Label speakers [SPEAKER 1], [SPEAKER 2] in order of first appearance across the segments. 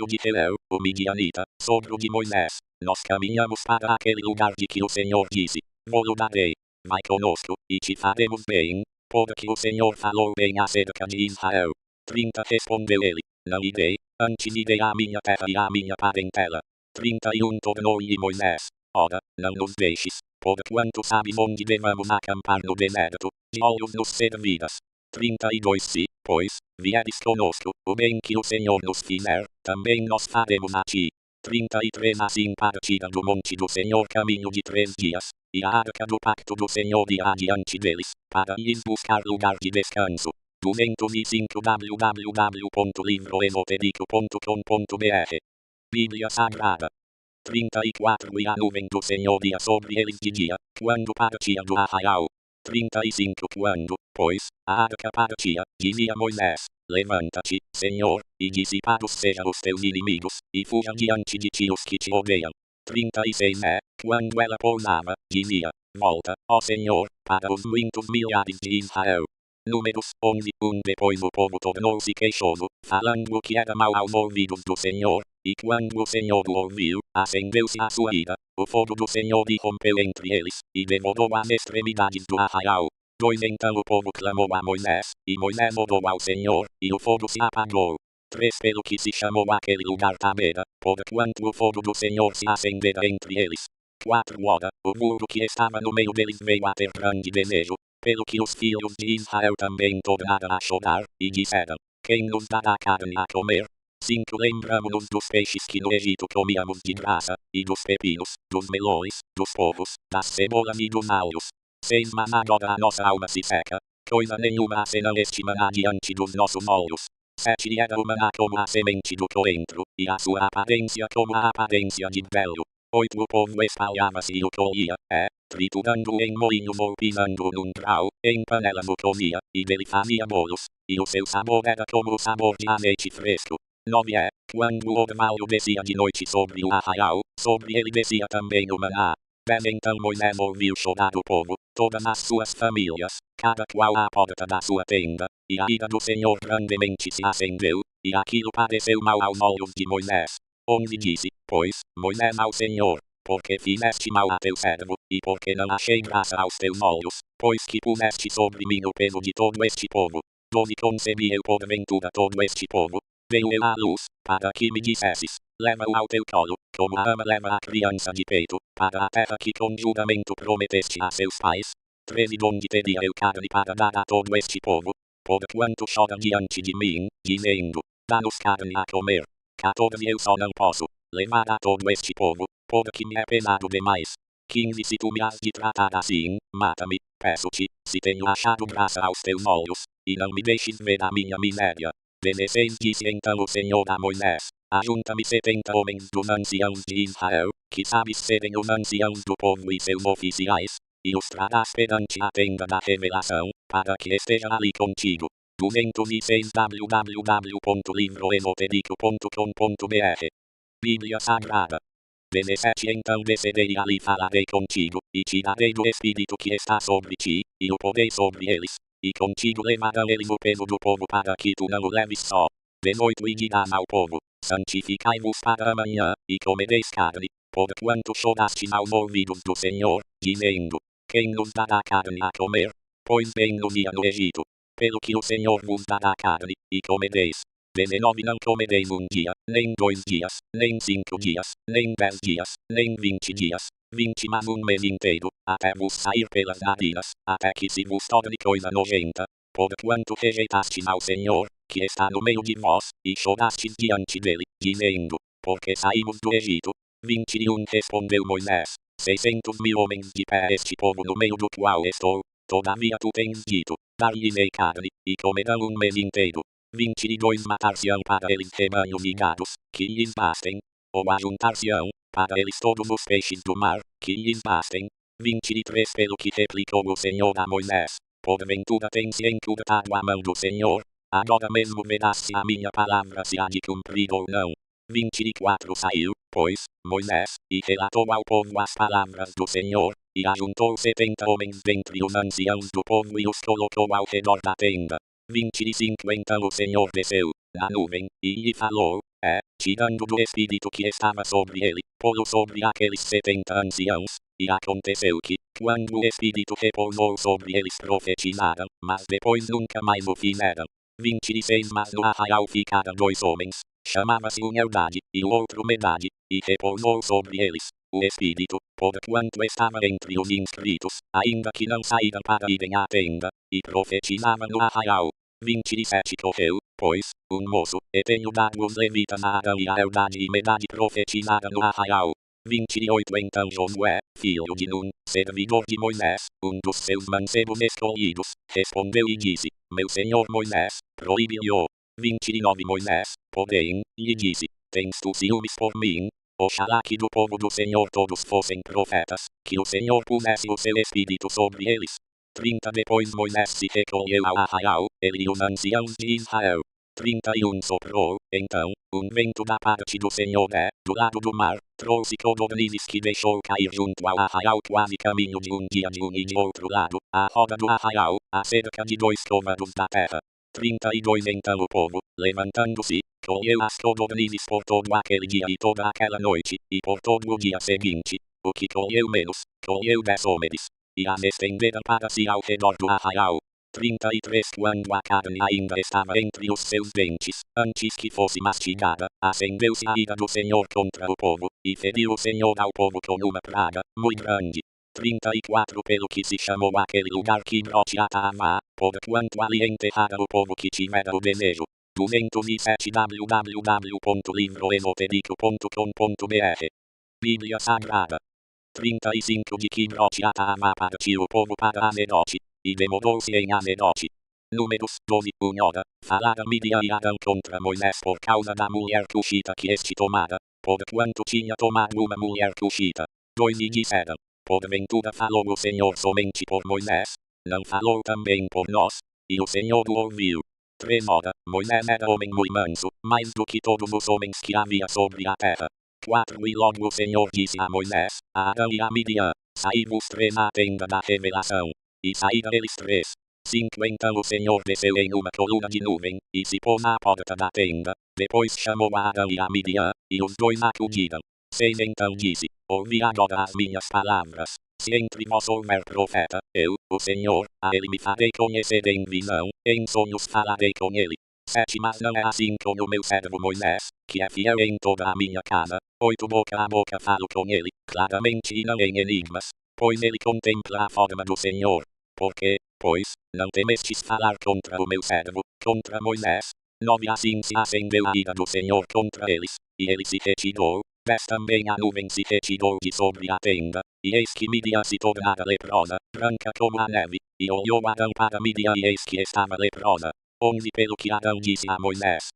[SPEAKER 1] o de Peleu, o midianita, sogro de Moisés. Nós caminhamos para aquele lugar de que o Senhor disse: vou-lo darei. Vai conosco, e te faremos bem, porque o Senhor falou bem acerca de Israel. 30 Respondeu ele: não irei, antes irei à minha terra e à minha parentela. 31 Tornou-lhe Moisés: ora, não nos deixes, porquanto sabes onde devamos acampar no deserto, de olhos nos servirás. 32 Se, pois, vieres conosco, o bem que o Senhor nos fizer, também nós faremos a ti. 33 Assim partira do monte do Senhor caminho de 3 dias, e a arca do pacto do Senhor ia adiante deles, para lhes buscar lugar de descanso. 205 www.livroesotérico.com.br Bíblia Sagrada 34 E a nuvem do Senhor ia sobre eles de dia, quando partia do arraial. 35 Quando, pois, a arca partia, dizia Moisés: levanta-te, Senhor, e dissipados sejam os teus inimigos, e fuja diante de ti os que te odeiam. 36 Quando ela pousava, dizia: volta, ó Senhor, para os muitos milhares de Israel. Números 11 Depois o povo tornou-se queixoso, falando o que era mal aos ouvidos do Senhor, e quando o Senhor o ouviu, acendeu-se a sua ira, o fogo do Senhor irrompeu entre eles, e devorou as extremidades do arraial. 2 Então o povo clamou a Moisés, e Moisés orou ao Senhor, e o fogo se apagou. 3 Pelo que se chamou aquele lugar Tabera, porquanto o fogo do Senhor se acendera entre eles. 4 Ora, o burro que estava no meio deles veio a ter grande desejo, pelo que os filhos de Israel também tornaram a chorar, e disseram: quem nos dará carne a comer? 5 Lembramo-nos dos peixes que no Egito comíamos de graça, e dos pepinos, dos melões, dos povos, das cebolas e dos alhos. 6 Mas agora a nossa alma se seca, coisa nenhuma se não estima diante dos nossos olhos. 7 E era o maná como a semente do coentro, e a sua aparência como a aparência de velho. 8 O povo espalhava-se e o colhia, triturando-o em moinhos ou pisando num grau, em panelas o comia, e dele fazia bolos, e o seu sabor era como o sabor de azeite fresco. 9 Quando o orvalho descia de noite sobre o arraial, sobre ele descia também o maná. 10 Então Moisés ouviu chorar o povo, todas as suas famílias, cada qual à porta da sua tenda, e a ira do Senhor grandemente se acendeu, e aquilo pareceu mal aos olhos de Moisés. 11 Disse, pois, Moisés ao Senhor: porque fizeste mal a teu servo, e porque não achei graça aos teus olhos, pois que puseste sobre mim o peso de todo este povo. 12 Concebi eu porventura todo este povo? Veio eu à luz, para que me dissesses: leva-o ao teu colo, como a ama leva a criança de peito, para a terra que com juramento prometeste a seus pais. 13 Donde teria eu carne para dar a todo este povo? Porquanto chora diante de mim, dizendo: dá-nos carne a comer. 14 Eu só não posso levar a todo este povo, porque me é pesado demais. 15 Se tu me has de tratar assim, mata-me, peço-te, se tenho achado graça aos teus olhos, e não me deixes ver a minha miséria. 16 Disse então o Senhor a Moisés: ajunta-me 70 homens dos anciãos de Israel, que sabes serem os anciãos do povo e seus oficiais, e os trarás perante a tenda da revelação, para que esteja ali contigo. 206 www.livroesotérico.com.br Bíblia Sagrada 17 Então descerei e ali falarei contigo, e te darei do Espírito que está sobre ti, e o porei sobre eles, e contigo levarão eles o peso do povo para que tu não o leves só. 18 E dirás ao povo: santificai-vos para amanhã, e comereis carne, porquanto chorastes aos ouvidos do Senhor, dizendo: quem nos dará carne a comer? Pois bem nos ia no Egito. Pelo que o Senhor vos dará carne, e comereis. 19 Não comereis dia, nem 2 dias, nem 5 dias, nem 10 dias, nem 20 dias, 20 mas mês inteiro, até vos sair pelas narinas, até que se vos torne coisa nojenta. Porquanto rejeitastes ao Senhor, que está no meio de vós, e chorastes diante dele, dizendo: porque saímos do Egito. 21 Respondeu Moisés: 600.000 homens de pé este povo no meio do qual estou. Todavia tu tens dito: dar-lhe-ei carne, e comerão mês inteiro. 22 Matar-se-ão para eles rebanhos e gados, que lhes bastem, ou ajuntar-se-ão, para eles todos os peixes do mar, que lhes bastem. 23 Pelo que replicou o Senhor a Moisés: porventura tem-se encurtado a mão do Senhor? Agora mesmo verás se a minha palavra se há de cumprir ou não. 24 Saiu, pois, Moisés, e relatou ao povo as palavras do Senhor, e ajuntou 70 homens dentre os anciãos do povo e os colocou ao redor da tenda. 25 Então o Senhor desceu, na nuvem, e lhe falou, tirando do espírito que estava sobre ele, pô-lo sobre aqueles 70 anciãos, e aconteceu que, quando o espírito repousou sobre eles profetizaram, mas depois nunca mais o fizeram. 26 Mas no arraial ficaram 2 homens, chamava-se um Eldade, e o outro Medade, e repousou sobre eles o espírito, porquanto estava entre os inscritos, ainda que não saíram para irem à tenda, e profetizava no arraial. 27 Correu, pois, um moço, e tenho dado os levitas a Arão e a Eldade e Medade profetizaram no arraial. 28 Então Josué, filho de Nun, servidor de Moisés, um dos seus mancebos escolhidos, respondeu e disse: Meu senhor Moisés, proíbe-o. 29 Moisés, porém, lhe disse: Tens tu ciúmes por mim? Oxalá que do povo do Senhor todos fossem profetas, que o Senhor pusesse o seu espírito sobre eles. 30 Depois Moisés se recolheu ao arraial, ele e os anciãos de Israel. 31 Soprou, então, um vento da parte do Senhor do lado do mar, trouxe codornizes que deixou cair junto ao arraial quase caminho de um dia de um e de outro lado, à roda do arraial, a cerca de 2 côvados da terra. 32 Então o povo, levantando-se, colheu as codornizes por todo aquele dia e toda aquela noite, e por todo o dia seguinte. O que colheu menos, colheu 10 homeres, e as estenderam para si ao redor do arraial. 33 Quando a carne ainda estava entre os seus dentes, antes que fosse mastigada, acendeu-se a ira do Senhor contra o povo, e feriu o Senhor ao povo com uma praga muito grande. 34 Pelo que se chamou aquele lugar Kibroth Hattaavá, porquanto ali enterrara o povo que tivera o desejo. 207 www.livroesotérico.com.br Bíblia Sagrada. 35 De Kibroth Hattaavá partiu o povo para Azerote, e demorou-se em Azerote. Números 12 hora, falara Midian e Arão contra Moisés por causa da mulher cuxita que este tomara, porquanto tinha tomado uma mulher cuxita. 2 E disseram: Porventura falou o Senhor somente por Moisés? Não falou também por nós? E o Senhor o ouviu. 3 Ora, Moisés era homem muito manso, mais do que todos os homens que havia sobre a terra. 4 E logo o Senhor disse a Moisés, a Arão e a Midian: Saí-vos 3 à tenda da revelação. E saíram eles 3. 5 Então o Senhor desceu em uma coluna de nuvem, e se pôs à porta da tenda. Depois chamou a Arão e a Midian, e os 2 acudiram. 6 Então disse: Ouvi agora as minhas palavras. Se entre vós houver profeta, eu, o Senhor, a ele me farei conhecer em visão, em sonhos falarei com ele. 7 Mas não é assim com o meu servo Moisés, que é fiel em toda a minha casa. 8 Boca a boca falo com ele, claramente e não em enigmas, pois ele contempla a forma do Senhor. Porque, pois, não temestes falar contra o meu servo, contra Moisés? 9 Assim se acendeu a ira do Senhor contra eles, e ele se retirou. 10 Também a nuvem se retirou de sobre a tenda, e eis que Midian se tornara leprosa, branca como a neve, e olhou Arão para Midian e eis que estava leprosa. 11 Pelo que Arão disse a Moisés: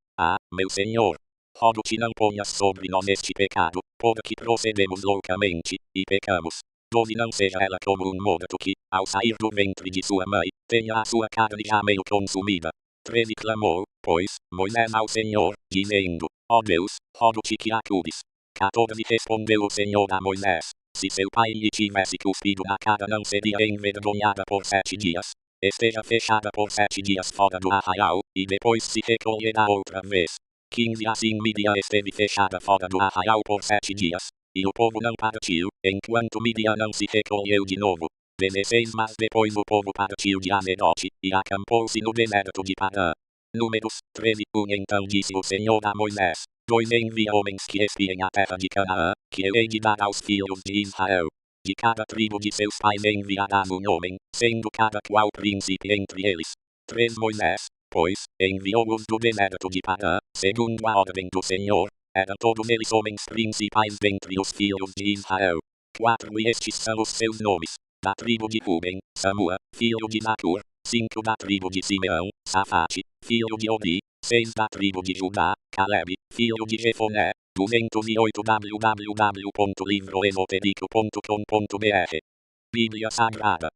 [SPEAKER 1] meu Senhor, rogo-te não ponhas sobre nós este pecado, porque procedemos loucamente, e pecamos. 12 Não seja ela como um morto que, ao sair do ventre de sua mãe, tenha a sua carne já meio consumida. 13 Clamou, pois, Moisés ao Senhor, dizendo: Ó Deus, rogo-te que acudes. 14 Respondeu o Senhor a Moisés: Se seu pai lhe tivesse cuspido na cara não seria envergonhada por 7 dias. Esteja fechada por 7 dias fora do arraial, e depois se recolherá outra vez. 15 Assim Midian esteve fechada fora do arraial por 7 dias, e o povo não partiu, enquanto Midian não se recolheu de novo. 16 Mas depois o povo partiu de Azerote, e acampou-se no deserto de Parã. Números 13 Então disse o Senhor a Moisés: 2 Envia homens que espiem a terra de Canaã, que eu hei de dar aos filhos de Israel. De cada tribo de seus pais enviarás um homem, sendo cada qual príncipe entre eles. 3 Moisés, pois, enviou-os do deserto de Parã, segundo a ordem do Senhor. Eram todos eles homens principais dentre os filhos de Israel. 4 E estes são os seus nomes: da tribo de Ruben, Samua, filho de Zacur. 5 Da tribo de Simeão, Safate, filho de Odi. 6 Da tribo de Judá, Caleb, filho de Jefoné. 208 www.livroesotérico.com.br Bíblia Sagrada.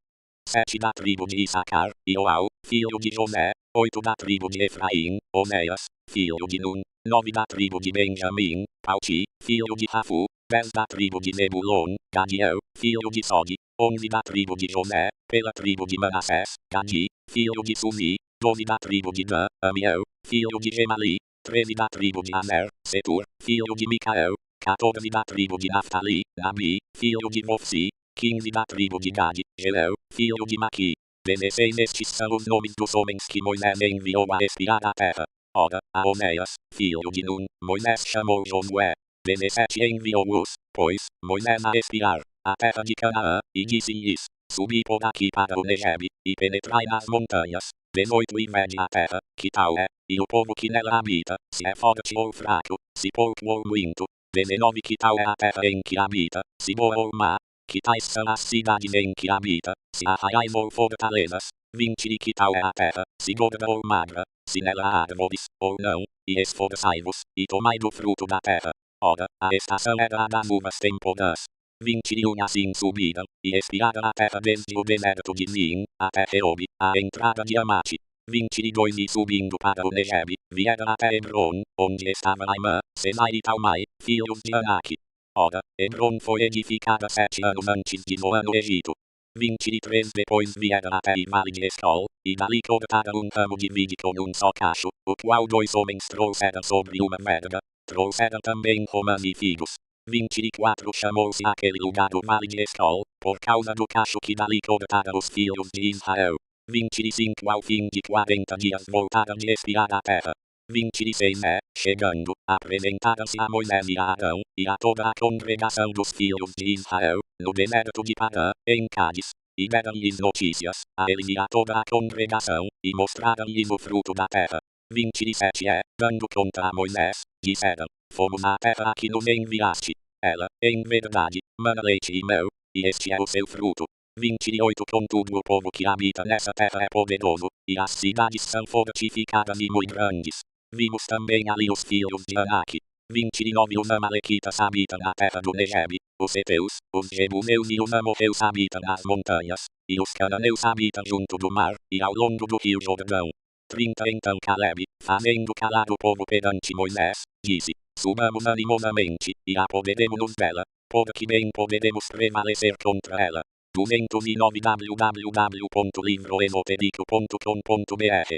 [SPEAKER 1] 7 Da tribo de Issacar, Ioau, filho de José. 8 Da tribo de Efraim, Onéas, filho de Nun. 9 Da tribo de Benjamim, Pauti, filho de Rafu. 10 Da tribo de Zebulon, Gadiel, filho de Sodi. 11 Da tribo de José, pela tribo de Manassés, Gadi, filho de Suzi. 12 Da tribo de Dan, Amiel, filho de Gemali. 13 da tribo de Aner, Setur, filho de Micael, 14 da tribo de Naftali, Nabi, filho de Mofsi, 15 da tribo de Gade, Gelel, filho de Maqui. 16 Estes são os nomes dos homens que Moisés enviou a espiar a terra. Ora, a Onéias, filho de Nun, Moisés chamou Josué. 17 Enviou-os, pois, Moisés a espiar a terra de Canaã, e disse-lhes: Subi por aqui para o Negeb, e penetrai nas montanhas. 18 E mede a terra, que tal é, e o povo que nela habita, se é forte ou fraco, se pouco ou muito. 19 Que tal é a terra em que habita, se boa ou má. Que tais são as cidades em que habita, se arraiais ou fortalezas. 20 E que tal é a terra, se gorda ou magra, se nela há árvores, ou não. E esforçai-vos, e tomai do fruto da terra. Ora, a estação era a das uvas temporais. 21 Assim subiram, e espiaram a terra desde o deserto de Zin, até Reob, a entrada de Amate. 22 E subindo para o Negeb, vieram até Hebron, onde estava Aimã, Sesai e Talmai, filhos de Anak. Ora, Hebron foi edificada 7 anos antes de Noã no Egito. 23 Depois vieram até o vale de Escol, e dali cortaram um ramo de vide com um só cacho, o qual 2 homens trouxeram sobre uma verga. Trouxeram também romãs e figos. 24 Chamou-se aquele lugar o vale de Escol, por causa do cacho que dali cortaram os filhos de Israel. 25 Ao fim de 40 dias voltaram de espiar a terra. 26 Chegando, apresentaram-se a Moisés e a Arão, e a toda a congregação dos filhos de Israel, no deserto de Parã, em Cádiz. E deram-lhes notícias, a eles e a toda a congregação, e mostraram-lhes o fruto da terra. 27 Dando conta a Moisés, disseram: Fomos à terra a que nos enviaste. Ela, em verdade, mana leite e mel, e este é o seu fruto. 28 Contudo o povo que habita nessa terra é poderoso, e as cidades são fortificadas e muito grandes. Vimos também ali os filhos de Anak. 29 Os amalequitas habitam a terra do Negeb, os heteus, os jebuseus e os amorreus habitam as montanhas, e os cananeus habitam junto do mar, e ao longo do rio Jordão. 30 Então Caleb, fazendo calar o povo perante Moisés, disse: Subamos animosamente, e apoderemo-nos dela, porque bem poderemos prevalecer contra ela. 209 www.livroesotérico.com.br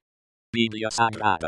[SPEAKER 1] Bíblia Sagrada.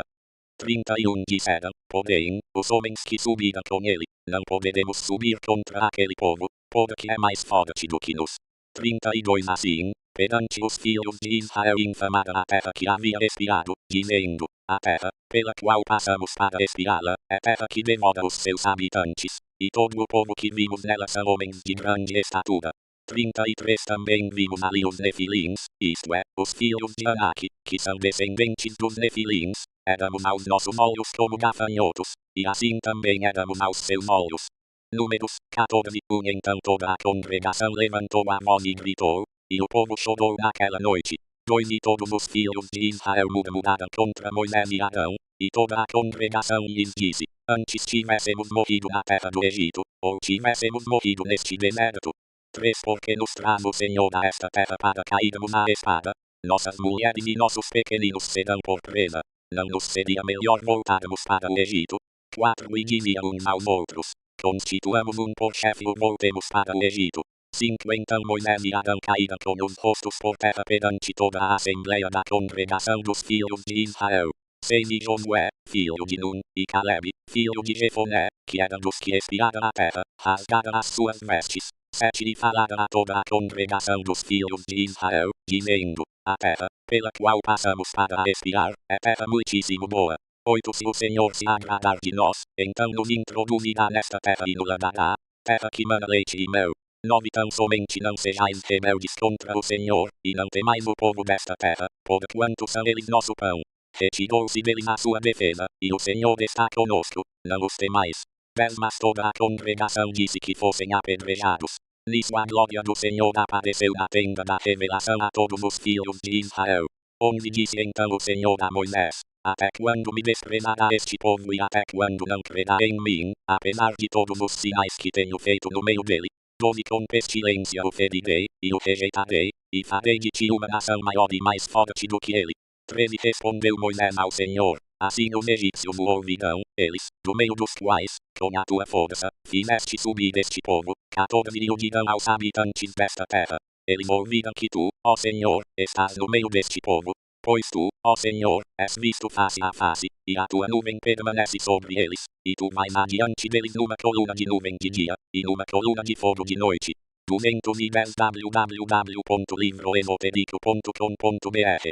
[SPEAKER 1] 31 Disseram, porém, os homens que subiram com ele: Não poderemos subir contra aquele povo, porque é mais forte do que nós. 32 Assim, perante os filhos de Israel infamaram a terra que havia espiado, dizendo: A terra, pela qual passamos para espiá-la, é terra que devora os seus habitantes, e todo o povo que vimos nela são homens de grande estatura. 33 Também vimos ali os Nefilins, isto é, os filhos de Anak, que são descendentes dos Nefilins. Éramos aos nossos olhos como gafanhotos, e assim também éramos aos seus olhos. Números 14 Então toda a congregação levantou a voz e gritou, e o povo chorou naquela noite. 2 E todos os filhos de Israel murmuraram contra Moisés e Arão, e toda a congregação lhes disse: Antes tivéssemos morrido na terra do Egito, ou tivéssemos morrido neste deserto. 3 Porque nos traz o Senhor a esta terra para cairmos à espada. Nossas mulheres e nossos pequeninos serão por presa. Não nos seria melhor voltarmos para o Egito? 4 E diziam uns aos outros: Constituamos um por chefe ou voltemos para o Egito. 5 Então Moisés e Arão caíram com os rostos por terra perante toda a assembleia da congregação dos filhos de Israel. 6 E Josué, filho de Nun, e Caleb, filho de Jefoné, que eram dos que espiaram a terra, rasgaram as suas vestes. 7 E falaram a toda a congregação dos filhos de Israel, dizendo: A terra, pela qual passamos para a espiar, é terra muitíssimo boa. 8 Se o Senhor se agradar de nós, então nos introduzirá nesta terra e nos dará, terra que mana leite e mel. 9 Tão somente não sejais rebeldes contra o Senhor, e não temais o povo desta terra, porquanto são eles nosso pão. Retirou-se deles a sua defesa, e o Senhor está conosco, não os temais. 10 Mas toda a congregação disse que fossem apedrejados. Nisso a glória do Senhor apareceu na tenda da revelação a todos os filhos de Israel. 11 Disse então o Senhor a Moisés: Até quando me desprezará este povo e até quando não crerá em mim, apesar de todos os sinais que tenho feito no meio dele? 12 Com pestilência o ferirei, e o rejeitarei, e farei de ti uma nação maior e mais forte do que ele. 13 Respondeu Moisés ao Senhor: Assim os egípcios o ouvirão, eles, do meio dos quais, com a tua força, fizeste subir este povo. 14 E o dirão aos habitantes desta terra: Eles ouviram que tu, ó Senhor, estás no meio deste povo. Pois tu, ó Senhor, és visto face a face, e a tua nuvem permanece sobre eles, e tu vais adiante deles numa coluna de nuvem de dia, e numa coluna de fogo de noite. 210 www.livroesotérico.com.br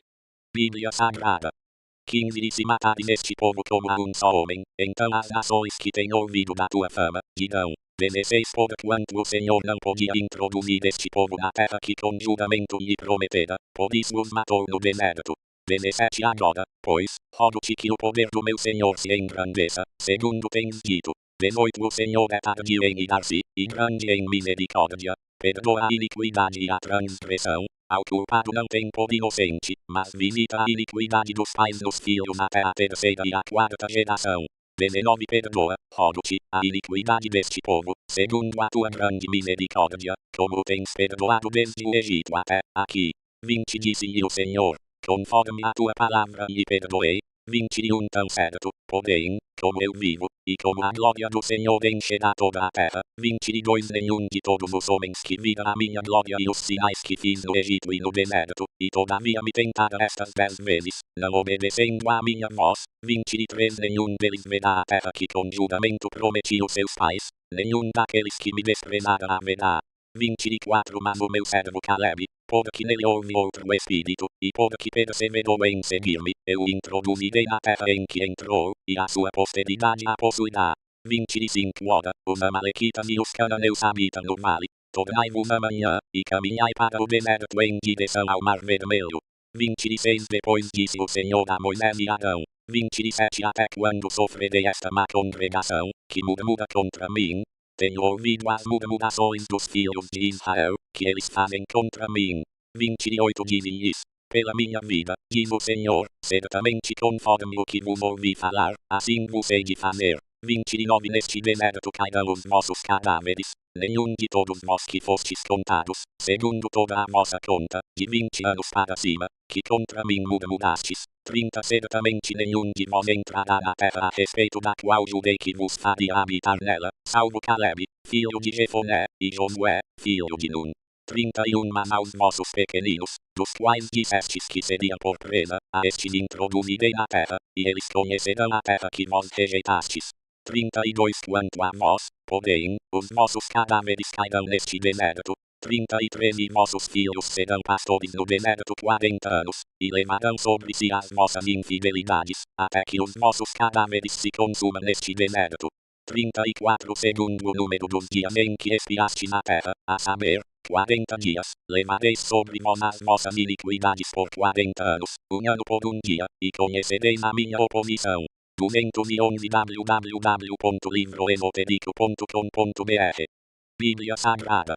[SPEAKER 1] Bíblia Sagrada. 15 E se matares este povo como a um só homem, então as nações que têm ouvido da tua fama, dirão, 16 Porquanto o Senhor não podia introduzir este povo na terra que com juramento lhe prometera, por isso os matou no deserto. 17 Agora, pois, rogo-te que o poder do meu Senhor se engrandeça, segundo tens dito. 18 O Senhor é tardio em irar-se, e grande em misericórdia, perdoa a iniquidade e a transgressão, ao culpado não tem por inocente, mas visita a iniquidade dos pais nos filhos até a terceira e a quarta geração. 19 Perdoa, rogo-te, a iniquidade deste povo, segundo a tua grande misericórdia, como tens perdoado desde o Egito até aqui. 20 Disse-lhe o Senhor, conforme a tua palavra lhe perdoei. 21 Tão certo, porém, como eu vivo, e como a glória do Senhor encherá toda a terra. 22 Nenhum de todos os homens que viram a minha glória e os sinais que fiz no Egito e no deserto, e todavia me tentara estas 10 vezes, não obedecendo à minha voz. 23 Nenhum deles verá a terra que com juramento prometi aos seus pais, nenhum daqueles que me desprezara a verá. 24 Mas o meu servo Caleb, porque nele houve outro espírito, e porque perseverou em seguir-me, eu o introduzirei na terra em que entrou, e a sua posteridade a possuirá. 25 Ora, os amalequitas e os cananeus habitam no vale. Tornai-vos amanhã, e caminhai para o deserto em direção ao mar vermelho. 26 Depois disse o Senhor a Moisés e Arão. 27 Até quando sofrerei esta má congregação, que murmura contra mim? Tenho ouvido as murmurações dos filhos de Israel, que eles fazem contra mim. 28 Dize-lhes, pela minha vida, diz o Senhor, certamente conforme o que vos ouvi falar, assim vos hei de fazer. 29 Neste deserto cairão os vossos cadáveres, nenhum de todos vós que fostes contados, segundo toda a vossa conta, de 20 anos para cima, que contra mim murmurastes. 30 Certamente nenhum de vós entrará na terra a respeito da qual jurei que vos faria habitar nela, salvo Caleb, filho de Jefoné, e Josué, filho de Nun. 31 Mas aos vossos pequeninos, dos quais dissestes que seriam por presa, a estes introduzirei na terra, e eles conhecerão a terra que vós rejeitastes. 32 Quanto a vós, porém, os vossos cadáveres cairão neste deserto. 33 E vossos filhos serão pastores no deserto 40 anos, e levarão sobre si as vossas infidelidades, até que os vossos cadáveres se consumam neste deserto. 34 Segundo o número dos dias em que espiastes na terra, a saber, 40 dias, levareis sobre vós as vossas iniquidades por 40 anos, um ano por um dia, e conhecereis a minha oposição. 211 www.livroesotérico.com.br Bíblia Sagrada.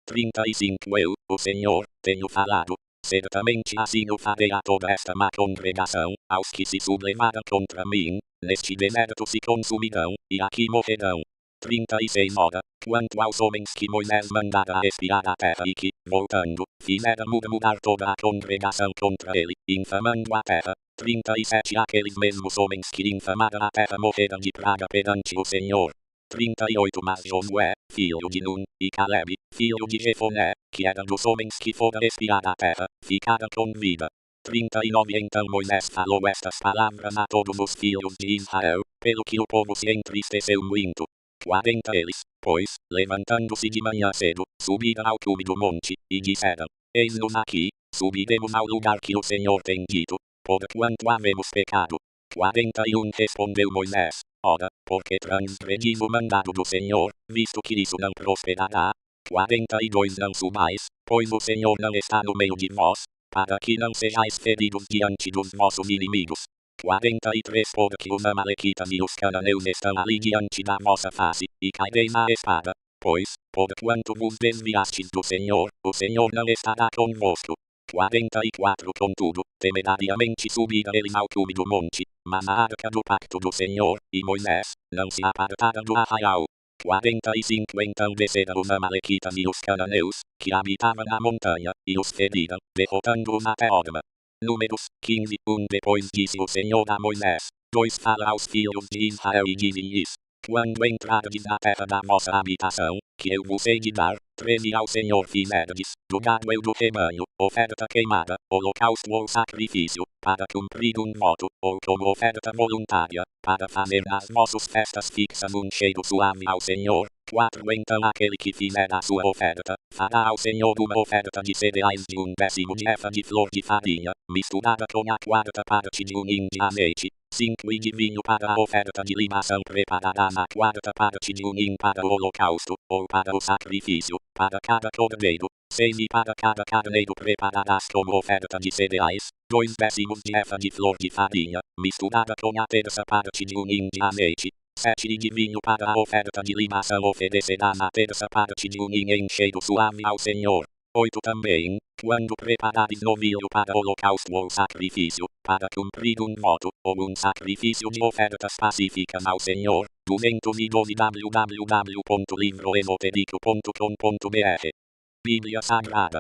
[SPEAKER 1] 35 Eu, o Senhor, tenho falado. Certamente assim eu farei a toda esta má congregação, aos que se sublevaram contra mim, neste deserto se consumirão, e aqui morrerão. 36 Ora, quanto aos homens que Moisés mandara a espiar a terra e que, voltando, fizeram murmurar toda a congregação contra ele, infamando a terra. 37 Aqueles mesmos homens que infamaram a terra morreram de praga perante o Senhor. 38 Mas Josué, filho de Nun, e Caleb, filho de Jefoné, que eram dos homens que foram espiar a terra, ficaram com vida. 39 Então Moisés falou estas palavras a todos os filhos de Israel, pelo que o povo se entristeceu muito. 40 Eles, pois, levantando-se de manhã cedo, subiram ao cume do monte, e disseram, eis-nos aqui, subiremos ao lugar que o Senhor tem dito, porquanto havemos pecado. 41 Respondeu Moisés, ora, porque transgredis o mandado do Senhor, visto que isso não prosperará. 42 Não subais, pois o Senhor não está no meio de vós, para que não sejais feridos diante dos vossos inimigos. 43 Porque os amalequitas e os cananeus estão ali diante da vossa face, e caireis à espada, pois, porquanto vos desviastes do Senhor, o Senhor não estará convosco. 44 Contudo, temerariamente subiram eles ao cume do monte, mas a arca do pacto do Senhor, e Moisés, não se apartaram do arraial. 45 Então desceram os amalequitas e os cananeus, que habitavam na montanha, e os feriram, derrotando-os até Horma. Números 15 Depois disse o Senhor a Moisés, 2 Fala aos filhos de Israel e dize-lhes, quando entrardes na terra da vossa habitação, que eu vos hei de dar, 13 ao Senhor fizerdes, do gado e do rebanho, oferta queimada, holocausto ou sacrifício, para cumprir voto, ou como oferta voluntária, para fazer das vossas festas fixas cheiro suave ao Senhor. 4 Então aquele que fizer a sua oferta, fará ao Senhor uma oferta de cereais de 1/10 de efa de flor de farinha, misturada com a 4ª parte de hin de azeite. 5 E de vinho para a oferta de libação preparada na 4ª parte de hin para o holocausto, ou para o sacrifício, para cada cordeiro. 6 E para cada carneiro prepararás como oferta de cereais, 2/10 de efa de flor de farinha, misturada com a 3ª parte de hin de azeite. 7 E de vinho para a oferta de libação oferecerás a 3ª parte de hin em cheiro suave ao Senhor. 8 Também, quando preparares novilho para holocausto ou sacrifício, para cumprir voto, ou sacrifício de ofertas pacíficas ao Senhor, 212 www.livroesotérico.com.br Bíblia Sagrada.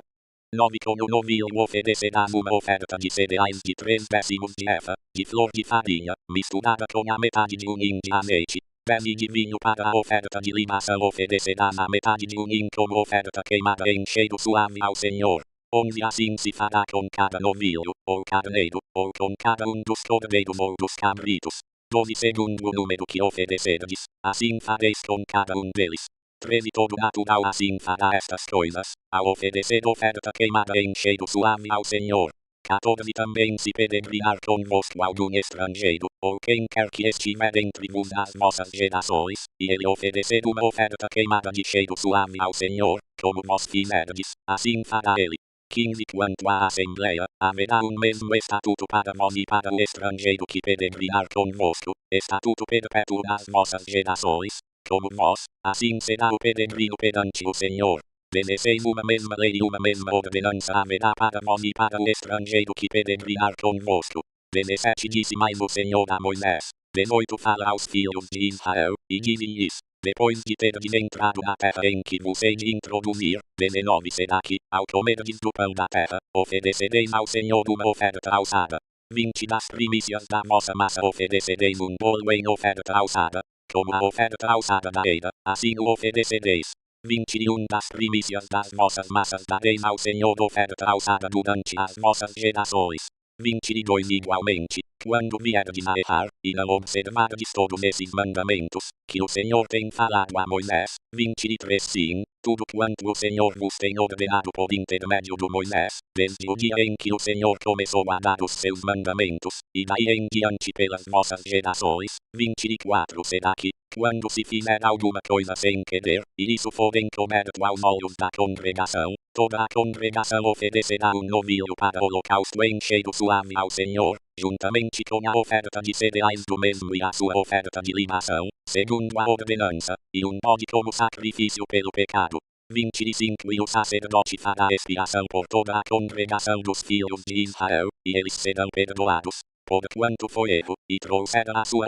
[SPEAKER 1] 9 Com o novilho oferecerás uma oferta de cereais de 3/10 de efa, de flor de farinha, misturada com a metade de hin de azeite. 10 E de vinho para a oferta de libação oferecerás a metade de hin como oferta queimada em cheiro suave ao Senhor. 11 Assim se fará com cada novilho, ou carneiro, ou com cada dos cordeiros ou dos cabritos. 12 Segundo o número que oferecerdes, assim fareis com cada deles. 13 Todo natural assim fará estas coisas, ao oferecer oferta queimada em cheiro suave ao Senhor. 14 Também se peregrinar convosco algum estrangeiro, ou quem quer que estiver entre vos nas vossas gerações, e ele oferecer uma oferta queimada de cheiro suave ao Senhor, como vós fizerdes, assim fará ele. 15 Quanto à Assembleia, haverá mesmo estatuto para vós e para o estrangeiro que peregrinar convosco, estatuto perpétuo nas vossas gerações, como vós, assim será o peregrino perante o Senhor. 16 Uma mesma lei e uma mesma ordenança haverá para vós e para o estrangeiro que peregrinar convosco. 17 Disse mais o Senhor a Moisés. 18 Fala aos filhos de Israel, e dize-lhes, depois de terdes entrado na terra em que vos hei de introduzir. 19 Será que, ao comerdes do pão da terra, oferecereis ao Senhor uma oferta alçada. 20 Das primícias da vossa massa oferecereis bolo em oferta alçada, como a oferta alçada da eira, assim o oferecereis. 21 Das primícias das vossas massas dareis ao Senhor oferta alçada durante as vossas gerações. 22 Igualmente, quando vierdes a errar, e não observardes todos esses mandamentos, que o Senhor tem falado a Moisés. 23 Sim, tudo quanto o Senhor vos tem ordenado por intermédio do Moisés, desde o dia em que o Senhor começou a dar os seus mandamentos, e daí em diante pelas vossas gerações. 24 Será que, quando se fizer alguma coisa sem querer, e isso for encoberto aos olhos da congregação, toda a congregação oferecerá novilho para holocausto em cheiro suave ao Senhor, juntamente com a oferta de cereais do mesmo e a sua oferta de libação, segundo a ordenança, e bode como sacrifício pelo pecado. 25 E o sacerdote fará expiação por toda a congregação dos filhos de Israel, e eles serão perdoados, porquanto foi erro, e trouxeram a sua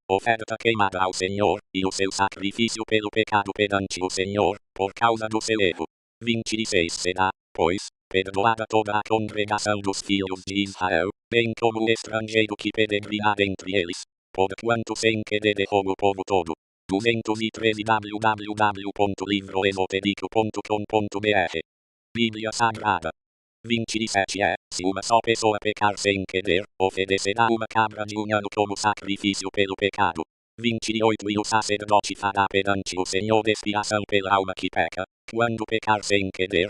[SPEAKER 1] oferta queimada ao Senhor, e o seu sacrifício pelo pecado perante o Senhor, por causa do seu erro. 26 Será, pois, perdoada toda a congregação dos filhos de Israel, bem como o estrangeiro que peregrinar entre eles, porquanto sem querer errou o povo todo. 213 www.livroesotérico.com.br Bíblia Sagrada. 27 Se uma só pessoa pecar sem querer, oferecerá uma cabra de ano como sacrifício pelo pecado. 28 E o sacerdote fará perante o Senhor expiação pela alma que peca, quando pecar sem querer,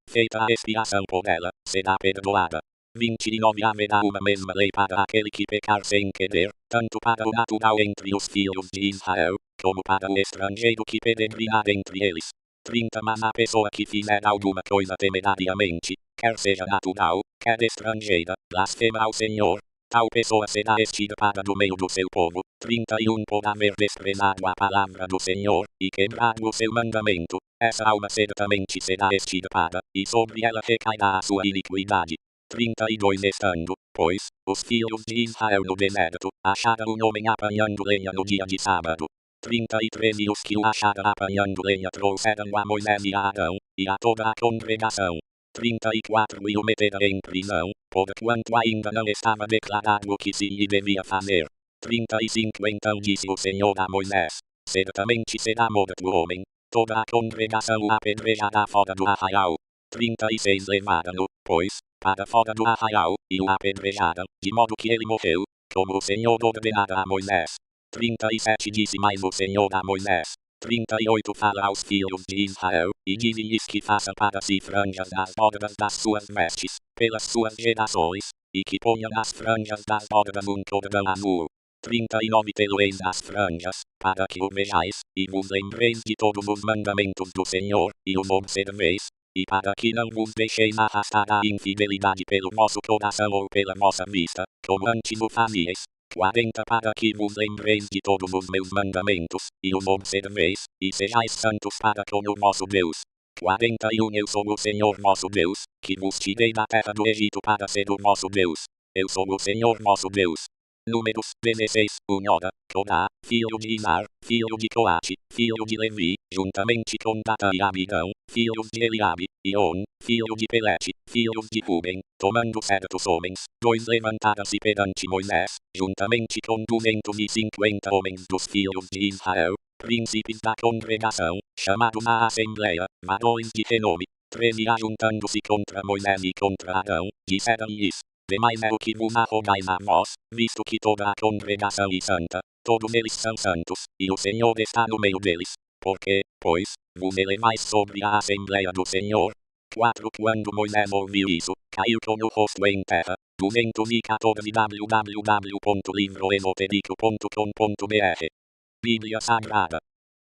[SPEAKER 1] feita a expiação por ela, será perdoada. 29 Haverá uma mesma lei para aquele que pecar sem querer, tanto para o natural entre os filhos de Israel, como para o estrangeiro que peregrinar entre eles. 30 Mas a pessoa que fizer alguma coisa temerariamente, quer seja natural, quer estrangeira, blasfema ao Senhor, tal pessoa será extirpada do meio do seu povo. 31 Por haver desprezado a palavra do Senhor, e quebrado o seu mandamento, essa alma certamente será extirpada, e sobre ela recairá a sua iniquidade. 32 Estando, pois, os filhos de Israel no deserto, acharam um homem apanhando lenha no dia de sábado. 33 E os que o acharam apanhando lenha trouxeram a Moisés e a Arão, e a toda a congregação. 34 E o meteram em prisão, porquanto ainda não estava declarado o que se lhe devia fazer. 35 Então disse o Senhor a Moisés: Certamente será morto o homem, toda a congregação o apedrejada fora do arraial. 36 levaram-no, pois, para fora do arraial, e o apedrejaram, de modo que ele morreu, como o Senhor ordenara a Moisés. 37 Disse mais o Senhor a Moisés. 38 Fala aos filhos de Israel, e dize-lhes que façam para si franjas das bordas das suas vestes, pelas suas gerações, e que ponham nas franjas das bordas um cordão azul. 39 Teloeis as franjas, para que o vejais, e vos lembreis de todos os mandamentos do Senhor, e os observeis, e para que não vos deixeis arrastar à infidelidade pelo vosso coração ou pela vossa vista, como antes o fazieis. 40 Para que vos lembreis de todos os meus mandamentos, e os observeis, e sejais santos para com o vosso Deus. 41 Eu sou o Senhor vosso Deus, que vos tirei da terra do Egito para ser o vosso Deus. Eu sou o Senhor vosso Deus. Números 16 Unhora, Corá, filho de Izar, filho de Coate, filho de Levi, juntamente com Data e Abidão, filhos de Eliabe, e On, filho de Pelete, filhos de Ruben, tomando certos homens, dois levantaram-se perante Moisés, juntamente com 250 homens dos filhos de Israel, príncipes da congregação, chamados à assembleia, varões de renome. 13 Ajuntando-se contra Moisés e contra Arão, disseram-lhes: Demais é o que vos arrogais a vós, visto que toda a congregação é santa, todos eles são santos, e o Senhor está no meio deles. Porque, pois, vos elevais sobre a assembleia do Senhor? 4 Quando Moisés ouviu isso, caiu com o rosto em terra. 214 www.livroesotérico.com.br Bíblia Sagrada.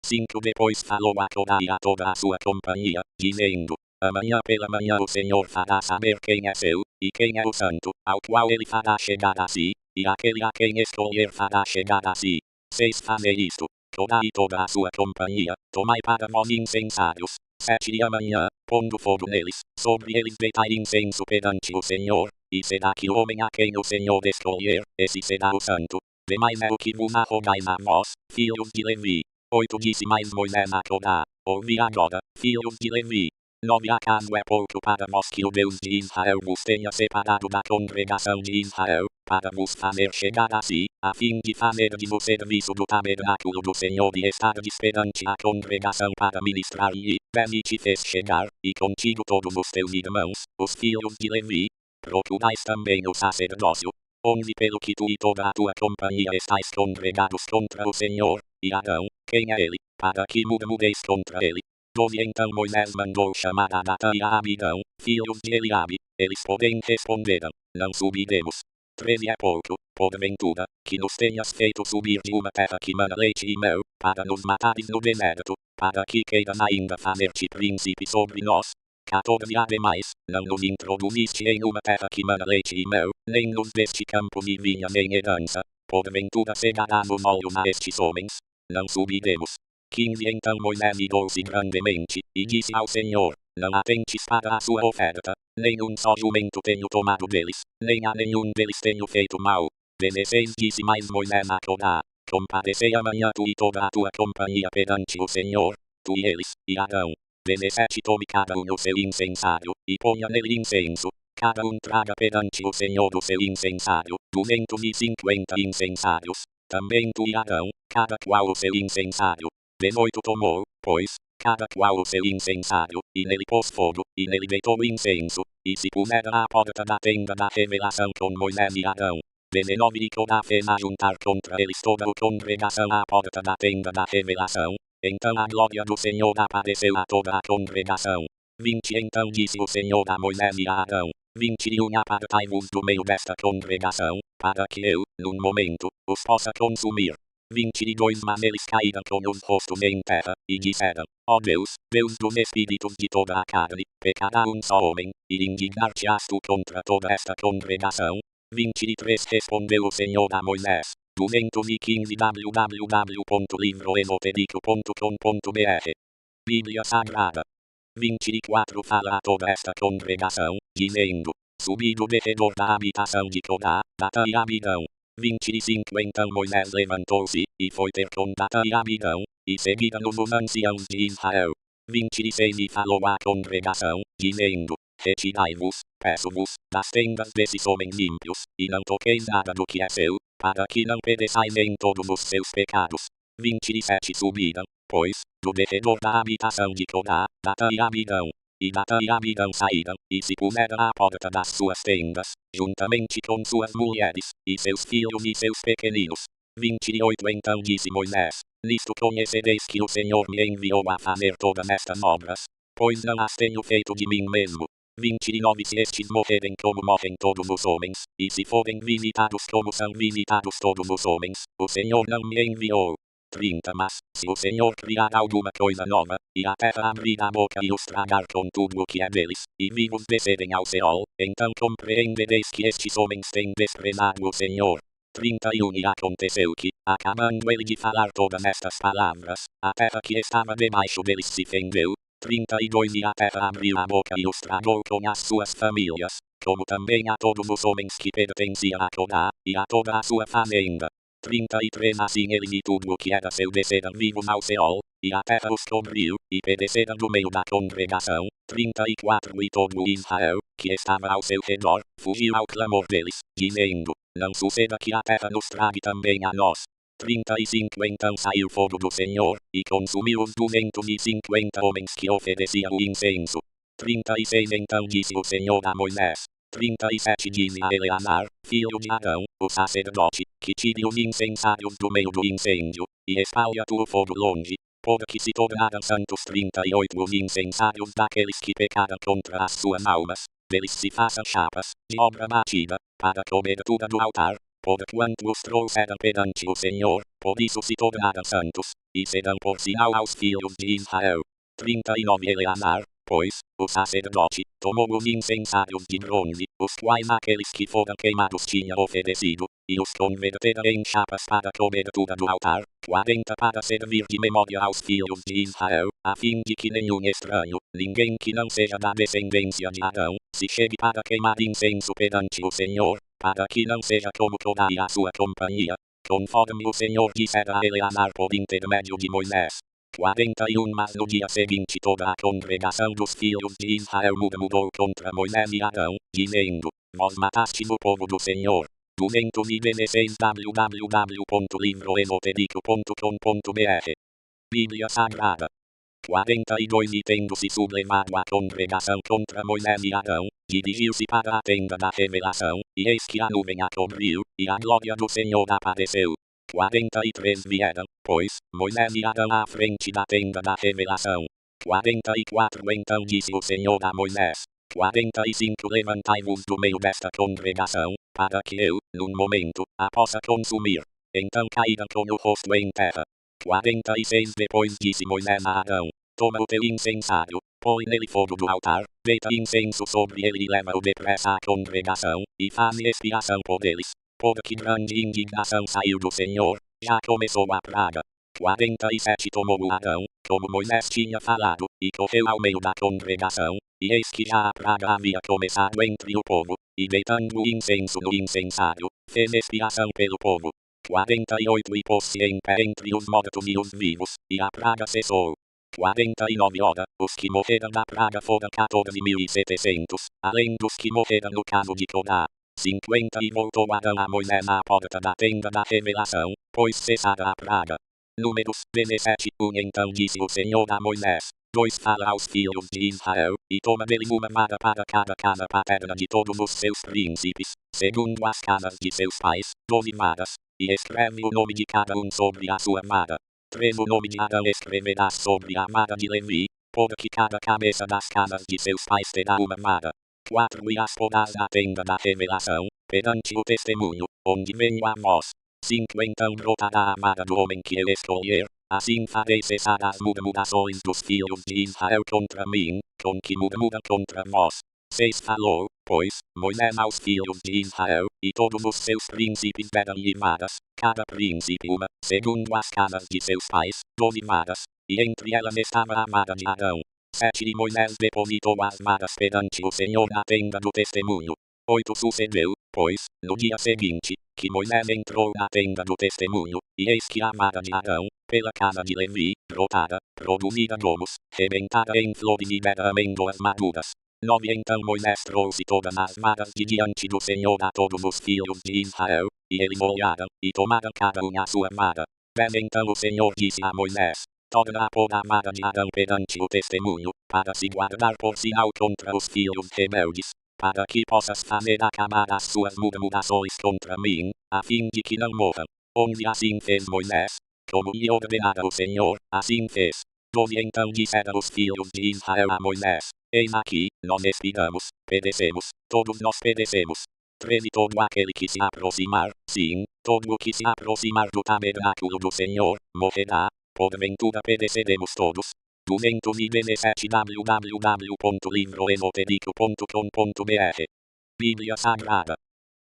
[SPEAKER 1] 5 Depois falou a Corá e a toda a sua companhia, dizendo: Amanhã pela manhã o Senhor fará saber quem é seu, e quem é o santo, ao qual ele fará chegar a si, e aquele a quem escolher fará chegar a si. 6 Fazei isto, Corá e toda a sua companhia, tomai para vós incensários. 7 E amanhã, pondo fogo neles, sobre eles deitai incenso perante o Senhor, e será que o homem a quem o Senhor escolher, esse será o santo. Demais é o que vos arrogais a vós, filhos de Levi. 8 Disse mais Moisés a Corá: Ouvi agora, filhos de Levi. 9 Acaso é pouco para vós que o Deus de Israel vos tenha separado da congregação de Israel, para vos fazer chegar a si, a fim de fazer-lhes o serviço do tabernáculo do Senhor e estar perante a congregação para ministrar-lhe. 10 E te fez chegar, e contigo todos os teus irmãos, os filhos de Levi. Procurais também o sacerdócio. 11 Pelo que tu e toda a tua companhia estáis congregados contra o Senhor, e Arão, quem é ele, para que murmureis contra ele. 12 Então Moisés mandou chamar a Data e a Abidão, filhos de Eliabe. Eles porém responderam: Não subiremos. 13 É pouco, porventura, que nos tenhas feito subir de uma terra que mana leite e mel, para nos matares no deserto, para que queiras ainda fazer-te príncipe sobre nós. 14 Ademais, não nos introduziste em uma terra que mana leite e mel, nem nos deste campos e vinhas em herança. Porventura cegarás os olhos a estes homens? Não subiremos. 15 Então Moisés irou-se grandemente, e disse ao Senhor: Não atentes para a sua oferta, nem um só jumento tenho tomado deles, nem a nenhum deles tenho feito mal. 16 Disse mais Moisés a Corá: Comparecei amanhã tu e toda a tua companhia perante o Senhor, tu e eles, e Arão. 17 Tome cada um o seu incensário, e ponha nele incenso. Cada um traga perante o Senhor o seu incensário, 250 incensários. Também tu e Arão, cada qual o seu incensário. 18 Tomou, pois, cada qual o seu incensário, e nele pôs fogo, e nele deitou o incenso, e se pusera à porta da tenda da revelação com Moisés e Arão. 19 E Corá fez ajuntar contra eles toda a congregação à porta da tenda da revelação. Então a glória do Senhor apareceu a toda a congregação. 20 Então disse o Senhor a Moisés e a Arão: 21 Apartai-vos do meio desta congregação, para que eu, num momento, os possa consumir. 22 Mas eles caíram com os rostos em terra, e disseram: Ó Deus, Deus dos espíritos de toda a carne, pecará um só homem, e indignar-te-ás tu contra toda esta congregação. 23 Respondeu o Senhor a Moisés: 215 www.livroesotérico.com.br Bíblia Sagrada. 24 Fala a toda esta congregação, dizendo: Subi do derredor da habitação de Corá, Data e Abidão. 25 Então Moisés levantou-se, e foi ter com Data e Abidão, e seguiram-nos os anciãos de Israel. 26 E falou à congregação, dizendo: Retirai-vos, peço-vos, das tendas desses homens ímpios, e não toqueis nada do que é seu, para que não pereçais em todos os seus pecados. 27 Subiram, pois, do devedor da habitação de Codá, data e Abidão. E Data e Abidão saíram, e se puseram à porta das suas tendas, juntamente com suas mulheres, e seus filhos e seus pequeninos. 28 Então disse Moisés: Nisto conhecereis que o Senhor me enviou a fazer todas estas obras, pois não as tenho feito de mim mesmo. 29 Se estes morrerem como morrem todos os homens, e se forem visitados como são visitados todos os homens, o Senhor não me enviou. 30 Mas, se o Senhor criar alguma coisa nova, e a terra abrir a boca e os tragar com tudo o que é deles, e vivos descerem ao Seol, então compreendereis que estes homens têm desprezado o Senhor. 31 E aconteceu que, acabando ele de falar todas estas palavras, a terra que estava debaixo deles se fendeu. 32 E a terra abriu a boca e os tragou com as suas famílias, como também a todos os homens que pertenciam a Codá, e a toda a sua fazenda. 33 Assim eles e tudo o que era seu desceram vivos ao Seol, e a terra os cobriu, e pereceram do meio da congregação. 34 E todo o Israel, que estava ao seu redor, fugiu ao clamor deles, dizendo: Não suceda que a terra nos trague também a nós. 35 Então saiu fogo do Senhor, e consumiu os 250 homens que ofereciam o incenso. 36 Então disse o Senhor a Moisés. 37 Dize a Eleazar, filho de Arão, o sacerdote, que tire os incensários do meio do incêndio, e espalha tu o fogo longe, porque se tornaram santos 38 Os incensários daqueles que pecaram contra as suas almas, deles se façam chapas, de obra batida, para a cobertura do altar, porquanto os trouxeram perante o Senhor, por isso se tornaram santos, e serão por sinal aos filhos de Israel. 39 Eleazar, pois, o sacerdote, tomou os incensários de bronze, os quais aqueles que foram queimados tinham oferecido, e os converteram em chapas para a cobertura do altar, 40 para servir de memória aos filhos de Israel, a fim de que nenhum estranho, ninguém que não seja da descendência de Arão, se chegue para queimar incenso perante o Senhor, para que não seja como Codá e a sua companhia, conforme o Senhor dissera a Eleazar por intermédio de Moisés. 41 Mas no dia seguinte toda a congregação dos filhos de Israel murmurou contra Moisés e Arão, dizendo: Vós matastes o povo do Senhor. 216 www.livroesotérico.com.br Bíblia Sagrada. 42 E tendo-se sublevado a congregação contra Moisés e Arão, dirigiu-se para a tenda da revelação, e eis que a nuvem a cobriu, e a glória do Senhor apareceu. 43 Vieram, pois, Moisés e Arão à frente da tenda da revelação. 44 Então disse o Senhor a Moisés. 45 Levantai-vos do meio desta congregação, para que eu, num momento, a possa consumir. Então caíram com o rosto em terra. 46 Depois disse Moisés a Arão: Toma o teu incensário, põe nele fogo do altar, deita incenso sobre ele e leva-o depressa à congregação, e faze expiação por eles. Porque grande indignação saiu do Senhor, já começou a praga. 47 Tomou o Arão, como Moisés tinha falado, e correu ao meio da congregação, e eis que já a praga havia começado entre o povo, e deitando o incenso no incensário, fez expiação pelo povo. 48 E pôs-se em pé entre os mortos e os vivos, e a praga cessou. 49 Ora, os que morreram da praga foram 14.700, além dos que morreram no caso de Codá. 50 E voltou Arão a Moisés à porta da tenda da revelação, pois cessara a praga. Números 17 Então disse o Senhor a Moisés: 2 Fala aos filhos de Israel, e toma deles uma vara para cada casa paterna de todos os seus príncipes, segundo as casas de seus pais, 12 varas, e escreve o nome de cada um sobre a sua vara. 3 O nome de Arão escreverás sobre a vara de Levi, porque cada cabeça das casas de seus pais terá uma vara. 4 E as porás da tenda da revelação, perante o testemunho, onde venho a vós. 5 Então brotará a vara do homem que ele escolher, assim farei cessar as murmurações dos filhos de Israel contra mim, com que murmuram contra vós. 6 Falou, pois, Moisés aos filhos de Israel, e todos os seus príncipes deram-lhe varas, cada príncipe uma, segundo as casas de seus pais, 12 varas, e entre elas estava a vara de Arão. 7 E Moisés depositou as varas perante o Senhor na tenda do testemunho. 8 Sucedeu, pois, no dia seguinte, que Moisés entrou na tenda do testemunho, e eis que a vara de Arão, pela casa de Levi, brotara, produzida gomos, rebentara em flores e dera amêndoas maduras. 9 Então Moisés trouxe todas as varas de diante do Senhor a todos os filhos de Israel, e eles olharam, e tomaram cada um a sua vara. 10 Então o Senhor disse a Moisés: toda a poda amada de Adão perante o testemunho, para se guardar por sinal contra os filhos rebeldes, para que possas fazer acabar as suas murmurações contra mim, a fim de que não morram. 11 Assim fez Moisés, como lhe ordenara o Senhor, assim fez. 12 Então disseram os filhos de Israel a Moisés: Eis aqui, nós expiramos, perecemos, todos nós perecemos. 13 Todo aquele que se aproximar, sim, todo o que se aproximar do tabernáculo do Senhor, morrerá, porventura pereceremos todos. 217 www.livroesotérico.com.br Bíblia Sagrada.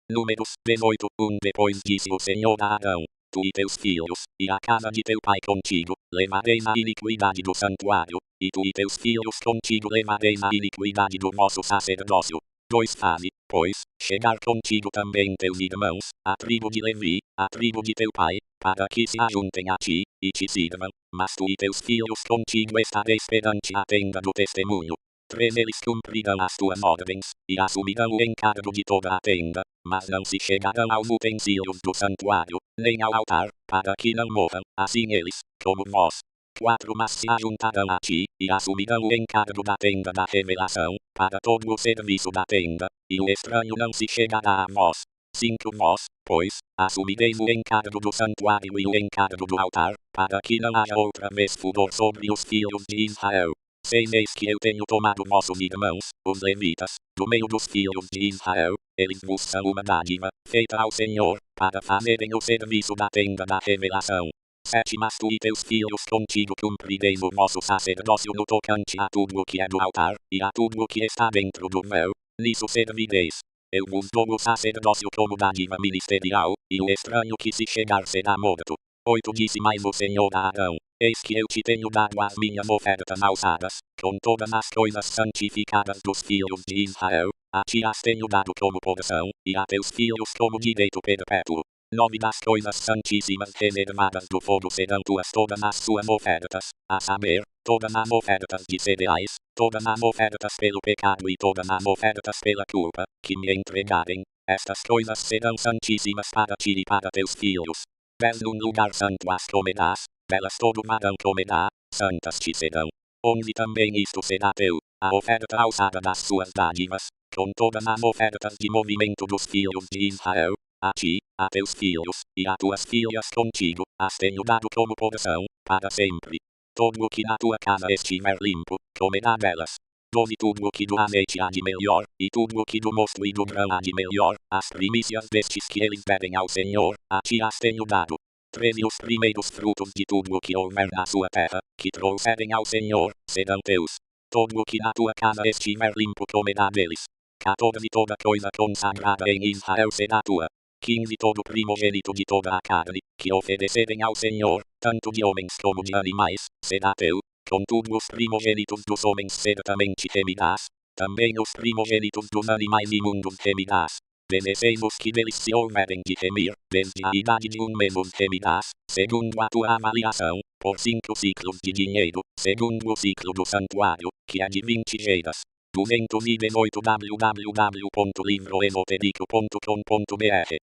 [SPEAKER 1] Números 18, 1 Depois disse o Senhor a Arão: Tu e teus filhos, e a casa de teu pai contigo, levareis a iniquidade do santuário, e tu e teus filhos contigo levareis a iniquidade do vosso sacerdócio. 2 Faze, pois, chegar contigo também teus irmãos, a tribo de Levi, a tribo de teu pai, para que se ajuntem a ti, e te sirvam, mas tu e teus filhos contigo estareis perante a tenda do testemunho. 3 Eles cumprirão as tuas ordens, e assumirão o encargo de toda a tenda, mas não se chegarão aos utensílios do santuário, nem ao altar, para que não morram, assim eles, como vós. 4 Mas se ajuntarão a ti, e assumirão o encargo da tenda da revelação, para todo o serviço da tenda, e o estranho não se chegará a vós. 5 Vós, pois, assumireis o encargo do santuário e o encargo do altar, para que não haja outra vez furor sobre os filhos de Israel. 6 Eis que eu tenho tomado vossos irmãos, os levitas, do meio dos filhos de Israel, eles vos são uma dádiva, feita ao Senhor, para fazerem o serviço da tenda da revelação. 7 Mas tu e teus filhos contigo cumprireis o vosso sacerdócio no tocante a tudo o que é do altar, e a tudo o que está dentro do véu, nisso servireis. Eu vos dou o sacerdócio como dádiva ministerial, e o estranho que se chegar será morto. 8 Disse mais o Senhor a Arão: Eis que eu te tenho dado as minhas ofertas alçadas, com todas as coisas santificadas dos filhos de Israel, a ti as tenho dado como porção, e a teus filhos como direito perpétuo. 9 Das coisas santíssimas reservadas do fogo serão tuas todas as suas ofertas, a saber, todas as ofertas de cereais, todas as ofertas pelo pecado e todas as ofertas pela culpa, que me entregarem. Estas coisas serão santíssimas para ti e para teus filhos. 10 Num lugar santo as comerás, delas todo varão comerá, santas te serão. 11 Também isto será teu, a oferta alçada das suas dádivas, com todas as ofertas de movimento dos filhos de Israel, a ti, a teus filhos, e a tuas filhas contigo, as tenho dado como porção, para sempre. Todo o que na tua casa estiver limpo, comerá delas. 12 Tudo o que do azeite há de melhor, e tudo o que do mosto e do grão há de melhor, as primícias destes que eles devem ao Senhor, a ti as tenho dado. 13 Os primeiros frutos de tudo o que houver na sua terra, que trouxerem ao Senhor, serão teus. Todo o que na tua casa estiver limpo comerá deles. 14 Toda coisa consagrada em Israel será tua. 15 Todo primogênito de toda a carne, que oferecerem ao Senhor, tanto de homens como de animais, será teu. Contudo os primogênitos dos homens certamente temerás, também os primogênitos dos animais imundos temerás. 16 Os que deles se houverem de temer, desde a idade de mês os temerás, segundo a tua avaliação, por 5 ciclos de dinheiro, segundo o ciclo do santuário, que é de 20 geras. 218 www.livroesotérico.com.br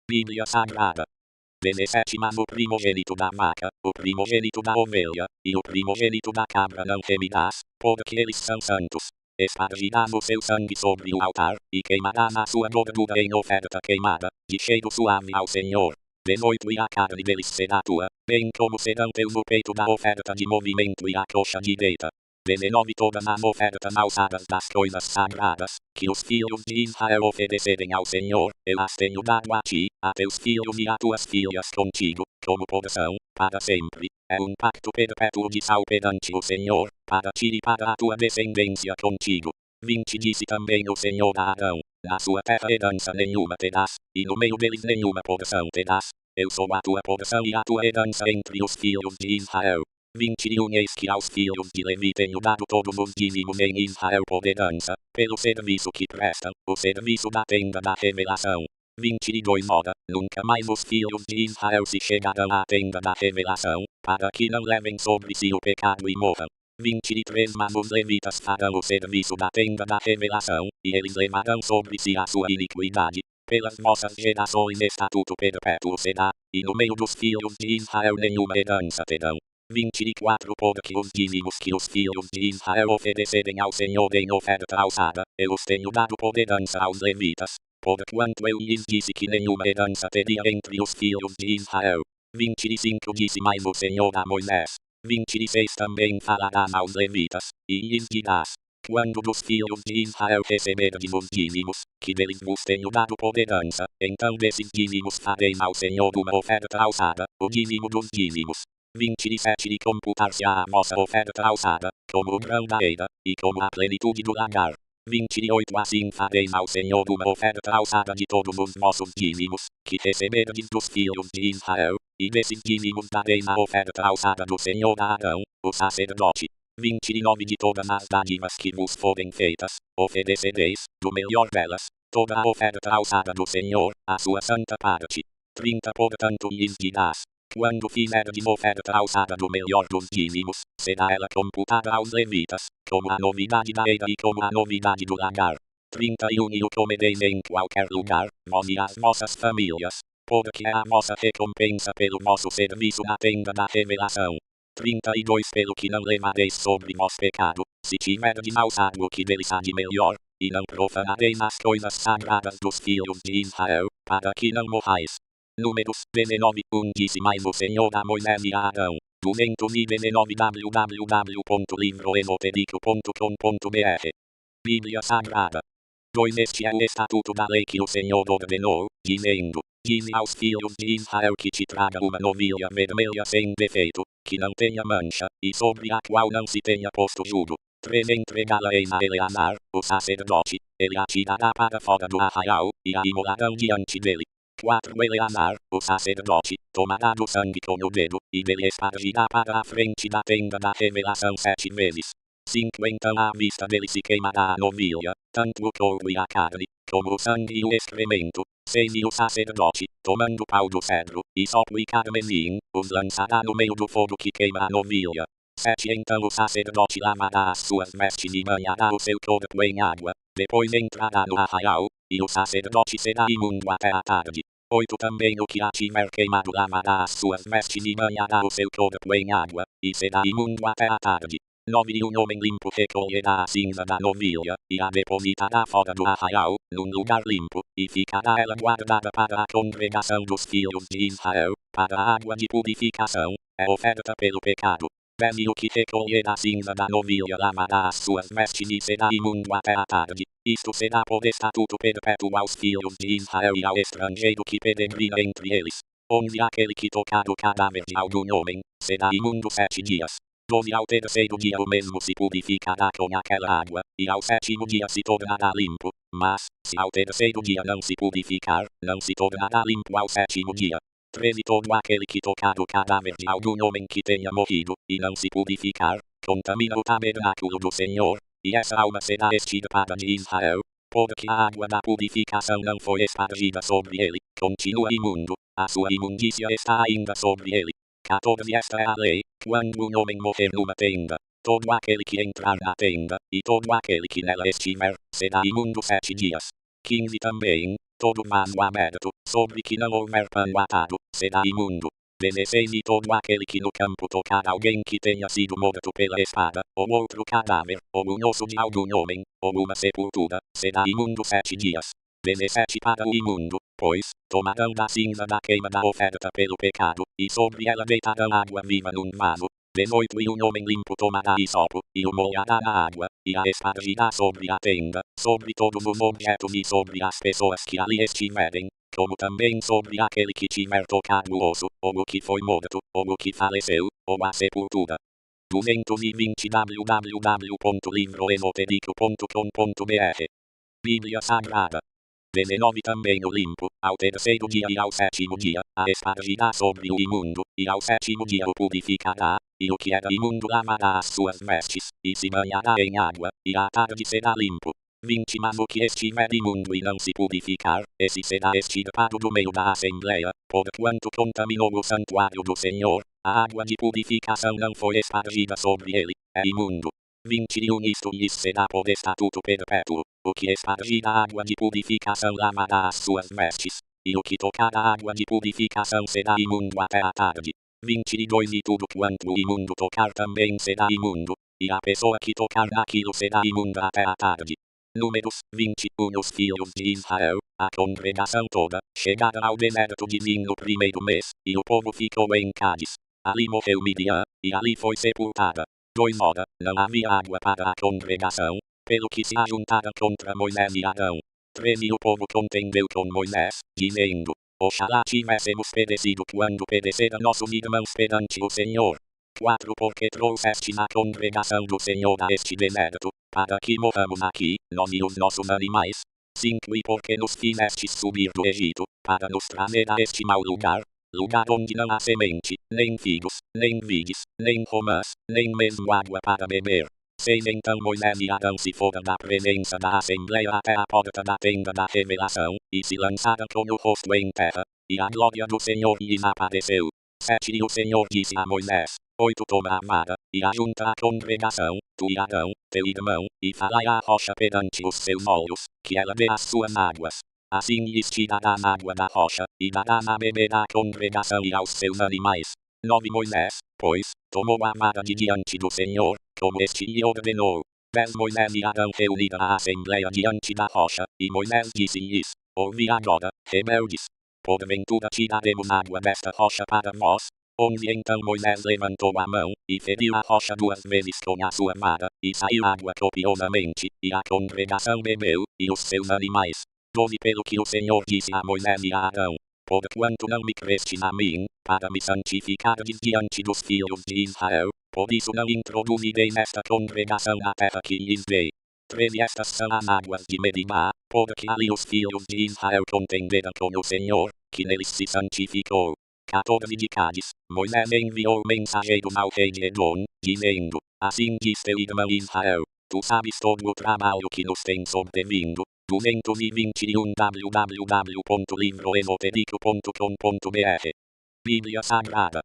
[SPEAKER 1] Bíblia Sagrada. 17 Mas o primogênito da vaca, o primogênito da ovelha, e o primogênito da cabra não temerás, porque eles são santos. Espargirás o seu sangue sobre o altar, e queimarás a sua gordura em oferta queimada, de cheiro suave ao Senhor. 18 E a carne deles será tua, bem como serão teus o peito da oferta de movimento e a coxa direita. 19 Todas as ofertas alçadas das coisas sagradas, que os filhos de Israel oferecerem ao Senhor, eu as tenho dado a ti, a teus filhos e a tuas filhas contigo, como porção, para sempre. É um pacto perpétuo de sal perante o Senhor, para ti e para a tua descendência contigo. 20 Disse também o Senhor a Arão: Na sua terra herança nenhuma terás, e no meio deles nenhuma porção terás. Eu sou a tua porção e a tua herança entre os filhos de Israel. 21 Eis que aos filhos de Levi tenho dado todos os dízimos em Israel por herança, pelo serviço que prestam, o serviço da tenda da revelação. 22 Ora, nunca mais os filhos de Israel se chegarão à tenda da revelação, para que não levem sobre si o pecado e morram. 23 Mas os levitas farão o serviço da tenda da revelação, e eles levarão sobre si a sua iniquidade. Pelas vossas gerações estatuto perpétuo será, e no meio dos filhos de Israel nenhuma herança terão. 24 Porque os dízimos que os filhos de Israel oferecerem ao Senhor em oferta alçada, eu os tenho dado por herança aos levitas, porquanto eu lhes disse que nenhuma herança teria entre os filhos de Israel. 25 Disse mais o Senhor a Moisés. 26 Também falarás aos levitas, e lhes dirás: quando dos filhos de Israel receberdes os dízimos, que deles vos tenho dado por herança, então desses dízimos fareis ao Senhor uma oferta alçada, o dízimo dos dízimos. 27 E computar-se a vossa oferta alçada, como o grão da eira, e como a plenitude do lagar. 28 Assim fareis ao Senhor uma oferta alçada de todos os vossos dízimos, que receberdes dos filhos de Israel, e desses dízimos dareis a oferta alçada do Senhor a Arão, o sacerdote. 29 De todas as dádivas que vos forem feitas, oferecereis, do melhor delas, toda a oferta alçada do Senhor, a sua santa parte. 30 Portanto lhes dirás: quando fizerdes oferta alçada do melhor dos dízimos, será ela computada aos levitas, como a novidade da eira e como a novidade do lagar. 31 E o comereis em qualquer lugar, vós e as vossas famílias, porque é a vossa recompensa pelo vosso serviço na tenda da revelação. 32 Pelo que não levareis sobre vós pecado, se tiverdes alçado o que deles há de melhor, e não profanareis as coisas sagradas dos filhos de Israel, para que não morrais. Números 19 Disse mais o Senhor a Moisés e a Arão. 219 www.livroesotérico.com.br Bíblia Sagrada. 2 Este é o estatuto da lei que o Senhor ordenou, dizendo: dize aos filhos de Israel que te traga uma novilha vermelha sem defeito, que não tenha mancha, e sobre a qual não se tenha posto jugo. 3 Entregá-la-eis a Eleazar, o sacerdote, ele a tirará para fora do arraial, e a imolarão diante dele. 4 Eleazar, o sacerdote, tomará do sangue com o dedo, e dele espargirá para a frente da tenda da revelação 7 vezes. 5 Então à vista dele se queimará a novilha, tanto o couro e a carne, como o sangue e o excremento. 6 E o sacerdote, tomando pau do cedro, e sopo e carmesim, os lançará no meio do fogo que queima a novilha. 7 Então o sacerdote lavará as suas vestes e banhará o seu corpo em água, depois entrará no arraial, e o sacerdote será imundo até a tarde. 8 Também o que a tiver queimado lavará as suas vestes e banhará o seu corpo em água, e será imundo até a tarde. 9 E um homem limpo recolherá a cinza da novilha, e a depositará fora do arraial, num lugar limpo, e ficará ela guardada para a congregação dos filhos de Israel, para a água de purificação, é oferta pelo pecado. 10 E o que recolher a cinza da novilha lavará as suas vestes e será imundo até a tarde. Isto será por estatuto perpétuo aos filhos de Israel e ao estrangeiro que peregrina entre eles. 11 Aquele que tocar o cadáver de algum homem, será imundo 7 dias. 12 Ao terceiro dia o mesmo se purificará com aquela água, e ao sétimo dia se tornará limpo. Mas, se ao terceiro dia não se purificar, não se tornará limpo ao sétimo dia. 13 Todo aquele que tocar o cadáver de algum homem que tenha morrido, e não se purificar, contamina o tabernáculo do Senhor, e essa alma será extirpada de Israel, porque a água da purificação não foi espargida sobre ele, continua imundo, a sua imundícia está ainda sobre ele. 14 Esta é a lei, quando um homem morrer numa tenda, todo aquele que entrar na tenda, e todo aquele que nela estiver, será imundo 7 dias. 15 Também, todo vaso aberto, sobre que não houver pano atado, será imundo. 16 E todo aquele que no campo tocar alguém que tenha sido morto pela espada, ou outro cadáver, ou um osso de algum homem, ou uma sepultura, será imundo 7 dias. 17 Para o imundo, pois, tomarão da cinza da queima da oferta pelo pecado, e sobre ela deitarão água viva num vaso. 18 E um homem limpo tomará hisopo, e o molhará na água, e a espargirá sobre a tenda, sobre todos os objetos e sobre as pessoas que ali estiverem, como também sobre aquele que tiver tocado o osso, ou o que foi morto, ou o que faleceu, ou a sepultura. 220 www.livroesotérico.com.br Bíblia Sagrada. 19 Também o limpo, ao terceiro dia e ao sétimo dia, a espargirá sobre o imundo, e ao sétimo dia o purificará, e o que era imundo lavará as suas vestes, e se banhará em água, e à tarde será limpo. 20 Mas o que estiver imundo e não se purificar, esse será extirpado do meio da assembleia, porquanto contaminou o santuário do Senhor, a água de purificação não foi espargida sobre ele, é imundo. 21 Isto lhes será por estatuto perpétuo, o que espargir a água de purificação lavará as suas vestes, e o que tocar a água de purificação será imundo até a tarde. 22 E tudo quanto o imundo tocar também será imundo, e a pessoa que tocar naquilo será imunda até a tarde. Números 21. Os filhos de Israel, a congregação toda, chegaram ao deserto de Zin no primeiro mês, e o povo ficou em Cádiz. Ali morreu Midian, e ali foi sepultada. 2 Ora, não havia água para a congregação, pelo que se ajuntaram contra Moisés e Arão. 3 E o povo contendeu com Moisés, dizendo: Oxalá tivéssemos perecido quando pereceram nossos irmãos perante o Senhor. 4 Porque trouxeste na congregação do Senhor a este deserto, para que morramos aqui, nós e os nossos animais. 5 E porque nos fizestes subir do Egito, para nos trazer a este mau lugar, lugar onde não há semente, nem figos, nem vides, nem romãs, nem mesmo água para beber. 6 Então Moisés e Arão se foram da presença da Assembleia até a porta da tenda da revelação, e se lançaram com o rosto em terra, e a glória do Senhor lhes apareceu. 7 E o Senhor disse a Moisés: 8 Toma a vara, e ajunta a congregação, tu e Arão, teu irmão, e falai à rocha perante os seus olhos, que ela dê as suas águas. Assim lhes tirarás água da rocha, e darás a beber à congregação e aos seus animais. 9 Moisés, pois, tomou a vara de diante do Senhor, como este lhe ordenou. 10 Moisés e Arão reuniram a assembleia diante da rocha, e Moisés disse-lhes: Ouvi agora, rebeldes. Porventura tiraremos água desta rocha para vós? 11 Então Moisés levantou a mão, e feriu a rocha 2 vezes com a sua vara, e saiu água copiosamente, e a congregação bebeu, e os seus animais. 12 Pelo que o Senhor disse a Moisés e a Arão: Porquanto não me crestes a mim, para me santificardes diante dos filhos de Israel, por isso não introduzirei nesta congregação a terra que lhes dei. 13 Estas são as águas de Meribá, porque ali os filhos de Israel contenderam com o Senhor, que neles se santificou. 14 De Cádiz, Moisés enviou mensageiros ao rei de Edom, dizendo: Assim diz teu irmão Israel: Tu sabes todo o trabalho que nos tem sobrevindo. 221 www.livroesotérico.com.br Bíblia Sagrada.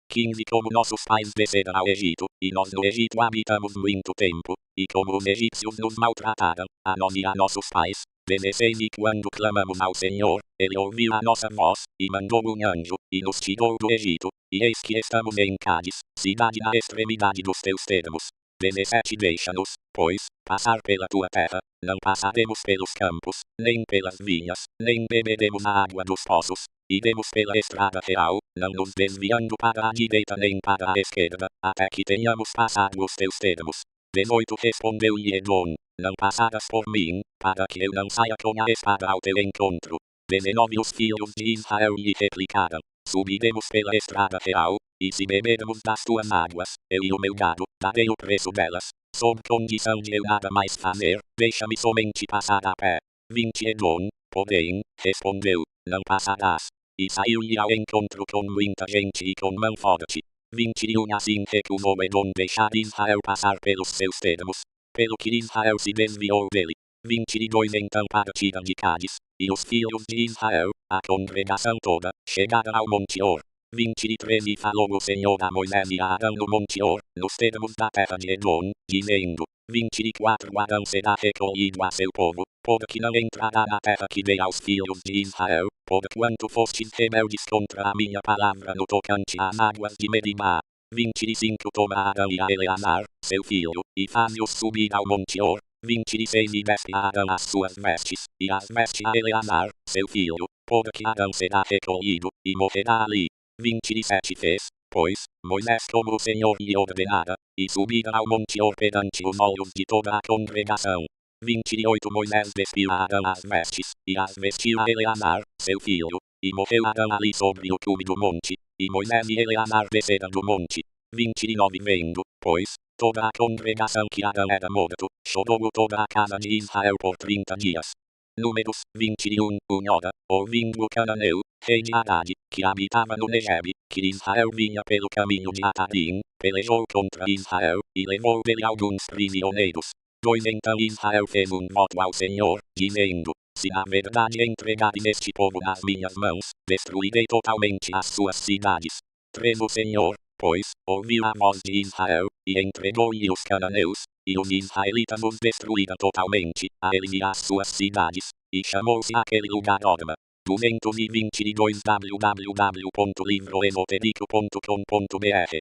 [SPEAKER 1] 15 Como nossos pais desceram ao Egito, e nós no Egito habitamos muito tempo, e como os egípcios nos maltrataram, a nós e a nossos pais. 16 E quando clamamos ao Senhor, Ele ouviu a nossa voz, e mandou um anjo, e nos tirou do Egito, e eis que estamos em Cádiz, cidade na extremidade dos teus termos. 17 Deixa-nos, pois, passar pela tua terra, não passaremos pelos campos, nem pelas vinhas, nem beberemos a água dos poços. Iremos pela estrada real, não nos desviando para a direita nem para a esquerda, até que tenhamos passado os teus termos. 18 Respondeu-lhe Edom: Não passarás por mim, para que eu não saia com a espada ao teu encontro. 19 Os filhos de Israel lhe replicaram: Subiremos pela estrada real, e se bebermos das tuas águas, eu e o meu gado, darei o preço delas, sob condição de eu nada mais fazer, deixa-me somente passar a pé. 20 Edom, porém, respondeu: Não passarás. E saiu-lhe ao encontro com muita gente e com mão forte. 21 Assim recusou Edom deixar Israel passar pelos seus termos, pelo que Israel se desviou dele. 22 Então partiram de Cádiz, e os filhos de Israel, a congregação toda, chegaram ao Monte Or. 23 E falou o Senhor a Moisés e a Arão no Monte Or, nos termos da terra de Edom, dizendo: 24 Arão será recolhido a seu povo, porque não entrará na terra que dei aos filhos de Israel, porquanto fostes rebeldes contra a minha palavra no tocante às águas de Meribá. 25 Toma Arão e a Eleazar, seu filho, e faz-os subir ao Monte Or. 26 E veste a Arão as suas vestes, e as veste a Eleazar, seu filho, porque Arão será recolhido, e morrerá ali. 27 Fez, pois, Moisés como o Senhor lhe ordenara, e subiram ao Monte Or perante os olhos de toda a congregação. 28 Moisés despiu a Arão as vestes, e as vestiu a Eleazar, seu filho, e morreu Arão ali sobre o cume do monte, e Moisés e Eleazar desceram do monte. 29 Vendo, pois, toda a congregação que Arão era morto, chorou toda a casa de Israel por 30 dias. Números 21 Ora, ouvindo o cananeu, rei de Haddad, que habitava no Negebe, que Israel vinha pelo caminho de Atarim, pelejou contra Israel, e levou dele alguns prisioneiros. 2 Então Israel fez um voto ao Senhor, dizendo: Se na verdade entregares este povo nas minhas mãos, destruirei totalmente as suas cidades. 3 O Senhor, pois, ouviu a voz de Israel, e entregou-lhe os cananeus, e os israelitas os destruíram totalmente, a ele e as suas cidades, e chamou-se aquele lugar Orma. 222 www.livroesotérico.com.br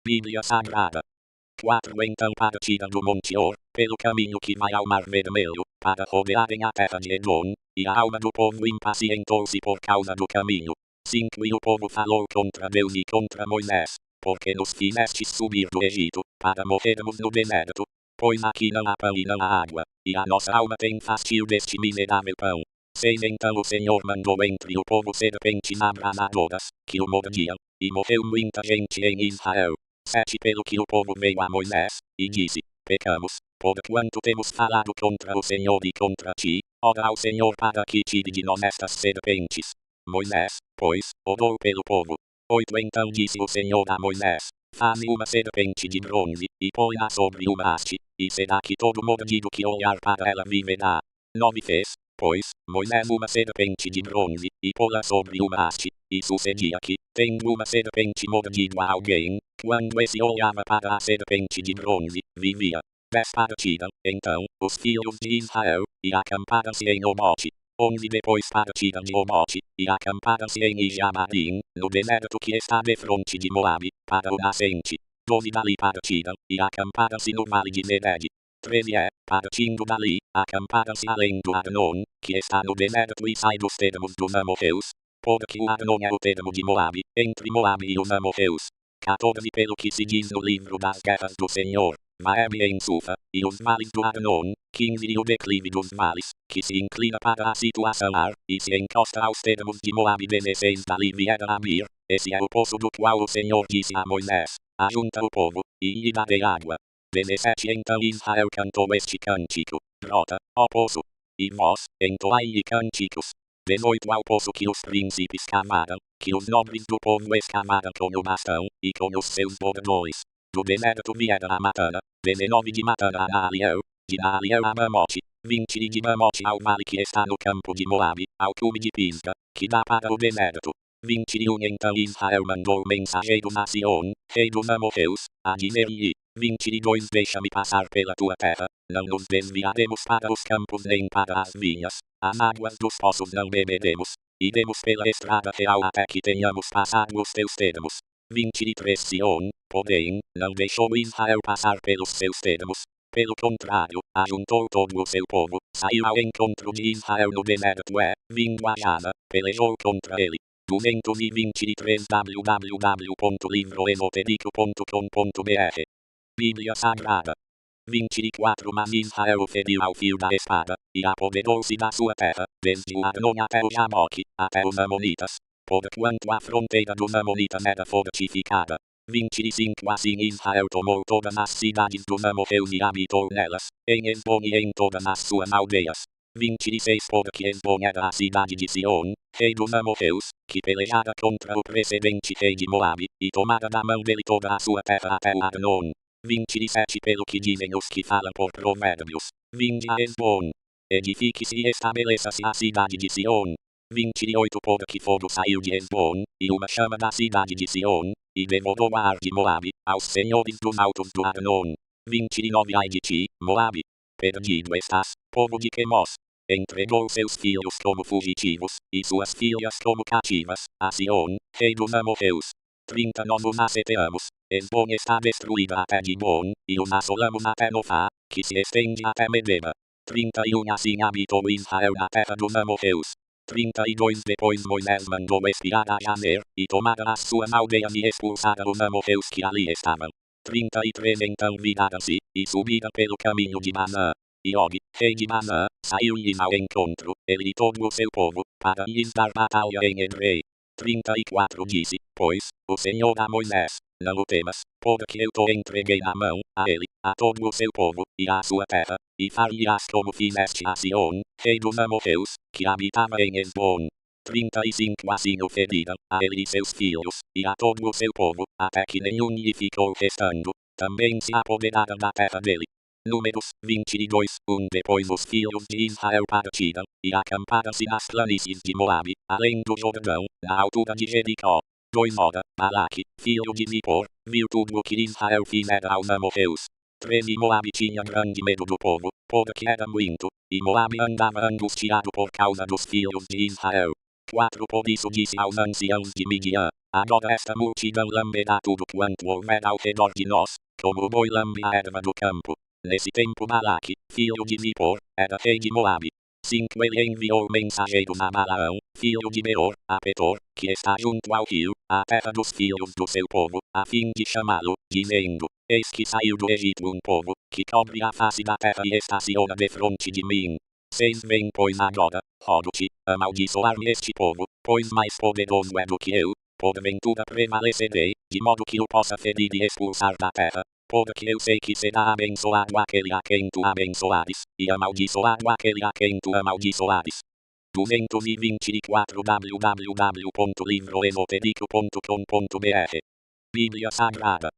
[SPEAKER 1] Bíblia Sagrada 4. Então partida do Monte Or, pelo caminho que vai ao Mar Vermelho, para rodearem a terra de Edom, e a alma do povo impacientou-se por causa do caminho. 5. E o povo falou contra Deus e contra Moisés, porque nos fizestes subir do Egito, para morrermos no deserto. Pois aqui não há pão e não há água, e a nossa alma tem fastio deste miserável pão. 6. Então o Senhor mandou entre o povo serpentes abrasadoras, que o mordiam, e morreu muita gente em Israel. 7. Pelo que o povo veio a Moisés, e disse, pecamos, porquanto temos falado contra o Senhor e contra ti, ora ao Senhor para que tire de nós estas serpentes. Moisés, pois, orou pelo povo. 8. Então disse o Senhor a Moisés, faze uma serpente de bronze, e põe-a sobre o haste, e será que todo mordido que olhar para ela viverá. 9. Fez, pois, Moisés uma serpente de bronze, e pô-la sobre o haste, e sucedia que, tendo uma serpente mordido a alguém, quando esse olhava para a serpente de bronze, vivia. 10. Partiram, então, os filhos de Israel, e acamparam-se em Obote. 11. Depois partiram de Obote, e acamparam-se em Ijamarim, no deserto que está defronte de Moabe, para o nascente. 12. Dali partiram, e acamparam-se no vale de Zered. 13. Partindo dali, acamparam-se além do Arnon, que está no deserto e sai dos termos dos amorreus, porque o Arnon é o termo de Moabe, entre Moabe e os amorreus. 14. Pelo que se diz no livro das guerras do Senhor, Maebe em Sufa, e os vales do Arnon. 15. E o declive dos vales, que se inclina para a situação Ar, e se encosta aos termos de Moabe. 16. Dali viera a Mir, esse é o poço do qual o Senhor disse a Moisés, ajunta o povo, e lhe darei água. 17. Então Israel cantou este cântico, brota, ó poço, e vós, entoai-lhe cânticos. 18. Ao poço que os príncipes cavaram, que os nobres do povo escavaram com o bastão, e com os seus bordões. Do deserto viera a Matana. 19. De Matana a Aliel, de Aliel a Mamote. 20. E de Mamote ao vale que está no campo de Moabe, ao cume de Pisga, que dá para o deserto. 21. Então Israel mandou mensageiros a Sion, rei dos amorreus, a dizer-lhe, 22. Deixa-me passar pela tua terra, não nos desviaremos para os campos nem para as vinhas, as águas dos poços não beberemos, iremos pela estrada real até que tenhamos passado os teus termos. 23. Sion, porém, não deixou Israel passar pelos seus termos. Pelo contrário, ajuntou todo o seu povo, saiu ao encontro de Israel no deserto vindo a Jada, pelejou contra ele. 223 www.livroesotérico.com.br Bíblia Sagrada 24. Mas Israel feriu ao fio da espada, e apoderou-se da sua terra, desde o Arnon até o Jaboque, até os Amonitas, porquanto a fronteira dos Amonitas era fortificada. 25. Assim Israel tomou todas as cidades dos amorreus e habitou nelas, em Esbom e em todas as suas aldeias. 26. Porque Esbom era a cidade de Sion, rei dos amorreus, que pelejara contra o precedente rei de Moabe, e tomara da mão dele toda a sua terra até o Arnon. 27. Pelo que dizem os que falam por provérbios, vinde a Esbom, edifique-se e estabeleça-se a cidade de Sion. 28. Porque fogo saiu de Esbom, e uma chama da cidade de Sion, e devorou a Ar de Moabe, aos senhores dos altos do Arnon. 29. Ai de ti, Moabe, perdido estás, povo de Quemos. Entregou seus filhos como fugitivos, e suas filhas como cativas, a Sion, rei dos amorreus. 30. Nós os asseteamos, Esbom está destruída até Dibon, e os assolamos até Nofá, que se estende até Medeba. 31. Assim habitou Israel na terra dos amorreus. 32. Depois Moisés mandou espiar a Jazer, e tomara as suas aldeias e expulsara os amorreus que ali estavam. 33. Então viraram-se, e subiram pelo caminho de Manã. E Og, rei de Manã, saiu-lhes ao encontro, ele e todo o seu povo, para lhes dar batalha em Edrei. 34. Disse, pois, o Senhor a Moisés, não o temas, porque eu te entreguei na mão, a ele, a todo o seu povo, e à sua terra, e far-lhe-ás como fizeste a Sion, rei dos amorreus, que habitava em Esbom. 35. Assim o feriram, a ele e seus filhos, e a todo o seu povo, até que nenhum lhe ficou restando, também se apoderaram da terra dele. Números 22, 1. Depois os filhos de Israel partiram, e acamparam-se nas planícies de Moabe, além do Jordão, na altura de Jericó. 2. Ora, Balaque, filho de Zippor, viu tudo o que Israel fizera aos amorreus. 3. E Moabe tinha grande medo do povo, porque era muito, e Moabe andava angustiado por causa dos filhos de Israel. 4 Por isso disse aos anciãos de Midian: agora esta multidão lamberá tudo quanto houver ao redor de nós, como o boi lambe a erva do campo. Nesse tempo Balaque, filho de Zippor, era rei de Moabe. 5 Ele enviou mensageiros a Balaão, filho de Beor, a Petor, que está junto ao rio, à terra dos filhos do seu povo, a fim de chamá-lo, dizendo: eis que saiu do Egito um povo, que cobre a face da terra e estaciona defronte de mim. 6 Vem pois agora, rogo-te, amaldiçoar-me este povo, pois mais poderoso é do que eu, porventura prevalecerei, de modo que o possa ferir e expulsar da terra. Porque eu sei que será abençoado aquele a quem tu abençoares, e amaldiçoado aquele a quem tu amaldiçoares. 224 www.livroesotérico.com.br Bíblia Sagrada.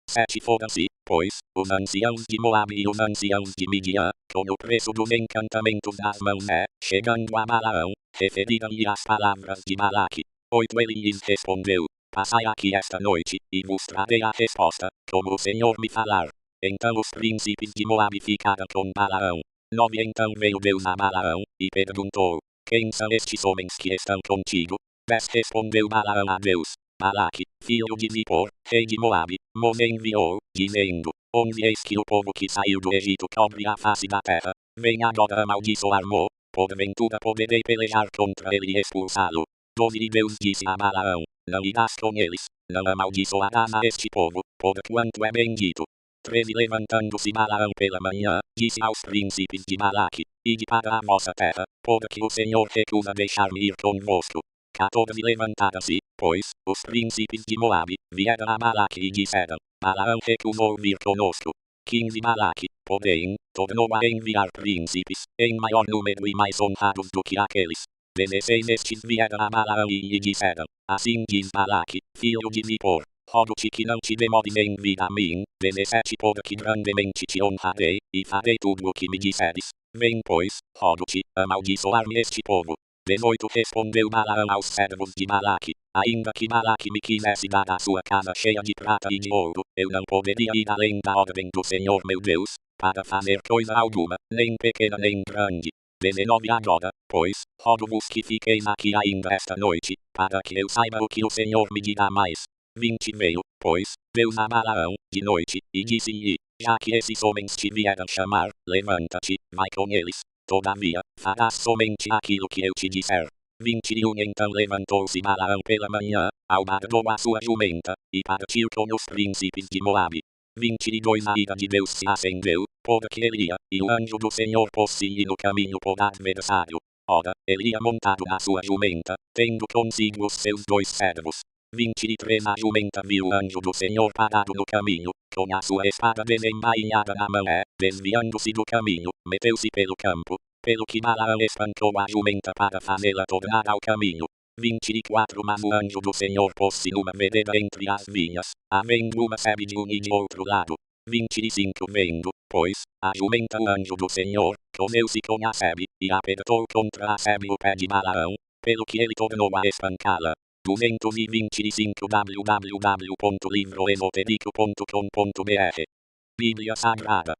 [SPEAKER 1] 7 Foram-se, pois, os anciãos de Moabe e os anciãos de Midian, com o preço dos encantamentos das mãos, chegando a Balaão, referiram-lhe as palavras de Balaque. 8 Ele lhes respondeu: passai aqui esta noite, e vos trarei a resposta, como o Senhor me falar. Então os príncipes de Moabe ficaram com Balaão. 9 Então veio Deus a Balaão, e perguntou: quem são estes homens que estão contigo? 10 Respondeu Balaão a Deus: Balaque, filho de Zippor, rei de Moabe, nos enviou, dizendo: 11 Eis que o povo que saiu do Egito cobre a face da terra, vem agora amaldiçoar-mo, porventura poderei pelejar contra ele e expulsá-lo. 12 E Deus disse a Balaão: não irás com eles, não amaldiçoarás a este povo, porquanto é bendito. 13 Levantando-se Balaão pela manhã, disse aos príncipes de Balaque: ide para a vossa terra, porque o Senhor recusa deixar-me ir convosco. 14 Levantaram-se, pois, os príncipes de Moabe, vieram a Balaque e disseram: Balaão recusou vir conosco. 15 Balaque, porém, tornou a enviar príncipes, em maior número e mais honrados do que aqueles. 16 Estes vieram a Balaão e lhe disseram: assim diz Balaque, filho de Zippor, rogo-te que não te demores em vir a mim. 17 Porque grandemente te honrarei, e farei tudo o que me disseres. Vem pois, rogo-te, amaldiçoar-me este povo. 18 Respondeu Balaão aos servos de Balaque: ainda que Balaque me quisesse dar a sua casa cheia de prata e de ouro, eu não poderia ir além da ordem do Senhor meu Deus, para fazer coisa alguma, nem pequena nem grande. 19 Agora, pois, rogo-vos que fiqueis aqui ainda esta noite, para que eu saiba o que o Senhor me dirá mais. 20 Veio, pois, Deus a Balaão, de noite, e disse-lhe: já que esses homens te vieram chamar, levanta-te, vai com eles. Todavia, farás somente aquilo que eu te disser. 21 Então levantou-se Balaão pela manhã, albardou a sua jumenta, e partiu com os príncipes de Moabe. 22 A ira de Deus se acendeu, porque ele ia, e o anjo do Senhor pôs-se-lhe no caminho por adversário. Ora, ele ia montado na sua jumenta, tendo consigo os seus 2 servos. 23 A jumenta viu o anjo do Senhor parado no caminho, com a sua espada desembainhada na mão desviando-se do caminho, meteu-se pelo campo, pelo que Balaão espancou a jumenta para fazê-la tornar ao caminho. 24 Mas o anjo do Senhor pôs-se numa vereda entre as vinhas, havendo uma sebe de um e de outro lado. 25 Vendo, pois, a jumenta o anjo do Senhor, comeu-se com a sebe, e apertou contra a sebe o pé de Balaão, pelo que ele tornou a espancá-la. 225 www.livroesotérico.com.br Bíblia Sagrada.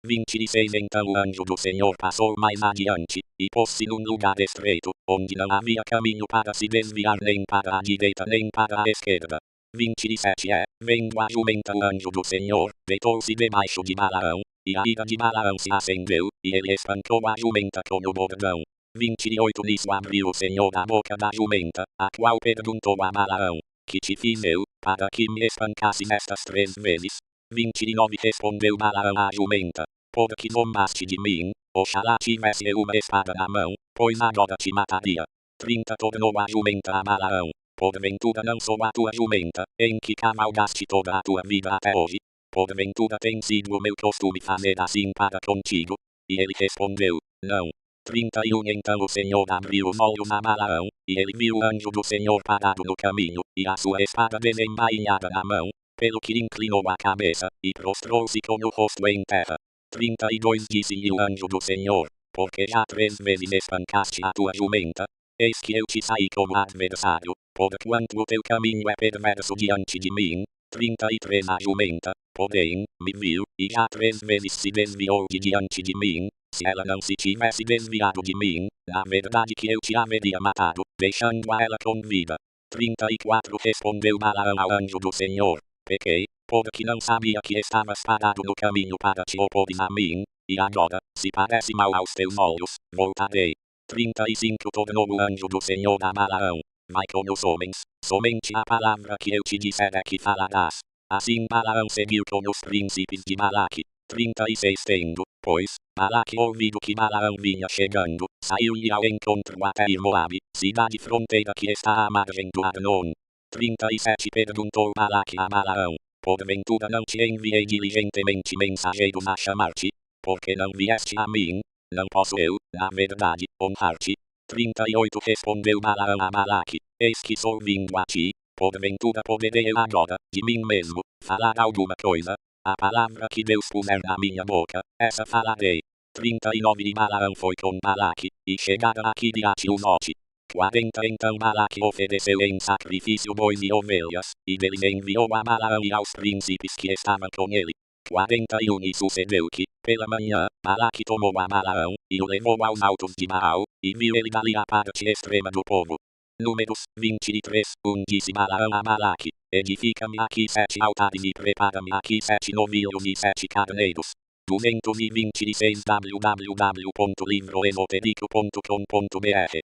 [SPEAKER 1] 26 Então o anjo do Senhor passou mais adiante, e pôs-se num lugar estreito, onde não havia caminho para se desviar nem para a direita nem para a esquerda. 27 Vendo a jumenta o anjo do Senhor, deitou-se debaixo de Balaão, e a ira de Balaão se acendeu, e ele espancou a jumenta com o bordão. 28 Nisso abriu o Senhor a boca da jumenta, a qual perguntou a Balaão: que te fiz eu, para que me espancasses estas 3 vezes? 29 Respondeu Balaão à jumenta: porque zombaste de mim, oxalá tivesse eu uma espada na mão, pois agora te mataria. 30 Tornou a jumenta a Balaão: porventura não sou a tua jumenta, em que cavalgaste toda a tua vida até hoje? Porventura tem sido o meu costume fazer assim para contigo? E ele respondeu: não. 31 Então o Senhor abriu os olhos a Balaão, e ele viu o anjo do Senhor parado no caminho, e a sua espada desembainhada na mão, pelo que inclinou a cabeça, e prostrou-se com o rosto em terra. 32 Disse-lhe o anjo do Senhor: porque já 3 vezes espancaste a tua jumenta? Eis que eu te saí como adversário, porquanto o teu caminho é perverso diante de mim. 33 A jumenta, porém, me viu, e já 3 vezes se desviou de diante de mim. se ela não se tivesse desviado de mim, na verdade que eu te haveria matado, deixando a ela com vida. 34 Respondeu Balaão ao anjo do Senhor: pequei, porque não sabia que estavas parado no caminho para te opores a mim, e agora, se parece mal aos teus olhos, voltarei. 35 Tornou o anjo do Senhor a Balaão: vai com os homens, somente a palavra que eu te disser é que falarás. Assim Balaão seguiu com os príncipes de Balaque. 36 Tendo, pois, Balaque ouvido que Balaão vinha chegando, saiu-lhe ao encontro até ir Moabe, cidade fronteira que está à margem do Arnon. 37 Perguntou Balaque a Balaão: porventura não te enviei diligentemente mensageiros a chamar-te? Porque não vieste a mim? Não posso eu, na verdade, honrar-te? 38 Respondeu Balaão a Balaque: eis que sou vindo a ti, porventura poderei eu agora, de mim mesmo, falar alguma coisa? A palavra que Deus puser na minha boca, essa falarei. 39 E Balaão foi com Balaque, e chegaram a Kiriat-Uzote. 40 Então Balaque ofereceu em sacrifício bois e ovelhas, e deles enviou a Balaão e aos príncipes que estavam com ele. 41 E sucedeu que, pela manhã, Balaque tomou a Balaão, e o levou aos altos de Baal, e viu ele dali a parte extrema do povo. Números 23 Disse Balaão a Balaque: edifica-me aqui 7 altares e prepara-me aqui 7 novilhos e 7 carneiros. 226 www.livroesotérico.com.br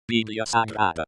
[SPEAKER 1] Bíblia Sagrada.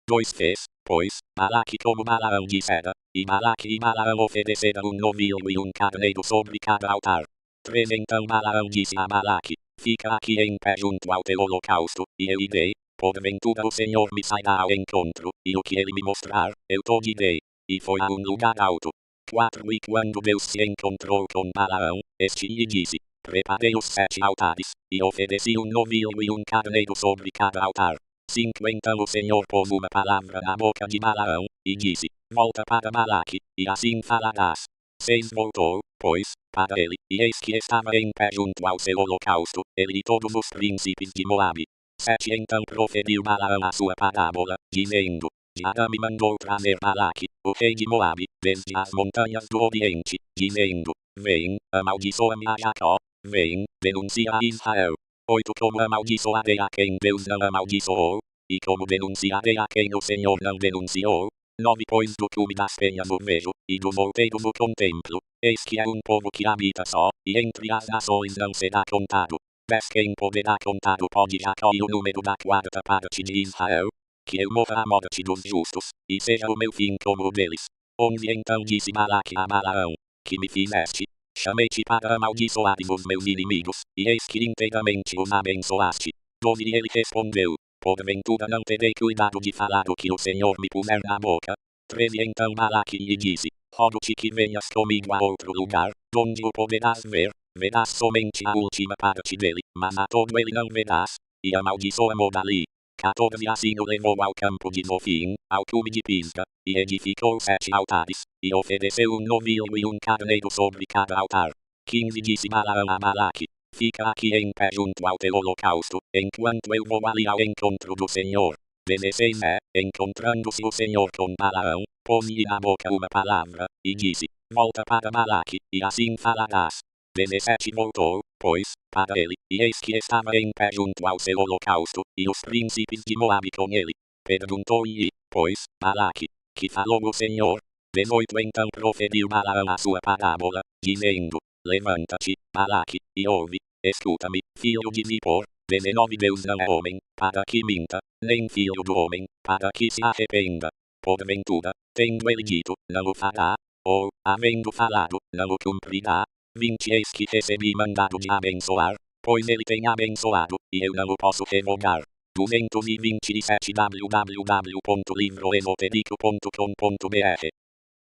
[SPEAKER 1] 2 Fez, pois, Balaque como Balaão dissera, e Balaque e Balaão ofereceram um novilho e um carneiro sobre cada altar. 3 Então Balaão disse a Balaque: fica aqui em pé junto ao teu holocausto, e eu irei, porventura o Senhor me sairá ao encontro, e o que ele me mostrar, eu te direi. E foi a um lugar alto. 4 E quando Deus se encontrou com Balaão, este lhe disse: preparei os 7 altares, e ofereci um novilho e um carneiro sobre cada altar. 5 Então o Senhor pôs uma palavra na boca de Balaão, e disse: volta para Balaque, e assim falarás. 6 Voltou, pois, para ele, e eis que estava em pé junto ao seu holocausto, ele e todos os príncipes de Moabe. 7 Então proferiu Balaão a sua parábola, dizendo: Jadã me mandou trazer Balaque, o rei de Moabe, desde as montanhas do Oriente, dizendo: vem, amaldiçoa-me a Jacó, vem, denuncia a Israel. 8 Como amaldiçoarei a quem Deus não amaldiçoou, e como denunciarei a quem o Senhor não denunciou. 9 Pois do cume das penhas o vejo, e dos outeiros o contemplo, eis que é um povo que habita só, e entre as nações não será contado. 10 Quem poderá contar o pó de Jacó e o número da quarta parte de Israel? Que eu morra a morte dos justos, e seja o meu fim como o deles. 11 Então disse Balaque a Balaão: que me fizeste? Chamei-te para amaldiçoares os meus inimigos, e eis que inteiramente os abençoaste. 12 E ele respondeu: porventura não terei cuidado de falar o que o Senhor me puser na boca? 13 Então Balaque lhe disse: rogo-te que venhas comigo a outro lugar, onde o poderás ver, verás somente a última parte dele, mas a todo ele não verás, e amaldiçoa-mo dali. 14 Assim o levou ao campo de Zofim, ao cume de Pisga, e edificou 7 altares, e ofereceu um novilho e um carneiro sobre cada altar. 15 Disse Balaão a Balaque: fica aqui em pé junto ao teu holocausto, enquanto eu vou ali ao encontro do Senhor. 16 Encontrando-se o Senhor com Balaão, pôs-lhe na boca uma palavra, e disse: volta para Balaque, e assim falarás. 17 Voltou, pois, para ele, e eis que estava em pé junto ao seu holocausto, e os príncipes de Moabe com ele. Perguntou-lhe, pois, Balaque: que falou o Senhor? 18 Então proferiu Balaão a sua parábola, dizendo: levanta-te, Balaque, e ouve, escuta-me, filho de Zippor. 19 Deus não é homem, para que minta, nem filho do homem, para que se arrependa. Porventura, tendo ele dito, não o fará, ou, havendo falado, não o cumprirá. 20 Eis que recebi mandado de abençoar, pois ele tem abençoado, e eu não o posso revogar. 227 www.livroesotérico.com.br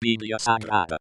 [SPEAKER 1] Bíblia Sagrada.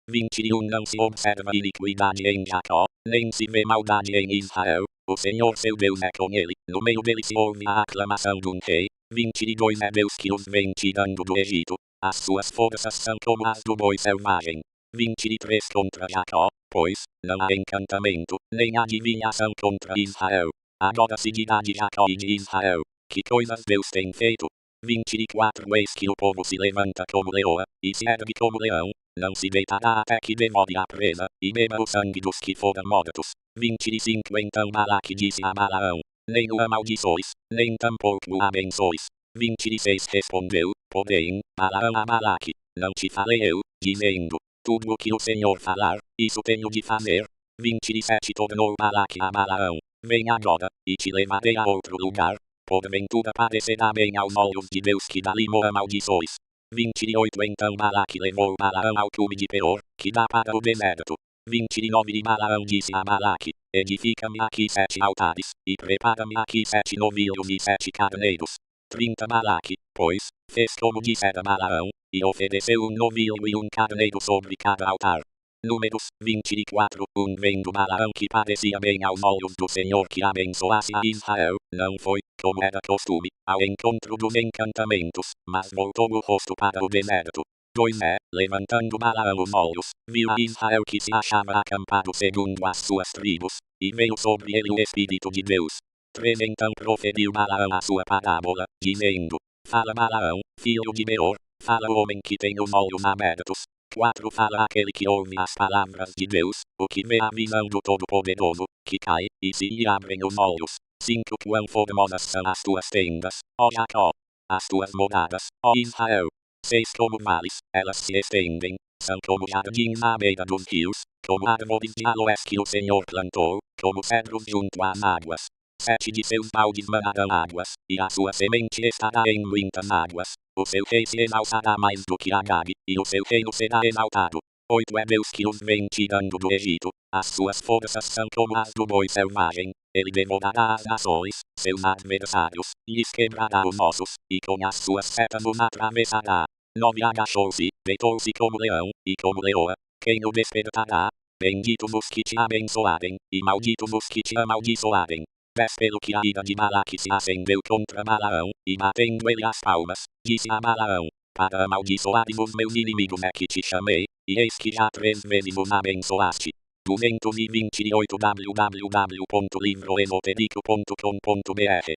[SPEAKER 1] 21 Não se observa iniquidade em Jacó, nem se vê maldade em Israel, o Senhor seu Deus é com ele, no meio dele se ouve a aclamação de um rei. 22 É Deus que os vem tirando do Egito, as suas forças são como as do boi selvagem. 23 Contra Jacó, pois, não há encantamento, nem adivinhação contra Israel. Agora se dirá de Jacó e de Israel: que coisas Deus tem feito? 24 Eis que o povo se levanta como leoa, e se ergue como leão, não se deitará até que devore a presa, e beba o sangue dos que foram mortos. 25 Então Balaque disse a Balaão: nem o amaldiçoes, nem tampouco o abençoes. 26 Respondeu, porém, Balaão a Balaque: não te falei eu, dizendo: tudo o que o Senhor falar, isso tenho de fazer. 27 Tornou Balaque a Balaão: vem agora, e te levarei a outro lugar. Porventura parecerá bem aos olhos de Deus que dali o amaldiçoes. 28 Então Balaque levou Balaão ao cume de Peor, que dá para o deserto. 29 E Balaão disse a Balaque: edifica-me aqui 7 altares, e prepara-me aqui 7 novilhos e 7 carneiros. 30 Balaque, pois, fez como dissera Balaão, e ofereceu um novilho e um carneiro sobre cada altar. Números 24 Vendo Balaão que parecia bem aos olhos do Senhor que abençoasse a Israel, não foi, como era costume, ao encontro dos encantamentos, mas voltou o rosto para o deserto. 2 Levantando Balaão os olhos, viu a Israel que se achava acampado segundo as suas tribos, e veio sobre ele o Espírito de Deus. 3 Então proferiu Balaão a sua parábola, dizendo: fala Balaão, filho de Beor, fala o homem que tem os olhos abertos. 4 Fala aquele que ouve as palavras de Deus, o que vê a visão do Todo-Poderoso, que cai, e se lhe abrem os olhos. 5 Quão formosas são as tuas tendas, ó Jacó! As tuas moradas, ó Israel! 6 Como vales, elas se estendem, são como jardins à beira dos rios, como árvores de aloés que o Senhor plantou, como cedros junto às águas. 7 De seus baldes manarão águas, e a sua semente estará em muitas águas. O seu rei se exaltará mais do que Agag, e o seu reino será exaltado. 8 É Deus que os vem tirando do Egito, as suas forças são como as do boi selvagem. Ele devorará as nações, seus adversários, lhes quebrará os ossos, e com as suas setas os atravessará. 9 Agachou-se, deitou-se como leão, e como leoa, quem o despertará? Benditos os que te abençoarem, e malditos os que te amaldiçoarem. 10 Pelo que a ira de Balaque se acendeu contra Balaão, e batendo ele as palmas, disse a Balaão: para amaldiçoares os meus inimigos é que te chamei, e eis que já 3 vezes os abençoaste. 228 www.livroesotérico.com.br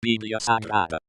[SPEAKER 1] Bíblia Sagrada.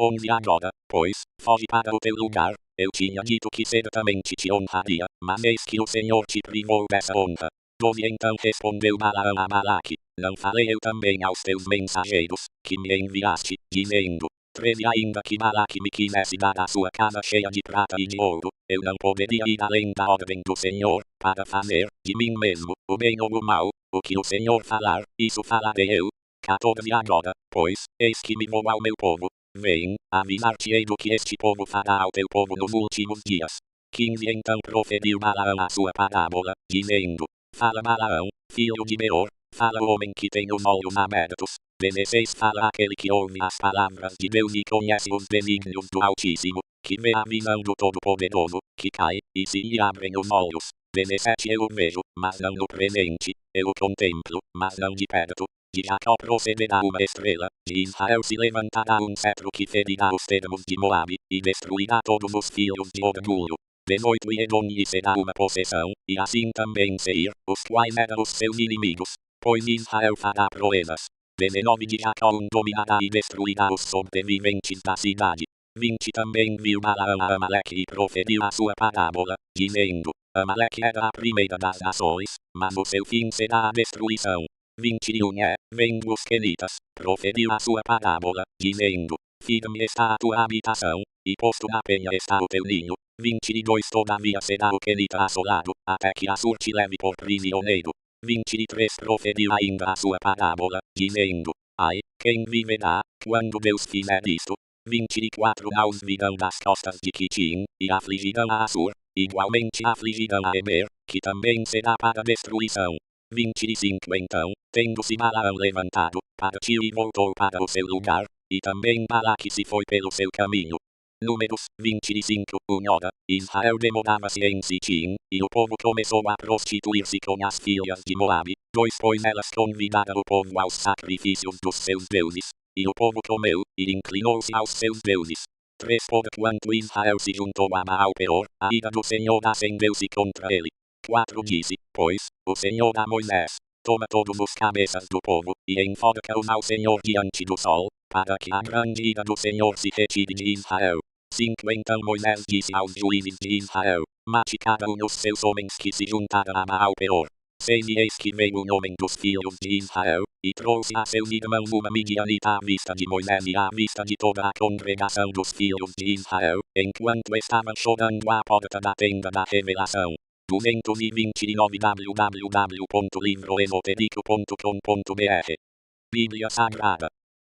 [SPEAKER 1] 11 Agora, pois, foge para o teu lugar. Eu tinha dito que certamente te honraria, mas eis que o Senhor te privou dessa honra. 12 Então respondeu Balaão a Balaque: não falei eu também aos teus mensageiros, que me enviaste, dizendo: 13 Ainda que Balaque me quisesse dar a sua casa cheia de prata e de ouro, eu não poderia ir além da ordem do Senhor, para fazer, de mim mesmo, o bem ou o mal. O que o Senhor falar, isso falarei eu. 14 Agora, pois, eis que me vou ao meu povo. Vem, avisar-te-ei do que este povo fará ao teu povo nos últimos dias. 15 Então proferiu Balaão a sua parábola, dizendo: fala Balaão, filho de Beor, fala o homem que tem os olhos abertos. 16 Fala aquele que ouve as palavras de Deus e conhece os desígnios do Altíssimo, que vê a visão do Todo-Poderoso, que cai, e se lhe abrem os olhos. 17 Eu o vejo, mas não no presente, eu o contemplo, mas não de perto. De Jacó procederá uma estrela, de Israel se levantará um cetro que ferirá os termos de Moabe, e destruirá todos os filhos de orgulho. 18 E Edom lhe será uma possessão, e assim também Seir, os quais eram os seus inimigos, pois Israel fará proezas. 19 De Jacó dominará e destruirá os sobreviventes da cidade. 20 Também viu Balaão a Amaleque e proferiu a sua parábola, dizendo: Amaleque era a primeira das nações, mas o seu fim será a destruição. 21 Vendo os quenitas, proferiu a sua parábola, dizendo: firme está a tua habitação, e posto na penha está o teu ninho. 22 Todavia será o quenita assolado, até que Assur te leve por prisioneiro. 23 Proferiu ainda a sua parábola, dizendo: ai, quem viverá, quando Deus fizer isto? 24 Naus virão das costas de Quitim, e afligirão a Assur, igualmente afligirão a Eber, que também será para destruição. 25 Então, tendo-se Balaão levantado, partiu e voltou para o seu lugar, e também Balaque se foi pelo seu caminho. Números 25 Ora, Israel demorava-se em Sitim, e o povo começou a prostituir-se com as filhas de Moabe. 2 Pois elas convidaram o povo aos sacrifícios dos seus deuses, e o povo comeu, e inclinou-se aos seus deuses. 3 Porquanto Israel se juntou a Baal-Peor, a ira do Senhor acendeu-se contra ele. 4 Disse, pois, o Senhor a Moisés: toma todos os cabeças do povo, e enforca-os ao Senhor diante do sol, para que a grande ira do Senhor se retire de Israel. 5 Então Moisés disse aos juízes de Israel: mate cada um dos seus homens que se juntaram a Baal-Peor. 6 e eis que veio o homem dos filhos de Israel, e trouxe a seu irmão uma midianita à vista de Moisés e à vista de toda a congregação dos filhos de Israel, enquanto estavam chorando à porta da tenda da revelação. 229 www.livroesotérico.com.br Bíblia Sagrada.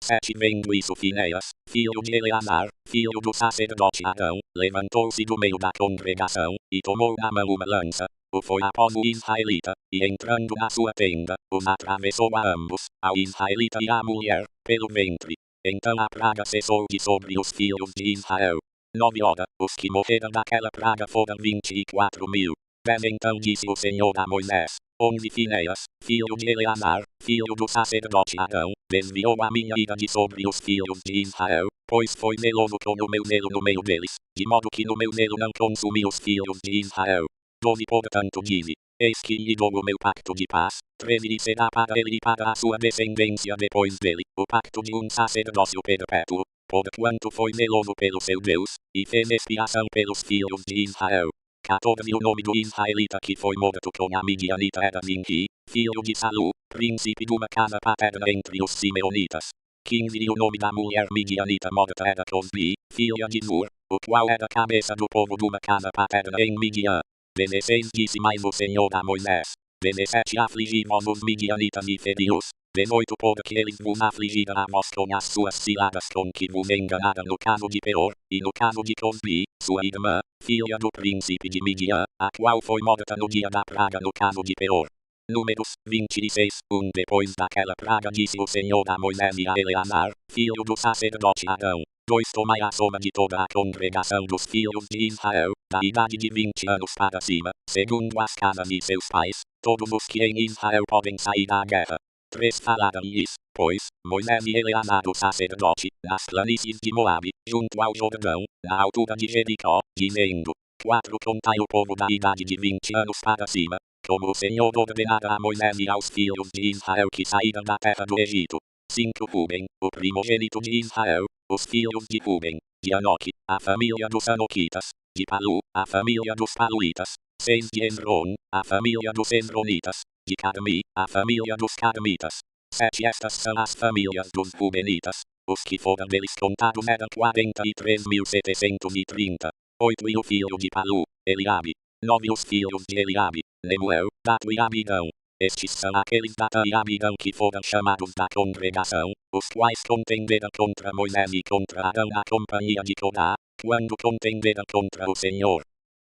[SPEAKER 1] 7 Vendo isso Finéias, filho de Eleazar, filho do sacerdote Arão, levantou-se do meio da congregação, e tomou na mão uma lança, o foi após o israelita, e entrando na sua tenda, os atravessou a ambos, ao israelita e à mulher, pelo ventre. Então a praga cessou de sobre os filhos de Israel. 9 horas, os que morreram daquela praga foram 24.000. Bem, então disse o Senhor a Moisés: onde Finéias, filho de Eleazar, filho do sacerdote Arão, desviou a minha ira de sobre os filhos de Israel, pois foi zeloso com o meu zelo no meio deles, de modo que no meu zelo não consumi os filhos de Israel. 12 Portanto dize: eis que lhe dou o meu pacto de paz, 13 e será para ele e para a sua descendência depois dele, o pacto de um sacerdócio perpétuo, porquanto foi zeloso pelo seu Deus, e fez expiação pelos filhos de Israel. 14 O nome do israelita que foi morto com a midianita era Zinri, filho de Salu, príncipe de uma casa paterna entre os simeonitas. 15 E o nome da mulher midianita morta era Cosbi, filha de Zur, o qual era cabeça do povo de uma casa paterna em Midian. 16 Disse mais o Senhor a Moisés: 17 Afligi vós os midianitas e feri-os. 18 Porque eles vos afligiram a vós com as suas ciladas com que vos enganaram no caso de Peor, e no caso de Cosbi, sua irmã, filha do príncipe de Midian, a qual foi morta no dia da praga no caso de Peor. Números 26 Depois daquela praga disse o Senhor a Moisés e a Eleazar, filho do sacerdote Arão: 2 Tomai a soma de toda a congregação dos filhos de Israel, da idade de 20 anos para cima, segundo as casas de seus pais, todos os que em Israel podem sair à guerra. 3 Falaram-lhes, pois, Moisés e Eleazar o sacerdote, nas planícies de Moabe, junto ao Jordão, na altura de Jericó, dizendo: 4 Contai o povo da idade de 20 anos para cima, como o Senhor ordenara a Moisés e aos filhos de Israel que saíram da terra do Egito. 5 Ruben, o primogênito de Israel, os filhos de Ruben, de Anoque, a família dos Anoquitas, de Palu, a família dos Paluitas. 6 De Hezron, a família dos Hezronitas, de Carmi, a família dos Carmitas. 7 Estas são as famílias dos Rubenitas, os que foram deles contados eram 43.730. 8 E o filho de Palu, Eliabe. 9 Os filhos de Eliabe, Nemuel, Dato e Abidão. Estes são aqueles Datã e Abidão que foram chamados da congregação, os quais contenderam contra Moisés e contra Arão na companhia de Corá, quando contenderam contra o Senhor.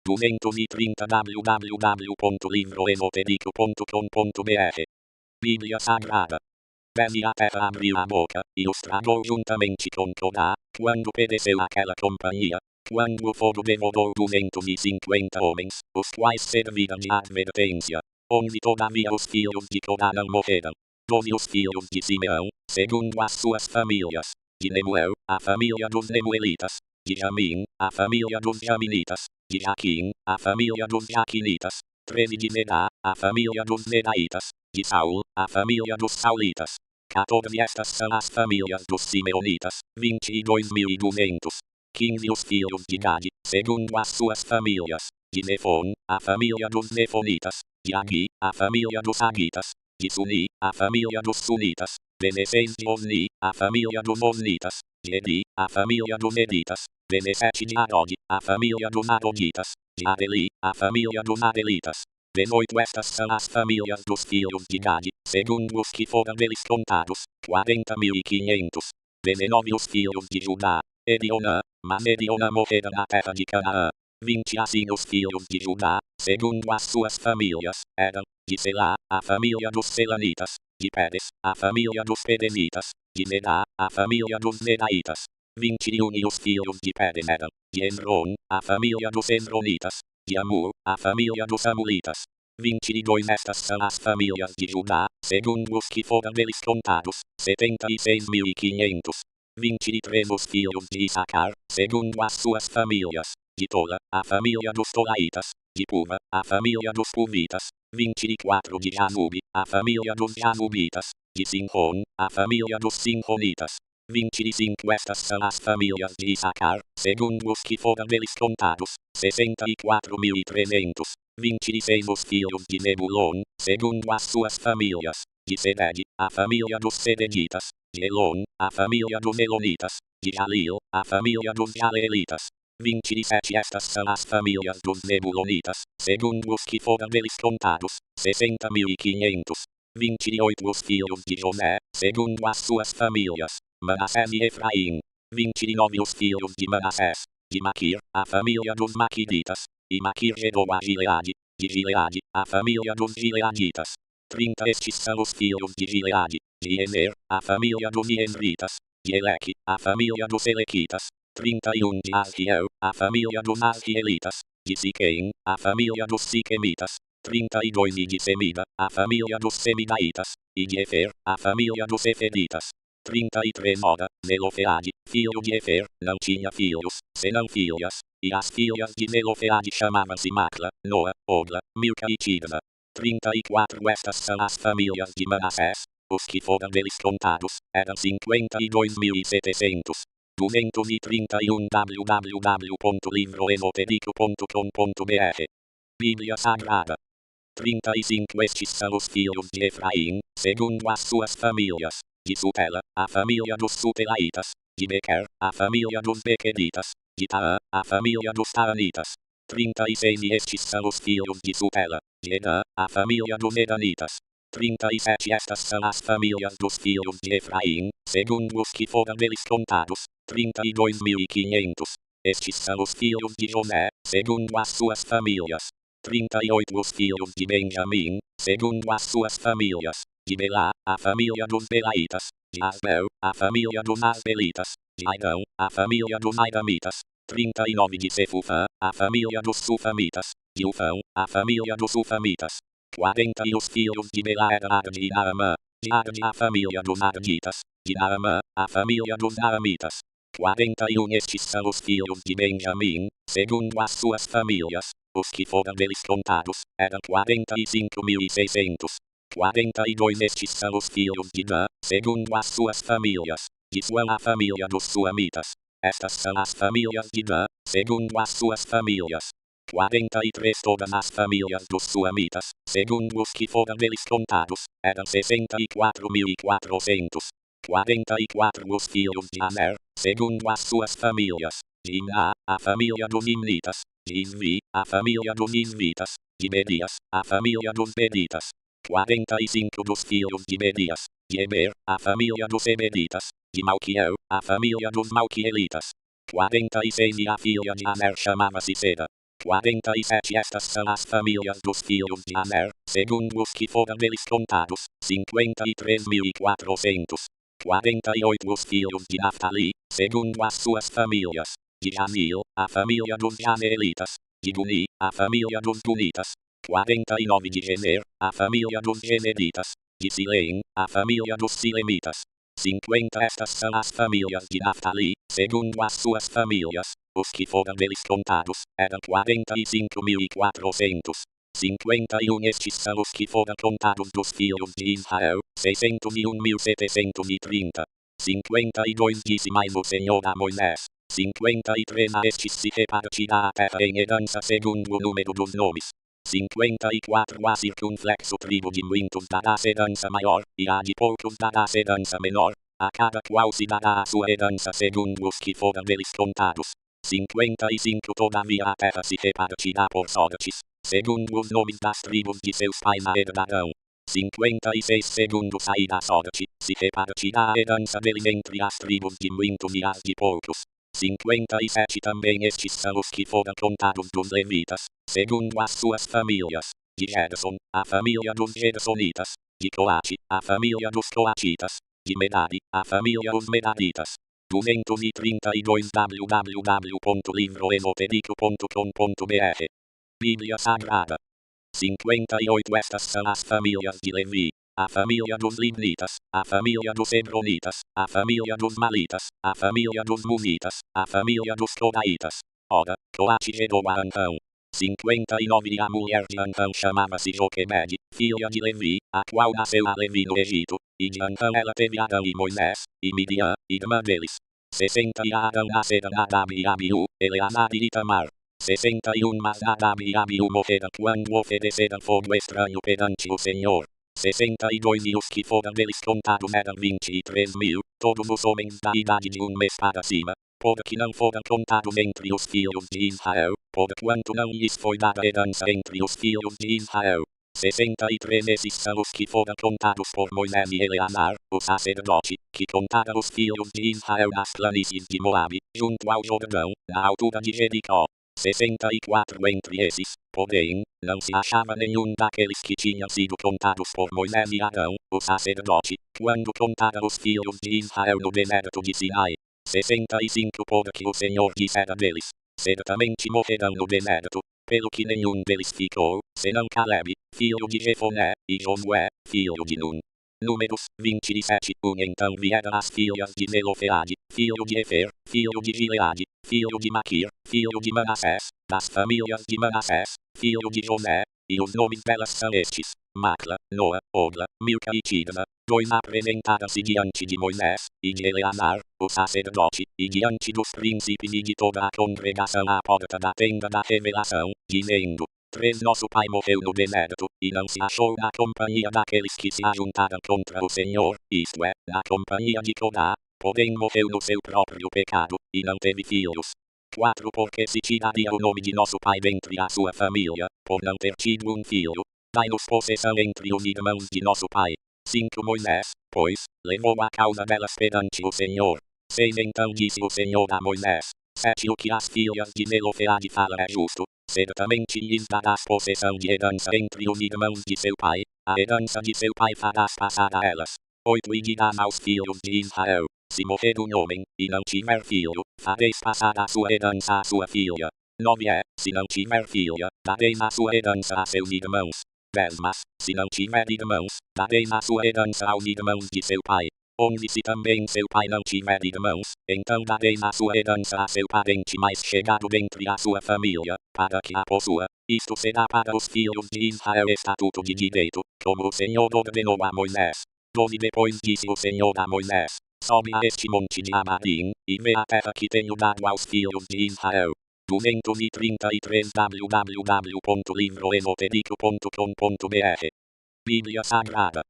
[SPEAKER 1] 230 www.livroesotérico.com.br Bíblia Sagrada. E a terra abriu a boca, e os tragou juntamente com Corá, quando pereceu aquela companhia, quando o fogo devorou 250 homens, os quais serviram de advertência. 11 Todavia os filhos de Corá não morreram. 12 Os filhos de Simeão, segundo as suas famílias, de Nemuel, a família dos Nemuelitas, de Jamim, a família dos Jaminitas, de Jaquim, a família dos Jaquinitas. 13 De Zedá, a família dos Zedaitas, de Saul, a família dos Saulitas. 14 Estas são as famílias dos Simeonitas, 22.200. 15 Os filhos de Gade, segundo as suas famílias, de Nefon, a família dos Nefonitas, de Agi, a família dos Agitas, de Suni, a família dos Sunitas. 16 De Osni, a família dos Osnitas, de Edi, a família dos Editas. 17 De Arod, a família dos Aroditas, de Adeli, a família dos Adelitas. 18 Estas são as famílias dos filhos de Gade, segundo os que foram deles contados, 40.500. 19 Os filhos de Judá, Edionã, mas Edionã morrera na terra de Canaã. 20 Assim os filhos de Judá, segundo as suas famílias, eram, de Selá, a família dos Selanitas, de Peres, a família dos Pedenitas, de Zedá, a família dos Zedaitas. 21 E os filhos de Peres eram, de Hezron, a família dos Hezronitas, de Amur, a família dos Amulitas. 22 Estas são as famílias de Judá, segundo os que foram deles contados, 76.500. 23 Os filhos de Issacar, segundo as suas famílias, de Tola, a família dos Tolaitas, de Puva, a família dos Puvitas. 24 De Jasube, a família dos Jasubitas, de Sinron, a família dos Sinronitas. 25 Estas são as famílias de Issacar, segundo os que foram deles contados, 64.300. 26 os filhos de Zebulon, segundo as suas famílias. De Seded, a família dos Sededitas. De Elon, a família dos Elonitas. De Jalil, a família dos Jaleelitas. 27 Estas são as famílias dos Zebulonitas, segundo os que foram deles contados, 60.500. 28 Os filhos de José, segundo as suas famílias, Manassés e Efraim. 29 Os filhos de Manassés, de Maquir, a família dos Maquiditas, e Maquir gerou a Gileade, de Gileade, a família dos Gileaditas. 30 Estes são os filhos de Gileade, de Ezer, a família dos Iezritas, de Eleque, a família dos Elequitas. 31 De Asriel, a família dos Asrielitas, de Siquém, a família dos Siquemitas. 32 E de Semida, a família dos Semidaitas, e de Efer, a família dos Eferitas. 33 Ora, Zelofeade, filho de Efer, não tinha filhos, senão filhas, e as filhas de Zelofeade chamavam-se Macla, Noa, Ogla, Milca e Tirza. 34 Estas são as famílias de Manassés, os que foram deles contados, eram 52.700. 231 www.livroesotérico.com.br Bíblia Sagrada. 35 Estes são os filhos de Efraim, segundo as suas famílias. De Sutela, a família dos Sutelaitas. De Bequer, a família dos Bequeritas. De Taã, a família dos Taanitas. 36 E estes são os filhos de Sutela. De Edã, a família dos Edanitas. 37 Estas são as famílias dos filhos de Efraim, segundo os que foram deles contados, 32.500. Estes são os filhos de José, segundo as suas famílias. 38 Os filhos de Benjamim, segundo as suas famílias. De Belá, a família dos Belaitas. De Asbel, a família dos Asbelitas. De Aidão, a família dos Aidamitas. 39 De Sefufã, a família dos Sufamitas. De Ufão, a família dos Ufamitas. 40 E os filhos de Belá eram Ard e Naamã. De Ard, a família dos Arditas. De Naamã, a família dos Naamitas. 41 Estes são os filhos de Benjamim, segundo as suas famílias. Os que foram deles contados, eram 45.600. 42 Estes são os filhos de Dan, segundo as suas famílias. De Suã a família dos Suamitas. Estas são as famílias de Dan, segundo as suas famílias. 43 Todas as famílias dos Suamitas, segundo os que foram deles contados, eram 64.400. 44 Os filhos de Aner, segundo as suas famílias. De Imná, a família dos Imnitas. De Isvi, a família dos Isvitas. De Bedias, a família dos Beditas. 45 Dos filhos de Bedias. De Eber, a família dos Ebeditas. De Malquiel, a família dos Malquielitas. 46 E a filha de Aner chamava-se Seda. 47 Estas são as famílias dos filhos de Aner, segundo os que foram deles contados, 53.400. 48 Os filhos de Naftali, segundo as suas famílias. De Janil, a família dos Janeelitas. De Guni, a família dos Gunitas. 49 De Gezer, a família dos Geneditas. De Silém, a família dos Silemitas. 50 Estas são as famílias de Naftali, segundo as suas famílias. Os que foram deles contados, eram 45.400. 51 Estes são os que foram contados dos filhos de Israel, 601.730. 52 Disse mais o Senhor a Moisés. 53 A estes se repartirá a terra em herança segundo o número dos nomes. 54 A circunflexo tribo de muitos dará herança maior, e a de poucos dará herança menor. A cada qual se dará a sua herança segundo os que foram deles contados. 55 Todavia a terra se repartirá por sortes, segundo os nomes das tribos de seus pais a herdarão. 56 Segundo sair da sorte, se repartirá a herança deles entre as tribos de muitos e as de poucos. 57 Também estes são os que foram contados dos levitas, segundo as suas famílias. De Gerson, a família dos Gersonitas. De Coate, a família dos Coatitas. De Medadi, a família dos Medaditas. 232 www.livroesotérico.com.br Bíblia Sagrada. 58 Estas são as famílias de Levi. A família dos Libnitas, a família dos Hebronitas, a família dos Malitas, a família dos Munitas, a família dos Coraitas. Ora, Coate gerou a Anrão. 59 E a mulher de Anrão chamava-se Joquebede, filha de Levi, a qual nasceu a Levi no Egito, e de Anrão ela teve Arão e Moisés, e Midian, irmã deles. 60 E a Arão nasceram Nadab e Abiú, Eleazar e Itamar. 61 Mas nada me morrerá quando oferecer fogo estranho perante o Senhor. 62 E os que foram deles contados eram 23.000, todos os homens da idade de um mês para cima, porque não foram contados entre os filhos de Israel, porquanto não lhes foi dada herança entre os filhos de Israel. 63 Esses são os que foram contados por Moisés e Eleazar, o sacerdote, que contaram os filhos de Israel nas planícies de Moabe, junto ao Jordão, na altura de Jericó. 64 Entre esses, porém, não se achava nenhum daqueles que tinham sido contados por Moisés e Arão, o sacerdote, quando contaram os filhos de Israel no deserto de Sinai. 65 Porque o Senhor dissera deles: certamente morrerão no deserto, pelo que nenhum deles ficou, senão Caleb, filho de Jefoné, e Josué, filho de Nun. Números 27 Então vieram as filhas de Zelofeade, filho de Efer, filho de Gileade, filho de Maquir, filho de Manassés, das famílias de Manassés, filho de José, e os nomes delas são estes: Macla, Noa, Ogla, Milca e Tirza. 2 Apresentaram-se diante de Moisés, e de Eleazar, o sacerdote, e diante dos príncipes e de toda a congregação à porta da tenda da revelação, dizendo: 3 Nosso pai morreu no deserto, e não se achou na companhia daqueles que se ajuntaram contra o Senhor, isto é, na companhia de Corá, porém morreu no seu próprio pecado, e não teve filhos. 4 Porque se tiraria o nome de nosso pai dentre a sua família, por não ter tido um filho. Dai-nos possessão entre os irmãos de nosso pai. 5 Moisés, pois, levou a causa delas perante o Senhor. 6 Então disse o Senhor a Moisés: 7 O que as filhas de Zelofeade falam é justo, certamente lhes darás possessão de herança entre os irmãos de seu pai, a herança de seu pai farás passar a elas. 8 E dirás aos filhos de Israel: se morrer um homem, e não tiver filho, fareis passar a sua herança à sua filha. 9 Se não tiver filha, dareis a sua herança a seus irmãos. 10 Mas, se não tiver irmãos, dareis a sua herança aos irmãos de seu pai. 11 Se também seu pai não tiver irmãos, então dareis a sua herança a seu parente mais chegado dentre a sua família, para que a possua. Isto será para os filhos de Israel estatuto de direito, como o Senhor ordenou a Moisés. 12 Depois disse o Senhor a Moisés: sobe a este monte de Abarim, e vê a terra que tenho dado aos filhos de Israel. 233 www.livroesoterico.com.br Bíblia Sagrada.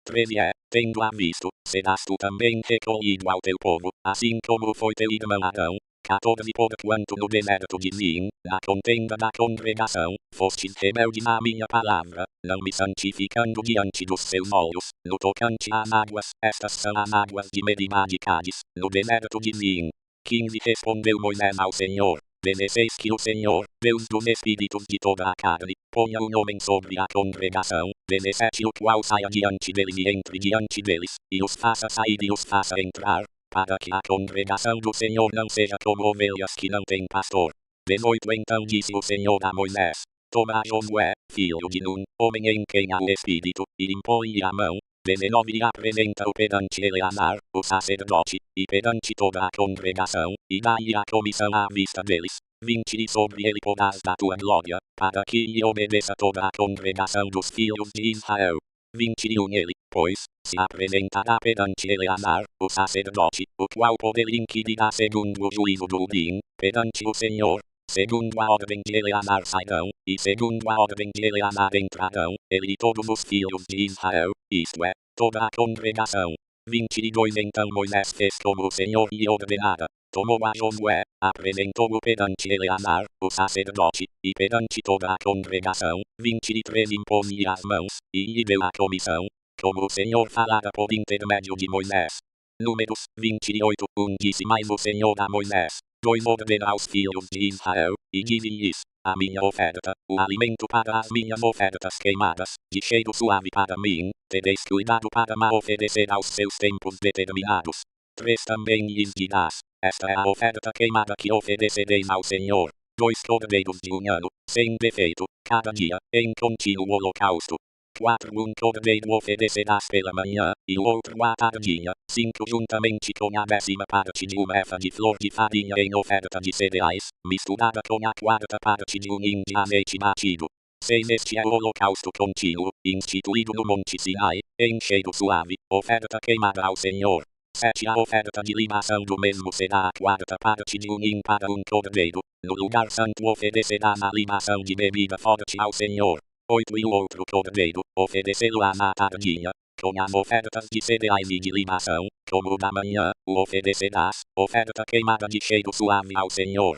[SPEAKER 1] 13 Tendo a visto, serás tu também recolhido ao teu povo, assim como foi teu irmão Arão. 14 Porquanto no deserto de Zin, na contenda da congregação, fostes rebeldes à minha palavra, não me santificando diante dos seus olhos, no tocante às águas, estas são as águas de Meribá de Cádiz, no deserto de Zin. 15 Respondeu Moisés ao Senhor: Veneceis que o Senhor, Deus dos espíritos de toda a carne, ponha um homem sobre a congregação, venecete o qual saia diante deles e entre diante deles, e os faça sair e os faça entrar, para que a congregação do Senhor não seja como ovelhas que não têm pastor. 18 Então disse o Senhor a Moisés: toma a Josué, filho de Nun, homem em quem há o Espírito, e impõe-lhe a mão. 19 E apresenta-o perante Eleazar, o sacerdote, e perante toda a congregação, e dá-lhe a comissão à vista deles. 20 E sobre ele porás da tua glória, para que lhe obedeça toda a congregação dos filhos de Israel. 21 Ele, pois, se apresentará perante Eleazar, o sacerdote, o qual por ele inquirirá segundo o juízo do Urim, perante o Senhor. Segundo a ordem de Eleazar sairão, e segundo a ordem de Eleazar entrarão, ele e todos os filhos de Israel, isto é, toda a congregação. 22 Então Moisés fez como o Senhor lhe ordenara, tomou a Josué, apresentou-o perante Eleazar, o sacerdote, e perante toda a congregação. 23 Impôs-lhe as mãos, e lhe deu a comissão, como o Senhor falara por intermédio de Moisés. Números 28 Disse mais o Senhor a Moisés: 2 Ordena aos filhos de Israel, e dize-lhes: a minha oferta, o alimento para as minhas ofertas queimadas, de cheiro suave para mim, tereis cuidado para me oferecer aos seus tempos determinados. 3 Também lhes dirás: esta é a oferta queimada que oferecereis ao Senhor. 2 cordeiros de um ano, sem defeito, cada dia, em contínuo holocausto. 4 Um cordeiro oferecerás pela manhã, e o outro à tardinha, 5 juntamente com a 10ª parte de uma efa de flor de farinha em oferta de cereais, misturada com a 4ª parte de um hin de azeite batido. 6 Este é o holocausto contínuo, instituído no Monte Sinai, em cheiro suave, oferta queimada ao Senhor. 7. A oferta de libação do mesmo será a quarta parte de para um cordeiro. No lugar santo oferecerá na libação de bebida forte ao Senhor. 8. E o outro cordeiro, oferecê-lo-á na tardinha, com as ofertas de cereais e de libação, como o da manhã, o oferecerás, oferta queimada de cheiro suave ao Senhor.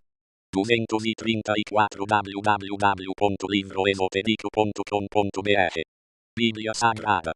[SPEAKER 1] 234 www.livroesotérico.com.br Bíblia Sagrada.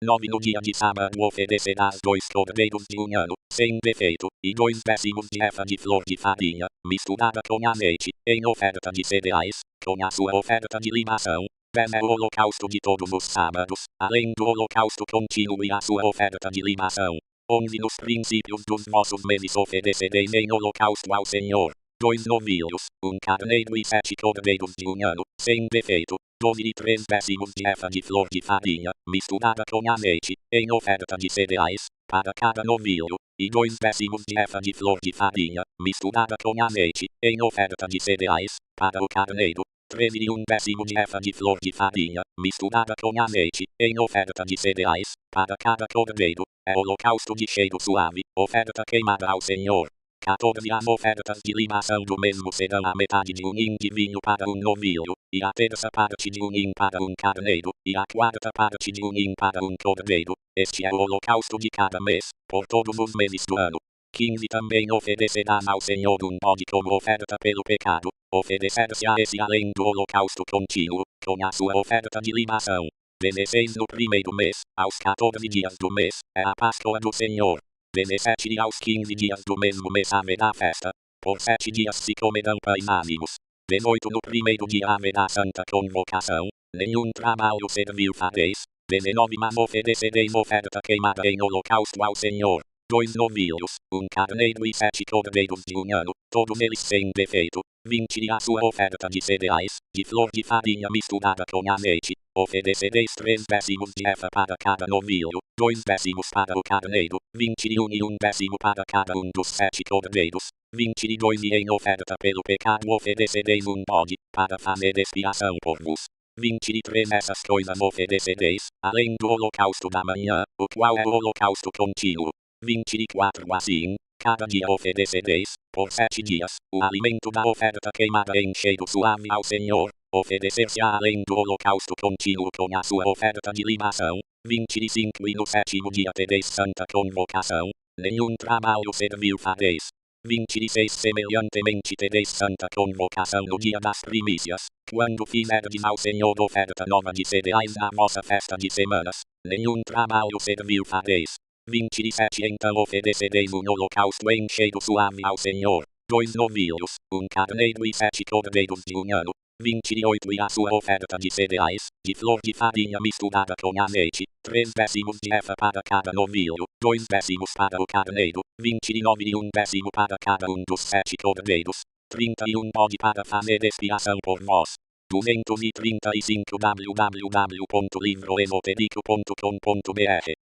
[SPEAKER 1] 9. No dia de sábado oferecerás 2 cordeiros de um ano, sem defeito, e 2 décimos de efa de flor de farinha, misturada com azeite, em oferta de cereais, com a sua oferta de libação. 10. É o holocausto de todos os sábados, além do holocausto contínuo e a sua oferta de libação. 11. Nos princípios dos vossos meses oferecereis em holocausto ao Senhor 2 novilhos, 1 carneiro e 7 cordeiros de um ano, sem defeito. 12. E 3 décimos de efa de flor de farinha, misturada com azeite, em oferta de cereais, para cada novilho, e 2 décimos de efa de flor de farinha, misturada com azeite, em oferta de cereais, para o carneiro. 13. E 1 décimo de efa de flor de farinha, misturada com azeite, em oferta de cereais, para cada cordeiro. É holocausto de cheiro suave, oferta queimada ao Senhor. 14. As ofertas de libação do mesmo serão a metade de de vinho para um novilho, e a terça parte de para um carneiro, e a quarta parte de para um cordeiro. Este é o holocausto de cada mês, por todos os meses do ano. 15. Também oferecerás ao Senhor um bode como oferta pelo pecado, oferecer-se a esse além do holocausto contínuo, com a sua oferta de libação. 16. No primeiro mês, aos 14 dias do mês, é a Páscoa do Senhor. 17. E aos 15 dias do mesmo mês haverá festa. Por 7 dias se comerão pães ázimos. 18. No primeiro dia haverá santa convocação. Nenhum trabalho servil fareis. 19. Mas oferecereis oferta queimada em holocausto ao Senhor. 2 novilhos, 1 carneiro e 7 cordeiros de um ano, todos eles sem defeito. 20. E a sua oferta de cereais, de flor de farinha misturada com azeite. Oferecereis 3 décimos de efa para cada novilho, 2 décimos para o carneiro, 21 e 1 décimo para cada um dos 7 cordeiros. 22. E em oferta pelo pecado oferecereis um bode, para fazer expiação por vos. 23. Essas coisas oferecereis, além do holocausto da manhã, o qual é o holocausto contínuo. 24. Assim, cada dia oferecereis, por 7 dias, o alimento da oferta queimada em cheiro suave ao Senhor, oferecer-se-á além do holocausto contínuo com a sua oferta de libação. 25. E no 7º dia tereis santa convocação, nenhum trabalho servil fareis. 26. Semelhantemente tereis santa convocação no dia das primícias, quando fizerdes ao Senhor oferta nova de cereais na vossa festa de semanas, nenhum trabalho servil fareis. 27. Então oferecereis um holocausto em cheiro suave ao Senhor, 2 novilhos, 1 carneiro e 7 cordeiros de um ano. 28. E a sua oferta de cereais, de flor de farinha misturada com azeite, 3 décimos de efa para cada novilho, 2 décimos para o carneiro, 29. E 1 décimo para cada um dos 7 cordeiros. 31. Bode para fazer expiação por vós. 235 www.livroesotérico.com.br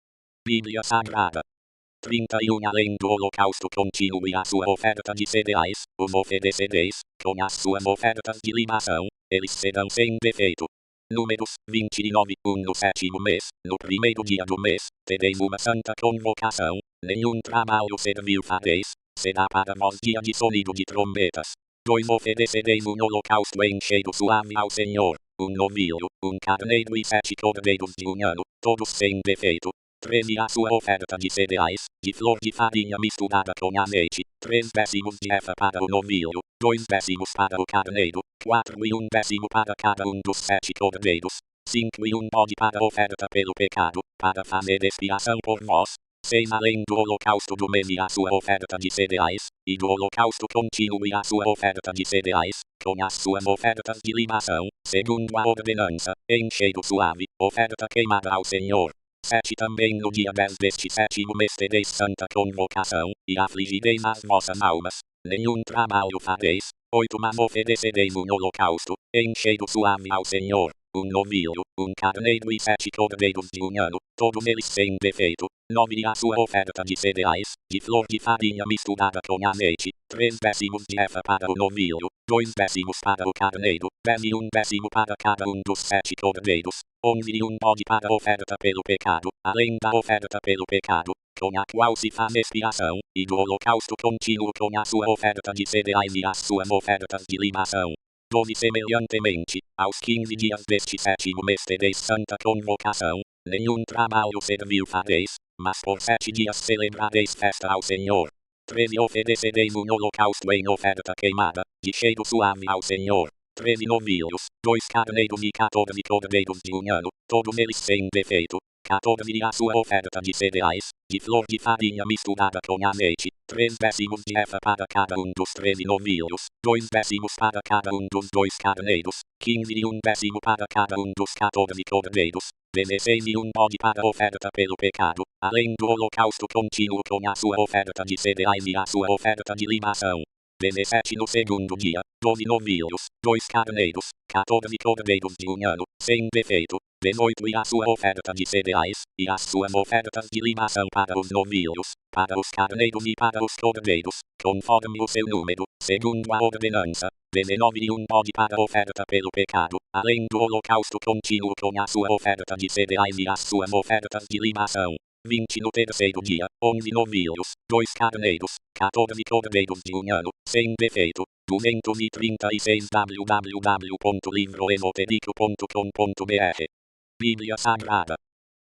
[SPEAKER 1] Bíblia Sagrada. 31. Além do holocausto contínuo e a sua oferta de cereais, os oferecereis, com as suas ofertas de libação, eles serão sem defeito. Números 29. 1. No 7º mês, no primeiro dia do mês, tereis uma santa convocação, nenhum trabalho servil fareis, será para vós dia de sonido de trombetas. 2. Oferecereis um holocausto em cheiro suave ao Senhor, um novilho, 1 carneiro e 7 cordeiros de um ano, todos sem defeito. 13. A sua oferta de cereais, de flor de farinha misturada com azeite, 3 décimos de efa para o novilho, 2 décimos para o carneiro, 4 e 1 décimo para cada um dos 7 cordeiros, 5 e 1 bode para oferta pelo pecado, para fazer expiação por vós. 6. Além do holocausto do mês e a sua oferta de cereais, e do holocausto contínuo e a sua oferta de cereais, com as suas ofertas de libação, segundo a ordenança, em cheiro suave, oferta queimada ao Senhor. 7. Também no dia 10 deste 7º mês tereis santa convocação, e afligireis as vossas almas, nenhum trabalho fareis. 8. Mas oferecereis um holocausto, em cheiro suave ao Senhor, um novilho, 1 carneiro e 7 cordeiros de um ano, todos eles sem defeito. 9. E a sua oferta de cereais, de flor de farinha misturada com azeite, 3 décimos de efa para o novilho, 2 décimos para o carneiro, 10 e 1 décimo para cada um dos 7 cordeiros. 11. E 1 bode para oferta pelo pecado, além da oferta pelo pecado. com a qual se faz expiação, e do holocausto contínuo com a sua oferta de cereais e as suas ofertas de libação. 12 Semelhantemente, aos 15 dias deste 7º mês tereis santa convocação, nenhum trabalho servil fareis, mas por 7 dias celebrareis festa ao Senhor. 13 Oferecereis um holocausto em oferta queimada, de cheiro suave ao Senhor. 13 novilhos, 2 carneiros e 14 cordeiros de um ano, todos eles sem defeito. 14 e a sua oferta de cereais, de flor de farinha misturada com azeite, 3 décimos de efa para cada um dos 13 novilhos, 2 décimos para cada um dos 2 carneiros, 15 e 1 décimo para cada um dos 14 cordeiros, 16 e 1 bode para oferta pelo pecado, além do holocausto contínuo com a sua oferta de cereais e a sua oferta de libação. 17 no segundo dia, 12 novilhos, 2 carneiros, 14 cordeiros de um ano, sem defeito. 18 e a sua oferta de cereais, e as suas ofertas de libação para os novilhos, para os carneiros e para os cordeiros, conforme o seu número, segundo a ordenança. 19 e 1 bode para oferta pelo pecado, além do holocausto contínuo com a sua oferta de cereais e as suas ofertas de libação. 20 no terceiro dia, 11 novilhos, 2 carneiros, 14 cordeiros de um ano, sem defeito. 236 www.livroesoterico.com.br Bíblia Sagrada.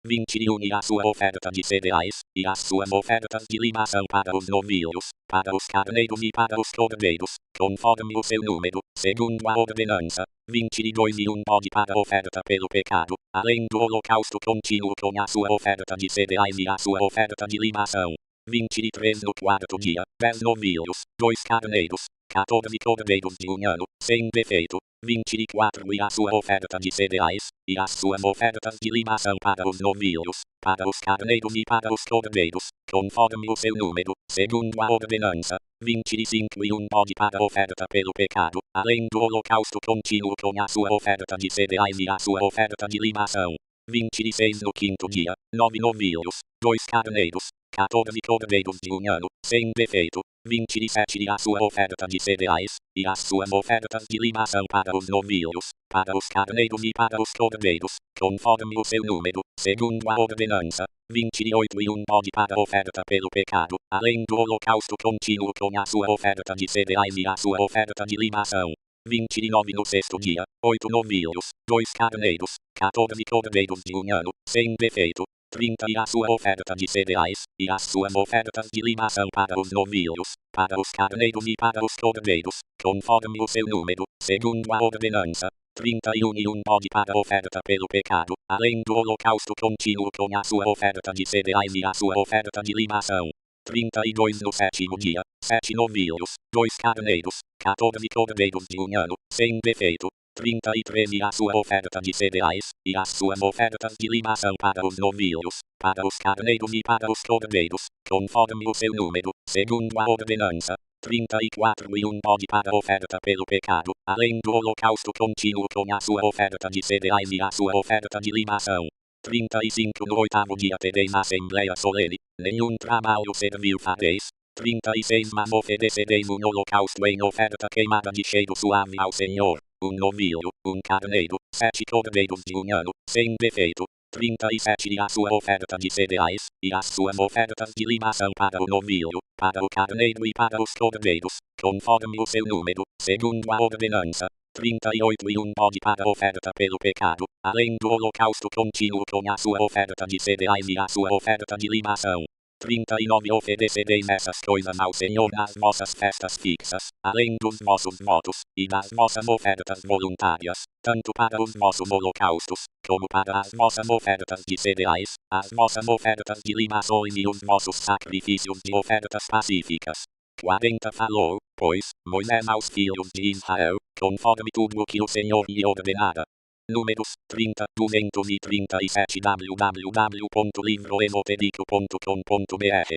[SPEAKER 1] 21 e a sua oferta de cereais, e as suas ofertas de libação para os novilhos, para os carneiros e para os cordeiros, conforme o seu número, segundo a ordenança. 22 e 1 bode para oferta pelo pecado, além do holocausto contínuo com a sua oferta de cereais e a sua oferta de libação. 23 no quarto dia, 10 novilhos, 2 carneiros, 14 cordeiros de um ano, sem defeito. 24 e a sua oferta de cereais, e as suas ofertas de libação para os novilhos, para os carneiros e para os cordeiros, conforme o seu número, segundo a ordenança. 25 e 1 bode para oferta pelo pecado, além do holocausto contínuo com a sua oferta de cereais e a sua oferta de libação. 26 no quinto dia, 9 novilhos, 2 carneiros, 14 cordeiros de um ano, sem defeito. 27 e a sua oferta de cereais, e as suas ofertas de libação para os novilhos, para os carneiros e para os cordeiros, conforme o seu número, segundo a ordenança. 28 e 1 bode para oferta pelo pecado, além do holocausto contínuo com a sua oferta de cereais e a sua oferta de libação. 29 no sexto dia, 8 novilhos, 2 carneiros, 14 cordeiros de um ano, sem defeito. 30 e a sua oferta de cereais, e as suas ofertas de libação para os novilhos, para os carneiros e para os cordeiros, conforme o seu número, segundo a ordenança. 31 e 1 bode para oferta pelo pecado, além do holocausto contínuo com a sua oferta de cereais e a sua oferta de libação. 32 no sétimo dia, 7 novilhos, 2 carneiros, 14 cordeiros de um ano, sem defeito. 33 e a sua oferta de cereais, e as suas ofertas de libação para os novilhos, para os carneiros e para os cordeiros, conforme o seu número, segundo a ordenança. 34 e 1 bode para oferta pelo pecado, além do holocausto contínuo com a sua oferta de cereais e a sua oferta de libação. 35 no oitavo dia tereis assembleia solene, nenhum trabalho servil fareis. 36 mas oferecereis um holocausto em oferta queimada de cheiro suave ao Senhor. Um novilho, um carneiro, 7 cordeiros de um ano, sem defeito. 37 e a sua oferta de cereais, e as suas ofertas de libação para o novilho, para o carneiro e para os cordeiros, conforme o seu número, segundo a ordenança. 38 e 1 bode para oferta pelo pecado, além do holocausto contínuo com a sua oferta de cereais e a sua oferta de libação. 39 Oferecereis essas coisas ao Senhor nas vossas festas fixas, além dos vossos votos, e das vossas ofertas voluntárias, tanto para os vossos holocaustos, como para as vossas ofertas de cereais, as vossas ofertas de libações e os vossos sacrifícios de ofertas pacíficas. 40 Falou, pois, Moisés aos filhos de Israel, conforme tudo o que o Senhor lhe ordenara. Números 30, 237 www.livroesoterico.com.br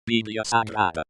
[SPEAKER 1] Bíblia Sagrada.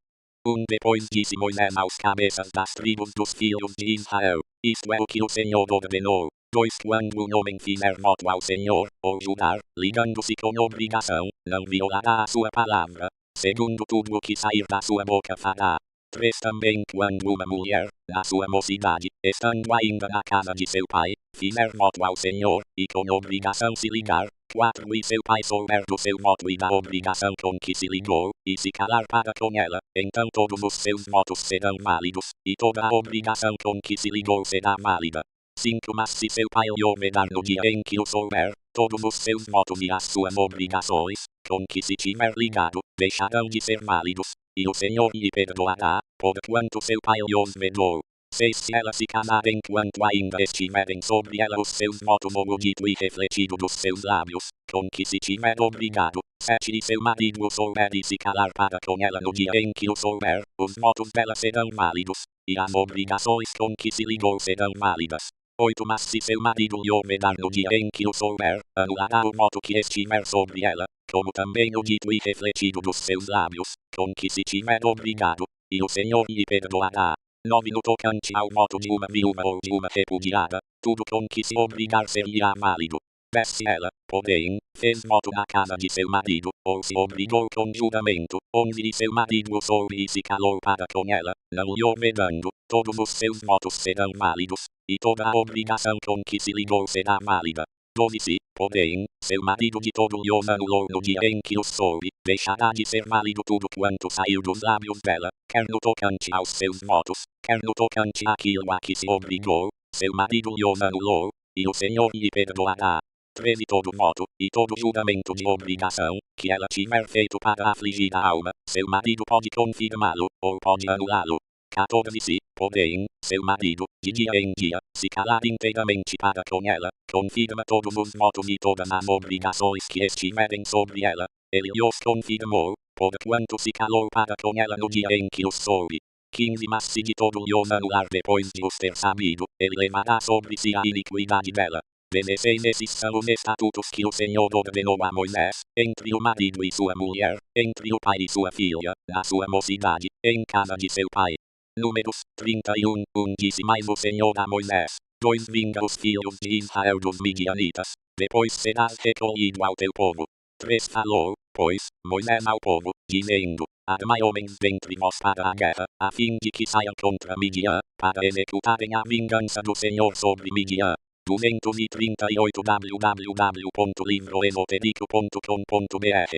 [SPEAKER 1] Depois disse Moisés aos cabeças das tribos dos filhos de Israel, isto é o que o Senhor ordenou. 2 Quando um homem fizer voto ao Senhor, ou jurar, ligando-se com obrigação, não violará a sua palavra. Segundo tudo o que sair da sua boca fará. 3 Também quando uma mulher, na sua mocidade, estando ainda na casa de seu pai, fizer voto ao Senhor, e com obrigação se ligar. 4. E seu pai souber do seu voto e da obrigação com que se ligou, e se calar para com ela, então todos os seus votos serão válidos, e toda a obrigação com que se ligou será válida. 5. Mas se seu pai lhe houver no dia em que o souber, todos os seus votos e as suas obrigações, com que se tiver ligado, deixarão de ser válidos, e o Senhor lhe perdoará, porquanto seu pai lhe os vedou. 6. Se ela se casar enquanto ainda estiverem sobre ela os seus votos ou o dito e refletido dos seus lábios, com que se tiver obrigado. 7. E seu marido o souber e se calar para com ela no dia em que o souber, os votos dela serão válidos, e as obrigações com que se ligou serão válidas. 8. Mas se seu marido lhe houver no dia em que o souber, anulará o voto que estiver sobre ela, como também o dito e refletido dos seus lábios, com que se tiver obrigado, e o Senhor lhe perdoará. 9. No tocante ao voto de uma viúva ou de uma repudiada, tudo com que se obrigar seria válido. 10. Se ela, porém, fez voto na casa de seu marido, ou se obrigou com juramento, onde seu marido o soube e se calou para com ela, não lhe houver dando, todos os seus votos serão válidos, e toda a obrigação com que se ligou será válida. 12. Se, porém, seu marido de todo lhe os anulou no dia em que os soube, deixará de ser válido tudo quanto saiu dos lábios dela, quer no tocante aos seus votos, quer no tocante àquilo a que se obrigou, seu marido lhe os anulou, e o Senhor lhe perdoará. 13. Todo voto, e todo juramento de obrigação, que ela tiver feito para afligir a alma, seu marido pode confirmá-lo, ou pode anulá-lo. 14. Se, porém, seu marido, de dia em dia, se calar inteiramente para com ela, confirma todos os votos e todas as obrigações que estiverem sobre ela, ele os confirmou, porquanto se calou para com ela no dia em que os soube. 15. Mas se de todo lhe os anular depois de os ter sabido, ele levará sobre si a iniquidade dela. 16. Esses são os estatutos que o Senhor ordenou a Moisés, entre o marido e sua mulher, entre o pai e sua filha, na sua mocidade, em casa de seu pai. Números 31. Disse mais o Senhor a Moisés: 2. Vinga os filhos de Israel dos midianitas, depois serás recolhido ao teu povo. 3. Falou, pois, Moisés ao povo, dizendo: armai homens dentre vós para a guerra, a fim de que saiam contra Midian, para executarem a vingança do Senhor sobre Midian. 238 www.livroesotérico.com.br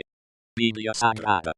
[SPEAKER 1] Bíblia Sagrada.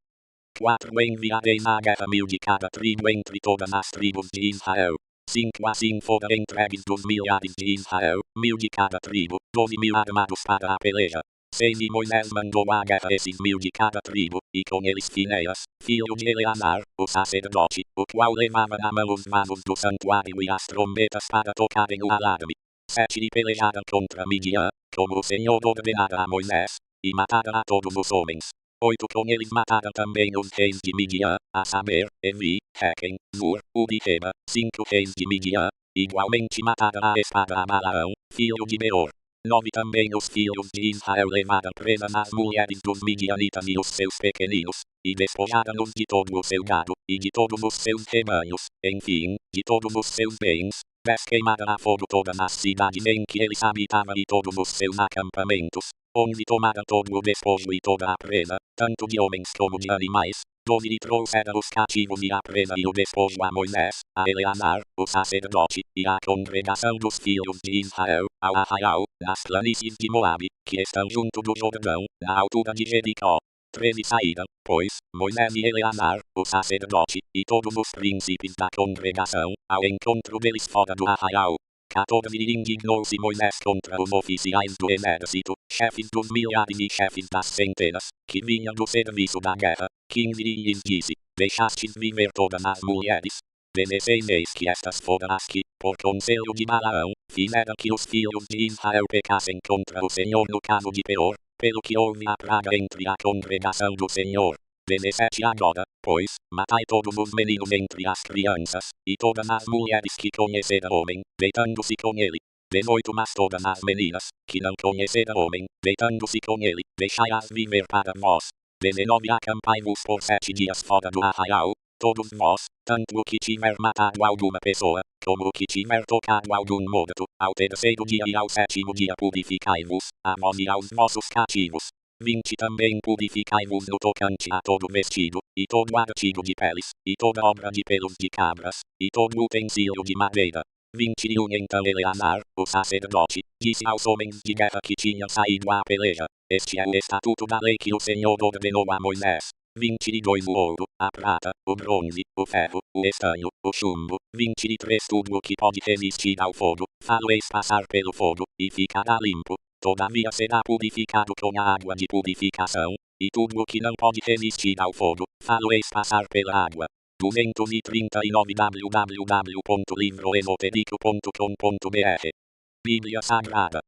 [SPEAKER 1] 4. Enviareis à guerra 1000 de cada tribo entre todas as tribos de Israel. 5. Assim foram entregues dos milhares de Israel, 1000 de cada tribo, 12.000 armados para a peleja. 6. E Moisés mandou à guerra esses 1000 de cada tribo, e com eles Finéias, filho de Eleazar, o sacerdote, o qual levava na mão os vasos do santuário e as trombetas para tocarem o alarme. 7. E pelejaram contra Midian, como o Senhor ordenara a Moisés, e mataram a todos os homens. 8. Com eles mataram também os reis de Midian, a saber, Evi, Requem, Zur, Udi e Reba, 5 reis de Midian. Igualmente mataram a espada a Balaão, filho de Beor. 9. Também os filhos de Israel levaram presas as mulheres dos midianitas e os seus pequeninos, e despojaram-nos de todo o seu gado, e de todos os seus rebanhos, enfim, de todos os seus bens. 10. Queimaram a fogo todas as cidades em que eles habitavam e todos os seus acampamentos, onde tomaram todo o despojo e toda a presa, tanto de homens como de animais. 12. E trouxeram os cativos e a presa e o despojo a Moisés, a Eleazar, o sacerdote, e à congregação dos filhos de Israel, ao arraial, nas planícies de Moabe, que estão junto do Jordão, na altura de Jericó. 13. Saíram, pois, Moisés e Eleazar, o sacerdote, e todos os príncipes da congregação, ao encontro deles fora do arraial. 14. E indignou-se Moisés contra os oficiais do exército, chefes dos milhares e chefes das centenas, que vinham do serviço da guerra. 15. E lhes disse: deixastes viver todas as mulheres. 16. Eis que estas foram as que, por conselho de Balaão, fizeram que os filhos de Israel pecassem contra o Senhor no caso de Peor, pelo que houve a praga entre a congregação do Senhor. 17. Agora, pois, matai todos os meninos entre as crianças, e todas as mulheres que conheceram homem, deitando-se com ele. 18. Mas todas as meninas, que não conheceram homem, deitando-se com ele, deixai-as viver para vós. 19. Acampai-vos por 7 dias fora do arraial, todos vós, tanto o que tiver matado alguma pessoa, como o que tiver tocado algum morto, ao terceiro dia e ao 7º dia purificai-vos, a vós e aos vossos cativos. 20. Também purificai-vos no tocante a todo vestido, e todo artigo de peles, e toda obra de pelos de cabras, e todo utensílio de madeira. 21 Então Eleazar, o sacerdote, disse aos homens de guerra que tinham saído à peleja: Este é o estatuto da lei que o Senhor ordenou a Moisés. 22 O ouro, a prata, o bronze, o ferro, o estanho, o chumbo. 23 Tudo o que pode resistir ao fogo, fá-lo-eis passar pelo fogo, e ficará limpo. Todavia será purificado com a água de purificação. E tudo o que não pode resistir ao fogo, fá-lo-eis passar pela água. 239 www.livroesotérico.com.br Bíblia Sagrada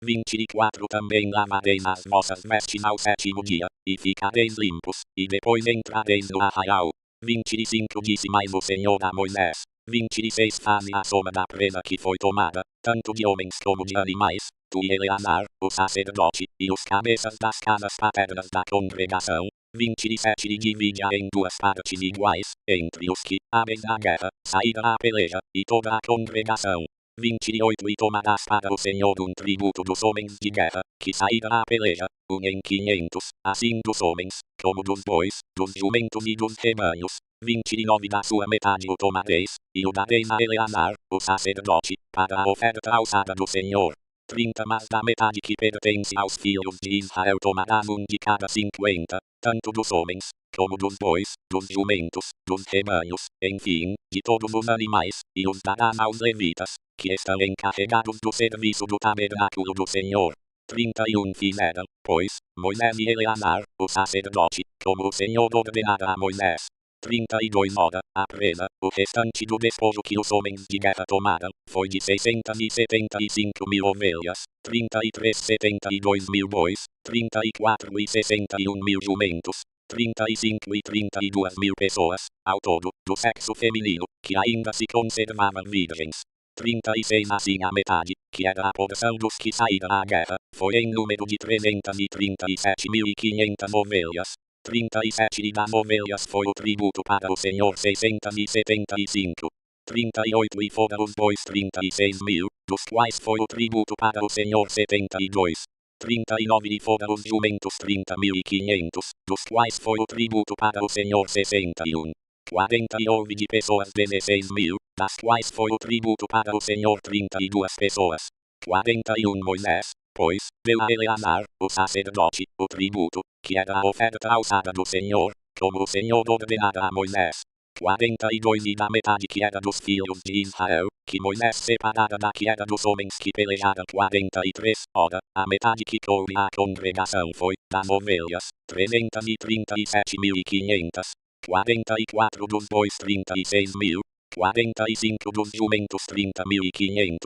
[SPEAKER 1] 24 Também lavareis as vossas vestes ao sétimo dia, e ficareis limpos, e depois entrareis no arraial. 25 Disse mais o Senhor a Moisés. 26 Faze a soma da presa que foi tomada, tanto de homens como de animais, tu e Eleazar, o sacerdote, e os cabeças das casas paternas da congregação. 27 E divide-a em duas partes iguais, entre os que, habem da guerra, saída à peleja, e toda a congregação. 28 E tomarás para o Senhor tributo dos homens de guerra, que saída à peleja, em 500, assim dos homens, como dos bois, dos jumentos e dos rebanhos. 29 Da sua metade o tomareis, e o dareis a Eleazar, o sacerdote, para a oferta alçada do Senhor. 30 Mas da metade que pertence aos filhos de Israel tomarás de cada 50, tanto dos homens, como dos bois, dos jumentos, dos rebanhos, enfim, de todos os animais, e os darás aos levitas, que estão encarregados do serviço do tabernáculo do Senhor. 31 Fizeram, pois, Moisés e Eleazar, o sacerdote, como o Senhor ordenara a Moisés. 32 Ora, a presa, o restante do despojo que os homens de guerra tomaram, foi de 675 mil ovelhas, 33 72 mil bois, 34 e 61 mil jumentos, 35 e 32 mil pessoas, ao todo, do sexo feminino, que ainda se conservavam virgens. 36 Assim a metade, que era a porção dos que saíram à guerra, foi em número de 337.500 ovelhas. 37 E das ovelhas foi o tributo para o Senhor 675. 38 E foram os bois 36 mil, dos quais foi o tributo para o Senhor 72. 39 E foram os jumentos 30.500, dos quais foi o tributo para o Senhor 61. 40 E houve de pessoas 16 mil, das quais foi o tributo para o Senhor 32 pessoas. 41 Moisés, pois, deu a Eleazar, o sacerdote, o tributo, que era a oferta alçada do Senhor, como o Senhor ordenara a Moisés. 42 E da metade que era dos filhos de Israel, que Moisés separara da que era dos homens que pelejaram 43, ora, a metade que coube à congregação foi, das ovelhas, 337.500, 44 dos bois 36 mil, 45 dos jumentos 30.500,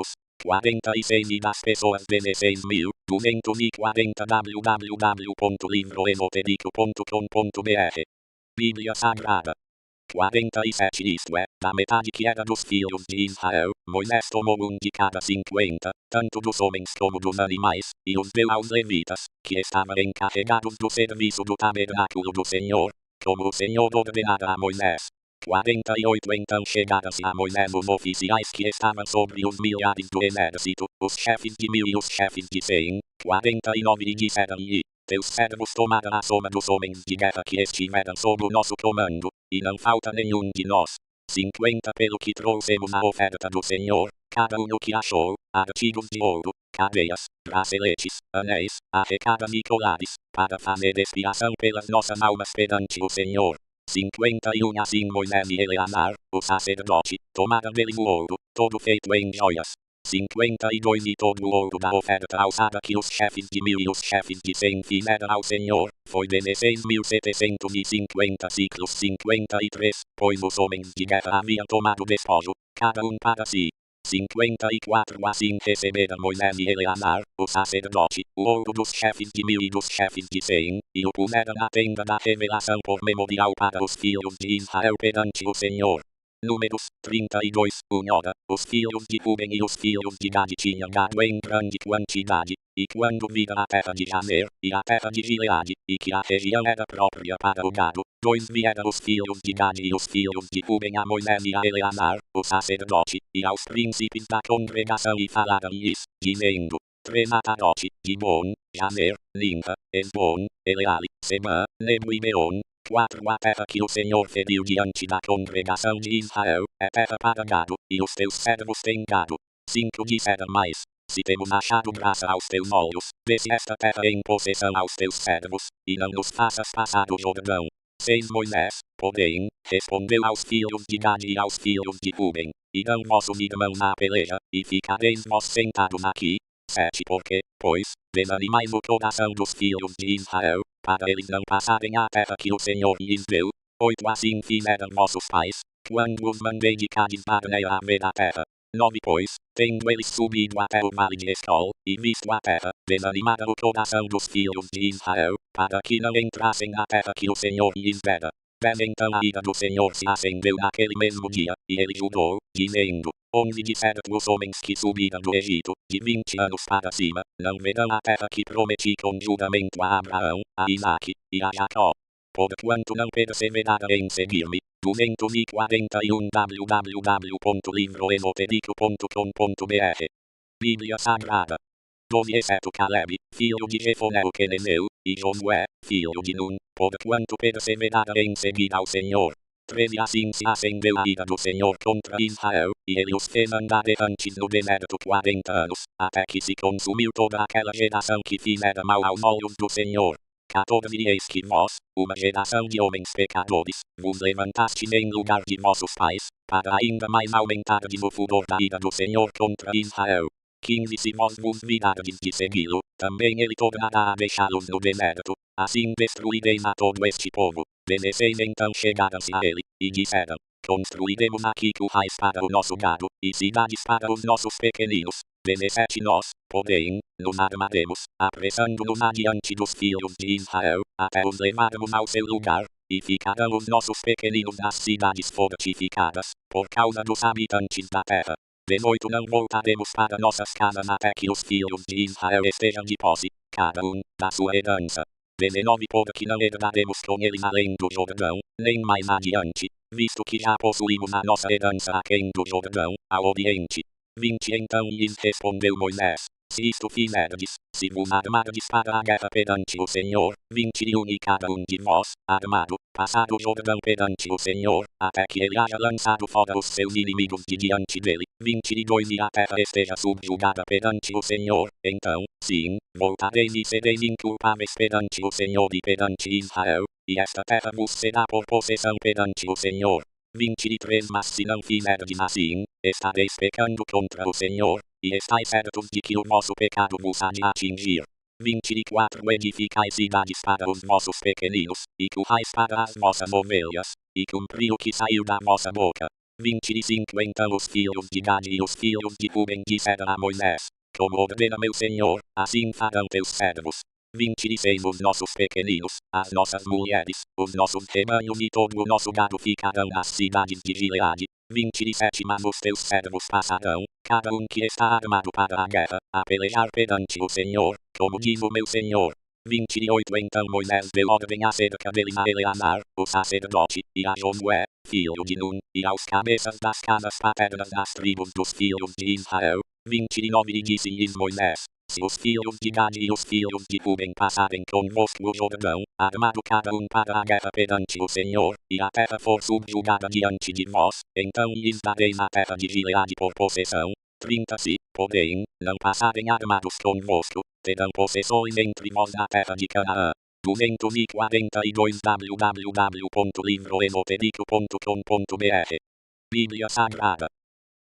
[SPEAKER 1] 46 E das pessoas 16 mil, 240 www.livroesotérico.com.br Bíblia Sagrada 47 Isto é, da metade que era dos filhos de Israel, Moisés tomou de cada 50, tanto dos homens como dos animais, e os deu aos levitas, que estavam encarregados do serviço do tabernáculo do Senhor, como o Senhor ordenara a Moisés. 48 Então chegaram-se a Moisés os oficiais que estavam sobre os milhares do exército, os chefes de 1000 e os chefes de 100, 49 E disseram-lhe: Teus servos tomaram a soma dos homens de guerra que estiveram sob o nosso comando, e não falta nenhum de nós. 50 Pelo que trouxemos a oferta do Senhor, cada o que achou, artigos de ouro, cadeias, braceletes, anéis, arrecadas e colares, para fazer expiação pelas nossas almas perante o Senhor. 51 Assim Moisés e Eleazar, o sacerdote, tomaram deles o ouro, todo feito em joias. 52 E todo o ouro da oferta alçada que os chefes de 1000 e os chefes de 100 fizeram ao Senhor, foi 16.750 ciclos 53, pois os homens de guerra haviam tomado despojo, cada um para si. 54 Assim receberam Moisés e Eleazar, o sacerdote, o ouro dos chefes de 1000 e dos chefes de 100, e o puseram na tenda da revelação por memorial para os filhos de Israel perante o Senhor. Números 32 Ora, os filhos de Ruben e os filhos de Gad tinham gado em grande quantidade, e quando viram a terra de Jazer, e a terra de Gileade, e que a região era própria para o gado, vieram os filhos de Gad e os filhos de Ruben a Moisés e a Eleazar, o sacerdote, e aos príncipes da congregação e falaram-lhes, dizendo: Trenatarote, Dibon, Jazer, Linta, Esbon, Eleale, Seba, Nebo e Beon, 4 A terra que o Senhor feriu diante da congregação de Israel, é terra para gado, e os teus servos têm gado. 5 Disseram mais: se temos achado graça aos teus olhos, vê se esta terra em possessão aos teus servos, e não nos faças passar o Jordão. 6 Moisés, porém, respondeu aos filhos de Gade e aos filhos de Ruben: irão vossos irmãos à peleja, e ficareis vós sentados aqui. 7 Porque, pois, desanimais o coração dos filhos de Israel, para eles não passarem a terra que o Senhor lhes deu. 8 Assim fizeram vossos pais, quando os mandei de Cádiz Barneia a ver a terra. 9 Pois, tendo eles subido até o vale de Escol, e visto a terra, desanimara o coração dos filhos de Israel, para que não entrassem na terra que o Senhor lhes dera. 10 Então a ira do Senhor se acendeu naquele mesmo dia, e ele julgou, dizendo: onde de certo os homens que subiram do Egito, de 20 anos para cima, não verão a terra que prometi com juramento a Abraão, a Isaque e a Jacó. Porquanto não perseveraram em seguir-me. 241 www.livroesotérico.com.br Bíblia Sagrada. 12 Exceto Caleb, filho de Jefoné o Quenezeu, e Josué, filho de Nun, porquanto perseveraram em seguir ao Senhor. 13 Assim se acendeu a ira do Senhor contra Israel, e ele os fez andar errantes no deserto 40 anos, até que se consumiu toda aquela geração que fizera mal aos olhos do Senhor. 14 Eis que vós, uma geração de homens pecadores, vos levantastes em lugar de vossos pais, para ainda mais aumentardes o furor da ira do Senhor contra Israel. 15 Se vós vos virardes de segui-lo, também ele tornará a deixá-los no deserto, assim destruireis a todo este povo. 16 Então chegaram-se a ele, e disseram: construiremos aqui currais para o nosso gado, e cidades para os nossos pequeninos. 17 Nós, porém, nos armaremos, apressando-nos adiante dos filhos de Israel, até os levarmos ao seu lugar, e ficarão os nossos pequeninos nas cidades fortificadas, por causa dos habitantes da terra. 18 Não voltaremos para nossas casas até que os filhos de Israel estejam de posse, cada um, da sua herança. 19 Porque não herdaremos com eles além do Jordão, nem mais adiante, visto que já possuímos a nossa herança aquém do Jordão, ao oriente. 20 Então lhes respondeu Moisés: se isto fizerdes, se vos armardes para a guerra perante o Senhor, 21 E cada um de vós, armado, passado o Jordão perante o Senhor, até que ele haja lançado fora os seus inimigos de diante dele, 22 E a terra esteja subjugada perante o Senhor, então, sim, voltareis e sereis inculpáveis perante o Senhor e perante Israel, e esta terra vos será por possessão perante o Senhor. 23 Mas se não fizerdes assim, estareis pecando contra o Senhor, e estáis certos de que o vosso pecado vos há de atingir. 24 Edificai cidades para os vossos pequeninos, e currais para as vossas ovelhas, e cumpri o que saiu da vossa boca. 25 Então os filhos de Gade e os filhos de Ruben disseram a Moisés: como ordena meu Senhor, assim farão teus servos. 26 Os nossos pequeninos, as nossas mulheres, os nossos rebanhos e todo o nosso gado ficarão nas cidades de Gileade. 27 Mas os teus servos passarão, cada um que está armado para a guerra, a pelejar perante o Senhor, como diz o meu Senhor. 28 Então Moisés deu ordem acerca deles a Eleazar, o sacerdote, e a Josué, filho de Nun, e aos cabeças das casas paternas das tribos dos filhos de Israel. 29 E disse-lhes Moisés: se os filhos de Gade e os filhos de Ruben passarem convosco o Jordão, armado cada um para a guerra perante o Senhor, e a terra for subjugada diante de vós, então lhes dareis a terra de Gileade por possessão. 30 Se, porém, não passarem armados convosco, terão possessões entre vós na terra de Canaã. 242 www.livroesotérico.com.br Bíblia Sagrada.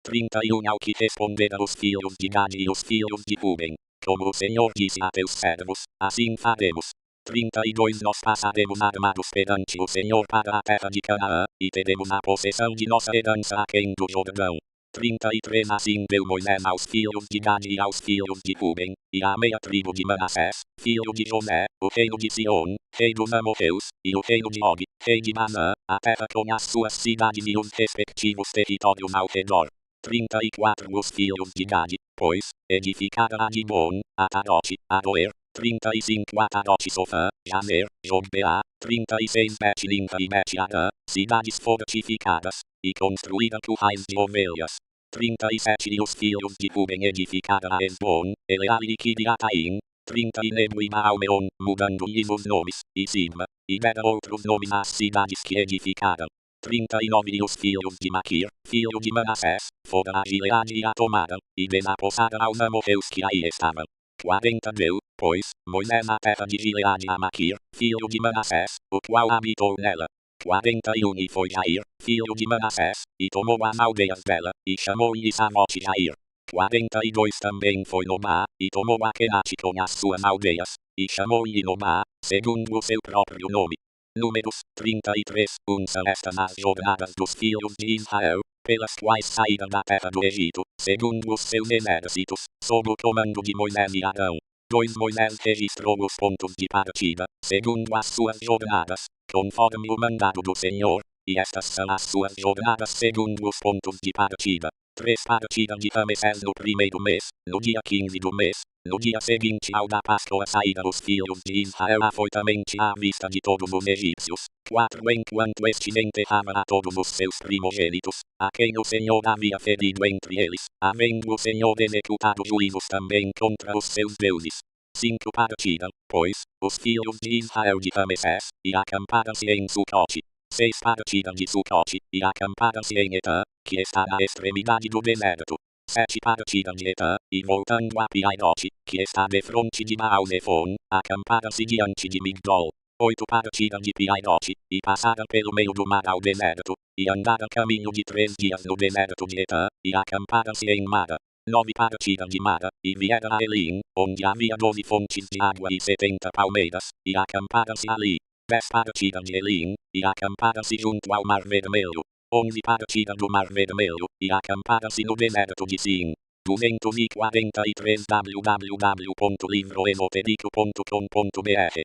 [SPEAKER 1] 31 Ao que responderam os filhos de Gade e os filhos de Ruben: como o Senhor disse a teus servos, assim faremos. 32 Nós passaremos armados perante o Senhor para a terra de Canaã, e teremos a possessão de nossa herança aquém do Jordão. 33 Assim deu Moisés aos filhos de Gade e aos filhos de Ruben, e à meia tribo de Manassés, filho de José, o reino de Sion, rei dos amorreus, e o reino de Og, rei de Banã, a terra com as suas cidades e os respectivos territórios ao redor. 34 Os filhos de Gade, pois, edificaram a Dibon, a Tarote, a Doer. 35 A Tarote Sofã, Jazer, Jogbeá. 36 Bet-Limra e Bet-Adã, cidades fortificadas, e construíram currais de ovelhas. 37 E os filhos de Ruben edificaram a Esbon, Eleale e Kiriataim. 30 E Nebo e Baalmeon, mudando-lhes os nomes, e Sibma. e dera outros nomes às cidades que edificaram. 39 E os filhos de Maquir, filho de Manassés, foram a Gileade e a tomaram, e desapossaram aos amorreus que aí estavam. 40 Deu, pois, Moisés na terra de Gileade a Maquir, filho de Manassés, o qual habitou nela. 41 E foi Jair, filho de Manassés, e tomou as aldeias dela, e chamou-lhe Savote Jair. 42 Também foi Nobá, e tomou a Quenate com as suas aldeias, e chamou-lhe Nobá, segundo o seu próprio nome. Números 33 São estas as jornadas dos filhos de Israel, pelas quais saíram da terra do Egito, segundo os seus exércitos, sob o comando de Moisés e Arão. 2 Moisés registrou os pontos de partida, segundo as suas jornadas, conforme o mandado do Senhor, e estas são as suas jornadas segundo os pontos de partida. 3 Partida de Ramessés no primeiro mês, no dia 15 do mês, no dia seguinte ao da Páscoa saíram os filhos de Israel afoitamente à vista de todos os egípcios. 4 Enquanto estes enterravam a todos os seus primogênitos, a quem o Senhor havia ferido entre eles, havendo o Senhor executado juízos também contra os seus deuses. 5 Partiram, pois, os filhos de Israel de Ramessés, e acamparam-se em Sucote. 6 Partiram de Sucote, e acamparam-se em Etã, que está na extremidade do deserto. 7 Partiram de Etã, e voltando a Piairote, que está defronte de Baal-Zephon, acamparam-se diante de Migdol. 8 Partiram de Piairote, e passaram pelo meio do mar ao deserto, e andaram caminho de 3 dias no deserto de Etã, e acamparam-se em Mara. 9 Partiram de Mara, e vieram a Elim, onde havia 12 fontes de água e 70 palmeiras, e acamparam-se ali. 10 Partiram de Elim, e acamparam-se junto ao Mar Vermelho. 11 Partiram do Mar Vermelho, e acamparam-se no deserto de Sim. 243 www.livroesotérico.com.br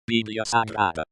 [SPEAKER 1] Bíblia Sagrada.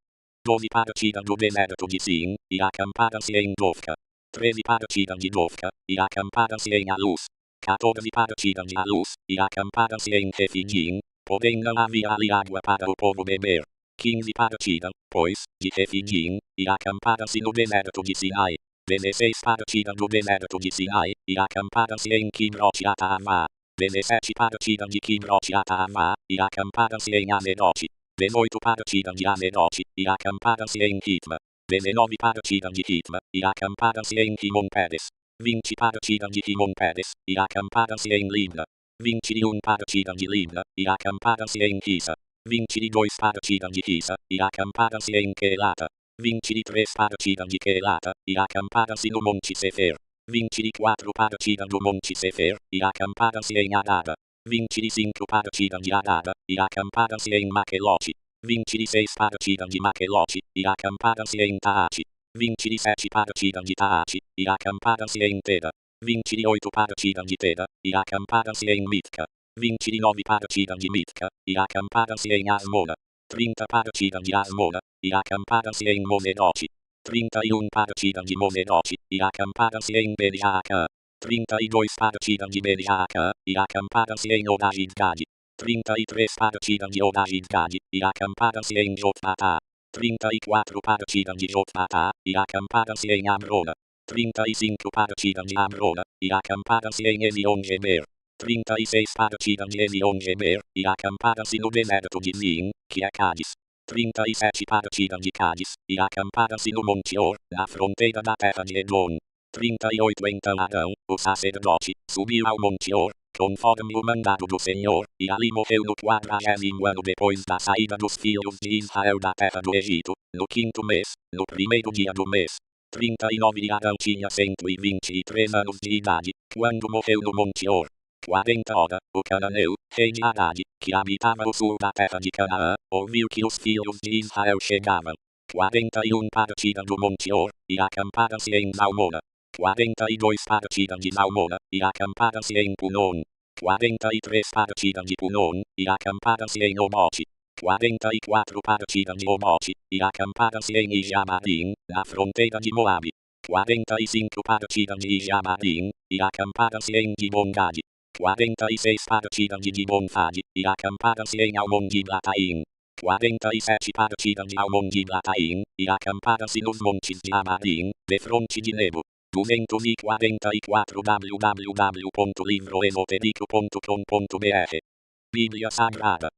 [SPEAKER 1] 12 Partiram do deserto de Sim, e acamparam-se em Dovca. 13 Partiram de Dovca, e acamparam-se em Alus. 14 Partiram de Alus, e acamparam-se em Refidim, porém não havia ali água para o povo beber. 15 Partiram, pois, de Refidim, e acamparam-se no deserto de Sinai. 16 Partiram do deserto de Sinai, e acamparam-se em Kibrote Ataavá. 17 Partiram de Kibrote Ataavá, e acamparam-se em Azerote. 18 Partiram de Azerote, e acamparam-se em Ritma. 19 Partiram de Ritma, e acamparam-se em Rimon-Peres. 20 Partiram de Rimon-Peres, e acamparam-se em Libna. 21 Partiram de Libna, e acamparam-se em Rissa. 22 Partiram de Rissa, e acamparam-se em Quelata. 23 Partiram de Quelata, e acamparam-se no Monte Sefer. 24 Partiram do Monte Sefer, e acamparam-se em Arada. 25 Partiram de Arada, e acamparam-se em Maquelote. 26 Partiram de Maquelote, e acamparam-se em Taate. 27 Partiram de Taate, e acamparam-se em Tera. 28 Partiram de Tera, e acamparam-se em Mitka. 29 Partiram de Mitka, e acamparam-se em Asmona. 30 Partiram de Asmona, e acamparam-se em Moserote. 31 Partiram de Moserote, e acamparam-se em Beriacã. 32 Partiram de Beriacã, e acamparam-se em Odagidgade. 33 Partiram de Odagidgade, e acamparam-se em Jotbatá. 34 Partiram de Jotbatá, e acamparam-se em Abrona. 35 Partiram de Abrona, e acamparam-se em Ezion-Geber. 36 Partiram de Ezion-Geber, e acamparam-se no deserto de Zin, que é Cádiz. 37 Partiram de Cádiz, e acamparam-se no Monte Or, na fronteira da terra de Edom. 38 Então Arão, o sacerdote, subiu ao Monte Or, conforme o mandado do Senhor, e ali morreu no 40º ano depois da saída dos filhos de Israel da terra do Egito, no 5º mês, no primeiro dia do mês. 39 E Arão tinha 123 anos de idade, quando morreu no Monte Or. 40 Ora, o cananeu, rei de Arade, que habitava o sul da terra de Canaã, ouviu que os filhos de Israel chegavam. 41 Partiram do Monte Or, e acamparam-se em Zalmona. 42 Partiram de Zalmona, e acamparam-se em Punon. 43 Partiram de Punon, e acamparam-se em Obote. 44 Partiram de Obote, e acamparam-se em Ijamarim, na fronteira de Moabe. 45 Partiram de Ijamarim, e acamparam-se em Dibongade. 46 Partiram de Dibonfade, e acamparam-se em Almon-Diblataim. 47 Partiram de Almon-Diblataim, e acamparam-se nos montes de Amarim, defronte de Nebo. 244 www.livroesotérico.com.br Bíblia Sagrada.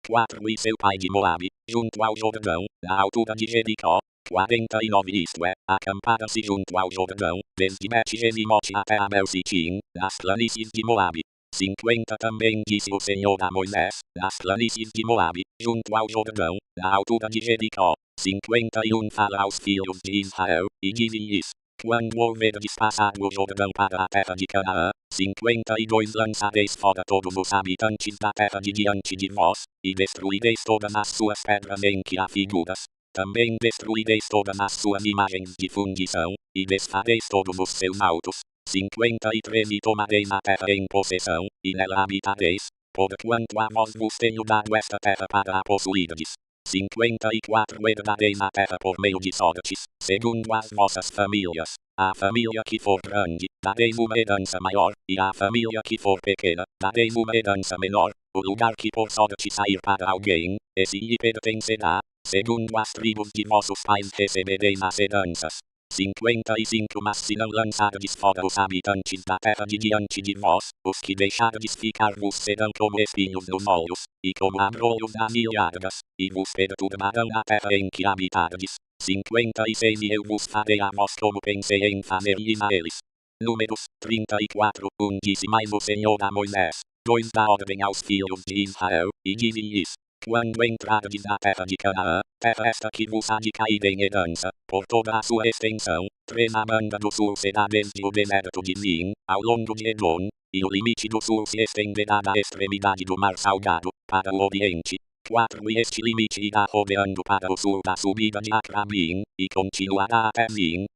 [SPEAKER 1] 4 e seu pai de Moabe, junto ao Jordão, na altura de Jericó. 49 isto é, acamparam-se junto ao Jordão, desde Bet-Gemimote até Abel-Sitim, nas planícies de Moabe. 50 Também disse o Senhor a Moisés, nas planícies de Moabe, junto ao Jordão, na altura de Jericó. 51 Fala aos filhos de Israel, e dize-lhes: quando houverdes passado o Jordão para a terra de Canaã, 52 lançareis fora todos os habitantes da terra de diante de vós, e destruireis todas as suas pedras em que há figuras. Também destruireis todas as suas imagens de fundição, e desfareis todos os seus altos. 53 E tomareis a terra em possessão, e nela habitareis, porquanto a vós vos tenho dado esta terra para a possuirdes. 54 Herdareis a terra por meio de sortes, segundo as vossas famílias. À família que for grande, dareis uma herança maior, e à família que for pequena, dareis uma herança menor. O lugar que por sorte sair para alguém, esse lhe pertencerá. Segundo as tribos de vossos pais recebereis as heranças. 55 Mas se não lançardes fora os habitantes da terra de diante de vós, os que deixardes ficar vos serão como espinhos nos olhos, e como abrolhos das ilhargas, e vos perturbarão a terra em que habitardes. 56 E eu vos farei a vós como pensei em fazer-lhes a eles. Números 34 Disse mais o Senhor a Moisés: 2 Dá ordem aos filhos de Israel, e dize-lhes: quando entrardes na terra de Canaã, terra esta que vos há de cair em herança, por toda a sua extensão, 3 A banda do sul será desde o deserto de Zin, ao longo de Edom, e o limite do sul se estenderá da extremidade do mar Salgado, para o oriente. 4 E este limite irá rodeando para o sul da subida de Acrabim, e continuará até Zin,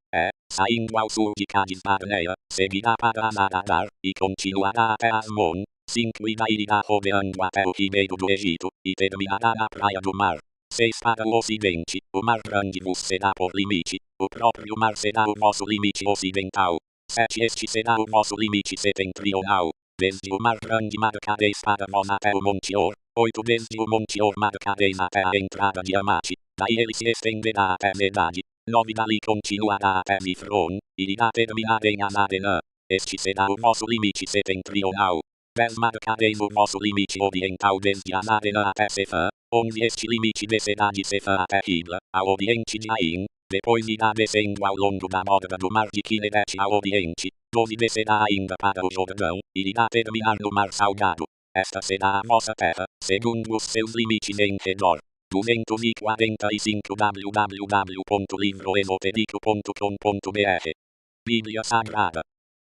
[SPEAKER 1] saindo ao sul de Cades Barnea, seguirá para Anadadar, e continuará até Asmon. 5 E daí irá rodeando até o ribeiro do Egito, e terminará na praia do mar. 6 Para o ocidente, o mar grande vos será por limite, o próprio mar será o vosso limite ocidental. 7 Este será o vosso limite setentrional. Desde o mar grande marcareis para vós até o Monte Or. 8 Desde o Monte Or marcareis até a entrada de Amate, daí ele se estenderá até Medade. 9 Dali continuará até Zifron, e irá terminar em Anadenã. Este será o vosso limite setentrional. 10 Marcareis o vosso limite oriental desde Anadenã até Sefã. 11 Este limite descerá de Sefã até Ribla, ao oriente de Ain. Depois irá descendo ao longo da borda do mar de Kineret ao oriente. 12 Descerá ainda para o Jordão, e irá terminar no mar Salgado. Esta será a vossa terra, segundo os seus limites em redor. 245 www.livroesotérico.com.br Bíblia Sagrada.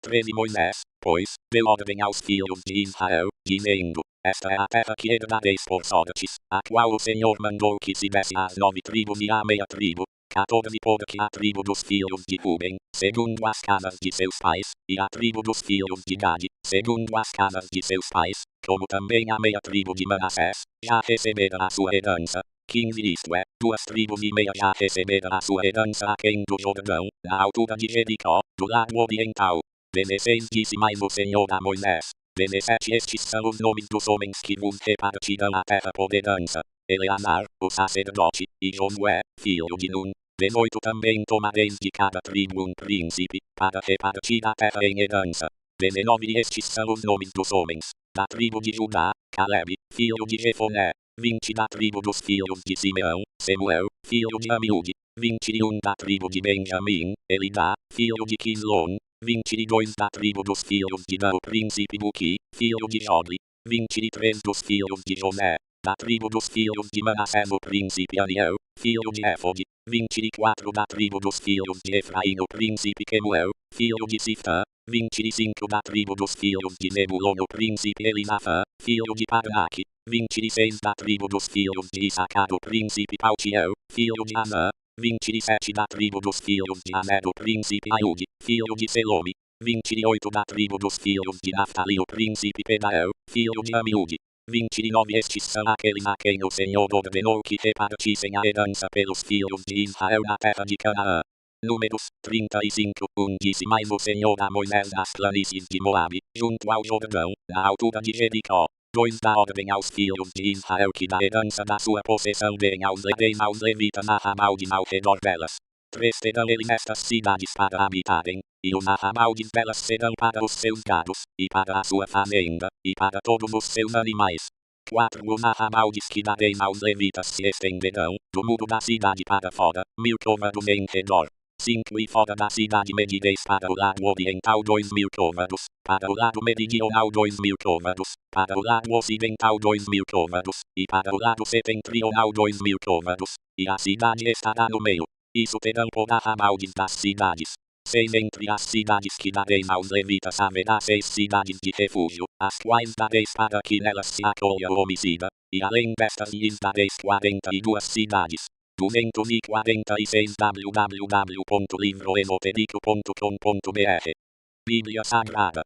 [SPEAKER 1] 13 Moisés, pois, deu ordem aos filhos de Israel, dizendo: esta é a terra que herdareis por sortes, a qual o Senhor mandou que se desse às 9 tribos e à meia tribo. 14 Porque a tribo dos filhos de Ruben, segundo as casas de seus pais, e a tribo dos filhos de Gade, segundo as casas de seus pais, como também a meia tribo de Manassés, já receberam a sua herança. 15 Isto é, 2 tribos e meia já receberam a sua herança aquém do Jordão, na altura de Jericó, do lado oriental. 16 Disse mais o Senhor a Moisés: 17 Estes são os nomes dos homens que vos repartirão a terra por herança: Eleazar, o sacerdote, e Josué, filho de Nun. 18 Também tomareis de cada tribo um príncipe, para repartir a terra em herança. 19 Estes são os nomes dos homens: da tribo de Judá, Caleb, filho de Jefoné. 20 Da tribo dos filhos de Simeão, Semuel, filho de Amiúde. 21 Da tribo de Benjamim, Elidá, filho de Quislon. 22 Da tribo dos filhos de Dan, o príncipe Buqui, filho de Jogli. 23 Dos filhos de José, da tribo dos filhos de Manassés, o príncipe Ariel, filho de Éfode. 24 Da tribo dos filhos de Efraim, o príncipe Quemuel, filho de Siftã. 25 Da tribo dos filhos de Zebulon, o príncipe Elisafã, filho de Parnaque. 26 Da tribo dos filhos de Issacar, o príncipe Paltiel, filho de Anã. 27 Da tribo dos filhos de Aner, o príncipe Aiude, filho de Selome. 28 Da tribo dos filhos de Naftali, o príncipe Pedael, filho de Amiúde. 29 Estes são aqueles a quem o Senhor ordenou que repartissem a herança pelos filhos de Israel na terra de Canaã. Números 35 Disse mais o Senhor a Moisés das planícies de Moabe, junto ao Jordão, na altura de Jericó. 2 Dá ordem aos filhos de Israel que da herança da sua possessão deem aos levitas na Ramaldes ao redor delas. 3 Terão eles estas cidades para habitarem, e os arramaldes delas serão para os seus gados, e para a sua fazenda, e para todos os seus animais. 34 Os arramaldes que da lei aos levitas se estenderão, do muro da cidade para fora, 1000 côvados em redor. 5 E fora da cidade medireis para o lado oriental 2000 côvados, para o lado meridional 2000 côvados, para o lado ocidental 2000 côvados, e para o lado setentrional 2000 côvados, e a cidade estará no meio. Isso terão por arramaldes das cidades. 6 Entre as cidades que dareis aos levitas haverá 6 cidades de refúgio, as quais dareis para que nelas se acolha o homicida, e além destas lhes dareis 42 cidades. 246 www.livroesotérico.com.br Bíblia Sagrada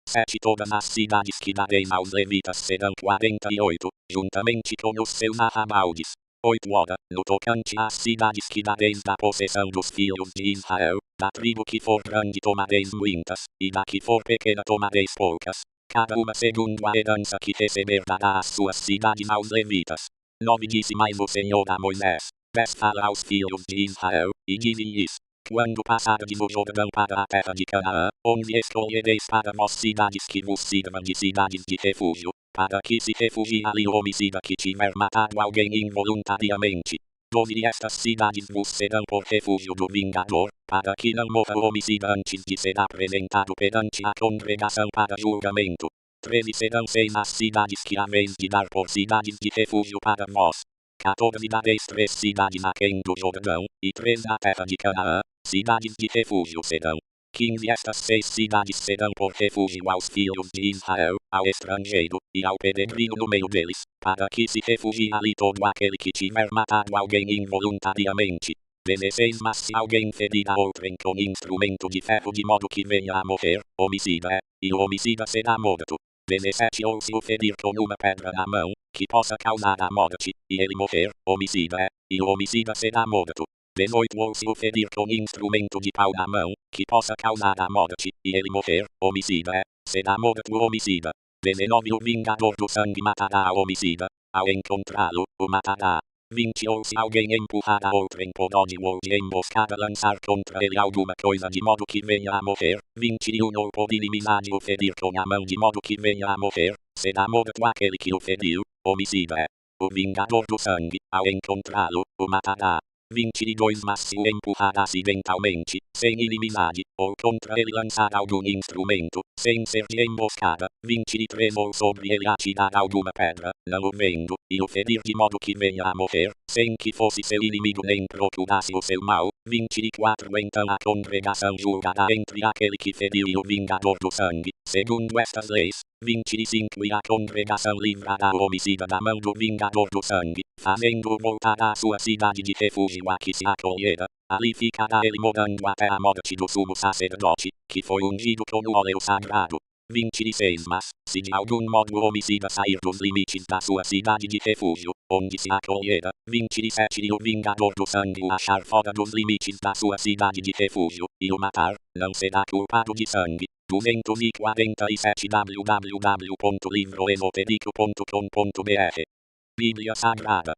[SPEAKER 1] 7 Todas as cidades que dareis aos levitas serão 48, juntamente com os seus arramaldes. 8 Ora, no tocante às cidades que dareis da possessão dos filhos de Israel, da tribo que for grande tomareis muitas, e da que for pequena tomareis poucas, cada uma segundo a herança que receber dará as suas cidades aos levitas. 9 Disse mais o Senhor a Moisés: fala aos filhos de Israel, e dize-lhes: quando passardes o Jordão para a terra de Canaã, onde escolhereis para vós cidades que vos sirvam de cidades de refúgio, para que se refugie ali o homicida que tiver matado alguém involuntariamente. 12 Estas cidades vos serão por refúgio do vingador, para que não morra o homicida antes de ser apresentado perante a congregação para julgamento. 13 Serão 6 as cidades que haveis de dar por cidades de refúgio para vós. 14 Dareis 3 cidades aquém do Jordão, e 3 da terra de Canaã, cidades de refúgio serão. 15 Estas 6 cidades serão por refúgio aos filhos de Israel, ao estrangeiro, e ao peregrino no meio deles, para que se refugie ali todo aquele que tiver matado alguém involuntariamente. 16 Mas se alguém ferir a outrem com instrumento de ferro de modo que venha a morrer, homicida é, e o homicida será morto. 17 Ou se o ferir com uma pedra na mão, que possa causar a morte, e ele morrer, homicida é, e o homicida será morto. 18 Ou se o ferir com instrumento de pau na mão, que possa causar a morte, e ele morrer, homicida é, será morto o homicida. 19 O vingador do sangue matará o homicida, ao encontrá-lo, o matará. 20 Ou se alguém empurrar a outrem por ódio ou de emboscada lançar contra ele alguma coisa de modo que venha a morrer. 21 Ou por inimizade o ferir com a mão de modo que venha a morrer, será morto aquele que o feriu, homicida é. O vingador do sangue, ao encontrá-lo, o matará. 22 Mas se o empurrar acidentalmente, sem inimizade, ou contra ele lançar algum instrumento, sem ser de emboscada. 23 Ou sobre ele atirar alguma pedra, não o vendo, e o ferir de modo que venha a morrer, sem que fosse seu inimigo nem procurasse o seu mal. 24 Então a congregação julgará entre aquele que feriu e o vingador do sangue, segundo estas leis. 25 E a congregação livrará o homicida da mão do vingador do sangue, fazendo-o voltar à sua cidade de refúgio a que se acolhera. Ali ficará ele morando até a morte do sumo sacerdote, que foi ungido com o óleo sagrado. 26 Mas, se de algum modo o homicida sair dos limites da sua cidade de refúgio, onde se acolhera. 27 E o vingador do sangue o achar fora dos limites da sua cidade de refúgio, e o matar, não será culpado de sangue. 247 www.livroesotérico.com.br Bíblia Sagrada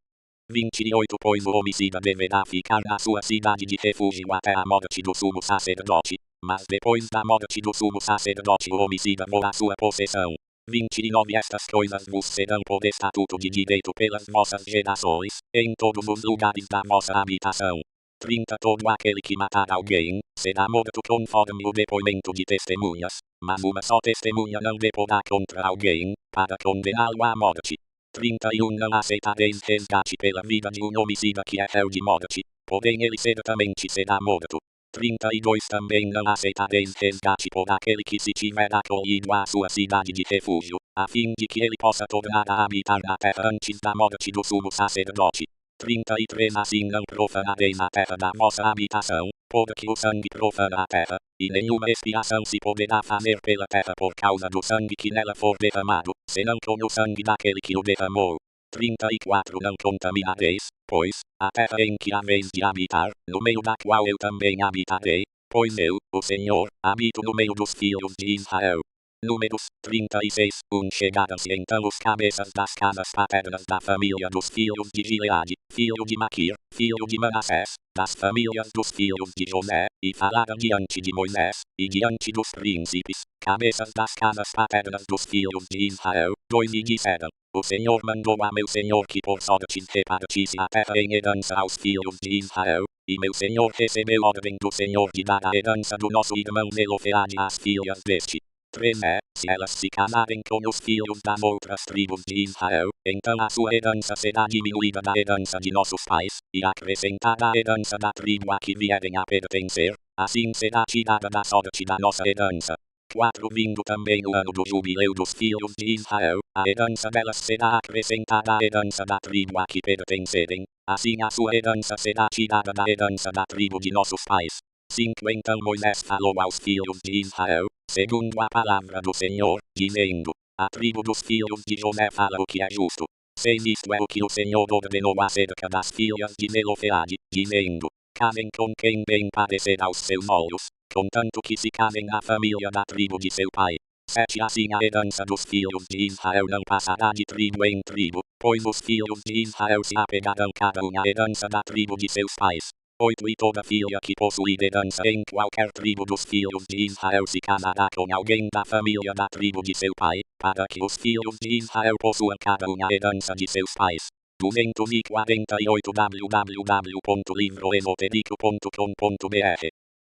[SPEAKER 1] 28 Pois o homicida deverá ficar na sua cidade de refúgio até a morte do sumo sacerdote, mas depois da morte do sumo sacerdote o homicida vou à sua possessão. 29 Estas coisas vos serão por estatuto de direito pelas vossas gerações, em todos os lugares da vossa habitação. 30 Todo aquele que matar alguém, será morto conforme o depoimento de testemunhas, mas uma só testemunha não deporá contra alguém, para condená-lo à morte. 31 Não aceitareis resgate pela vida de um homicida que é réu de morte, porém ele certamente será morto. 32 Também não aceitareis resgate por aquele que se tiver acolhido à sua cidade de refúgio, a fim de que ele possa tornar a habitar na terra antes da morte do sumo sacerdote. 33 Assim não profanareis a terra da vossa habitação, porque o sangue profana a terra, e nenhuma expiação se poderá fazer pela terra por causa do sangue que nela for derramado, senão com o sangue daquele que o derramou. 34 Não contaminareis, pois, a terra em que haveis de habitar, no meio da qual eu também habitarei, pois eu, o Senhor, habito no meio dos filhos de Israel. Números 36 Chegaram-se então os cabeças das casas paternas da família dos filhos de Gileade, filho de Maquir, filho de Manassés, das famílias dos filhos de José, e falaram diante de Moisés, e diante dos príncipes, cabeças das casas paternas dos filhos de Israel, 2 E disseram: O Senhor mandou a meu Senhor que por sorte repartisse a terra em herança aos filhos de Israel, e meu Senhor recebeu ordem do Senhor de dar a herança do nosso irmão Zelofehade às filhas deste. 3. Se elas se casarem com os filhos das outras tribos de Israel, então a sua herança será diminuída da herança de nossos pais, e acrescentada à herança da tribo a que vierem a pertencer, assim será tirada da sorte da nossa herança. 4. Vindo também o ano do jubileu dos filhos de Israel, a herança delas será acrescentada à herança da tribo a que pertencerem, assim a sua herança será tirada da herança da tribo de nossos pais. 5. Então Moisés falou aos filhos de Israel, segundo a palavra do Senhor, dizendo: a tribo dos filhos de José fala o que é justo. 6. Isto é o que o Senhor ordenou acerca das filhas de Zelofehade, dizendo: casem com quem bem parecer aos seus olhos, contanto que se casem à família da tribo de seu pai. 7. Assim a herança dos filhos de Israel não passará de tribo em tribo, pois os filhos de Israel se apegarão cada um à herança da tribo de seus pais. 8. E toda filha que possuir herança em qualquer tribo dos filhos de Israel se casará com alguém da família da tribo de seu pai, para que os filhos de Israel possuam cada um a herança de seus pais. 248 www.livroesotérico.com.br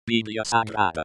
[SPEAKER 1] Bíblia Sagrada.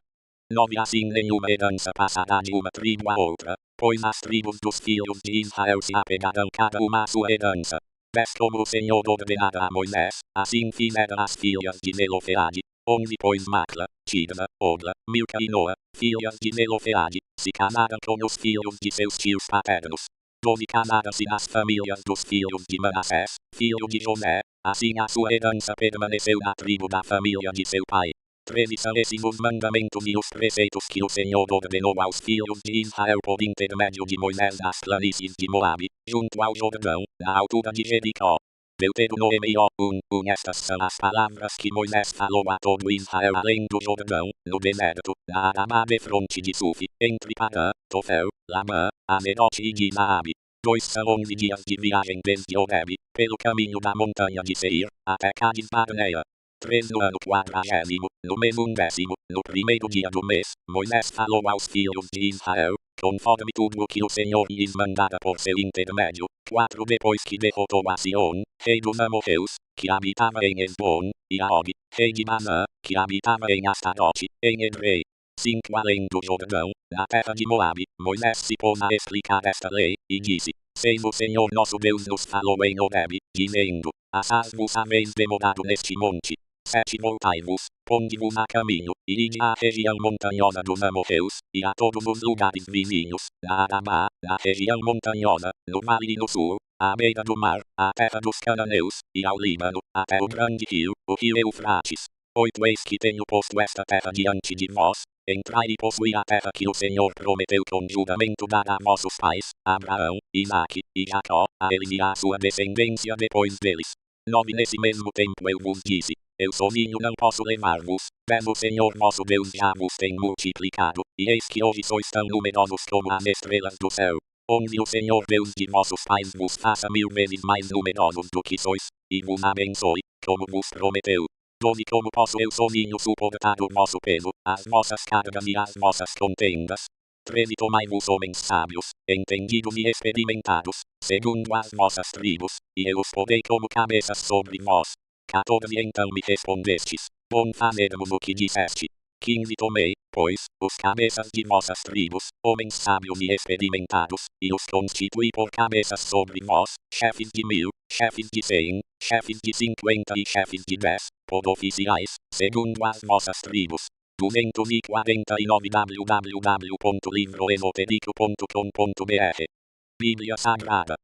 [SPEAKER 1] 9. Assim nenhuma herança passará de uma tribo a outra, pois as tribos dos filhos de Israel se apegarão cada uma à sua herança. 10. Como o Senhor ordenara a Moisés, assim fizeram as filhas de Zelofehade. 11. Pois Macla, Tirza, Orla, Milca e Noa, filhas de Zelofehade, se casaram com os filhos de seus tios paternos. 12. Casaram-se as famílias dos filhos de Manassés, filho de José, assim a sua herança permaneceu na tribo da família de seu pai. 13. São esses os mandamentos e os preceitos que o Senhor ordenou aos filhos de Israel por intermédio de Moisés nas planícies de Moabe, junto ao Jordão, na altura de Jericó. Deuteronômio 1. Estas são as palavras que Moisés falou a todo Israel além do Jordão, no deserto, na Arabá de fronte de Suf, entre Parã, Tofel, Lamã, Azerote e Gileade. 2. São 11 dias de viagem desde Horeb, pelo caminho da montanha de Seir, até Cádiz Barneia. 3. No ano 40º, no mês 11º, no primeiro dia do mês, Moisés falou aos filhos de Israel, conforme tudo o que o Senhor lhes mandara por seu intermédio. 4. Depois que derrotou a Sion, rei dos amorreus, que habitava em Hesbon, e a Og, rei de Basã, que habitava em Astarote, em Edrei. 5. Além do Jordão, na terra de Moabe, Moisés se pôs a explicar esta lei, e disse: 6. O Senhor nosso Deus nos falou em Horeb, dizendo: assaz vos haveis demorado neste monte. 7. Voltai-vos, ponde-vos a caminho, e ide à região montanhosa dos amorreus, e a todos os lugares vizinhos, na Arabá, na região montanhosa, no vale e no sul, à beira do mar, à terra dos cananeus, e ao Líbano, até o grande rio, o rio Eufrates. 8. Eis que tenho posto esta terra diante de vós, entrai e possuí a terra que o Senhor prometeu com juramento dar a vossos pais, Abraão, Isaque, e Jacó, a eles e à sua descendência depois deles. 9. Nesse mesmo tempo eu vos disse: eu sozinho não posso levar-vos, mas o Senhor vosso Deus já vos tem multiplicado, e eis que hoje sois tão numerosos como as estrelas do céu. 11. O Senhor Deus de vossos pais vos faça 1000 vezes mais numerosos do que sois, e vos abençoe, como vos prometeu. 12. Como posso eu sozinho suportar o vosso peso, as vossas cargas e as vossas contendas? 13. Tomai-vos homens sábios, entendidos e experimentados, segundo as vossas tribos, e eu os porei como cabeças sobre vós. 14. Então me respondestes: bom fazermos o que disseste. 15. Tomei, pois, os cabeças de vossas tribos, homens sábios e experimentados, e os constituí por cabeças sobre vós, chefes de 1000, chefes de 100, chefes de 50 e chefes de 10, por oficiais, segundo as vossas tribos. 249 www.livroesotérico.com.br Bíblia Sagrada.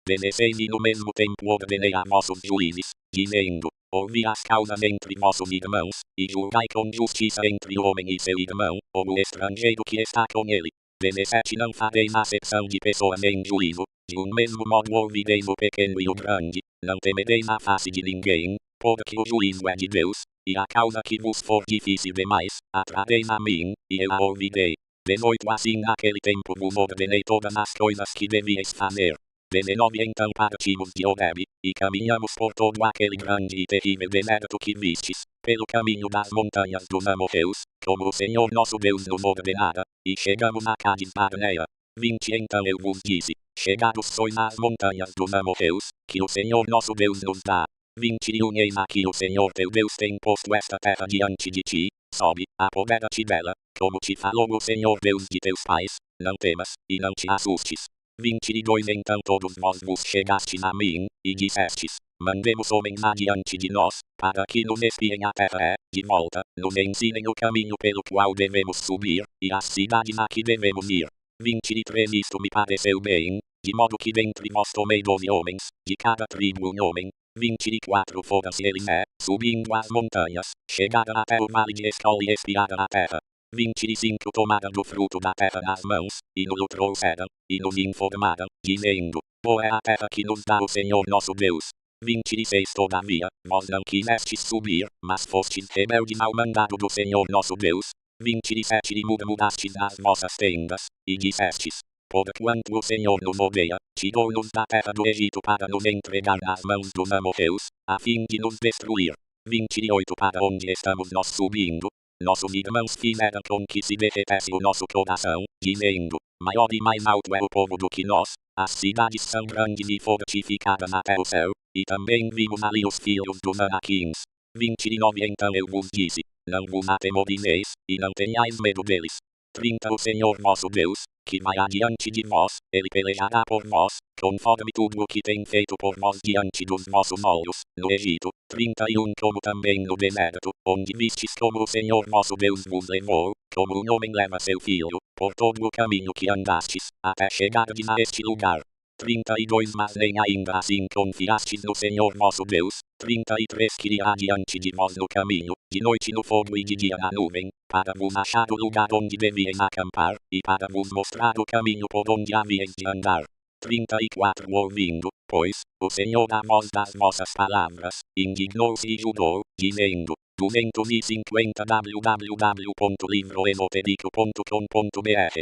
[SPEAKER 1] 16. E no mesmo tempo ordenei a vossos juízes, dizendo: ouvi as causas entre vossos irmãos, e julgai com justiça entre o homem e seu irmão, ou o estrangeiro que está com ele. 17. Não fareis acepção de pessoas em juízo, de um mesmo modo ouvireis o pequeno e o grande, não temereis a face de ninguém, porque o juízo é de Deus, e a causa que vos for difícil demais, a trareis a mim, e eu a ouvirei. 18. Assim naquele tempo vos ordenei todas as coisas que devíeis fazer. 19. Então partimos de Horeb, e caminhamos por todo aquele grande e terrível deserto que vistes, pelo caminho das montanhas dos amorreus, como o Senhor nosso Deus nos ordenara, e chegamos a Cádiz Barneia. 20. Então eu vos disse: chegados sois às montanhas dos amorreus, que o Senhor nosso Deus nos dá. 21 Eis aqui o Senhor teu Deus tem posto esta terra diante de ti, sobe, apodera-te dela, como te falou o Senhor Deus de teus pais, não temas, e não te assustes. 22 Então todos vós vos chegastes a mim, e dissestes, mandemos homens adiante de nós, para que nos espiem a terra de volta, nos ensinem o caminho pelo qual devemos subir, e as cidades a que devemos ir. 23 Isto me pareceu bem, de modo que dentre vós tomei 12 homens, de cada tribo um homem. 24 Foram-se eles, subindo as montanhas, chegaram até o vale de Escol e espiaram a terra. 25 Tomaram do fruto da terra nas mãos, e nos o trouxeram, e nos informaram, dizendo, boa é a terra que nos dá o Senhor nosso Deus. 26 Todavia, vós não quisestes subir, mas fostes rebeldes ao mandado do Senhor nosso Deus. 27 E mudastes as vossas tendas, e dissestes, porquanto o Senhor nos odeia, tirou-nos da terra do Egito para nos entregar nas mãos dos amorreus, a fim de nos destruir. 28 Para onde estamos nós subindo? Nossos irmãos fizeram com que se derretesse o nosso coração, dizendo, maior e mais alto é o povo do que nós, as cidades são grandes e fortificadas até o céu, e também vimos ali os filhos dos Anaquins. 29 Então eu vos disse, não vos atemorizeis, e não tenhais medo deles. 30 O Senhor vosso Deus, que vai adiante de vós, ele pelejará por vós, conforme tudo o que tem feito por vós diante dos vossos olhos, no Egito. 31 Como também no deserto, onde vistes como o Senhor vosso Deus vos levou, como um homem leva seu filho, por todo o caminho que andastes, até chegardes a este lugar. 32 Mas nem ainda assim confiastes no Senhor vosso Deus. 33 Que ia adiante de vós no caminho, de noite no fogo e de dia na nuvem, para vos achar o lugar onde devíeis acampar, e para vos mostrar o caminho por onde havíeis de andar. 34 Ouvindo, pois, o Senhor a voz das vossas palavras, indignou-se e julgou, dizendo, 250 www.livroesotérico.com.br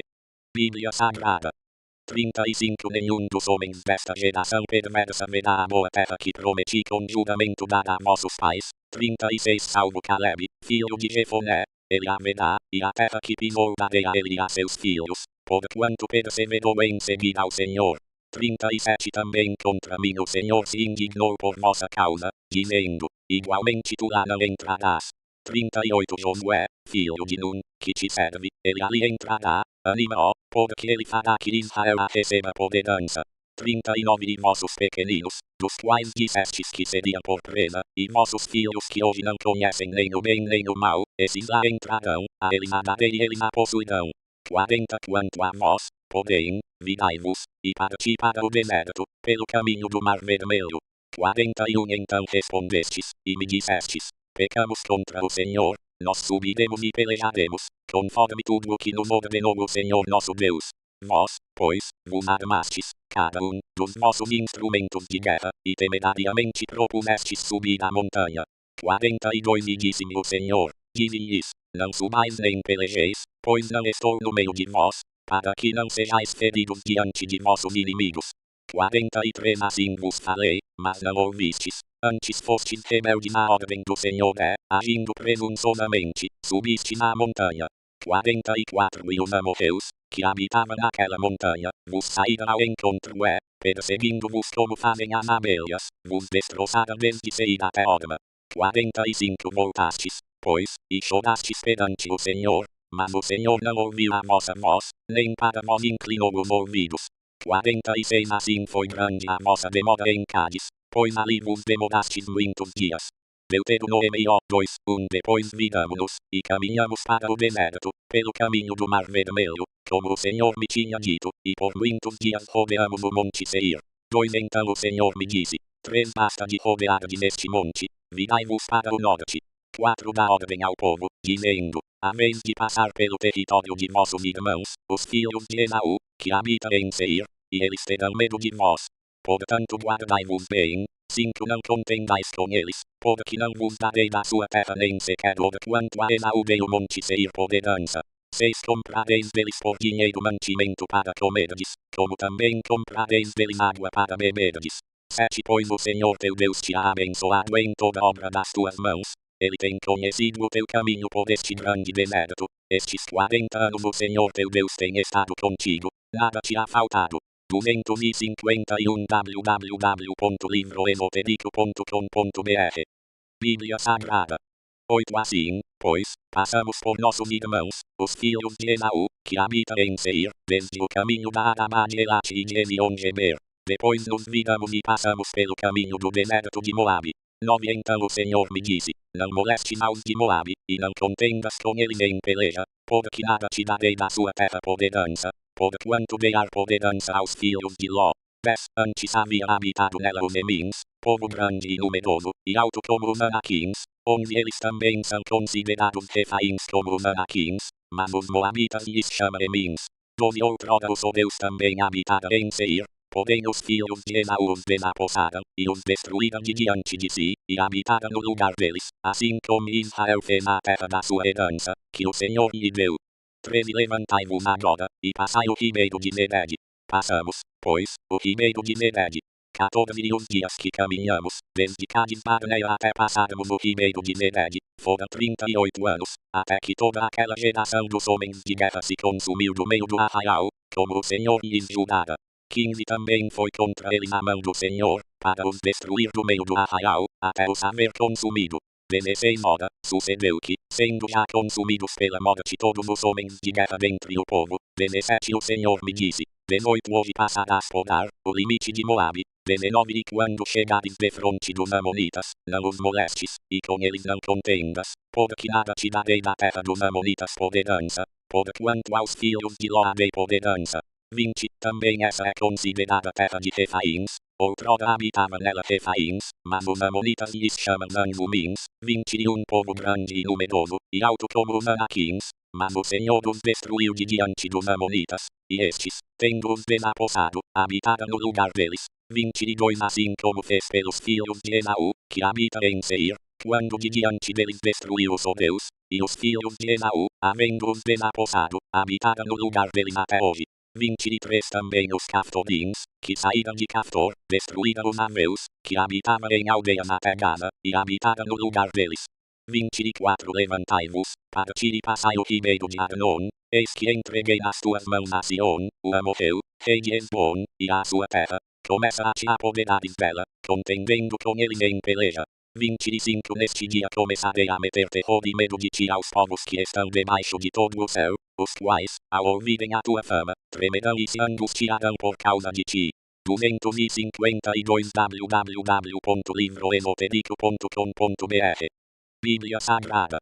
[SPEAKER 1] Bíblia Sagrada 35 Nenhum dos homens desta geração perversa verá a boa terra que prometi com juramento dar a vossos pais. 36 Salvo Caleb, filho de Jefoné, ele a verá, e a terra que pisou darei a ele e a seus filhos, porquanto perseverou em seguir ao Senhor. 37 Também contra mim o Senhor se indignou por vossa causa, dizendo, igualmente tu lá não entrarás. 38 Josué, filho de Nun, que te serve, ele ali entrará, anima-o, porque ele fará que Israel a receba por herança. 39 E vossos pequeninos, dos quais dissestes que seriam por presa, e vossos filhos que hoje não conhecem nem o bem nem o mal, esses lá entrarão, a eles a darei e eles a possuirão. 40 Quanto a vós, porém, virai-vos, e parti para o deserto, pelo caminho do Mar Vermelho. 41 Então respondestes, e me dissestes, pecamos contra o Senhor, nós subiremos e pelejaremos, conforme tudo o que nos ordenou o Senhor nosso Deus. Vós, pois, vos armastes, cada um, dos vossos instrumentos de guerra, e temerariamente propusestes subir a montanha. 42 E disse-me o Senhor, dize-lhes, não subais nem pelejeis, pois não estou no meio de vós, para que não sejais feridos diante de vossos inimigos. 43 Assim vos falei, mas não ouvistes, antes fostes rebeldes à ordem do Senhor agindo presunçosamente, subistes à montanha. 44 E os amorreus, que habitavam naquela montanha, vos saíram ao encontro perseguindo-vos como fazem as abelhas, vos destroçaram desde Seir até Horma. 45 Voltastes, pois, e chorastes perante o Senhor, mas o Senhor não ouviu a vossa voz, nem para vós inclinou os ouvidos. 46 Assim foi grande a vossa demora em Cádiz, pois ali vos demorastes muitos dias. Deuteronômio 2:1 Depois viramo-nos, e caminhamos para o deserto, pelo caminho do Mar Vermelho, como o Senhor me tinha dito, e por muitos dias rodeamos o monte Seir. 2 Então o Senhor me disse, 3 Basta de rodeardes este monte, virai-vos para o norte. 4 Dá ordem ao povo, dizendo, a vez de passar pelo território de vossos irmãos, os filhos de Esaú, que habitam em Seir, e eles terão medo de vós. Portanto guardai-vos bem, 5 Não contendais com eles, porque não vos darei da sua terra nem sequer quanto a Esaú dei o monte Seir por herança. 6 Comprareis deles por dinheiro mantimento para comerdes, como também comprareis deles água para beberdes. 7 Pois o Senhor teu Deus te ha abençoado em toda obra das tuas mãos, ele tem conhecido o teu caminho por este grande deserto, estes 40 anos o Senhor teu Deus tem estado contigo, nada te ha faltado. 251 www.livroesotérico.com.br Bíblia Sagrada. 8 Assim, pois, passamos por nossos irmãos, os filhos de Esaú, que habitam em Seir, desde o caminho da Adama de Elate e de Ezion-Geber. Depois nos viramos e passamos pelo caminho do deserto de Moabe. 9 Então o Senhor me disse, não molestes aos de Moabe, e não contendas com eles em peleja, porque nada te darei da sua terra por herança, porquanto dei a herança aos filhos de Ló. 10 Antes havia habitado nela os Emins, povo grande e numeroso, e alto como os Anaquins. 11 Eles também são considerados Refaíns como os Anaquins, mas os Moabitas lhes chamam Emins. 12 Outrora o seu Deus também habitara em Seir, porém os filhos de Esaú os desapossaram, e os destruíram de diante de si, e habitaram no lugar deles, assim como Israel fez na terra da sua herança, que o Senhor lhe deu. 13 Levantai-vos agora, e passai o ribeiro de Zered. Passamos, pois, o ribeiro de Zered. 14 Os dias que caminhamos, desde Cádiz Barnea até passarmos o ribeiro de Zered, foram 38 anos, até que toda aquela geração dos homens de guerra se consumiu do meio do arraial, como o Senhor lhes jurara. 15 Também foi contra eles a mão do Senhor, para os destruir do meio do arraial, até os haver consumido. 16 Ora, sucedeu que, sendo já consumidos pela morte todos os homens de guerra dentre o povo, 17 O Senhor me disse, 18 Hoje passarás por Ar, o limite de Moabe. 19 E quando chegares defronte dos Amonitas, não os molestes, e com eles não contendas, porque nada te darei da terra dos Amonitas por herança, porquanto aos filhos de Ló dei por herança. 20 Também essa é considerada terra de Refaíns, outrora habitava nela Refaíns, mas os Amonitas lhes chamam Anzumins. 21 Povo grande e numeroso, e alto como os Anaquins, mas o Senhor os destruiu de diante dos Amonitas, e estes, tendo-os desapossado, habitaram no lugar deles. 22 Assim como fez pelos filhos de Esaú, que habitam em Seir, quando de diante deles destruiu o seu Deus, e os filhos de Esaú, havendo-os desapossado, habitaram no lugar deles até hoje. 23 Também os Caftorins, que saíram de Caftor, destruíram os Aveus, que habitavam em aldeias até Gaza, e habitaram no lugar deles. 24 Levantai-vos, parti e passai o ribeiro de Arnon, eis que entreguei nas tuas mãos a Sion, o Amorreu, rei de Hesbon, e a sua terra. Começa a te apoderares dela, contendendo com eles em peleja. 25 Neste dia começarei a meter terror e medo de ti aos povos que estão debaixo de todo o céu, os quais, ao ouvirem a tua fama, tremerão e se angustiarão por causa de ti. 252 www.livroesotérico.com.br Bíblia Sagrada.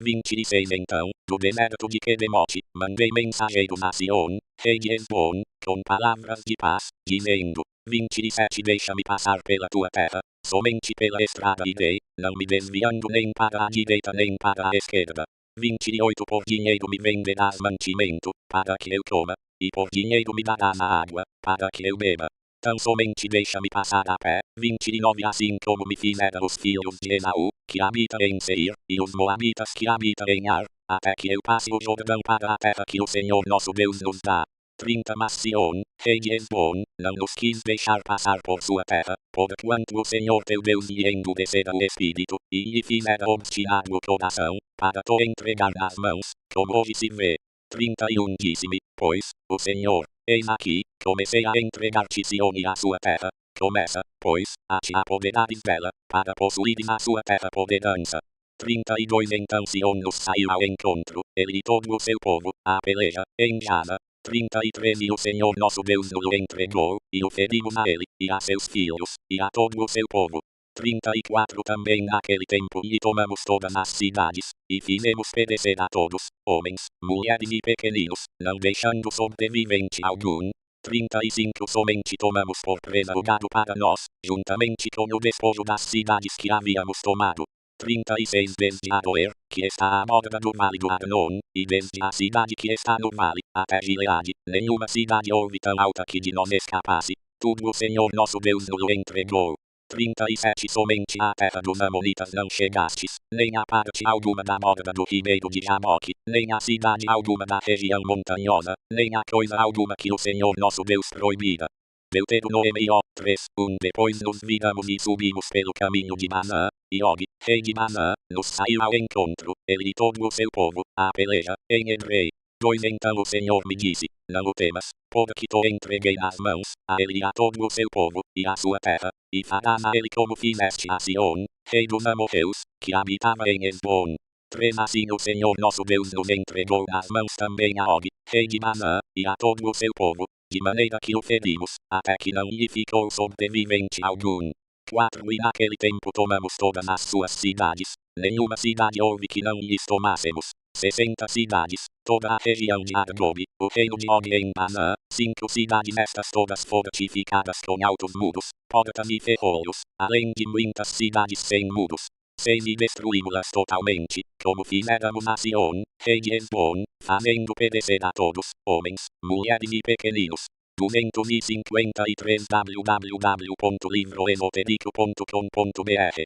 [SPEAKER 1] 26 Então, do deserto de Quedemote, mandei mensageiros a Sion, rei de Hesbon, com palavras de paz, dizendo, 27 Deixa-me passar pela tua terra, somente pela estrada irei, não me desviando nem para a direita nem para a esquerda. 28 Por dinheiro me venderás mantimento, para que eu coma, e por dinheiro me darás a água, para que eu beba. Tão somente deixa-me passar a pé. 29 Assim como me fizeram os filhos de Esaú, que habitam em Seir, e os Moabitas que habitam em Ar, até que eu passe o Jordão para a terra que o Senhor nosso Deus nos dá. 30 Mas Sion, rei de Hesbon, não nos quis deixar passar por sua terra, porquanto o Senhor teu Deus lhe endurecera o espírito, e lhe fizera obstinado o coração, para te entregar nas mãos, como hoje se vê. 31 Disse-me, pois, o Senhor, eis aqui, comecei a entregar-te Sion e a sua terra, começa, pois, a te apoderares dela, para possuires a sua terra por herança. 32 Então Sion nos saiu ao encontro, ele e todo o seu povo, a peleja, em Gaza. 33 E o Senhor nosso Deus nos entregou, e o ferimos a ele, e a seus filhos, e a todo o seu povo. 34 Também naquele tempo lhe tomamos todas as cidades, e fizemos perecer a todos, homens, mulheres e pequeninos, não deixando sobrevivente algum. 35 Somente tomamos por presa o gado para nós, juntamente com o despojo das cidades que havíamos tomado. 36 Desde Aroer, que está à borda do vale do Arnon, e desde a cidade que está no vale, até Gileade, nenhuma cidade houve tão alta que de nós escapasse. Tudo o Senhor nosso Deus nos entregou. 37 Somente à terra dos Amonitas não chegastes, nem a parte alguma da borda do ribeiro de Jaboque, nem a cidade alguma da região montanhosa, nem a coisa alguma que o Senhor nosso Deus proibira. Deuteronômio 3:1 Depois nos viramos e subimos pelo caminho de Manã, e Og, rei de Manã, nos saiu ao encontro, ele e todo o seu povo, a peleja, em Edrei. 2 Então o Senhor me disse: Não o temas, porque te entreguei nas mãos, a ele e a todo o seu povo, e a sua terra, e farás a ele como fizeste a Sion, rei dos amorreus, que habitava em Hesbon. 3 Assim o Senhor nosso Deus nos entregou nas mãos também a Og, rei de Basã, e a todo o seu povo, de maneira que o ferimos, até que não lhe ficou sobrevivente algum. 4 E naquele tempo tomamos todas as suas cidades, nenhuma cidade houve que não lhes tomássemos. 60 cidades, toda a região de Argob, o reino de Og em Basã, 5 cidades estas todas fortificadas com altos muros, portas e ferrolhos, além de muitas cidades sem muros. 6 E destruímos-las totalmente, como fizéramos a Sion, rei de Hesbon, fazendo perecer a todos, homens, mulheres e pequeninos. 253 www.livroesotérico.com.br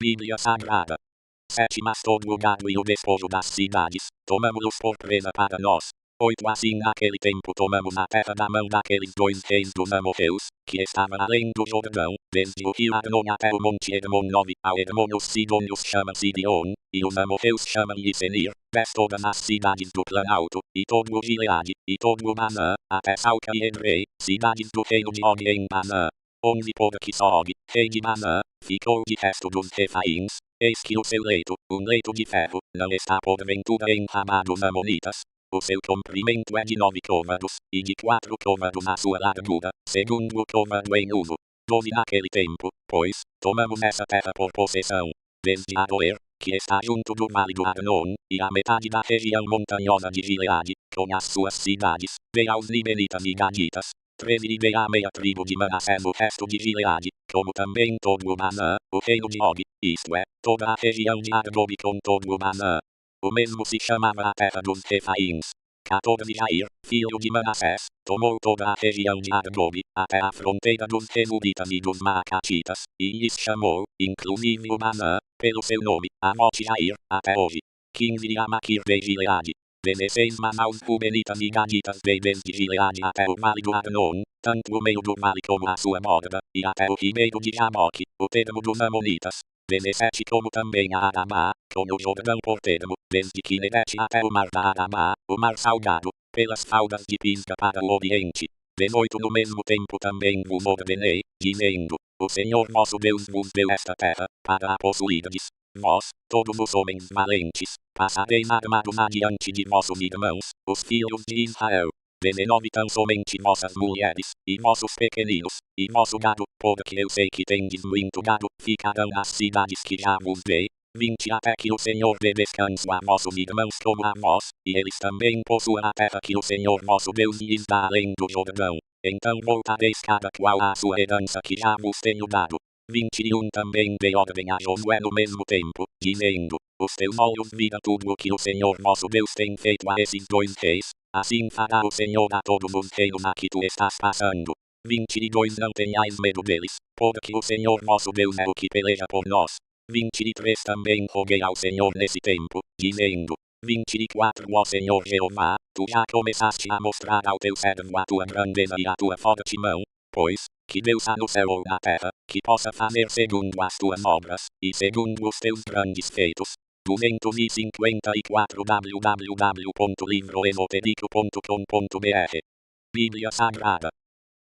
[SPEAKER 1] Bíblia Sagrada. 7 Mas todo o gado e o despojo das cidades, tomamos-los por presa para nós. 8 Assim naquele tempo tomamos a terra da mão daqueles 2 reis dos amorreus, que estavam além do Jordão, desde o rio Arnon até o monte Hermon 9, ao Hermon os sidônios chamam-se Dion, e os amorreus chamam-lhe Senir, 10 Todas as cidades do Planalto, e todo o Gileade, e todo o Basã, até Salca e Edrei, cidades do reino de Og em Basã. 11 Porque só Og, rei de Basã, ficou de resto dos Refaíns, eis que o seu leito, um leito de ferro, não está porventura em Ramá dos Amonitas. O seu comprimento é de 9 côvados, e de 4 côvados a sua largura, segundo o côvado em uso. 12 Naquele tempo, pois, tomamos essa terra por possessão, desde Aroer, que está junto do vale do Arnon, e a metade da região montanhosa de Gileade, com as suas cidades, veio aos Libenitas e Gaditas. 13 E veio a meia tribo de Manassés o resto de Gileade, como também todo o Basã, o reino de Og, isto é, toda a região de Argob com todo o Basã. O mesmo se chamava a terra dos Refaíns. 14 Jair, filho de Manassés, tomou toda a região de Argob, até a fronteira dos Remuditas e dos Maacatitas, e lhes chamou, inclusive o Basã, pelo seu nome, Amote Jair, até hoje. 15 E a Maquir veio Gileade. 16 Mas aos Rubenitas e Gaditas veio desde Gileade até o vale do Arnon, tanto o meio do vale como a sua borda, e até o ribeiro de Jaboque, o termo dos Amonitas. 17 Como também a Arabá, com o Jordão por termo, desde Quinerete até o mar da Arabá, o mar salgado, pelas faldas de Pisga para o oriente. 18 No mesmo tempo também vos ordenei, dizendo: O Senhor nosso Deus vos deu esta terra, para a possuirdes. Vós, todos os homens valentes, passareis armados adiante de vossos irmãos, os filhos de Israel. 19 Tão somente vossas mulheres, e vossos pequeninos, e vosso gado, porque eu sei que tendes muito gado, ficarão as cidades que já vos dei. 20 Até que o Senhor dê descanso a vossos irmãos como a vós, e eles também possuam a terra que o Senhor vosso Deus lhes dá além do Jordão. Então voltareis cada qual à sua herança que já vos tenho dado. 21 Também dei ordem a Josué no mesmo tempo, dizendo: Os teus olhos viram tudo o que o Senhor vosso Deus tem feito a esses 2 reis, assim fará o Senhor a todos os reinos a que tu estás passando. 22 Não tenhais medo deles, porque o Senhor vosso Deus é o que peleja por nós. 23 Também roguei ao Senhor nesse tempo, dizendo: 24 Ó Senhor Jeová, tu já começaste a mostrar ao teu servo a tua grandeza e a tua forte mão, pois, que Deus há no céu ou na terra, que possa fazer segundo as tuas obras, e segundo os teus grandes feitos. 254 www.livroesotérico.com.br Bíblia Sagrada.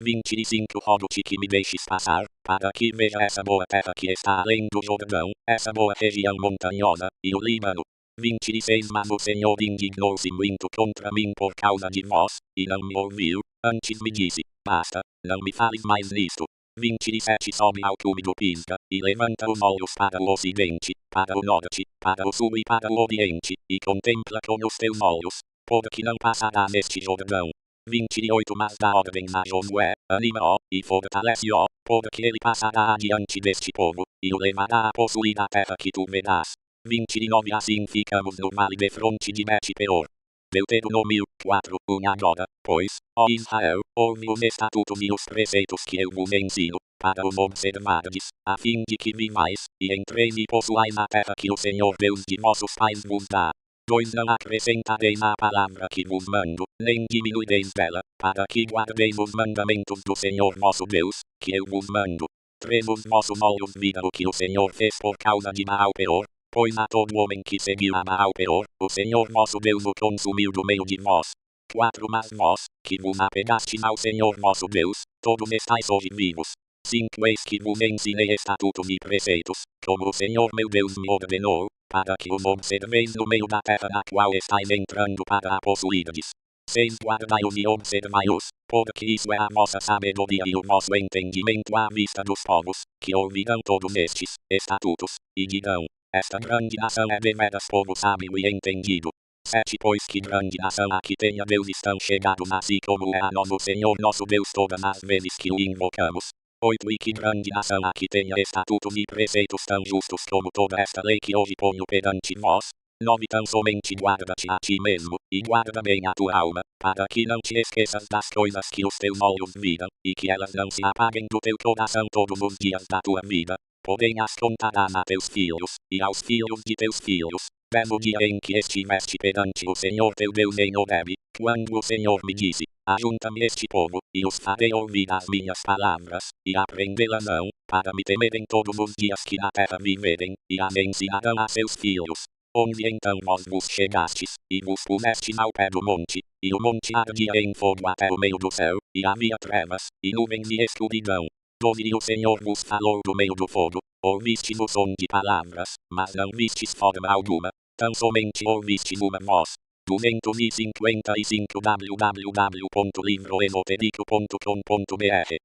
[SPEAKER 1] 25 Rogo-te que me deixes passar, para que veja essa boa terra que está além do Jordão, essa boa região montanhosa, e o Líbano. 26 Mas o Senhor indignou-se muito contra mim por causa de vós, e não me ouviu, antes me disse: Basta, não me fales mais nisto. 27 Sobe ao cume do Pisga, e levanta os olhos para o ocidente, para o norte, para o sul e para o oriente, e contempla com os teus olhos, porque não passará neste Jordão. 28 Mas dá ordem a Josué, anima-o, e fortalece-o, porque ele passará adiante deste povo, e o levará a possuir a terra que tu verás. 29 Assim ficamos no vale de fronte de Bet-peor. Deuteronômio 4, 1 Agora, pois, ó Israel, ouve os estatutos e os preceitos que eu vos ensino, para os observardes, a fim de que vivais, e entreis e possuais a terra que o Senhor Deus de vossos pais vos dá. 2 Não acrescentareis à palavra que vos mando, nem diminuireis dela, para que guardeis os mandamentos do Senhor vosso Deus, que eu vos mando. 3 Os vossos olhos viram o que o Senhor fez por causa de Baal-peor, pois a todo homem que seguiu a Baal-peor, o Senhor nosso Deus o consumiu do meio de vós. 4 Mas vós, que vos apegastes ao Senhor nosso Deus, todos estáis hoje vivos. 5 Eis que vos ensinei estatutos e preceitos, como o Senhor meu Deus me ordenou, para que os observeis no meio da terra na qual estáis entrando para a possuirdes. 6 Guardai-os e observai-os, porque isso é a vossa sabedoria e o vosso entendimento à vista dos povos, que ouvirão todos estes estatutos, e dirão: esta grande nação é deveras povo sábio e entendido. 7 Pois que grande nação a que tenha Deus estão chegados assim como é a nós o Senhor nosso Deus todas as vezes que o invocamos. 8 E que grande nação a que tenha estatutos e preceitos tão justos como toda esta lei que hoje ponho perante vós. 9 Tão somente guarda-te a ti mesmo, e guarda bem a tua alma, para que não te esqueças das coisas que os teus olhos viram, e que elas não se apaguem do teu coração todos os dias da tua vida. Porém as contarás a teus filhos, e aos filhos de teus filhos, mesmo dia em que estiveste perante o Senhor teu Deus em Horebe, quando o Senhor me disse: ajunta-me este povo, e os farei ouvir as minhas palavras, e aprendê-las-ão, para me temerem todos os dias que na terra viverem, e as ensinarão a seus filhos. 11 Então vós vos chegastes, e vos pusestes ao pé do monte, e o monte ardia em fogo até o meio do céu, e havia trevas, e nuvens e escuridão. 12 E o Senhor vos falou do meio do fogo, ouvistes o som de palavras, mas não vistes forma alguma, tão somente ouvistes uma voz. 255 www.livroesotérico.com.br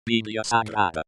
[SPEAKER 1] Bíblia Sagrada.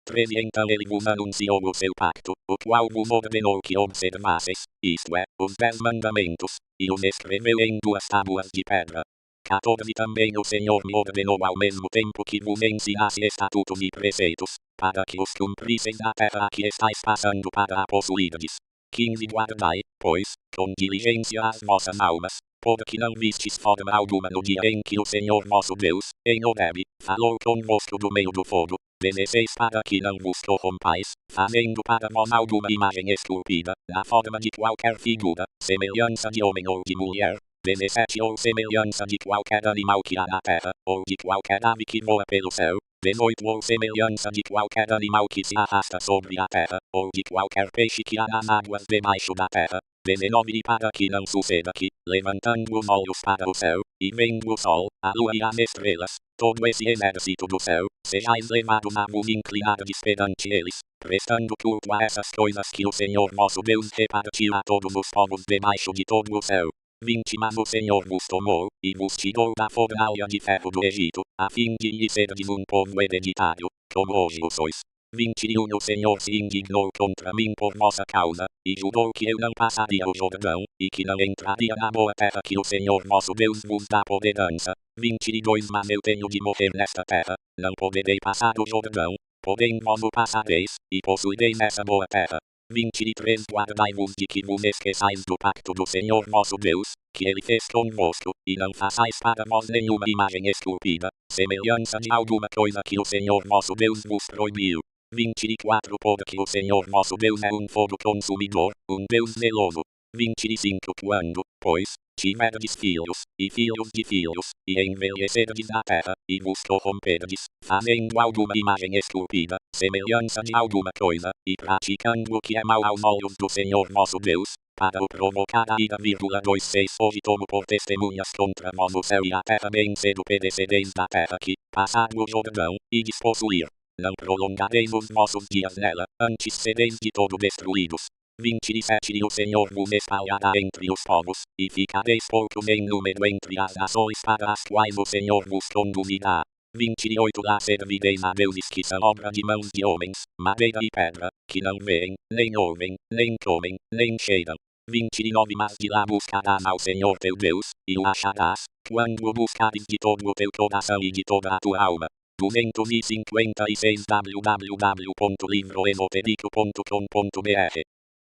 [SPEAKER 1] 13 Então ele vos anunciou o seu pacto, o qual vos ordenou que observasseis, isto é, os 10 mandamentos, e os escreveu em 2 tábuas de pedra. 14 Também o Senhor me ordenou ao mesmo tempo que vos ensinasse estatutos e preceitos, para que os cumprisseis na terra a que estáis passando para a possuirdes. 15 Guardai, pois, com diligência as vossas almas, porque não vistes forma alguma no dia em que o Senhor nosso Deus, em Horebe, falou convosco do meio do fogo. 16 Para que não vos corrompais, fazendo para vós alguma imagem esculpida, na forma de qualquer figura, semelhança de homem ou de mulher. 17 Ou semelhança de qualquer animal que há na terra, ou de qualquer ave que voa pelo céu. 18 Ou semelhança de qualquer animal que se arrasta sobre a terra, ou de qualquer peixe que há nas águas debaixo da terra. 19 E para que não suceda que, levantando os olhos para o céu, e vendo o sol, a lua e as estrelas, todo esse exército do céu, sejais levados a vos inclinardes perante eles, prestando culto a essas coisas que o Senhor nosso Deus repartiu a todos os povos debaixo de todo o céu. 20 Mas o Senhor vos tomou, e vos tirou da fornalha de ferro do Egito, a fim de lhe serdes um povo hereditário, como hoje o sois. 21 O Senhor se indignou contra mim por vossa causa, e jurou que eu não passaria o Jordão, e que não entraria na boa terra que o Senhor nosso Deus vos dá por herança. 22 Mas eu tenho de morrer nesta terra, não poderei passar o Jordão, porém vós o passareis, e possuireis essa boa terra. 23 Guardai-vos de que vos esqueçais do pacto do Senhor nosso Deus, que ele fez convosco, e não façais para vós nenhuma imagem esculpida, semelhança de alguma coisa que o Senhor nosso Deus vos proibiu. 24 Porque o Senhor nosso Deus é um fogo consumidor, um Deus zeloso. 25 Quando, pois, tiverdes filhos, e filhos de filhos, e envelhecerdes na terra, e vos corromperdes, fazendo alguma imagem esculpida, semelhança de alguma coisa, e praticando o que é mal aos olhos do Senhor nosso Deus, para o provocar a ira. 26 Hoje tomo por testemunhas contra vós o céu e a terra, bem cedo perecereis da terra que, passado o Jordão, e possuir. Não prolongareis os vossos dias nela, antes sereis de todo destruídos. 27 E o Senhor vos espalhará entre os povos, e ficareis poucos em número entre as nações para as quais o Senhor vos conduzirá. 28 Lá servireis a deuses que são obra de mãos de homens, madeira e pedra, que não veem, nem ouvem, nem comem, nem cheiram. 29 Mas de lá buscarás ao Senhor teu Deus, e o acharás, quando o buscares de todo o teu coração e de toda a tua alma. 256 www.livroesotérico.com.br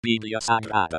[SPEAKER 1] Bíblia Sagrada.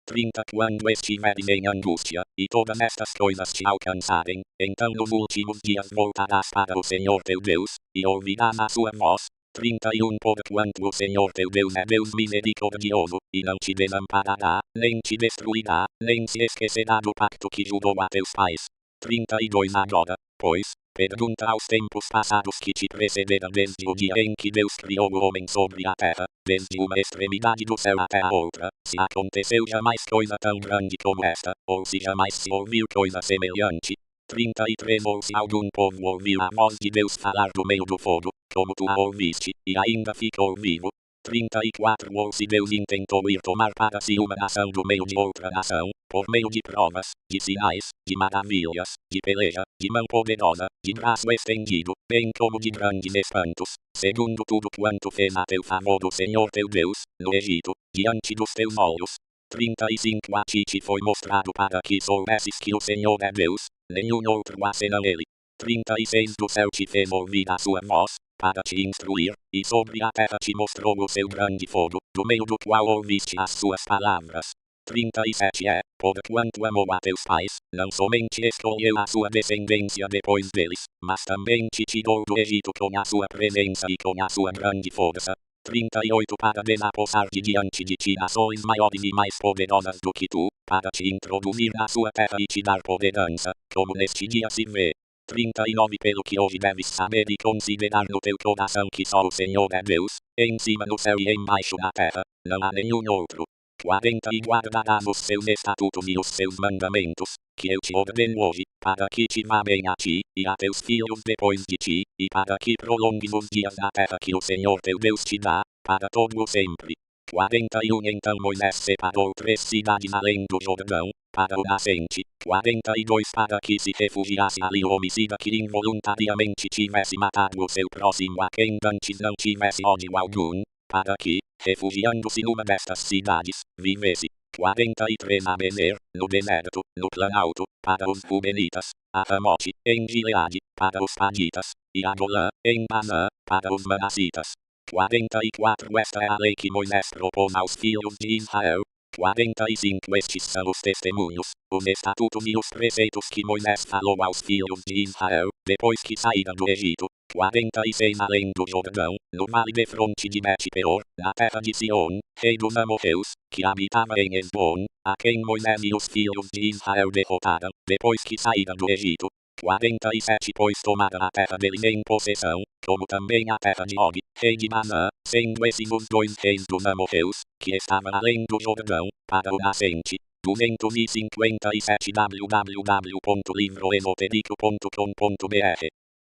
[SPEAKER 1] 30 Quando estiveres em angústia, e todas estas coisas te alcançarem, então nos últimos dias voltarás para o Senhor teu Deus, e ouvirás a sua voz. 31 Porquanto o Senhor teu Deus é Deus misericordioso, e não te desamparará, nem te destruirá, nem se esquecerá do pacto que jurou a teus pais. 32 Agora, pois, Pergunta aos tempos passados que te precederam desde o dia em que Deus criou o homem sobre a terra, desde uma extremidade do céu até a outra, se aconteceu jamais coisa tão grande como esta, ou se jamais se ouviu coisa semelhante. 33 Ou se algum povo ouviu a voz de Deus falar do meio do fogo, como tu a ouviste, e ainda ficou vivo. 34 Ou se Deus intentou ir tomar para si uma nação do meio de outra nação, por meio de provas, de sinais, de maravilhas, de peleja, de mão poderosa, de braço estendido, bem como de grandes espantos, segundo tudo quanto fez a teu favor o Senhor teu Deus, no Egito, diante dos teus olhos. 35 A ti te foi mostrado para que soubesses que o Senhor é Deus, nenhum outro há senão Ele. 36 Do céu te fez ouvir a sua voz, para te instruir, e sobre a terra te mostrou o seu grande fogo, do meio do qual ouviste as suas palavras. 37 Porquanto amou a teus pais, não somente escolheu a sua descendência depois deles, mas também te tirou do Egito com a sua presença e com a sua grande força. 38 Para desapossar de diante de ti nações maiores e mais poderosas do que tu, para te introduzir na sua terra e te dar poderança, como neste dia se vê. 39 Pelo que hoje deves saber e considerar no teu coração que só o Senhor é Deus, em cima no céu e embaixo na terra, não há nenhum outro. 40 E guardarás os seus estatutos e os seus mandamentos, que eu te ordeno hoje, para que te vá bem a ti, e a teus filhos depois de ti, e para que prolongues os dias na terra que o Senhor teu Deus te dá, para todo o sempre. 41 Então Moisés separou 3 cidades além do Jordão, para o nascente. 42 Para que se refugiasse ali o homicida que involuntariamente tivesse matado o seu próximo a quem antes não tivesse ódio algum, para que, refugiando-se numa destas cidades, vivesse. 43 A Bezer, no deserto, no planalto, para os Rubenitas, a Ramote, em Gileade, para os Paditas, e a Golã, em Bazã, para os Manassitas. 44 Esta é a lei que Moisés propôs aos filhos de Israel. 45 Estes são os testemunhos, os estatutos e os preceitos que Moisés falou aos filhos de Israel, depois que saíram do Egito. 46 Além do Jordão, no vale de fronte de Bet-peor, na terra de Sion, rei dos amorreus, que habitava em Esbom, a quem Moisés e os filhos de Israel derrotaram, depois que saíram do Egito. 47 Pois tomada a terra deles em possessão, como também a terra de Og, rei de Bazã, sendo esses os 2 reis dos amorreus, que estavam além do Jordão, para o nascente. 257 www.livroesotérico.com.br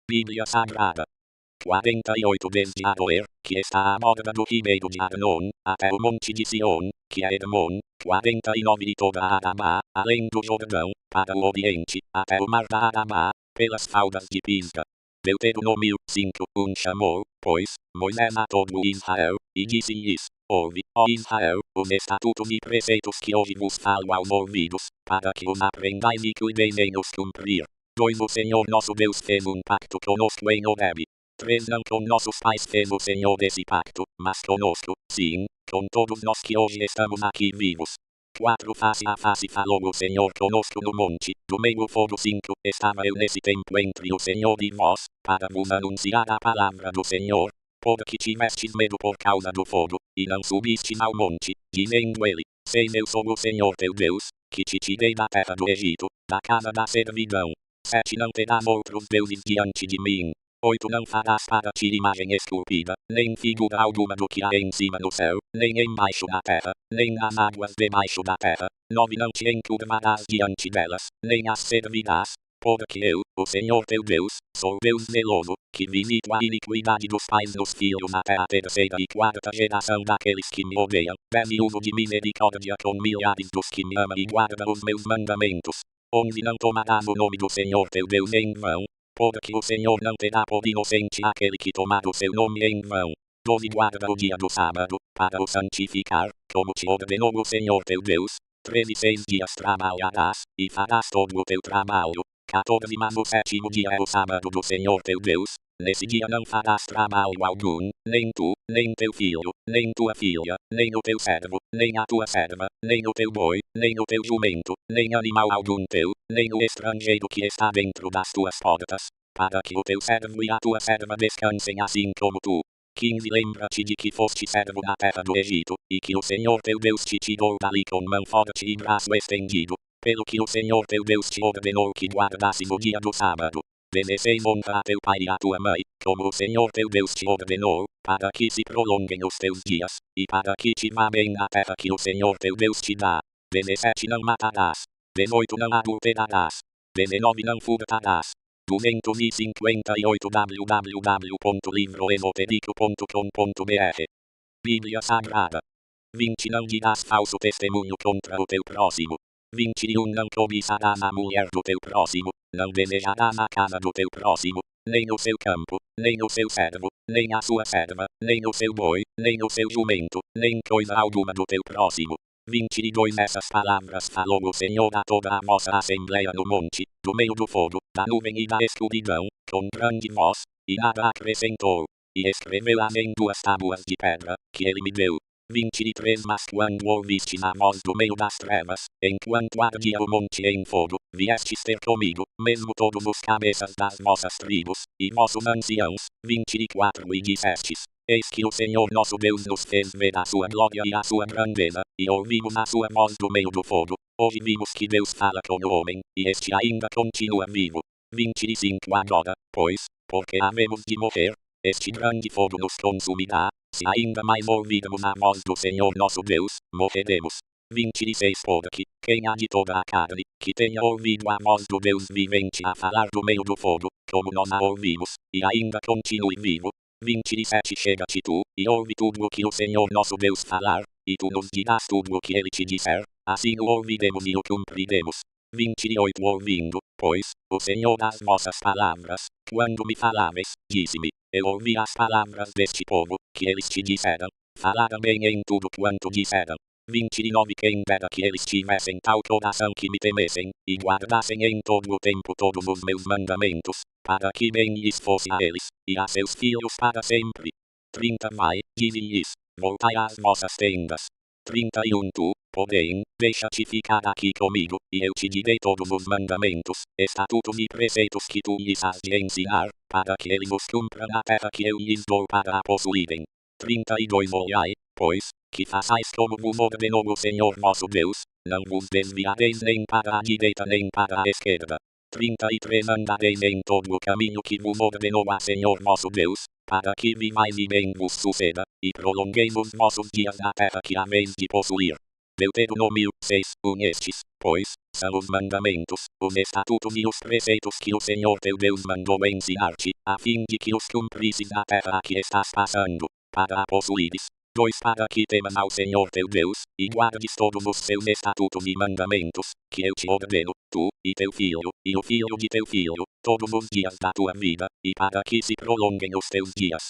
[SPEAKER 1] Bíblia Sagrada. 48 Desde Aroer, que está à borda do ribeiro de Arnon, até o monte de Sion, que é Hermon. 49 De toda a Arabá, além do Jordão, para o oriente, até o mar da Arabá, pelas faldas de Pisga. Deuteronômio 5 chamou, pois, Moisés a todo Israel, e disse-lhes: Ouve, ó Israel, os estatutos e preceitos que hoje vos falo aos ouvidos, para que os aprendais e cuideis em os cumprir. 2 O Senhor nosso Deus fez um pacto conosco em Horebe. 3 Não com nossos pais fez o Senhor esse pacto, mas conosco, sim, com todos nós que hoje estamos aqui vivos. 4 Face a face falou o Senhor conosco no monte, do meio fogo. 5 Estava eu nesse tempo entre o Senhor e vós, para vos anunciar a palavra do Senhor, porque tivestes medo por causa do fogo, e não subistes ao monte, dizendo ele: Sei eu sou o Senhor teu Deus, que te tirei da terra do Egito, da casa da servidão. 7 Não terás outros deuses diante de mim. 8 Não farás para ti imagem esculpida, nem figura alguma do que há em cima no céu, nem embaixo na terra, nem nas águas debaixo da terra. 9 Não te encurvarás diante delas, nem as servirás, porque eu, o Senhor teu Deus, sou Deus zeloso, que visito a iniquidade dos pais nos filhos até a terceira e quarta geração daqueles que me odeiam. 10 E uso de misericórdia com milhares dos que me amam e guardam os meus mandamentos. 11 Não tomarás o nome do Senhor teu Deus em vão, porque o Senhor não terá por inocente aquele que tomar o seu nome em vão. 12 Guarda o dia do sábado, para o santificar, como te ordenou o Senhor teu Deus. 13 6 dias trabalharás, e farás todo o teu trabalho. 14 Mas o 7º dia é o sábado do Senhor teu Deus. Nesse dia não farás trabalho algum, nem tu, nem teu filho, nem tua filha, nem o teu servo, nem a tua serva, nem o teu boi, nem o teu jumento, nem animal algum teu, nem o estrangeiro que está dentro das tuas portas, para que o teu servo e a tua serva descansem assim como tu. 15 Lembra-te de que foste servo na terra do Egito, e que o Senhor teu Deus te tirou dali com mão forte e braço estendido, pelo que o Senhor teu Deus te ordenou que guardasses o dia do sábado. Benefei honra a teu pai e a tua mãe, como o Senhor teu Deus te ordenou, para que se prolonguem os teus dias, e para que te vá bem na terra que o Senhor teu Deus te dá. Bene 7 não matarás. Bene 8 não adulterarás. Bene 9 não furtarás. 258 www.livroesotérico.com.br Bíblia Sagrada. 20 Não dirás falso testemunho contra o teu próximo. 21 Não cobiçarás a mulher do teu próximo, não desejarás a casa do teu próximo, nem o seu campo, nem o seu servo, nem a sua serva, nem o seu boi, nem o seu jumento, nem coisa alguma do teu próximo. 22 Essas palavras falou o Senhor a toda a vossa assembleia no monte, do meio do fogo, da nuvem e da escuridão, com grande voz, e nada acrescentou. E escreveu-as em 2 tábuas de pedra, que ele me deu. 23 Mas quando ouvistes a voz do meio das trevas, enquanto ardia o monte em fogo, viestes ter comigo, mesmo todos os cabeças das vossas tribos, e vossos anciãos. 24 E dissestes: Eis que o Senhor nosso Deus nos fez ver a sua glória e a sua grandeza, e ouvimos a sua voz do meio do fogo. Hoje vimos que Deus fala com o homem, e este ainda continua vivo. 25 Agora, pois, porque havemos de morrer, este grande fogo nos consumirá. Se ainda mais ouvirmos a voz do Senhor nosso Deus, morreremos. 26 Porque quem há de toda a carne, que tenha ouvido a voz do Deus vivente a falar do meio do fogo, como nós a ouvimos, e ainda continue vivo. 27 Chega-te tu, e ouve tudo o que o Senhor nosso Deus falar, e tu nos dirás tudo o que ele te disser, assim o ouviremos e o cumpriremos. 28 Ouvindo, pois, o Senhor as vossas palavras, quando me faláveis, disse-me: Eu ouvi as palavras deste povo, que eles te disseram, falaram bem em tudo quanto disseram. 29 Quem dera que eles tivessem tal coração que me temessem, e guardassem em todo o tempo todos os meus mandamentos, para que bem lhes fosse a eles, e a seus filhos para sempre. 30 Vai, dize-lhes, voltai às vossas tendas. 31 Tu, porém, deixa-te ficar aqui comigo, e eu te direi todos os mandamentos, estatutos e preceitos que tu lhes has de ensinar, para que eles os cumpram na terra que eu lhes dou para a possuírem. 32 Olhai, pois, que façais como vos ordenou o Senhor vosso Deus, não vos desviareis nem para a direita nem para a esquerda. 33 Andareis em todo o caminho que vos ordenou a Senhor vosso Deus, para que vivais e bem vos suceda, e prolongueis os vossos dias na terra que haveis de possuir. Deuteronômio 6 Estes, pois, são os mandamentos, os estatutos e os preceitos que o Senhor teu Deus mandou ensinar-te, a fim de que os cumprisses na terra a que estás passando, para a possuíres. 2 Para que temas ao Senhor teu Deus, e guardes todos os seus estatutos e mandamentos, que eu te ordeno, tu, e teu filho, e o filho de teu filho, todos os dias da tua vida, e para que se prolonguem os teus dias.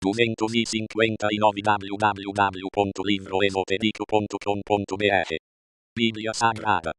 [SPEAKER 1] 259 www.livroesotérico.com.br Bíblia Sagrada.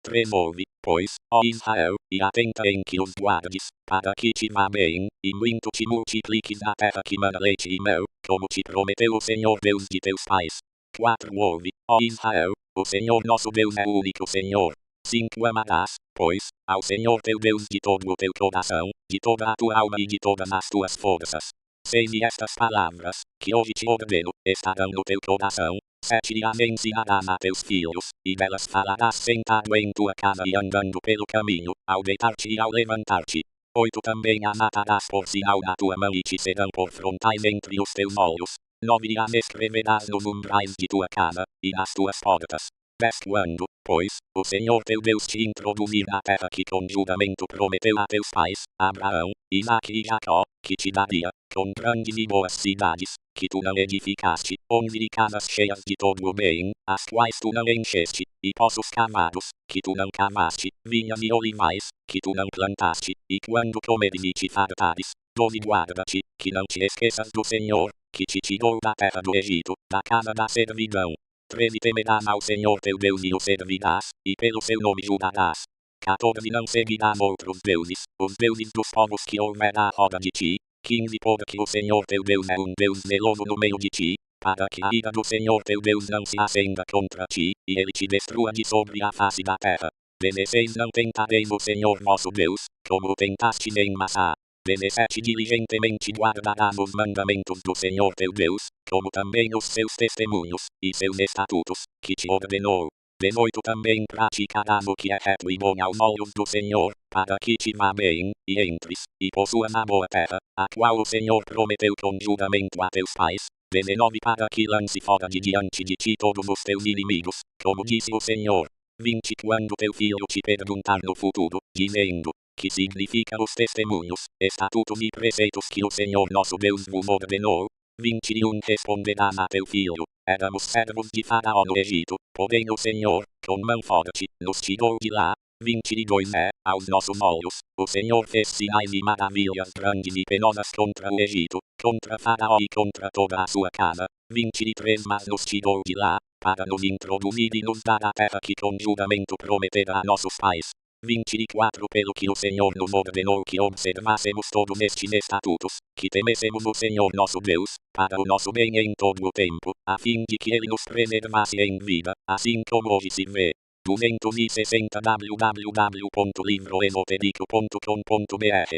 [SPEAKER 1] 3 Ouve, pois, ó Israel, e atenta em que os guardes, para que te vá bem, e muito te multipliques na terra que mana leite e mel, como te prometeu o Senhor Deus de teus pais. 4 Ouve, ó Israel, o Senhor nosso Deus é o único Senhor. 5 Amarás, pois, ao Senhor teu Deus de todo o teu coração, de toda a tua alma e de todas as tuas forças. 6 E estas palavras, que hoje te ordeno, estarão no teu coração. 7 E as ensinarás a teus filhos, e delas falarás sentado em tua casa e andando pelo caminho, ao deitar-te e ao levantar-te. 8 Também as atarás por sinal na tua mão e te serão por frontais entre os teus olhos. 9 E as escreverás nos umbrais de tua casa, e nas tuas portas. 10 Quando, pois, o Senhor teu Deus te introduzir na terra que com juramento prometeu a teus pais, Abraão, Isaque e Jacó, que te daria, com grandes e boas cidades, que tu não edificaste, onde casas cheias de todo o bem, as quais tu não encheste, e poços cavados, que tu não cavaste, vinhas e olivais, que tu não plantaste, e quando comeres e te fartares, 12 Guarda-te, que não te esqueças do Senhor, que te tirou da terra do Egito, da casa da servidão. 13 Temerás ao Senhor teu Deus e o servirás, e pelo seu nome jurarás. 14 Não seguirás outros deuses, os deuses dos povos que houver à roda de ti. 15 Porque o Senhor teu Deus é um Deus zeloso no meio de ti, para que a ira do Senhor teu Deus não se acenda contra ti, e ele te destrua de sobre a face da terra. 16 Não tentareis o Senhor vosso Deus, como o tentastes em Massá. 17 Diligentemente guardarás os mandamentos do Senhor teu Deus, como também os seus testemunhos, e seus estatutos, que te ordenou. 18 também praticarás o que é reto e bom aos olhos do Senhor, para que te vá bem, e entres, e possuas a boa terra, a qual o Senhor prometeu com juramento a teus pais. 19 Para que lance fora de diante de ti todos os teus inimigos, como disse o Senhor. 20 Quando teu filho te perguntar no futuro, dizendo, que significa os testemunhos, estatutos e preceitos que o Senhor nosso Deus vos ordenou. 21 Responderás a teu filho, éramos servos de Faraó no Egito, porém o Senhor, com mão forte, nos tirou de lá. 22 Aos nossos olhos, o Senhor fez sinais e maravilhas grandes e penosas contra o Egito, contra Faraó e contra toda a sua casa. 23 Mas nos tirou de lá, para nos introduzir e nos dar a terra que com juramento prometera a nossos pais. 24 Pelo que o Senhor nos ordenou que observássemos todos estes estatutos, que temêssemos o Senhor nosso Deus, para o nosso bem em todo o tempo, a fim de que Ele nos preservasse em vida, assim como hoje se vê. 260 www.livroesotérico.com.br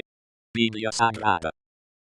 [SPEAKER 1] Bíblia Sagrada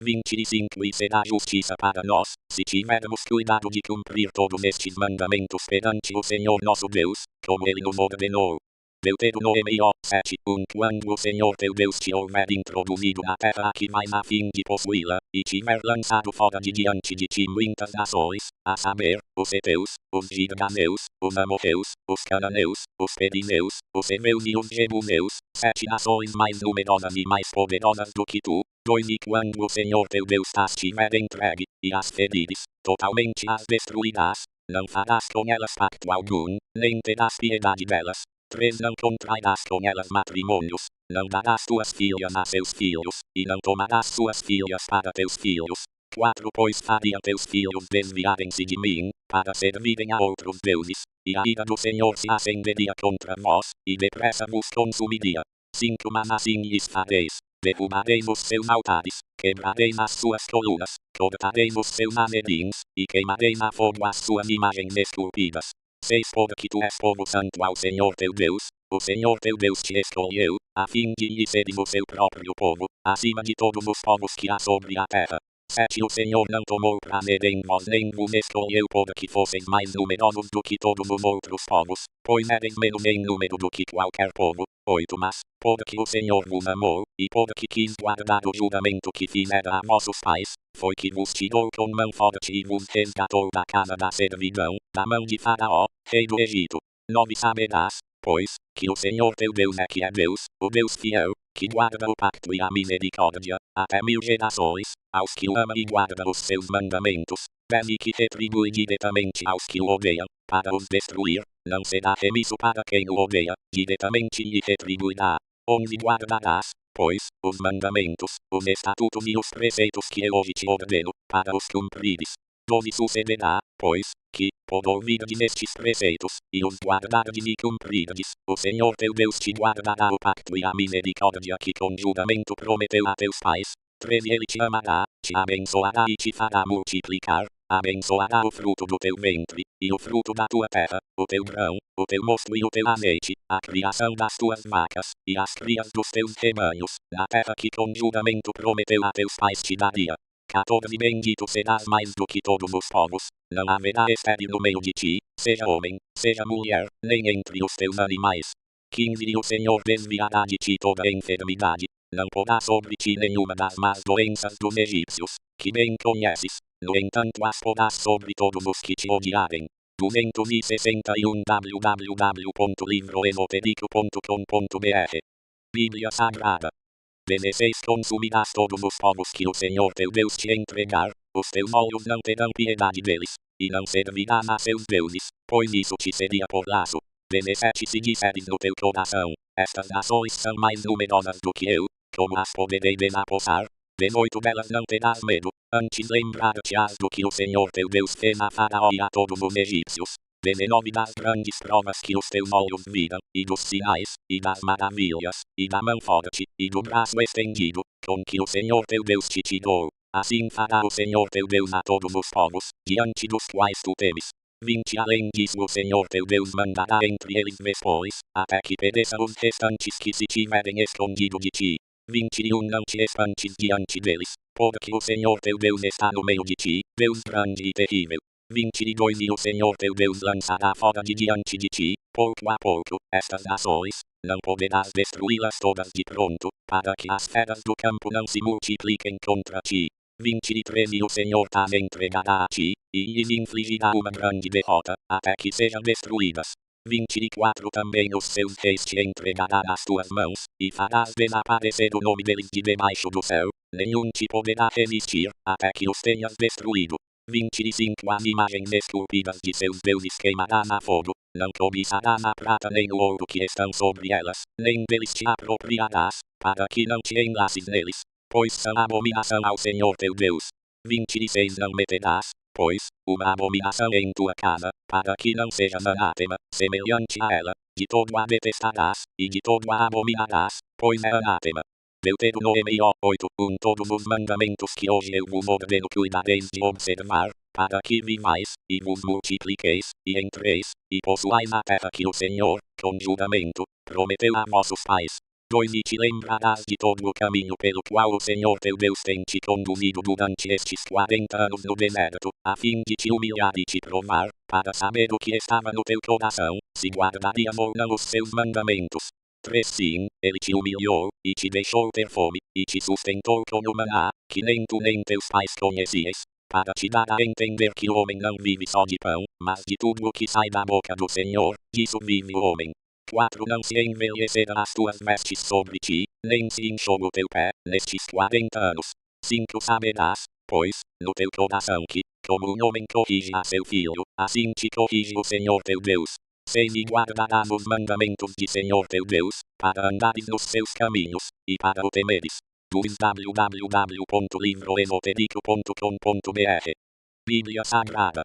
[SPEAKER 1] 25 E será justiça para nós, se tivermos cuidado de cumprir todos estes mandamentos perante o Senhor nosso Deus, como Ele nos ordenou. Deuteronômio 7:1 Quando o Senhor teu Deus te houver introduzido na terra a que vais a fim de possuí-la, e tiver lançado fora de diante de ti muitas nações, a saber, os heteus, os girgazeus, os amorreus, os cananeus, os perizeus, os heveus e os jebuseus, 7 nações mais numerosas e mais poderosas do que tu. 2 E quando o Senhor teu Deus as tiver entregue, e as ferires, totalmente as destruirás, não farás com elas pacto algum, nem terás piedade delas. 3 Não contrairás com elas matrimônios, não darás tuas filhas a seus filhos, e não tomarás suas filhas para teus filhos. 4 Pois faria teus filhos desviarem-se de mim, para servirem a outros deuses, e a ira do Senhor se acenderia contra vós, e depressa vos consumiria. 5 Mas assim lhes fareis, derrubareis os seus altares, quebrareis as suas colunas, cortareis os seus anerins, e queimareis a fogo as suas imagens esculpidas. 6 Porque tu és povo santo ao Senhor teu Deus, o Senhor teu Deus te escolheu, a fim de lhe seres o seu próprio povo, acima de todos os povos que há sobre a terra. 7 O Senhor não tomou prazer em vós nem vos escolheu porque fosseis mais numerosos do que todos os outros povos, pois ereis menos em número do que qualquer povo. 8 Mas, porque o Senhor vos amou, e porque quis guardar o juramento que fizera a vossos pais, foi que vos tirou com mão forte e vos resgatou da casa da servidão, da mão de Faraó, rei do Egito. 9 Saberás, pois, que o Senhor teu Deus é que é Deus, o Deus fiel, que guarda o pacto e a misericórdia, até 1000 gerações, aos que o ama e guarda os seus mandamentos, e que retribui diretamente aos que o odeiam, para os destruir, não será remisso para quem o odeia, diretamente lhe retribuirá. 11 Guardarás, pois, os mandamentos, os estatutos e os preceitos que eu hoje te ordeno, para os cumprires. 12 Sucederá, pois, que, por ouvirdes estes preceitos, e os guardardes e cumprirdes, o Senhor teu Deus te guardará o pacto e a misericórdia que com juramento prometeu a teus pais. 13 Ele te amará, te abençoará e te fará multiplicar, abençoará o fruto do teu ventre, e o fruto da tua terra, o teu grão, o teu mosto e o teu azeite, a criação das tuas vacas, e as crias dos teus rebanhos, na terra que com juramento prometeu a teus pais te daria. 14 Bendito serás mais do que todos os povos, não haverá estéril no meio de ti, seja homem, seja mulher, nem entre os teus animais. 15 E o Senhor desviará de ti toda enfermidade, não porá sobre ti nenhuma das más doenças dos egípcios, que bem conheces, no entanto as porás sobre todos os que te odiarem. 261 www.livroesotérico.com.br Bíblia Sagrada 16 Consumirás todos os povos que o Senhor teu Deus te entregar, os teus olhos não terão piedade deles, e não servirás a seus deuses, pois isso te seria por laço. 17 Se disseres no teu coração, estas nações são mais numerosas do que eu, como as poderei desapossar? 18 Delas não terás medo, antes lembrar-te-ás do que o Senhor teu Deus fez a Faraó e a todos os egípcios. 19 Das grandes provas que os teus olhos viram, e dos sinais, e das maravilhas, e da mão forte, e do braço estendido, com que o Senhor teu Deus te tirou. Assim fará o Senhor teu Deus a todos os povos, diante dos quais tu temes. 20 Além disso o Senhor teu Deus mandará entre eles depois, até que pereçam os restantes que se tiverem escondido de ti. 21 Não te espantes diante deles, porque o Senhor teu Deus está no meio de ti, Deus grande e terrível. 22 E o Senhor teu Deus lançará fora de diante de ti, pouco a pouco, estas nações, não poderás destruí-las todas de pronto, para que as feras do campo não se multipliquem contra ti. 23 E o Senhor as entregará a ti, e lhes infligirá uma grande derrota, até que sejam destruídas. 24 Também os seus reis te entregará nas tuas mãos, e farás desaparecer o nome deles de debaixo do céu, nenhum te poderá resistir, até que os tenhas destruído. 25 As imagens esculpidas de seus deuses queimarás a fogo, não cobiçarás a prata nem o ouro que estão sobre elas, nem deles te apropriarás, para que não te enlaces neles, pois são abominação ao Senhor teu Deus. 26 Não meterás, pois, uma abominação em tua casa, para que não sejas anátema, semelhante a ela, de todo a detestarás, e de todo a abominarás, pois é anátema. Deuteronômio 8:1 Todos os mandamentos que hoje eu vos ordeno cuidareis de observar, para que vivais, e vos multipliqueis, e entreis, e possuais a terra que o Senhor, com juramento, prometeu a vossos pais. 2 E te lembrarás de todo o caminho pelo qual o Senhor teu Deus tem te conduzido durante estes 40 anos no deserto, a fim de te humilhar e te provar, para saber o que estava no teu coração, se guardarias ou não os seus mandamentos. 3 Sim, ele te humilhou, e te deixou ter fome, e te sustentou com o maná, que nem tu nem teus pais conhecias, para te dar a entender que o homem não vive só de pão, mas de tudo o que sai da boca do Senhor, disso vive o homem. 4 Não se envelhecerão as tuas vestes sobre ti, nem se enxuga o teu pé, nestes 40 anos. 5 Saberás, pois, no teu coração que, como um homem corrige a seu filho, assim te corrige o Senhor teu Deus. 6 E guardarás os mandamentos de Senhor teu Deus, para andares nos seus caminhos, e para o temeres. www.livroesotérico.com.br Bíblia Sagrada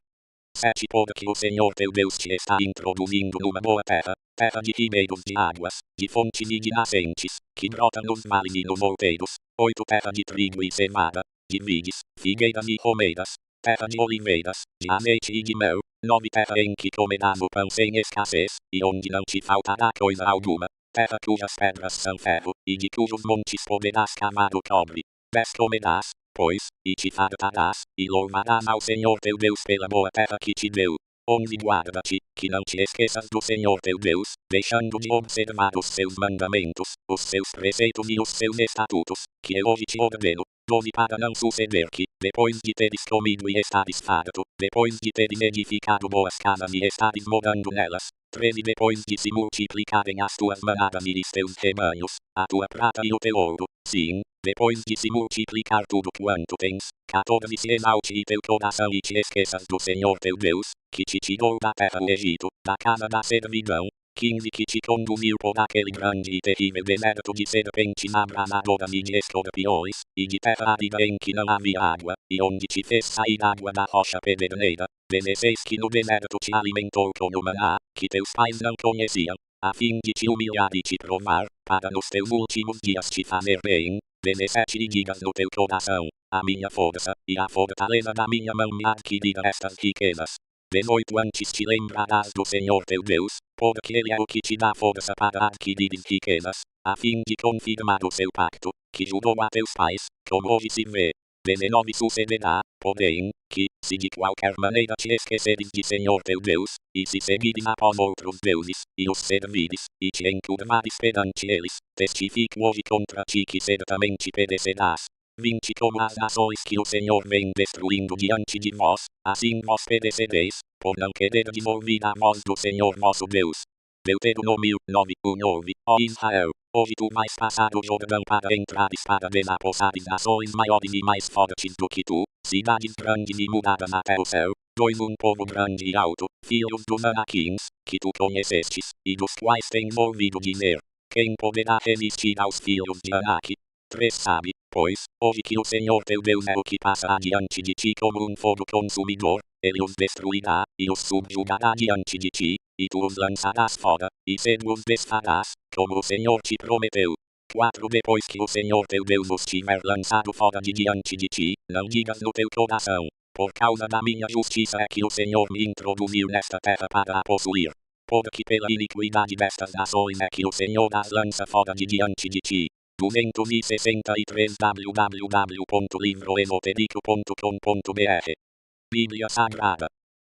[SPEAKER 1] 7 Porque o Senhor teu Deus te está introduzindo numa boa terra, terra de ribeiros de águas, de fontes e de nascentes, que brotam nos vales e nos outeiros. 8 Terra de trigo e cevada, de vides, figueiras e romeiras, terra de oliveiras, de azeite e de mel. 9 Terra em que comerás o pão sem escassez, e onde não te faltará coisa alguma, terra cujas pedras são ferro, e de cujos montes poderás cavar o cobre. 10 Comerás, pois, e te fartarás, e louvarás ao Senhor teu Deus pela boa terra que te deu. 11 Guarda-te, que não te esqueças do Senhor teu Deus, deixando de observar os seus mandamentos, os seus preceitos e os seus estatutos, que eu hoje te ordeno. 12 Para não suceder que, depois de teres comido e estares farto, depois de teres edificado boas casas e estares morando nelas, 13 Depois de se multiplicarem as tuas manadas e os teus rebanhos, a tua prata e o teu ouro, sim, depois de se multiplicar tudo quanto tens, 14 Se exalte teu coração e te esqueças do Senhor teu Deus, que te tirou da terra do Egito, da casa da servidão. 15 Que te conduziu por aquele grande e terrível deserto de serpentes abrasadoras e de escorpiões, e de terra árida em que não havia água, e onde te fez sair água da rocha pederneira. 16 Que no deserto te alimentou com o maná, que teus pais não conheciam, a fim de te humilhar e te provar, para nos teus últimos dias te fazer bem. 17 E digas no teu coração, a minha força, e a fortaleza da minha mão me adquirira estas riquezas. 18 Antes te lembrarás do Senhor teu Deus, porque Ele é o que te dá força para adquirir riquezas, a fim de confirmar o seu pacto, que jurou a teus pais, como hoje se vê. 19 Sucederá, porém, que, se de qualquer maneira te esqueceres de Senhor teu Deus, e se seguires após outros deuses, e os servires, e te encurvares perante eles, testifico hoje contra ti que certamente perecerás. 20 Como as nações que o Senhor vem destruindo diante de vós, assim vós perecereis, por não quererdes ouvir a voz do Senhor vosso Deus. Deuteronômio 9:9 Ó Israel, hoje tu vais passar o Jordão para entrares para desapossares nações maiores e mais fortes do que tu, cidades grandes e mudadas até o céu. 2 Um povo grande e alto, filhos dos Anaquins, que tu conhecestes, e dos quais tens ouvido dizer: quem poderá resistir aos filhos de Anaque? 3 Sabe, pois, hoje que o Senhor teu Deus é o que passa adiante de ti como um fogo consumidor, Ele os destruirá, e os subjugará diante de ti, e tu os lançarás fora, e cedo os desfarás, como o Senhor te prometeu. 4 Depois que o Senhor teu Deus os tiver lançado fora de diante de ti, não digas no teu coração: por causa da minha justiça é que o Senhor me introduziu nesta terra para a possuir. Porque pela iniquidade destas nações é que o Senhor as lança fora de diante de ti. 263 www.livroesotérico.com.br Bíblia Sagrada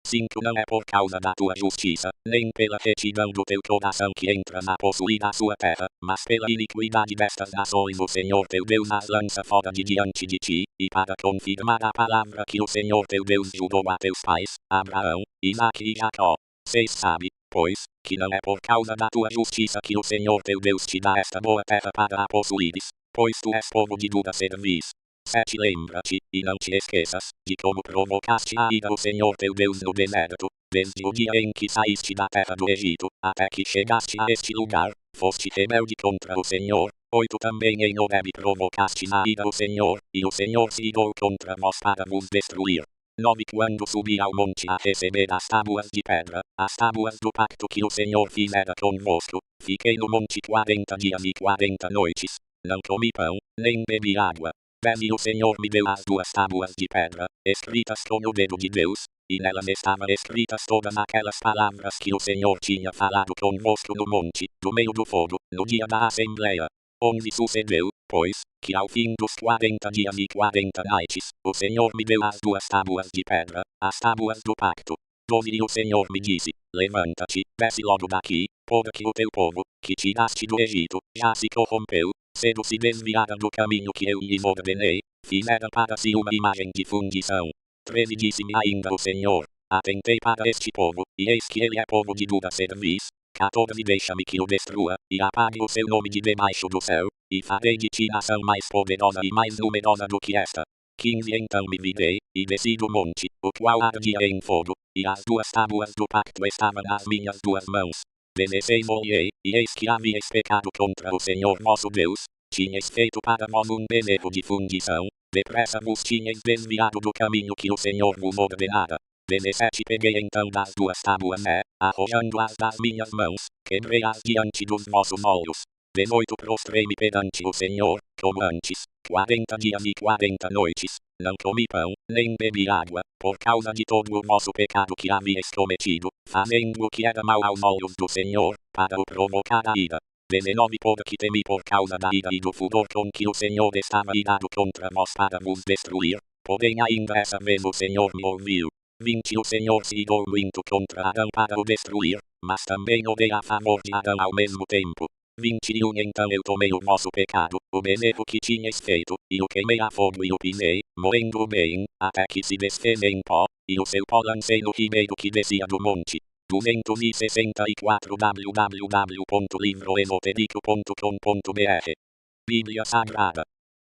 [SPEAKER 1] 5 Não é por causa da tua justiça, nem pela retidão do teu coração que entras a possuir a sua terra, mas pela iniquidade destas nações o Senhor teu Deus as lança fora de diante de ti, e para confirmar a palavra que o Senhor teu Deus jurou a teus pais, Abraão, Isaque e Jacó. 6 Sabe, pois, que não é por causa da tua justiça que o Senhor teu Deus te dá esta boa terra para a possuires, pois tu és povo de dura cerviz. 7 Lembra-te, e não te esqueças, de como provocaste a ira o Senhor teu Deus no deserto, desde o dia em que saíste da terra do Egito, até que chegaste a este lugar, foste rebelde contra o Senhor. 8 Também em Horebe provocaste a ira o Senhor, e o Senhor se irou contra vós para vos destruir. 9 Quando subi ao monte a receber as tábuas de pedra, as tábuas do pacto que o Senhor fizera convosco, fiquei no monte 40 dias e 40 noites, não comi pão, nem bebi água. 10 E o Senhor me deu as 2 tábuas de pedra, escritas com o dedo de Deus, e nelas estavam escritas todas aquelas palavras que o Senhor tinha falado convosco no monte, do meio do fogo, no dia da Assembleia. 11 Sucedeu, pois, que ao fim dos 40 dias e 40 noites, o Senhor me deu as 2 tábuas de pedra, as tábuas do pacto. 12 E o Senhor me disse, levanta-te, desce logo daqui, porque o teu povo, que tiraste do Egito, já se corrompeu, cedo se desviara do caminho que eu lhes ordenei, fizera para si uma imagem de fundição. 13 Disse-me ainda o Senhor, atentei para este povo, e eis que ele é povo de dura cerviz. 14 Deixa-me que o destrua, e apague o seu nome de debaixo do céu, e farei de ti nação mais poderosa e mais numerosa do que esta. 15 Então me virei, e desci do monte, o qual ardia em fogo, e as 2 tábuas do pacto estavam nas minhas 2 mãos. 16 Olhei, e eis que havíeis pecado contra o Senhor vosso Deus, tinhais feito para vós um bezerro de fundição, depressa vos tinhais desviado do caminho que o Senhor vos ordenara. 17 Peguei então das 2 tábuas arrojando-as das minhas mãos, quebrei-as diante dos vossos olhos. 18 Prostrei-me perante o Senhor, como antes, 40 dias e 40 noites, não comi pão, nem bebi água, por causa de todo o vosso pecado que havíeis cometido, fazendo o que era mal aos olhos do Senhor, para o provocar a ira. 19 Porque temi por causa da ira e do furor com que o Senhor estava irado contra vós para vos destruir, porém ainda essa vez o Senhor me ouviu. 20 O Senhor se irou muito contra Adão para o destruir, mas também odeia a favor de Adão ao mesmo tempo. 21 Então eu tomei o vosso pecado, o bezerro que tinhas feito, e o queimei a fogo e o pinei, moendo-o bem, até que se desfez em pó, e o seu pó lancei no ribeiro que descia do monte. 264 www.livroesotérico.com.br Bíblia Sagrada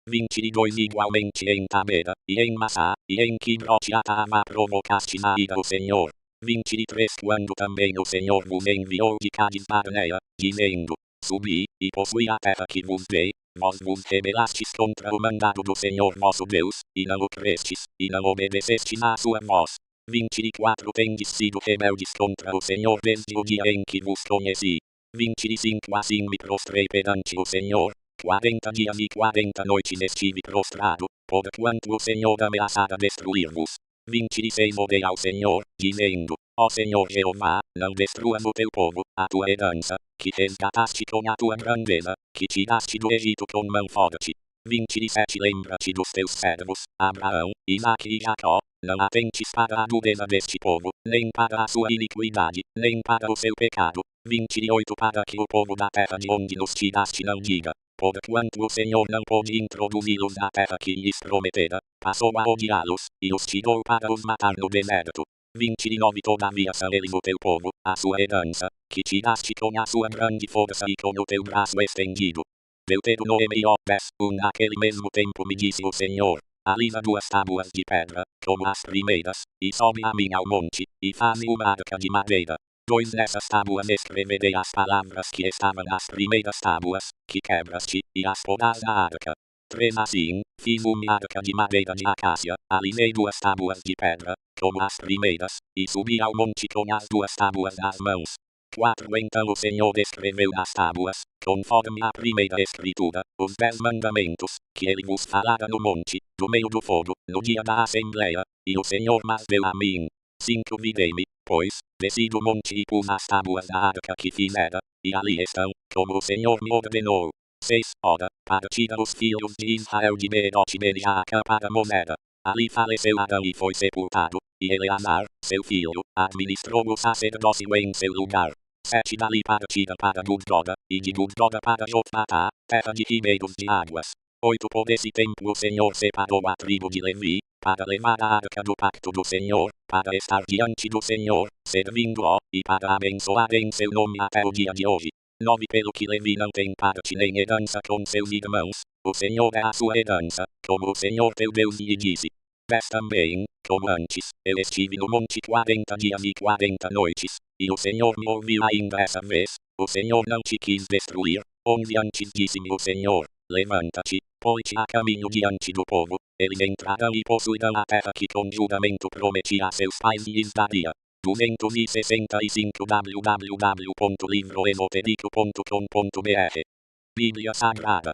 [SPEAKER 1] 22 Igualmente em Tabera, e em Massá, e em Kibrote Ataavá provocaste a ira o Senhor. 23 Quando também o Senhor vos enviou de Cádiz Barnea, dizendo, subi, e possui a terra que vos dei, vós vos rebelastes contra o mandado do Senhor vosso Deus, e não o crestes, e não obedecestes à sua voz. 24 Tendes sido rebeldes contra o Senhor desde o dia em que vos conheci. 25 Assim me prostrei perante o Senhor, 40 dias e 40 noites estive prostrado, porquanto o Senhor ameaçara destruir-vos. 26 Orei ao Senhor, dizendo, ó Senhor Jeová, não destruas o teu povo, a tua herança, que resgataste com a tua grandeza, que tiraste do Egito com mão forte. 27 Lembra-te dos teus servos, Abraão, Isaque e Jacó, não atentes para a dureza deste povo, nem para a sua iniquidade, nem para o seu pecado. 28 Para que o povo da terra de onde nos tiraste não diga, porquanto o Senhor não pôde introduzi-los na terra que lhes prometera, passou a odiá-los, e os tirou para os matar no deserto. 29 Todavia são eles o teu povo, a sua herança, que tiraste com a sua grande força e com o teu braço estendido. Deuteronômio 10:1 Naquele mesmo tempo me disse o Senhor, alisa 2 tábuas de pedra, como as primeiras, e sobe a mim ao monte, e faze uma arca de madeira. 2 Nessas tábuas escreverei as palavras que estavam nas primeiras tábuas, que quebraste, e as porás na arca. 3 Assim, fiz uma arca de madeira de acácia, alisei 2 tábuas de pedra, como as primeiras, e subi ao monte com as 2 tábuas nas mãos. 4 Então o Senhor escreveu nas tábuas, conforme a primeira escritura, os 10 mandamentos, que ele vos falara no monte, do meio do fogo, no dia da Assembleia, e o Senhor mas deu a mim. 5 Virei-me, pois, desci do monte e pus as tábuas da arca que fizera, e ali estão, como o Senhor me ordenou. 6 Ora, partira os filhos de Israel de Beerote de Jaaca para Monera. Ali faleceu Adão e foi sepultado, e Eleazar, seu filho, administrou o sacerdócio em seu lugar. 7 dali para Tida para Gudgoda, e de Gudgoda para Jotbatá, terra de ribeiros de águas. 8 Por esse tempo o Senhor separou a tribo de Levi, para levar a arca do pacto do Senhor, para estar diante do Senhor, servindo-o, e para abençoar em seu nome até o dia de hoje. 9 Pelo que Levi não tem parte nem herança com seus irmãos, o Senhor é a sua herança, como o Senhor teu Deus lhe disse. 10 Também, como antes, eu estive no monte 40 dias e 40 noites, e o Senhor me ouviu ainda essa vez, o Senhor não te quis destruir. 11 Antes disse-me o Senhor, levanta-te, põe-te a caminho diante do povo, eles entrarão e possuirão a terra que com juramento prometi a seus pais e lhes daria. 265 www.livroesotérico.com.br Bíblia Sagrada.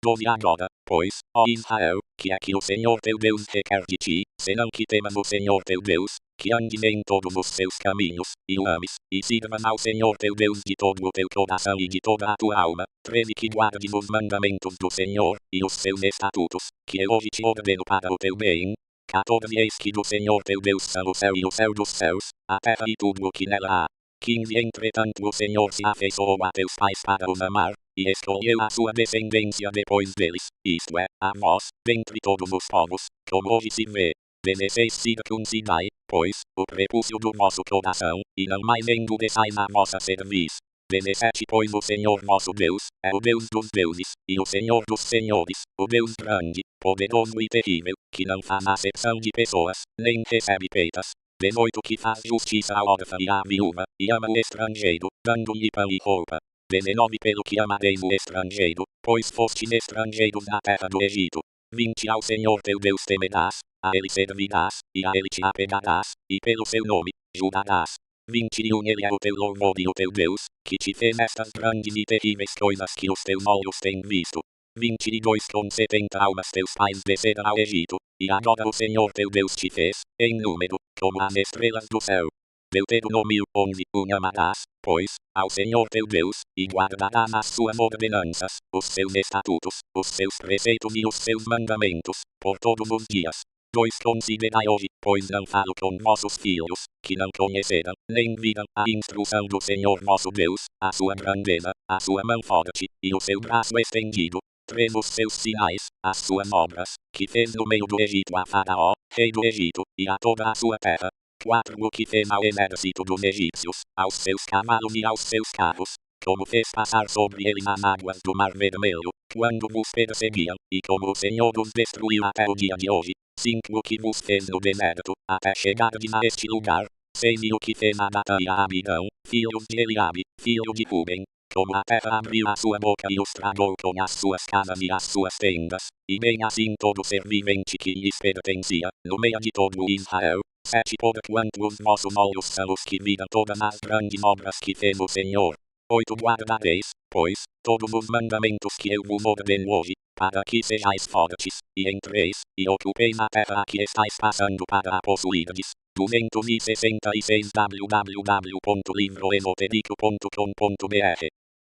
[SPEAKER 1] 12 Agora, pois, ó Israel, que é que o Senhor teu Deus requer de ti, senão que temas o Senhor teu Deus, que andes em todos os seus caminhos, e o ames, e sirvas ao Senhor teu Deus de todo o teu coração e de toda a tua alma. 13 Que guardes os mandamentos do Senhor, e os seus estatutos, que eu hoje te ordeno para o teu bem. 14 Eis que do Senhor teu Deus são o céu e o céu dos céus, a terra e tudo o que nela há. 15 Entretanto o Senhor se afeiçoou a teus pais para os amar, e escolheu a sua descendência depois deles, isto é, a vós, dentre todos os povos, como hoje se vê. 16 Circuncidai, pois, o prepúcio do vosso coração, e não mais endureçais a vossa cerviz. 17 Pois o Senhor nosso Deus, é o Deus dos deuses, e o Senhor dos senhores, o Deus grande, poderoso e terrível, que não faz acepção de pessoas, nem recebe peitas. 18 Que faz justiça à órfã e à viúva, e ama o estrangeiro, dando-lhe pão e roupa. 19 Pelo que amareis o estrangeiro, pois fostes estrangeiros na terra do Egito. 20 Ao Senhor teu Deus temerás, a ele servirás, e a ele te apegarás, e pelo seu nome, jurarás. 21 Ele é o teu louvor e o teu Deus, que te fez estas grandes e terríveis coisas que os teus olhos têm visto. 22 Com 70 almas teus pais desceram ao Egito, e agora o Senhor teu Deus te fez, em número, como as estrelas do céu. Deuteronômio 11 Amarás, pois, ao Senhor teu Deus, e guardarás as suas ordenanças, os seus estatutos, os seus preceitos e os seus mandamentos, por todos os dias. 2 Considerai hoje, pois não falo com vossos filhos, que não conheceram, nem viram a instrução do Senhor nosso Deus, a sua grandeza, a sua mão forte, e o seu braço estendido. 3 Os seus sinais, as suas obras, que fez no meio do Egito a Faraó, rei do Egito, e a toda a sua terra. 4 O que fez ao exército dos egípcios, aos seus cavalos e aos seus carros, como fez passar sobre eles as águas do Mar Vermelho, quando vos perseguiam, e como o Senhor os destruiu até o dia de hoje. 5 O que vos fez no deserto, até chegardes a este lugar. 6 E o que fez a Datã e a Abirão, filhos de Eliabe, filho de Ruben, como a terra abriu a sua boca e os tragou com as suas casas e as suas tendas, e bem assim todo ser vivente que lhes pertencia, no meio de todo o Israel. 7 Porquanto os vossos olhos são os que viram todas as grandes obras que fez o Senhor. 8 Guardareis, pois, todos os mandamentos que eu vos ordeno hoje, para que sejais fortes, e entreis, e ocupeis a terra a que estáis passando para a possuirdes. 266 www.livroesotérico.com.br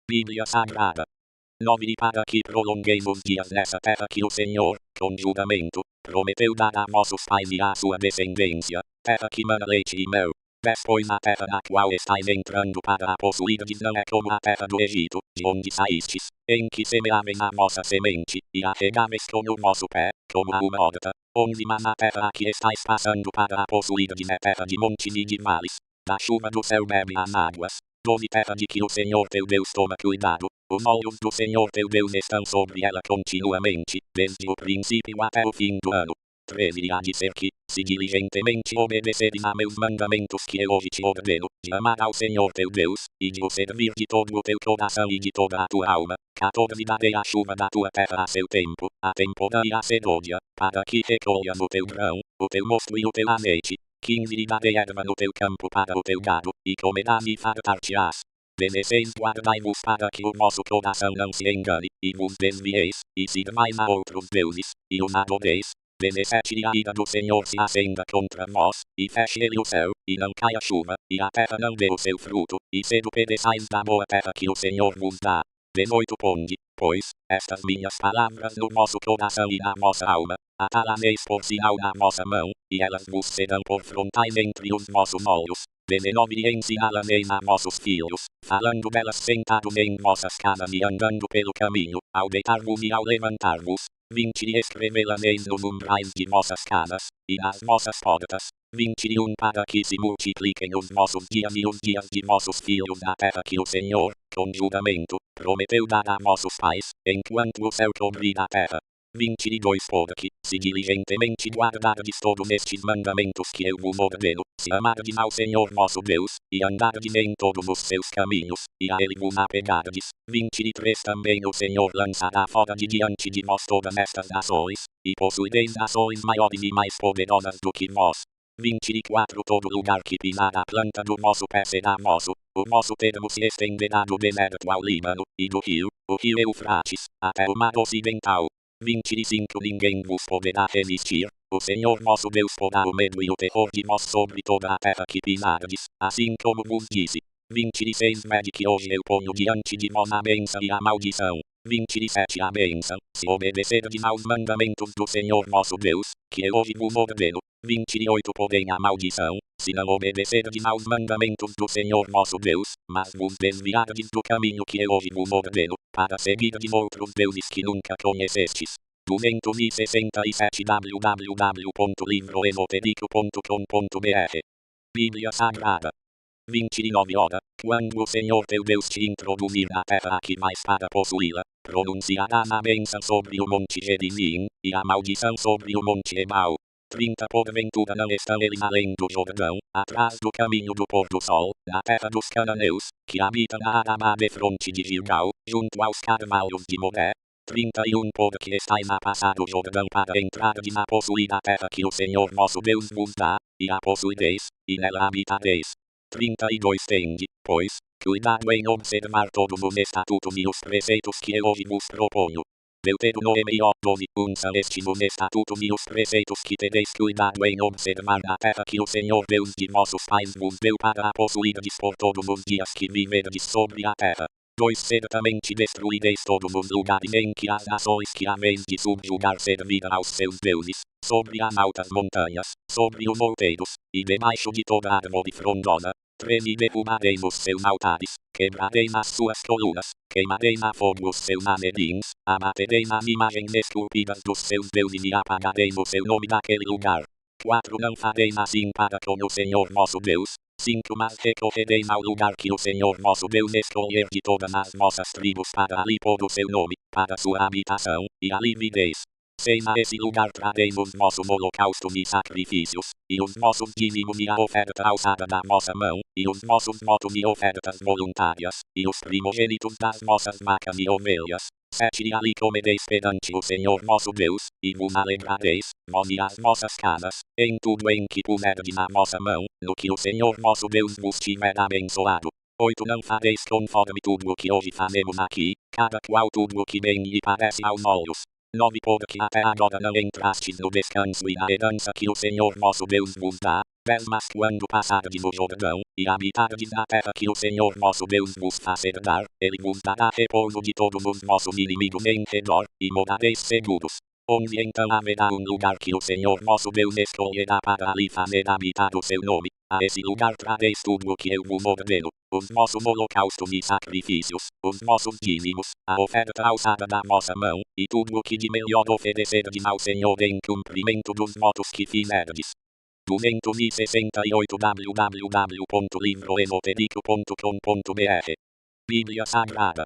[SPEAKER 1] Bíblia Sagrada. 9 E para que prolongueis os dias nessa terra que o Senhor, com juramento, prometeu dar a vossos pais e à sua descendência, terra que mana leite e mel. 10 Pois a terra na qual estáis entrando para a possuirdes não é como a terra do Egito, de onde saístes, em que semeáveis a vossa semente, e a regáveis com o vosso pé, como a uma horta. 11 Mas a terra a que estáis passando para a possuirdes é terra de montes e de vales, da chuva do céu bebe as águas. 12 Terra de que o Senhor teu Deus toma cuidado, os olhos do Senhor teu Deus estão sobre ela continuamente, desde o princípio até o fim do ano. 13 E há de ser que, se diligentemente obedeceres a meus mandamentos que eu hoje te ordeno, de amar ao Senhor teu Deus, e de o servir de todo o teu coração e de toda a tua alma. 14 Darei a chuva da tua terra a seu tempo, a temporã e a sedódia, para que recolhas o teu grão, o teu mosto e o teu azeite. 15 E darei erva no teu campo para o teu gado, e comerás e fartar-te-ás. 16 Guardai-vos para que o vosso coração não se engane, e vos desvieis, e sirvais a outros deuses, e os adoreis. 17 E a ira do Senhor se acenda contra vós, e feche ele o céu, e não caia chuva, e a terra não dê o seu fruto, e cedo pereçais da boa terra que o Senhor vos dá. 18 Ponde, pois, estas minhas palavras no vosso coração e na vossa alma, Atalaneis por sinal na vossa mão, e elas vos serão por frontais entre os vossos olhos. Venenovi ensinalaneis a vossos filhos, falando delas sentados em vossas casas e andando pelo caminho, ao deitar-vos e ao levantar-vos. 20 e escrevê-la-neis nos umbrais de vossas casas, e nas vossas portas. 21 Para que se multipliquem os vossos dias e os dias de vossos filhos na terra que o Senhor, com juramento, prometeu dar a vossos pais, enquanto o céu cobrir a terra. 22 Porque, se diligentemente guardardes todos estes mandamentos que eu vos ordeno, se amardes ao Senhor vosso Deus, e andardes em todos os seus caminhos, e a ele vos apegardes. 23 Também o Senhor lançará fora de diante de vós todas estas nações, e possuireis nações maiores e mais poderosas do que vós. 24 Todo lugar que pisar a planta do vosso pé será vosso, o vosso termo se estenderá do deserto ao Líbano, e do rio, o rio Eufrates, até o mar ocidental. 25 Ninguém vos poderá resistir, o Senhor vosso Deus porá o medo e o terror de vós sobre toda a terra que pisardes, assim como vos disse. 26 Vede que hoje eu ponho diante de vós a bênção e a maldição. 27 A bênção, se obedecerdes aos mandamentos do Senhor vosso Deus, que eu hoje vos ordeno. 28 Porém a maldição, se não obedecerdes aos mandamentos do Senhor vosso Deus, mas vos desviardes do caminho que eu hoje vos ordeno, para seguirdes outros deuses que nunca conhecestes. 267 www.livroesotérico.com.br Bíblia Sagrada 29 Ora, quando o Senhor teu Deus te introduzir na terra a que vais para possuí-la, pronunciarás a bênção sobre o monte Gerizim, e a maldição sobre o monte Ebal. 30 Porventura não estão eles além do Jordão, atrás do caminho do pôr do sol, na terra dos cananeus, que habitam a Arabá defronte de Gilgal, junto aos carvalhos de Moré. 31 Porque estáis a passar o Jordão para entrardes a possuir a terra que o Senhor vosso Deus vos dá, e a possuireis, e nela habitareis. 32 Tende, pois, cuidado em observar todos os estatutos e os preceitos que eu hoje vos proponho. Deuteronômio 12 São estes os estatutos e os preceitos que tereis cuidado em observar na terra que o Senhor Deus de vossos pais vos deu para a possuirdes por todos os dias que viverdes sobre a terra. 2 Certamente destruireis todos os lugares em que as nações que haveis de subjugar servirão aos seus deuses, sobre as altas montanhas, sobre os outeiros, e debaixo de toda árvore frondosa. 3 E derrubareis os seus altares, quebrareis as suas colunas, queimareis a fogo os seus anerins, abatereis as imagens esculpidas dos seus deuses e apagareis o seu nome daquele lugar. 4 Não fareis assim para com o Senhor vosso Deus. 5 Mas recorrereis ao lugar que o Senhor vosso Deus escolher de todas as vossas tribos para ali pôr o seu nome, para sua habitação, e ali vireis. 6 A esse lugar trareis os vossos holocaustos e sacrifícios, e os vossos dízimos e a oferta alçada da vossa mão, e os vossos votos e ofertas voluntárias, e os primogênitos das vossas vacas e ovelhas. 7 E ali comereis perante o Senhor vosso Deus, e vos alegrareis, vós e as vossas casas, em tudo em que puserdes a vossa mão, no que o Senhor vosso Deus vos tiver abençoado. 8 Não fareis conforme tudo o que hoje fazemos aqui, cada qual tudo o que bem lhe parece aos olhos. 9 Porque até agora não entrastes no descanso e na herança que o Senhor vosso Deus vos dá. 10 Mas quando passardes o Jordão, e habitardes na terra que o Senhor vosso Deus vos faz herdar, ele vos dará repouso de todos os vossos inimigos em redor, e morareis seguros. 11 Então haverá um lugar que o Senhor vosso Deus escolherá para ali fazer habitar o seu nome. A esse lugar trareis tudo o que eu vos ordeno, os vossos holocaustos e sacrifícios, os vossos dízimos, a oferta alçada da vossa mão, e tudo o que de melhor oferecerdes ao Senhor em cumprimento dos votos que fizerdes. 268 www.livroesotérico.com.br Bíblia Sagrada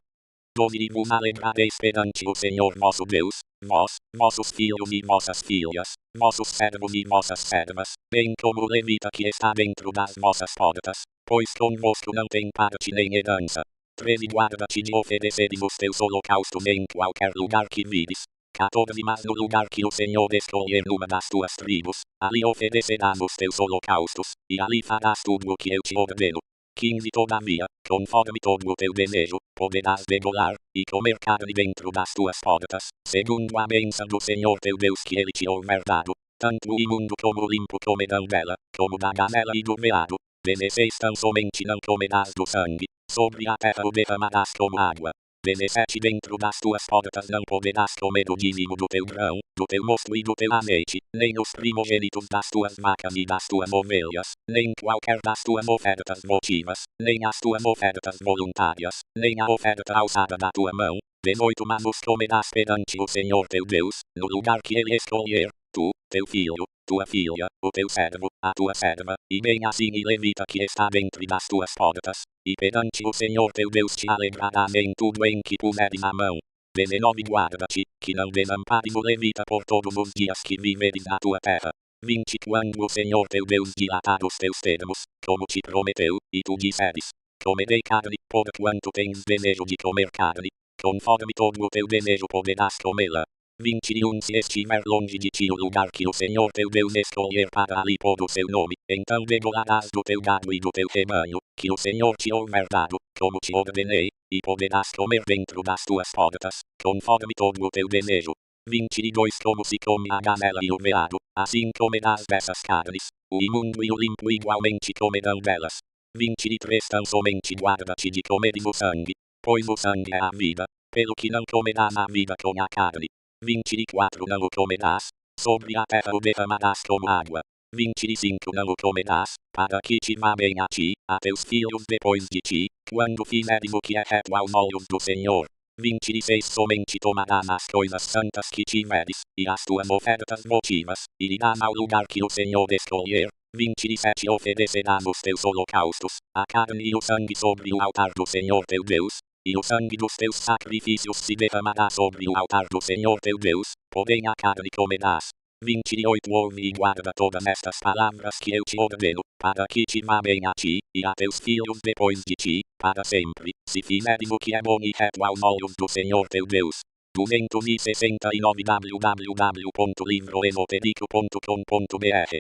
[SPEAKER 1] 12 E vos alegrareis perante o Senhor vosso Deus, vós, vossos filhos e vossas filhas, vossos servos e vossas servas, bem como o levita que está dentro das vossas portas, pois convosco não tem parte nem herança. 13 Guarda-te de ofereceres os teus holocaustos em qualquer lugar que vires. 14 Mas no lugar que o Senhor escolher numa das tuas tribos, ali oferecerás os teus holocaustos, e ali farás tudo o que eu te ordeno. 15 Todavia, conforme todo o teu desejo, poderás degolar, e comer carne dentro das tuas portas, segundo a bênção do Senhor teu Deus que ele te houver dado. Tanto o imundo como o limpo comerão dela, como da gazela e do veado. 16 Tão somente não comerás do sangue, sobre a terra o derramarás como água. 17 Dentro das tuas portas não poderás comer o dízimo do teu grão, do teu mosto e do teu azeite, nem os primogênitos das tuas vacas e das tuas ovelhas, nem qualquer das tuas ofertas votivas, nem as tuas ofertas voluntárias, nem a oferta alçada da tua mão. 18 Mas os comerás perante o Senhor teu Deus, no lugar que ele escolher, tu, teu filho, tua filha, o teu servo, a tua serva, e bem assim e levita que está dentre das tuas portas, e perante o Senhor teu Deus te alegrarás em tudo em que puseres a mão. 19 Guarda-te, que não desampares o levita por todos os dias que viveres na tua terra. 20 Quando o Senhor teu Deus dilatar os teus termos, como te prometeu, e tu disseres, comerei carne, porquanto tens desejo de comer carne, conforme todo o teu desejo poderás comê-la. 21 Se estiver longe de ti o lugar que o Senhor teu Deus escolher para ali pôr o seu nome, então degolarás do teu gado e do teu rebanho, que o Senhor te houver dado, como te ordenei, e poderás comer dentro das tuas portas, conforme todo o teu desejo. 22 Como se come a gazela e o veado, assim comerás dessas carnes, o imundo e o limpo igualmente comerão delas. 23 Tão somente guarda-te de comeres o sangue, pois o sangue é a vida, pelo que não comerás a vida com a carne. 24 Não o comerás, sobre a terra o derramarás como água. 25 Não o comerás, para que te vá bem a ti, a teus filhos depois de ti, quando fizeres o que é reto aos olhos do Senhor. 26 Somente tomarás as coisas santas que tiveres, e as tuas ofertas votivas, e irás ao lugar que o Senhor escolher. 27 Oferecerás os teus holocaustos, a carne e o sangue sobre o altar do Senhor teu Deus, e o sangue dos teus sacrifícios se derramará sobre o altar do Senhor teu Deus, porém a carne comerás. 28 Ouve e guarda todas estas palavras que eu te ordeno, para que te vá bem a ti, e a teus filhos depois de ti, para sempre, se fizeres o que é bom e reto aos olhos do Senhor teu Deus. 269 www.livroesoterico.com.br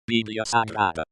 [SPEAKER 1] Bíblia Sagrada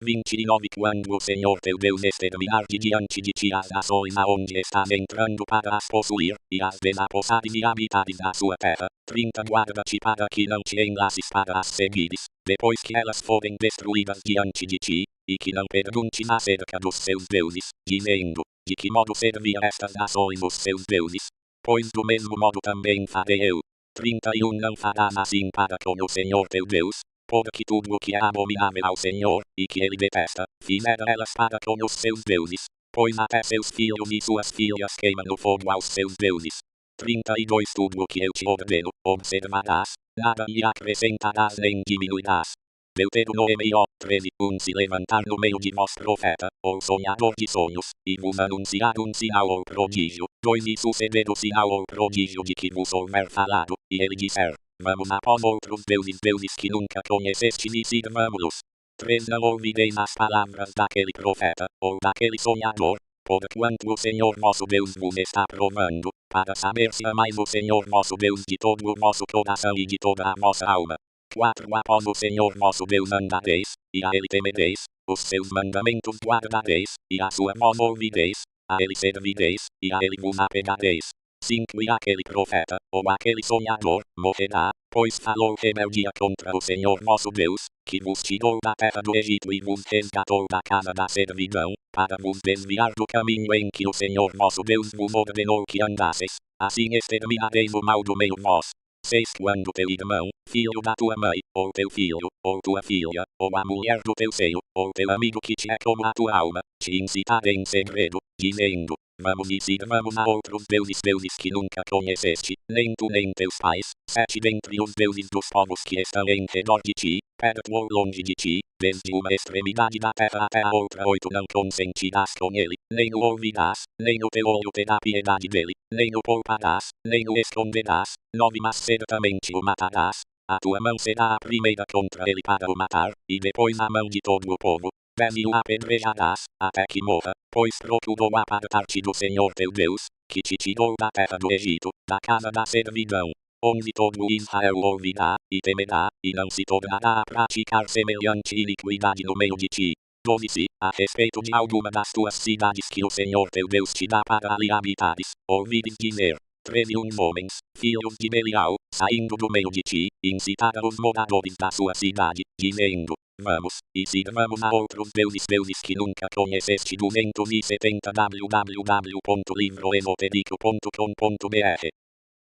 [SPEAKER 1] 29 Quando o Senhor teu Deus exterminar de diante de ti as nações aonde estás entrando para as possuir, e as desapossares e habitares a sua terra. 30 Guarda-te para que não te enlaces para as seguires, depois que elas forem destruídas diante de ti, e que não perguntes acerca dos seus deuses, dizendo, de que modo servia estas nações os seus deuses? Pois do mesmo modo também farei eu. 31 Não farás assim para com o Senhor teu Deus, porque tudo o que é abominável ao Senhor, e que ele detesta, fizera elas para com os seus deuses, pois até seus filhos e suas filhas queimam no fogo aos seus deuses. 32 Tudo o que eu te ordeno, observarás, nada lhe acrescentarás nem diminuirás. Deuteronômio 13 Se levantar no meio de vós profeta, ou sonhador de sonhos, e vos anunciar um sinal ou prodígio, 2 E suceder o sinal ou prodígio de que vos houver falado, e ele disser, vamos após outros deuses que nunca conhecestes e sirvamos-los. 3 Não ouvireis as palavras daquele profeta, ou daquele sonhador, porquanto o Senhor nosso Deus vos está provando, para saber se amais o Senhor nosso Deus de todo o vosso coração e de toda a vossa alma. 4 Após o Senhor nosso Deus andareis, e a ele temereis, os seus mandamentos guardareis, e a sua voz ouvireis, a ele servireis, e a ele vos apegareis. 5 E aquele profeta, ou aquele sonhador, morrerá, pois falou rebeldia contra o Senhor vosso Deus, que vos tirou da terra do Egito e vos resgatou da casa da servidão, para vos desviar do caminho em que o Senhor vosso Deus vos ordenou que andasseis. Assim exterminareis o mal do meio vós. 6 Quando teu irmão, filho da tua mãe, ou teu filho, ou tua filha, ou a mulher do teu seio, ou teu amigo que te é como a tua alma, te incitar em segredo, dizendo, vamos e sirvamos a outros deuses que nunca conheceste, nem tu nem teus pais, 7 Dentre os deuses dos povos que estão em redor de ti, perto ou longe de ti, desde uma extremidade da terra até a outra. 8 Não consentirás com ele, nem o ouvirás, nem o teu olho terá piedade dele, nem o pouparás, nem o esconderás. 9 Mas certamente o matarás, a tua mão será a primeira contra ele para o matar, e depois a mão de todo o povo. 10 E o apedrejarás, até que morra, pois procurou apartar-te do Senhor teu Deus, que te tirou da terra do Egito, da casa da servidão. 11 Todo Israel ouvirá, e temerá, e não se tornará a praticar semelhante iniquidade no meio de ti. 12 Se, a respeito de alguma das tuas cidades que o Senhor teu Deus te dá para ali habitares, ouvires dizer, 13 Uns homens, filhos de Belial, saindo do meio de ti, incitaram os moradores da sua cidade, dizendo, Vamos, e sirvamos a outros deuses que nunca conheceste. 270 www.livroesotérico.com.br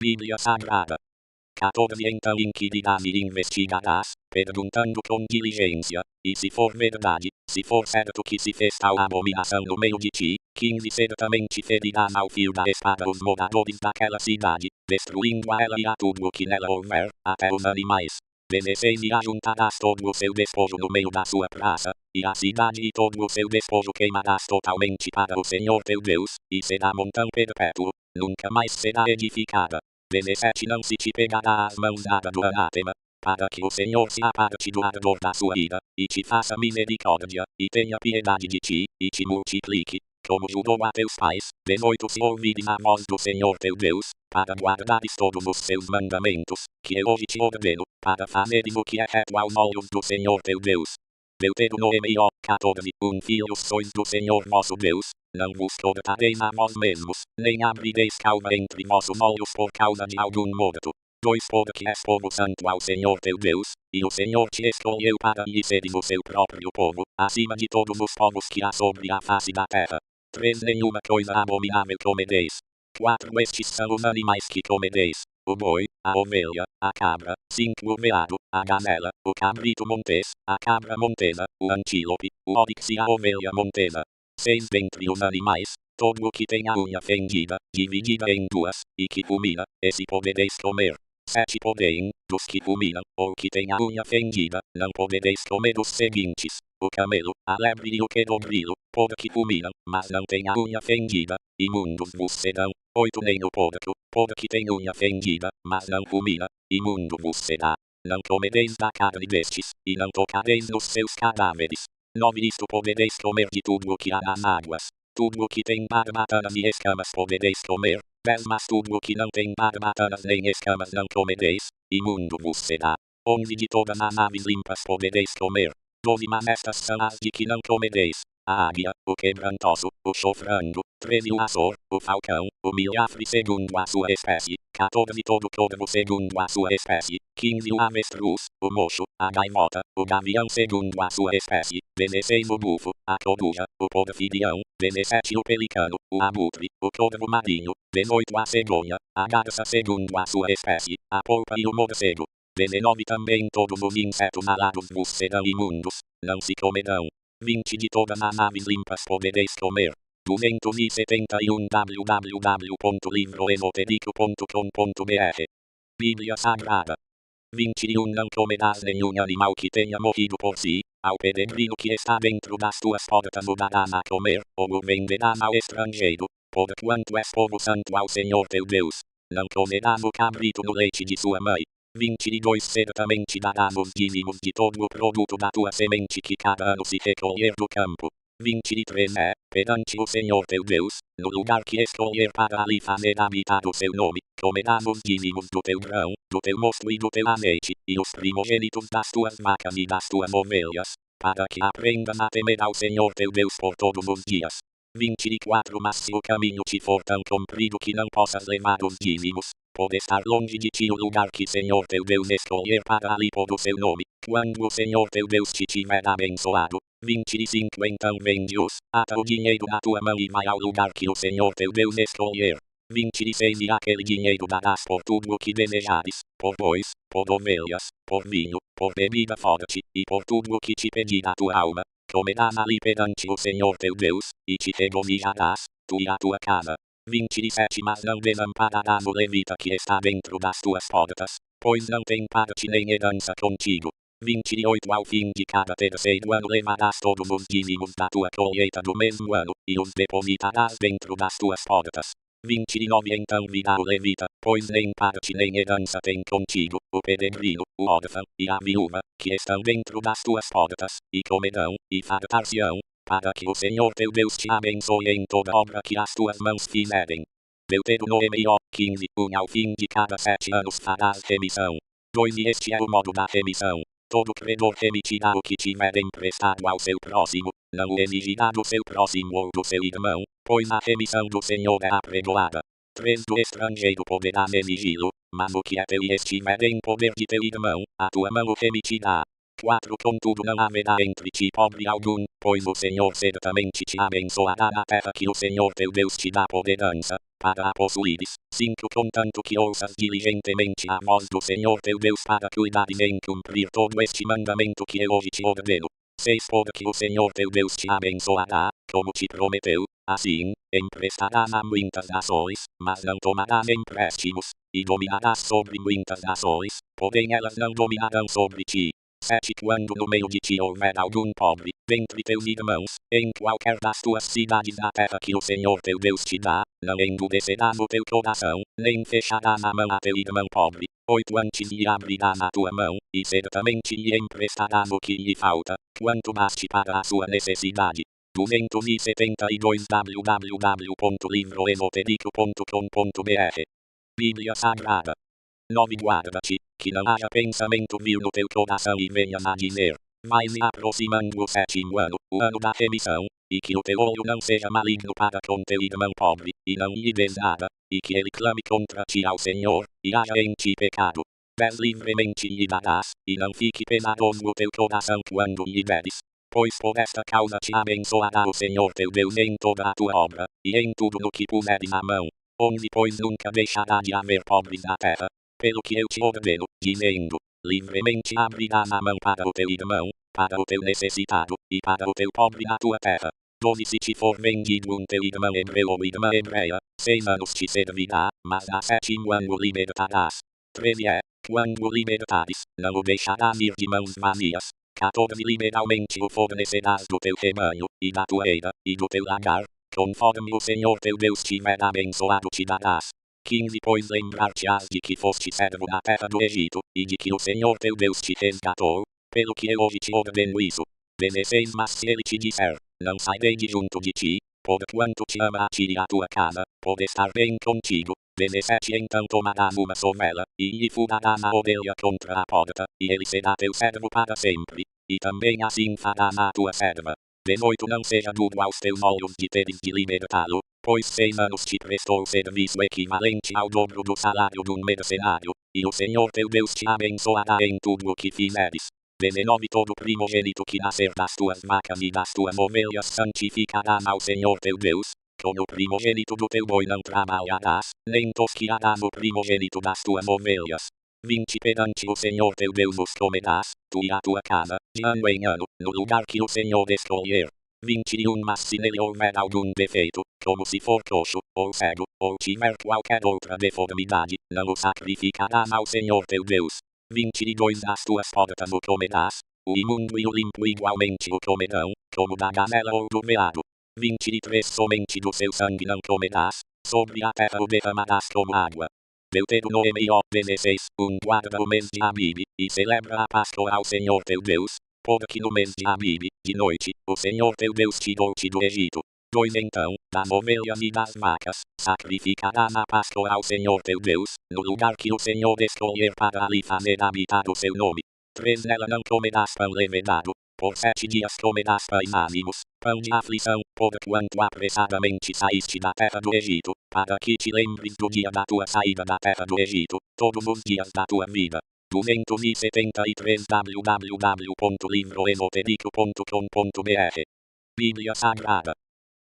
[SPEAKER 1] Bíblia Sagrada. 14 Então inquirirás e investigarás, perguntando com diligência, e se for verdade, se for certo que se fez tal abominação no meio de ti, 15 Certamente ferirás ao fio da espada os moradores daquela cidade, destruindo a ela e a tudo o que nela houver, até os animais. 16 E ajuntarás todo o seu despojo no meio da sua praça, e a cidade e todo o seu despojo queimarás totalmente para o Senhor teu Deus, e será montão perpétuo, nunca mais será edificada. 17 Não se te pegará as mãos nada do anátema, para que o Senhor se aparte do ardor da sua ira, e te faça misericórdia, e tenha piedade de ti, e te multiplique, como jurou a teus pais. 18 Se ouvires a voz do Senhor teu Deus, para guardares todos os seus mandamentos, que eu hoje te ordeno, para fazeres o que é reto aos olhos do Senhor teu Deus. Deuteronômio 14 Filhos sois do Senhor vosso Deus, não vos cortareis a vós mesmos, nem abrireis calva entre vossos olhos por causa de algum morto. 2 Porque és povo santo ao Senhor teu Deus, e o Senhor te escolheu para lhe seres o seu próprio povo, acima de todos os povos que há sobre a face da terra. 3 Nenhuma coisa abominável comereis. 4 Estes são os animais que comereis: o boi, a ovelha, a cabra, 5 O veado, a gazela, o cabrito montês, a cabra montesa, o antílope, o oryx e a ovelha montesa. 6 Dentre os animais, todo o que tem a unha fendida, dividida em duas, e que rumina, esse podereis comer. 7 Porém, dos que ruminam, ou que tem a unha fendida, não podereis comer os seguintes: o camelo, a lebre e o querogrilo, porque ruminam, mas não tem a unha fendida, imundos vos serão. 8 Nem o porco, porque tem unha fendida, mas não rumina, imundo vos será. Não comereis da carne destes, e não tocareis nos seus cadáveres. 9 Isto podereis comer de tudo o que há nas águas. Tudo o que tem barbatanas e escamas podereis comer. 10 Mas tudo o que não tem barbatanas nem escamas não comereis, imundo vos será. 11 De todas as aves limpas podereis comer. 12 Mas estas são as de que não comereis: a águia, o quebrantoso, o chofrando. 13 O açor, o falcão, o milhafre segundo a sua espécie. 14 Todo corvo segundo a sua espécie. 15 O avestruz, o mocho, a gaivota, o gavião segundo a sua espécie. 16 O bufo, a coruja, o porfirião. 17 O pelicano, o abutre, o corvo marinho. 18 A cegonha, a garça segundo a sua espécie, a polpa e o morcego. 19 Também todos os insetos alados vos serão imundos, não se comerão. 20 De todas as aves limpas podereis comer. 271 www.livroesotérico.com.br Bíblia Sagrada. 21 Não comerás nenhum animal que tenha morrido por si, ao peregrino que está dentro das tuas portas o darás a comer, ou o venderás ao estrangeiro, porquanto és povo santo ao Senhor teu Deus. Não comerás o cabrito no leite de sua mãe. 22 Certamente darás os dízimos de todo o produto da tua semente que cada ano se recolher do campo. 23 Perante o Senhor teu Deus, no lugar que escolher para ali fazer habitar o seu nome, comerás os dízimos do teu grão, do teu mosto e do teu azeite, e os primogênitos das tuas vacas e das tuas ovelhas, para que aprendas a temer ao Senhor teu Deus por todos os dias. 24 Mas se o caminho te for tão comprido que não possas levar os dízimos, pode estar longe de ti o lugar que Senhor teu Deus escolher para ali pôr o seu nome, quando o Senhor teu Deus te tiver abençoado. 25 Então vende-os, ata o dinheiro na tua mão e vai ao lugar que o Senhor teu Deus escolher. 26 E aquele dinheiro darás por tudo o que desejares, por bois, por ovelhas, por vinho, por bebida forte, e por tudo o que te pedir a tua alma. Comerás ali perante o Senhor teu Deus, e te regozijarás, tu e a tua casa. 27 Mas não desampararás o levita que está dentro das tuas portas, pois não tem parte nem herança contigo. 28 Ao fim de cada terceiro ano levarás todos os dízimos da tua colheita do mesmo ano, e os depositarás dentro das tuas portas. 29 Então virá o levita, pois nem parte nem herança tem contigo, o peregrino, o órfão, e a viúva, que estão dentro das tuas portas, e comerão, e fartar-se-ão, para que o Senhor teu Deus te abençoe em toda obra que as tuas mãos fizerem. Deuteronômio 15 Ao fim de cada 7 anos farás remissão. 2 E este é o modo da remissão. Todo credor remitirá o que tiver emprestado ao seu próximo, não o exigirá do seu próximo ou do seu irmão, pois a remissão do Senhor é apregoada. 3 Do estrangeiro poderás exigi-lo, mas o que é teu e estiver em poder de teu irmão, a tua mão o remitirá. 4. Contudo não haverá entre ti pobre algum, pois o Senhor certamente te abençoará na terra que o Senhor teu Deus te dá por herança, para a possuíres. 5. Contanto que ouças diligentemente a voz do Senhor teu Deus para cuidares em cumprir todo este mandamento que eu hoje te ordeno. 6. Porque o Senhor teu Deus te abençoará, como te prometeu, assim, emprestarás a muitas nações, mas não tomarás empréstimos, e dominarás sobre muitas nações, porém elas não dominarão sobre ti. 7. Quando no meio de ti houver algum pobre, dentre teus irmãos, em qualquer das tuas cidades da terra que o Senhor teu Deus te dá, não endurecerás o teu coração, nem fecharás a mão a teu irmão pobre. 8. Antes lhe abrirás a tua mão, e certamente lhe emprestarás o que lhe falta, quanto baste para a sua necessidade. 272 www.livroesotérico.com.br Bíblia Sagrada. 9. Guarda-te, que não haja pensamento vil no teu coração e venhas a dizer: vai se aproximando o 7º ano, o ano da remissão, e que o teu olho não seja maligno para com teu irmão pobre, e não lhe des nada, e que ele clame contra ti ao Senhor, e haja em ti pecado. 10. Livremente lhe darás, e não fique pesaroso o teu coração quando lhe deres. Pois por esta causa te abençoará o Senhor teu Deus em toda a tua obra, e em tudo no que puseres a mão. 11. Pois nunca deixará de haver pobres na terra, pelo que eu te ordeno, dizendo: livremente abrirás a mão para o teu irmão, para o teu necessitado, e para o teu pobre na tua terra. 12. Se te for vendido um teu irmão hebreu ou irmã hebreia, 6 anos te servirá, mas a 7º ano o libertarás. 13. Quando o libertares, não o deixarás ir de mãos vazias. 14. Liberalmente o fornecerás do teu rebanho, e da tua eira, e do teu lagar, conforme o Senhor teu Deus tiver abençoado te darás. 15. Pois lembrar-te-ás de que foste servo na terra do Egito, e de que o Senhor teu Deus te resgatou, pelo que eu hoje te ordeno isso. 16. Mas se ele te disser: não sairei de junto de ti, porquanto te ama a ti e a tua casa, por estar bem contigo. 17. Então tomarás uma sovela, e lhe furarás a orelha contra a porta, e ele será teu servo para sempre, e também assim farás a tua serva. 18. Não seja duro aos teus olhos de teres de libertá-lo, pois 6 anos te prestou serviço equivalente ao dobro do salário de um mercenário, e o Senhor teu Deus te abençoará em tudo o que fizeres. 19. Todo primogênito que nascer das tuas vacas e das tuas ovelhas santificarás ao Senhor teu Deus. Com o primogênito do teu boi não trabalharás, nem tosquiarás o primogênito das tuas ovelhas. 20. Perante o Senhor teu Deus os comerás, tu e a tua casa, de ano em ano, no lugar que o Senhor escolher. 21. Mas se nele houver algum defeito, como se for coxo, ou cego, ou tiver qualquer outra deformidade, não o sacrificarás ao Senhor teu Deus. 22. Das tuas portas o comerás, o imundo e o limpo igualmente o comerão, como da gazela ou do veado. 23. Somente do seu sangue não comerás, sobre a terra o derramarás como água. Deuteronômio 16. Guarda o mês de Abibe, e celebra a Páscoa ao Senhor teu Deus, porque no mês de Abibe, de noite, o Senhor teu Deus tirou-te do Egito. 2. Então, das ovelhas e das vacas, sacrificarás a Páscoa ao Senhor teu Deus, no lugar que o Senhor escolher para ali fazer habitar o seu nome. 3. Nela não comerás pão levedado, por 7 dias comerás pães ázimos, pão de aflição, porquanto apressadamente saíste da terra do Egito, para que te lembres do dia da tua saída da terra do Egito, todos os dias da tua vida. 273 www.livroesotérico.com.br Bíblia Sagrada.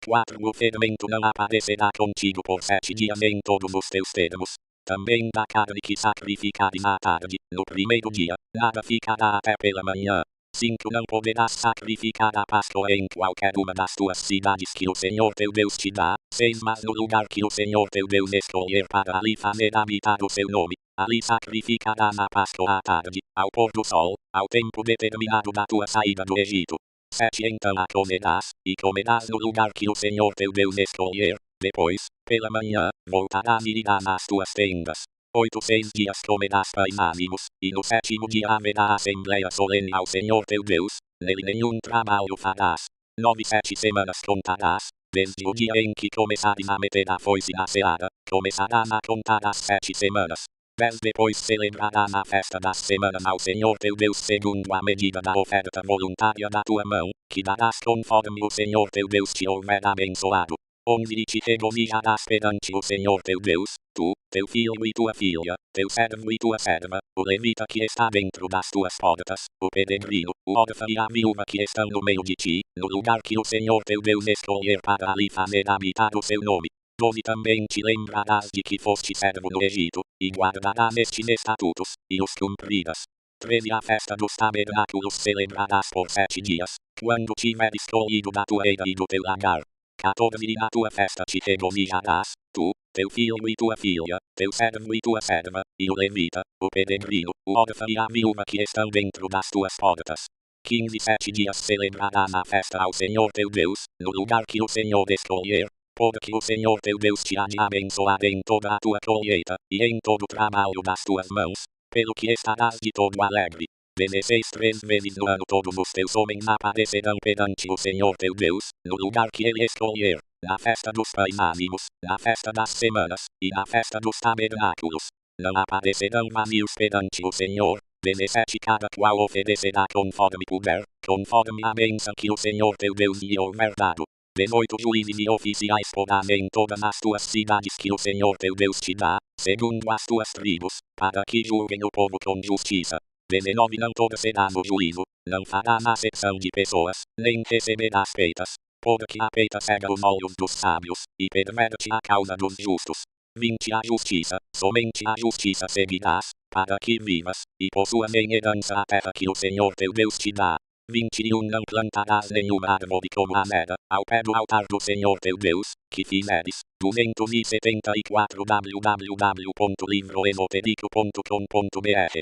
[SPEAKER 1] 4. O fermento não aparecerá contigo por 7 dias em todos os teus termos. Também da carne que sacrificares à tarde, no primeiro dia, nada ficará até pela manhã. 5. Não poderás sacrificar a Páscoa em qualquer uma das tuas cidades que o Senhor teu Deus te dá. 6. Mas no lugar que o Senhor teu Deus escolher para ali fazer habitar o seu nome, ali sacrificarás a Páscoa à tarde, ao pôr do sol, ao tempo determinado da tua saída do Egito. 7. Então a comerás, e comerás no lugar que o Senhor teu Deus escolher. Depois, pela manhã, voltarás e irás às tuas tendas. 8. 6 dias comerás pães ázimos, e no 7º dia haverá assembleia solene ao Senhor teu Deus, nele nenhum trabalho farás. 9. 7 semanas contarás, desde o dia em que começares a meter a foice na seara, começarás a contar as 7 semanas. 10. Depois celebrarás a festa das semanas ao Senhor teu Deus segundo a medida da oferta voluntária da tua mão, que darás conforme o Senhor teu Deus te houver abençoado. onde te regozijas perante o Senhor teu Deus, tu, teu filho e tua filha, teu servo e tua serva, o levita que está dentro das tuas portas, o peregrino, o órfão e a viúva que estão no meio de ti, no lugar que o Senhor teu Deus escolher para ali fazer habitar o seu nome. 12 Também te lembrarás de que foste servo no Egito, e guardarás estes estatutos, e os cumprirás. 13 A festa dos tabernáculos celebrarás por 7 dias, quando tiveres colhido da tua eira e do teu lagar. 14 E na tua festa te regozijarás, tu, teu filho e tua filha, teu servo e tua serva, e o levita, o peregrino, o órfão e a viúva que estão dentro das tuas portas. 15 7 dias celebrarás a festa ao Senhor teu Deus, no lugar que o Senhor escolher, porque o Senhor teu Deus te há de abençoar em toda a tua colheita, e em todo o trabalho das tuas mãos, pelo que estarás de todo alegre. 16 3 vezes no ano todos os teus homens aparecerão perante o Senhor teu Deus, no lugar que ele escolher, na festa dos pães ázimos, na festa das semanas, e na festa dos tabernáculos. Não aparecerão vazios perante o Senhor. 17 Cada qual oferecerá conforme puder, conforme a bênção que o Senhor teu Deus lhe houver dado. 18 Juízes e oficiais porás em todas as tuas cidades que o Senhor teu Deus te dá, segundo as tuas tribos, para que julguem o povo com justiça. 19 Não todo serás o juízo, não farás acepção de pessoas, nem receberás peitas, porque a peita cega os olhos dos sábios, e perverte a causa dos justos. 20 A justiça, somente a justiça seguirás, para que vivas, e possuas em herança a terra que o Senhor teu Deus te dá. 21 Não plantarás nenhuma árvore como a mera, ao pé do altar do Senhor teu Deus, que fizeres. 274 www.livroesotérico.com.br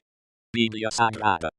[SPEAKER 1] Bíblia Sagrada.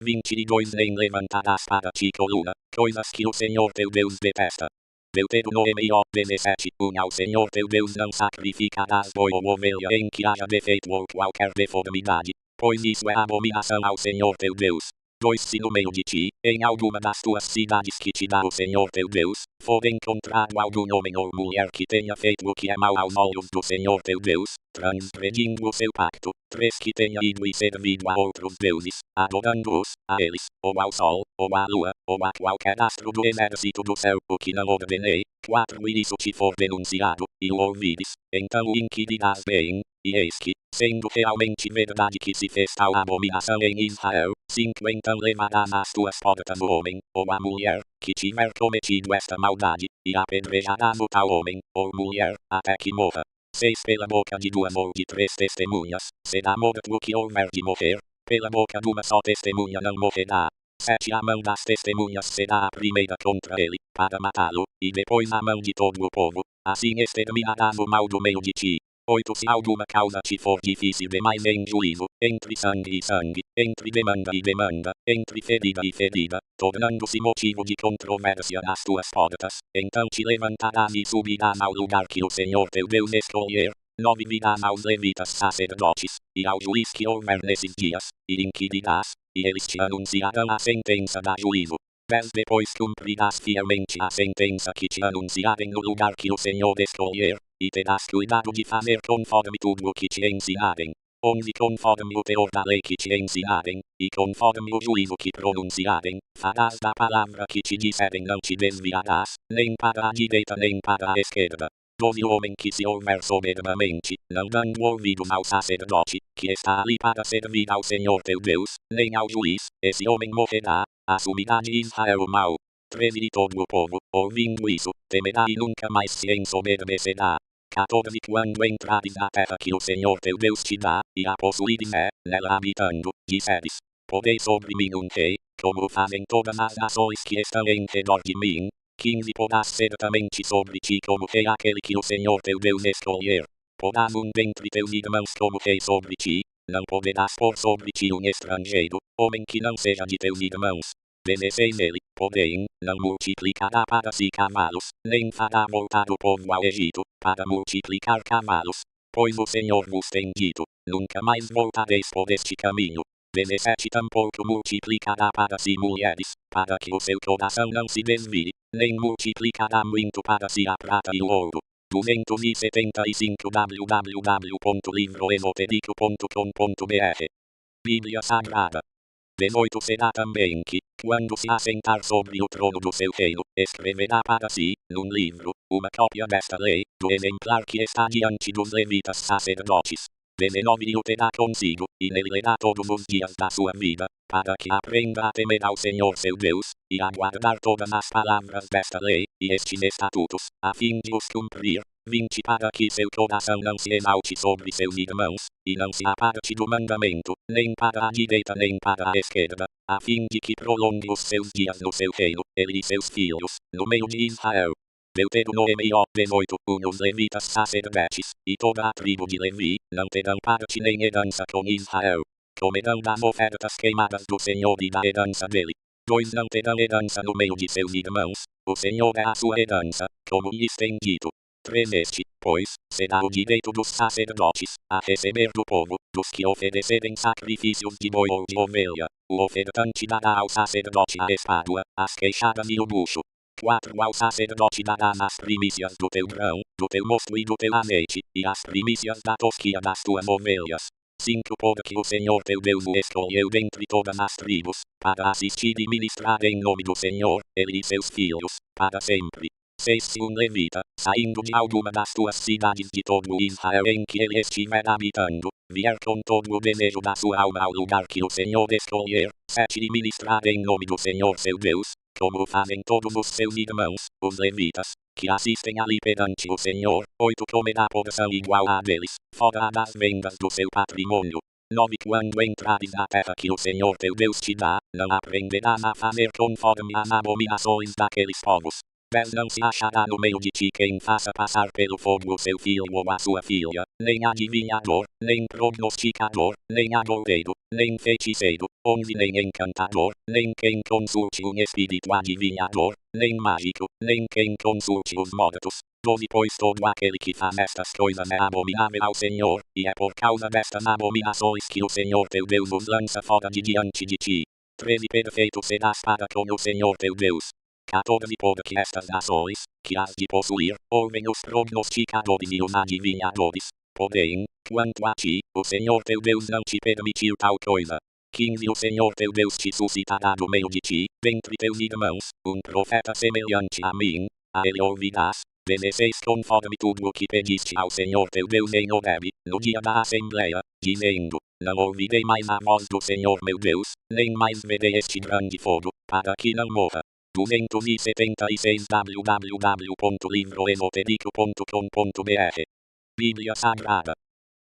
[SPEAKER 1] 22 Nem levantarás para ti coluna, coisas que o Senhor teu Deus detesta. Deuteronômio 17 Ao Senhor teu Deus não sacrificarás boi ou ovelha em que haja defeito ou qualquer deformidade, pois isso é abominação ao Senhor teu Deus. 2 Se no meio de ti, em alguma das tuas cidades que te dá o Senhor teu Deus, for encontrado algum homem ou mulher que tenha feito o que é mau aos olhos do Senhor teu Deus, transgredindo o seu pacto, 3 Que tenha ido e servido a outros deuses, adorando-os, a eles, ou ao sol, ou à lua, ou a qualquer astro do exército do céu, o que não ordenei. 4 E isso te for denunciado, e o ouvires, então o inquirirás bem, e eis que, sendo realmente verdade que se fez tal abominação em Israel, 5 Então levarás às tuas portas o homem, ou a mulher, que tiver cometido esta maldade, e apedrejarás o tal homem, ou mulher, até que morra. 6 Pela boca de 2 ou de 3 testemunhas, será morto o que houver de morrer, pela boca de uma só testemunha não morrerá. 7 A mão das testemunhas será a primeira contra ele, para matá-lo, e depois a mão de todo o povo, assim exterminarás o mal do meio de ti. 8 Se alguma causa te for difícil demais em juízo, entre sangue e sangue, entre demanda e demanda, entre ferida e ferida, tornando-se motivo de controvérsia nas tuas portas, então te levantarás e subirás ao lugar que o Senhor teu Deus escolher. 9 Virás aos levitas sacerdotes, e ao juiz que houver nesses dias, e inquirirás, e eles te anunciarão a sentença da juízo. 10 Depois cumprirás fielmente a sentença que te anunciarem no lugar que o Senhor escolher, e terás cuidado de fazer conforme tudo o que te ensinarem. 11 Conforme o teor da lei que te ensinarem, e conforme o juízo que pronunciarem, farás da palavra que te disserem não te desviarás, nem para a direita nem para a esquerda. 12 O homem que se houver soberbamente, não dando ouvidos ao sacerdote, que está ali para servir ao Senhor teu Deus, nem ao juiz, esse homem morrerá, assumirá de Israel o mal. 13 E todo o povo, ouvindo isso, temerá e nunca mais se ensoberbecerá. 14 Quando entrares na terra que o Senhor teu Deus te dá, e a possuires nela habitando, disseres, porei sobre mim um rei, como fazem todas as nações que estão em redor de mim. 15 Porás certamente sobre ti como rei aquele que o Senhor teu Deus escolher. Porás um dentre teus irmãos como rei sobre ti, não poderás pôr sobre ti um estrangeiro, homem que não seja de teus irmãos. 16 Ele, porém, não multiplicará para si cavalos, nem fará voltar o povo ao Egito, para multiplicar cavalos. Pois o Senhor vos tem dito, nunca mais voltareis por este caminho. 17 Tampouco multiplicará para si mulheres, para que o seu coração não se desvie, nem multiplicará muito para si a prata e o ouro. 275 www.livroesotérico.com.br Bíblia Sagrada. 18 Será também que, Quando se assentar sobre o trono do seu reino, escreverá para si, num livro, uma cópia desta lei, do exemplar que está diante dos levitas sacerdotes. 19 o terá consigo, e nele lerá todos os dias da sua vida, para que aprenda a temer ao Senhor seu Deus, e a guardar todas as palavras desta lei, e estes estatutos, a fim de os cumprir. 20 Para que seu coração não se exalte sobre seus irmãos, e não se aparte do mandamento, nem para a direita nem para a esquerda, a fim de que prolongue os seus dias no seu reino, ele e seus filhos, no meio de Israel. Deuteronômio 18 Os levitas sacerdotes, e toda a tribo de Levi, não terão parte nem herança com Israel. Comerão das ofertas queimadas do Senhor e da herança dele. 2 Não terão herança no meio de seus irmãos, o Senhor é a sua herança, como lhes tem dito. 3 Este, pois, será o direito dos sacerdotes, a receber do povo, dos que oferecerem sacrifícios de boi ou de ovelha. O ofertante dará ao sacerdote a espádua, as queixadas e o bucho. 4 Ao sacerdote darás as primícias do teu grão, do teu mosto e do teu azeite, e as primícias da tosquia das tuas ovelhas. 5 Porque o Senhor teu Deus o escolheu dentre todas as tribos, para assistir e ministrar em nome do Senhor, ele e seus filhos, para sempre. 6 Se um levita, saindo de alguma das tuas cidades de todo o Israel em que ele estiver habitando, vier com todo o desejo da sua alma ao lugar que o Senhor escolher, 7 E ministrar em nome do Senhor seu Deus, como fazem todos os seus irmãos, os levitas, que assistem ali perante o Senhor. 8 Comerá porção igual à deles, fora das vendas do seu patrimônio. 9 Quando entrares na terra que o Senhor teu Deus te dá, não aprenderás a fazer conforme as abominações daqueles povos. 10 Não se achará no meio de ti quem faça passar pelo fogo o seu filho ou a sua filha, nem adivinhador, nem prognosticador, nem agoureiro, nem feiticeiro, 11 Nem encantador, nem quem consulte um espírito adivinhador, nem mágico, nem quem consulte os mortos. 12 Pois todo aquele que faz estas coisas é abominável ao Senhor, e é por causa destas abominações que o Senhor teu Deus os lança fora de diante de ti. 13 Perfeito serás para com o Senhor teu Deus. 14 Porque estas nações, que has de possuir, ouvem os prognosticadores e os adivinhadores. Porém, quanto a ti, o Senhor teu Deus não te permitiu tal coisa. 15 O Senhor teu Deus te suscitará do meio de ti, dentre teus irmãos, um profeta semelhante a mim, a ele ouvirás. 16 Conforme tudo o que pediste ao Senhor teu Deus em Horebe, no dia da Assembleia, dizendo, não ouvirei mais a voz do Senhor meu Deus, nem mais verei este grande fogo, para que não morra. 276 www.livroesotérico.com.br Bíblia Sagrada.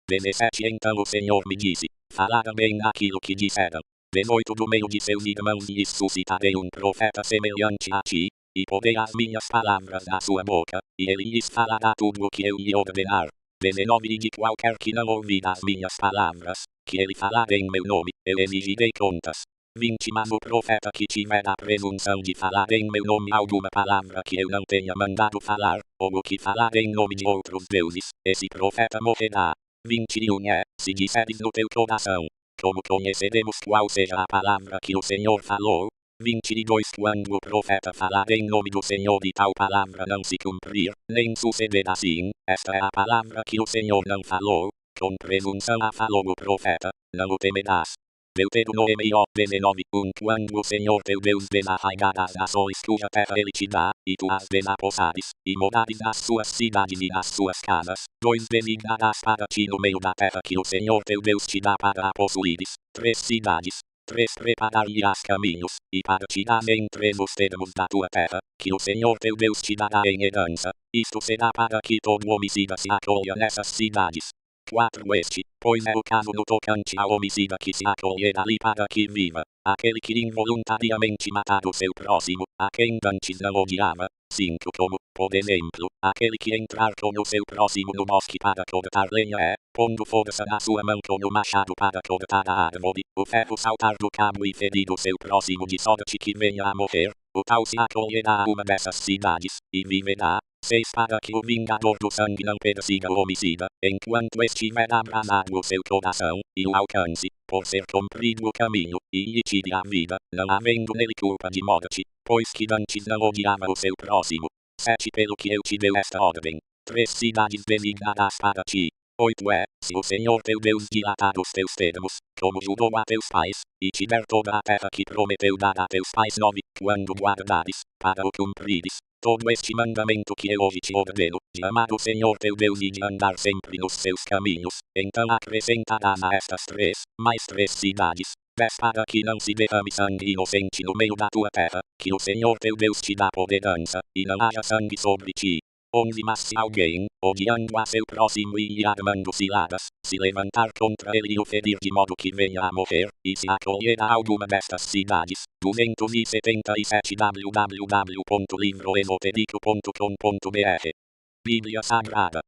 [SPEAKER 1] 17 Então o Senhor me disse, falara bem aquilo que disseram. 18 Do meio de seus irmãos lhes suscitarei um profeta semelhante a ti, e porei as minhas palavras na sua boca, e ele lhes falará tudo o que eu lhe ordenar. 19 E de qualquer que não ouvir as minhas palavras, que ele falar em meu nome, eu exigirei contas. 20 Mas o profeta que tiver a presunção de falar em meu nome alguma palavra que eu não tenha mandado falar, ou o que falar em nome de outros deuses, esse profeta morrerá. 21 Se disseres no teu coração, como conheceremos qual seja a palavra que o Senhor falou? 22 Quando o profeta falar em nome do Senhor e tal palavra não se cumprir, nem suceder assim, esta é a palavra que o Senhor não falou, com presunção a falou o profeta, não o temerás. Deuteronômio 19 Quando o Senhor teu Deus desarraigar as nações cuja terra ele te dá, e tu as desapossares, e morares nas suas cidades e nas suas casas, 2 Designarás para ti no meio da terra que o Senhor teu Deus te dá para a possuires, 3 cidades. 3 Preparar-lhe-ás caminhos, e partirás entre os termos da tua terra, que o Senhor teu Deus te dará em herança, isto será para que todo homicida se acolha nessas cidades. 4 Este, pois é o caso no tocante ao homicida que se acolher ali para que viva, aquele que involuntariamente matar o seu próximo, a quem dantes não odiava. 5 Como, por exemplo, aquele que entrar com o seu próximo no bosque para cortar lenha pondo força na sua mão com o machado para cortar a árvore, o ferro saltar do cabo e ferir o seu próximo de sorte que venha a morrer, o tal se acolherá a uma dessas cidades, e viverá. 6 Para que o vingador do sangue não persiga o homicida, enquanto estiver abrasado o seu coração, e o alcance, por ser comprido o caminho, e lhe tire a vida, não havendo nele culpa de morte, pois que dantes não odiava o seu próximo. 7 Pelo que eu te deu esta ordem, 3 cidades designarás para ti, 8 Se o Senhor teu Deus dilatar os teus termos, como jurou a teus pais, e te der toda a terra que prometeu dar a teus pais. 9 Quando guardares, para o cumprires, todo este mandamento que eu hoje te ordeno, de amar o Senhor teu Deus e de andar sempre nos seus caminhos, então acrescentarás a estas 3 cidades, para que não se derrame sangue inocente no meio da tua terra, que o Senhor teu Deus te dá por herança, e não haja sangue sobre ti. 11 Mas se alguém, odiando a seu próximo e armando ciladas, se levantar contra ele e o ferir de modo que venha a morrer, e se acolher a alguma destas cidades, 277 www.livroesotérico.com.br Bíblia Sagrada.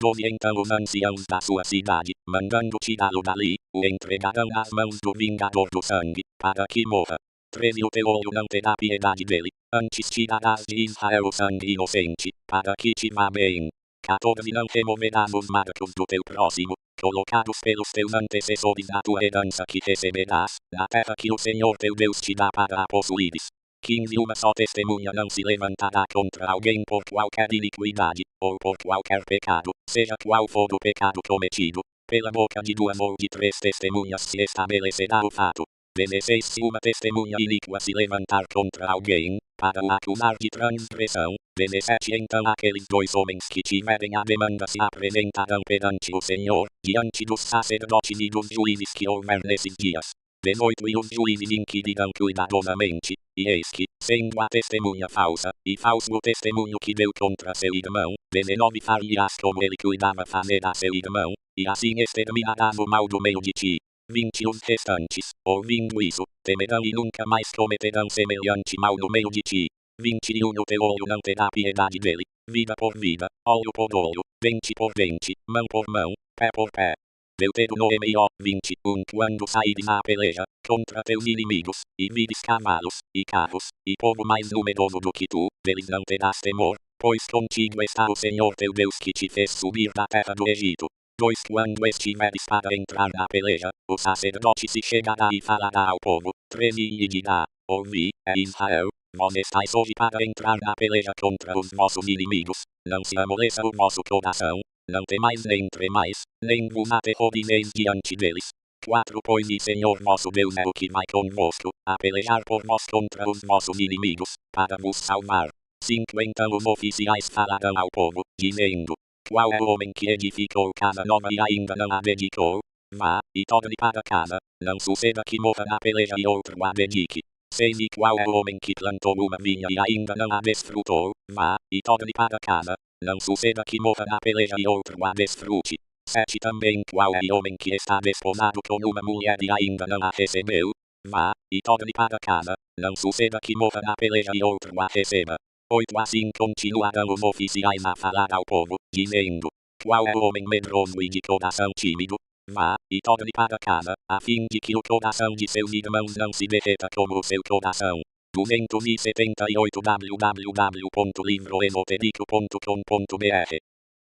[SPEAKER 1] 12 Então os anciãos da sua cidade, mandando tirá-lo dali, o entregarão nas mãos do vingador do sangue, para que morra. 13 O teu olho não terá piedade dele, antes tirarás de Israel o sangue inocente, para que te vá bem. 14 Não removerás os marcos do teu próximo, colocados pelos teus antecessores na tua herança que receberás, na terra que o Senhor teu Deus te dá para a possuires. 15 Uma só testemunha não se levantará contra alguém por qualquer iniquidade, ou por qualquer pecado, seja qual for o pecado cometido. Pela boca de 2 ou de 3 testemunhas se estabelecerá o fato. 16 Se uma testemunha iníqua se levantar contra alguém, para o acusar de transgressão. 17 Então aqueles 2 homens que tiverem a demanda se apresentarão perante o Senhor, diante dos sacerdotes e dos juízes que houver nesses dias. 18 E os juízes inquirirão cuidadosamente, e eis que, sendo a testemunha falsa, e falso o testemunho que deu contra seu irmão, 19 Far-lhe-ás como ele cuidava fazer a seu irmão, e assim exterminarás o mal do meio de ti. 20 Os restantes, ouvindo isso, temerão e nunca mais cometerão semelhante mal no meio de ti. 21 O teu olho não terá piedade dele, vida por vida, olho por olho, dente por dente, mão por mão, pé por pé. Deuteronômio 21 Quando saíres à peleja, contra teus inimigos, e vires cavalos, e carros, e povo mais numeroso do que tu, deles não terás temor, pois contigo está o Senhor teu Deus que te fez subir da terra do Egito. 2 Quando estiveres para entrar na peleja, o sacerdote se chegará e falará ao povo. 13 E dirá: Ouvi, Israel, vós estáis hoje para entrar na peleja contra os vossos inimigos, não se amoleça o vosso coração, não temais nem tremais, nem vos aterrorizeis diante deles. 4 Pois o Senhor vosso Deus é o que vai convosco, a pelejar por vós contra os vossos inimigos, para vos salvar. 5 Então os oficiais falarão ao povo, dizendo: Qual é o homem que edificou casa nova e ainda não a dedicou? Vá, e torne para casa, não suceda que morra na peleja e outro a dedique. 6 E qual é o homem que plantou uma vinha e ainda não a desfrutou? Vá, e torne para casa, não suceda que morra na peleja e outro a desfrute. 7 Também qual é o homem que está desposado com uma mulher e ainda não a recebeu? Vá, e torne para casa, não suceda que morra na peleja e outro a receba. 8 Assim continuarão os oficiais a falar ao povo, dizendo: Qual é o homem medroso e de coração tímido? Vá, e torne para casa, a fim de que o coração de seus irmãos não se derreta como o seu coração. 278 www.livroesotérico.com.br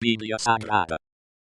[SPEAKER 1] Bíblia Sagrada.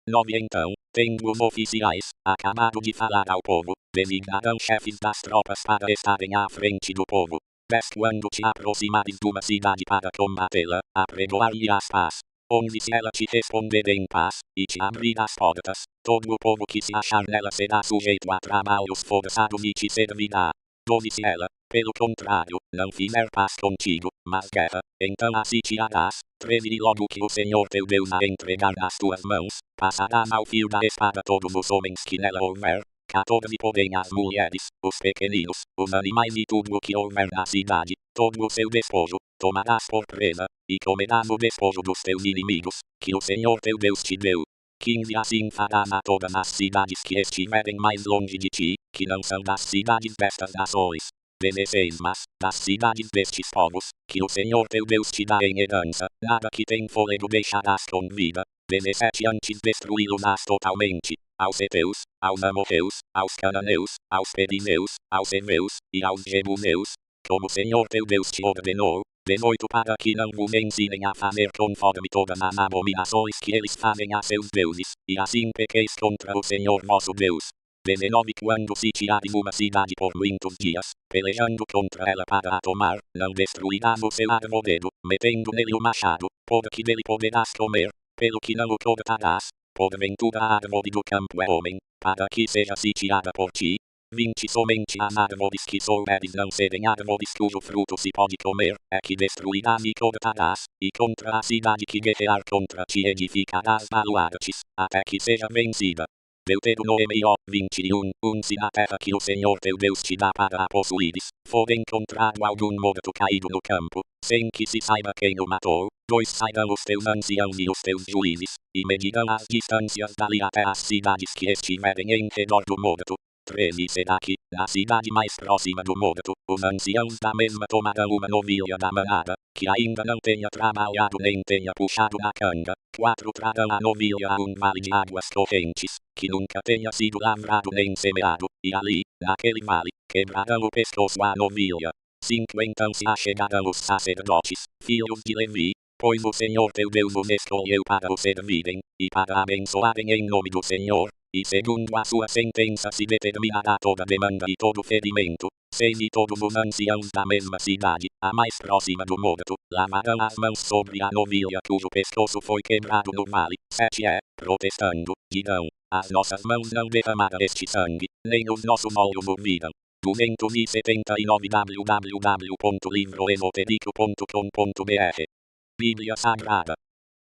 [SPEAKER 1] 9 Então, tendo os oficiais acabado de falar ao povo, designarão chefes das tropas para estarem à frente do povo. 10 Quando te aproximares de uma cidade para combatê-la, apregoar-lhe-ás paz. 11 Se ela te responder em paz, e te abrir as portas, todo o povo que se achar nela será sujeito a trabalhos forçados e te servirá. 12 Se ela, pelo contrário, não fizer paz contigo, mas guerra, então a sitiarás. 13 E logo que o Senhor teu Deus a entregar nas tuas mãos, passarás ao fio da espada todos os homens que nela houver. 14 Porém as mulheres, os pequeninos, os animais e tudo o que houver na cidade, todo o seu despojo, tomarás por presa, e comerás o despojo dos teus inimigos, que o Senhor teu Deus te deu. 15 Assim farás a todas as cidades que estiverem mais longe de ti, que não são das cidades destas nações. 16 Mas, das cidades destes povos, que o Senhor teu Deus te dá em herança, nada que tem fôlego deixarás com vida. 17 Antes destruí-los-ás totalmente, aos heteus, aos amorreus, aos cananeus, aos perizeus, aos heveus, e aos jebuseus, como o Senhor teu Deus te ordenou. 18 Para que não vos ensinem a fazer conforme todas as abominações que eles fazem a seus deuses, e assim pequeis contra o Senhor vosso Deus. 19 Quando sitiares uma cidade por muitos dias, pelejando contra ela para a tomar, não destruirás o seu arvoredo, metendo nele o machado, porque dele poderás comer, pelo que não o cortarás. Porventura a árvore do campo é homem, para que seja sitiada por ti? Vinde somente as árvores que souberes não serem árvores cujo fruto se pode comer, é que destruirás e cortarás, e contra a cidade que guerrear contra ti edificarás baluartes, até que seja vencida. Deuteronômio 21, se na terra que o Senhor teu Deus te dá para a possuíres, for encontrado algum morto caído no campo, sem que se saiba quem o matou, 2 sairão os teus anciãos e os teus juízes, e medirão as distâncias dali até as cidades que estiverem em redor do morto. 13 será que, na cidade mais próxima do morto, os anciãos da mesma tomarão uma novilha da manada, que ainda não tenha trabalhado nem tenha puxado na canga. 4 trarão a novilha a um vale de águas correntes, que nunca tenha sido lavrado nem semeado, e ali, naquele vale, quebrarão o pescoço à novilha. 5 Então se achegarão os sacerdotes, filhos de Levi, pois o Senhor teu Deus os escolheu para o servirem, e para abençoarem em nome do Senhor, e segundo a sua sentença se determinará toda demanda e todo ferimento. 6 E todos os anciãos da mesma cidade, a mais próxima do morto, lavarão as mãos sobre a novilha cujo pescoço foi quebrado no vale. 7 Protestando, dirão, as nossas mãos não derramaram este sangue, nem os nossos olhos o viram. 279 www.livroesotérico.com.br Bíblia Sagrada.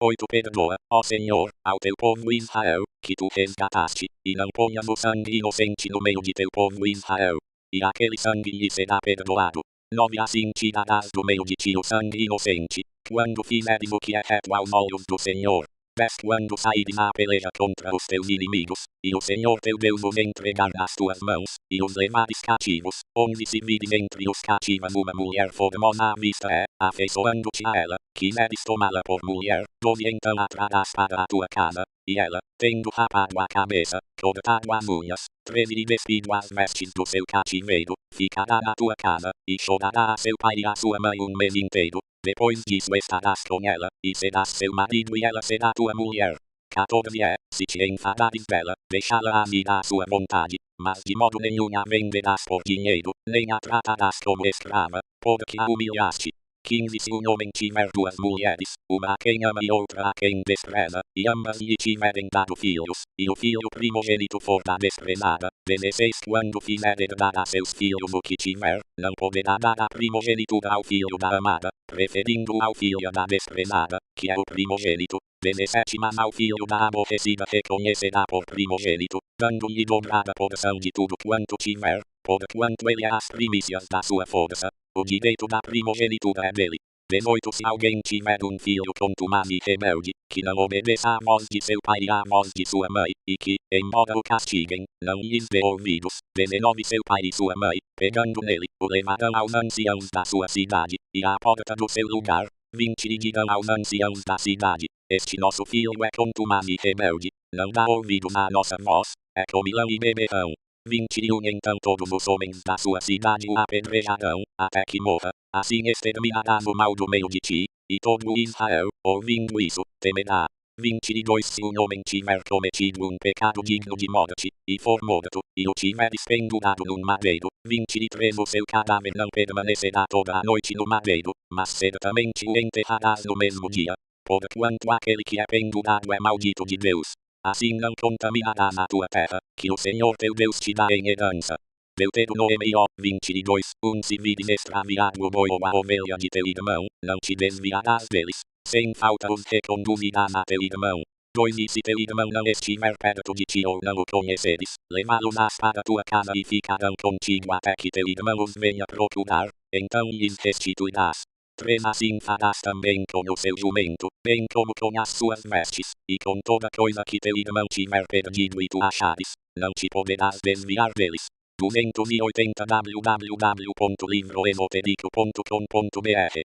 [SPEAKER 1] 8 Perdoa, ó Senhor, ao teu povo Israel, que tu resgataste, e não ponhas o sangue inocente no meio de teu povo Israel. E aquele sangue lhe será perdoado. 9 Assim tirarás do meio de ti o sangue inocente, quando fizeres o que é reto aos olhos do Senhor. 10 Quando saíres à peleja contra os teus inimigos, e o Senhor teu Deus os entregar nas tuas mãos, e os levares cativos, 11 Se vires entre os cativos uma mulher formosa à vista afeiçoando-te a ela, quiseres tomá-la por mulher, 12 Então a trarás para a tua casa, e ela, tendo rapado a cabeça, cortado as unhas, 13 E despido as vestes do seu cativeiro, ficará na tua casa, e chorará a seu pai e a sua mãe um mês inteiro. Depois disso estarás com ela, e serás seu marido e ela será tua mulher. 14 Se te enfadares dela, deixá-la ir à sua vontade, mas de modo nenhum a venderás por dinheiro, nem a tratarás como escrava, porque a humilhaste. 15 Se um homem tiver 2 mulheres, uma a quem ama e outra a quem despreza, e ambas lhe tiverem dado filhos, e o filho primogênito for da desprezada, 16 Quando fizer herdar a seus filhos o que tiver, não poderá dar a primogenitura ao filho da amada, preferindo ao filho da desprezada, que é o primogênito. 17 Mas ao filho da aborrecida reconhecerá por primogênito, dando-lhe dobrada porção de tudo quanto tiver, porquanto ele é as primícias da sua força. O direito da primogenitura é dele. 18 Se alguém tiver um filho contumaz e rebelde, que não obedeça à voz de seu pai e à voz de sua mãe, e que, embora o castiguem, não lhes dê ouvidos, 19 Seu pai e sua mãe, pegando nele, o levarão aos anciãos da sua cidade, e à porta do seu lugar, 20 E dirão aos anciãos da cidade, este nosso filho é contumaz e rebelde, não dá ouvidos à nossa voz, é comilão e beberrão. 21 Então todos os homens da sua cidade o apedrejarão, até que morra, assim exterminarás o mal do meio de ti, e todo Israel, ouvindo isso, temerá. 22 Se um homem tiver cometido um pecado digno de morte, e for morto, e o tiveres pendurado num madeiro, 23 O seu cadáver não permanecerá toda a noite no madeiro, mas certamente o enterrarás no mesmo dia, porquanto aquele que é pendurado é maldito de Deus. Assim não contaminarás a tua terra, que o Senhor teu Deus te dá em herança. Deuteronômio 22, Se vires extraviado o boi ou a ovelha de teu irmão, não te desviarás deles, sem falta os reconduzirás a teu irmão. 2 E se teu irmão não estiver perto de ti ou não o conheceres, levá-los para tua casa e ficarão contigo até que teu irmão os venha procurar, então lhes restituirás. 3 Assim farás também com o seu jumento, bem como com as suas vestes, e com toda coisa que teu irmão tiver perdido e tu achares, não te poderás desviar deles. 280 www.livroesotérico.com.br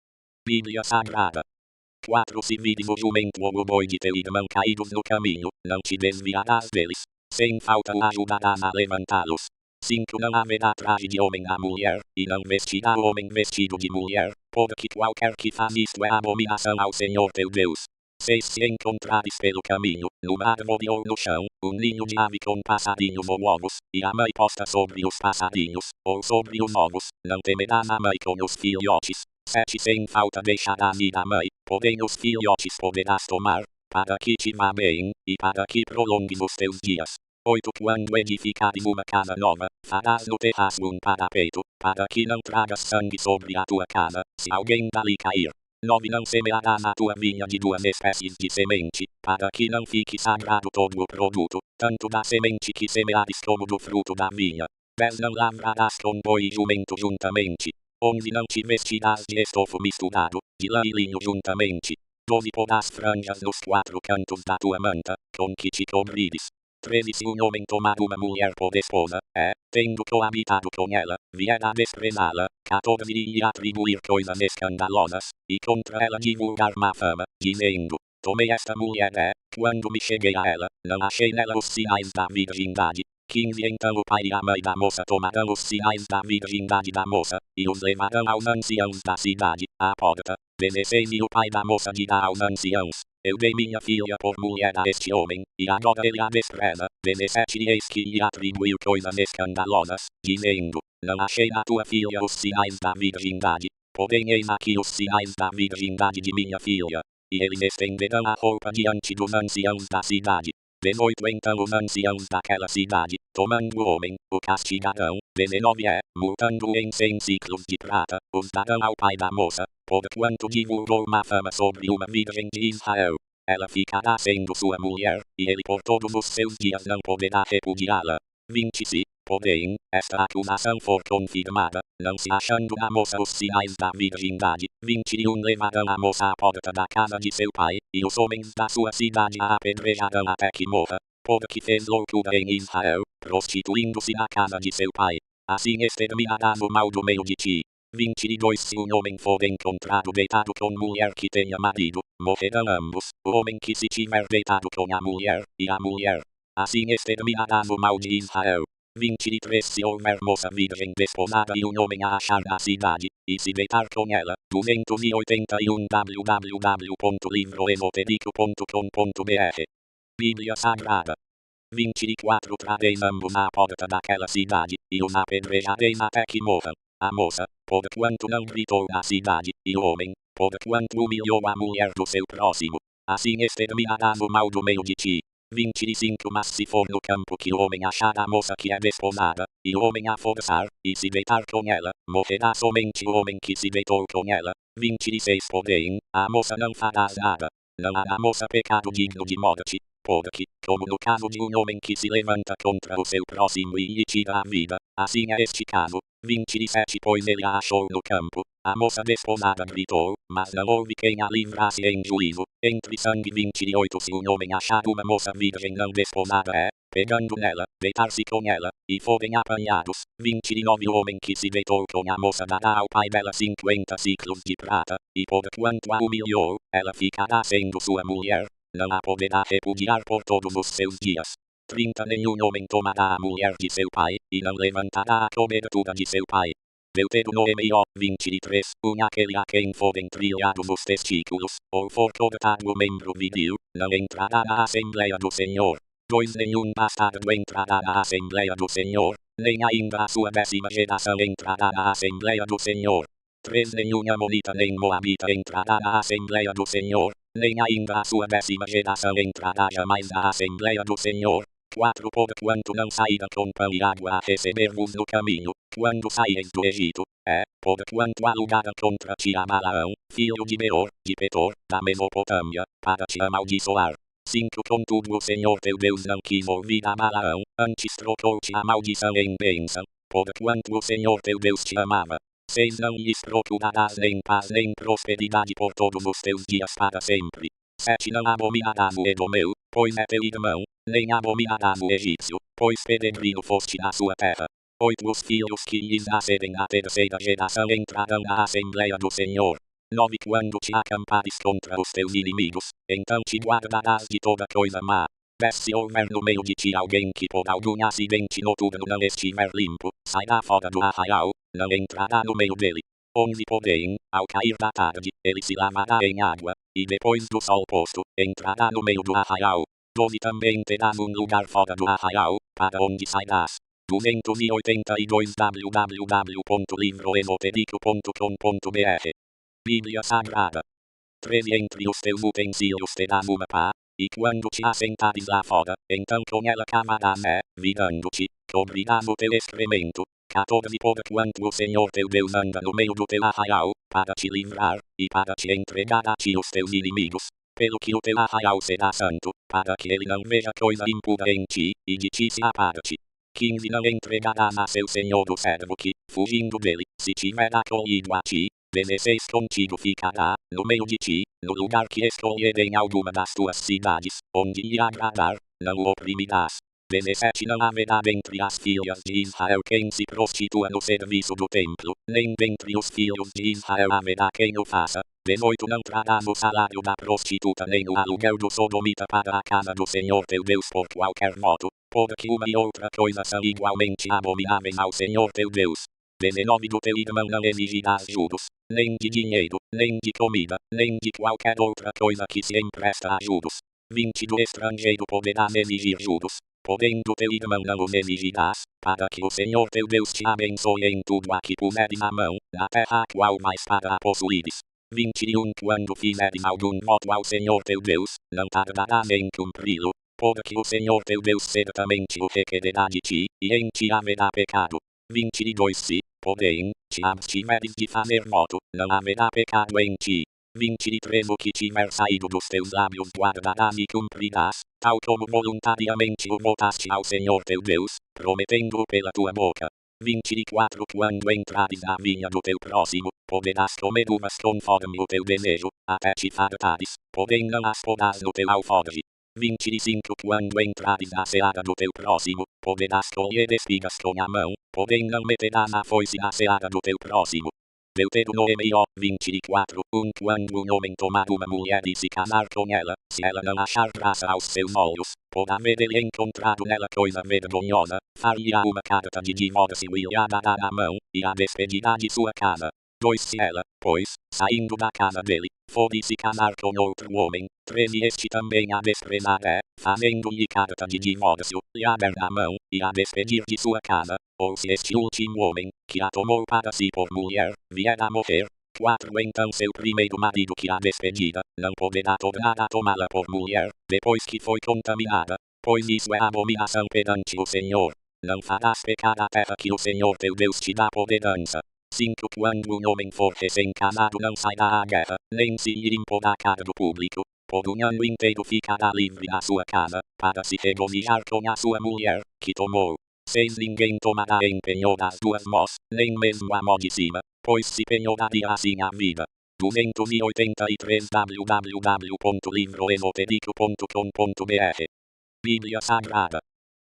[SPEAKER 1] Bíblia Sagrada. 4 Se vires o jumento ou o boi de teu irmão caídos no caminho, não te desviarás deles, sem falta o ajudarás a levantá-los. 5 Não haverá traje de homem à mulher, e não vestirá o homem vestido de mulher, porque qualquer que faz isto é abominação ao Senhor teu Deus. 6 Se encontrares pelo caminho, numa árvore ou no chão, um ninho de ave com passarinhos ou ovos, e a mãe posta sobre os passarinhos, ou sobre os ovos, não temerás a mãe com os filhotes. 7 Sem falta deixarás ir a mãe, porém os filhotes poderás tomar, para que te vá bem, e para que prolongues os teus dias. 8. Quando edificares uma casa nova, farás no terraço um parapeito, para que não tragas sangue sobre a tua casa, se alguém dali cair. 9. Não semearás na tua vinha de duas espécies de semente, para que não fique sagrado todo o produto, tanto da semente que semeares como do fruto da vinha. 10. Não lavrarás com boi e jumento juntamente. 11. Não te vestirás de estofo misturado, de lã e linho juntamente. 12. Porás franjas nos 4 cantos da tua manta, com que te cobrires. 13. Se um homem tomar uma mulher por esposa, tendo coabitado com ela, vier a desprezá-la. 14. E atribuir coisas escandalosas, e contra ela divulgar má fama, dizendo: tomei esta mulher, quando me cheguei a ela, não achei nela os sinais da virgindade. 15. Então o pai e a mãe da moça tomarão os sinais da virgindade da moça, e os levarão aos anciãos da cidade, à porta. 16. E o pai da moça dirá aos anciãos: eu dei minha filha por mulher a este homem, e agora ele a despreza. 17. E eis que lhe atribuiu coisas escandalosas, dizendo: não achei na tua filha os sinais da virgindade, porém eis aqui os sinais da virgindade de minha filha. E eles estenderão a roupa diante dos anciãos da cidade. 18. Então os anciãos daquela cidade, tomando o homem, o castigarão. 19. Multando-o em 100 ciclos de prata, os darão ao pai da moça, porquanto divulgou má fama sobre uma virgem de Israel. Ela ficará sendo sua mulher, e ele por todos os seus dias não poderá repudiá-la. 20. Se, porém, esta acusação for confirmada, não se achando na moça os sinais da virgindade, 21. Levarão a moça à porta da casa de seu pai, e os homens da sua cidade a apedrejarão até que morra, porque fez loucura em Israel, prostituindo-se na casa de seu pai. Assim exterminarás o mal do meio de ti. 22. Se um homem for encontrado deitado com mulher que tenha marido, morrerão ambos, o homem que se tiver deitado com a mulher, e a mulher. Assim exterminarás o mal de Israel. 23. Se houver moça virgem desposada e um homem a achar na cidade, e se deitar com ela, 281 www.livroesotérico.com.br. Bíblia Sagrada. 24. Trareis ambos à porta daquela cidade, e os apedrejareis até que morram. A moça, porquanto não gritou na cidade, e o homem, porquanto humilhou a mulher do seu próximo. Assim exterminarás o mal do meio de ti. 25. Mas se for no campo que o homem achar a moça que é desposada, e o homem a forçar, e se deitar com ela, morrerá somente o homem que se deitou com ela. 26. Porém, a moça não farás nada. Não há na moça pecado digno de morte, porque, como no caso de um homem que se levanta contra o seu próximo e lhe tira a vida, assim é este caso. 27. Pois ele a achou no campo, a moça desposada gritou, mas não houve quem a livrasse em juízo, entre sangue. 28. Se um homem achar uma moça virgem não desposada pegando nela, deitar-se com ela, e forem apanhados. 29. O homem que se deitou com a moça dará ao pai dela 50 ciclos de prata, e porquanto a humilhou, ela ficará sendo sua mulher, não a poderá repudiar por todos os seus dias. 30. Nenhum homem tomará a mulher de seu pai, e não levantará a cobertura de seu pai. Deuteronômio 23. Aquele a quem forem trilhados os testículos, ou for cortado o membro viril, não entrará na Assembleia do Senhor. 2. Nenhum bastardo entrará na Assembleia do Senhor, nem ainda a sua 10ª geração entrará na Assembleia do Senhor. 3. Nenhum amonita nem moabita entrará na Assembleia do Senhor, nem ainda a sua 10ª geração entrará jamais na Assembleia do Senhor. 4. Porquanto não saída com pão e água a receber-vos no caminho, quando saíeis do Egito, porquanto alugada contra ti a Balaão, filho de Beor, de Petor, da Mesopotâmia, para te amaldiçoar. 5. Contudo o Senhor teu Deus não quis ouvir a Balaão, antes trocou-te a maldição em bênção, porquanto o Senhor teu Deus te amava. 6. Não lhes procurarás nem paz nem prosperidade por todos os teus dias para sempre. 7. Não abominarás o Edomeu, pois é teu irmão, nem abominarás o egípcio, pois peregrino foste na sua terra. 8. Os filhos que lhes nascerem na 3ª geração entrarão na Assembleia do Senhor. 9. Quando te acampares contra os teus inimigos, então te guardarás de toda coisa má. 10. Se houver no meio de ti alguém que por algum acidente noturno não estiver limpo, sairá fora do arraial, não entrará no meio dele. 11. Porém, ao cair da tarde, ele se lavará em água, e depois do sol posto, entrará no meio do arraial. 12. Também terás um lugar fora do arraial, para onde sairás. 282 www.livroesotérico.com.br. Bíblia Sagrada. 13 entre os teus utensílios te dá uma pá, e quando te assentares lá fora, então com ela camarás, virando-te, cobrirás o teu excremento. 14 Porquanto o Senhor teu Deus anda no meio do teu arraial, para te livrar, e para te entregar a ti os teus inimigos. Pelo que o teu arraial será santo, para que ele não veja coisa impura em ti, e de ti se aparte. 15 Não entregarás a seu senhor o servo que, fugindo dele, se tiver acolhido a ti, 16 Contigo ficará, no meio de ti, no lugar que escolher em alguma das tuas cidades, onde lhe agradar, não o oprimirás. 17 Não haverá dentre as filhas de Israel quem se prostitua no serviço do templo, nem dentre os filhos de Israel haverá quem o faça. 18 Não trarás o salário da prostituta nem o aluguel do sodomita para a casa do Senhor teu Deus por qualquer modo, porque uma e outra coisa são igualmente abomináveis ao Senhor teu Deus. 19 Do teu irmão não exigirás juros, nem de dinheiro, nem de comida, nem de qualquer outra coisa que se empresta a juros. 20 Do estrangeiro poderás exigir juros, porém do teu irmão não os exigirás, para que o Senhor teu Deus te abençoe em tudo a que puseres a mão, na terra a qual vais para a possuires. 21 Quando fizeres algum voto ao Senhor teu Deus, não tardarás em cumpri-lo, porque o Senhor teu Deus certamente o requererá de ti, e em ti haverá pecado. 22 Se, porém, te abstiveres de fazer voto, não haverá pecado em ti. 23 O que tiver saído dos teus lábios guardarás e cumprirás, tal como voluntariamente o votaste ao Senhor teu Deus, prometendo-o pela tua boca. 24 Quando entrares na vinha do teu próximo, poderás comer uvas conforme o teu desejo, até te fartares, porém não as porás no teu alforje. 25 Quando entrares na seara do teu próximo, poderás colher espigas com a mão, porém não meterás a foice na seara do teu próximo. Deuteronômio 24 Quando um homem tomar uma mulher e se casar com ela, se ela não achar graça aos seus olhos, por haver ele encontrado nela coisa vergonhosa, far-lhe-á uma carta de divórcio e lhe a dará na mão, e a despedirá de sua casa. 2 Se ela, pois, saindo da casa dele, for e se casar com outro homem, 13 Este também a desprezará, fazendo-lhe carta de divórcio, lhe a der na mão, e a despedir de sua casa. Ou se este último homem, que a tomou para si por mulher, vier a morrer, 4 Então seu primeiro marido que a despedida, não poderá tornar a tomá-la por mulher, depois que foi contaminada, pois isso é abominação perante o Senhor. Não farás pecar a terra que o Senhor teu Deus te dá por herança. 5 Quando um homem for recém-casado não sairá à guerra, nem se lhe imporá cargo público, por um ano inteiro ficará livre na sua casa, para se regozijar com a sua mulher, que tomou. 6 Ninguém tomará em penhor as duas mãos, nem mesmo a mão de cima, pois se penhoraria assim a vida. 283 www.livroesotérico.com.br Bíblia Sagrada.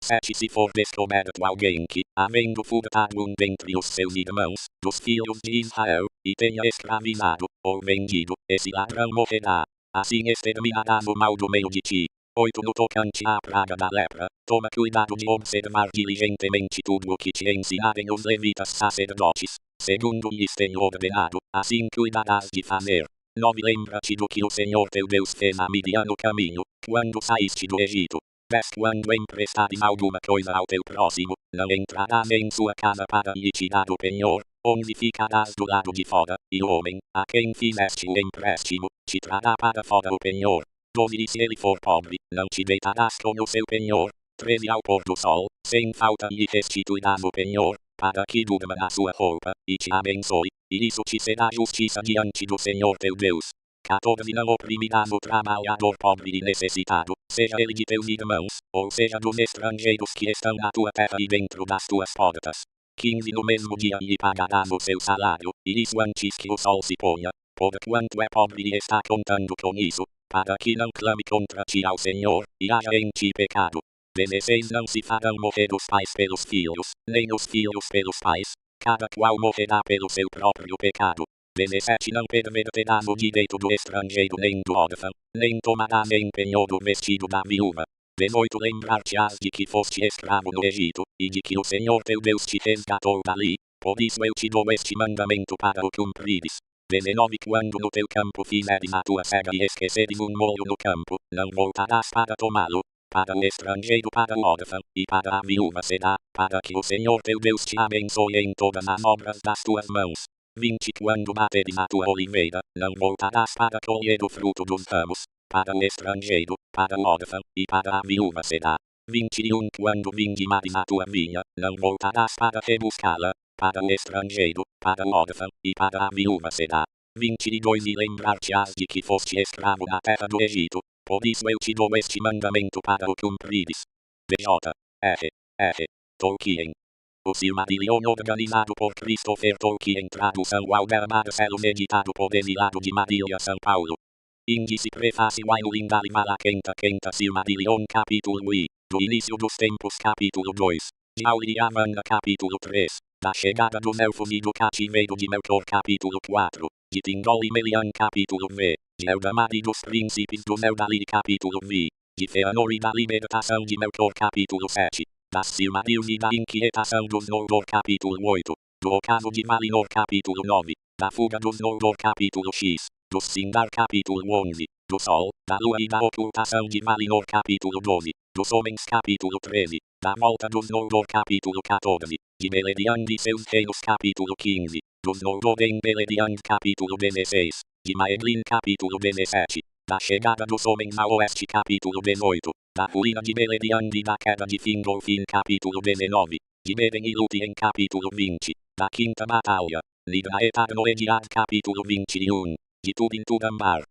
[SPEAKER 1] 7 Se for descoberto alguém que, havendo furtado um dentre os seus irmãos, dos filhos de Israel, e tenha escravizado, ou vendido, esse ladrão morrerá. Assim exterminarás o mal do meio de ti. 8 No tocante à praga da lepra, toma cuidado de observar diligentemente tudo o que te ensinarem os levitas sacerdotes, segundo lhes tenho ordenado, assim cuidarás de fazer. 9 Lembra-te do que o Senhor teu Deus fez a Midian no caminho, quando saíste do Egito. 10 Quando emprestares alguma coisa ao teu próximo, não entrarás em sua casa para lhe tirar o penhor, 11 Ficarás do lado de fora, e o homem, a quem fizeste o empréstimo, te trará para fora o penhor. 12 Se ele for pobre, não te deitarás com o seu penhor. 13 Ao pôr do sol, sem falta lhe restituirás o penhor, para que durma na sua roupa, e te abençoe, e isso te será justiça diante do Senhor teu Deus. 14 Não oprimirás o trabalhador pobre e necessitado, seja ele de teus irmãos, ou seja dos estrangeiros que estão na tua terra e dentro das tuas portas. 15 No mesmo dia lhe pagarás o seu salário, e isso antes que o sol se ponha, porquanto é pobre e está contando com isso, para que não clame contra ti ao Senhor, e haja em ti pecado. 16 Não se farão morrer os pais pelos filhos, nem os filhos pelos pais, cada qual morrerá pelo seu próprio pecado. 17 Não perverterás o direito do estrangeiro nem do órfão, nem tomarás em penhor o vestido da viúva. 18 Lembrar-te-ás de que foste escravo no Egito, e de que o Senhor teu Deus te resgatou dali, por isso eu te dou este mandamento para o cumprires. 19 Quando no teu campo fizeres a tua cega e esqueceres um molho no campo, não voltarás para tomá-lo. Para o estrangeiro, para o órfão, e para a viúva será, para que o Senhor teu Deus te abençoe em todas as obras das tuas mãos. 20 Quando bateres a tua oliveira, não voltarás para colher o fruto dos ramos, para o estrangeiro, para o órfão, e para a viúva será. 21 Quando vindimares a tua vinha, não voltarás para rebuscá-la, para o estrangeiro, para o órfão, e para a viúva será. 22 E lembrar-te-ás de que foste escravo na terra do Egito, por isso eu te dou este mandamento para o cumprires. B.J.R.R. Tolkien. O Silmarillion organizado por Christopher Tolkien, tradução Walter Marcelo, editado por Exilado de Marília, São Paulo. Índice prefácio Wailing Alivala Quenta Silmarillion capítulo I, do início dos tempos capítulo 2, de Auriavanga capítulo 3, da chegada dos elfos e do cativeiro de Melkor capítulo 4, de Tindol e Melian capítulo V, de Eldamar e dos príncipes dos Eldalir capítulo V, de Feanor e da libertação de Melkor capítulo 7, das Silmarils e da inquietação dos Noldor capítulo 8, do ocaso de Valinor capítulo 9, da fuga dos Noldor capítulo X, do Sindar capítulo 11, do Sol, da Lua e da ocultação de Valinor capítulo 12, dos Homens capítulo 13, da volta dos Noldor capítulo 14, de Beleriand e seus reinos capítulo 15, dos Noldor em Beleriand capítulo 16, de Maeglin capítulo 17, da chegada dos homens ao oeste capítulo 18, da ruína de Beleriand e da queda de Fingolfin capítulo 19, de Beren e Lúthien capítulo 20, da quinta batalha, Lidra Etarnoediad capítulo 21, de Turin Turambar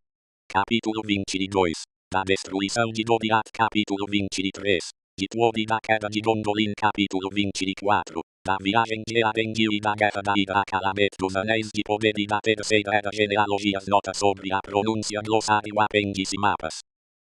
[SPEAKER 1] capítulo 22, da destruição de Dodiat capítulo 23, de Tuod e da queda de Gondolin capítulo 24, da viagem de Earendil e da guerra da Hidra Calamet dos Anéis de Poder e da terceira era genealogias notas sobre a pronúncia glossário apêndice mapas.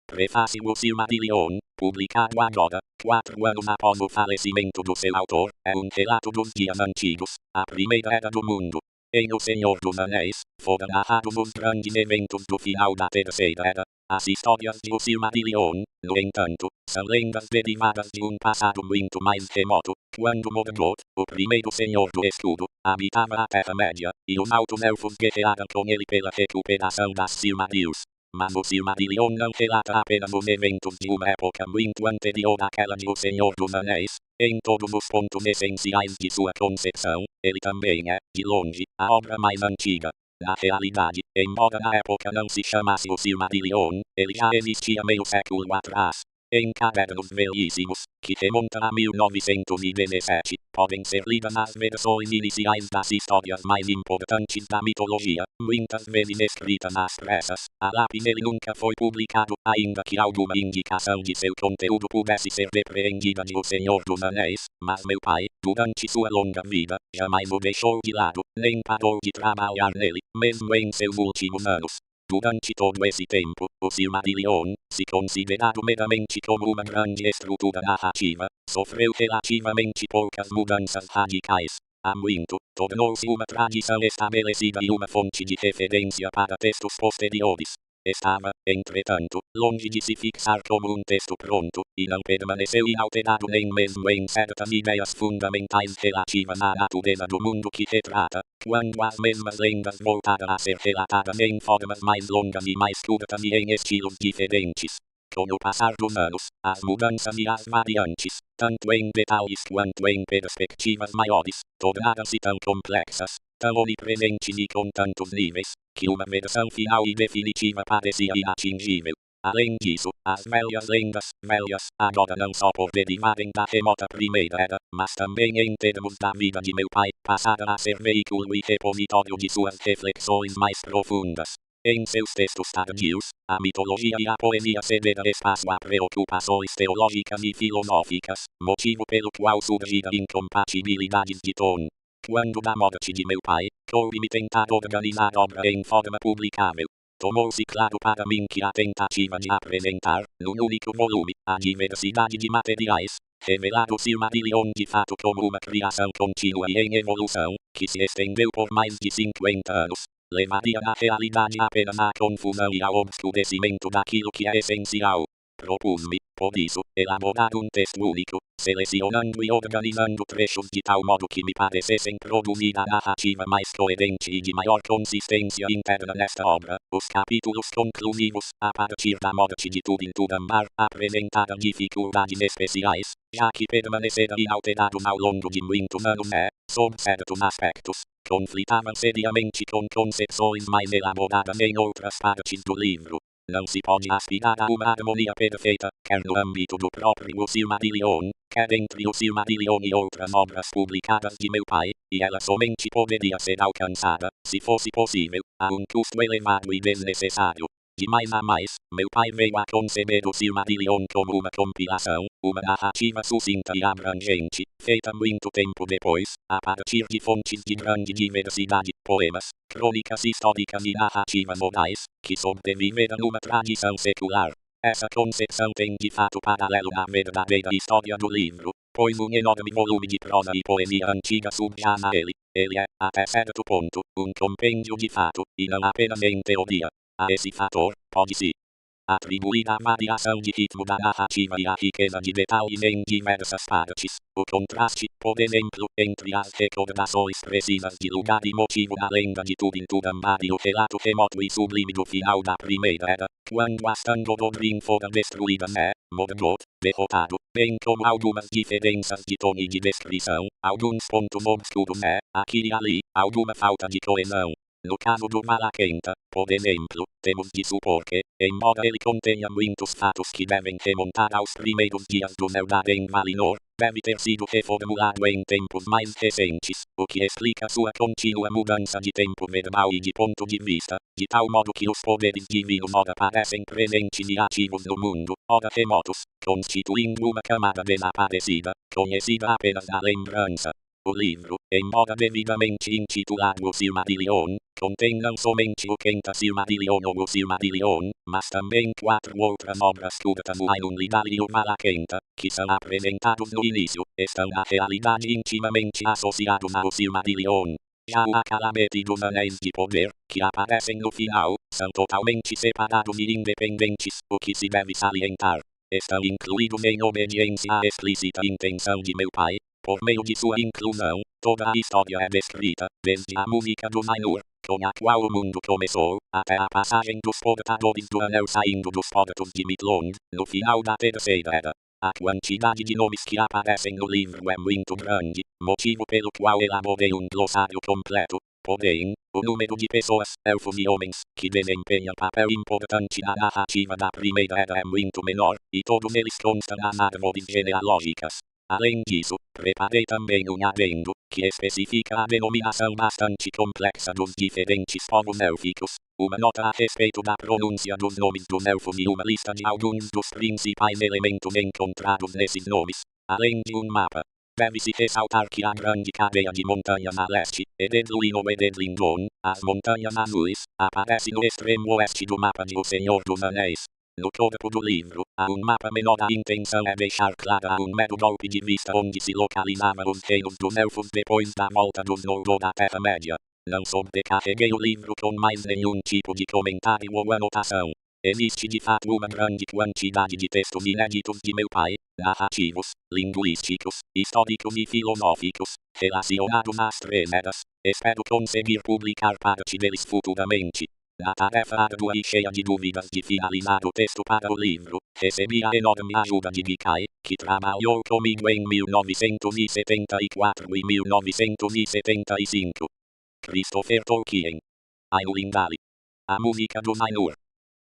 [SPEAKER 1] Prefácio O Silmarillion, publicado agora, 4 anos após o falecimento do seu autor, é um relato dos dias antigos, a primeira era do mundo. Em O Senhor dos Anéis, foram narrados os grandes eventos do final da terceira era. As histórias de O Silmarillion, no entanto, são lendas derivadas de um passado muito mais remoto, quando Morgoth, o primeiro Senhor do Escudo, habitava a Terra-média, e os Altos Elfos guerrearam com ele pela recuperação das Silmarils. Mas o Silmarillion não relata apenas os eventos de uma época muito anterior àquela de O Senhor dos Anéis. Em todos os pontos essenciais de sua concepção, ele também é, de longe, a obra mais antiga. Na realidade, embora na época não se chamasse o Silmarillion, ele já existia meio século atrás. Em cadernos velhíssimos, que remontam a 1917, podem ser lidas as versões iniciais das histórias mais importantes da mitologia, muitas vezes escritas às pressas. A lápis ele nunca foi publicado, ainda que alguma indicação de seu conteúdo pudesse ser depreendida de O Senhor dos Anéis, mas meu pai, durante sua longa vida, jamais o deixou de lado, nem parou de trabalhar nele, mesmo em seus últimos anos. Durante todo esse tempo, o Silmarillion, se considerado meramente como uma grande estrutura narrativa, sofreu relativamente poucas mudanças radicais. Há muito, tornou-se uma tradição estabelecida e uma fonte de referência para textos posteriores. Estava, entretanto, longe de se fixar como um texto pronto, e não permaneceu inalterado nem mesmo em certas ideias fundamentais relativas à natureza do mundo que retrata, quando as mesmas lendas voltaram a ser relatadas em formas mais longas e mais curtas e em estilos diferentes. Com o passar dos anos, as mudanças e as variantes, tanto em detalhes quanto em perspectivas maiores, tornaram-se tão complexas, tão onipresentes e com tantos níveis, que uma versão final e definitiva parecia inatingível. Além disso, as velhas lendas, velhas, agora não só por derivarem da remota primeira era, mas também em termos da vida de meu pai, passaram a ser veículo e repositório de suas reflexões mais profundas. Em seus textos tardios, a mitologia e a poesia cederam espaço a preocupações teológicas e filosóficas, motivo pelo qual surgiram incompatibilidades de tom. Quando da morte de meu pai, coube-me tentar organizar a obra em forma publicável. Tomou-se claro para mim que a tentativa de apresentar, num único volume, a diversidade de materiais, revelar o Silmarillion de fato como uma criação contínua e em evolução, que se estendeu por mais de 50 anos, levaria na realidade apenas à confusão e ao obscurecimento daquilo que é essencial. Propus-me, por isso, elaborar um texto único, selecionando e organizando trechos de tal modo que me parecessem produzir a narrativa mais coerente e de maior consistência interna nesta obra. Os capítulos conclusivos, a partir da morte de Tubin-Tudanbar, apresentaram dificuldades especiais, já que permaneceram inalterados ao longo de muitos anos sob certos aspectos, conflitavam seriamente com concepções mais elaboradas em outras partes do livro. Não se pode aspirar a uma harmonia perfeita, quer no âmbito do próprio Silmarillion, quer entre o Silmarillion e outras obras publicadas de meu pai, e ela somente poderia ser alcançada, se fosse possível, a um custo elevado e desnecessário. De mais a mais, meu pai veio a conceber o Silmarillion como uma compilação, uma narrativa sucinta e abrangente, feita muito tempo depois, a partir de fontes de grande diversidade, poemas, crônicas históricas e narrativas morais, que sobreviveram numa tradição secular. Essa concepção tem de fato paralelo na verdadeira história do livro, pois um enorme volume de prosa e poesia antiga subjaz a ele. Ele é, até certo ponto, um compêndio de fato, e não apenas em teoria. A esse fator, pode-se atribuir a variação de ritmo da narrativa e a riqueza de detalhes em diversas partes. O contraste, por exemplo, entre as recordações precisas de lugar e motivo da lenda de Tubin-Tudanbar e o relato remoto e sublime do final da Primeira Era, quando as Tangododrin foram destruídas Morgoth, derrotado, bem como algumas diferenças de tom e de descrição, alguns pontos obscuros aqui e ali, alguma falta de coesão. No caso do Malacenta, por exemplo, temos de supor que, embora ele contenha muitos fatos que devem remontar aos primeiros dias do Eldar em Valinor, deve ter sido reformulado em tempos mais recentes, o que explica sua contínua mudança de tempo verbal e de ponto de vista, de tal modo que os poderes divinos ora parecem presentes e ativos no mundo, ora remotos, constituindo uma camada desaparecida, conhecida apenas da lembrança. O livro, embora devidamente intitulado O Silmarillion, contém não somente o Quinta Silmarillion ou o Silmarillion, mas também 4 outras obras curtas, o Ainulindale e o Malacenta, que são apresentados no início, estão na realidade intimamente associados ao Silmarillion. Já o Akalamet e dos Anéis de Poder, que aparecem no final, são totalmente separados e independentes, o que se deve salientar. Estão incluídos em obediência à explícita intenção de meu pai. Por meio de sua inclusão, toda a história é descrita, desde a música do Ainur, com a qual o mundo começou, até a passagem dos portadores do anel saindo dos portos de Midlond, no final da Terceira Era. A quantidade de nomes que aparecem no livro é muito grande, motivo pelo qual elaborei um glossário completo. Porém, o número de pessoas, elfos e homens, que desempenham papel importante na narrativa da Primeira Era é muito menor, e todos eles constam nas árvores genealógicas. Além disso, preparei também um adendo, que especifica a denominação bastante complexa dos diferentes povos élficos, uma nota a respeito da pronúncia dos nomes dos elfos e uma lista de alguns dos principais elementos encontrados nesses nomes, além de um mapa. Deve-se ressaltar que a grande cadeia de montanhas a leste, Edendluin ou Edendlindon, as montanhas azuis, aparece no extremo oeste do mapa de O Senhor dos Anéis. No corpo do livro, há um mapa menor. A intenção é deixar clara a um mero golpe de vista onde se localizavam os reinos dos elfos depois da volta dos Noldor da Terra-média. Não sobrecarreguei o livro com mais nenhum tipo de comentário ou anotação. Existe de fato uma grande quantidade de textos inéditos de meu pai, narrativos, linguísticos, históricos e filosóficos, relacionados às três eras. Espero conseguir publicar parte deles futuramente. Na tarefa árdua e cheia de dúvidas de finalizar o texto para o livro, recebi a enorme ajuda de Mikai, que trabalhou comigo em 1974 e 1975. Christopher Tolkien. Ainulindale. A música do Ainur.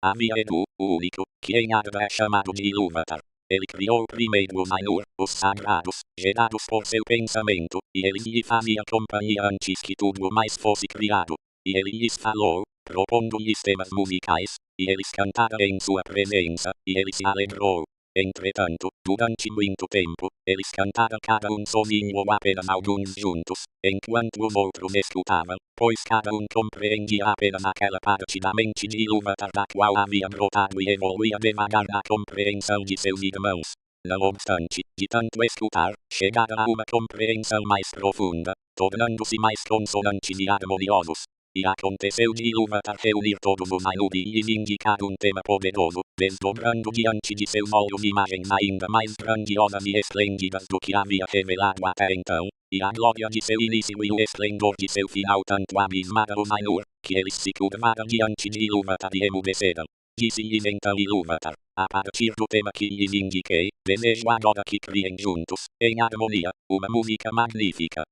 [SPEAKER 1] Havia Edu, o único, que em Arda é chamado de Ilúvatar. Ele criou primeiro os Ainur, os sagrados, gerados por seu pensamento, e ele lhe fazia companhia antes que tudo mais fosse criado. E ele lhes falou, propondo-lhes temas musicais, e eles cantaram em sua presença, e ele se alegrou. Entretanto, durante muito tempo, eles cantaram cada um sozinho ou apenas alguns juntos, enquanto os outros escutavam, pois cada um compreendia apenas aquela parte da mente de Ilúvatar da qual havia brotado e evoluía devagar na compreensão de seus irmãos. Não obstante, de tanto escutar, chegaram a uma compreensão mais profunda, tornando-se mais consonantes e harmoniosos. e aconteceu de Ilúvatar reunir todos os Ainur e lhes indicar um tema poderoso, desdobrando diante de seus olhos imagens ainda mais grandiosas e esplêndidas do que havia revelado até então, e a glória de seu início e o esplendor de seu final tanto abismara os Ainur, que eles se curvaram diante de Ilúvatar e emudeceram. Disse-lhes então Ilúvatar, a partir do tema que lhes indiquei, desejo agora que criem juntos, em harmonia, uma música magnífica.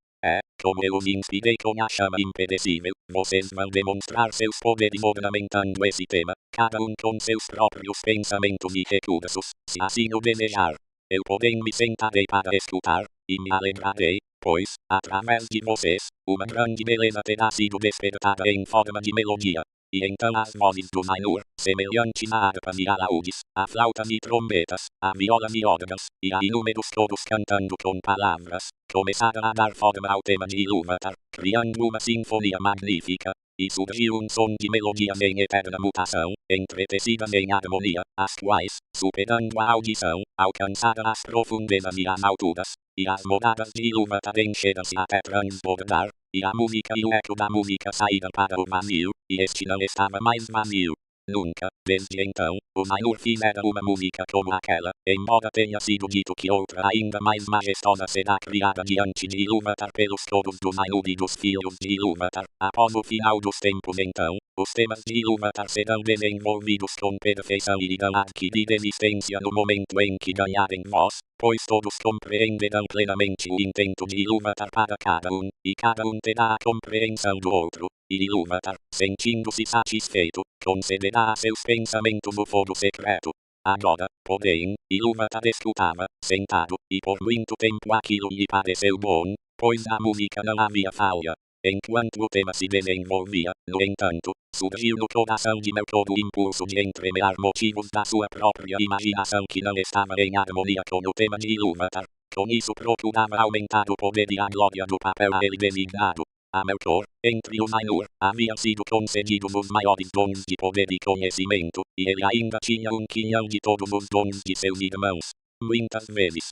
[SPEAKER 1] Como eu os inspirei com a chama imperecível, vocês vão demonstrar seus poderes ornamentando esse tema, cada um com seus próprios pensamentos e recursos, se assim o desejar. Eu porém me sentarei para escutar, e me alegrarei, pois, através de vocês, uma grande beleza terá sido despertada em forma de melodia. E então as vozes dos Ainur, semelhantes a harpas e alaúdes, a flautas e trombetas, a violas e órgãos, e a inúmeros coros cantando com palavras, começaram a dar forma ao tema de Ilúvatar, criando uma sinfonia magnífica, e surgiu um som de melodias em eterna mutação, entretecidas em harmonia, as quais, superando a audição, alcançaram as profundezas e as alturas, e as moradas de Ilúvatar encheram-se até transbordar, e a música e o eco da música saíram para o vazio, e este não estava mais vazio. Nunca, desde então, os Ainur fizeram uma música como aquela, embora tenha sido dito que outra ainda mais majestosa será criada diante de Ilúvatar pelos coros dos Ainur e dos filhos de Ilúvatar. Após o final dos tempos então, os temas de Ilúvatar serão desenvolvidos com perfeição e irão adquirir existência no momento em que ganharem voz, pois todos compreenderão plenamente o intento de Ilúvatar para cada um, e cada um terá a compreensão do outro, e Ilúvatar, sentindo-se satisfeito, concederá a seus pensamentos o foro secreto. Agora, porém, Ilúvatar escutava, sentado, e por muito tempo aquilo lhe pareceu bom, pois a música não havia falha. Enquanto o tema se desenvolvia, no entanto, surgiu no coração de Melkor o impulso de entremear motivos da sua própria imaginação que não estava em harmonia com o tema de Ilúvatar. Com isso procurava aumentar o poder e a glória do papel a ele designado. A Melkor, entre os Ainur, haviam sido concedidos os maiores dons de poder e conhecimento, e ele ainda tinha um quinhão de todos os dons de seus irmãos. Muitas vezes,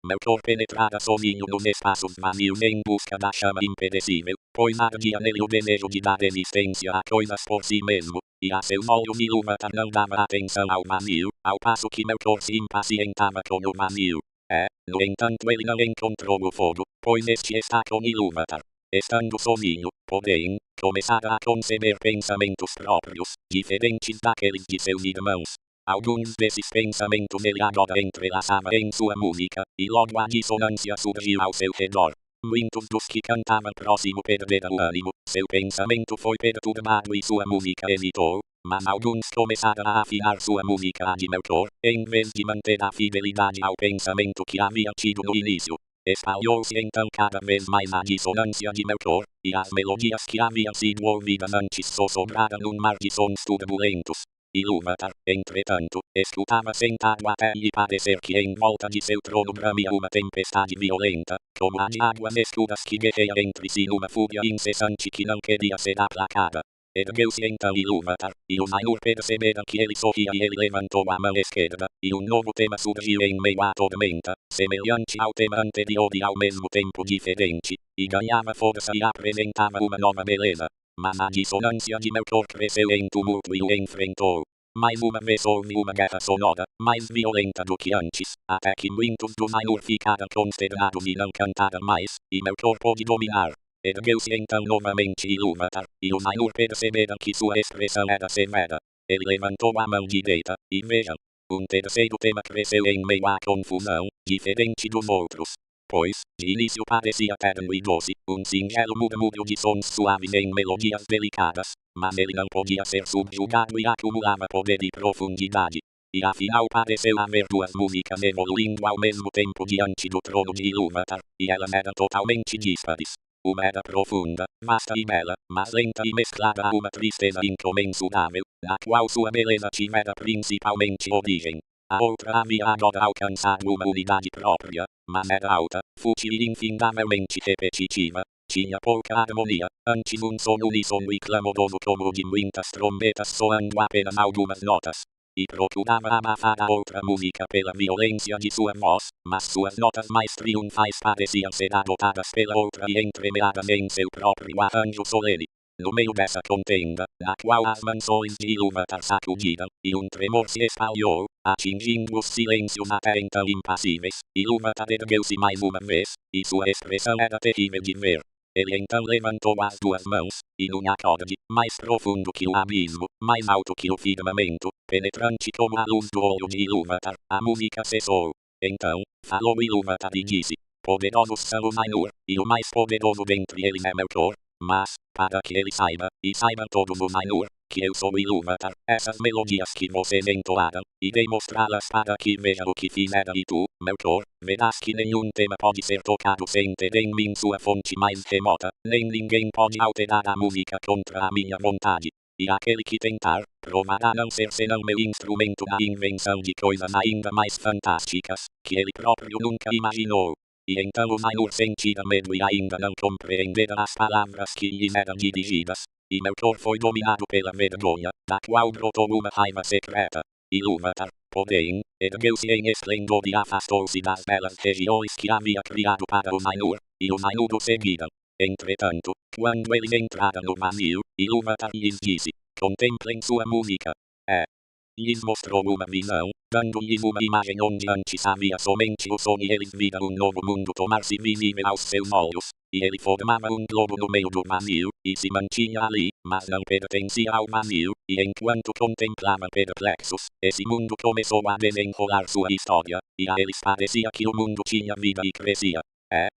[SPEAKER 1] Melkor penetrara sozinho nos espaços vazios em busca da chama imperecível, pois ardia nele o desejo de dar existência a coisas por si mesmo, e a seus olhos Ilúvatar não dava atenção ao vazio, ao passo que Melkor se impacientava com o vazio. No entanto ele não encontrou o fogo, pois este está com Ilúvatar. Estando sozinho, porém, começara a conceber pensamentos próprios, diferentes daqueles de seus irmãos. Alguns desses pensamentos ele agora entrelaçava em sua música, e logo a dissonância surgiu ao seu redor. Muitos dos que cantavam próximo perderam o ânimo, seu pensamento foi perturbado e sua música hesitou, mas alguns começaram a afinar sua música a de Melkor, em vez de manter a fidelidade ao pensamento que havia tido no início. Espalhou-se então cada vez mais a dissonância de Melkor, e as melodias que haviam sido ouvidas antes sussurraram num mar de sons turbulentos. Ilúvatar, entretanto, escutava sentado até lhe parecer que em volta de seu trono bramia uma tempestade violenta, como a de águas escuras que guerreia entre si numa fúria incessante que não queria ser aplacada. Ergueu-se então Ilúvatar, e os Ainur perceberam que ele sorria e ele levantou a mão esquerda, e um novo tema surgiu em meio à tormenta, semelhante ao tema anterior e ao mesmo tempo diferente, e ganhava força e apresentava uma nova beleza. Mas a dissonância de Melkor cresceu em tumulto e o enfrentou. Mais uma vez houve uma guerra sonora, mais violenta do que antes, até que muitos dos Ainur ficaram consternados e não cantaram mais, e Melkor pôde dominar. Ergueu-se então novamente Ilúvatar, e os Ainur perceberam que sua expressão era severa. Ele levantou a mão direita, e vejam, um terceiro tema cresceu em meio à confusão, diferente dos outros. Pois, de início parecia terno e doce, um singelo murmúrio de sons suaves em melodias delicadas, mas ele não podia ser subjugado e acumulava poder e profundidade. E afinal pareceu haver duas músicas evoluindo ao mesmo tempo diante do trono de Ilúvatar, e elas eram totalmente díspares. Uma era profunda, vasta e bela, mas lenta e mesclada a uma tristeza incomensurável, na qual sua beleza tivera principalmente origem. A outra havia agora alcançado uma unidade própria, mas era alta, fútil e infindavelmente repetitiva, tinha pouca harmonia, antes um som uníssono e clamoroso como o de muitas trombetas soando apenas algumas notas. E procurava abafar a outra música pela violência de sua voz, mas suas notas mais triunfais pareciam ser adotadas pela outra e entremeadas em seu próprio arranjo solene. No meio dessa contenda, na qual as mansões de Ilúvatar sacudiram, e tremor se espalhou, atingindo os silêncios até então impassíveis. Ilúvatar ergueu-se mais uma vez, e sua expressão era terrível de ver. Ele então levantou as duas mãos, e num acorde, mais profundo que o abismo, mais alto que o firmamento, penetrante como a luz do olho de Ilúvatar, a música cessou. Então, falou Ilúvatar e disse: poderosos são os Ainur, e o mais poderoso dentre eles é Melkor. Mas, para que ele saiba, e saibam todos os Ainur, que eu sou Ilúvatar, essas melodias que vocês entoaram, irei mostrá-las para que veja o que fizera e tu, Melkor, verás que nenhum tema pode ser tocado sem ter em mim sua fonte mais remota, nem ninguém pode alterar a música contra a minha vontade. E aquele que tentar, provará não ser senão meu instrumento na invenção de coisas ainda mais fantásticas, que ele próprio nunca imaginou. E então os Ainur sentiram medo e ainda não compreenderam as palavras que lhes eram dirigidas. E Melkor foi dominado pela vergonha, da qual brotou uma raiva secreta. Ilúvatar, porém, ergueu-se em esplendor e afastou-se das belas regiões que havia criado para os Ainur, e os Ainur o seguiram. Entretanto, quando eles entraram no vazio, Ilúvatar lhes disse: contemplem sua música. Lhes mostrou uma visão, dando-lhes uma imagem onde antes havia somente o som e eles viram um novo mundo tomar-se visível aos seus olhos. E ele formava um globo no meio do vazio, e se mantinha ali, mas não pertencia ao vazio, e enquanto contemplavam perplexos, esse mundo começou a desenrolar sua história, e a eles parecia que o mundo tinha vida e crescia.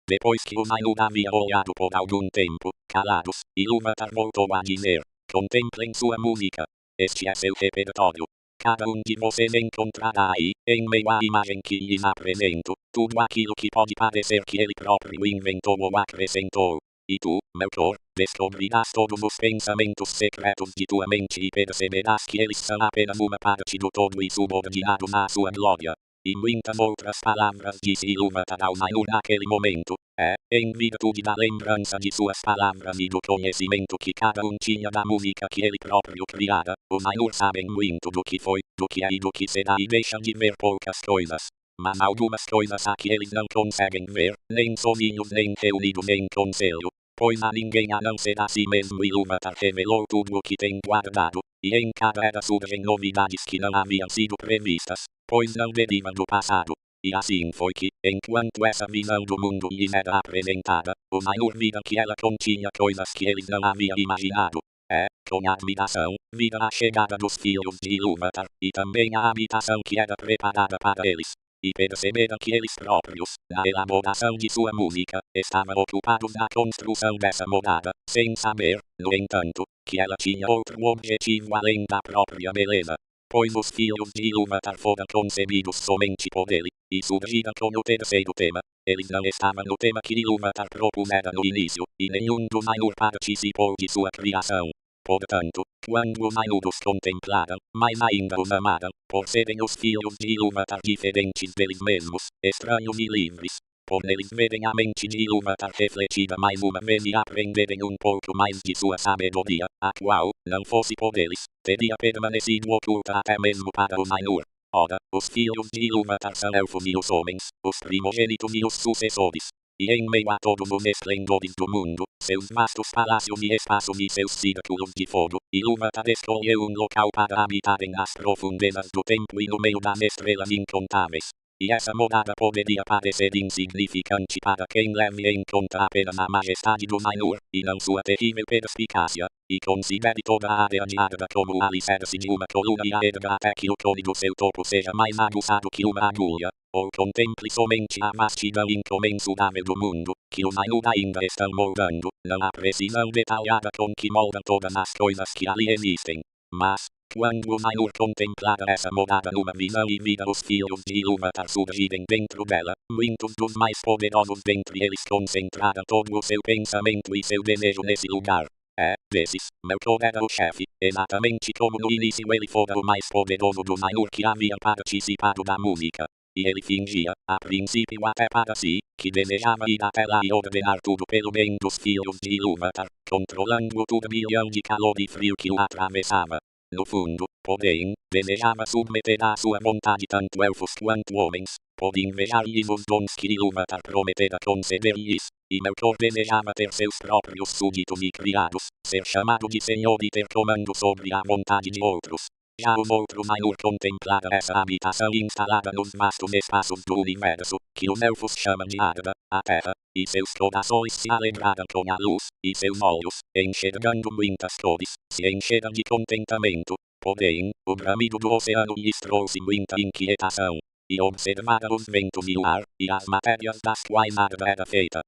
[SPEAKER 1] Depois que os Ainur haviam olhado por algum tempo, calados, Ilúvatar voltou a dizer: contemplem sua música. Este é seu repertório. Cada um de vocês encontrará aí, em meio à imagem que lhes apresento, tudo aquilo que pode parecer que ele próprio inventou ou acrescentou. E tu, Melkor, descobrirás todos os pensamentos secretos de tua mente e perceberás que eles são apenas uma parte do todo e subordinados à sua glória. E muitas outras palavras disse Ilúvatar aos Ainur naquele momento, em virtude da lembrança de suas palavras e do conhecimento que cada um tinha da música que ele próprio criara, os Ainur sabem muito do que foi, do que é e do que será e deixam de ver poucas coisas. Mas algumas coisas há que eles não conseguem ver, nem sozinhos nem reunidos em conselho, pois a ninguém a não ser a si mesmo Ilúvatar revelou tudo o que tem guardado, e em cada era surgem novidades que não haviam sido previstas, pois não derivam do passado. E assim foi que, enquanto essa visão do mundo lhes era apresentada, os Ainur viram que ela continha coisas que eles não haviam imaginado. Com admiração, viram a chegada dos filhos de Ilúvatar, e também a habitação que era preparada para eles. E perceberam que eles próprios, na elaboração de sua música, estavam ocupados na construção dessa morada, sem saber, no entanto, que ela tinha outro objetivo além da própria beleza. Pois os filhos de Ilúvatar foram concebidos somente por ele, e surgiram com o terceiro tema. Eles não estavam no tema que Ilúvatar propusera no início, e nenhum dos Ainur participou de sua criação. Portanto, quando os Ainur os contemplaram, mais ainda os amaram, por serem os filhos de Ilúvatar diferentes deles mesmos, estranhos e livres. Por neles verem a mente de Ilúvatar refletida mais uma vez e aprenderem um pouco mais de sua sabedoria, a qual, não fosse por eles, teria permanecido oculta até mesmo para os Ainur. Ora, os filhos de Ilúvatar são elfos e os homens, os primogênitos e os sucessores. E em meio a todos os esplendores do mundo, seus vastos palácios e espaços e seus círculos de fogo, Ilúvatar escolheu um local para habitar em as profundezas do tempo e no meio das estrelas incontáveis. E essa morada poderia parecer insignificante para quem leve em conta apenas a majestade do Ainur, e não sua terrível perspicácia, e considere toda a área de Arda como o alicerce de uma coluna e a erga até que o cone do seu topo seja mais aguçado que uma agulha, ou contemple somente a vastidão incomensurável do mundo, que os Ainur ainda estão moldando, não há precisão detalhada com que moldam todas as coisas que ali existem. Mas, quando os Ainur contemplaram essa morada numa visão e viram os filhos de Ilúvatar surgirem dentro dela, muitos dos mais poderosos dentre eles concentraram todo o seu pensamento e seu desejo nesse lugar. Desses, Melkor era o chefe, exatamente como no início ele fora o mais poderoso dos Ainur que haviam participado da música. E ele fingia, a princípio até para si, que desejava ir até lá e ordenar tudo pelo bem dos filhos de Ilúvatar, controlando o turbilhão de calor e frio que o atravessava. No fundo, porém, desejava submeter à sua vontade tanto elfos quanto homens, Pode invejar-lhes os dons que Ilúvatar prometera conceder-lhes, e Melkor desejava ter seus próprios súditos e criados, ser chamado de senhor e ter comando sobre a vontade de outros. Já os outros Ainur contemplara essa habitação instalada nos vastos espaços do universo, que os elfos chamam de Arda, a Terra, e seus corações se alegraram com a luz, e seus olhos, enxergando muitas cores, se encheram de contentamento. Porém, o bramido do oceano lhes trouxe muita inquietação, e observara os ventos e o ar, e as matérias das quais Arda era feita.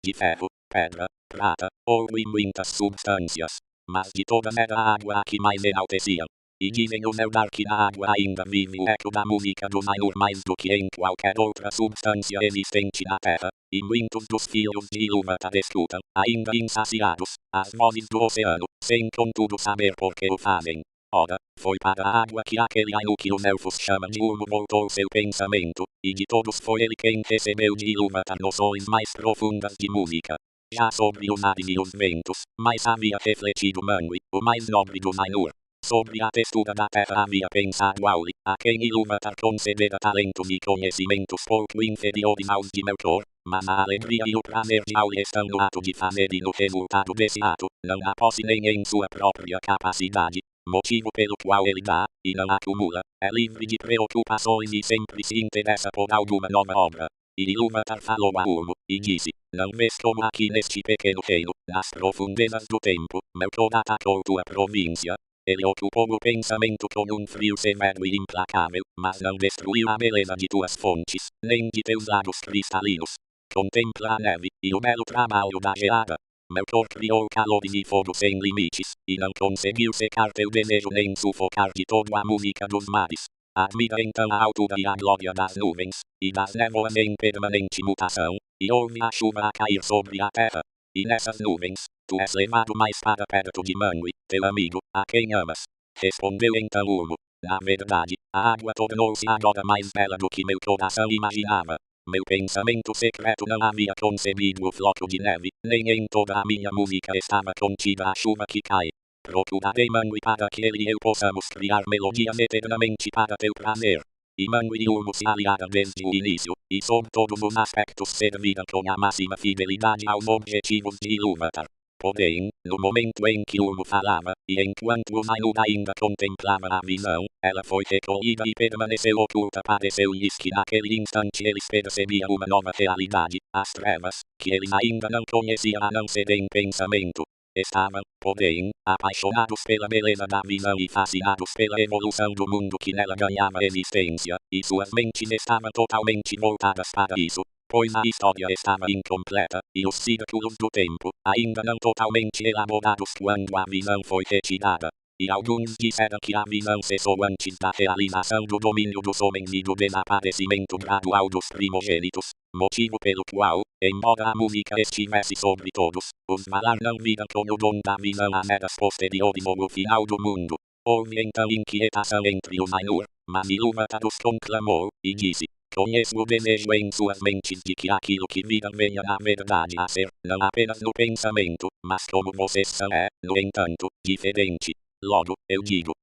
[SPEAKER 1] De ferro, pedra, prata, ouro e muitas substâncias. Mas de todas era a água a que mais enalteciam. E dizem os Eldar que na água ainda vive o eco da música dos Ainur mais do que em qualquer outra substância existente na terra, e muitos dos filhos de Ilúvatar escutam, ainda insaciados, as vozes do oceano, sem contudo saber por que o fazem. Ora, foi para a água que aquele Ainur que os elfos chamam de Ulmo voltou seu pensamento, e de todos foi ele quem recebeu de Ilúvatar noções mais profundas de música. Já sobre os ares e os ventos, mais havia refletido Manwë, o mais nobre dos Ainur. Sobre a textura da terra havia pensado Auli, a quem Ilúvatar concedera talentos e conhecimentos pouco inferiores aos de Melkor, mas a alegria e o prazer de Auli estão no ato de fazer e no resultado desse ato, não na posse nem em sua própria capacidade, motivo pelo qual ele dá, e não acumula, é livre de preocupações e sempre se interessa por alguma nova obra. E Ilúvatar falou a Ulmo, e disse, não vês como aqui neste pequeno reino, nas profundezas do tempo, Melkor atacou tua província? Ele ocupou o pensamento com um frio severo e implacável, mas não destruiu a beleza de tuas fontes, nem de teus lagos cristalinos. Contempla a neve, e o belo trabalho da geada. Melkor criou calores e fogo sem limites, e não conseguiu secar teu desejo nem sufocar de todo a música dos mares. Admira então a altura e a glória das nuvens, e das névoas em permanente mutação, e ouve a chuva a cair sobre a terra. E nessas nuvens, tu és levado mais para perto de Manwë, teu amigo, a quem amas. Respondeu então Ulmo, na verdade, a água tornou-se agora mais bela do que meu coração imaginava. Meu pensamento secreto não havia concebido o floco de neve, nem em toda a minha música estava contida a chuva que cai. Procurarei Manwë para que ele e eu possamos criar melodias eternamente para teu prazer. E Manwë e Ulmo se aliaram desde o início, e sob todos os aspectos serviram com a máxima fidelidade aos objetivos de Ilúvatar. Porém, no momento em que Ulmo falava, e enquanto os Ainur ainda contemplavam a visão, ela foi recolhida e permaneceu oculta. Pareceu-lhes que naquele instante eles percebiam uma nova realidade, as trevas, que eles ainda não conheciam a não ser em pensamento. Estavam, porém, apaixonados pela beleza da visão e fascinados pela evolução do mundo que nela ganhava existência, e suas mentes estavam totalmente voltadas para isso, pois a história estava incompleta, e os círculos do tempo, ainda não totalmente elaborados quando a visão foi retirada. E alguns disseram que a visão cessou antes da realização do domínio dos homens e do desaparecimento gradual dos primogênitos, motivo pelo qual, embora a música estivesse sobre todos, os Valar não viram com o dom da visão as eras posteriores ou o final do mundo. Houve então inquietação entre os Ainur, mas Ilúvatar os conclamou, e disse, conheço o desejo em suas mentes de que aquilo que viram venha na verdade a ser, não apenas no pensamento, mas como vocês são no entanto, diferente. Logo, eu digo,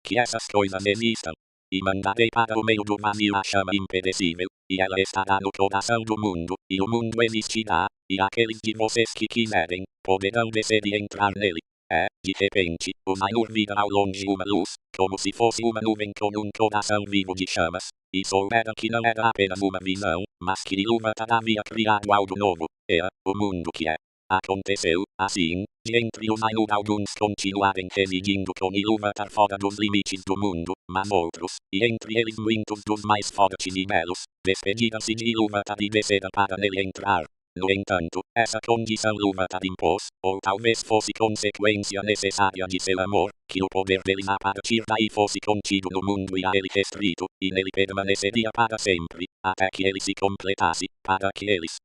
[SPEAKER 1] que essas coisas existam. E mandarei para o meio do vazio a chama imperecível, e ela estará no coração do mundo, e o mundo existirá, e aqueles de vocês que quiserem, poderão descer e entrar nele. De repente, os Ainur viram ao longe uma luz, como se fosse uma nuvem com um coração vivo de chamas, e souberam que não era apenas uma visão, mas que Ilúvatar havia criado algo novo, o mundo que é. Aconteceu, assim, de entre os Ainur alguns continuarem residindo com Ilúvatar fora dos limites do mundo, mas outros, e entre eles muitos dos mais fortes e belos, despediram-se de Ilúvatar e desceram para nele entrar. No entanto, essa condição Ilúvatar impôs, ou talvez fosse consequência necessária de seu amor, que o poder dele a partir daí fosse contido no mundo e a ele restrito, e nele permaneceria para sempre, até que ele se completasse, para que eles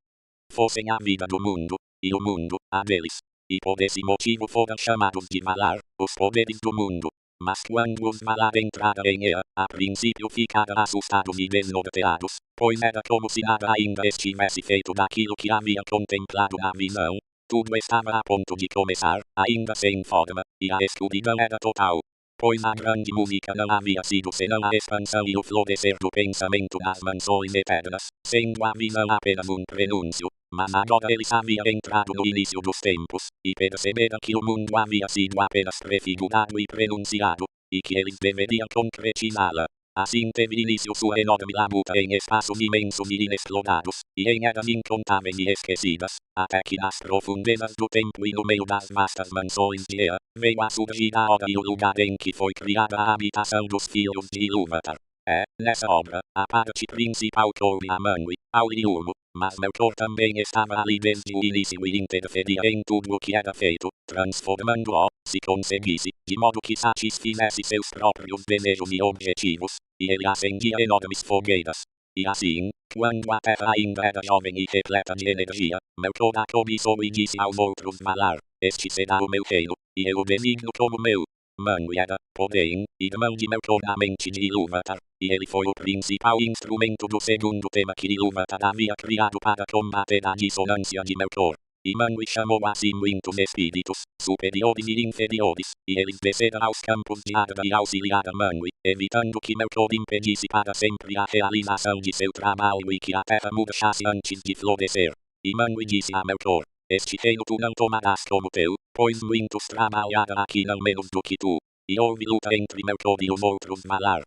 [SPEAKER 1] fossem a vida do mundo, e o mundo, a deles. E por esse motivo foram chamados de Valar, os poderes do mundo. Mas quando os Valar entraram em Ea, a princípio ficaram assustados e desnorteados, pois era como se nada ainda estivesse feito daquilo que haviam contemplado na visão. Tudo estava a ponto de começar, ainda sem forma, e a escuridão era total. pois a grande música não havia sido senão a expansão e o florescer do pensamento nas mansões eternas, sendo a visão apenas um prenúncio, mas agora eles haviam entrado no início dos tempos, e perceberam que o mundo havia sido apenas prefigurado e prenunciado, e que eles deveriam concretizá-la. Assim teve início sua enorme labuta em espaços imensos e inexplorados, e em eras incontáveis e esquecidas, até que nas profundezas do tempo e no meio das vastas mansões de Ea, veio a surgir a hora e o lugar em que foi criada a habitação dos filhos de Ilúvatar. É, nessa obra, a parte principal coube a Manwë, ao Ilumo, mas Melkor também estava ali desde o início e interferia em tudo o que era feito, transformando-o, se conseguisse, de modo que satisfizesse seus próprios desejos e objetivos, e ele acendia enormes fogueiras. E assim, quando a terra ainda era jovem e repleta de energia, Melkor a cobiçou e disse aos outros Valar, este será o meu reino, e eu o designo como meu. Manwë era, porém, irmão de Melkor na mente de Ilúvatar, e ele foi o principal instrumento do segundo tema que Ilúvatar havia criado para combater a dissonância de Melkor. E Manwë chamou a si muitos espíritos, superiores e inferiores, e eles desceram aos campos de Arda e auxiliaram Manwë, evitando que Melkor impedisse para sempre a realização de seu trabalho e que a terra murchasse antes de florescer. E Manwë disse a Melkor, este reino tu não tomarás como teu, pois muitos trabalharam aqui não menos do que tu. E houve luta entre Melkor e os outros Valar.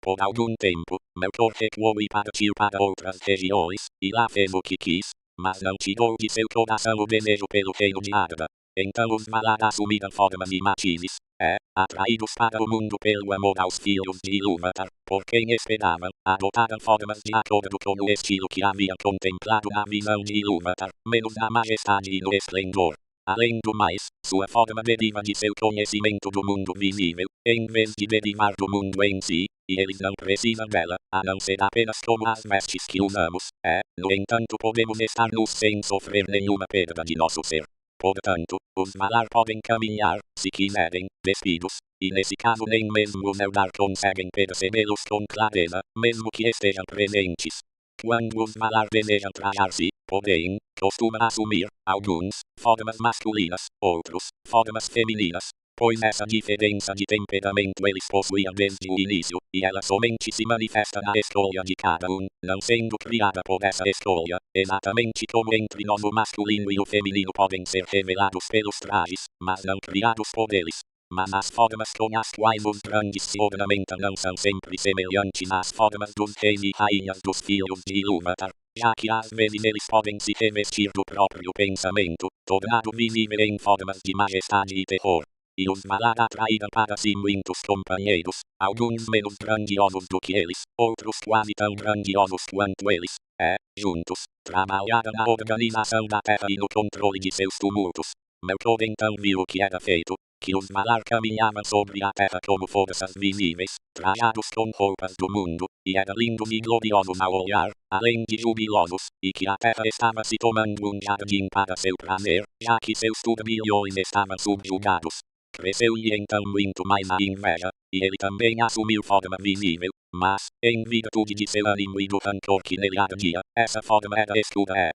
[SPEAKER 1] Por algum tempo, Melkor recuou e partiu para outras regiões, e lá fez o que quis, mas não tirou de seu coração o desejo pelo reino de Arda. Então os Valar assumiram formas e matizes, atraídos para o mundo pelo amor aos filhos de Ilúvatar, por quem esperavam, adotaram formas de acordo com o estilo que haviam contemplado na visão de Ilúvatar, menos na majestade e no esplendor. Além do mais, sua forma deriva de seu conhecimento do mundo visível, em vez de derivar do mundo em si, e eles não precisam dela, a não ser apenas como as vestes que usamos. No entanto podemos estar nus sem sofrer nenhuma perda de nosso ser. Portanto, os Valar podem caminhar, se quiserem, despidos, e nesse caso nem mesmo os Eldar conseguem percebê-los com clareza, mesmo que estejam presentes. Quando os Valar desejam trajar-se, porém, costumam assumir, alguns, formas masculinas, outros, formas femininas, pois essa diferença de temperamento eles possuíam desde o início, e ela somente se manifesta na escolha de cada um, não sendo criada por essa escolha, exatamente como entre nós o masculino e o feminino podem ser revelados pelos trajes, mas não criados por eles. Mas as formas com as quais os grandes se ornamentam não são sempre semelhantes às formas dos reis e rainhas dos filhos de Ilúvatar, já que às vezes eles podem se revestir do próprio pensamento, tornado visível em formas de majestade e terror. E os Valar atraíram para si muitos companheiros, alguns menos grandiosos do que eles, outros quase tão grandiosos quanto eles. Juntos, trabalharam na organização da terra e no controle de seus tumultos. Melkor então viu o que era feito, que os Valar caminhavam sobre a terra como forças visíveis, trajados com roupas do mundo, e eram lindos e gloriosos ao olhar, além de jubilosos, e que a terra estava se tomando um jardim para seu prazer, já que seus turbilhões estavam subjugados. Cresceu-lhe então muito mais a inveja, e ele também assumiu forma visível, mas, em virtude de seu ânimo e do rancor que nele ardia, essa forma era escura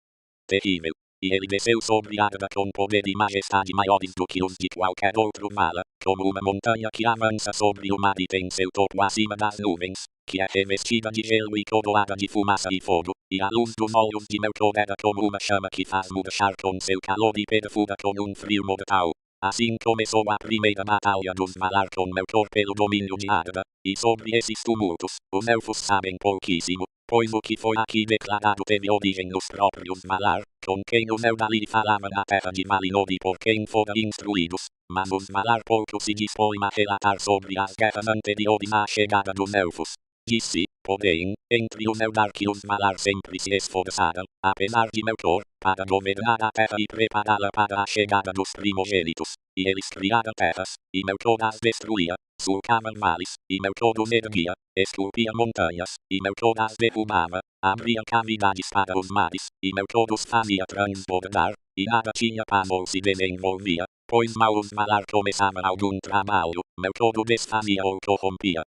[SPEAKER 1] terrível. E ele desceu sobre Arda com poder e majestade maiores do que os de qualquer outro Vala, como uma montanha que avança sobre o mar e tem seu topo acima das nuvens, que é revestida de gelo e coroada de fumaça e fogo, e a luz dos olhos de Melkor era como uma chama que faz murchar com seu calor e perfura com um frio mortal. Assim começou a primeira batalha dos Valar com Melkor pelo domínio de Arda, e sobre esses tumultos, os elfos sabem pouquíssimo, pois o que foi aqui declarado teve origem nos próprios Valar, com quem os Eldalir falavam na terra de Valinor e por quem foram instruídos, mas os Valar pouco se dispõem a relatar sobre as guerras anteriores à chegada dos elfos. Disse, porém, entre os Eldar que os Valar sempre se esforçaram, apesar de Melkor, para governar a terra e prepará-la para a chegada dos primogênitos, e eles criaram terras, e Melkor as destruía, sulcavam vales, e Melkor os erguia, esculpia montanhas, e Melkor as derrubava, abria cavidades para os mares, e Melkor os fazia transbordar, e nada tinha paz ou se desenvolvia, pois mal os Valar começavam algum trabalho, Melkor o desfazia ou corrompia.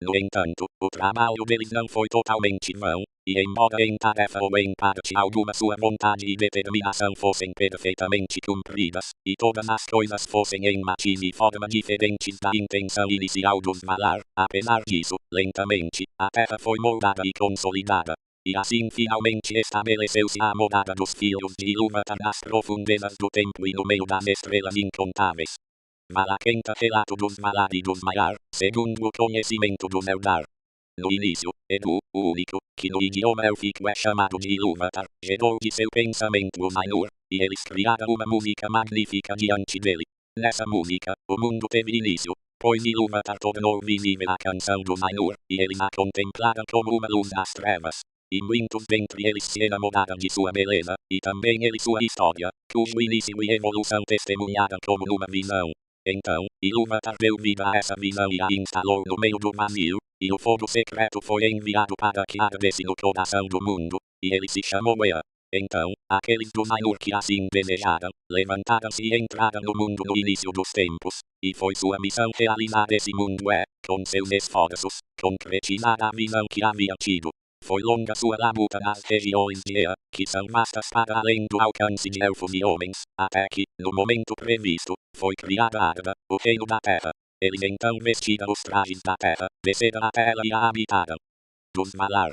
[SPEAKER 1] No entanto, o trabalho deles não foi totalmente vão, e embora em tarefa ou em parte alguma sua vontade e determinação fossem perfeitamente cumpridas, e todas as coisas fossem em matriz e forma diferentes da intenção inicial dos Valar, apesar disso, lentamente, a terra foi moldada e consolidada. E assim finalmente estabeleceu-se a morada dos filhos de Ilúvatar nas profundezas do tempo e no meio das estrelas incontáveis. Valaquenta relato dos Valar e dos Maiar, segundo o conhecimento dos Eldar. No início, Edu, o único, que no idioma élfico é chamado de Ilúvatar, gerou de seu pensamento o Ainur, e eles criaram uma música magnífica diante dele. Nessa música, o mundo teve início, pois Ilúvatar tornou visível a canção do Ainur, e eles a contemplaram como uma luz das trevas. E muitos dentre eles se enamoraram de sua beleza, e também ele sua história, cujo início e evolução testemunharam como numa visão. Então, Ilúvatar deu vida a essa visão e a instalou no meio do vazio, e o fogo secreto foi enviado para que ardesse no coração do mundo, e ele se chamou Ea. Então, aqueles do Ainur que assim desejaram, levantaram-se e entraram no mundo no início dos tempos, e foi sua missão realizar esse mundo com seus esforços, concretizar a visão que havia tido. Foi longa sua labuta nas regiões de Ea, que são vastas para além do alcance de elfos e homens, até que, no momento previsto, foi criada Arda, o reino da terra. Eles então vestiram os trajes da terra, desceram até ela e a habitaram. Dos Valar.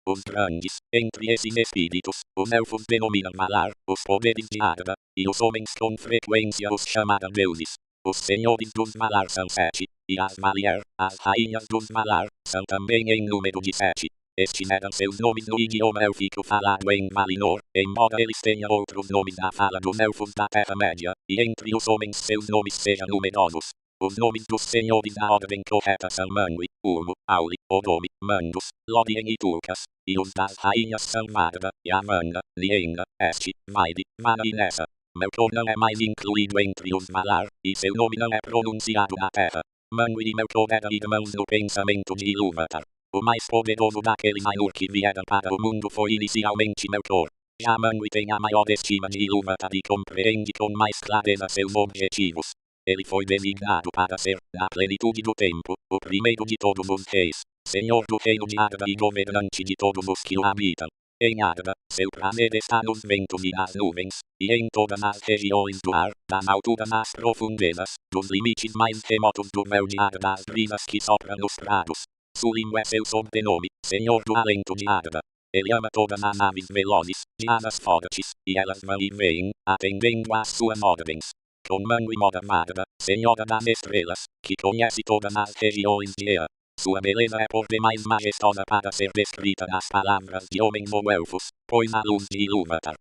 [SPEAKER 1] Os grandes, entre esses espíritos, os elfos denominam Valar, os poderes de Arda, e os homens com frequência os chamaram deuses. Os senhores dos Valar são 7, e as Valier, as rainhas dos Valar, são também em número de 7. Estes eram seus nomes no idioma élfico falado em Valinor, embora eles tenham outros nomes na fala dos elfos da Terra-média, e entre os homens seus nomes sejam numerosos. Os nomes dos senhores da ordem correta são Manwë, Ulmo, Auli, Odomi, Mandus, Lórien e Tulkas, e os das rainhas são Varda, Yavanna, Lienda, Este, Vaide, Vara e Nessa. Melkor não é mais incluído entre os Valar, e seu nome não é pronunciado na Terra. Manwë e Melkor eram irmãos no pensamento de Ilúvatar. O mais poderoso daqueles Ainur que vieram para o mundo foi inicialmente Melkor. Já Manwë tem a maior estima de Ilúvatar e compreende com mais clareza seus objetivos. Ele foi designado para ser, na plenitude do tempo, o primeiro de todos os reis, senhor do reino de Arda e governante de todos os que o habitam. Em Arda, seu prazer está nos ventos e nas nuvens, e em todas as regiões do ar, das alturas às profundezas, dos limites mais remotos do véu de Arda às brisas que sopram nos prados. Sulim é seu sobrenome, senhor do alento de Arda. Ele ama todas as aves velozes, de asas fortes, e elas vão e vêm, atendendo às suas ordens. Com Manwë mora Varda, senhora das estrelas, que conhece todas as regiões de Ea. Sua beleza é por demais majestosa para ser descrita nas palavras de homens ou elfos, pois a luz de Ilúvatar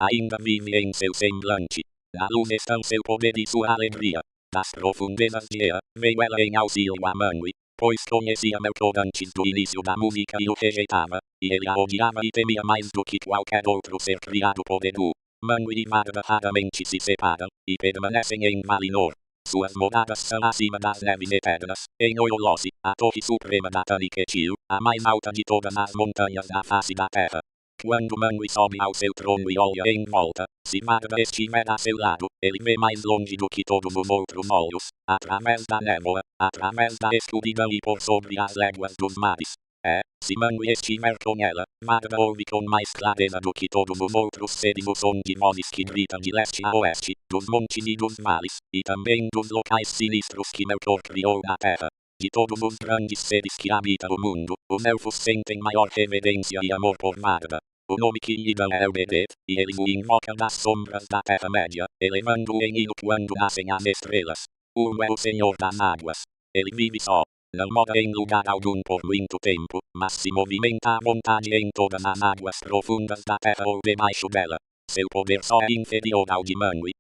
[SPEAKER 1] ainda vive em seu semblante. Na luz estão seu poder e sua alegria. Das profundezas de Ea, veio ela em auxílio a Manwë, pois conhecia Melkor antes do início da música e o rejeitava, e ele a odiava e temia mais do que qualquer outro ser criado por Edu. Manwë e Varda raramente se separam, e permanecem em Valinor. Suas moradas são acima das neves eternas, em Olossi, a torre suprema da Taniquetil, a mais alta de todas as montanhas da face da terra. Quando Manwë sobe ao seu trono e olha em volta, se Varda estiver a seu lado, ele vê mais longe do que todos os outros olhos, através da névoa, através da escuridão e por sobre as léguas dos mares. Se Manwë estiver com ela, Varda ouve com mais clareza do que todos os outros seres o som de vozes que gritam de leste a oeste, dos montes e dos vales, e também dos locais sinistros que Melkor criou na terra. De todos os grandes seres que habitam o mundo, os elfos sentem maior reverência e amor por Varda. O nome que lhe dão é Elbereth, e eles o invocam das sombras da Terra-média, elevando-o em hino quando nascem as estrelas. Ulmo é o senhor das águas. Ele vive só. Não mora em lugar algum por muito tempo, mas se movimenta à vontade em todas as águas profundas da terra ou debaixo dela. Seu poder só é inferior ao de Manwë.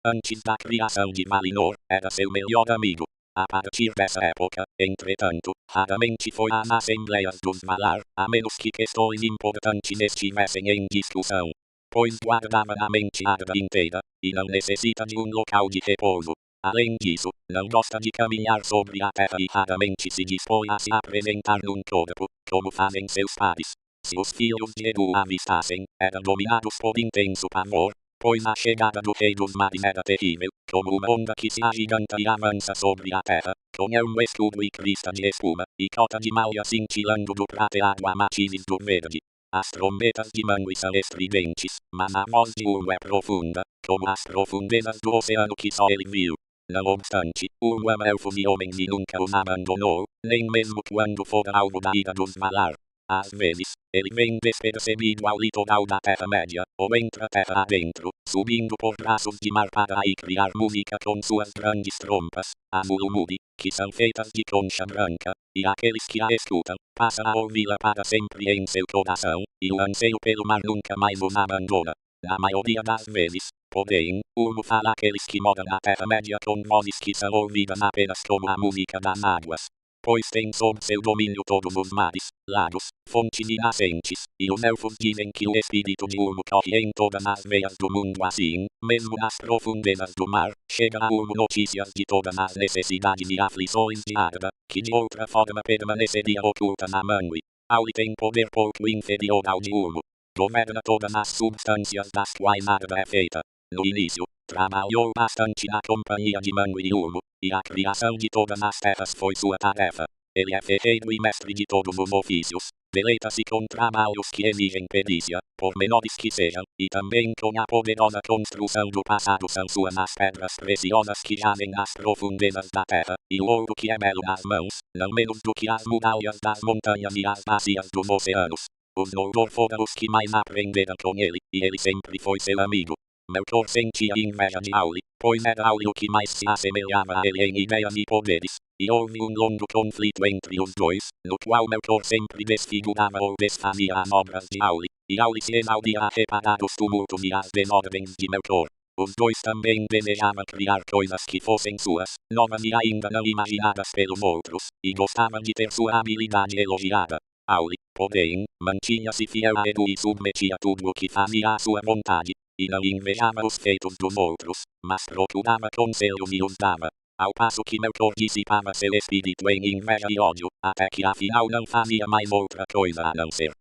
[SPEAKER 1] Antes da criação de Valinor, era seu melhor amigo. A partir dessa época, entretanto, raramente foi às assembleias dos Valar, a menos que questões importantes estivessem em discussão. Pois guardava a mente Arda inteira, e não necessita de um local de repouso. Além disso, não gosta de caminhar sobre a terra e raramente se dispõe a se apresentar num corpo, como fazem seus pares. Se os filhos de Edu avistassem, eram dominados por intenso pavor, pois a chegada do rei dos mares era terrível, como uma onda que se agiganta e avança sobre a terra, com um escudo e crista de espuma, e cota de malha cintilando do prateado a matizes do verde. As trombetas de mangue são estridentes, mas a voz de Urmo é profunda, como as profundezas do oceano que só ele viu. Não obstante, Urmo ama elfos e homens e nunca os abandonou, nem mesmo quando for alvo da ira dos Valar. Às vezes, ele vem despercebido ao litoral da Terra-média, ou entra terra adentro, subindo por braços de mar para aí criar música com suas grandes trompas, as Ulumudi, que são feitas de concha branca, e aqueles que a escutam, passam a ouvi-la para sempre em seu coração, e o anseio pelo mar nunca mais os abandona. Na maioria das vezes, porém, Urmo fala àqueles que moram na Terra-média com vozes que são ouvidas apenas como a música das águas. Pois tem sob seu domínio todos os mares, lagos, fontes e nascentes, e os elfos dizem que o espírito de Urmo corre em todas as veias do mundo assim, mesmo nas profundezas do mar, chega a Urmo notícias de todas as necessidades e aflições de Arda, que de outra forma permaneceria oculta na Manwë. Auli tem poder pouco inferior ao de Urmo. Governa todas as substâncias das quais Arda é feita. No início, trabalhou bastante na companhia de Manwë e Urmo, e a criação de todas as terras foi sua tarefa. Ele é ferreiro e mestre de todos os ofícios. Deleita-se com trabalhos que exigem perícia, por menores que sejam, e também com a poderosa construção do passado são suas as pedras preciosas que jazem nas profundezas da terra, e o ouro que é belo nas mãos, não menos do que as muralhas das montanhas e as bacias dos oceanos. Os Noldor foram os que mais aprenderam com ele, e ele sempre foi seu amigo. Melkor sentia inveja de Auli, pois era Auli o que mais se assemelhava a ele em ideias e poderes, e houve um longo conflito entre os dois, no qual Melkor sempre desfigurava ou desfazia as obras de Auli, e Auli se exaudia a reparar os tumultos e as desordens de Melkor. Os dois também desejavam criar coisas que fossem suas, novas e ainda não imaginadas pelos outros, e gostavam de ter sua habilidade elogiada. Auli, porém, mantinha-se fiel a Edu e submetia tudo o que fazia à sua vontade, e não invejava os feitos dos outros, mas procurava conselhos e os dava. Ao passo que Melkor dissipava seu espírito em inveja e ódio, até que afinal não fazia mais outra coisa a não ser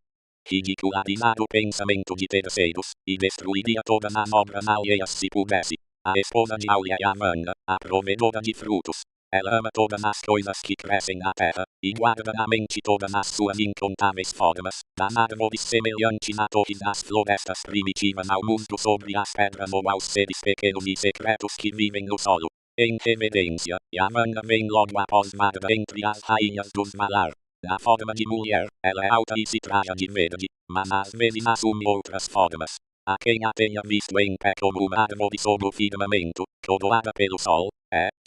[SPEAKER 1] ridicularizar o pensamento de terceiros, e destruiria todas as obras alheias se pudesse. A esposa de Auli é Yavanna, a provedora de frutos. Ela ama todas as coisas que crescem na terra, e guarda na mente todas as suas incontáveis formas, das árvores semelhantes a torres das florestas primitivas ao mundo sobre as pedras ou aos seres pequenos e secretos que vivem no solo. Em reverência, Yavanna vem logo após Varda entre as rainhas dos Valar. Na forma de mulher, ela é alta e se traja de verde, mas às vezes assume outras formas. A quem a tenha visto em pé como uma árvore sob o firmamento, coroada pelo sol,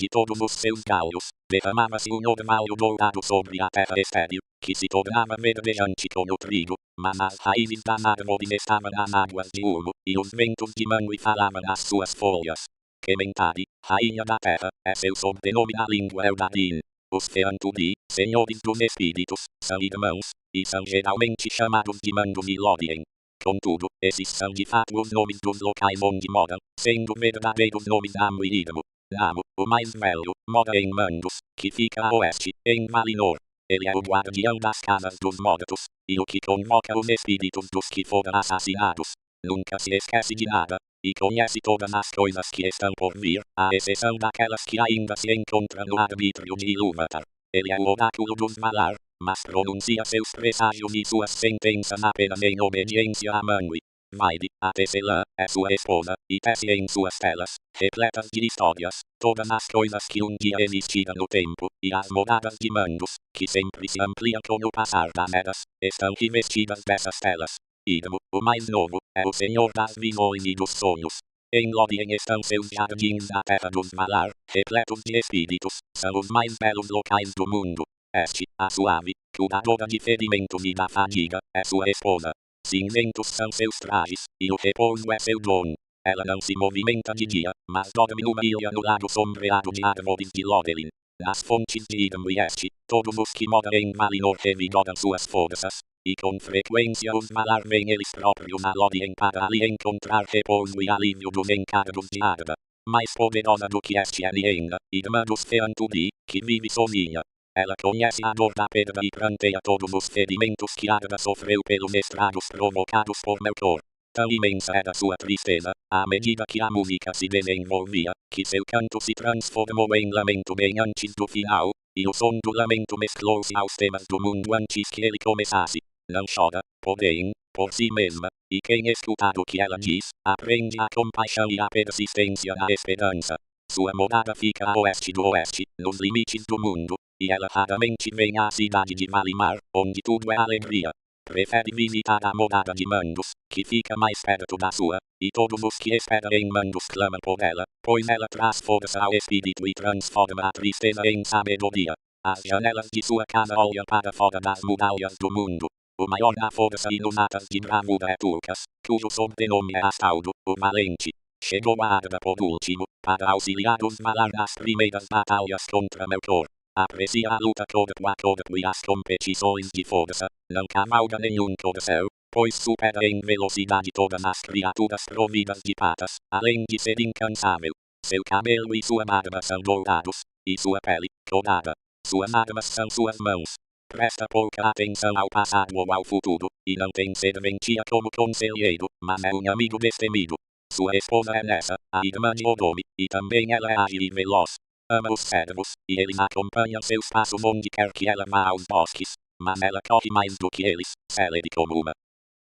[SPEAKER 1] de todos os seus galhos, derramava-se um orvalho dourado sobre a terra estéril, que se tornava verdejante como o trigo, mas as raízes das árvores estavam nas águas de Urmo, e os ventos de Manwë falavam às suas folhas. Kementari, rainha da terra, é seu sobrenome na língua Eldarin. Os Feanturi, senhores dos espíritos, são irmãos, e são geralmente chamados de Mandos e Lórien. Contudo, esses são de fato os nomes dos locais onde moram, sendo verdadeiros nomes Namo e Idmo. Namo, o mais velho, mora em Mandos, que fica a oeste, em Valinor. Ele é o guardião das casas dos mortos, e o que convoca os espíritos dos que foram assassinados. Nunca se esquece de nada, e conhece todas as coisas que estão por vir, à exceção daquelas que ainda se encontram no arbítrio de Ilúvatar. Ele é o oráculo dos Valar, mas pronuncia seus presságios e suas sentenças apenas em obediência a Manwë. Vaide, a tecelã, é sua esposa, e tece em suas telas, repletas de histórias, todas as coisas que um dia existiram no tempo, e as moradas de Mandos, que sempre se ampliam com o passar das eras, estão revestidas dessas telas. Idmo, o mais novo, é o senhor das visões e dos sonhos. Em Lórien estão seus jardins da terra dos Valar, repletos de espíritos, são os mais belos locais do mundo. Este, a suave, curadora de ferimentos e da fadiga, é sua esposa. Cinzentos são seus trajes, e o repouso é seu dom. Ela não se movimenta de dia, mas dorme numa ilha no lado sombreado de árvores de Lórien. Nas fontes de Idmo e Este, todos os que moram em Valinor revigoram suas forças, e com frequência os Valar vêm eles próprios a Lórien para ali encontrar repouso e alívio dos encargos de Arda. Mais poderosa do que Este é Nienna, irmã dos Feanturi, que vive sozinha. Ela conhece a dor da perda e pranteia todos os ferimentos que Arda sofreu pelos estragos provocados por Melkor. Tão imensa era sua tristeza, à medida que a música se desenvolvia, que seu canto se transformou em lamento bem antes do final, e o som do lamento mesclou-se aos temas do mundo antes que ele começasse. Não chora, porém, por si mesma, e quem escutar o que ela diz, aprende a compaixão e a persistência na esperança. Sua morada fica a oeste do oeste, nos limites do mundo, e ela raramente vem à cidade de Valimar, onde tudo é alegria. Prefere visitar a morada de Mandos, que fica mais perto da sua, e todos os que esperam em Mandos clamam por ela, pois ela traz força ao espírito e transforma a tristeza em sabedoria. As janelas de sua casa olham para fora das muralhas do mundo. O maior na força e nos atas de bravura é Tulkas, cujo sobrenome é Astaldo, o valente. Chegou a Arda por último, para auxiliar os Valar nas primeiras batalhas contra Melkor. Aprecia a luta corpo a corpo e as competições de força, não cavalga nenhum corcel, pois supera em velocidade todas as criaturas providas de patas, além de ser incansável. Seu cabelo e sua barba são dourados, e sua pele, dourada. Suas armas são suas mãos. Presta pouca atenção ao passado ou ao futuro, e não tem serventia como conselheiro, mas é um amigo destemido. Sua esposa é Nessa, a irmã de Odomi, e também ela é ágil e veloz. Ama os servos, e eles acompanham seus passos onde quer que ela vá aos bosques, mas ela corre mais do que eles, célere como uma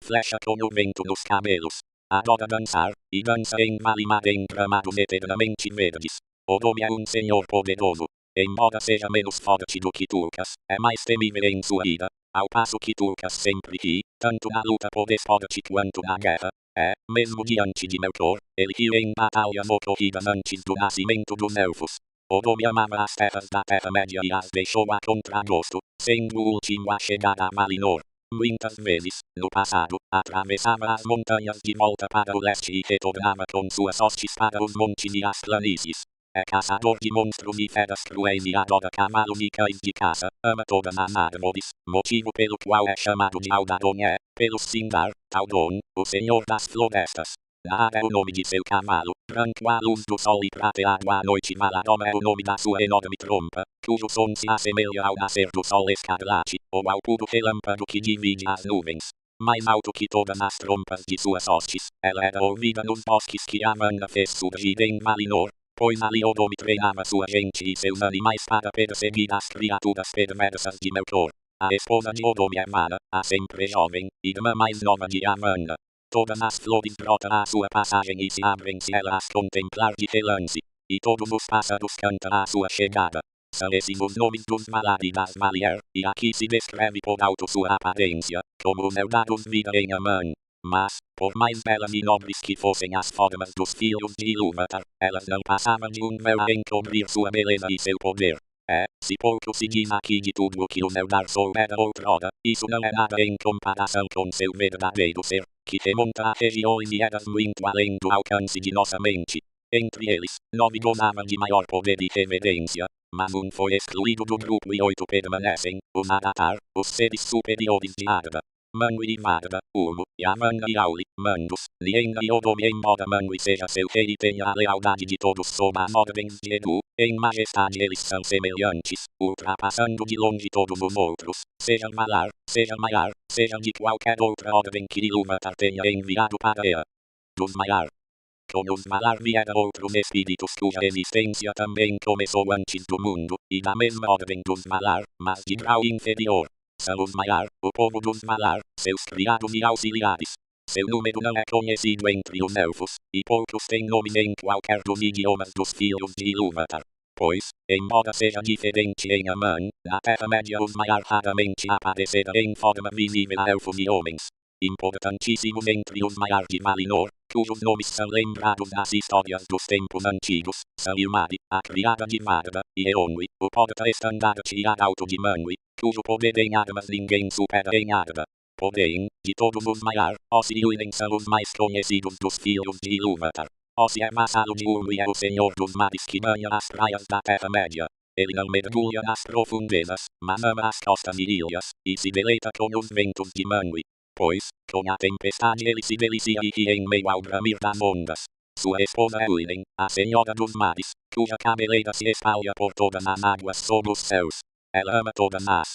[SPEAKER 1] flecha com o vento nos cabelos. Adora dançar, e dança em Valimar em gramados eternamente verdes. Odomi é um senhor poderoso. Embora seja menos forte do que Tulkas, é mais temível em sua ira, ao passo que Tulkas sempre ri, tanto na luta por esporte quanto na guerra. Mesmo diante de Melkor, ele riu em batalhas ocorridas antes do nascimento dos elfos. Odomi amava as terras da Terra-média e as deixou a contragosto, sendo o último a chegar a Valinor. Muitas vezes, no passado, atravessava as montanhas de volta para o leste e retornava com suas hostes para os montes e as planícies. É caçador de monstros e feras cruéis e adora cavalos e cães de caça, ama todas as árvores, motivo pelo qual é chamado de Aldadon pelos Sindar, Taldon, o senhor das florestas. Naar é o nome de seu cavalo, branco à luz do sol e prateado à noite. Valadon é o nome da sua enorme trompa, cujo som se assemelha ao nascer do sol escarlate, ou ao puro relâmpago que divide as nuvens. Mais alto que todas as trompas de suas hostes, ela era ouvida nos bosques que a Amanda fez surgir em Valinor, pois ali Odomi treinava sua gente e seus animais para perseguir as criaturas perversas de Melkor. A esposa de Odomi é Mara, a sempre jovem, irmã mais nova de Amanda. Todas as flores brotam à sua passagem e se abrem se ela as contemplar de relance, e todos os pássaros cantam à sua chegada. São esses os nomes dos Valar e das Valier, e aqui se descreve por alto sua aparência, como os Eldados viram em Aman. Mas, por mais belas e nobres que fossem as formas dos filhos de Ilúvatar, elas não passavam de um véu a encobrir sua beleza e seu poder. Se pouco se diz aqui de tudo o que os Eldar soubera outrora, isso não é nada em comparação com seu verdadeiro ser, que remonta a regiões e eras muito além do alcance de nossa mente. Entre eles, 9 gozavam de maior poder e reverência, mas um foi excluído do grupo e 8 permanecem, os Adatar, os seres superiores de Arda. Manwë e Varda, Ulmo, Yamanna e Auli, Mandos, Lienda e Odomi. Embora Manwë seja seu rei e tenha a lealdade de todos sob as ordens de Edu, em majestade eles são semelhantes, ultrapassando de longe todos os outros, seja Valar, seja Maiar, seja de qualquer outra ordem que Ilúvatar tenha enviado para Ea. Dos Maiar. Com os Valar vieram outros espíritos cuja existência também começou antes do mundo, e da mesma ordem dos Valar, mas de grau inferior. São os Maiar, o povo dos Valar, seus criados e auxiliares. Seu número não é conhecido entre os elfos, e poucos têm nome em qualquer dos idiomas dos filhos de Ilúvatar. Pois, embora seja diferente em Aman, na Terra-média os Maiar raramente apareceram em forma visível a elfos e homens. Importantíssimos entre os Maiar de Valinor, cujos nomes são lembrados nas histórias dos tempos antigos, são Ilmari, a criada de Varda, e Eonwë, o porta-estandarte e arauto de Manwë, cujo poder em armas ninguém supera em Arda. Porém, de todos os Maiar, Ossi e Uinen são os mais conhecidos dos filhos de Ilúvatar. Ossi é vassalo de Ulmo e é o senhor dos mares que banha as praias da Terra-média. Ele não mergulha nas profundezas, mas ama as costas e ilhas, e se deleita com os ventos de Manwë. Pois, com a tempestade ele se delicia e ri em meio ao bramir das ondas. Sua esposa é Uinen, a senhora dos mares, cuja cabeleira se espalha por todas as águas sob os céus. Ela ama todas as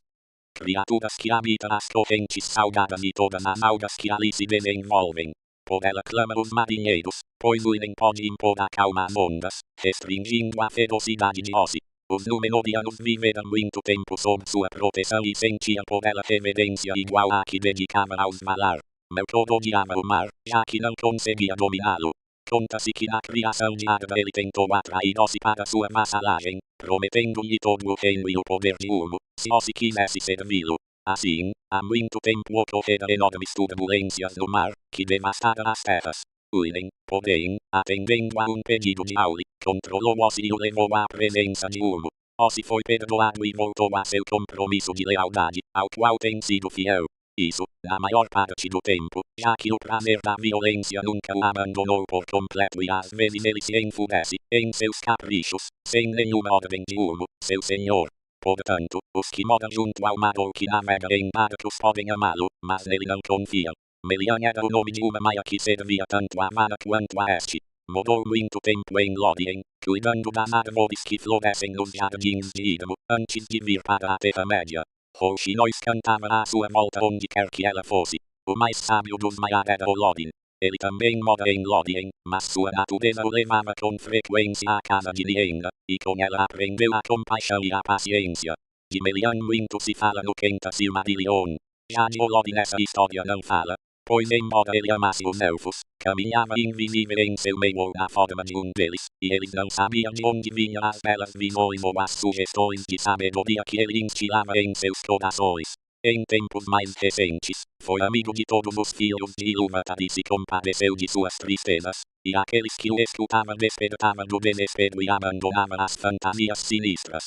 [SPEAKER 1] criaturas que habitam as correntes salgadas e todas as algas que ali se desenvolvem. Por ela clamam os marinheiros, pois Uinen pode impor a calma às ondas, restringindo a ferocidade de Ossi. Os Númenóreanos viveram muito tempo sob sua proteção e sentiam por ela reverência igual à que dedicavam aos Valar. Melkor odiava o mar, já que não conseguia dominá-lo. Conta-se que na criação de Ágata ele tentou atrair Ossi para sua vassalagem, prometendo-lhe todo o reino e o poder de Ulmo, se Ossi quisesse servi-lo. Assim, há muito tempo ocorreram enormes turbulências no mar, que devastaram as terras. Uinen, porém, atendendo a um pedido de Auli, controlou Ossi e o levou à presença de Ulmo. Ossi foi perdoado e voltou a seu compromisso de lealdade, ao qual tem sido fiel. Isso, na maior parte do tempo, já que o prazer da violência nunca o abandonou por completo e às vezes ele se enfurece, em seus caprichos, sem nenhuma ordem de Ulmo, seu senhor. Portanto, os que moram junto ao mar ou que navegam em barcos podem amá-lo, mas nele não confiam. Melian era o nome de uma maia que servia tanto a Vana quanto a Este. Morou muito tempo em Lórien, cuidando das árvores que florescem nos jardins de Idmo, antes de vir para a Terra-média. Rouxinóis cantava à sua volta onde quer que ela fosse. O mais sábio dos Maiar era o Lodin. Ele também mora em Lórien, mas sua natureza o levava com frequência à casa de Lienda, e com ela aprendeu a compaixão e a paciência. De Melian muito se fala no Quenta Silmarillion. Já de Olodin essa história não fala, pois embora ele amasse os elfos, caminhava invisível em seu meio ou na forma de um deles, e eles não sabiam de onde vinham as belas visões ou as sugestões de sabedoria que ele instilava em seus corações. Em tempos mais recentes, foi amigo de todos os filhos de Ilúvatar e se compadeceu de suas tristezas, e aqueles que o escutavam despertavam do desespero e abandonavam as fantasias sinistras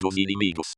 [SPEAKER 1] dos inimigos.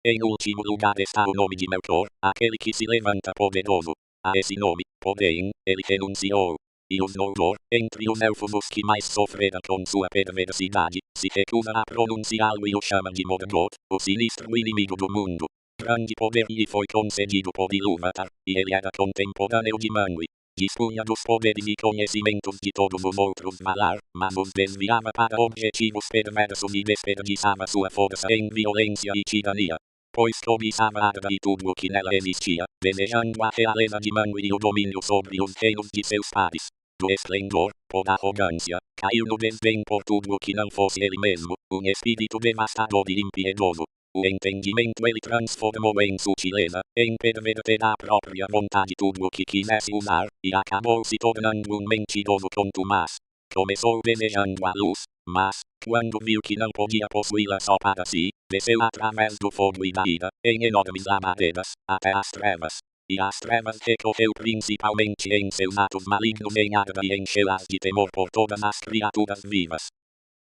[SPEAKER 1] Em último lugar está o nome de Melkor, aquele que se levanta poderoso. A esse nome, porém, ele renunciou. E os Noldor, entre os elfos os que mais sofreram com sua perversidade, se recusam a pronunciá-lo e o chamam de Morgoth, o sinistro inimigo do mundo. Grande poder lhe foi concedido por Ilúvatar, e ele era contemporâneo de Manwë. Dispunha dos poderes e conhecimentos de todos os outros Valar, mas os desviava para objetivos perversos e desperdiçava sua força em violência e tirania. Pois cobiçava Arda e tudo o que nela existia, desejando a realeza de Manwë e o domínio sobre os reinos de seus pares. Do esplendor, por arrogância, caiu no desdém por tudo o que não fosse ele mesmo, um espírito devastador e impiedoso. O entendimento ele transformou em sutileza, em perverter à própria vontade tudo o que quisesse usar, e acabou se tornando um mentiroso contumaz. Começou desejando a luz, mas, quando viu que não podia possuí-la só para si, desceu através do fogo e da ira, em enormes lamaderas, até as trevas. E as trevas recorreu principalmente em seus atos malignos em Arda e encheu-as de temor por todas as criaturas vivas.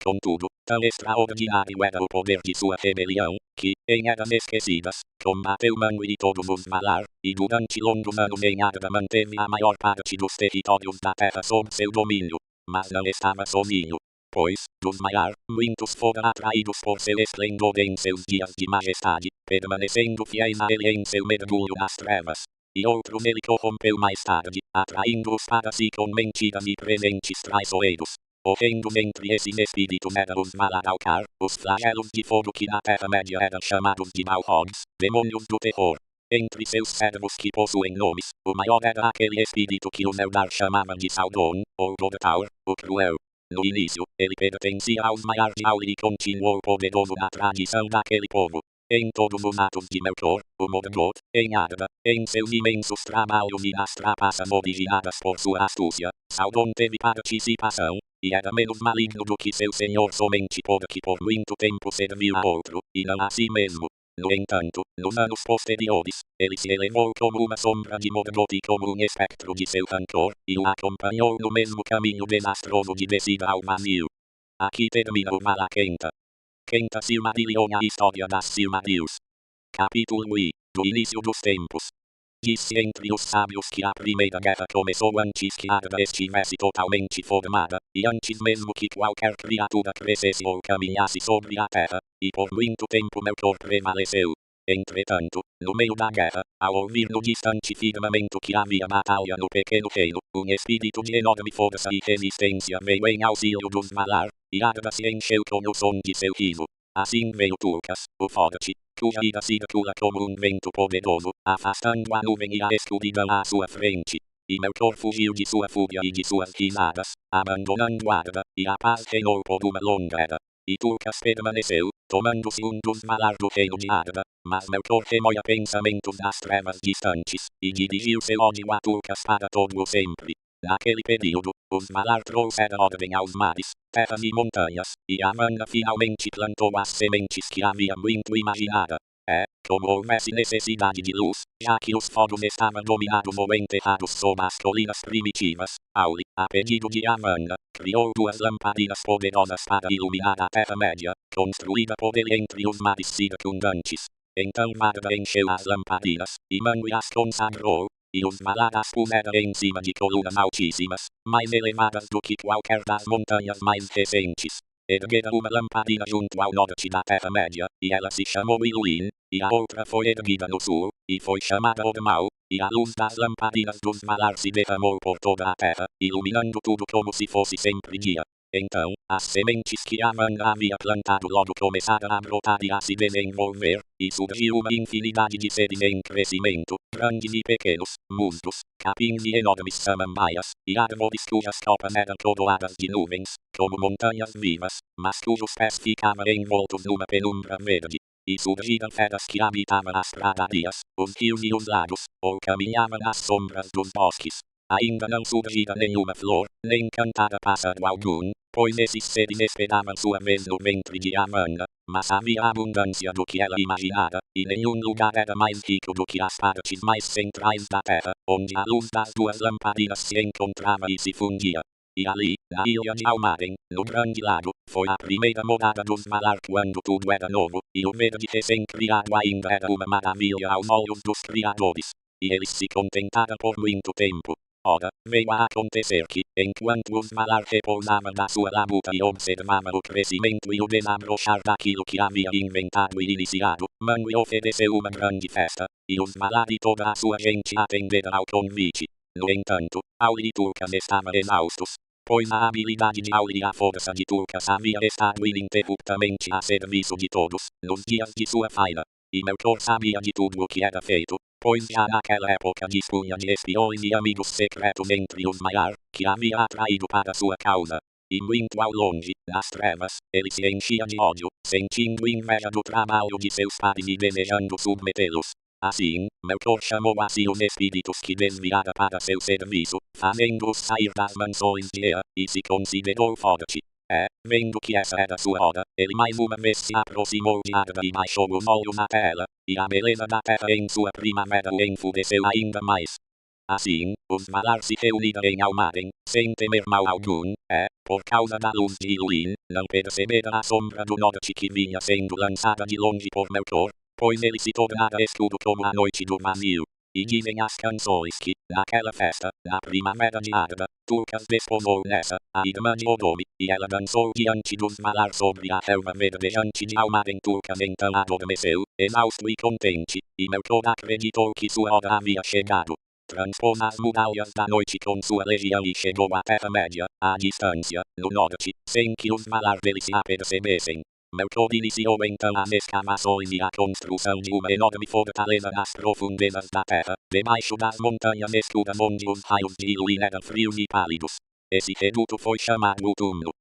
[SPEAKER 1] Contudo, tão extraordinário era o poder de sua rebelião, que, em eras esquecidas, combateu Manwë e todos os Valar, e durante longos anos em Arda manteve a maior parte dos territórios da terra sob seu domínio. Mas não estava sozinho, pois, dos Maiar, muitos foram atraídos por seu esplendor em seus dias de majestade, permanecendo fiéis a ele em seu mergulho nas trevas. E outros ele corrompeu mais tarde, atraindo-os para si com mentiras e presentes traiçoeiros. Horrendos entre esses espíritos eram os Valar-Alcar, os flagelos de fogo que na Terra-média eram chamados de Balrogs, demônios do terror. Entre seus servos que possuem nomes, o maior era aquele espírito que os Eldar chamavam de Sauron, ou Lothar, o Cruel. No início, ele pertencia aos Maiar de Auli e continuou poderoso na tradição daquele povo. Em todos os atos de Melkor, o Morgoth, em Arda, em seus imensos trabalhos e nas trapaças originadas por sua astúcia, Sauron teve participação, e era menos maligno do que seu senhor somente porque por muito tempo serviu a outro, e não a si mesmo. No entanto, nos anos posteriores, ele se elevou como uma sombra de Morgoth e como um espectro de seu rancor, e o acompanhou no mesmo caminho desastroso de descida ao vazio. Aqui termina o Valaquenta. Quenta Silmarillion, a história das Silmarils. Capítulo I, do início dos tempos. Diz-se entre os sábios que a primeira guerra começou antes que Arda estivesse totalmente formada, e antes mesmo que qualquer criatura crescesse ou caminhasse sobre a terra, e por muito tempo Melkor prevaleceu. Entretanto, no meio da guerra, ao ouvir no distante firmamento que havia batalha no pequeno reino, um espírito de enorme força e resistência veio em auxílio dos Valar, e Arda se encheu com o som de seu riso. Assim veio Tulkas, o forte, cuja ira circula como um vento poderoso, afastando a nuvem e a escuridão à sua frente. E Melkor fugiu de sua fúria e de suas risadas, abandonando Arda, e a paz reinou por uma longa era. e Tulkas permaneceu, tomando-se dos malar do reino de Arda, mas Melkor remoia pensamentos das trevas distantes, e dirigiu seu ódio a Tulkas para todo o sempre. Naquele período, os malar trouxeram ordem aos mares, terras e montanhas, e Amanda finalmente plantou as sementes que havia muito imaginada. Como houvesse necessidade de luz, já que os fogos estavam dominados ou enterrados sob as colinas primitivas, Auli, a pedido de Amanda, criou 2 lamparinas poderosas para iluminar a Terra-média, construída por ele entre os mares circundantes. Então Varda encheu as lamparinas, e Manwë as consagrou, e os malar as puseram em cima de colunas altíssimas, mais elevadas do que qualquer das montanhas mais recentes. Ergueram uma lamparina junto ao norte da Terra-média, e ela se chamou Iluin, e a outra foi erguida no sul, e foi chamada Ormal, e a luz das lamparinas dos malar se derramou por toda a terra, iluminando tudo como se fosse sempre dia. Então, as sementes que Amanda havia plantado logo começaram a brotar e a se desenvolver, e surgiu uma infinidade de seres em crescimento, grandes e pequenos, musgos, capins e enormes samambaias, e árvores cujas copas eram coroadas de nuvens, como montanhas vivas, mas cujos pés ficavam envoltos numa penumbra verde. E surgiram feras que habitavam as pradarias, os rios e os lagos, ou caminhavam nas sombras dos bosques. Ainda não surgira nenhuma flor, nem cantara pássaro algum, pois esses seres esperavam sua vez no ventre de Amanda, mas havia abundância do que ela imaginara, e nenhum lugar era mais rico do que as partes mais centrais da terra, onde a luz das 2 lamparinas se encontrava e se fundia. E ali, na ilha de Almaren, no grande lago, foi a primeira morada dos malar quando tudo era novo, e o verde recém-criado ainda era uma maravilha aos olhos dos criadores. E eles se contentaram por muito tempo. Ora, veio a acontecer que, enquanto os malar repousavam da sua labuta e observavam o crescimento e o desabrochar daquilo que havia inventado e iniciado, Manwë ofereceu uma grande festa, e os malar e toda a sua gente atenderam ao convite. No entanto, Auli e Tulkas estavam exaustos, pois a habilidade de Auli e a força de Tulkas havia estado ininterruptamente a serviço de todos, nos dias de sua faina. E Melkor sabia de tudo o que era feito, pois já naquela época dispunha de espiões e amigos secretos entre os Maiar, que havia atraído para sua causa. E muito ao longe, nas trevas, ele se enchia de ódio, sentindo inveja do trabalho de seus pares e desejando submetê-los. Assim, Melkor chamou a si os espíritos que desviara para seu serviço, fazendo-os sair das mansões de Ea, e se considerou forte. Vendo que essa era sua hora, ele mais uma vez se aproximou de Arda e baixou os olhos até ela, e a beleza da terra em sua primavera o enfureceu ainda mais. Assim, os malar se reuniram em Almaren, sem temer mal algum, por causa da luz de Iluin, não perceberam a sombra do norte que vinha sendo lançada de longe por Melkor, pois ele se tornara escuro como a noite do vazio. E dizem as canções que, naquela festa, na primavera de Arda, Tulkas desposou nessa, a irmã de Odome, e ela dançou diante dos malar sobre a relva verdejante de Almaren. Tulkas então adormeceu, exausto e contente, e Melkor acreditou que sua hora havia chegado. Transpôs as muralhas da noite com sua legião e chegou à Terra-média, à distância, no norte, sem que os malar dele se apercebessem. Melkor iniciou então as escavações e a construção de uma enorme fortaleza nas profundezas da terra, debaixo das montanhas escuras onde os raios de Iluin eram frios e pálidos. Esse reduto foi chamado o Túmulo.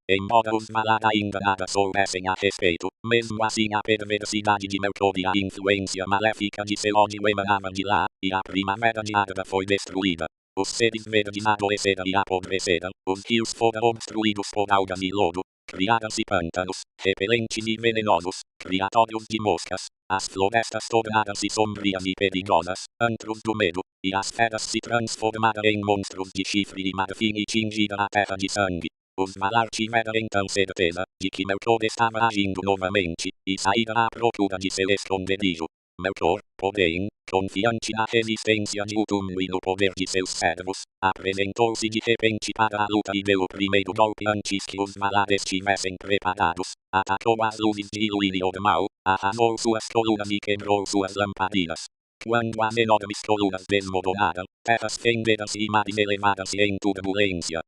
[SPEAKER 1] Embora os malar ainda nada soubessem a respeito, mesmo assim a perversidade de Melkor e a influência maléfica de seu ódio emanavam de lá, e a primavera de Arda foi destruída. Os seres verdes adoeceram e apodreceram, os rios foram obstruídos por algas e lodo, criaram-se pântanos, repelentes e venenosos, criatórios de moscas, as florestas tornaram-se sombrias e perigosas, antros do medo, e as feras se transformaram em monstros de chifre e marfim e tingiram a terra de sangue. Os malar tiveram então certeza de que Melkor estava agindo novamente, e saíram à procura de seu esconderijo. Melkor, porém, confiante na resistência de Utumno e no poder de seus servos, apresentou-se de repente para a luta e deu o primeiro golpe antes que os malar estivessem preparados. Atacou as luzes de Iluin e Ormal, arrasou suas colunas e quebrou suas lamparinas. Quando as enormes colunas desmoronaram, terras fenderam-se e mares elevaram-se em turbulência.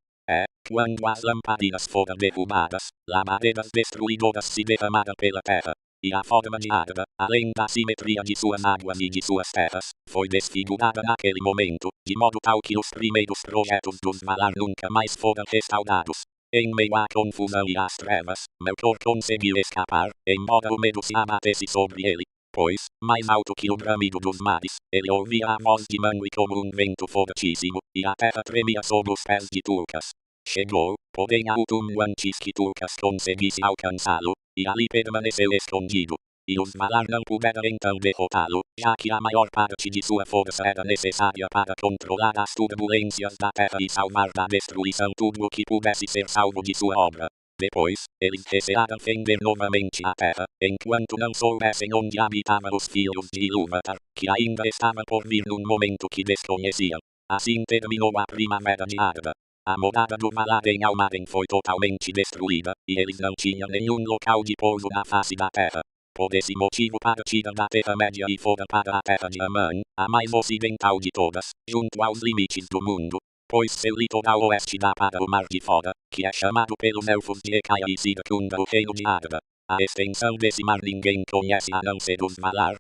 [SPEAKER 1] Quando as lamparinas foram derrubadas, labaredas destruidoras se derramaram pela terra. E a forma de Arda, além da simetria de suas águas e de suas terras, foi desfigurada naquele momento, de modo tal que os primeiros projetos dos malar nunca mais foram restaurados. Em meio à confusão e às trevas, Melkor conseguiu escapar, embora o medo se abatesse sobre ele. Pois, mais alto que o bramido dos mares, ele ouvia a voz de Manwë como um vento fortíssimo, e a terra tremia sob os pés de Tulkas. Chegou, porém, ao túmulo antes que Tulkas conseguisse alcançá-lo, e ali permaneceu escondido. E os Valar não puderam então derrotá-lo, já que a maior parte de sua força era necessária para controlar as turbulências da terra e salvar da destruição tudo o que pudesse ser salvo de sua obra. Depois, eles recearam fender novamente a terra, enquanto não soubessem onde habitavam os filhos de Ilúvatar, que ainda estavam por vir num momento que desconheciam. Assim terminou a primavera de Arda. A morada do Valar em Almaren foi totalmente destruída, e eles não tinham nenhum local de pouso na face da terra. Por esse motivo partiram da Terra-média e foram para a terra de Aman, a mais ocidental de todas, junto aos limites do mundo, pois seu litoral oeste dá para o Mar de Fora, que é chamado pelos elfos de Ekaya e circunda o reino de Arda. A extensão desse mar ninguém conhece a não ser os Valar,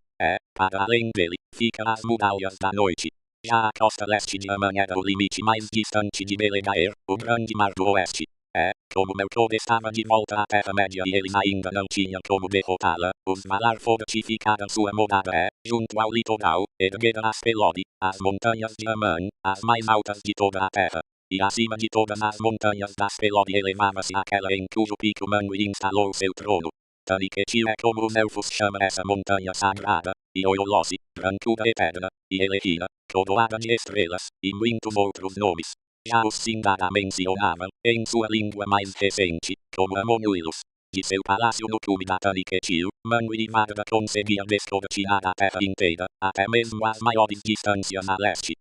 [SPEAKER 1] para além dele, fica as Muralhas da Noite. Já a costa leste de Aman era o limite mais distante de Belegaer, o grande mar do oeste. Como Melkor estava de volta à Terra-média e eles ainda não tinham como derrotá-la, os Valar fortificaram sua morada junto ao litoral, ergueram Aspelod, as montanhas de Aman, as mais altas de toda a terra. E acima de todas as montanhas da Aspelod elevava-se aquela em cujo pico Manwë instalou seu trono. Taniquetil é como os elfos chamam essa montanha sagrada, e Oiolossi, brancura eterna, e Elehina, coroada de estrelas, e muitos outros nomes. Já os Sindar a mencionavam, em sua língua mais recente, como Amonuilos. De seu palácio no cume da Taniquetil, Manwë e Varda conseguiam descortinar a terra inteira, até mesmo as maiores distâncias a leste.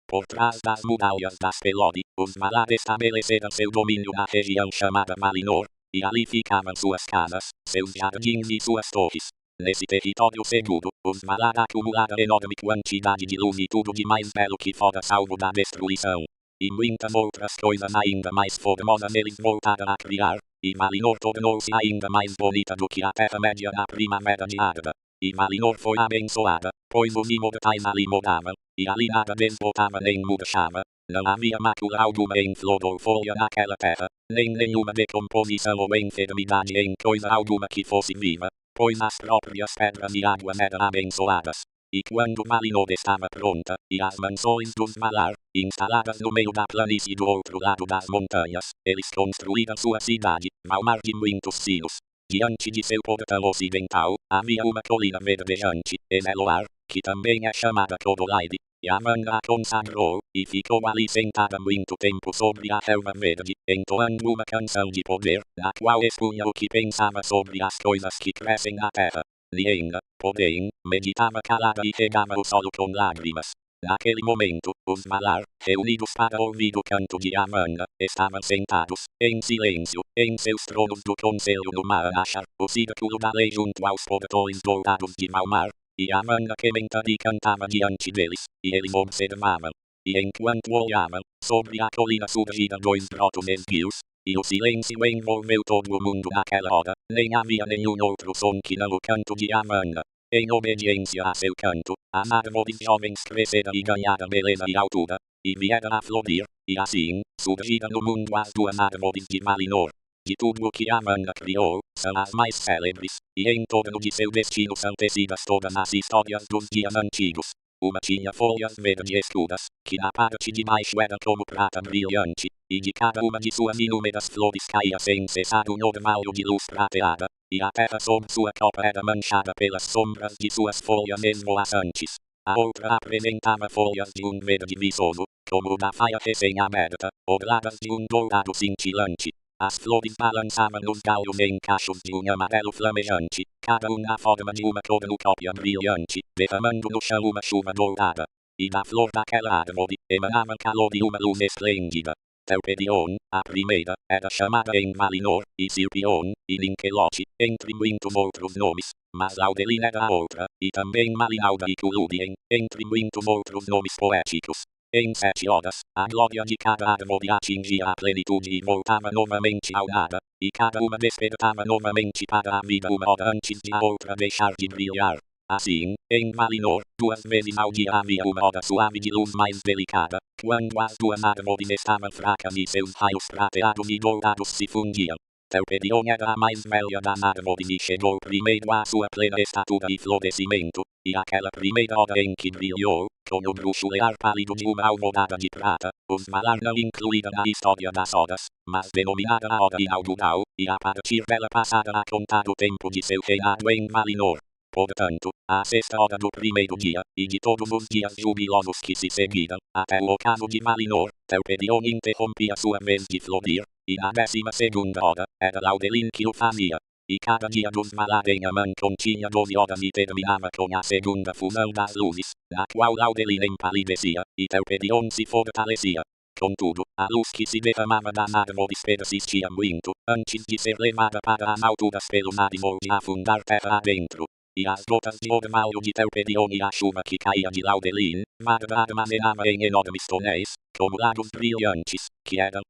[SPEAKER 1] Por trás das muralhas da Aspelod, os Valar estabeleceram seu domínio na região chamada Valinor, e ali ficavam suas casas, seus jardins e suas torres. Nesse território seguro, os Valar acumularam enorme quantidade de luz e tudo de mais belo que fora salvo da destruição. E muitas outras coisas ainda mais formosas eles voltaram a criar, e Valinor tornou-se ainda mais bonita do que a Terra-média na primavera de Arda. E Valinor foi abençoada, pois os imortais ali moravam, e ali nada desbotava nem murchava, não havia mácula alguma em flor ou folha naquela terra, nem nenhuma decomposição ou enfermidade em coisa alguma que fosse viva, pois as próprias pedras e águas eram abençoadas. E quando Valinor estava pronta, e as mansões dos Valar, instaladas no meio da planície do outro lado das montanhas, eles construíram sua cidade, Valmar de muitos sinos. Diante de seu portão ocidental, havia uma colina verdejante, Eneloar, que também é chamada Codolaide, e Aman a consagrou, e ficou ali sentada muito tempo sobre a relva verde, entoando uma canção de poder, na qual expunha o que pensava sobre as coisas que crescem na terra. Lienda, porém, meditava calada e regava o solo com lágrimas. Naquele momento, os Valar, reunidos para ouvir o canto de Amanna, estavam sentados, em silêncio, em seus tronos do conselho no Maanachar, o círculo da lei junto aos portões dourados de Valmar, e Amanna que mentari cantava diante deles, e eles observavam. E enquanto olhavam, sobre a colina surgiram dois brotos esguios, e o silêncio envolveu todo o mundo naquela hora, nem havia nenhum outro som que não o canto de Amanna. Em obediência a seu canto, as árvores jovens cresceram e ganharam beleza e altura, e vieram a florir, e assim, surgiram no mundo as duas árvores de Valinor. De tudo o que Amanna criou, são as mais célebres, e em torno de seu destino são tecidas todas as histórias dos dias antigos. Uma tinha folhas verdes escuras, que na parte de baixo era como prata brilhante, e de cada uma de suas inúmeras flores caía sem cessar um orvalho de luz prateada, e a terra sob sua copa era manchada pelas sombras de suas folhas esvoaçantes. A outra apresentava folhas de um verde viçoso, como o da faia recém-aberta, orladas de um dourado cintilante. As flores balançavam nos galhos em cachos de um amarelo flamejante, cada uma na forma de uma cornucópia brilhante, derramando no chão uma chuva dourada. E da flor daquela árvore, emanava calor e uma luz esplêndida. Telperion, a primeira, era chamada em Valinor, e Silpion, e Ninkelote, entre muitos outros nomes, mas Audelin era a outra, e também Malinalda e Culudien, entre muitos outros nomes poéticos. Em 7 horas, a glória de cada árvore atingia a plenitude e voltava novamente ao nada, e cada uma despertava novamente para a vida uma hora antes de a outra deixar de brilhar. Assim, em Valinor, 2 vezes ao dia havia uma hora suave de luz mais delicada, quando as 2 árvores estavam fracas e seus raios prateados e dourados se fundiam. Telperion era a mais velha das árvores e chegou primeiro à sua plena estatura e florescimento, e aquela primeira hora em que brilhou, com o bruxulear pálido de uma alvorada de prata, os Valar não incluída na história das horas, mas denominada a hora inaugural, e a partir dela passada a contar o tempo de seu reinado em Valinor. Portanto, à 6ª hora do primeiro dia, e de todos os dias jubilosos que se seguiram, até o ocaso de Valinor, Telperion interrompia sua vez de florir, e na 12ª hora, era Laudelin que o fazia. E cada dia dos Valar em Aman continha 12 horas e terminava com a segunda fusão das luzes, na qual Laudelin empalidecia, e Telperion se fortalecia. Contudo, a luz que se derramava das árvores persistia muito, antes de ser levada para as alturas pelo Narivor de afundar terra adentro. E as gotas de orvalho de Telperion e a chuva que caía de Laudelin, Varda armazenava em enormes tonéis, como lagos brilhantes, que eram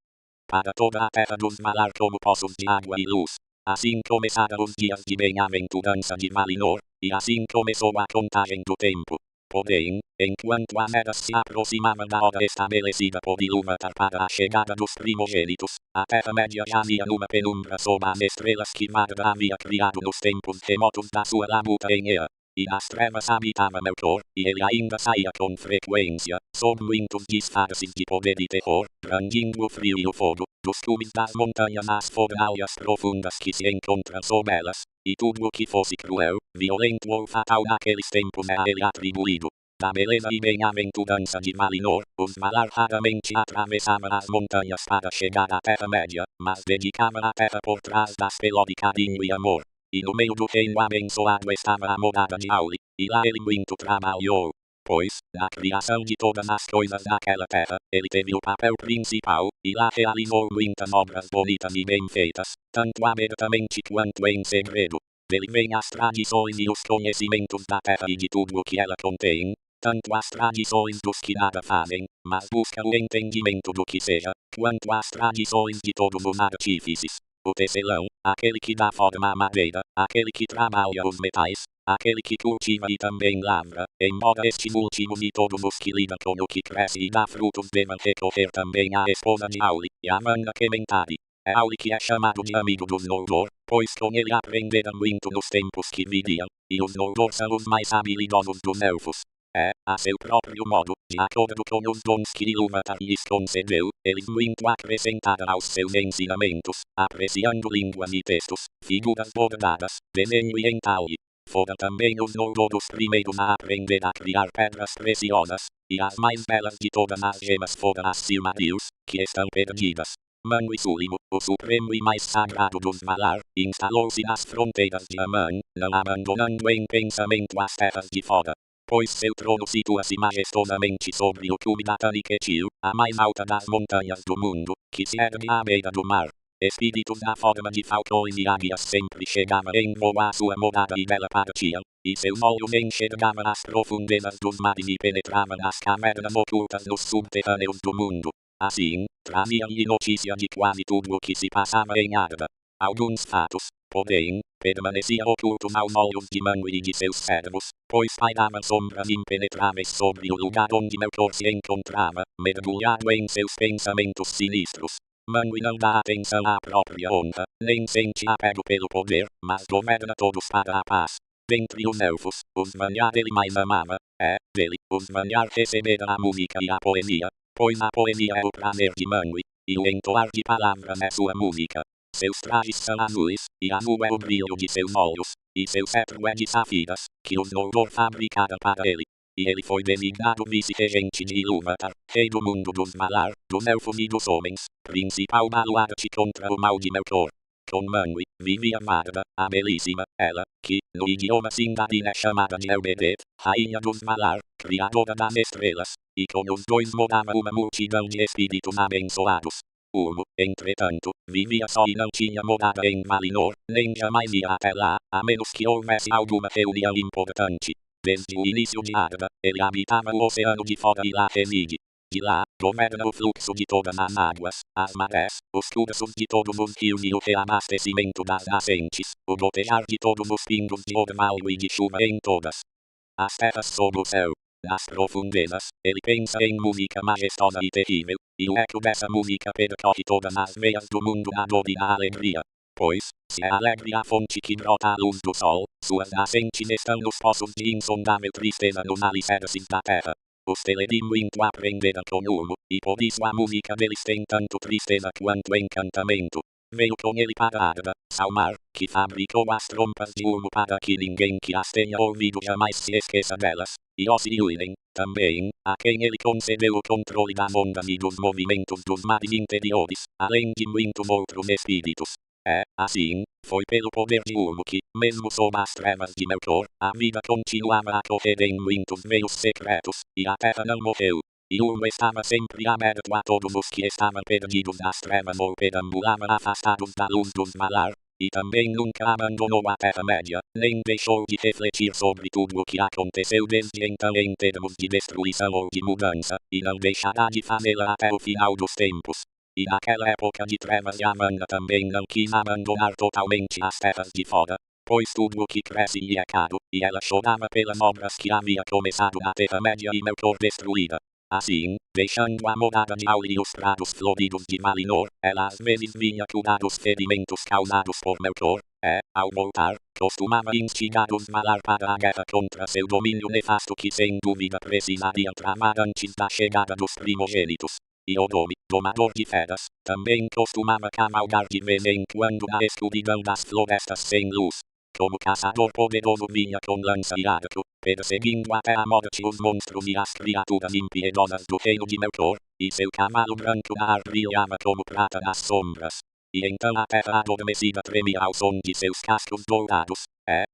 [SPEAKER 1] para toda a terra dos Valar como poços de água e luz. Assim começaram os dias de bem-aventurança de Valinor, e assim começou a contagem do tempo. Porém, enquanto as eras se aproximavam da hora estabelecida por Ilúvatar para a chegada dos primogênitos, a Terra-média jazia numa penumbra sob as estrelas que Varda havia criado nos tempos remotos da sua labuta em Ea. E nas trevas habitava Melkor, e ele ainda saía com frequência, sob muitos disfarces de poder e terror, brandindo o frio e o fogo, dos cumes das montanhas às fornalhas profundas que se encontram sob elas, e tudo o que fosse cruel, violento ou fatal naqueles tempos é a ele atribuído. Da beleza e bem-aventurança de Valinor, os Valar raramente atravessavam as montanhas para chegar à Terra-média, mas dedicavam a terra por trás das pelo de carinho e amor. E no meio do reino abençoado estava a morada de Auli, e lá ele muito trabalhou. Pois, na criação de todas as coisas daquela terra, ele teve o papel principal, e lá realizou muitas obras bonitas e bem feitas, tanto abertamente quanto em segredo. Dele vêm as tradições e os conhecimentos da terra e de tudo o que ela contém, tanto as tradições dos que nada fazem, mas buscam o entendimento do que seja, quanto as tradições de todos os artífices. O tecelão, aquele que dá forma à madeira, aquele que trabalha os metais, aquele que cultiva e também lavra, embora estes últimos e todos os que lidam com o que cresce e dá frutos devam recorrer também à esposa de Auli, Yamanna Kementari. É Auli que é chamado de amigo dos Noldor, pois com ele aprenderam muito nos tempos que viviam, e os Noldor são os mais habilidosos dos elfos. É, a seu próprio modo, de acordo com os dons que Ilúvatar lhes concedeu, eles muito acrescentaram aos seus ensinamentos, apreciando línguas e textos, figuras bordadas, desenho e entalhe. Foram também os Noldor os primeiros a aprender a criar pedras preciosas, e as mais belas de todas as gemas foram as Silmarils, que estão perdidas. Manwë Sulimo, o supremo e mais sagrado dos Valar, instalou-se nas fronteiras de Aman, não abandonando em pensamento as terras de fora. Pois seu trono situa-se majestosamente sobre o cume da Taniquetil, a mais alta das montanhas do mundo, que se ergue à beira do mar. Espíritos na forma de falcões e águias sempre chegavam em voo à sua morada e dela partiam, e seus olhos enxergavam as profundezas dos mares e penetravam as cavernas ocultas nos subterrâneos do mundo. Assim, traziam-lhe notícia de quase tudo o que se passava em Arda. Alguns fatos, porém, permaneciam ocultos aos olhos de Manwë e de seus servos, pois pairavam sombras impenetráveis sobre o lugar onde Melkor se encontrava, mergulhado em seus pensamentos sinistros. Manwë não dá atenção à própria honra, nem sente apego pelo poder, mas governa todos para a paz. Dentre os elfos, os Vanyar ele mais amava, dele, os Vanyar receberam a música e a poesia, pois a poesia é o prazer de Manwë, e o entoar de palavras é sua música. Seus trajes são azuis, e azul é o brilho de seus olhos, e seu cetro é de safiras, que os Noldor fabricaram para ele. E ele foi designado vice-regente de Ilúvatar, rei do mundo dos Valar, dos elfos e dos homens, principal baluarte contra o mal de Melkor. Com Manwë, vivia Varda, a belíssima, ela, que, no idioma Sindarin é chamada de Elbereth, rainha dos Valar, criadora das estrelas, e com os dois morava uma multidão de espíritos abençoados. Ulmo, entretanto, vivia só e não tinha morada em Valinor, nem jamais ia até lá, a menos que houvesse alguma reunião importante. Desde o início de Arda, ele habitava o oceano de fora e lá reside. De lá, governa o fluxo de todas as águas, as marés, os cursos de todos os rios e o reabastecimento das nascentes, o gotejar de todos os pingos de orvalho e de chuva em todas as terras sob o céu. Nas profundezas, ele pensa em música majestosa e terrível, e o eco dessa música percorre todas as veias do mundo a dor e a alegria. Pois, se é alegre a fonte que brota à luz do sol, suas nascentes estão nos poços de insondável tristeza nos alicerces da terra. Os teleri muito aprenderam com humo, e por isso a música deles tem tanto tristeza quanto encantamento. Veio com ele para Arda, Salmar, que fabricou as trompas de humo para que ninguém que as tenha ouvido jamais se esqueça delas, e Osiriuinen, também, a quem ele concedeu o controle das ondas e dos movimentos dos mares interiores, além de muitos outros espíritos. É, assim, foi pelo poder de Ulmo que, mesmo sob as trevas de Melkor, a vida continuava a correr em muitos veios secretos, e a terra não morreu. E Ulmo estava sempre aberto a todos os que estavam perdidos nas trevas ou perambulavam afastados da luz dos Valar, e também nunca abandonou a Terra-média, nem deixou de refletir sobre tudo o que aconteceu desde então em termos de destruição ou de mudança, e não deixará de fazê-la até o final dos tempos. E naquela época de trevas Yamanna também não quis abandonar totalmente as terras de fora, pois tudo o que cresce lhe é caro, e ela chorava pelas obras que havia começado na Terra-média e Melkor destruída. Assim, deixando a morada de Auli e os prados floridos de Valinor, ela às vezes vinha curar dos ferimentos causados por Melkor, ao voltar, costumava instigar os Valar para a guerra contra seu domínio nefasto que sem dúvida precisaria travar antes da chegada dos primogênitos. E Odome, domador de feras, também costumava cavalgar de vez em quando na escuridão das florestas sem luz. Como caçador poderoso vinha com lança e arco, perseguindo até a morte os monstros e as criaturas impiedosas do reino de Melkor, e seu cavalo branco na ar brilhava como prata nas sombras. E então a terra adormecida tremia ao som de seus cascos dourados.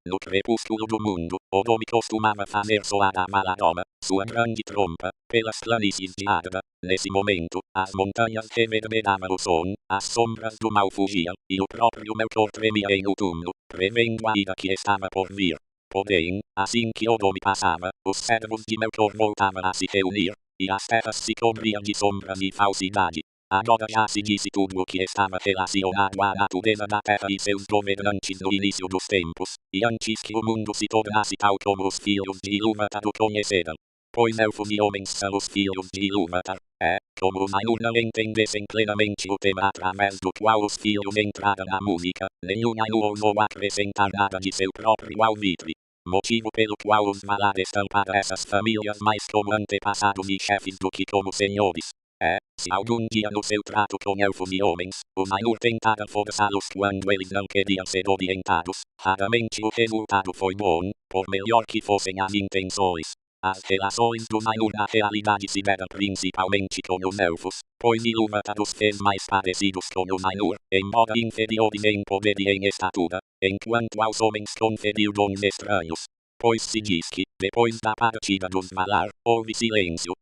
[SPEAKER 1] No crepúsculo do mundo, Odome costumava fazer soar a Maladoma, sua grande trompa, pelas planícies de Arda. Nesse momento, as montanhas reverberavam o som, as sombras do mal fugiam, e o próprio Melkor tremia em o túmulo, prevendo a ira que estava por vir. Porém, assim que Odome passava, os servos de Melkor voltavam a se reunir, e as terras se cobriam de sombras e falsidade. Agora já se disse tudo o que estava relacionado à natureza da terra e seus governantes no início dos tempos, e antes que o mundo se tornasse tal como os filhos de Ilúvatar o conheceram. Pois elfos e homens são os filhos de Ilúvatar, como os Ainur não entendessem plenamente o tema através do qual os filhos entraram na música, nenhum Ainur ousou acrescentar nada de seu próprio alvitre. Motivo pelo qual os Valar estão para essas famílias mais como antepassados e chefes do que como senhores. Se algum dia no seu trato com elfos e homens, os Ainur tentaram forçá-los quando eles não queriam ser orientados, raramente o resultado foi bom, por melhor que fossem as intenções. As relações dos Ainur na realidade se deram principalmente com os elfos, pois Ilúvatar os fez mais parecidos com os Ainur, embora inferiores em poder e em estatura, enquanto aos homens conferiu dons estranhos. Pois se diz que, depois da partida dos Valar, houve silêncio,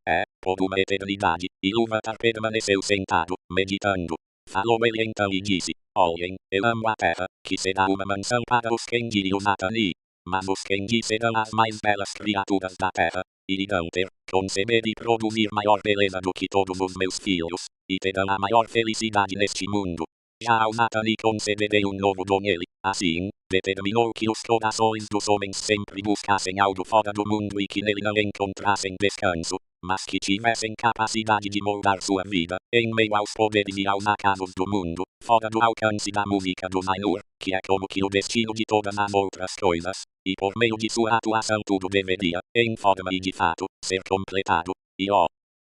[SPEAKER 1] por uma eternidade, Ilúvatar permaneceu sentado, meditando. Falou ele então e disse: Olhem, eu amo a terra, que será uma mansão para os Kengi e os Natani. Mas os Kengi serão as mais belas criaturas da terra, e irão ter, conceber e produzir maior beleza do que todos os meus filhos, e terão a maior felicidade neste mundo. Já ao Natani concederei um novo dom ele, assim, determinou que os corações dos homens sempre buscassem algo fora do mundo e que nele não encontrassem descanso, mas que tivessem capacidade de moldar sua vida, em meio aos poderes e aos acasos do mundo, fora do alcance da música dos Ainur, que é como que o destino de todas as outras coisas, e por meio de sua atuação tudo deveria, em forma e de fato, ser completado, e o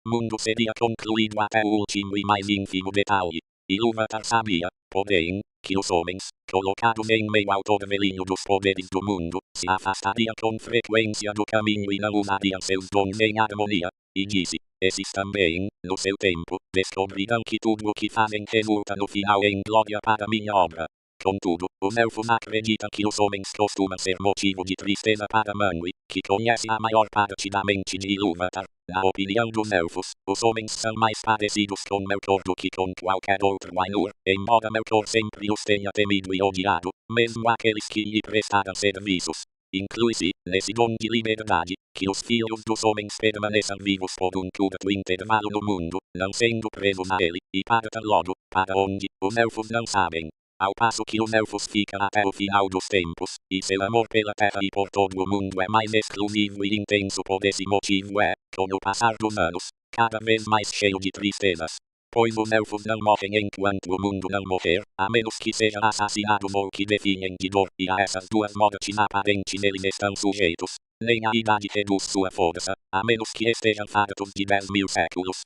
[SPEAKER 1] mundo seria concluído até o último e mais ínfimo detalhe. Ilúvatar sabia, porém, que os homens, colocados em meio ao torvelinho dos poderes do mundo, se afastariam com frequência do caminho e não usariam seus dons em harmonia, e disse: esses também, no seu tempo, descobrirão que tudo o que fazem resulta no final em glória para minha obra. Contudo, os elfos acreditam que os homens costumam ser motivo de tristeza para Manwë, que conhece a maior parte da mente de Ilúvatar. Na opinião dos elfos, os homens são mais parecidos com Melkor do que com qualquer outro Ainur, embora Melkor sempre os tenha temido e odiado, mesmo aqueles que lhe prestaram serviços. Inclui-se, nesse dom de liberdade, que os filhos dos homens permaneçam vivos por um curto intervalo no mundo, não sendo presos a ele, e partam logo, para onde, os elfos não sabem. Ao passo que os elfos ficam até o final dos tempos, e seu amor pela terra e por todo o mundo é mais exclusivo e intenso por esse motivo com o passar dos anos, cada vez mais cheio de tristezas. Pois os elfos não morrem enquanto o mundo não morrer, a menos que sejam assassinados ou que definhem de dor, e a essas duas mortes aparentes eles estão sujeitos. Nem a idade reduz sua força, a menos que estejam fartos de 10.000 séculos.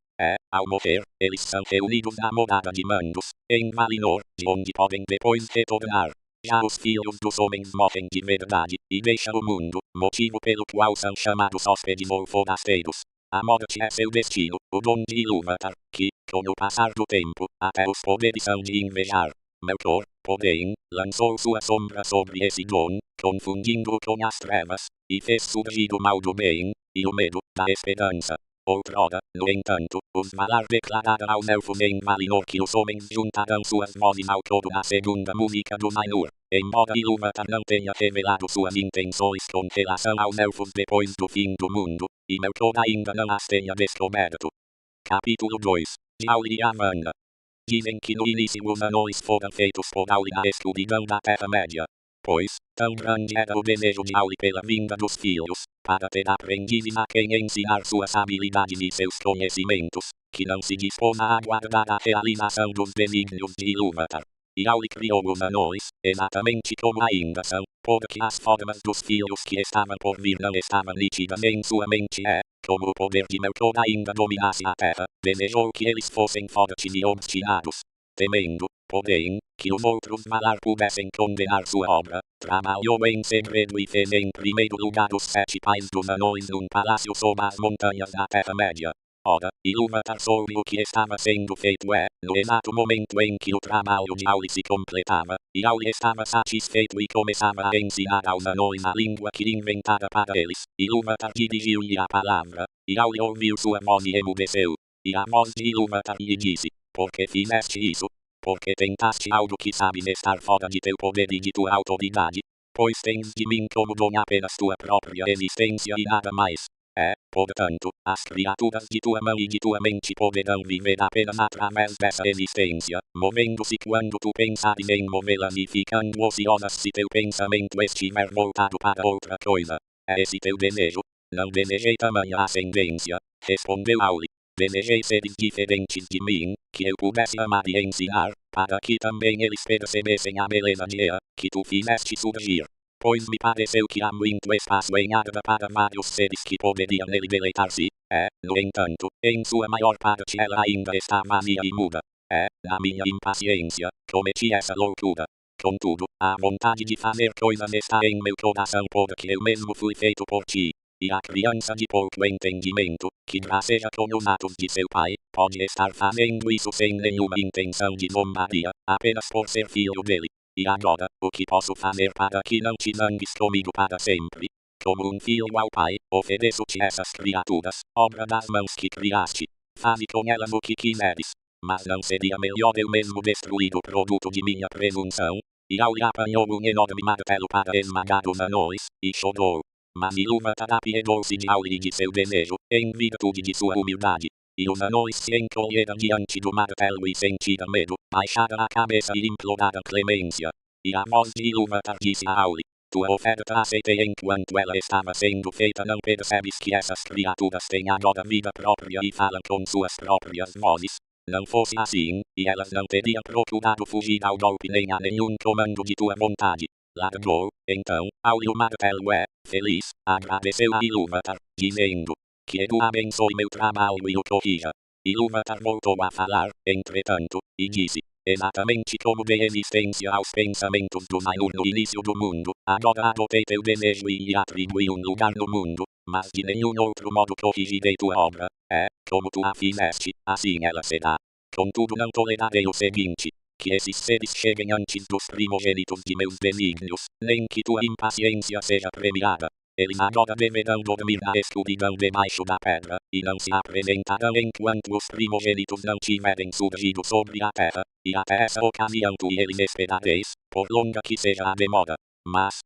[SPEAKER 1] Ao morrer, eles são reunidos na morada de Mandos, em Valinor, de onde podem depois retornar. Já os filhos dos homens morrem de verdade, e deixam o mundo, motivo pelo qual são chamados hóspedes ou forasteiros. A morte é seu destino, o dom de Ilúvatar, que, com o passar do tempo, até os poderes são de invejar. Melkor, porém, lançou sua sombra sobre esse dom, confundindo-o com as trevas, e fez surgir o mal do bem, e o medo, da esperança. Outrora, no entanto, os Valar declararam aos elfos em Valinor que os homens juntarão suas vozes ao coro da segunda música do Ainur. Embora Ilúvatar não tenha revelado suas intenções com relação aos elfos depois do fim do mundo, e Melkor ainda não as tenha descoberto. Capítulo 2. De Auli e Avanna. Dizem que no início os anões foram feitos por Auli na escuridão da Terra-média. Pois, tão grande era o desejo de Auli pela vinda dos filhos, para ter aprendizes a quem ensinar suas habilidades e seus conhecimentos, que não se dispôs a aguardar a realização dos desígnios de Ilúvatar. E Auli criou os anões, exatamente como ainda são, porque as formas dos filhos que estavam por vir não estavam nítidas em sua mente como o poder de Melkor ainda dominasse a terra, desejou que eles fossem fortes e obstinados. Temendo, porém, que os outros Valar pudessem condenar sua obra, trabalhou em segredo e fez em primeiro lugar os 7 pais dos anões num palácio sob as montanhas da Terra-média. Ora, Ilúvatar soube o que estava sendo feito no exato momento em que o trabalho de Auli se completava, e Auli estava satisfeito e começava a ensinar aos anões a língua que inventara para eles. Ilúvatar dirigiu-lhe a palavra, e Auli ouviu sua voz e emudeceu. E a voz de Ilúvatar lhe disse: Por que fizeste isso? Porque tentaste algo que sabes estar fora de teu poder e de tua autoridade? Pois tens de mim como dom apenas tua própria existência e nada mais. Portanto, as criaturas de tua mão e de tua mente poderão viver apenas através dessa existência, movendo-se quando tu pensares em movê-las e ficando ociosas se teu pensamento estiver voltado para outra coisa. É esse teu desejo? Não desejei tamanha ascendência, respondeu Auli. Desejei seres diferentes de mim, que eu pudesse amar e ensinar, para que também eles percebessem a beleza de Ea, que tu fizeste surgir. Pois me pareceu que há muito espaço em Arda para vários seres que poderiam nele deleitar-se. No entanto, em sua maior parte ela ainda está vazia e muda. Na minha impaciência, cometi essa loucura. Contudo, a vontade de fazer coisas está em meu coração porque eu mesmo fui feito por ti. E a criança de pouco entendimento, que graceja com os atos de seu pai, pode estar fazendo isso sem nenhuma intenção de zombaria, apenas por ser filho dele. E agora, o que posso fazer para que não te zangues comigo para sempre? Como um filho ao pai, ofereço-te essas criaturas, obra das mãos que criaste. Faze com elas o que quiseres. Mas não seria melhor eu mesmo destruir o produto de minha presunção? E Auli apanhou um enorme martelo para esmagar os anões, e chorou. Mas Ilúvatar apiedou-se de Auli e de seu desejo, em virtude de sua humildade. E os anões se encolheram diante do martelo e sentiram medo, baixaram a cabeça e imploraram clemência. E a voz de Ilúvatar disse a Auli: Tua oferta aceitei enquanto ela estava sendo feita. Não percebes que essas criaturas têm agora vida própria e falam com suas próprias vozes? Não fosse assim, e elas não teriam procurado fugir ao golpe nem a nenhum comando de tua vontade. Largou, então, Auli o martelo feliz, agradeceu a Ilúvatar, dizendo: Que Edu abençoe meu trabalho e o corrija. Ilúvatar voltou a falar, entretanto, e disse: Exatamente como dei existência aos pensamentos do Ainur no início do mundo, agora adotei teu desejo e lhe atribuí um lugar no mundo, mas de nenhum outro modo corrigirei tua obra. Como tu a fizeste, assim ela será. Contudo não tolerarei o seguinte: que esses seres cheguem antes dos primogênitos de meus desígnios, nem que tua impaciência seja premiada. Eles agora deverão dormir na escuridão debaixo da pedra, e não se apresentarão enquanto os primogênitos não tiverem surgido sobre a terra, e até essa ocasião tu e eles esperareis, por longa que seja a demora. Mas,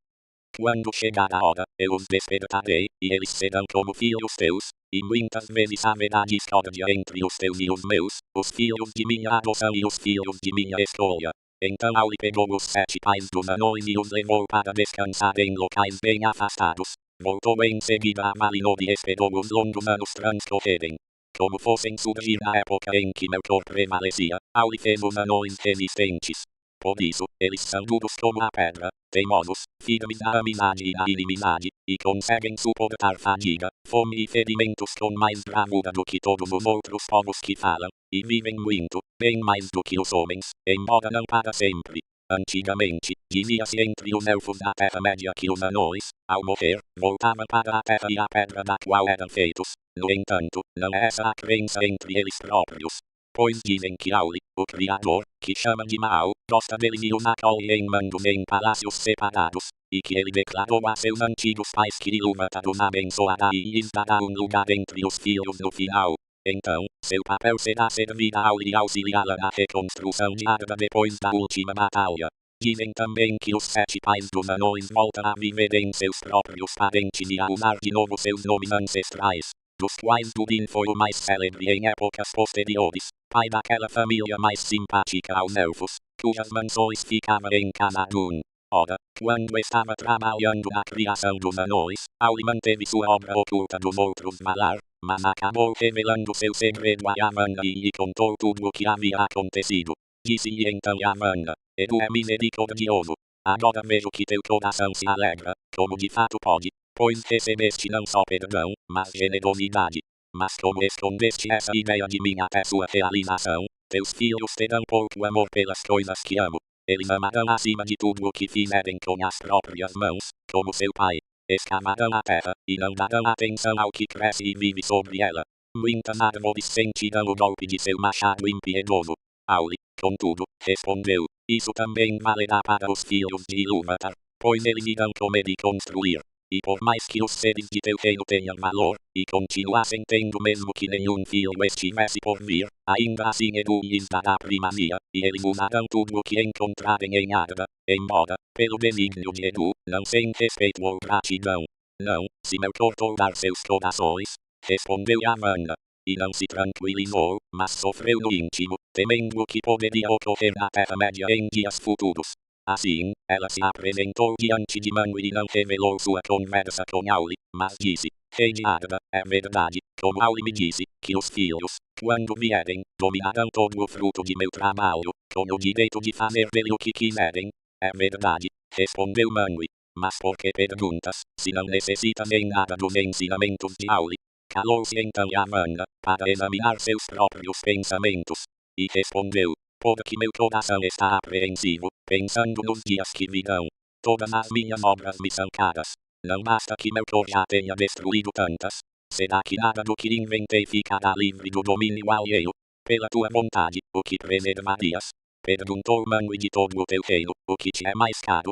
[SPEAKER 1] Quando chegar a hora, eu os despertarei, e eles serão como filhos teus, e muitas vezes haverá discórdia entre os teus e os meus, os filhos de minha adoção e os filhos de minha escolha. Então Auli pegou os 7 pais dos anões e os levou para descansar em locais bem afastados. Voltou em seguida a Malinod e esperou os longos anos transcorrerem. Como fossem surgir na época em que Melkor prevalecia, Auli fez os anões resistentes. Por isso, eles são duros como a pedra, teimosos, firmes na amizade e na inimizade, e conseguem suportar fadiga, fome e ferimentos com mais bravura do que todos os outros povos que falam, e vivem muito, bem mais do que os homens, embora não para sempre. Antigamente, dizia-se entre os elfos da Terra-média que os anões, ao morrer, voltavam para a terra e a pedra da qual eram feitos. No entanto, não é essa a crença entre eles próprios. Pois dizem que Auli, o Criador, que chama de Maal, gosta deles e os acolhe em mandos em palácios separados, e que ele declarou a seus antigos pais que Ilúvatar os abençoará e lhes dará um lugar entre os filhos no final. Então, seu papel será servir a Auli e auxiliá-la na reconstrução de Arda depois da última batalha. Dizem também que os 7 pais dos anões voltam a viver em seus próprios parentes e a usar de novo seus nomes ancestrais, dos quais Durin foi o mais célebre em épocas posteriores, pai daquela família mais simpática aos elfos, cujas mansões ficavam em Khazad-dûm. Ora, quando estava trabalhando na criação dos anões, Auli manteve sua obra oculta dos outros Valar, mas acabou revelando seu segredo a Yamanna e lhe contou tudo o que havia acontecido. Disse-lhe então Yamanna: Edu é misericordioso. Agora vejo que teu coração se alegra, como de fato pode, pois recebeste não só perdão, mas generosidade. Mas como escondeste essa ideia de mim até sua realização, teus filhos terão pouco amor pelas coisas que amo. Eles amarão acima de tudo o que fizerem com as próprias mãos, como seu pai. Escavarão a terra, e não darão atenção ao que cresce e vive sobre ela. Muitas árvores sentirão o golpe de seu machado impiedoso. Auli, contudo, respondeu: Isso também valerá para os filhos de Ilúvatar, pois eles irão comer e construir. E por mais que os seres de teu reino tenham valor, e continuassem tendo mesmo que nenhum filho estivesse por vir, ainda assim Edu lhes dará primazia, e eles usarão tudo o que encontrarem em Arda, embora, pelo benigno de Edu, não sem respeito ou gratidão. Não, se Melkor toldar seus corações, respondeu Yamanna. E não se tranquilizou, mas sofreu no íntimo, temendo o que poderia ocorrer na Terra-média em dias futuros. Assim, ela se apresentou diante de Manwë e não revelou sua conversa com Auli, mas disse: Rei de Arda, é verdade, como Auli me disse, que os filhos, quando vierem, dominarão todo o fruto de meu trabalho, com o direito de fazer dele o que quiserem. É verdade, respondeu Manwë. Mas por que perguntas, se não necessitas em nada dos ensinamentos de Auli? Calou-se então Yamanna, para examinar seus próprios pensamentos. E respondeu: Porque meu coração está apreensivo, pensando nos dias que virão. Todas as minhas obras me são caras. Não basta que Melkor já tenha destruído tantas. Será que nada do que inventei ficará livre do domínio alheio? Pela tua vontade, o que preservarias? Perguntou Manwë de todo o teu reino, o que te é mais caro?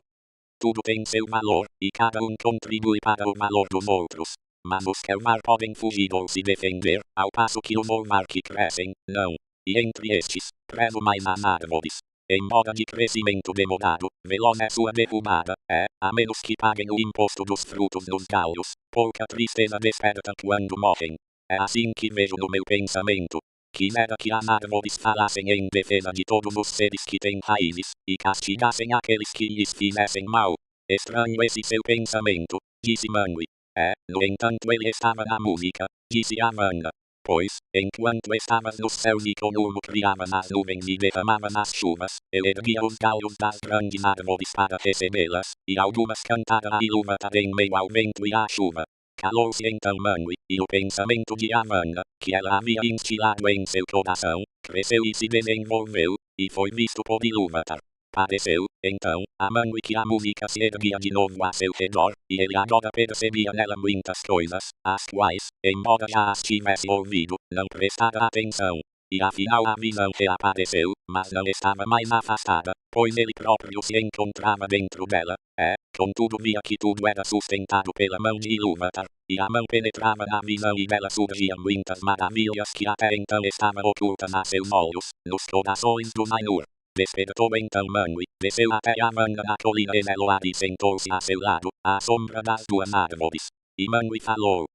[SPEAKER 1] Tudo tem seu valor, e cada um contribui para o valor dos outros. Mas os Kelmar podem fugir ou se defender, ao passo que os Olmar que crescem, não. E entre estes, prezo mais as árvores. Embora de crescimento demorado, veloz é sua derrubada, a menos que paguem o imposto dos frutos dos galhos, pouca tristeza desperta quando morrem. É assim que vejo no meu pensamento. Quisera que as árvores falassem em defesa de todos os seres que têm raízes, e castigassem aqueles que lhes fizessem mal. Estranho esse seu pensamento, disse Manwë. No entanto ele estava na música, disse Yamanna. Pois, enquanto estavas nos céus e com Ulmo criavas as nuvens e derramavas as chuvas, ele erguia os galhos das grandes árvores para recebê-las, e algumas cantara a Ilúvatar em meio ao vento e à chuva. Calou-se então Manwë, e o pensamento de Yamanna, que ela havia instilado em seu coração, cresceu e se desenvolveu, e foi visto por Ilúvatar. Pareceu, então, a Manwë que a música se erguia de novo a seu redor, e ele agora percebia nela muitas coisas, as quais, embora já as tivesse ouvido, não prestara atenção. E afinal a visão reapareceu, mas não estava mais afastada, pois ele próprio se encontrava dentro dela. Contudo via que tudo era sustentado pela mão de Ilúvatar, e a mão penetrava na visão e dela surgiam muitas maravilhas que até então estavam ocultas a seus olhos, nos corações dos Ainur. Despertou então Manwë, desceu até a manga da colina e Eloá e sentou-se a seu lado, à sombra das duas árvores. E Manwë falou,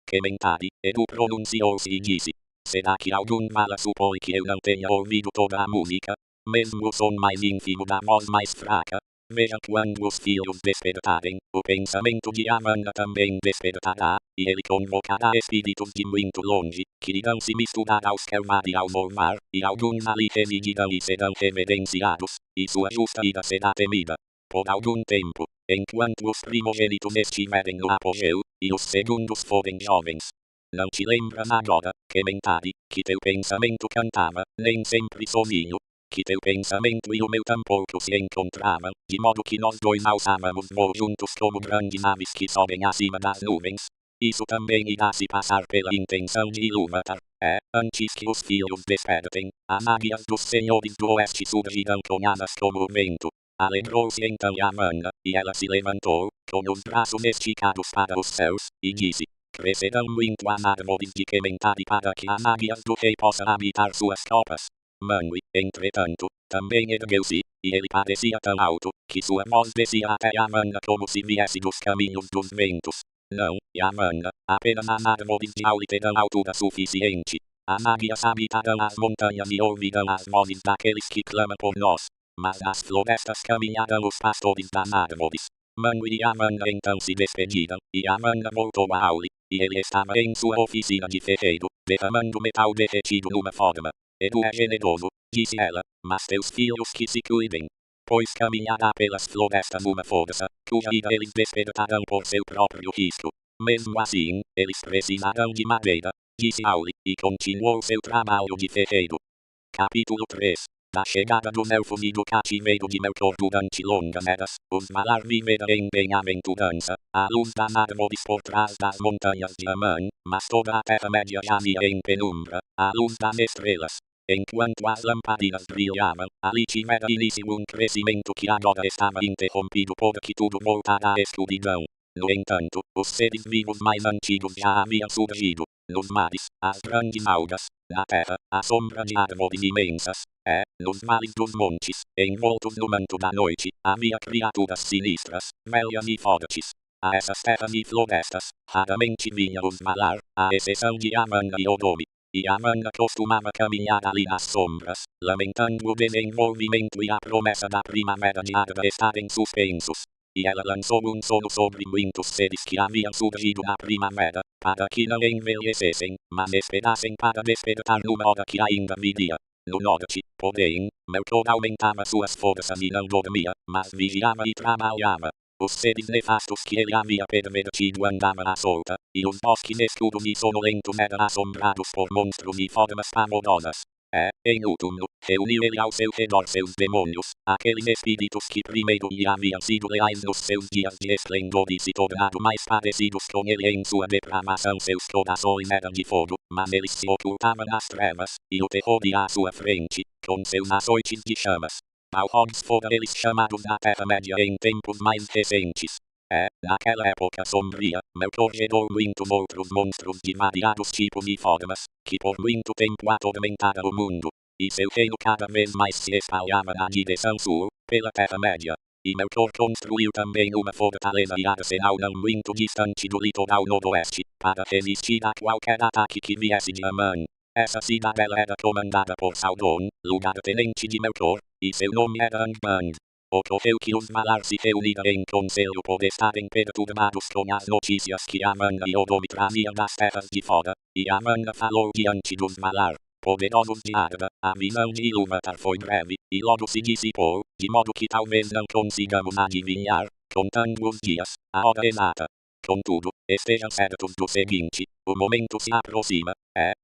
[SPEAKER 1] que mentade, Edu pronunciou-se e disse, será que algum mala supõe que eu não tenha ouvido toda a música? Mesmo o som mais ínfimo da voz mais fraca? Veja quando os filhos despertarem, o pensamento de Amanda também despertará, e ele convocará espíritos de muito longe, que irão se misturar aos que e ao mar, e alguns ali residirão e serão reverenciados, e sua justa ira será temida. Por algum tempo, enquanto os primogênitos estiverem no apogeu, e os segundos forem jovens. Não te lembras agora, que mentade, que teu pensamento cantava, nem sempre sozinho, que teu pensamento e o meu tampouco se encontravam, de modo que nós dois alçávamos voo juntos como grandes aves que sobem acima das nuvens. Isso também irá se passar pela intenção de Ilúvatar, antes que os filhos despertem, as águias dos senhores do oeste surgirão com asas como o vento. Alegrou-se então Amanda, e ela se levantou, com os braços esticados para os céus, e disse, crescerão muito as árvores de Kementari para que as águias do rei possam habitar suas copas. Manwë, entretanto, também ergueu-se, e ele parecia tão alto, que sua voz descia até Amanda como se viesse dos caminhos dos ventos. Não, Amanda, apenas as árvores de Auli terão altura suficiente. As águias habitarão as montanhas e ouvirão as vozes daqueles que clamam por nós. Mas das florestas caminharão os pastores das árvores. Manwë e Amanda então se despediram, e Amanda voltou a Auli, e ele estava em sua oficina de ferreiro, derramando metal derretido numa forma. Edu é generoso, disse ela, mas teus filhos que se cuidem. Pois caminhará pelas florestas uma força, cuja ira eles despertarão por seu próprio risco. Mesmo assim, eles precisarão de madeira, disse Auli, e continuou seu trabalho de ferreiro. Capítulo 3. Da chegada dos elfos e do cativeiro de Melkor durante longas eras, os Valar viveram em bem-aventurança, à luz das árvores por trás das montanhas de Aman, mas toda a Terra-média jazia em penumbra, à luz das estrelas. Enquanto as lamparinas brilhavam, ali tivera início um crescimento que agora estava interrompido porque tudo voltara à escuridão. No entanto, os seres vivos mais antigos já haviam surgido. Nos mares, as grandes algas, na terra, a sombra de árvores imensas, nos vales dos montes, envoltos no manto da noite, havia criaturas sinistras, velhas e fortes. A essas terras e florestas, raramente vinha os Valar, à exceção de Amanda e Odomi. E Amanda costumava caminhar ali nas sombras, lamentando o desenvolvimento e a promessa da primavera de Arda estarem suspensos. E ela lançou um sono sobre muitos seres que haviam surgido na primavera, para que não envelhecessem, mas esperassem para despertar numa hora que ainda viria. No norte, porém, Melkor aumentava suas forças e não dormia, mas vigiava e trabalhava. Os seres nefastos que ele havia pervertido andavam à solta, e os bosques escuros e sonolentos eram assombrados por monstros e formas pavorosas. Em último, reuniu ele ao seu redor seus demônios, aqueles espíritos que primeiro lhe haviam sido leais nos seus dias de esplendor e se tornado mais parecidos com ele em sua depravação. Seus corações eram de fogo, mas eles se ocultavam nas trevas, e o terror ia à sua frente, com seus açoites de chamas. Balrogs foram eles chamados da Terra-média em tempos mais recentes. Naquela época sombria, Melkor gerou muitos outros monstros de variados tipos e formas, que por muito tempo atormentaram o mundo, e seu reino cada vez mais se espalhava na direção sul, pela Terra-média. E Melkor construiu também uma fortaleza e arsenal não muito distante do litoral noroeste, para resistir a qualquer ataque que viesse de Aman. Essa cidadela era comandada por Sauron, lugar-tenente de Melkor, e seu nome era Angband. Ocorreu que os Valar se reuniram em conselho por estarem perturbados com as notícias que Amanda e Odomi traziam das terras de fora, e Amanda falou diante dos Valar, poderosos de Arda. A visão de Ilúvatar foi breve, e logo se dissipou, de modo que talvez não consigamos adivinhar, contando os dias, a hora exata. Contudo, estejam certos do seguinte, o momento se aproxima,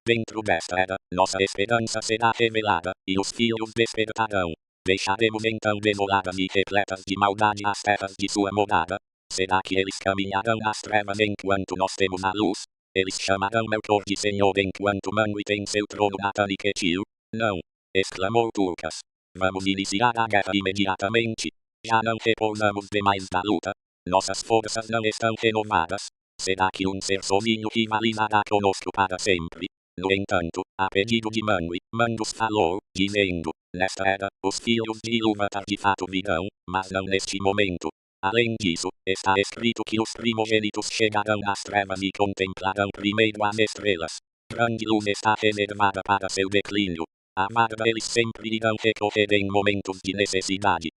[SPEAKER 1] dentro desta era, nossa esperança será revelada, e os filhos despertarão. Deixaremos então desoladas e repletas de maldade as terras de sua morada? Será que eles caminharão nas trevas enquanto nós temos a luz? Eles chamarão Melkor de Senhor enquanto Manwë tem seu trono na Taniquetil? Não! Exclamou Tulkas. Vamos iniciar a guerra imediatamente. Já não repousamos demais da luta. Nossas forças não estão renovadas. Será que um ser sozinho rivalizará conosco para sempre? No entanto, a pedido de Manwë, Mandus falou, dizendo, nesta era, Os filhos de Ilúvatar de fato virão, mas não neste momento. Além disso, está escrito que os primogênitos chegarão às trevas e contemplarão primeiro as estrelas. Grande luz está reservada para seu declínio. A Magda eles sempre irão recorrer em momentos de necessidade.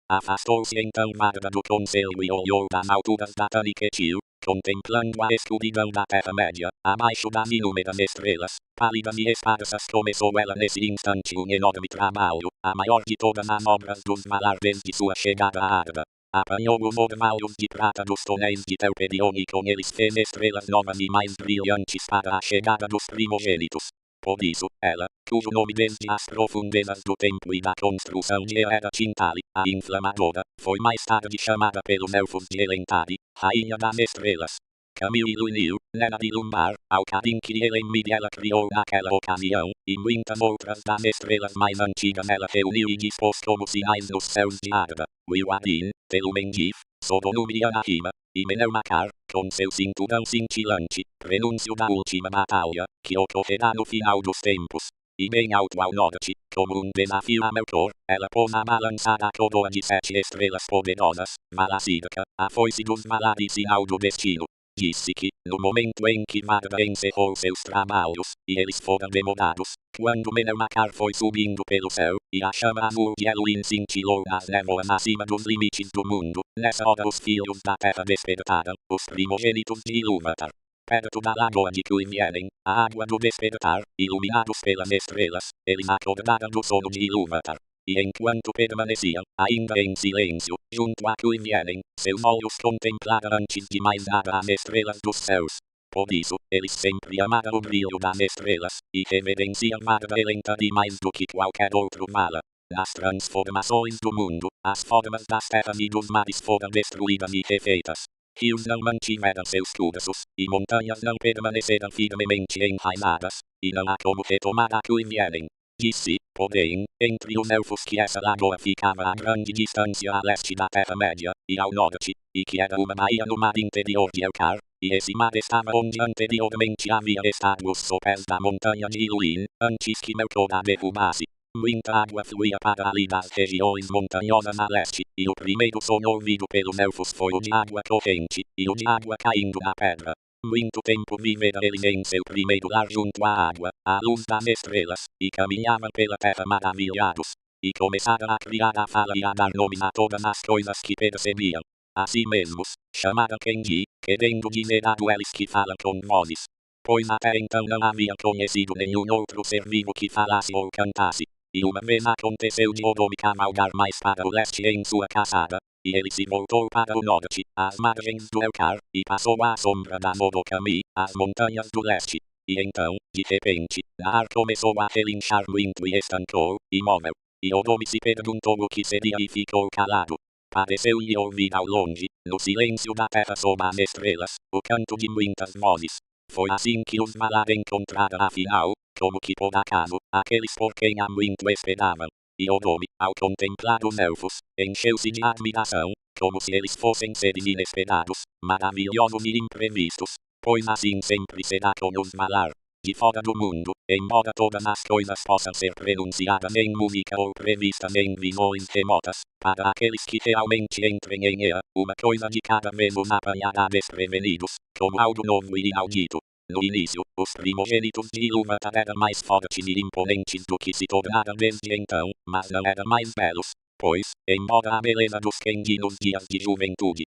[SPEAKER 1] Afastou-se então Magda do conselho e olhou das alturas da Taniquetil, contemplando a escuridão da Terra-média, abaixo das inúmeras estrelas, pálidas e esparsas. Começou ela nesse instante um enorme trabalho, a maior de todas as obras dos Valar desde sua chegada a Arda. Apanhou os orvalhos de prata dos tonéis de Telperion e com eles fez estrelas novas e mais brilhantes para a chegada dos primogênitos. Por isso, ela, cujo nome desde as profundezas do tempo e da construção de era Tintali, a Inflamadora, foi mais tarde chamada pelos elfos de Elentari, Rainha das Estrelas. Camil, Nena de Lumbar, Alcadim que Elemmid ela criou naquela ocasião, e muitas outras das estrelas mais antigas ela reuniu e dispôs como sinais nos céus de Arda. Wilwadin, Telumengif, Sodonum e Anahima, e Menelmacar, com seu cinturão cintilante, prenúncio da última batalha, que ocorrerá no final dos tempos. E bem alto ao norte, como um desafio a Melkor, ela pôs a balançada a coroa de 7 estrelas poderosas, Malacídica, a foice dos Valar e sinal do destino. Disse que, no momento em que Magda encerrou seus trabalhos, e eles foram demorados, quando Menelmacar foi subindo pelo céu, e a chama azul de Elwyn cintilou nas névoas acima dos limites do mundo, nessa hora os filhos da terra despertaram, os primogênitos de Ilúvatar. Perto da lagoa de Cuivienen, a água do despertar, iluminados pelas estrelas, eles acordaram do sono de Ilúvatar. E enquanto permaneciam, ainda em silêncio, junto a Cuivienen, seus olhos contemplaram antes de mais nada as estrelas dos céus. Por isso, eles sempre amaram o brilho das estrelas, e reverenciam Magda Elentari mais do que qualquer outro Valar. Nas transformações do mundo, as formas das terras e dos mares foram destruídas e refeitas. Rios não mantiveram seus cursos, e montanhas não permaneceram firmemente enraizadas, e não há como retomar a Cuivienen. Disse, porém, entre os elfos que essa lagoa ficava a grande distância a leste da Terra-média, e ao norte, e que era uma baía no mar interior de Elcar, e esse mar estava onde anteriormente havia estado os sopés da montanha de Iluin, antes que Melkor a derrubasse. Muita água fluía para ali das regiões montanhosas a leste, e o primeiro som ouvido pelos elfos foi o de água corrente, e o de água caindo na pedra. Muito tempo vivera ele em seu primeiro lar junto à água, à luz das estrelas, e caminhavam pela terra maravilhados. E começaram a criar a fala e a dar nomes a todas as coisas que percebiam. A si mesmos, chamaram Kenji, querendo dizer a duelos que falam com vozes. Pois até então não havia conhecido nenhum outro ser vivo que falasse ou cantasse. E uma vez aconteceu de Odome cavalgar mais para o leste em sua caçada, e ele se voltou para o norte, às margens do Elcar, e passou à sombra da Modokami, as montanhas do leste. E então, de repente, a ar começou a relinchar muito e estancou, imóvel. E Odome se perguntou o que seria e ficou calado. Pareceu-lhe ouvir ao longe, no silêncio da terra sob as estrelas, o canto de muitas vozes. Foi assim que os Valar encontraram afinal, como que por acaso, aqueles por quem há muito esperavam. E Odome, ao contemplar os elfos, encheu-se de admiração, como se eles fossem seres inesperados, maravilhosos e imprevistos, pois assim sempre será com os Valar. De fora do mundo, embora todas as coisas possam ser pronunciadas em música ou previstas em visões remotas, para aqueles que realmente entrem em ela, uma coisa de cada vez os apanhará desprevenidos, como algo novo e inaudito. No início, os primogênitos de Ilúvatar eram mais fortes e imponentes do que se tornaram desde então, mas não eram mais belos, pois, embora a beleza dos Kenji nos dias de juventude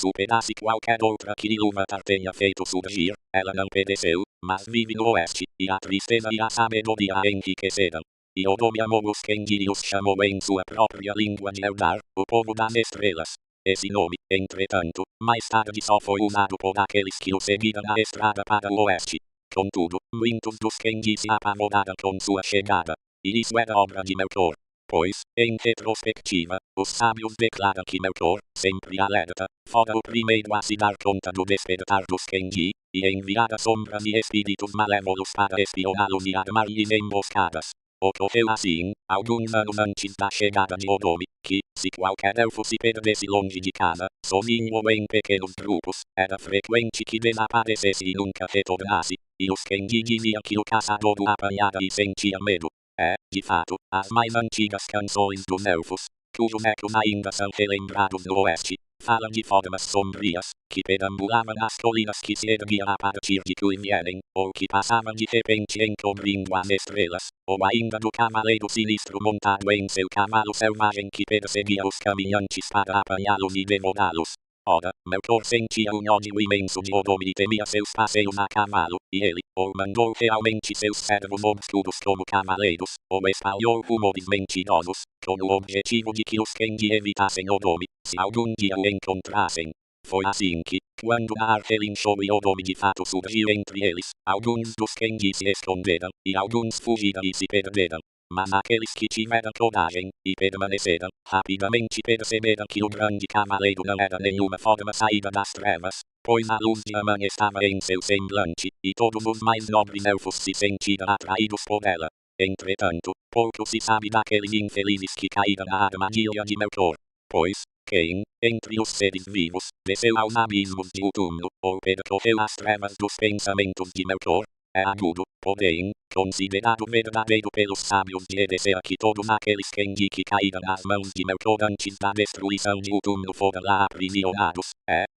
[SPEAKER 1] superasse qualquer outra que Ilúvatar tenha feito surgir, ela não pereceu, mas vive no oeste, e a tristeza e a sabedoria a enriqueceram. E Odome amou os Kenji e os chamou em sua própria língua de Eldar, o povo das estrelas. Esse nome, entretanto, mais tarde só foi usado por aqueles que o seguiram na estrada para o oeste. Contudo, muitos dos Kenji se apavoraram com sua chegada, e isso era obra de Melkor. Pois, em retrospectiva, os sábios declaram que Melkor, sempre alerta, fora o primeiro a se dar conta do despertar dos Kenji, e enviara sombras e espíritos malévolos para espioná-los e armar-lhes emboscadas. Ocorreu assim, alguns anos antes da chegada de Odome, que, se qualquer elfo se perdesse longe de casa, sozinho ou em pequenos grupos, era frequente que desaparecesse e nunca retornasse, e os Kenji diziam que o caçador o apanhara e sentia medo. É, de fato, as mais antigas canções dos elfos, cujos ecos ainda são relembrados no oeste, falam de formas sombrias, que perambulavam nas colinas que se erguiam a partir de Cuivielen, ou que passavam de repente encobrindo as estrelas, ou ainda do cavaleiro sinistro montado em seu cavalo selvagem que perseguia os caminhantes para apanhá-los e devorá-los. Ora, Melkor sentia um ódio imenso de Odom e temia seus passeios a cavalo, e ele, ou mandou realmente seus servos obscuros como cavaleiros, ou espalhou rumores mentirosos, com o objetivo de que os Kengi evitassem Odom, se algum dia o encontrassem. Foi assim que, quando Naar relinchou e Odom de fato surgiu entre eles, alguns dos Kengi se esconderam, e alguns fugiram e se perderam. Mas aqueles que tiveram coragem, e permaneceram, rapidamente perceberam que o grande cavaleiro não era nenhuma forma saída das trevas, pois a luz de Aman estava em seu semblante, e todos os mais nobres elfos se sentiram atraídos por ela. Entretanto, pouco se sabe daqueles infelizes que caíram na armadilha de Melkor. Pois, quem, entre os seres vivos, desceu aos abismos de Utumno, ou percorreu as trevas dos pensamentos de Melkor, é agudo, porém, considerado verdadeiro pelos sábios de Edessea que todos aqueles Kengi que caíram nas mãos de Melkor antes da destruição de Utumno foram lá aprisionados,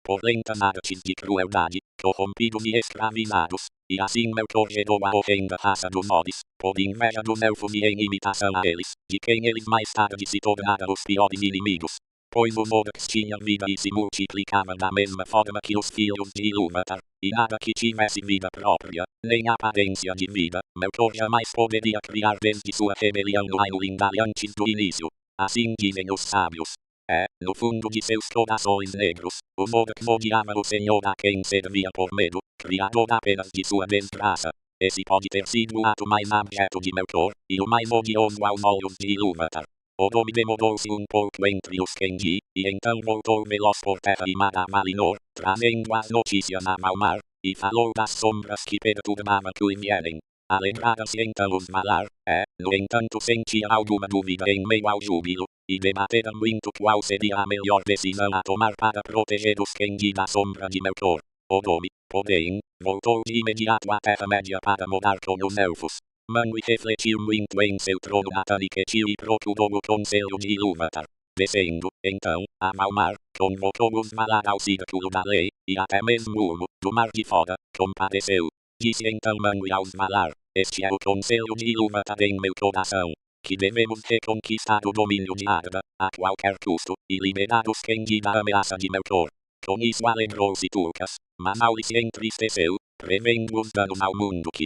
[SPEAKER 1] por lentas artes de crueldade, corrompidos e escravizados, e assim Melkor gerou a horrenda raça dos Nodis, por inveja dos elfos e em imitação a eles, de quem eles mais tarde se tornaram os piores inimigos. Pois os Orcs tinham vida e se multiplicavam da mesma forma que os filhos de Ilúvatar, e nada que tivesse vida própria, nem aparência de vida, Melkor jamais poderia criar desde sua rebelião no Ainulindale antes do início. Assim dizem os sábios. No fundo de seus corações negros, os Orcs odiavam o Senhor a quem servia por medo, criador apenas de sua desgraça. Esse pode ter sido o ato mais abjeto de Melkor, e o mais odioso aos olhos de Ilúvatar. Odom demorou-se um pouco entre os Kengi, e então voltou veloz por terra e mar a Valinor, trazendo as notícias a Valmar, e falou das sombras que perturbavam Cuivielen. Alegraram-se então os Valar, no entanto sentia alguma dúvida em meio ao júbilo, e debateram muito qual seria a melhor decisão a tomar para proteger os Kengi da sombra de Melkor. Odom, porém, voltou de imediato à Terra-média para morar com os Elfos. Manwë refletiu muito em seu trono Ataniquetil e procurou o conselho de Ilúvatar. Descendo, então, a Valmar, convocou os Valar ao círculo da lei, e até mesmo Ulmo, do mar de fora, compadeceu. Disse então Manwë aos Valar, este é o conselho de Ilúvatar em meu coração, que devemos reconquistar o domínio de Arda, a qualquer custo, e liberar os Kengi da ameaça de Melkor. Com isso alegrou-se Tulkas, mas Mauli se entristeceu, prevendo os danos ao mundo que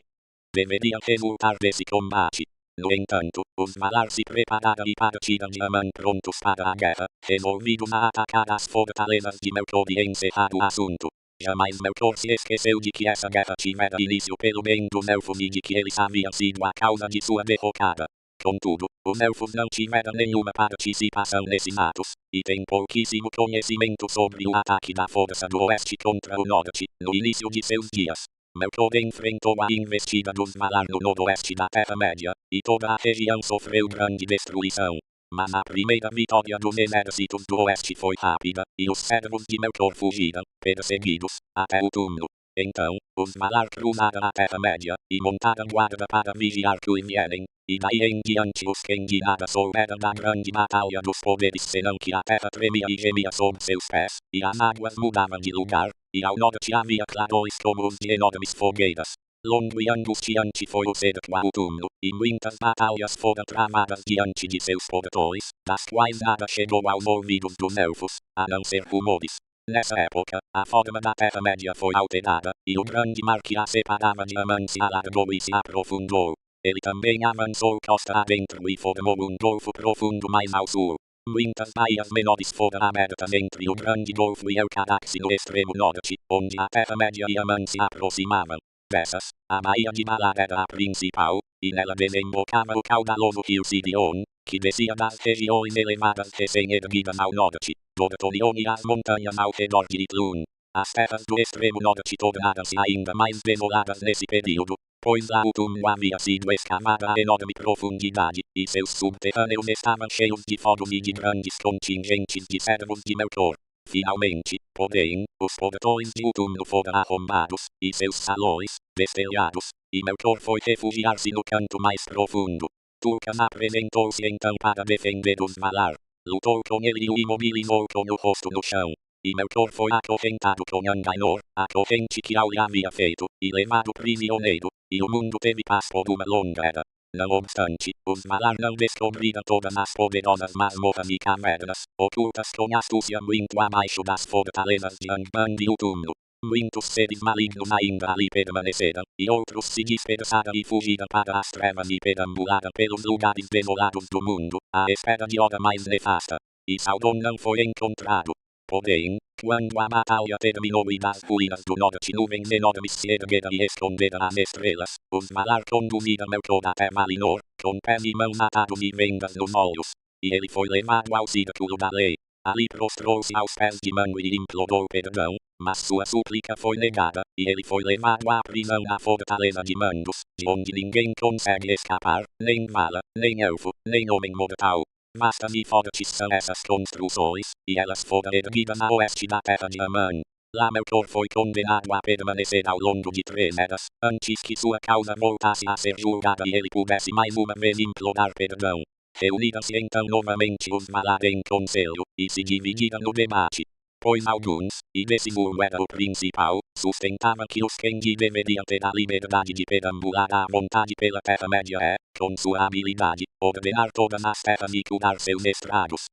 [SPEAKER 1] deveria resultar desse combate. No entanto, os Valar se prepararam e partiram de Aman prontos para a guerra, resolvidos a atacar as fortalezas de Melkor e encerrar o assunto. Jamais Melkor se esqueceu de que essa guerra tivera início pelo bem dos elfos e de que eles haviam sido a causa de sua derrocada. Contudo, os elfos não tiveram nenhuma participação nesses atos, e têm pouquíssimo conhecimento sobre o ataque da força do oeste contra o norte, no início de seus dias. Melkor enfrentou a investida dos Valar no noroeste da Terra-média, e toda a região sofreu grande destruição. Mas a primeira vitória dos exércitos do oeste foi rápida, e os servos de Melkor fugiram, perseguidos, até o túmulo. Então, os Valar cruzaram a Terra-média, e montaram guarda para vigiar Cuivielen, e daí em diante os Kengi nada souberam da grande batalha dos poderes senão que a terra tremia e gemia sob seus pés, e as águas mudavam de lugar, e ao norte havia clarões como os de enormes fogueiras. Longo e angustiante foi o cerco ao túmulo, e muitas batalhas foram travadas diante de seus portões, das quais nada chegou aos ouvidos dos elfos, a não ser rumores. Nessa época, a forma da Terra-média foi alterada, e o grande mar que a separava de Aman se alargou e se aprofundou. Ele também avançou costa adentro e formou um golfo profundo mais ao sul. Muitas baías menores foram abertas entre o grande golfo e Elcaraxi no extremo norte, onde a Terra-média e Aman se aproximavam. Dessas, a baía de Valar era a principal, e nela desembocava o caudaloso rio Sirion, que descia das regiões elevadas recém-erguidas ao norte, Dorthonion e as montanhas ao redor de Itlun. As terras do extremo norte tornaram-se ainda mais desoladas nesse período, pois lá o túmulo havia sido escavado a enorme profundidade, e seus subterrâneos estavam cheios de fogos e de grandes contingentes de servos de Melkor. Finalmente, porém, os portões de Utumno foram arrombados, e seus salões, destelhados, e Melkor foi refugiar-se no canto mais profundo. Tulkan apresentou-se então para defender os Valar. Lutou com ele e o imobilizou com o rosto no chão. E Melkor foi acorrentado com Angainor, a corrente que Auri havia feito, e levado prisioneiro, e o mundo teve paz por uma longa era. Não obstante, os Valar não descobriram todas as poderosas masmorras e cavernas, ocultas com astúcia muito abaixo das fortalezas de Angband e Utumno. Muitos seres malignos ainda ali permaneceram, e outros se dispersaram e fugiram para as trevas e perambularam pelos lugares desolados do mundo, à espera de hora mais nefasta. E Sauron não foi encontrado. Porém, quando a batalha terminou e das ruínas do norte nuvens enormes se ergueram e esconderam as estrelas, os Valar conduziram Melkor até Valinor, com pés e mãos atados e vendas nos olhos. E ele foi levado ao círculo da lei. Ali prostrou-se aos pés de Manwë e implorou perdão, mas sua súplica foi negada, e ele foi levado à prisão na fortaleza de Mandos, de onde ninguém consegue escapar, nem Vala, nem Elfo, nem homem mortal. Vastas e fortes são essas construções, e elas foram erguidas a oeste da terra de Aman. Lá Melkor foi condenado a permanecer ao longo de 3 eras, antes que sua causa voltasse a ser julgada e ele pudesse mais uma vez implorar perdão. Reuniram-se então novamente os Valar em conselho, e se dividiram no debate. Pois alguns, e Decimur era o principal, sustentavam que os Kengi deveriam ter a liberdade de perambular à vontade pela Terra-média e, com sua habilidade, ordenar todas as terras e curar seus estragos.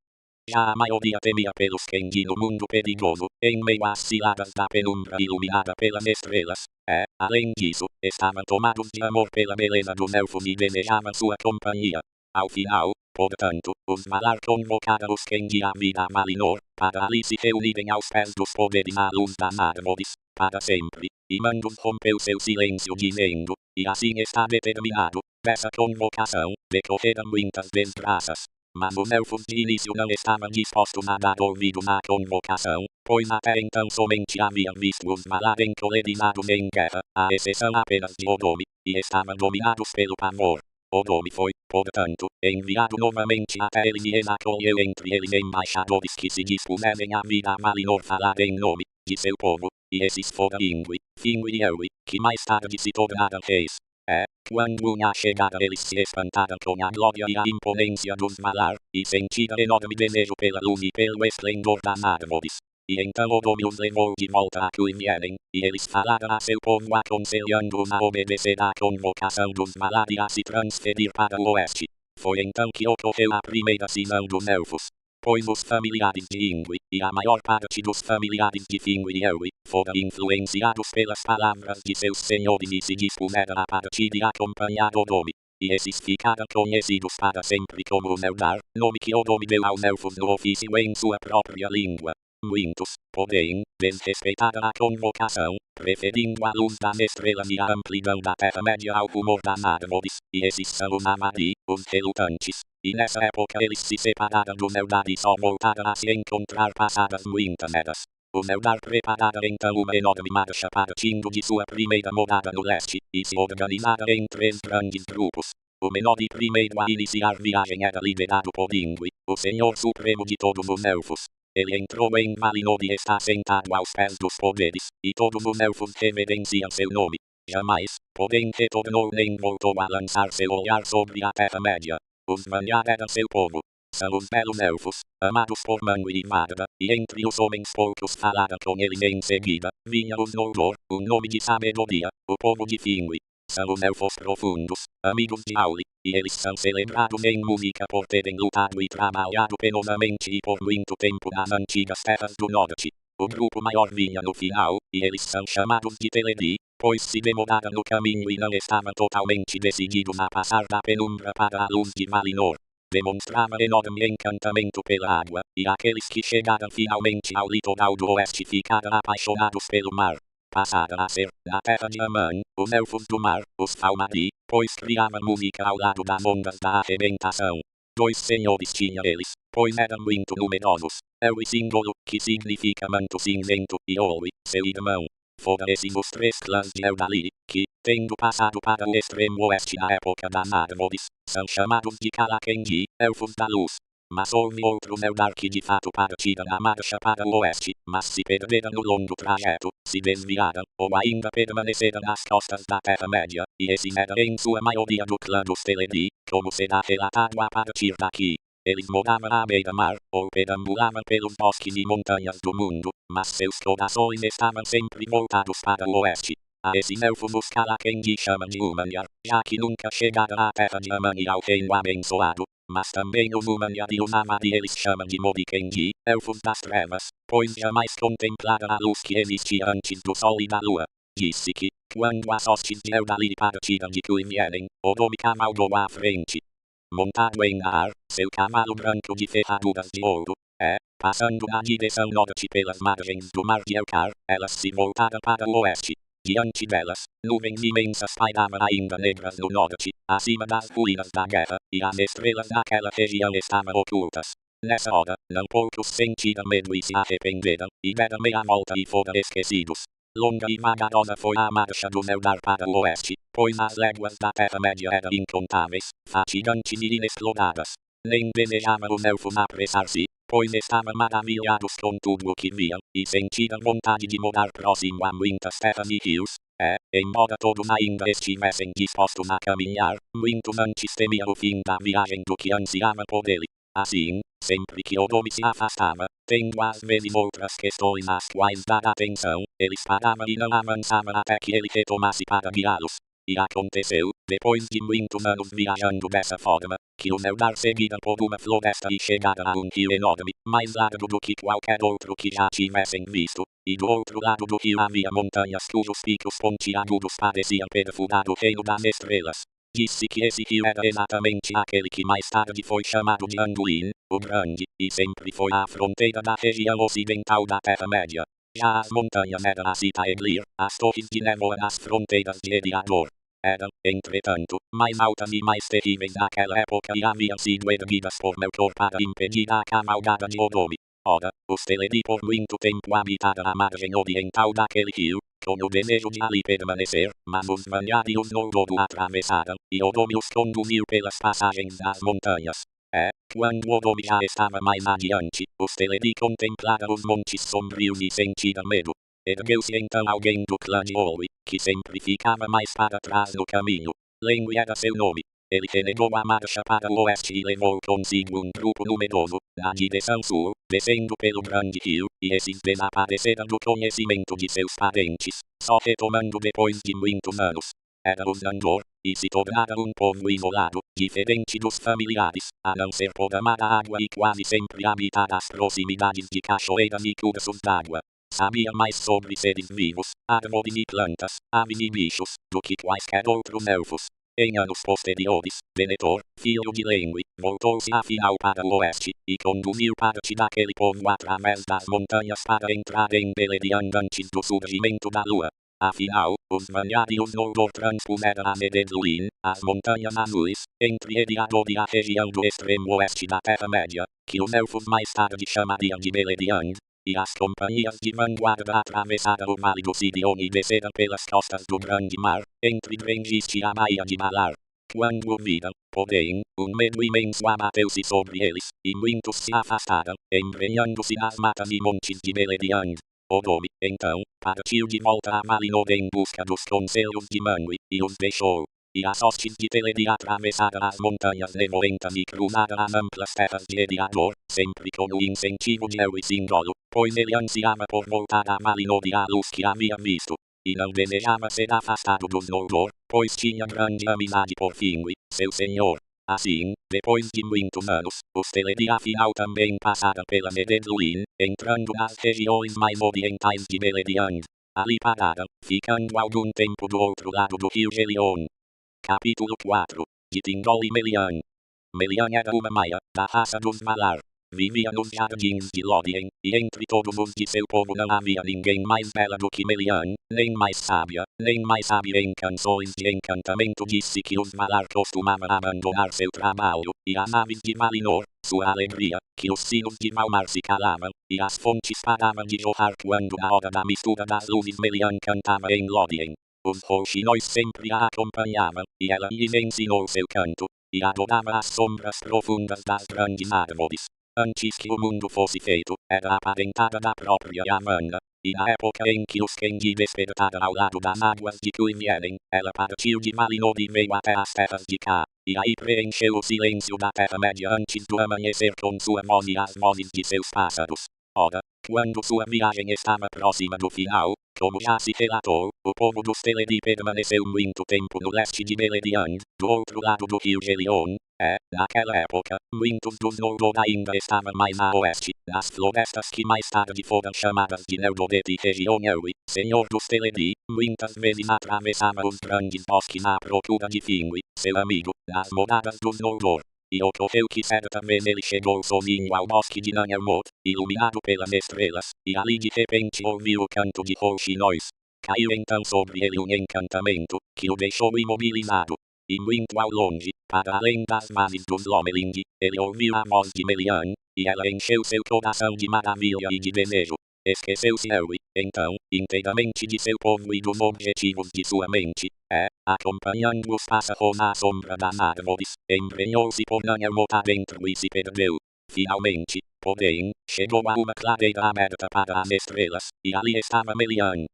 [SPEAKER 1] Já a maioria temia pelos Kengi no mundo perigoso, em meio às ciladas da penumbra iluminada pelas estrelas, e, além disso, estavam tomados de amor pela beleza dos elfos e desejavam sua companhia. Ao final, portanto, os Valar convocaram os Kengi a vir a Valinor, para ali se reunirem aos pés dos poderes à luz das árvores, para sempre, e Mandos rompeu seu silêncio dizendo, e assim está determinado, dessa convocação, decorreram muitas desgraças. Mas os elfos de início não estavam dispostos a dar ouvidos à convocação, pois até então somente haviam visto os Valar encolerizados em guerra, à exceção apenas de Odome, e estavam dominados pelo pavor. Odome foi, portanto, enviado novamente até eles e acolheu entre eles embaixadores que se dispusessem a vir a Valinor falar em nome de seu povo, e esses foram Ingvi, Finwë e Elwë, que mais tarde se tornaram reis. Quando unha chegaram eles se espantaram com a glória e a imponência dos Valar, e sentiram enorme desejo pela luz e pelo esplendor das árvores. E então Odome os levou de volta a Cuilvieren, e eles falaram a seu povo aconselhando-os a obedecer à convocação dos Valar e a se transferir para o oeste. Foi então que ocorreu a primeira cisão dos elfos. Pois os familiares de Ingvi, e a maior parte dos familiares de Finwë e Elwë, foram influenciados pelas palavras de seus senhores e se dispuseram a partir e acompanhar Odome. E esses ficaram conhecidos para sempre como os Eldar, nome que Odome deu aos elfos no ofício em sua própria língua. Muitos, porém, desrespeitaram a convocação, preferindo a luz das estrelas e a amplidão da Terra-média ao rumor das árvores, e esses são os Amadi, os relutantes. E nessa época eles se separaram dos Eldar e só voltaram a se encontrar passadas muitas eras. Os Eldar prepararam então uma enorme marcha partindo de sua primeira morada no leste, e se organizaram em 3 grandes grupos. O menor e primeiro a iniciar viagem era liderado por Ingvi, o Senhor Supremo de todos os Elfos. Ele entrou em Valinor e está sentado aos pés dos poderes, e todos os elfos reverenciam seu nome. Jamais, porém, retornou nem voltou a lançar seu olhar sobre a Terra-média. Os Vanyar eram seu povo. São os belos elfos, amados por Manwë e Varda, e entre os homens poucos falaram com ele em seguida, vinha os Noldor, o nome de sabedoria, o povo de Finwë. São os elfos profundos, amigos de Auli, e eles são celebrados em música por terem lutado e trabalhado penosamente e por muito tempo nas antigas terras do norte. O grupo maior vinha no final, e eles são chamados de Teleri, pois se demoraram no caminho e não estavam totalmente decididos a passar da penumbra para a luz de Valinor. Demonstrava enorme encantamento pela água, e aqueles que chegaram finalmente ao litoral do oeste ficaram apaixonados pelo mar. Passaram a ser, na terra de Aman, os elfos do mar, os Falmadi, pois criavam música ao lado das ondas da arrebentação. 2 senhores tinham eles, pois eram muito numerosos. Elwë Símbolo, que significa manto cinzento, e Olwë, seu irmão. Foram esses os 3 clãs de Eldalir, que, tendo passado para o extremo oeste na época das árvores, são chamados de Calakengi, elfos da luz. mas houve outro Eldar que de fato partira na marcha para o oeste, mas se perdera no longo trajeto, se desviara, ou ainda permanecera nas costas da Terra-média, e esse era em sua maioria do clã dos Teleri, como será relatado a partir daqui. Eles moravam à beira-mar, ou perambulavam pelos bosques e montanhas do mundo, mas seus corações estavam sempre voltados para o oeste. A esse elfo buscara quem lhe chama de Umanyar, já que nunca chegara à terra de Aman e ao reino abençoado, mas também os Umanyar e os Amadi eles chamam de Modikenji, elfos das trevas, pois jamais contemplaram a luz que existia antes do sol e da lua. Disse que, quando as hostes de Eldali partiram de Kuin vierem, o nome cavalgou à frente. Montado em ar, seu cavalo branco de ferraduras de ouro, passando na direção norte pelas margens do mar de Elcar, elas se voltaram para o oeste. Diante delas, nuvens imensas pairavam ainda negras no norte, acima das ruínas da guerra, e as estrelas daquela região estavam ocultas. Nessa hora, não poucos sentiram medo e se arrependeram, e deram meia volta e foram esquecidos. Longa e vagarosa foi a marcha do Eldar para o oeste, pois as léguas da Terra-média eram incontáveis, fatigantes e inexploradas. Nem desejavam os elfos apressar-se, pois estavam maravilhados com tudo o que viam, e sentiram vontade de morar próximo a muitas terras e rios. Embora todos ainda estivessem dispostos a caminhar, muitos antes temiam o fim da viagem do que ansiavam por ele. Assim, sempre que Odomi se afastava, tendo às vezes outras questões às quais dar atenção, eles paravam e não avançavam até que ele retomasse para guiá-los. E aconteceu, depois de muitos anos viajando dessa forma, que o Eldar seguira por uma floresta e chegara a um rio enorme, mais largo do que qualquer outro que já tivessem visto, e do outro lado do rio havia montanhas cujos picos pontiagudos pareciam perfurar o reino das estrelas. Disse que esse rio era exatamente aquele que mais tarde foi chamado de Anduin, o Grande, e sempre foi a fronteira da região ocidental da Terra-média. Já as montanhas eram a Sita Eglir, as torres de Névoa nas fronteiras de Eriador. Eram, entretanto, mais altas e mais terríveis naquela época e haviam sido erguidas por Melkor para impedir a cavalgada de Odomi. Ora, os Teleri por muito tempo habitaram a margem oriental daquele rio, com o desejo de ali permanecer, mas os Manyar e os Noldor atravessaram, e Odomi os conduziu pelas passagens das montanhas. Quando Odomi já estava mais adiante, os Teleri contemplaram os montes sombrios e sentiram medo. Ergueu-se então alguém do clã de Olwe, que sempre ficava mais para trás no caminho. Lengui era seu nome. Ele renegou a marcha para o oeste e levou consigo um grupo numeroso, na direção sul, descendo pelo grande rio, e esses desapareceram do conhecimento de seus parentes, só retomando depois de muitos anos. Era os Andor, e se tornaram um povo isolado, diferente dos familiares, a não ser por amar a água e quase sempre habitar as proximidades de cachoeiras e cursos d'água. Sabia mais sobre seres vivos, árvores e plantas, aves e bichos, do que quaisquer outros elfos. Em anos posteriores, Denethor, filho de Lengui, voltou-se afinal para o oeste, e conduziu parte daquele povo através das montanhas para entrar em Beleriand antes do surgimento da lua. Afinal, os Manyar e os Noldor transpuseram a Medellín, as montanhas azuis, entre Eriador e a região do extremo oeste da Terra-média, que os elfos mais tarde chamariam de Beleriand. E as companhias de vanguarda atravessaram o Vale do Sirion e desceram pelas costas do Grande Mar, entre Drengist e a Baía de Malar. Quando o viram, porém, um medo imenso abateu-se sobre eles, e muitos se afastaram, embrenhando-se nas matas e montes de Beleriand. Odomi, então, partiu de volta a Valinor em busca dos conselhos de Manwë, e os deixou. E as hostes de Teleri atravessaram as montanhas nevoentas e cruzaram as amplas terras de Eriador, sempre com o incentivo de Elwë Singolo, pois ele ansiava por voltar a Valinor e a luz que havia visto. E não desejava ser afastado dos Noldor, pois tinha grande amizade por Finwë, seu senhor. Assim, depois de muitos anos, os Teleri afinal também passaram pela Medellín, entrando nas regiões mais orientais de Beleriand. Ali pararam, ficando algum tempo do outro lado do rio Gelion. Capítulo 4. De Tindol e Melian. Melian era uma maia, da raça dos Valar. Vivia nos jardins de Lórien, e entre todos os de seu povo não havia ninguém mais bela do que Melian, nem mais sábia em canções de encantamento. Disse que os Valar costumavam abandonar seu trabalho, e as aves de Valinor, sua alegria, que os sinos de Valmar se calavam, e as fontes paravam de jorrar quando na hora da mistura das luzes Melian cantava em Lórien. Os roxinóis sempre a acompanhavam, e ela lhes ensinou seu canto, e adorava as sombras profundas das grandes árvores. Antes que o mundo fosse feito, era a apaventada da própria Yamanna, e na época em que os Kenji despertaram ao lado das águas de Kuivieren, ela partiu de Valinor e veio até as terras de Ka, e aí preencheu o silêncio da Terra-média antes do amanhecer com sua voz e as vozes de seus pássaros. Ora, quando sua viagem estava próxima do final, como já se relatou, o povo dos Teleri permaneceu muito tempo no leste de Beleriand, do outro lado do rio Gelion. Naquela época, muitos dos Noldor ainda estavam mais a oeste, nas florestas que mais tarde foram chamadas de Neldoreth e região Elwi, senhor dos Teleri, muitas vezes atravessava os grandes bosques à procura de Finwë, seu amigo, nas moradas dos Noldor. E ocorreu que certa vez ele chegou sozinho ao bosque de Nanhelmot, iluminado pelas estrelas, e ali de repente ouviu o canto de rouxinóis. Caiu então sobre ele um encantamento, que o deixou imobilizado. E muito ao longe, para além das vozes dos Lomeling, ele ouviu a voz de Melian, e ela encheu seu coração de maravilha e de desejo. Esqueceu-se Elwi, então, inteiramente de seu povo e dos objetivos de sua mente, acompanhando os pássaros na sombra das árvores, embrenhou-se por Nanhelmot adentro e se perdeu. Finalmente, porém, chegou a uma clareira aberta para as estrelas, e ali estava Melian.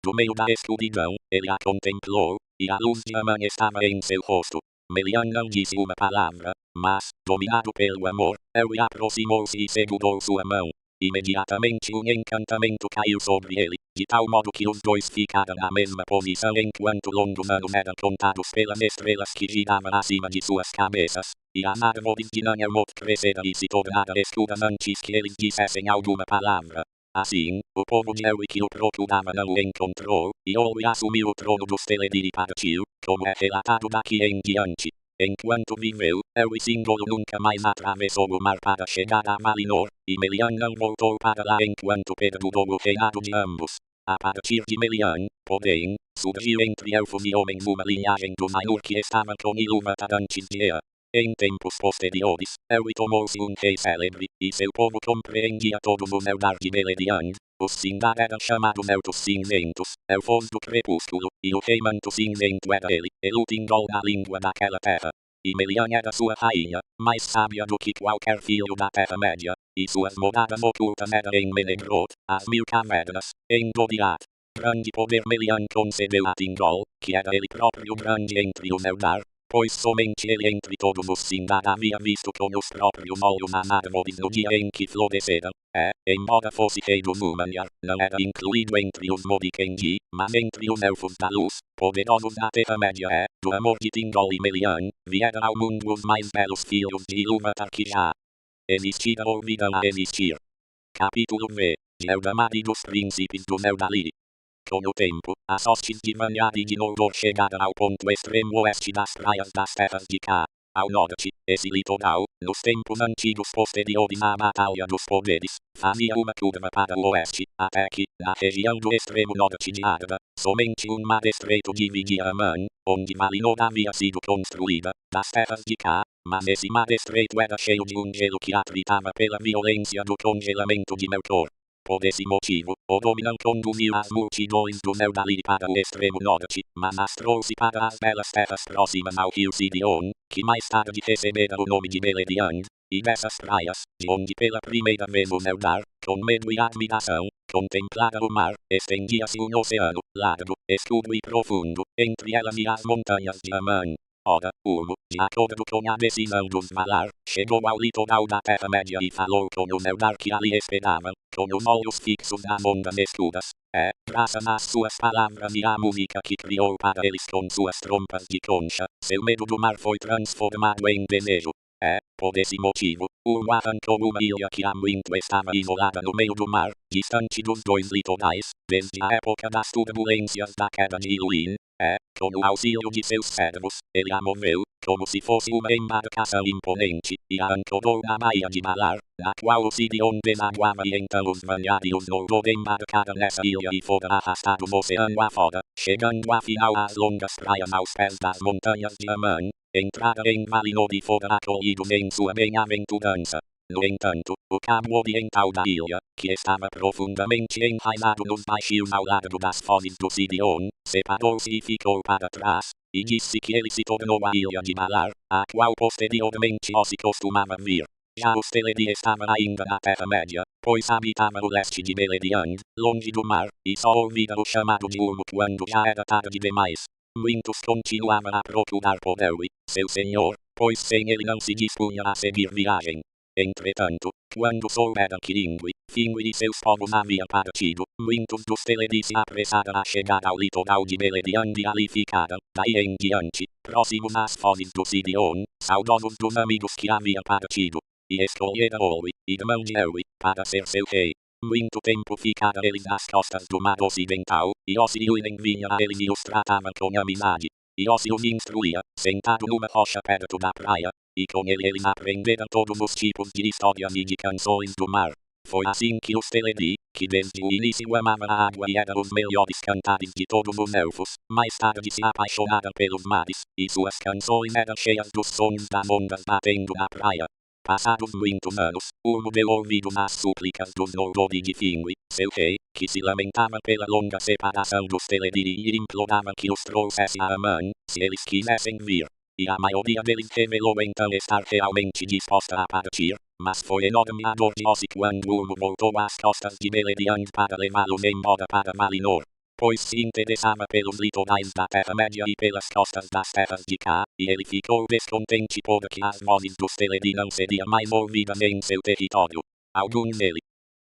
[SPEAKER 1] Do meio da escuridão, ele a contemplou, e a luz de Aman estava em seu rosto. Melian não disse uma palavra, mas, dominado pelo amor, Elwi aproximou-se e segurou sua mão. Imediatamente um encantamento caiu sobre ele, de tal modo que os dois ficaram na mesma posição enquanto longos anos eram contados pelas estrelas que giravam acima de suas cabeças, e as árvores de Nanhelmot cresceram e se tornaram escuras antes que eles dissessem alguma palavra. Assim, o povo de Elwi que o procurava não o encontrou, e Olwe assumiu o trono dos Teleri e partiu, como é relatado daqui em diante. Enquanto viveu, Elwi Singolo nunca mais atravessou o mar para chegar a Valinor, e Melian não voltou para lá enquanto perdurou o reinado de ambos. A partir de Melian, porém, surgiu entre elfos e homens uma linhagem dos Ainur que estavam com Ilúvatar antes de Ea. Em tempos posteriores, Elwi tornou-se um rei célebre, e seu povo compreendia todos os Eldar de Beleriand. Os Sindar eram chamados Elfos Cinzentos, Elfos do Crepúsculo, e o rei Manto Cinzento era ele, Elutindol na língua daquela terra. E Melian era sua rainha, mais sábia do que qualquer filho da Terra-média, e suas moradas ocultas eram em Menegroth, as 1000 cavernas, em Doriath. Grande poder Melian concedeu a Tindol, que era ele próprio grande entre os Eldar, pois somente ele entre todos os Sindar havia visto com os próprios olhos as árvores no dia em que floresceram. Embora fosse rei dos Númenor, não era incluído entre os Mordenkainengi, mas entre os Elfos da Luz, poderosos da Terra-média. Do amor de Tindol e Melian, vieram ao mundo os mais belos filhos de Ilúvatar que já existiram ou virão a existir. Capítulo V. De Eldamar e dos príncipes dos Eldalir. Com o tempo, as hostes de Vanyar e de Noldor chegaram ao ponto extremo oeste das praias das terras de Ka. Ao norte, esse litoral, nos tempos antigos posteriores à Batalha dos Poderes, fazia uma curva para o oeste, até que, na região do extremo norte de Arda, somente um mar estreito dividia Aman, onde Valinor havia sido construída, das terras de Ka, mas esse mar estreito era cheio de um gelo que atritava pela violência do congelamento de Melkor. Por esse motivo, Odin não conduziu as multidões dos Eldalir para o extremo norte, mas as trouxe para as belas terras próximas ao rio Sirion, que mais tarde receberam o nome de Beleriand, e dessas praias, de onde pela primeira vez os Eldar, com medo e admiração, contemplaram o mar, estendia-se um oceano, largo, escuro e profundo, entre elas e as montanhas de Aman. Ora, Ulmo, de acordo com a decisão dos Valar, chegou ao litoral da Terra-média e falou com os Eldar que ali esperavam, com os olhos fixos nas ondas escuras. Graças às suas palavras e à música que criou para eles com suas trompas de concha, seu medo do mar foi transformado em desejo. Por esse motivo, Ulmo arrancou uma ilha que há muito estava isolada no meio do mar, distante dos dois litorais, desde a época das turbulências da queda de Iluin. Com o auxílio de seus servos, ele a moveu, como se fosse uma embarcação imponente, e a ancorou na Baía de Valar, na qual o Sirion desaguava e então os Vanyar e os Noldor embarcaram nessa ilha e foram arrastados oceano afora, chegando afinal às longas praias aos pés das montanhas de Aman, entraram em Valinor e foram acolhidos em sua bem-aventurança. No entanto, o cabo oriental da ilha, que estava profundamente enraizado nos baixios ao lado das fozes do Sidion, separou-se e ficou para trás, e disse que ele se tornou a ilha de Malar, a qual posteriormente se costumava vir. Já os Teledi estava ainda na Terra-média, pois habitava o leste de Beleriand, longe do mar, e só ouvira o chamado de Ulmo quando já era tarde demais. Muitos continuavam a procurar por Elwi, seu senhor, pois sem ele não se dispunha a seguir viagem. Entretanto, quando souberam que Ingui, Fingui e seus povos haviam partido, muitos dos Teledi se apressaram a chegar ao litoral de Beleriand e ali ficaram, daí em diante, próximos às fozes do Sidion, saudosos dos amigos que haviam partido. E escolheram Olwi, irmão de Elwi, para ser seu rei. Muito tempo ficaram eles às costas do mar ocidental, e Ossiulen vinha a eles e os tratava com amizade. E Ossi os instruía, sentado numa rocha perto da praia, e com ele eles aprenderam todos os tipos de histórias e de canções do mar. Foi assim que os Teledi, que desde o início amavam a água e eram os melhores cantares de todos os elfos, mais tarde se apaixonaram pelos mares, e suas canções eram cheias dos sons das ondas batendo na praia. Passados muitos anos, Ulmo deu ouvidos às súplicas dos Noldori de Fingui, seu rei, que se lamentava pela longa separação dos Teledi e implorava que os trouxesse a Aman, se eles quisessem vir. E a maioria deles revelou então estar realmente disposta a partir, mas foi enorme a dor de Ossi quando Ulmo voltou às costas de Beleriand para levá-los embora para Valinor, pois se interessava pelos litorais da Terra-média e pelas costas das terras de cá, e ele ficou descontente porque as vozes dos Teledi não seriam mais ouvidas em seu território. Alguns ele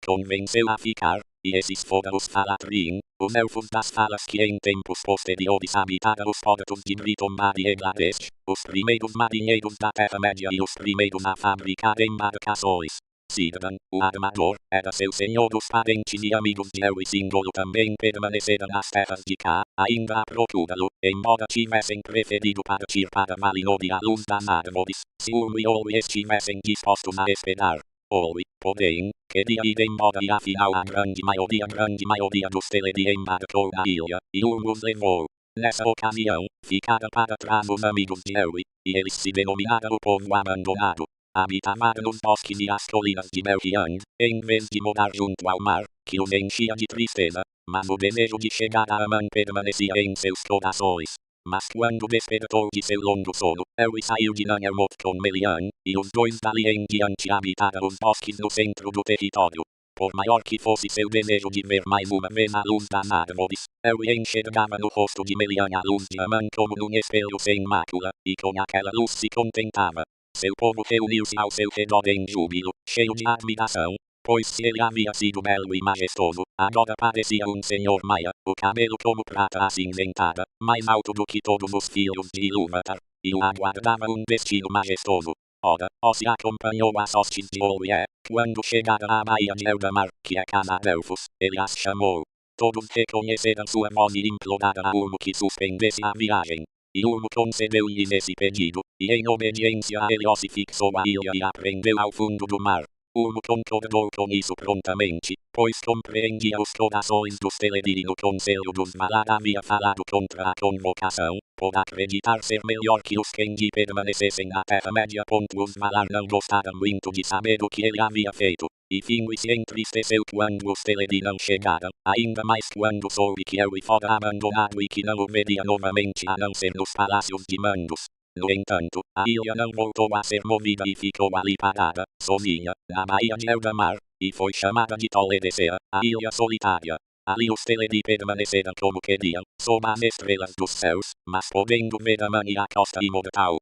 [SPEAKER 1] convenceu a ficar, e esses foram os Falatrin, os elfos das falas que em tempos posteriores habitaram os portos de Britomar e Egladest, os primeiros marinheiros da Terra-média e os primeiros a fabricar embarcações. Sidran, o armador, era seu senhor. Os parentes e amigos de Elwi Singolo também permaneceram nas terras de cá, ainda a procurá-lo, embora tivessem preferido partir para Valinor e a luz das árvores, se Ulmo e Olwi estivessem dispostos a esperar. Olwi, porém, queria ir embora e afinal a grande maioria dos Teledi embarcou na ilha, e Ulmo os levou. Nessa ocasião, ficaram para trás os amigos de Elwi, e eles se denominaram o povo abandonado. Habitavam nos bosques e as colinas de Beleriand, em vez de morar junto ao mar, que os enchia de tristeza, mas o desejo de chegar a Aman permanecia em seus corações. Mas quando despertou de seu longo sono, Elwi saiu de Nanelmoth com Melian, e os dois dali em diante habitaram os bosques no centro do território. Por maior que fosse seu desejo de ver mais uma vez a luz das árvores, Elwi enxergava no rosto de Melian a luz de Aman como num espelho sem mácula, e com aquela luz se contentava. Seu povo reuniu-se ao seu redor em júbilo, cheio de admiração, pois se ele havia sido belo e majestoso, agora parecia um senhor maia, o cabelo como prata acinzentada, mais alto do que todos os filhos de Ilúvatar, e o aguardava um destino majestoso. Ora, Ossi acompanhou as hostes de Olwi quando chegaram à baía de Eldamar, que é casa de elfos, ele as chamou. Todos reconheceram sua voz e imploraram a Ulmo que suspendesse a viagem. E Ulmo concedeu-lhes esse pedido, e em obediência a ele Ossi fixou a ilha e a prendeu ao fundo do mar. Ulmo concordou com isso prontamente, pois compreendia os corações dos Teledi e no Conselho dos Valar havia falado contra a convocação, por acreditar ser melhor que os Kenji permanecessem na Terra-média. Os Valar não gostaram muito de saber o que ele havia feito, e Fingui se entristeceu quando os Teledi não chegaram, ainda mais quando soube que Elwi fora abandonado e que não o veria novamente a não ser nos palácios de Mandos. No entanto, a ilha não voltou a ser movida e ficou ali parada, sozinha, na baía de Eldamar, e foi chamada de Toledesea, a ilha solitária. Ali os Teledi permaneceram como queriam, sob as estrelas dos céus, mas podendo ver Aman e a costa imortal.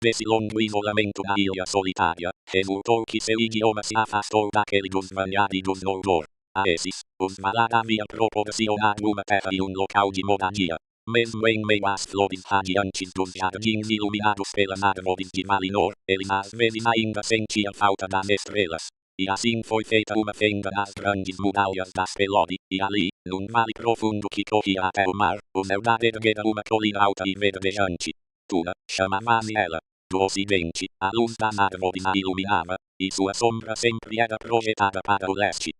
[SPEAKER 1] Desse longo isolamento na ilha solitária, resultou que seu idioma se afastou daquele dos Vanyar e dos Noldor. A esses, os Valar haviam proporcionado uma terra e um local de moradia. Mesmo em meio às flores radiantes dos jardins iluminados pelas árvores de Valinor, eles às vezes ainda sentiam falta das estrelas. E assim foi feita uma fenda nas grandes muralhas das Pelori, e ali, num vale profundo que corria até o mar, os Eldar ergueram uma colina alta e verdejante. Tuna, chamava-se ela. Do ocidente, a luz das árvores a iluminava, e sua sombra sempre era projetada para o leste.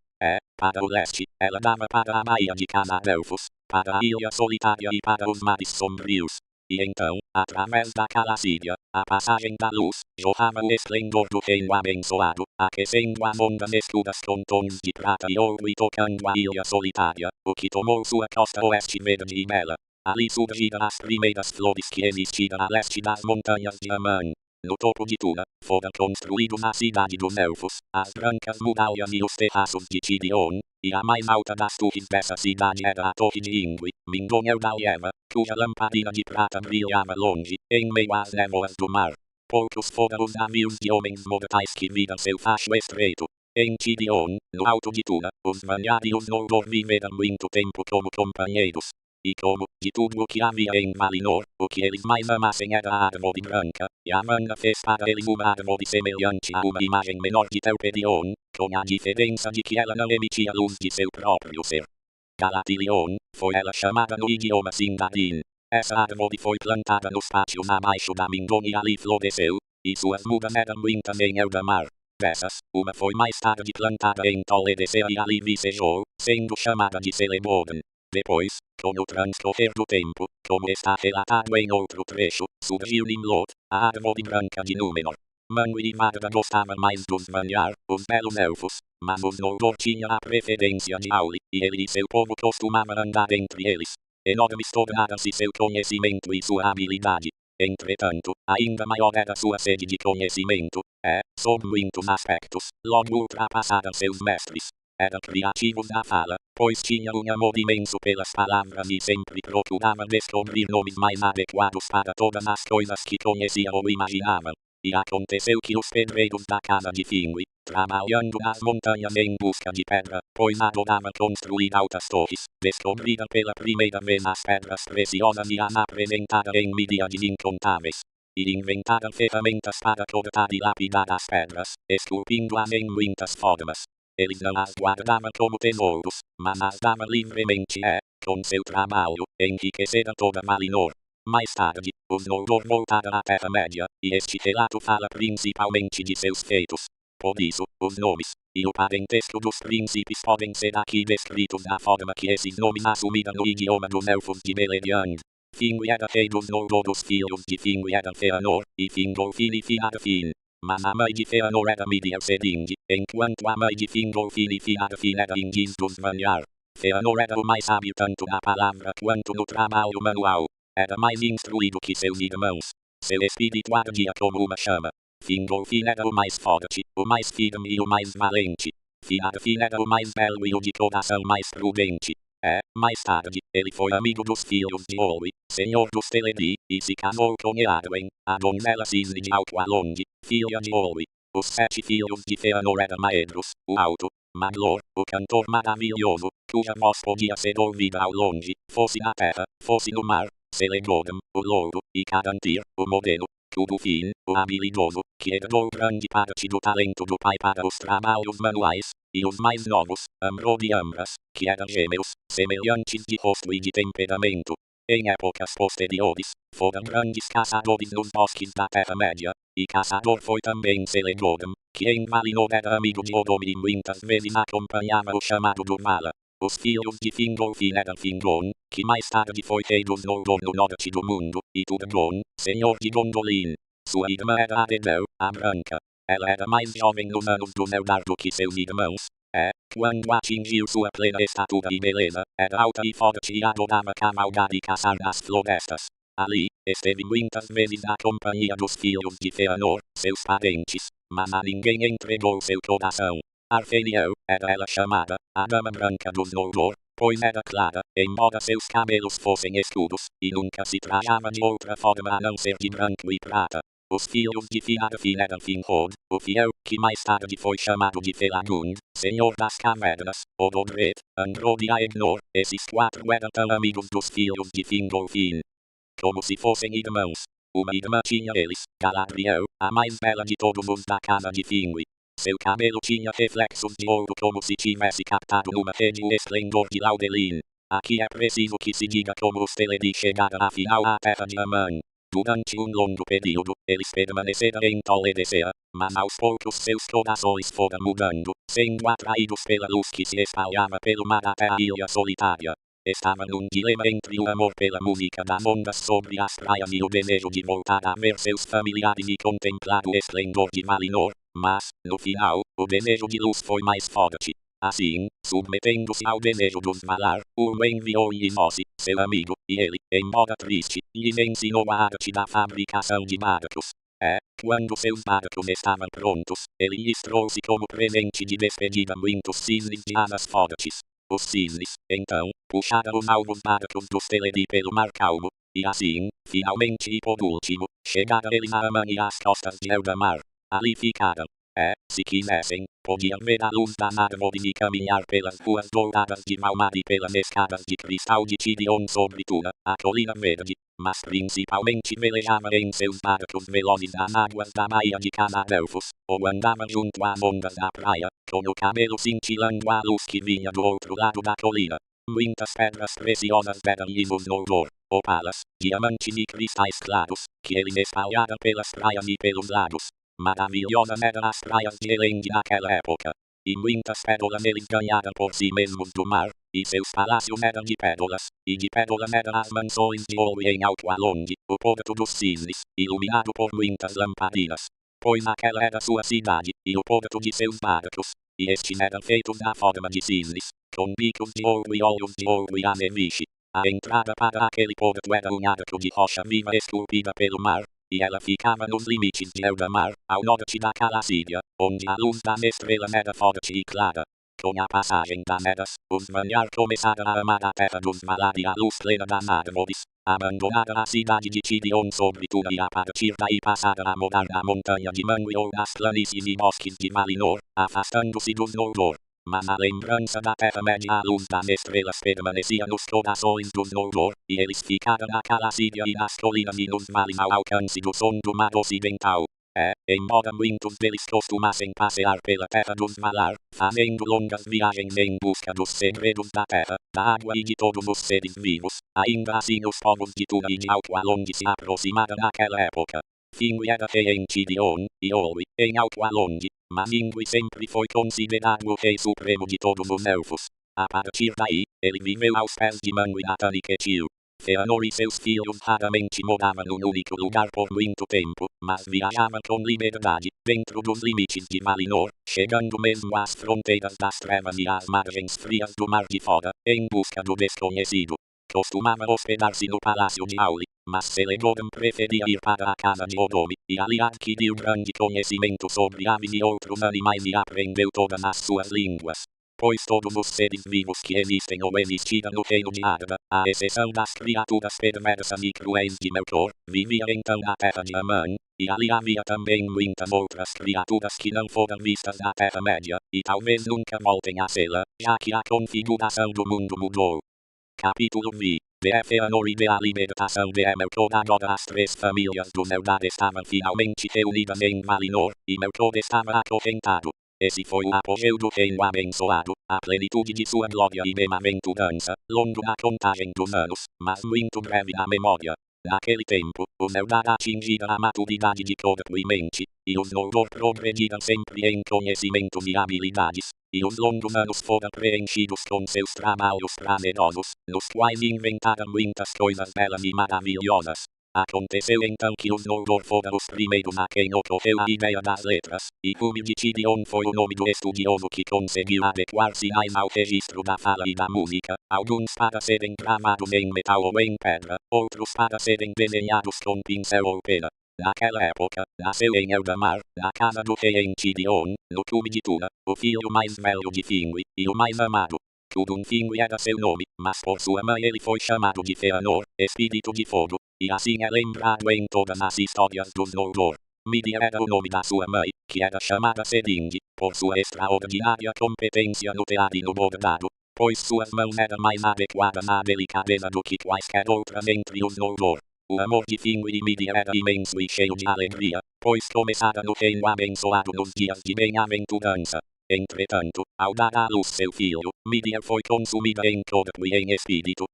[SPEAKER 1] Para o leste, ela dava para a baía de Casa-Elfos, para a ilha solitária e para os mares sombrios. e então, através daquela síria, a passagem da luz, jorrava o esplendor do reino abençoado, aquecendo as ondas escuras com tons de prata e ouro e tocando a ilha solitária, o que tomou sua costa oeste verde e bela. Ali surgiram as primeiras flores que existiram a leste das montanhas de Amã. No topo de Tula, fora construídos a cidade dos elfos, as brancas muralhas e os terraços de Tirion, e a mais alta das torres dessa cidade era a torre de Ingui, Mindonel da Alheva, cuja lamparina de prata brilhava longe, em meio às névoas do mar. Poucos foram os navios de homens mortais que viram seu facho estreito. Em Tirion, no alto de Tula, os Vanhar e os Noldor viveram muito tempo como companheiros. E como, de tudo o que havia em Valinor, o que eles mais amassem era a árvore branca, e a Amanda fez para eles uma árvore semelhante a uma imagem menor de Telperion, com a diferença de que ela não emitia luz de seu próprio ser. Galadriel, foi ela chamada no idioma Sindarin. Essa árvore foi plantada nos pátios abaixo da Mindon e ali floresceu, e suas mudas eram muitas em Eldamar. Dessas, uma foi mais tarde plantada em Toledecea e ali vicejou, sendo chamada de Celeboden. Depois, com o transcorrer do tempo, como está relatado em outro trecho, surgiu Nimlot, a árvore branca de Númenor. Manwë e Varda gostavam mais dos Vanhar, os belos elfos, mas os Noldor tinham a preferência de Auli, e ele e seu povo costumavam andar entre eles. Enormes tornaram-se seu conhecimento e sua habilidade. Entretanto, ainda maior era sua sede de conhecimento, sob muitos aspectos, logo ultrapassaram seus mestres. Eram criativos na fala, pois tinha um amor imenso pelas palavras e sempre procuravam descobrir nomes mais adequados para todas as coisas que conheciam ou imaginavam. E aconteceu que os pedreiros da casa de Finwë, trabalhando nas montanhas em busca de pedra, pois adoravam construir altas torres, descobriram pela primeira vez as pedras preciosas e as apresentaram em miríades incontáveis. E inventaram ferramentas para cortar e lapidar as pedras, esculpindo-as em muitas formas. Eles não as guardavam como tesouros, mas as davam livremente e, com seu trabalho, enriqueceram toda Valinor. Mais tarde, os Noldor voltaram à Terra-média, e este relato fala principalmente de seus feitos. Por isso, os nomes, e o parentesco dos príncipes podem ser aqui descritos da forma que esses nomes assumiram no idioma dos elfos de Beleriand. Finwë era rei dos Noldor, os filhos de Finwë eram Fëanor, e Fingolfin e Fiarfin. Mas a mãe de Fëanor era Midir-Ceding, enquanto a mãe de Fingolfin e Fiarfin era Ingis dos Vanhar. Fëanor era o mais sábio tanto na palavra quanto no trabalho manual. Era mais instruído que seus irmãos. Seu espírito ardia como uma chama. Fingolfin era o mais forte, o mais firme e o mais valente. Fiarfin era o mais belo e o de coração mais prudente. Mais tarde, ele foi amigo dos filhos de Olwe, senhor dos Teleri, e se casou com Earwen, a donzela cisne de Alqualond, filha de Olwe. Os 7 filhos de Fëanor eram Maedhros, o alto, Maglor, o cantor maravilhoso, cuja voz podia ser ouvida ao longe, fosse na terra, fosse no mar, Celeborn, o louro, e Carantir, o modelo, Cúrufin, o habilidoso, que herdou grande parte do talento do pai para os trabalhos manuais, e os mais novos, Amrod e Amras, que eram gêmeos, semelhantes de rosto e de temperamento. Em épocas posteriores, foram grandes caçadores nos bosques da Terra-média, e caçador foi também Celeborn, que em Valinor era amigo de Odor e muitas vezes acompanhava o chamado Durvala. Os filhos de Fingolfin eram Fingon, que mais tarde foi rei dos Noldor no norte do mundo, e Turgon, senhor de Gondolin. Sua irmã era Aredel, a Branca. Ela era mais jovem nos anos do Eldar do que seus irmãos. Quando atingiu sua plena estatura e beleza, era alta e forte e adorava cavalgar e caçar nas florestas. Ali, esteve muitas vezes na companhia dos filhos de Fëanor, seus parentes, mas a ninguém entregou seu coração. Arfeniel, era ela chamada, a Dama Branca dos Noldor, pois era clara, embora seus cabelos fossem escuros, e nunca se trajava de outra forma a não ser de branco e prata. Os filhos de Fiarfin eram Finrod, o fiel, que mais tarde foi chamado de Felagund, senhor das cavernas, Ododred, Androd e Aegnor. Esses 4 eram tão amigos dos filhos de Fingolfin, como se fossem irmãos. Uma irmã tinha eles, Galadriel, a mais bela de todos os da casa de Finwë. Seu cabelo tinha reflexos de ouro como se tivesse captado numa rede o esplendor de Laudelin. Aqui é preciso que se diga como os Teleri chegaram afinal à terra de Amã. Durante um longo período, eles permaneceram em Toledecea, mas aos poucos seus corações foram mudando, sendo atraídos pela luz que se espalhava pelo mar até a ilha solitária. estava num dilema entre o amor pela música das ondas sobre as praias e o desejo de voltar a ver seus familiares e contemplar o esplendor de Valinor, mas, no final, o desejo de luz foi mais forte. Assim, submetendo-se ao desejo dos Valar, o enviou Inosi, seu amigo, e ele, embora triste, lhes ensinou a arte da fabricação de barcos. Quando seus barcos estavam prontos, ele lhes trouxe como presente de despedida muitos cisnes de asas fortes. Os cisnes, então, puxaram os novos barcos dos Teleri pelo mar calmo, e assim, finalmente e por último, chegaram eles a Aman e às costas de Eldamar. Ali ficaram. Se quisessem, podiam ver a luz das árvores e caminhar pelas ruas douradas de Malmar e pelas escadas de cristal de Tirion sobre Tura, a colina verde, mas principalmente velejavam em seus barcos velozes nas águas da Baía de Canadelfos, ou andavam junto às ondas da praia, com o cabelo cintilando a luz que vinha do outro lado da colina. Muitas pedras preciosas deram-lhes os Noldor, opalas, diamantes e cristais claros, que eles espalharam pelas praias e pelos lagos. Maravilhosas eram as praias de Elend naquela época. E muitas pérolas eles ganharam por si mesmos do mar, e seus palácios eram de pérolas, e de pérolas eram as mansões de ouro em Alto Alonde, o porto dos cisnes, iluminado por muitas lamparinas. Pois aquela era sua cidade, e o porto de seus barcos, e estes eram feitos na forma de cisnes, com bicos de ouro e olhos de ouro e aneviche. A entrada para aquele porto era um arco de rocha viva esculpida pelo mar, e ela ficava nos limites de Eldamar, ao norte da Calacídia, onde a luz das estrelas era forte e clara. Com a passagem das eras, os Valar começaram a amar a terra dos Valar e a luz plena das árvores, abandonaram a cidade de Tirion sobre Tura e a partir daí passaram a morar na montanha de Manwë nas planícies e bosques de Valinor, afastando-se dos Noldor. Mas a lembrança da Terra-média à luz das estrelas permanecia nos corações dos Noldor, e eles ficaram na Calacídia e nas colinas e nos vales ao alcance do som do mar ocidental. Embora muitos deles costumassem passear pela terra dos Valar, fazendo longas viagens em busca dos segredos da terra, da água e de todos os seres vivos, ainda assim os povos de Tura e de Alto Alonde se aproximaram naquela época. Finwë era rei em Tirion, e Olwe, em Alto Alonde, mas Ingwe sempre foi considerado o rei supremo de todos os elfos. A partir daí, ele viveu aos pés de Manwë e Taniquetil. Fëanor e seus filhos raramente moravam num único lugar por muito tempo, mas viajavam com liberdade, dentro dos limites de Valinor, chegando mesmo às fronteiras das trevas e às margens frias do mar de fora, em busca do desconhecido. Costumava hospedar-se no palácio de Auli, mas Celegoran preferia ir para a casa de Odome, e ali adquiriu grande conhecimento sobre aves e outros animais e aprendeu todas as suas línguas. Pois todos os seres vivos que existem ou existiram no reino de Arda, à exceção das criaturas perversas e cruéis de Melkor, viviam então na terra de Aman, e ali havia também muitas outras criaturas que não foram vistas na Terra-média, e talvez nunca voltem a sê-la, já que a configuração do mundo mudou. Capítulo V. De Fëanor e de a libertação de Melkor. Agora as três famílias do Eldar estavam finalmente reunidas em Valinor, e Melkor estava acorrentado. Esse foi o apogeu do reino abençoado, a plenitude de sua glória e bem-aventurança, longo na contagem dos anos, mas muito breve na memória. Naquele tempo, os Eldar atingiram a maturidade de corpo e mente, e os Noldor progrediram sempre em conhecimentos e habilidades, e os longos anos foram preenchidos com seus trabalhos prazerosos, nos quais inventaram muitas coisas belas e maravilhosas. Aconteceu então que os Noldor foram os primeiros a quem ocorreu a ideia das letras, e Húmil de Tirion foi o nome do estudioso que conseguiu adequar sinais ao registro da fala e da música, alguns para serem gravados em metal ou em pedra, outros para serem desenhados com pincel ou pena. Naquela época, nasceu em Eldamar, na casa do rei em Tirion, no cume de Tura, o filho mais velho de Finwë, e o mais amado. Finwë era seu nome, mas por sua mãe ele foi chamado de Fëanor, espírito de fogo, e assim é lembrado em todas as histórias dos Noldor. Midia era o nome da sua mãe, que era chamada Sedingi, por sua extraordinária competência no tear e no bordado, pois suas mãos eram mais adequadas à delicadeza do que quaisquer outras entre os Noldor. O amor de Finwë e Midia era imenso e cheio de alegria, pois começara no reino abençoado nos dias de bem-aventurança. Entretanto, ao dar à luz seu filho, Midia foi consumida em corpo e em espírito.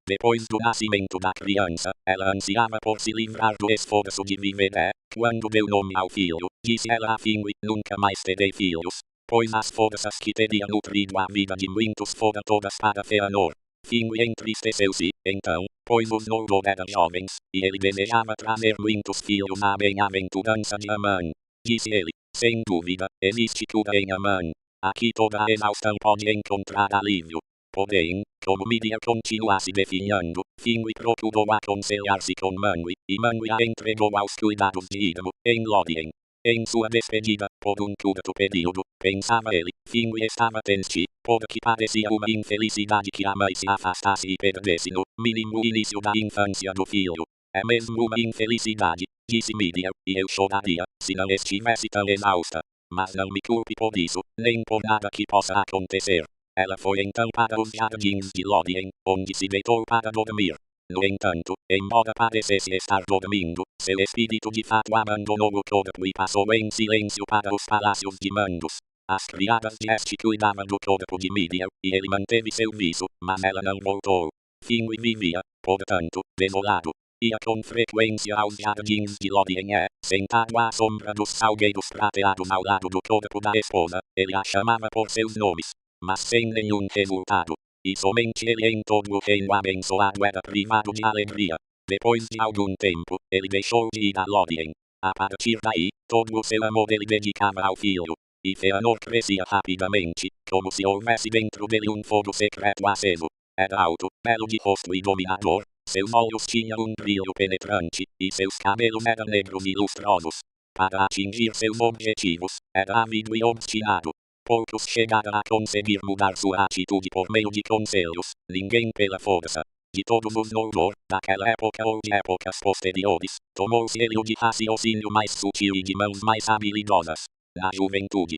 [SPEAKER 1] Depois do nascimento da criança, ela ansiava por se livrar do esforço de viver. Quando deu nome ao filho, disse ela a Finwë: nunca mais terei filhos, pois as forças que teria nutrido a vida de muitos foram todas para Fëanor. Fingui entristeceu-se, então, pois os noivos eram jovens, e ele desejava trazer muitos filhos à bem-aventurança de Amã. Disse ele, sem dúvida, existe cura em Amã. Aqui toda a exaustão pode encontrar alívio. Porém, como Midia continua se definhando, Fingui procurou aconselhar-se com Mangui, e Mangui a entregou aos cuidados de Idmo, em Lodien. Em sua despedida, por um curto período, pensava ele, Fingui estava triste, porque parecia uma infelicidade que a mãe se afastasse e perdesse no mínimo início da infância do filho. É mesmo uma infelicidade, disse Midia, e eu choraria, se não estivesse tão exausta. Mas não me culpe por isso, nem por nada que possa acontecer. Ela foi então para os jardins de Lodien, onde se deitou para dormir. No entanto, embora parecesse estar dormindo, seu espírito de fato abandonou o corpo e passou em silêncio para os palácios de Mandos. As criadas de este cuidavam do corpo de Midia, e ele manteve seu viço, mas ela não voltou. Fingui vivia, portanto, desolado. Ia com frequência aos jardins de Lodien e, sentado à sombra dos salgueiros prateados ao lado do corpo da esposa, ele a chamava por seus nomes. Mas sem nenhum resultado. E somente ele em todo o reino abençoado era privado de alegria. Depois de algum tempo, ele deixou de ir a Lodien. A partir daí, todo o seu amor ele dedicava ao filho. E Fëanor crescia rapidamente, como se houvesse dentro dele um fogo secreto aceso. Era alto, belo de rosto e dominador. Seus olhos tinham um brilho penetrante, e seus cabelos eram negros e lustrosos. Para atingir seus objetivos, era ávido e obstinado. Poucos chegaram a conseguir mudar sua atitude por meio de conselhos, ninguém pela força. De todos os Noldor, daquela época ou de épocas posteriores, tomou-se ele o de raciocínio mais sutil e de mãos mais habilidosas. Na juventude,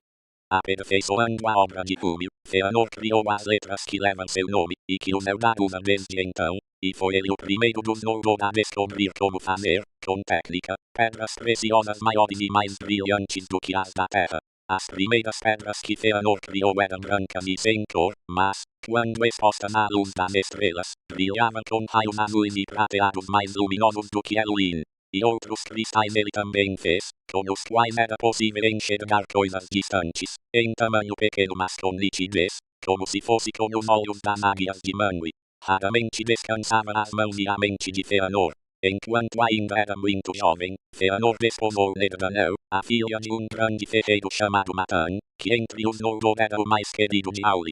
[SPEAKER 1] aperfeiçoando a obra de Rúmio, Fëanor criou as letras que levam seu nome, e que os Eldar usam desde então, e foi ele o primeiro dos Noldor a descobrir como fazer, com técnica, pedras preciosas maiores e mais brilhantes do que as da terra. As primeiras pedras que Fëanor criou eram brancas e sem cor, mas, quando expostas à luz das estrelas, brilhavam com raios azuis e prateados mais luminosos do que Elwyn. E outros cristais ele também fez, com os quais era possível enxergar coisas distantes, em tamanho pequeno mas com nitidez, como se fosse com os olhos das águias de Mangui. Raramente descansava as mãos e a mente de Fëanor. Enquanto ainda era muito jovem, Fëanor desposou Nerdanel, a filha de um grande ferreiro chamado Matan, que entre os Noldor era o mais querido de Auli.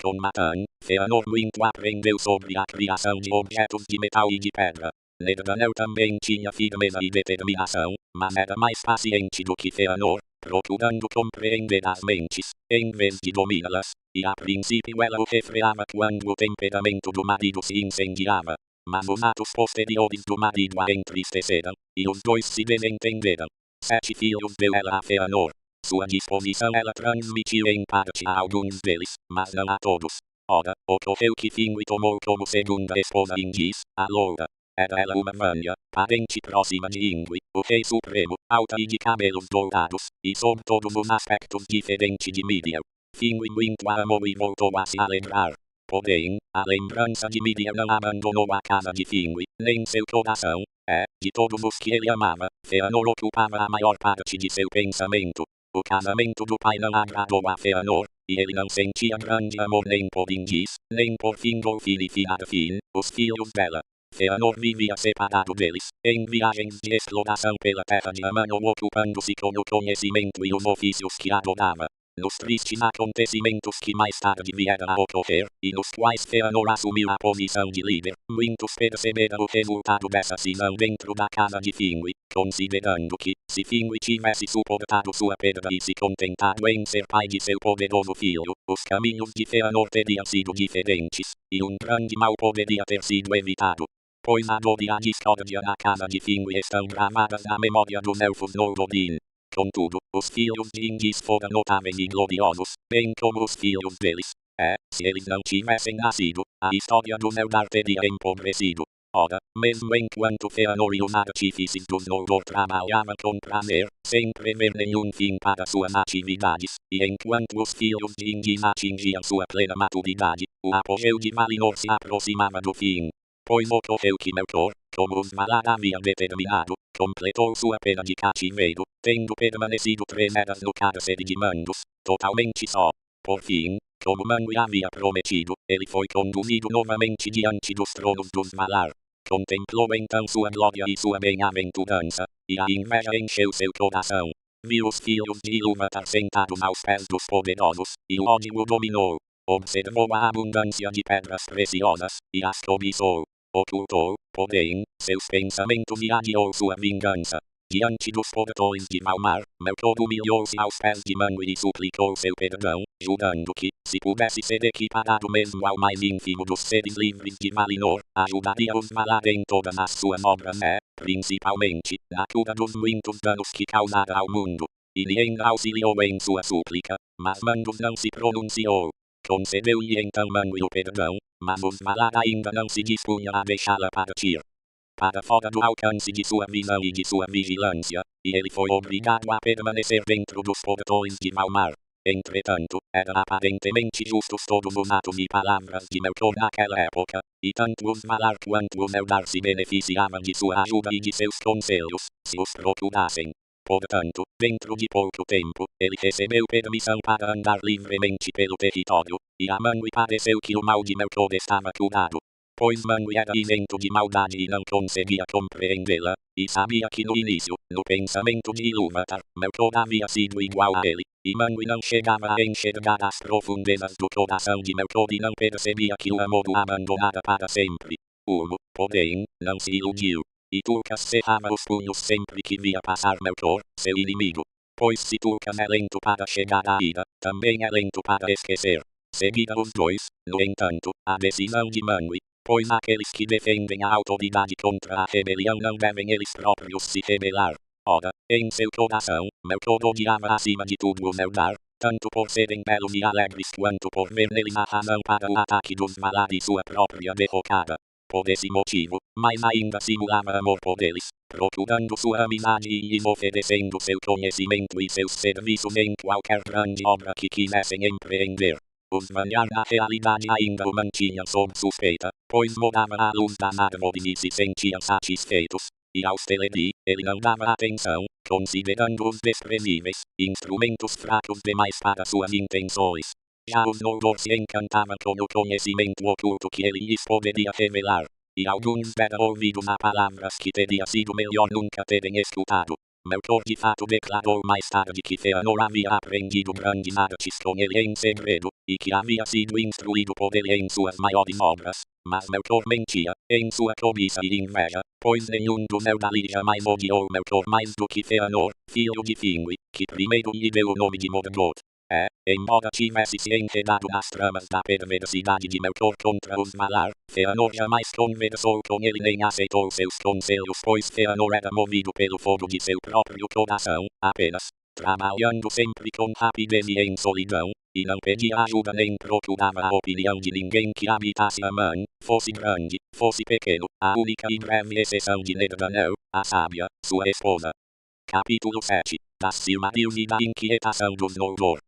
[SPEAKER 1] Com Matan, Fëanor muito aprendeu sobre a criação de objetos de metal e de pedra. Nerdanel também tinha firmeza e determinação, mas era mais paciente do que Fëanor, procurando compreender as mentes, em vez de dominá-las, e a princípio ela o refreava quando o temperamento do marido se incendiava. Mas os atos posteriores do marido a entristeceram, e os dois se desentenderam. 7 filhos deu ela a Fëanor. Sua disposição ela transmitiu em parte a alguns deles, mas não a todos. Ora, ocorreu que Fingui tomou como segunda esposa Ingis, a loura. Era ela uma Vanya, parente próxima de Ingui, o rei supremo, alta e de cabelos dourados, e sob todos os aspectos diferente de Midia. Fingui muito a amou e voltou a se alegrar. Porém, a lembrança de Midia não abandonou a casa de Fingui, nem seu coração. De todos os que ele amava, Fëanor ocupava a maior parte de seu pensamento. O casamento do pai não agradou a Fëanor, e ele não sentia grande amor nem por Ingis, nem por Fingolfin e Finarfin, os filhos dela. Fëanor vivia separado deles, em viagens de exploração pela terra de Amã ou ocupando-se com o conhecimento e os ofícios que adorava. Nos tristes acontecimentos que mais tarde vieram a ocorrer, e nos quais Fëanor assumiu a posição de líder, muitos perceberam o resultado dessa cisão dentro da casa de Fingui, considerando que, se Fingui tivesse suportado sua perda e se contentado em ser pai de seu poderoso filho, os caminhos de Fëanor teriam sido diferentes, e um grande mal poderia ter sido evitado. Pois a dor e a discórdia na casa de Fingui estão gravadas na memória dos elfos Noldoril. Contudo, os filhos de Ingis foram notáveis e gloriosos, bem como os filhos deles. Se eles não tivessem nascido, a história dos Eldar teria empobrecido. Ora, mesmo enquanto Fëanor e os artífices dos Noldor trabalhavam com prazer, sem prever nenhum fim para suas atividades, e enquanto os filhos de Ingis atingiam sua plena maturidade, o apogeu de Valinor se aproximava do fim. Pois ocorreu que Melkor, como os Valar haviam determinado, completou sua pena de cativeiro, tendo permanecido 3 eras no cárcere de Mandos, totalmente só. Por fim, Como Manwë havia prometido, ele foi conduzido novamente diante dos tronos dos Valar. Contemplou então sua glória e sua bem-aventurança, e a inveja encheu seu coração. Viu os filhos de Ilúvatar sentados aos pés dos poderosos, e o ódio o dominou. Observou a abundância de pedras preciosas, e as cobiçou. Ocultou, porém, seus pensamentos e adiou sua vingança. Diante dos portões de Valmar, Melkor humilhou-se aos pés de Manwë e suplicou seu perdão, jurando que, se pudesse ser equiparado mesmo ao mais ínfimo dos seres livres de Valinor, ajudaria os Valar em todas as suas obras principalmente, na cura dos muitos danos que causara ao mundo. E Nienga auxiliou em sua súplica, mas Mandos não se pronunciou. Concedeu-lhe então Manwë o perdão, mas os Valar ainda não se dispunha a deixá-la partir. Para fora do alcance de sua visão e de sua vigilância, e ele foi obrigado a permanecer dentro dos portões de Valmar. Entretanto, era aparentemente justos todos os atos e palavras de Melkor naquela época, e tanto os Valar quanto os Eldar se beneficiavam de sua ajuda e de seus conselhos, se os procurassem. Portanto, dentro de pouco tempo, ele recebeu permissão para andar livremente pelo território, e a Manwë pareceu que o mal de Melkor estava curado. Pois Manwë era isento de maldade e não conseguia compreendê-la, e sabia que no início, no pensamento de Ilúvatar, Melkor havia sido igual a ele, e Manwë não chegava a enxergar as profundezas do coração de Melkor e não percebia que o amor o abandonara para sempre. Ulmo, porém, não se iludiu, e Tulkas cerrava os punhos sempre que via passar Melkor, seu inimigo. Pois se Tulkas é lento para chegar à ira, também é lento para esquecer. Seguida os dois, no entanto, a decisão de Manwë, pois aqueles que defendem a autoridade contra a rebelião não devem eles próprios se rebelar. Ora, em seu coração, Melkor odiava acima de tudo os Eldar, tanto por serem belos e alegres quanto por ver neles a razão para o ataque dos Valar e sua própria derrocada. Por esse motivo, mais ainda simulava amor por eles, procurando sua amizade e lhes oferecendo seu conhecimento e seus serviços em qualquer grande obra que quisessem empreender. Os Valar na realidade ainda o mantinham sob suspeita, pois morava à luz das árvores e se sentiam satisfeitos. E aos Teleri, ele não dava atenção, considerando-os desprezíveis, instrumentos fracos demais para suas intenções. Já os Noldor se encantavam com o conhecimento oculto que ele lhes poderia revelar, e alguns deram ouvidos a palavras que teria sido melhor nunca terem escutado. Melkor de fato declarou mais tarde que Fëanor havia aprendido grandes artes com ele em segredo, e que havia sido instruído por ele em suas maiores obras, mas Melkor mentia, em sua cobiça e inveja, pois nenhum dos Eldalir jamais odiou Melkor mais do que Fëanor, filho de Finwë, que primeiro lhe deu o nome de Morgoth. Embora tivesse se enredado nas tramas da perversidade de Melkor contra os Valar, Fëanor jamais conversou com ele nem aceitou seus conselhos, pois Fëanor era movido pelo fogo de seu próprio coração, apenas, trabalhando sempre com rapidez e em solidão, e não pedia ajuda nem procurava a opinião de ninguém que habitasse Aman, fosse grande, fosse pequeno, a única e breve exceção de Nerdanel, a sábia, sua esposa. Capítulo 7. Das Silmarils e da inquietação dos Noldor.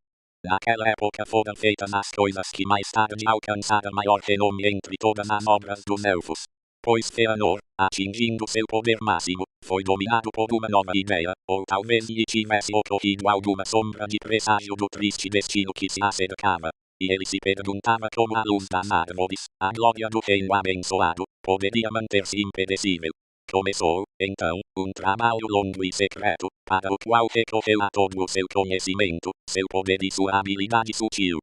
[SPEAKER 1] Naquela época foram feitas as coisas que mais tarde alcançaram maior renome entre todas as obras dos Elfos. Pois Fëanor, atingindo seu poder máximo, foi dominado por uma nova ideia, ou talvez lhe tivesse ocorrido alguma sombra de presságio do triste destino que se acercava. E ele se perguntava como a luz das árvores, a glória do reino abençoado, poderia manter-se imperecível. Começou, então, um trabalho longo e secreto, para o qual recorreu a todo o seu conhecimento, seu poder e sua habilidade sutil.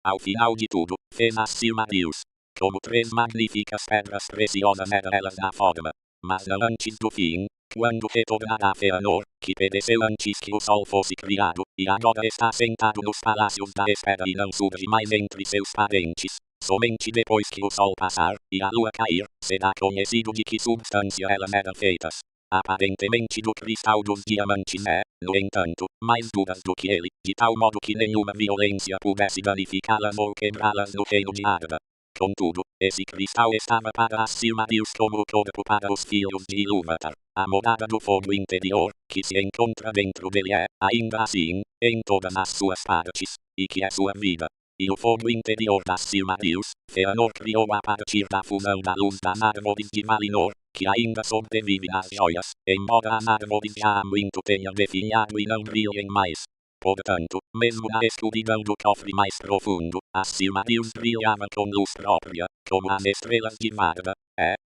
[SPEAKER 1] Ao final de tudo, fez as Silmarils. Como 3 magníficas pedras preciosas eram elas da forma. Mas não antes do fim, quando retornará Fëanor, que pereceu antes que o sol fosse criado, e agora está sentado nos palácios da espera e não surge mais entre seus parentes. Somente depois que o sol passar, e a lua cair, será conhecido de que substância elas eram feitas. Aparentemente do cristal dos diamantes no entanto, mais duras do que ele, de tal modo que nenhuma violência pudesse danificá-las ou quebrá-las no reino de Arda. Contudo, esse cristal estava para as Silmarils como o corpo para os filhos de Ilúvatar, a morada do fogo interior, que se encontra dentro dele ainda assim, em todas as suas partes, e que é sua vida. E o fogo interior das Silmarils, Fëanor criou a partir da fusão da luz das árvores de Valinor, que ainda sobrevive às joias, embora as árvores já há muito tenham definhado e não brilhem mais. Portanto, mesmo na escuridão do cofre mais profundo, as Silmarils brilhavam com luz própria, como as estrelas de Varda.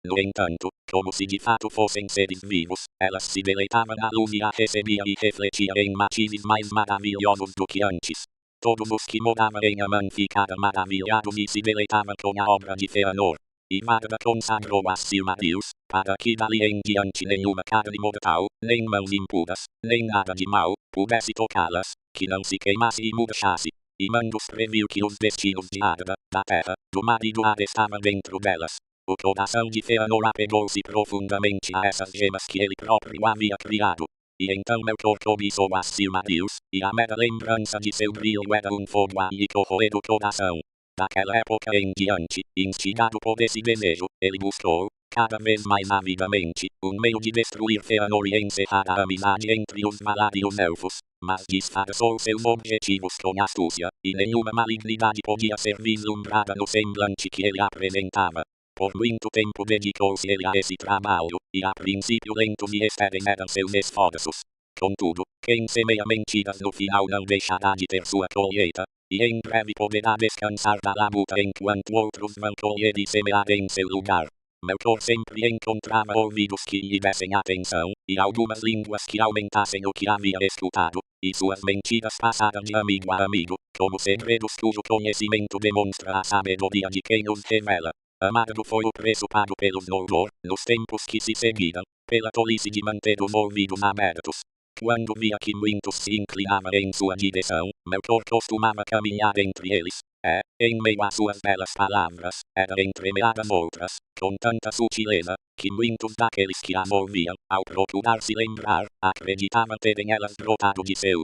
[SPEAKER 1] No entanto, como se de fato fossem seres vivos, elas se deleitavam na luz e a recebia e refletia em matizes mais maravilhosos do que antes. Todos os que moravam em Aman ficaram maravilhados e se deleitavam com a obra de Fëanor. E Varda consagrou as Silmarils, para que dali em diante nenhuma carne mortal, nem mãos impuras, nem nada de mal, pudesse tocá-las, que não se queimasse e murchasse. E Mandos previu que os destinos de Arda, da terra, do mar e do ar estavam dentro delas. O coração de Fëanor apegou-se profundamente a essas gemas que ele próprio havia criado. E então Melkor cobiçou as Silmarils, e a mera lembrança de seu brilho era um fogo a lhe corroer o coração. Daquela época em diante, instigado por esse desejo, ele buscou, cada vez mais avidamente, um meio de destruir Fëanor e encerrar a amizade entre os Valar e os Elfos, mas disfarçou seus objetivos com astúcia, e nenhuma malignidade podia ser vislumbrada no semblante que ele apresentava. Por muito tempo dedicou-se ele a esse trabalho, e a princípio lentos e estéreis eram seus esforços. Contudo, quem semeia mentiras no final não deixará de ter sua colheita, e em breve poderá descansar da labuta enquanto outros vão colher e semear em seu lugar. Melkor sempre encontrava ouvidos que lhe dessem atenção, e algumas línguas que aumentassem o que havia escutado, e suas mentiras passaram de amigo a amigo, como segredos cujo conhecimento demonstra a sabedoria de quem os revela. Amargo foi o preço pago pelos Noldor, nos tempos que se seguiram, pela tolice de manter os ouvidos abertos. Quando via que muitos se inclinavam em sua direção, Melkor costumava caminhar entre eles. Em meio às suas belas palavras, eram entremeadas outras, com tanta sutileza, que muitos daqueles que as ouviam, ao procurar se lembrar, acreditavam terem elas brotado de seu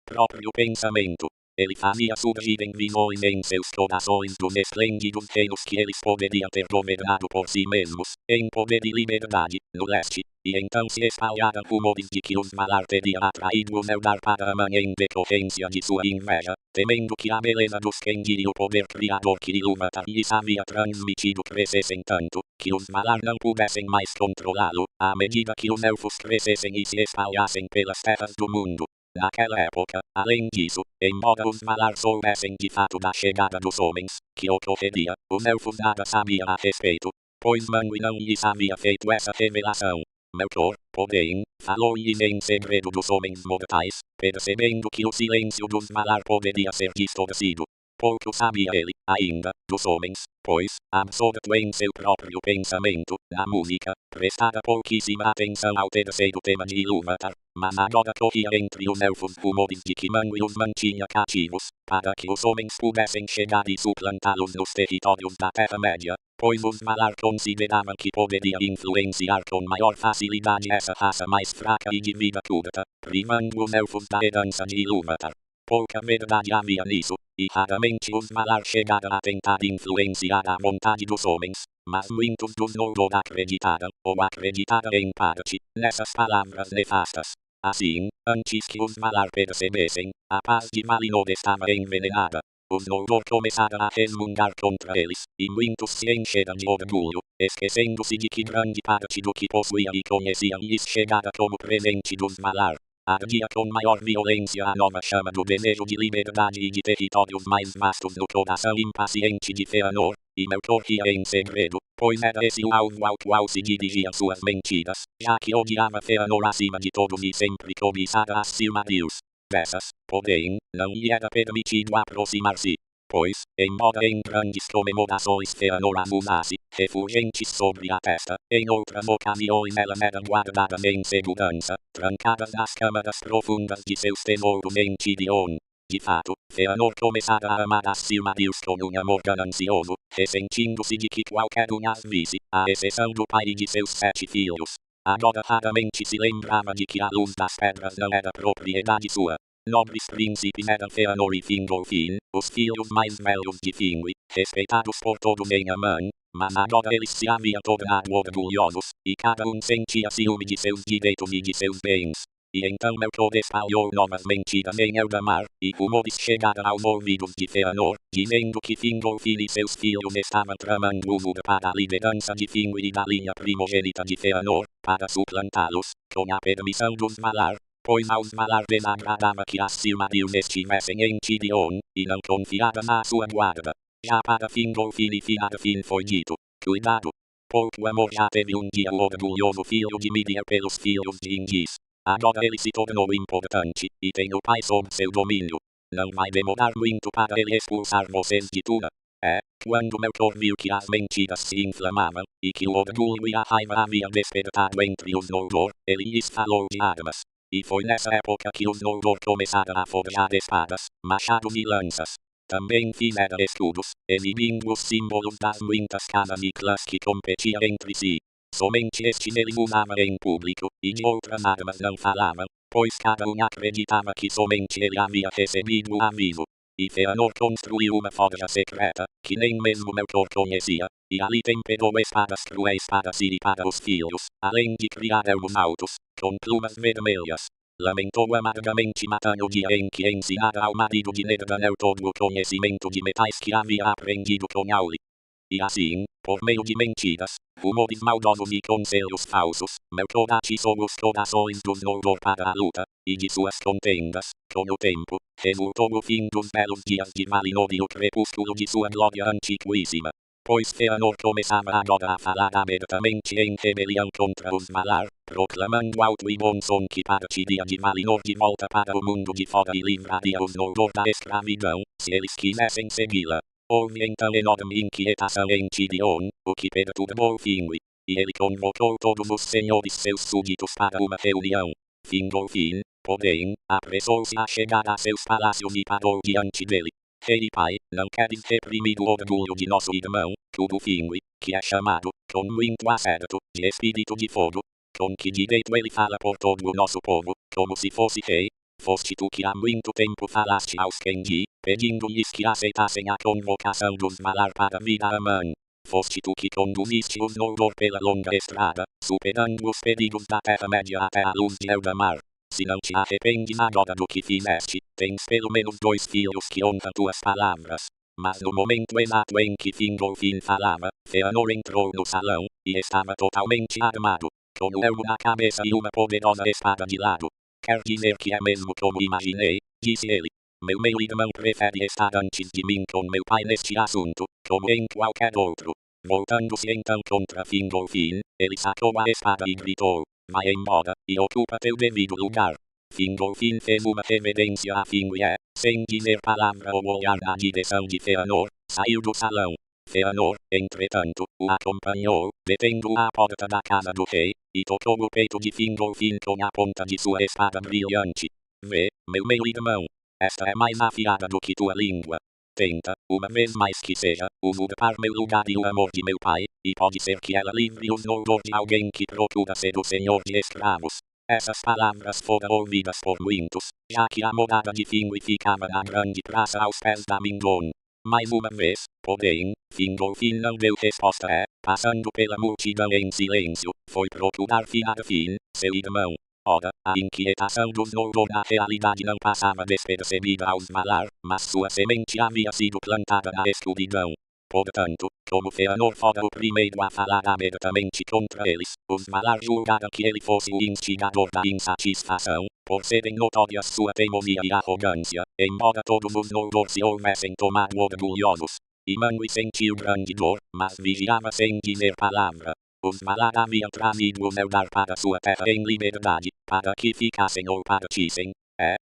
[SPEAKER 1] próprio pensamento. Ele fazia surgir em visões em seus corações dos esplêndidos reinos que eles poderiam ter governado por si mesmos, em poder e liberdade, no leste, e então se espalharam rumores de que os Valar teriam atraído os Eldar para Aman em decorrência de sua inveja, temendo que a beleza dos Quendi e o poder criador que Ilúvatar lhes havia transmitido crescessem tanto, que os Valar não pudessem mais controlá-lo, à medida que os Elfos crescessem e se espalhassem pelas terras do mundo. Naquela época, além disso, embora os Valar soubessem de fato da chegada dos homens, que ocorreria, os Elfos nada sabiam a respeito, pois Manwë não lhes havia feito essa revelação. Melkor, porém, falou-lhes em segredo dos homens mortais, percebendo que o silêncio dos Valar poderia ser distorcido. Pouco sabia ele, ainda, dos homens, pois, absorto em seu próprio pensamento, na música, prestara pouquíssima atenção ao terceiro tema de Ilúvatar, mas agora corria entre os elfos rumores de que Manwë os mantinha cativos, para que os homens pudessem chegar e suplantá-los nos territórios da Terra-média, pois os Valar consideravam que poderia influenciar com maior facilidade essa raça mais fraca e de vida curta, privando os elfos da herança de Ilúvatar. Pouca verdade havia nisso, e raramente os Valar chegaram a tentar influenciar a vontade dos homens, mas muitos dos Noldor acreditaram, ou acreditaram em parte, nessas palavras nefastas. Assim, antes que os Valar percebessem, a paz de Valinor estava envenenada. Os Noldor começaram a resmungar contra eles, e muitos se encheram de orgulho, esquecendo-se de que grande parte do que possuía e conheciam lhes chegara como presente dos Valar. Ardia com maior violência a nova chama do desejo de liberdade e de territórios mais vastos no coração impaciente de Fëanor, e Melkor ria em segredo, pois era esse o alvo ao qual se dirigiam suas mentiras, já que odiava Fëanor acima de todos e sempre cobiçara as Silmarils. Dessas, porém, não lhe era permitido aproximar-se, pois, embora em grandes comemorações Fëanor as usasse, refulgentes sobre a testa, em outras ocasiões elas eram guardadas em segurança, trancadas nas câmaras profundas de seus tesouros em Tirion. De fato, Fëanor começara a amar as Silmarils com um amor ganancioso, ressentindo-se de que qualquer um as visse, à exceção do pai e de seus 7 filhos. Agora raramente se lembrava de que a luz das pedras não era propriedade sua. Nobres príncipes eram Fëanor e Fingolfin, os filhos mais velhos de Finwë, respeitados por todos em Aman, mas agora eles se haviam tornado orgulhosos, e cada um sentia ciúme de seus direitos e de seus bens. E então Melkor espalhou novas mentiras em Eldamar, e rumores chegaram aos ouvidos de Fëanor, dizendo que Fingolfin e seus filhos estavam tramando o luta para a liderança de Finwë e da linha primogênita de Fëanor, para suplantá-los, com a permissão dos Valar. pois aos Malar desagradava que as Silmarils estivessem em Gideon, e não confiada na sua guarda. Já para Fingolfin e Finarfin foi dito, cuidado, pouco amor já teve um dia o orgulhoso filho de Midir pelos filhos de Ingis. Agora ele se tornou importante, e tem o pai sob seu domínio. Não vai demorar muito para ele expulsar vocês de Tura. Quando Melkor viu que as mentiras se inflamavam, e que o orgulho e a raiva haviam despertado entre os Noldor, ele lhes falou de armas. E foi nessa época que os Noldor começaram a forjar espadas, machados e lanças. Também fizeram escudos, exibindo os símbolos das muitas casas e clãs que competiam entre si. Somente estes eles usavam em público, e de outras armas não falavam, pois cada um acreditava que somente ele havia recebido o aviso. E Fëanor construiu uma forja secreta, que nem mesmo Melkor conhecia, e ali temperou espadas cruéis para si e para os filhos, além de criar elmos altos, com plumas vermelhas. Lamentou amargamente matando o dia em que ensinara ao marido de Nerdanel todo o conhecimento de metais que havia aprendido com Auli. E assim, por meio de mentiras, rumores maldosos e conselhos falsos, Melkor atiçou os corações dos Noldor para a luta, e de suas contendas, com o tempo, resultou o fim dos belos dias de Valinor e o crepúsculo de sua glória antiquíssima. Pois Fëanor começava agora a falar abertamente em rebelião contra os Valar, proclamando alto e bom som que partiria de Valinor de volta para o mundo de fora e livraria os Noldor da escravidão, se eles quisessem segui-la. Houve então enorme inquietação em Gideon, o que perturbou Finwë, e ele convocou todos os senhores seus súditos para uma reunião. Fingolfin, porém, apressou-se a chegar a seus palácios e parou diante dele. Rei pai, não queres reprimir o orgulho de nosso irmão, tudo Finwë, que é chamado, com muito acerto, de espírito de fogo? Com que direito ele fala por todo o nosso povo, como se fosse rei? Foste tu que há muito tempo falaste aos Kenji, pedindo-lhes que aceitassem a convocação dos Valar para vir a Aman. Foste tu que conduziste os Noldor pela longa estrada, superando os perigos da Terra-média até a luz de Eldamar. Se não te arrependes agora do que fizeste, tens pelo menos 2 filhos que honram tuas palavras. Mas no momento exato em que Fingolfin falava, Fëanor entrou no salão, e estava totalmente armado, com o elmo na cabeça e uma poderosa espada de lado. Quer dizer que é mesmo como imaginei, disse ele. Meu meio-irmão prefere estar antes de mim com meu pai neste assunto, como em qualquer outro. Voltando-se então contra Fingolfin, ele sacou a espada e gritou, vai embora, e ocupa teu devido lugar. Fingolfin fez uma reverência a Finwë, sem dizer palavra ou olhar na direção de Fëanor, saiu do salão. Fëanor, entretanto, o acompanhou, detendo-o à porta da casa do rei, e tocou o peito de Fingolfin com a ponta de sua espada brilhante. Vê, meu meio-irmão, esta é mais afiada do que tua língua. Tenta, uma vez mais que seja, usurpar meu lugar e o amor de meu pai, e pode ser que ela livre os Noldor de alguém que procura ser o senhor de escravos. Essas palavras foram ouvidas por muitos, já que a morada de Finwë ficava na grande praça aos pés da Mindon. Mais uma vez, porém, Fingolfin não deu resposta e, passando pela multidão em silêncio, foi procurar Finarfin, seu irmão. Ora, a inquietação dos Noldor na realidade não passava despercebida aos Valar, mas sua semente havia sido plantada na escuridão. Portanto, como Fëanor fora o primeiro a falar abertamente contra eles, os Valar julgaram que ele fosse o instigador da insatisfação, por serem notórias sua teimosia e arrogância, embora todos os Noldor se houvessem tomado orgulhosos. E Manwë sentiu grande dor, mas vigiava sem dizer palavra. Os Valar haviam trazido os Eldar para sua terra em liberdade, para que ficassem ou partissem.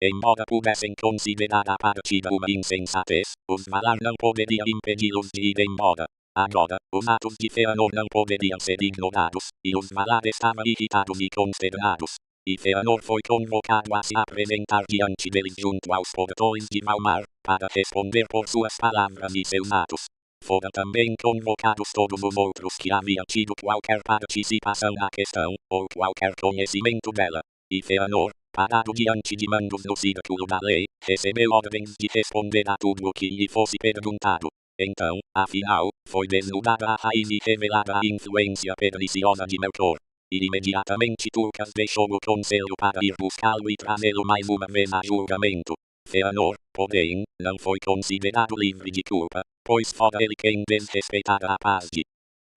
[SPEAKER 1] Embora pudessem considerar a partida uma insensatez, os Valar não poderiam impedi-los de ir embora. Agora, os atos de Fëanor não poderiam ser ignorados, e os Valar estavam irritados e consternados. E Fëanor foi convocado a se apresentar diante deles junto aos portões de Valmar, para responder por suas palavras e seus atos. Foram também convocados todos os outros que haviam tido qualquer participação na questão, ou qualquer conhecimento dela. E Fëanor, parado diante de mandos no círculo da lei, recebeu ordens de responder a tudo o que lhe fosse perguntado. Então, afinal, foi desnudada a raiz e revelada a influência perniciosa de Melkor. E imediatamente Tulkas deixou o conselho para ir buscá-lo e trazê-lo mais uma vez a julgamento. Fëanor, porém, não foi considerado livre de culpa, pois fora ele quem desrespeitara a paz de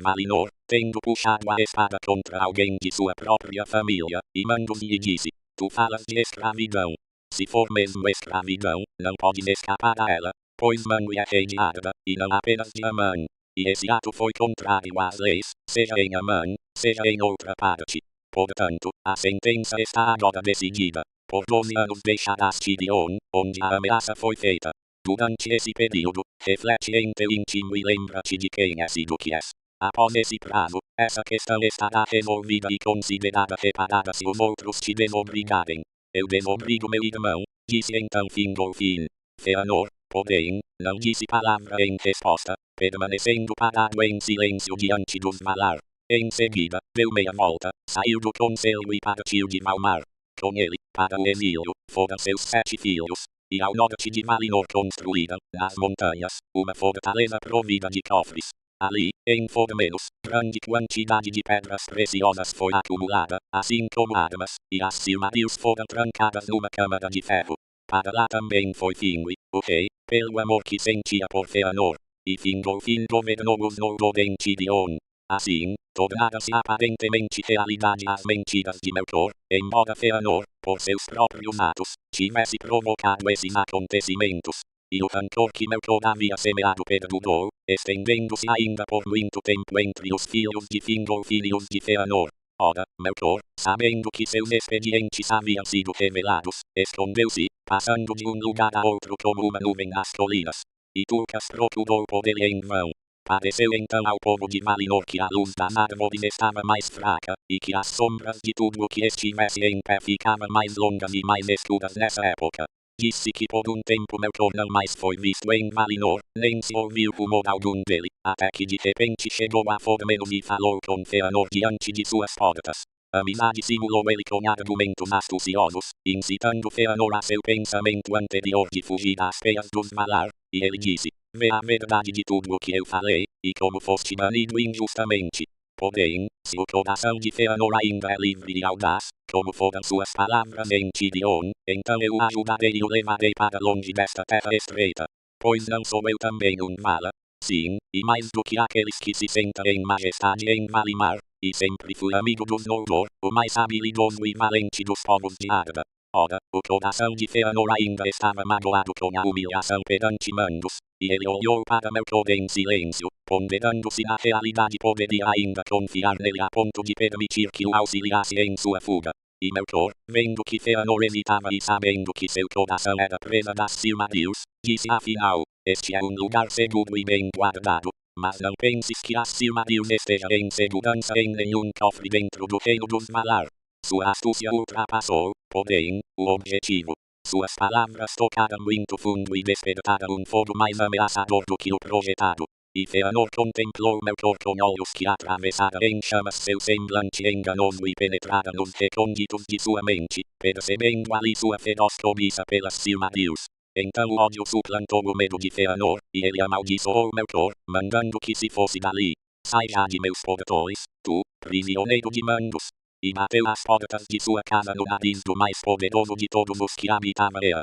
[SPEAKER 1] Valinor, tendo puxado a espada contra alguém de sua própria família, e Mandos lhe disse, Tu falas de escravidão. Se for mesmo escravidão, não podes escapar a ela, pois Mangue é rei de Arda, e não apenas de Aman. E esse ato foi contrário às leis, seja em Aman, seja em outra parte. Portanto, a sentença está agora decidida. Por 12 anos deixarás Gideon, onde a ameaça foi feita. Durante esse período, reflete em teu íntimo e lembra-te de quem és e do que és. Após esse prazo, essa questão estará resolvida e considerada reparada se os outros te desobrigarem. Eu desobrigo meu irmão, disse então Fingolfin. Fëanor, porém, não disse palavra em resposta, permanecendo parado em silêncio diante dos Valar. Em seguida, deu meia volta, saiu do conselho e partiu de Valmar. Com ele, para o exílio, foram seus 7 filhos, e ao norte de Valinor construíram, nas montanhas, uma fortaleza provida de cofres. Ali, em Formenos, grande quantidade de pedras preciosas foi acumulada, assim como armas, e as Silmarils foram trancadas numa câmara de ferro. Para lá também foi Finwë, o rei, pelo amor que sentia por Fëanor. E Fingolfin governou-os no Lórien Gideon. Assim, tornaram-se aparentemente realidade as mentiras de Melkor, embora Fëanor, por seus próprios atos, tivesse provocado esses acontecimentos. E o rancor que Melkor havia semeado perdurou, estendendo-se ainda por muito tempo entre os filhos de Fingolfin e os de Fëanor. Ora, Melkor, sabendo que seus expedientes haviam sido revelados, escondeu-se, passando de um lugar a outro como uma nuvem nas colinas. E Tulkas procurou por ele em vão. Pareceu então ao povo de Valinor que a luz das árvores estava mais fraca, e que as sombras de tudo o que estivesse em pé ficavam mais longas e mais escuras nessa época. Disse que por um tempo Melkor não mais foi visto em Valinor, nem se ouviu rumor algum dele, até que de repente chegou a Formenos e falou com Fëanor diante de suas portas. Amizade simulou ele com argumentos astuciosos, incitando Fëanor a seu pensamento anterior de fugir às peias dos Valar, e ele disse: Vê a verdade de tudo o que eu falei, e como foste banido injustamente. Porém, se o coração de Fëanor ainda é livre e audaz, como foram suas palavras em Gideon, então eu o ajudarei e o levarei para longe desta terra estreita. Pois não sou eu também um Vala? Sim, e mais do que aqueles que se sentam em majestade em Valimar, e sempre fui amigo dos Noldor, o mais habilidoso e valente dos povos de Arda. Ora, o coração de Fëanor ainda estava magoado com a humilhação perante Mandos, e ele olhou para Melkor em silêncio, ponderando se na realidade poderia ainda confiar nele a ponto de permitir que o auxiliasse em sua fuga. E Melkor, vendo que Fëanor hesitava e sabendo que seu coração era presa das Silmarils, disse afinal: Este é um lugar seguro e bem guardado, mas não penses que as Silmarils estejam em segurança em nenhum cofre dentro do reino dos Valar. Sua astúcia ultrapassou, porém, o objetivo. Suas palavras tocaram muito fundo e despertaram um fogo mais ameaçador do que o projetado. E Fëanor contemplou Melkor com olhos que atravessaram em chamas seu semblante enganoso e penetraram nos recônditos de sua mente, percebendo ali sua feroz cobiça pelas Silmarils. Então o ódio suplantou o medo de Fëanor, e ele amaldiçoou Melkor, mandando que se fosse dali. Sai já de meus portões, tu, prisioneiro de Mandos. E bateu as portas de sua casa no nariz do mais poderoso de todos os que habitavam Ea.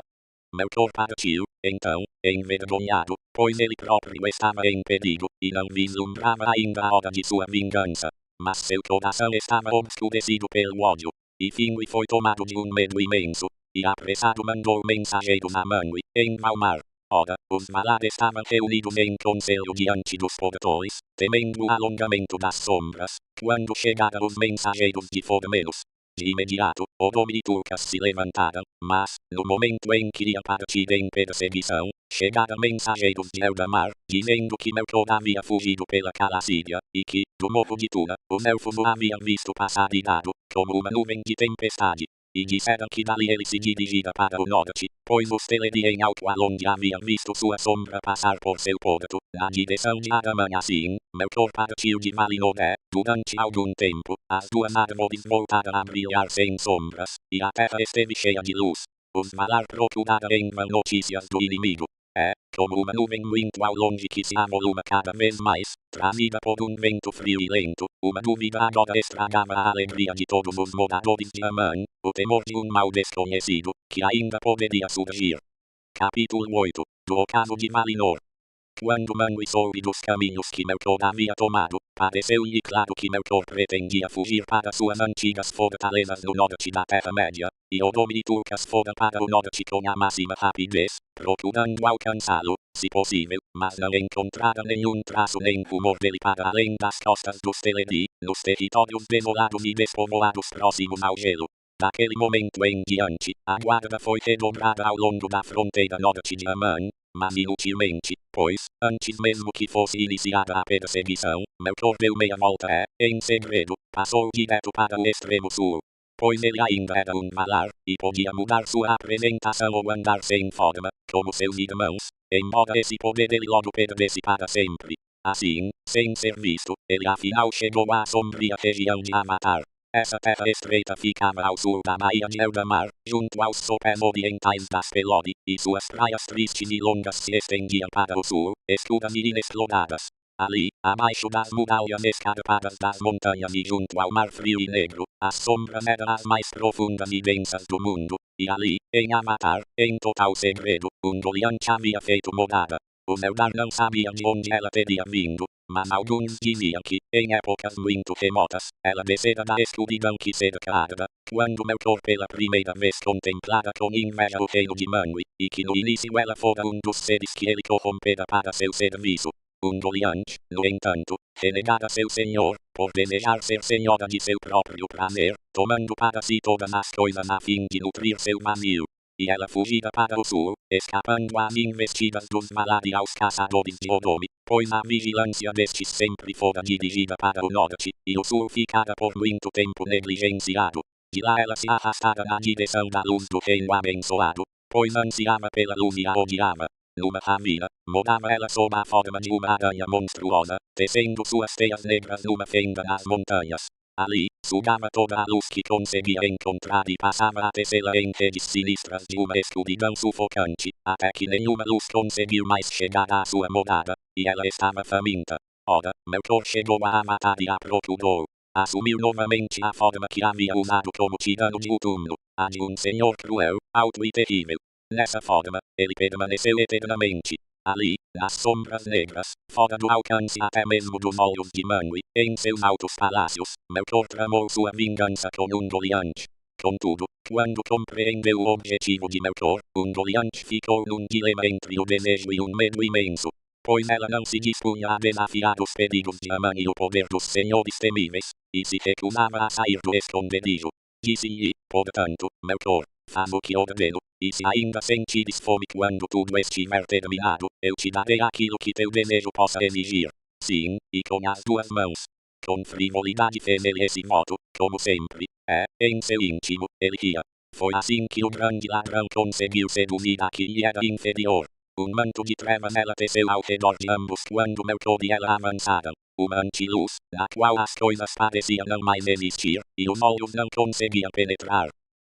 [SPEAKER 1] Melkor partiu, então, envergonhado, pois ele próprio estava em perigo, e não vislumbrava ainda a hora de sua vingança. Mas seu coração estava obscurecido pelo ódio. E Finwë foi tomado de um medo imenso, e apressado mandou mensageiros a Manwë, em Valmar. Ora, os Valar estavam reunidos em conselho diante dos portões, temendo o alongamento das sombras, quando chegaram os mensageiros de Formenos. De imediato, Odom e Tulkas se levantaram, mas, no momento em que iam partir em perseguição, chegaram mensageiros de Eldamar, dizendo que Melkor havia fugido pela Calacídia, e que, do morro de Tuna, os elfos o haviam visto passar irado, como uma nuvem de tempestade. E disseram que dali ele se dirigira para o norte, pois os Telerien alto onde haviam visto sua sombra passar por seu porto, na direção de Araman. Assim, Melkor partiu de Valinor. Durante algum tempo, as duas árvores voltaram a brilhar sem sombras, e a terra esteve cheia de luz. Os Valar procuraram em vão notícias do inimigo. É, como uma nuvem muito ao longe que se avoluma cada vez mais, trazida por um vento frio e lento, uma dúvida agora estragava a alegria de todos os moradores de Aman, o temor de um mal desconhecido, que ainda poderia surgir. Capítulo 8 do Ocaso de Valinor. Quando Manwë soube dos caminhos que Melkor havia tomado, pareceu-lhe claro que Melkor pretendia fugir para suas antigas fortalezas no norte da Terra-média, e o nome de Tulkas fora para o norte com a máxima rapidez, procurando alcançá-lo, se possível, mas não encontrara nenhum traço nem rumor dele para além das costas dos Teleri, nos territórios desolados e despovoados próximos ao gelo. Daquele momento em diante, a guarda foi redobrada ao longo da fronteira norte de Aman, mas inutilmente, pois, antes mesmo que fosse iniciada a perseguição, Melkor deu meia volta e, em segredo, passou direto para o extremo sul. Pois ele ainda era um Valar, e podia mudar sua apresentação ou andar sem forma, como seus irmãos, embora esse poder ele logo perdesse para sempre. Assim, sem ser visto, ele afinal chegou à sombria região de Avatar. Essa terra estreita ficava ao sul da Baía de Eldamar, junto aos sopés orientais das Pelori, e suas praias tristes e longas se estendiam para o sul, escuras e inexploradas. Ali, abaixo das muralhas escarpadas das montanhas e junto ao mar frio e negro, as sombras eram as mais profundas e densas do mundo, e ali, em Avatar, em total segredo, Ungoliant havia feito morada. Os Eldar não sabiam de onde ela teria vindo, mas alguns diziam que, em épocas muito remotas, ela descera da escuridão que cercava, quando Melkor pela primeira vez contemplara com inveja o reino de Manwë, e que no início ela fora um dos seres que ele corrompera para seu serviço. Ungoliant, no entanto, renegara seu senhor, por desejar ser senhora de seu próprio prazer, tomando para si todas as coisas a fim de nutrir seu vazio. E ela fugira para o sul, escapando às investidas dos Valar e aos caçadores de Odome, pois a vigilância destes sempre fora dirigida para o norte, e o sul ficara por muito tempo negligenciado. De lá ela se arrastara na direção da luz do reino abençoado, pois ansiava pela luz e a odiava. Numa ravina, morava ela sob a forma de uma aranha monstruosa, tecendo suas teias negras numa fenda nas montanhas. Ali, sugava toda a luz que conseguia encontrar e passava a tecê-la em redes sinistras de uma escuridão sufocante, até que nenhuma luz conseguiu mais chegar à sua morada, e ela estava faminta. Ora, Melkor chegou a Avatar e a procurou. Assumiu novamente a forma que havia usado como tirano de Utumno, a de um senhor cruel, alto e terrível. Nessa forma, ele permaneceu eternamente. Ali, nas sombras negras, fora do alcance até mesmo dos olhos de Manwë, em seus altos palácios, Melkor tramou sua vingança com Ungoliant. Contudo, quando compreendeu o objetivo de Melkor, Ungoliant ficou num dilema entre o desejo e um medo imenso. Pois ela não se dispunha a desafiar os perigos de Aman e o poder dos senhores temíveis, e se recusava a sair do esconderijo. Disse-lhe, portanto, Melkor, faz o que ordeno, e se ainda sentires fome quando tudo estiver terminado, eu te darei aquilo que teu desejo possa exigir. Sim, e com as duas mãos. Com frivolidade fez ele esse voto, como sempre, em seu íntimo, ele ria. Foi assim que o grande ladrão conseguiu seduzir a que lhe era inferior. Um manto de trevas ela teceu ao redor de ambos quando Melkor e ela avançaram. Uma antiluz, na qual as coisas pareciam não mais existir, e os olhos não conseguiam penetrar.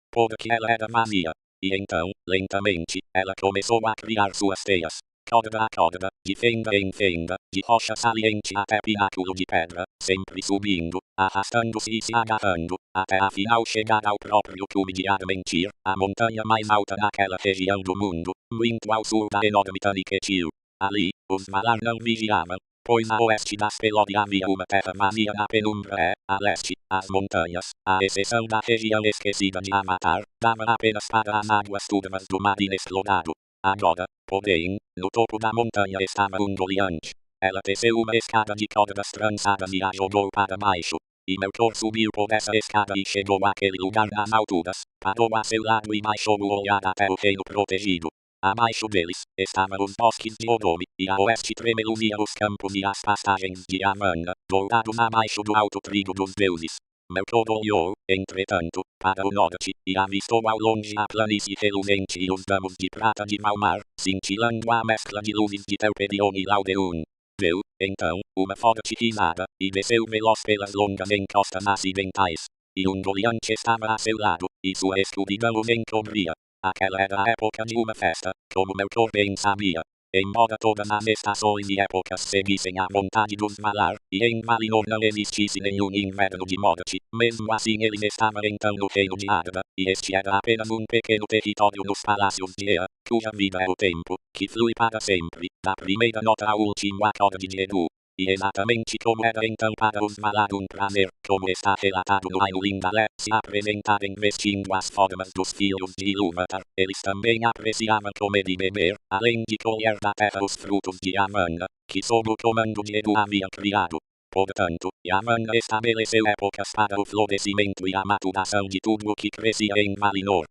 [SPEAKER 1] Porque ela era vazia. E então, lentamente, ela começou a criar suas teias. Corda a corda, de fenda em fenda, de rocha saliente até pináculo de pedra, sempre subindo, arrastando-se e se agarrando, até afinal chegar ao próprio cume de Armentir, a montanha mais alta naquela região do mundo, muito ao sul da enorme Taniquetil. Ali, os Valar não vigiavam, pois a oeste das Pelori havia uma terra vazia na penumbra e, a leste, as montanhas, à exceção da região esquecida de Avatar, dava apenas para as águas turvas do mar inexplorado. Agora, porém, no topo da montanha estava Ungoliant. Ela teceu uma escada de cordas trançadas e a jogou para baixo. E Melkor subiu por essa escada e chegou àquele lugar nas alturas, parou a seu lado e baixou o olhar até o reino protegido. Abaixo deles, estavam os bosques de Odome, e a oeste tremeluzia os campos e as pastagens de Amanna, dourados abaixo do alto trigo dos deuses. Melkor olhou, entretanto, para o norte, e avistou ao longe a planície reluzente e os ramos de prata de Valmar, cintilando a mescla de luzes de Telperion e Laudeun. Deu, então, uma forte risada, e desceu veloz pelas longas encostas acidentais. E Ungoliant estava a seu lado, e sua escuridão os encobria. Aquela era a época de uma festa, como Melkor bem sabia. embora todas as estações e épocas seguissem a vontade dos Valar, e em Valinor não existisse nenhum inverno de morte, mesmo assim ele estava então no reino de Arda, e este era apenas um pequeno território nos palácios de Ea, cuja vida é o tempo, que flui para sempre, da primeira nota ao último acorde de Edu. E exatamente como era então para os Valar um prazer, como está relatado no Ainulindalé, se apresentarem vestindo as formas dos filhos de Ilúvatar, eles também apreciavam comer e beber, além de colher da terra os frutos de Yamanna, que sob o comando de Edu havia criado. Portanto, Yamanna estabeleceu épocas para o florescimento e a maturação de tudo o que crescia em Valinor.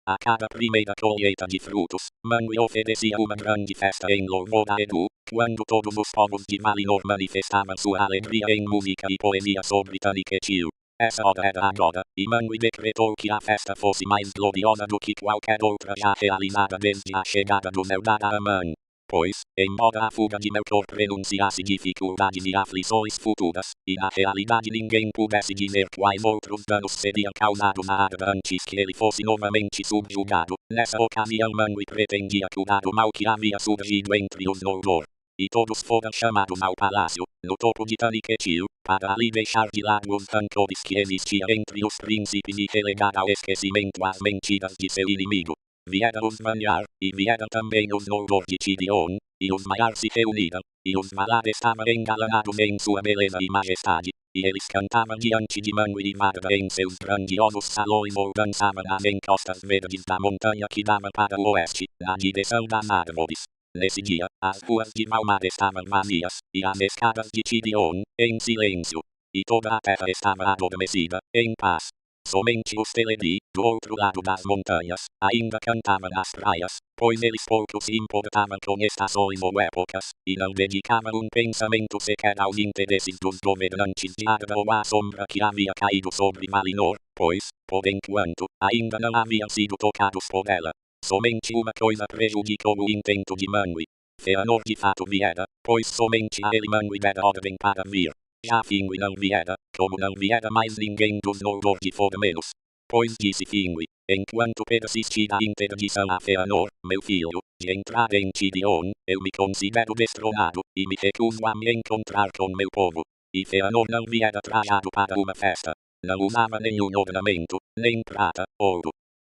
[SPEAKER 1] A cada primeira colheita de frutos, Manwë oferecia uma grande festa em louvor a Edu, quando todos os povos de Valinor manifestavam sua alegria em música e poesia sobre Taniquetil. Essa hora era agora, e Manwë decretou que a festa fosse mais gloriosa do que qualquer outra já realizada desde a chegada dos Eldar a Aman. Pois, embora a fuga de Melkor prenunciasse dificuldades e aflições futuras, e na realidade ninguém pudesse dizer quais outros danos seriam causados a Arda antes que ele fosse novamente subjugado, nessa ocasião Manwë pretendia curar o mal que havia surgido entre os Noldor. E todos foram chamados ao palácio, no topo de Taniquetil, para ali deixar de lado os rancores que existiam entre os príncipes e relegar ao esquecimento as mentiras de seu inimigo. Vieram os Manyar, e vieram também os Noldor de Tirion, e os Maiar se reuniram, e os Valar estavam engalanados em sua beleza e majestade, e eles cantavam diante de Manwë e Varda em seus grandiosos salões ou dançavam nas encostas verdes da montanha que dava para o oeste, na direção das árvores. Nesse dia, as ruas de Valmar estavam vazias, e as escadas de Tirion, em silêncio. E toda a terra estava adormecida, em paz. Somente os Teleri, do outro lado das montanhas, ainda cantavam nas praias, pois eles pouco se importavam com estações ou épocas, e não dedicavam um pensamento sequer aos interesses dos governantes de Arda ou à sombra que havia caído sobre Valinor, pois, por enquanto, ainda não haviam sido tocados por ela. Somente uma coisa prejudicou o intento de Manwë. Fëanor de fato viera, pois somente a ele Manwë dera ordem para vir. Já Finwë não viera, como não viera mais ninguém dos Noldor de fora menos. Pois disse Finwë, enquanto persistir a interdição a Fëanor, meu filho, de entrar em Tirion, eu me considero destronado, e me recuso a me encontrar com meu povo. E Fëanor não viera trajado para uma festa. Não usava nenhum ornamento, nem prata, ouro,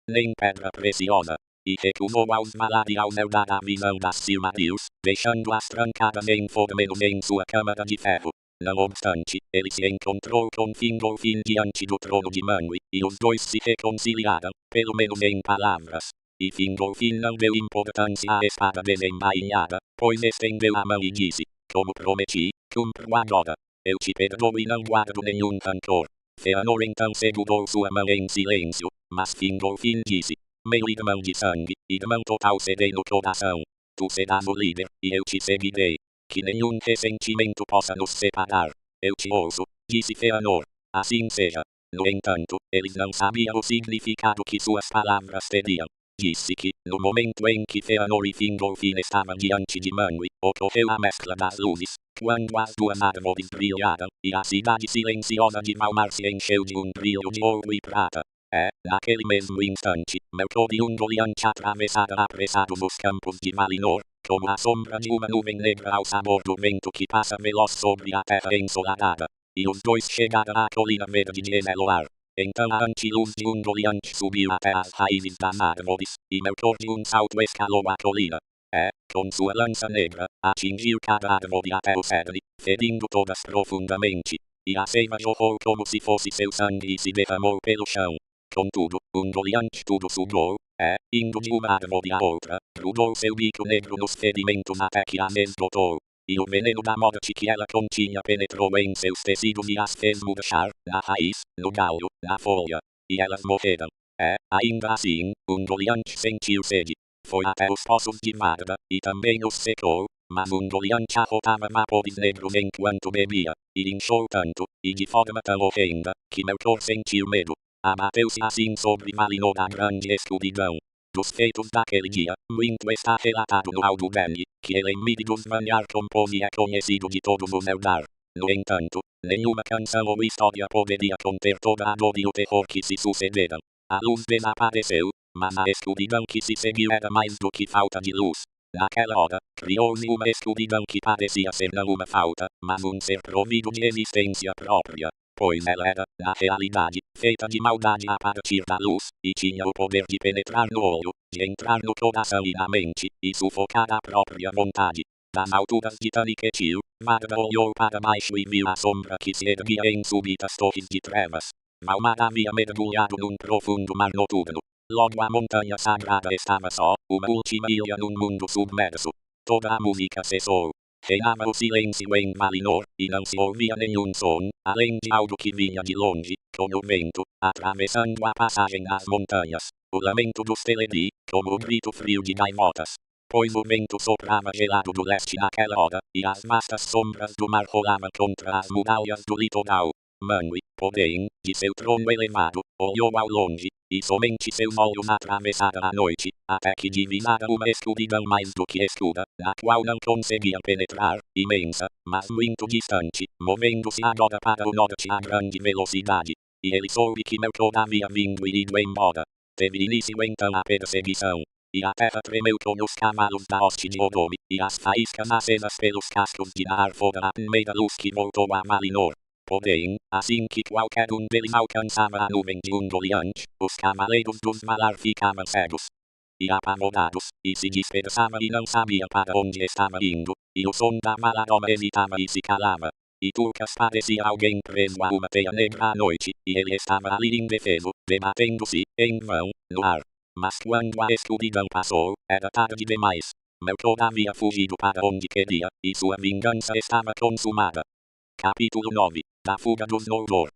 [SPEAKER 1] nem pedra preciosa. E recusou aos Valar e aos Eldar a visão das Silmarils, deixando-as trancadas em Formenos em sua câmara de ferro. Não obstante, ele se encontrou com Fingolfin diante do trono de Manwë, e os dois se reconciliaram, pelo menos em palavras. E Fingolfin não deu importância à espada desembainhada, pois estendeu a mão e disse, como prometi, cumpro agora. Eu te perdoo e não guardo nenhum rancor. Fëanor então segurou sua mão em silêncio, mas Fingolfin disse, meu irmão de sangue, irmão total sereno coração. Tu serás o líder, e eu te seguirei. Que nenhum ressentimento possa nos separar. Eu te ouço, disse Fëanor. Assim seja. No entanto, eles não sabiam o significado que suas palavras teriam. Disse que, no momento em que Fëanor e Fingolfin estavam diante de Manwë, ocorreu a mescla das luzes, quando as duas árvores brilharam, e a cidade silenciosa de Valmar se encheu de um brilho de ouro e prata. Naquele mesmo instante, Melkor e Ungoliant atravessaram apressados os campos de Valinor, como a sombra de uma nuvem negra ao sabor do vento que passa veloz sobre a terra ensolarada. E os dois chegaram à colina verde de Eneloar. Então a antiluz de Ungoliant subiu até as raízes das árvores, e Melkor de um salto escalou a colina. Com sua lança negra, atingiu cada árvore até o cerne, ferindo todas profundamente. E a seiva jorrou como se fosse seu sangue e se derramou pelo chão. Contudo, Ungoliant tudo sugou, indo de uma árvore a outra, grudou seu bico negro nos ferimentos até que as esgotou. E o veneno da morte que ela continha penetrou em seus tecidos e as fez murchar, na raiz, no galho, na folha. E elas morreram. Ainda assim, Ungoliant sentiu sede. Foi até os poços de Varda, e também os secou, mas Ungoliant arrotava vapores negros enquanto bebia, e inchou tanto, e de forma tão horrenda, que Melkor sentiu medo. Abateu-se assim sobre Valinor a grande escuridão. Dos feitos daquele dia, muito está relatado no Aldudenni, que Elendil dos Manyar compôs e é conhecido de todos os Eldar. No entanto, nenhuma canção ou história poderia conter toda a dor e o terror que se sucederam. A luz desapareceu, mas a escuridão que se seguiu era mais do que falta de luz. Naquela hora, criou-se uma escuridão que parecia ser não uma falta, mas um ser provido de existência própria, pois ela era, na realidade, feita de maldade a partir da luz, e tinha o poder de penetrar no olho, de entrar no coração e na mente, e sufocar a própria vontade. Das alturas de Taniquetil, Varda olhou para baixo e viu a sombra que se erguia em súbitas torres de trevas. Valmar havia mergulhado num profundo mar noturno. Logo a montanha sagrada estava só, uma última ilha num mundo submerso. Toda a música cessou. Reinava o silêncio em Valinor, e não se ouvia nenhum som, além de algo que vinha de longe, como o vento, atravessando a passagem das montanhas. O lamento dos Teleri, como o grito frio de gaivotas. Pois o vento soprava gelado do leste naquela hora, e as vastas sombras do mar rolavam contra as muralhas do litoral. Manwë, porém, de seu trono elevado, olhou ao longe, e somente seus olhos atravessaram a noite, até que divisara uma escuridão mais do que escura, na qual não conseguia penetrar, imensa, mas muito distante, movendo-se agora para o norte a grande velocidade. E ele soube que Melkor havia vindo e ido embora. Teve início então a perseguição. E a terra tremeu como os cavalos da hoste de Odome, e as faíscas acenas pelos cascos de Naar foram a primeira luz que voltou a Valinor. Porém, assim que qualquer um deles alcançava a nuvem de Ungoliant, os cavaleiros dos Valar ficavam cegos e apavorados, e se dispersavam e não sabia para onde estava indo, e o som da Valaroma evitava e se calava. E Tulkas parecia alguém preso a uma teia negra à noite, e ele estava ali indefeso, debatendo-se, em vão, no ar. Mas quando a escuridão passou, era tarde demais. Melkor havia fugido para onde queria, e sua vingança estava consumada. Capítulo 9. Da fuga dos Noldor.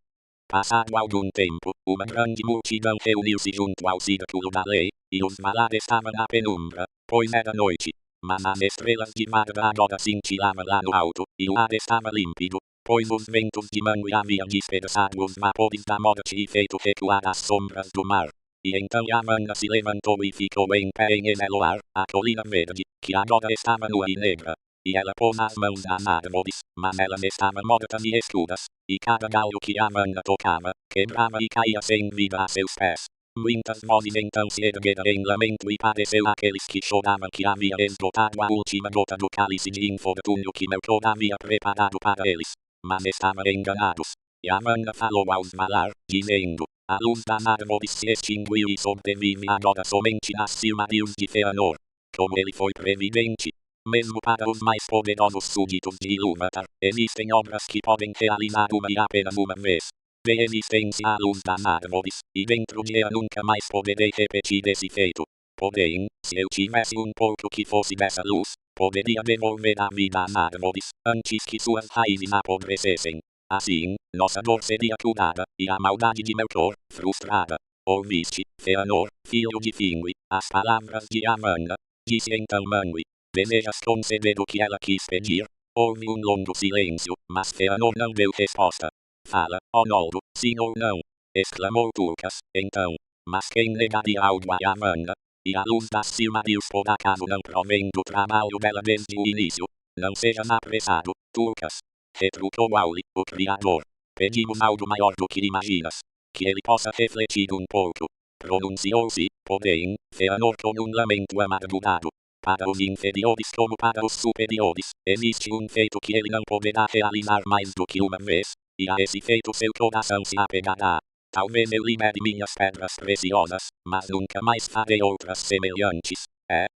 [SPEAKER 1] Passado algum tempo, uma grande multidão reuniu-se junto ao círculo da lei, e os Valar estavam na penumbra, pois era noite. Mas as estrelas de Varda agora cintilavam lá no alto, e o ar estava límpido, pois os ventos de Manwë haviam dispersado os vapores da morte e feito recuar as sombras do mar. E então Yamanna se levantou e ficou em pé em Eneloar, a colina verde, que agora estava nua e negra. E ela pôs as mãos nas árvores, mas elas estavam mortas e escuras, e cada galho que Yamanna tocava, quebrava e caía sem vida a seus pés. Muitas vozes então se ergueram em lamento e pareceu àqueles que choravam que havia esgotado a última gota do cálice de infortúnio que Melkor havia preparado para eles. Mas estavam enganados. Yamanna falou aos Valar, dizendo: a luz das árvores se extinguiu e sobrevive agora somente nas Silmarils de Fëanor. Como ele foi previdente. Mesmo para os mais poderosos súditos de Ilúvatar, existem obras que podem realizar uma e apenas uma vez. De existência à luz das árvores, e dentro de ela nunca mais poderei repetir esse feito. Porém, se eu tivesse um pouco que fosse dessa luz, poderia devolver a vida às árvores, antes que suas raízes apodrecessem. Assim, nossa dor seria curada, e a maldade de Melkor, frustrada. Ouviste, Fëanor, filho de Finwë, as palavras de Yamanna? Disse então Manwë. Desejas conceder o que ela quis pedir? Houve um longo silêncio, mas Fëanor não deu resposta. Fala, ó Noldo, sim ou não? Exclamou Tulkas, então. Mas quem negaria algo a Yamanna? E a luz das Silmarils por acaso não provém do trabalho dela desde o início? Não sejas apressado, Tulkas. Retrucou Auli, o Criador. Pedimos algo maior do que imaginas. Que ele possa refletir um pouco. Pronunciou-se, porém, Fëanor com um lamento amargurado. Para os inferiores como para os superiores, existe um feito que ele não poderá realizar mais do que uma vez, e a esse feito seu coração se apegará. Talvez eu libere minhas pedras preciosas, mas nunca mais farei outras semelhantes.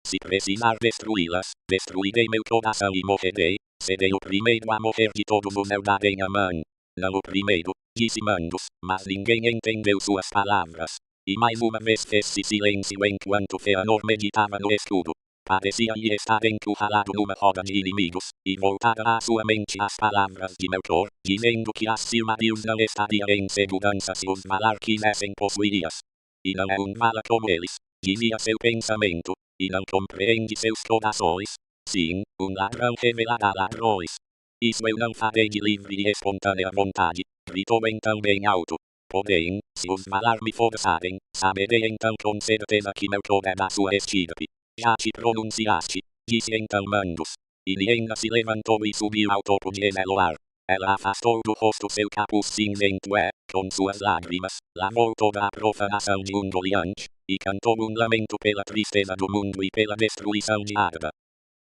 [SPEAKER 1] Se precisar destruí-las, destruirei meu coração e morrerei. Serei o primeiro a morrer de todos os Eldar em Aman. Não o primeiro, disse Mandos, mas ninguém entendeu suas palavras. E mais uma vez fez-se silêncio enquanto Fëanor meditava no escudo. Parecia-lhe estar encurralado numa roda de inimigos, e voltara à sua mente as palavras de Melkor, dizendo que as Silmarils não estariam em segurança se os Valar quisessem possuí-las. E não é um Valar como eles, dizia seu pensamento, e não compreende seus corações. Sim, um ladrão revelará ladrões. Isso eu não farei de livre e espontânea vontade, gritou então bem alto. Porém, se os Valar me forçarem, saberei então com certeza que Melkor é da sua estirpe. Já te pronunciaste, disse então Mandos. E Nienna se levantou e subiu ao topo de Eneloar. Ela afastou do rosto seu capuz cinzento e, com suas lágrimas, lavou toda a profanação de Ungoliant, e cantou um lamento pela tristeza do mundo e pela destruição de Arda.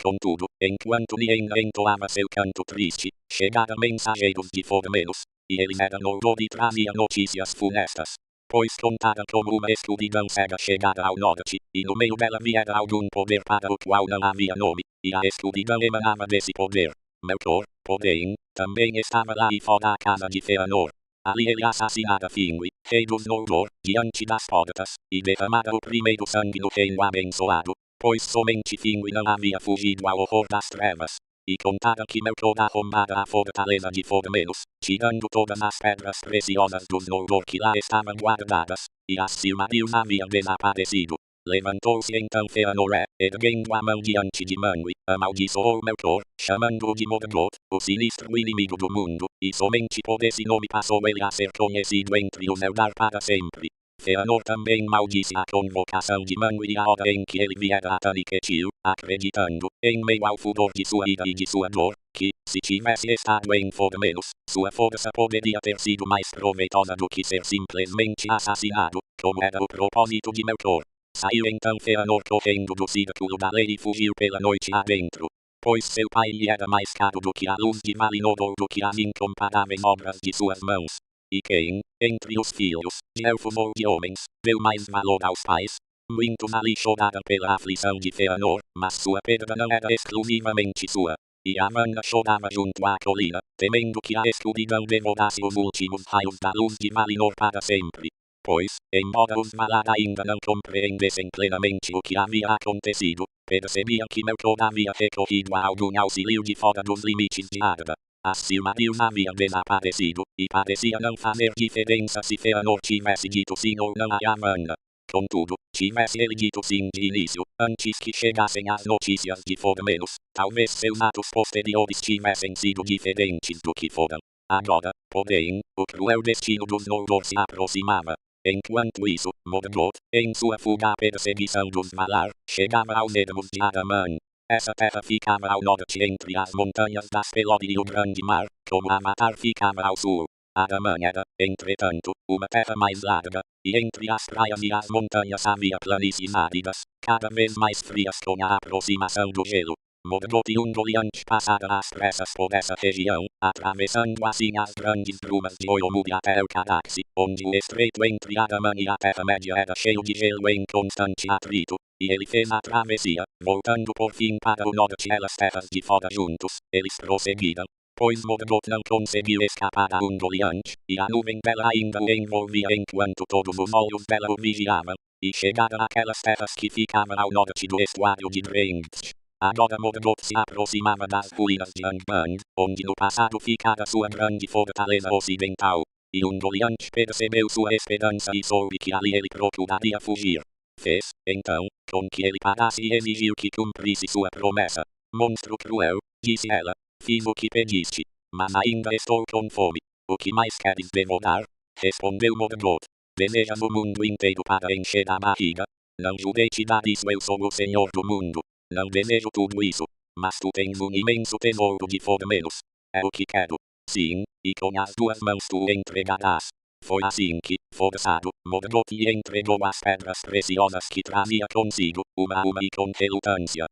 [SPEAKER 1] Contudo, enquanto Nienga entoava seu canto triste, chegaram mensageiros de Formenos, e eles eram logo e traziam notícias funestas. Pois contaram como uma escuridão cega chegada ao norte, e no meio dela viera algum poder para o qual não havia nome, e a escuridão emanava desse poder. Melkor, porém, também estava lá e fora a casa de Feanor. Ali ele assassinara Finwë, rei dos Noldor, diante das portas, e derramara o primeiro sangue no reino abençoado, pois somente Finwë não havia fugido ao horror das trevas. E contaram que Melkor arrombara a fortaleza de Formenos, tirando todas as pedras preciosas dos Noldor que lá estavam guardadas, e as Silmarils haviam desaparecido. Levantou-se então Feanor erguendo a mão diante de Manwë, amaldiçoou Melkor, chamando-o de Morgoth, o sinistro inimigo do mundo, e somente por esse nome passou ele a ser conhecido entre os Eldar para sempre. Feanor também maldisse a convocação de Manwë e a hora em que ele viera a Taniquetil, acreditando, em meio ao furor de sua ira e de sua dor, que, se tivesse estado em Formenos, sua força poderia ter sido mais proveitosa do que ser simplesmente assassinado, como era o propósito de Melkor. Saiu então Feanor correndo do círculo da lei e fugiu pela noite adentro. Pois seu pai lhe era mais caro do que a luz de Valinor ou do que as incomparáveis obras de suas mãos. E quem, entre os filhos, de elfos ou de homens, deu mais valor aos pais? Muitos ali choraram pela aflição de Feanor, mas sua perda não era exclusivamente sua. E Amanna chorava junto à colina, temendo que a escuridão devorasse os últimos raios da luz de Valinor para sempre. Pois, embora os Valar ainda não compreendessem plenamente o que havia acontecido, percebiam que Melkor havia recorrido a algum auxílio de fora dos limites de Arda. As Silmarils haviam desaparecido, e parecia não fazer diferença se Feanor tivesse dito sim ou não a Amanna. Contudo, tivesse ele dito sim de início, antes que chegassem as notícias de Formenos, talvez seus atos posteriores tivessem sido diferentes do que foram. Agora, porém, o cruel destino dos Noldor se aproximava. Enquanto isso, Morgoth, em sua fuga à perseguição dos Valar, chegava aos ermos de Araman. Essa terra ficava ao norte entre as montanhas das Pelori e o grande mar, como Amatar ficava ao sul. Araman era, entretanto, uma terra mais larga, e entre as praias e as montanhas havia planícies áridas, cada vez mais frias com a aproximação do gelo. Morgoth e Ungoliant passaram às pressas por essa região, atravessando assim as grandes brumas de Oiomud até o Caraxi, onde o estreito entre Araman e a Terra-média era cheio de gelo em constante atrito, e ele fez a travessia, voltando por fim para o norte pelas terras de fora juntos. Eles prosseguiram, pois Morgoth não conseguiu escapar a Ungoliant, e a nuvem dela ainda o envolvia enquanto todos os olhos dela o vigiavam, e chegaram àquelas terras que ficavam ao norte do estuário de Drength. Agora Morgoth se aproximava das ruínas de Angband, onde no passado ficara sua grande fortaleza ocidental. E Ungoliant percebeu sua esperança e soube que ali ele procuraria fugir. Fez, então, com que ele parasse e exigiu que cumprisse sua promessa. Monstro cruel, disse ela, fiz o que pediste, mas ainda estou com fome. O que mais queres devorar? Respondeu Morgoth. Desejas o mundo inteiro para encher a barriga? Não jurei te dar isso, eu sou o senhor do mundo. Não desejo tudo isso, mas tu tens um imenso tesouro de Formenos. É o que quero. Sim, e com as duas mãos tu o entregarás. Foi assim que, forçado, Morgoth lhe entregou as pedras preciosas que trazia consigo, uma a uma e com relutância.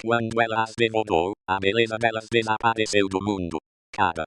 [SPEAKER 1] Quando ela as devorou, a beleza delas desapareceu do mundo. Cada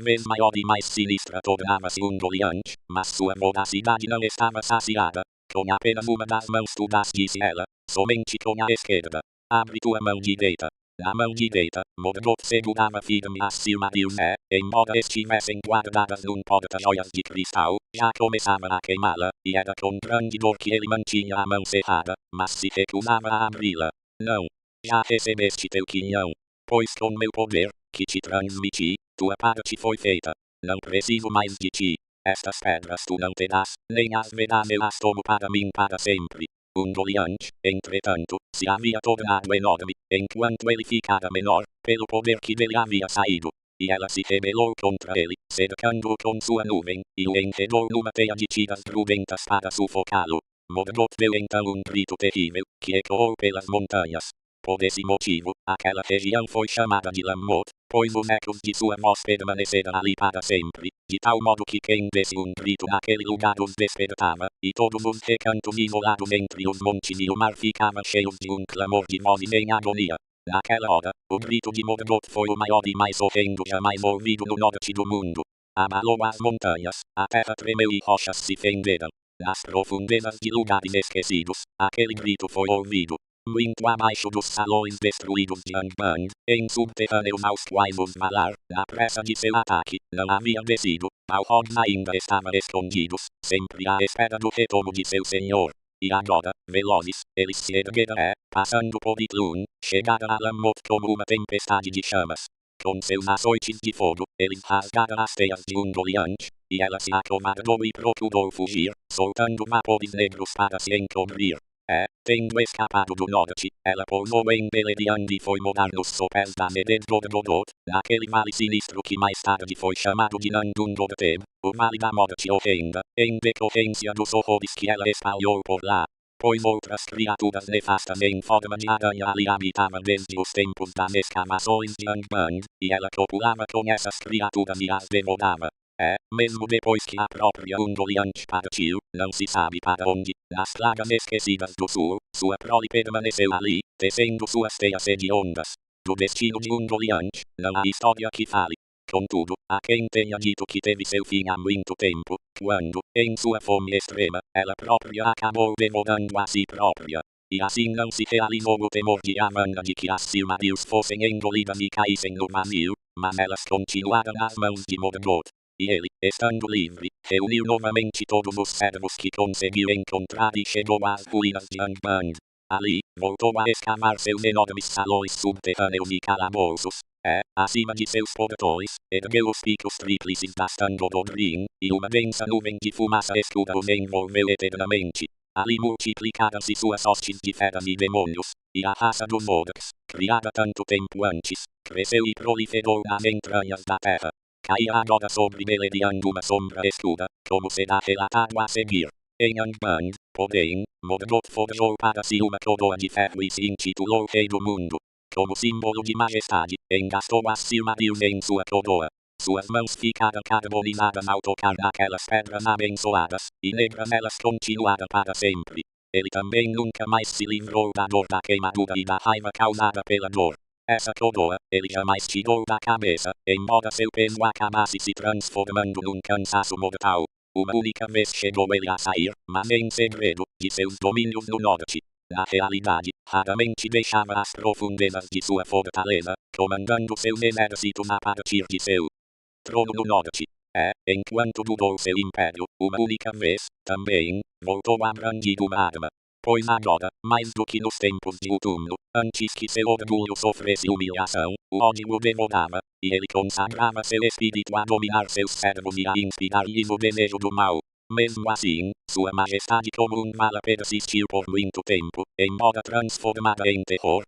[SPEAKER 1] vez maior e mais sinistra tornava-se Ungoliant, mas sua voracidade não estava saciada. Com apenas uma das mãos tu das, disse ela, somente com a esquerda. Abre tua mão direita. Na mão direita, Morgoth segurava firme as Silmarils embora estivessem guardadas num porta-joias de cristal, já começava a queimá-la, e era com grande dor que ele mantinha a mão cerrada, mas se recusava a abri-la. Não. Já recebeste teu quinhão. Pois com meu poder, que te transmiti, tua parte foi feita. Não preciso mais de ti. Estas pedras tu não terás, nem as verás, eu as tomo para mim para sempre. Ungoliant, entretanto, se havia tornado enorme, enquanto ele ficara menor, pelo poder que dele havia saído. E ela se rebelou contra ele, cercando-o com sua nuvem, e o enredou numa teia de tiras grudentas para sufocá-lo. Morgoth deu então um grito terrível, que ecoou pelas montanhas. Por esse motivo, aquela região foi chamada de Lammoth, pois os ecos de sua voz permaneceram ali para sempre, de tal modo que quem desse um grito naquele lugar os despertava, e todos os recantos isolados entre os montes e o mar ficavam cheios de um clamor de vozes em agonia. Naquela hora, o grito de Morgoth foi o maior e mais horrendo jamais ouvido no norte do mundo. Abalou as montanhas, a terra tremeu e rochas se fenderam. Nas profundezas de lugares esquecidos, aquele grito foi ouvido. Muito abaixo dos salões destruídos de Angband, em subterrâneos aos quais os Valar, na pressa de seu ataque, não haviam descido, Balrogs ainda estavam escondidos, sempre à espera do retorno de seu senhor. E agora, velozes, eles se ergueram passando por Idlún, chegaram a Lammoth como uma tempestade de chamas. Com seus açoites de fogo, eles rasgaram as teias de Ungoliant, e ela se acovardou e procurou fugir, soltando vapores negros para se encobrir. Tendo escapado do norte, ela pousou em Beleriand e foi morar nos sopés da Meded-Dodrodot, naquele vale sinistro que mais tarde foi chamado de Nandun-Dodteb, o Vale da Morte Horrenda, em decorrência dos horrores que ela espalhou por lá. Pois outras criaturas nefastas em forma de aranha ali habitavam desde os tempos das escavações de Angband, e ela copulava com essas criaturas e as devorava. Mesmo depois que a própria Ungoliant partiu, não se sabe para onde, nas pragas esquecidas do sul, sua prole permaneceu ali, tecendo suas teias hediondas. Do destino de Ungoliant, não há história que fale. Contudo, há quem tenha dito que teve seu fim há muito tempo, quando, em sua fome extrema, ela própria acabou devorando a si própria. E assim não se realizou o temor de Amanda de que as Silmarils fossem engolidas e caíssem no vazio, mas elas continuaram nas mãos de Morgoth. E ele, estando livre, reuniu novamente todos os servos que conseguiu encontrar e chegou às ruínas de Angband. Ali, voltou a escavar seus enormes salões subterrâneos e calabouços. Acima de seus portões, ergueu os picos tríplices das Tandododrin, e uma densa nuvem de fumaça escura os envolveu eternamente. Ali multiplicaram-se suas hostes de feras e demônios, e a raça dos Morgs, criada tanto tempo antes, cresceu e proliferou nas entranhas da terra. Caía agora sobre Beleriand uma sombra escura, como será relatado a seguir. Em Angband, porém, Morgoth forjou para si uma coroa de ferro e se intitulou Rei do Mundo. Como símbolo de majestade, engastou as Silmarils em sua coroa. Suas mãos ficaram carbonizadas ao tocar naquelas pedras abençoadas, e negras elas continuaram para sempre. Ele também nunca mais se livrou da dor da queimadura e da raiva causada pela dor. Essa coroa, ele jamais tirou da cabeça, embora seu peso acabasse se transformando num cansaço mortal. Uma única vez chegou ele a sair, mas em segredo, de seus domínios no norte. Na realidade, raramente deixava as profundezas de sua fortaleza, comandando seus exércitos a partir de seu trono no norte. Enquanto durou seu império, uma única vez, também, voltou a brandir uma arma. Pois agora, mais do que nos tempos de Utumno, antes que seu orgulho sofresse humilhação, o ódio o devorava, e ele consagrava seu espírito a dominar seus servos e a inspirar-lhes o desejo do mal. Mesmo assim, sua majestade como um Vala persistiu por muito tempo, embora transformada em terror,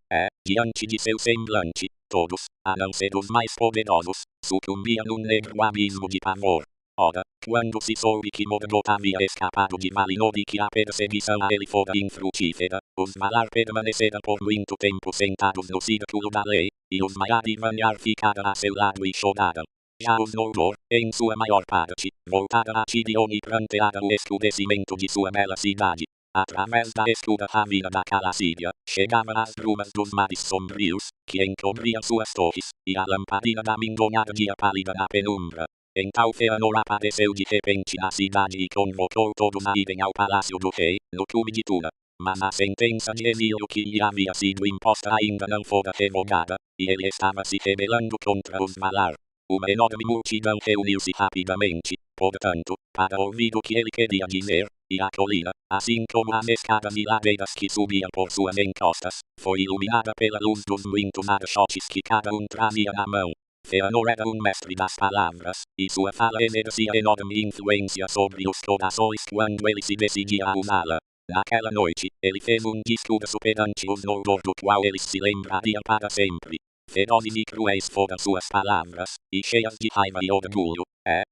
[SPEAKER 1] diante de seu semblante, todos, a não ser os mais poderosos, sucumbiam num negro abismo de pavor. Ora, quando se soube que Morgoth havia escapado de Valinor e que a perseguição a ele fora infrutífera, os Valar permaneceram por muito tempo sentados no círculo da lei, e os Maiar e Vanyar ficaram a seu lado e choraram. Já os Noldor, em sua maior parte, voltaram a Tirion e prantearam o escurecimento de sua bela cidade. Através da escura ravina da Calacídia, chegavam as brumas dos mares sombrios, que encobriam suas torres, e a lamparina da Mindon ardia pálida na penumbra. Então Fëanor apareceu de repente na cidade e convocou todos a irem ao palácio do rei, no cume de Túna. Mas a sentença de exílio que lhe havia sido imposta ainda não fora revogada, e ele estava se rebelando contra os Valar. Uma enorme multidão reuniu-se rapidamente, portanto, para ouvir o que ele queria dizer, e a colina, assim como as escadas e ladeiras que subiam por suas encostas, foi iluminada pela luz dos muitos archotes que cada um trazia na mão. Fëanor era um mestre das palavras, e sua fala exercia enorme influência sobre os corações quando ele se decidia a usá-la. Naquela noite, ele fez um discurso perante os Noldor do qual eles se lembrariam para sempre. Ferozes e cruéis foram suas palavras, e cheias de raiva e orgulho,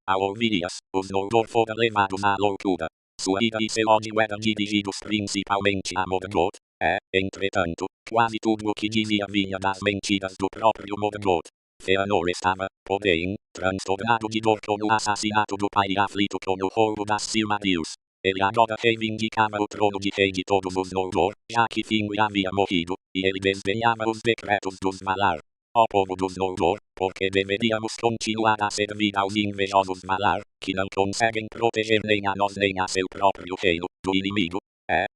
[SPEAKER 1] ao ouvir-as, os Noldor foram levados à loucura. Sua ira e seu ódio eram dirigidos principalmente a Morgoth, entretanto, quase tudo o que dizia vinha das mentiras do próprio Morgoth. Fëanor estava, porém, transtornado de dor com o assassinato do pai e aflito com o roubo das Silmarils. Ele agora reivindicava o trono de rei de todos os Noldor, já que Finwë havia morrido, e ele desdenhava os decretos dos Valar. Ó povo dos Noldor, porque deveríamos continuar a servir aos invejosos Valar, que não conseguem proteger nem a nós nem a seu próprio reino, do inimigo?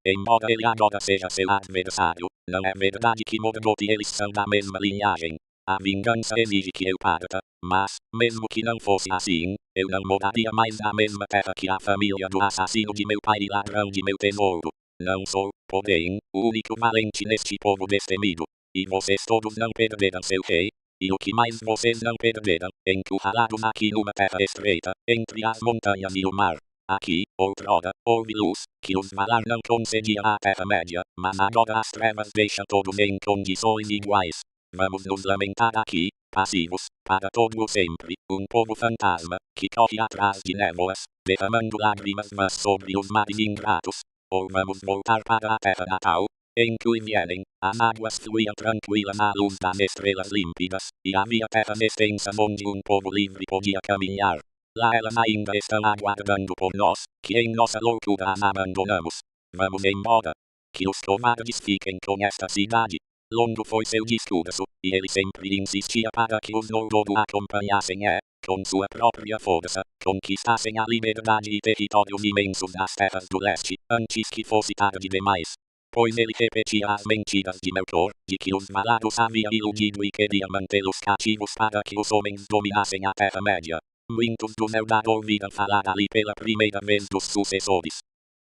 [SPEAKER 1] Embora ele agora seja seu adversário, não é verdade que Morgoth e eles são da mesma linhagem. A vingança exige que eu parta, mas, mesmo que não fosse assim, eu não moraria mais na mesma terra que a família do assassino de meu pai e ladrão de meu tesouro. Não sou, porém, o único valente neste povo destemido. E vocês todos não perderam seu rei. E o que mais vocês não perderam, encurralados aqui numa terra estreita, entre as montanhas e o mar. Aqui, outrora, houve luz, que os Valar não concedia à Terra-média, mas agora as trevas deixam todos em condições iguais. Vamos nos lamentar aqui, passivos, para todo o sempre, um povo fantasma, que corre atrás de névoas, derramando lágrimas vãs sobre os mares ingratos. Ou vamos voltar para a terra natal, em que vienen, as águas fluíam tranquilas à luz das estrelas límpidas, e havia terras extensas onde um povo livre podia caminhar. Lá elas ainda estão aguardando por nós, que em nossa loucura as abandonamos. Vamos embora. Que os covardes fiquem com esta cidade. Longo foi seu discurso, e ele sempre insistia para que os Noldor o acompanhassem e, com sua própria força, conquistassem a liberdade e territórios imensos das terras do leste, antes que fosse tarde demais. Pois ele repetia as mentiras de Melkor, de que os Valados havia iludido e queria mantê-los cativos para que os homens dominassem a Terra-média. Muitos dos Eldar ouviram falar ali pela primeira vez dos sucessores.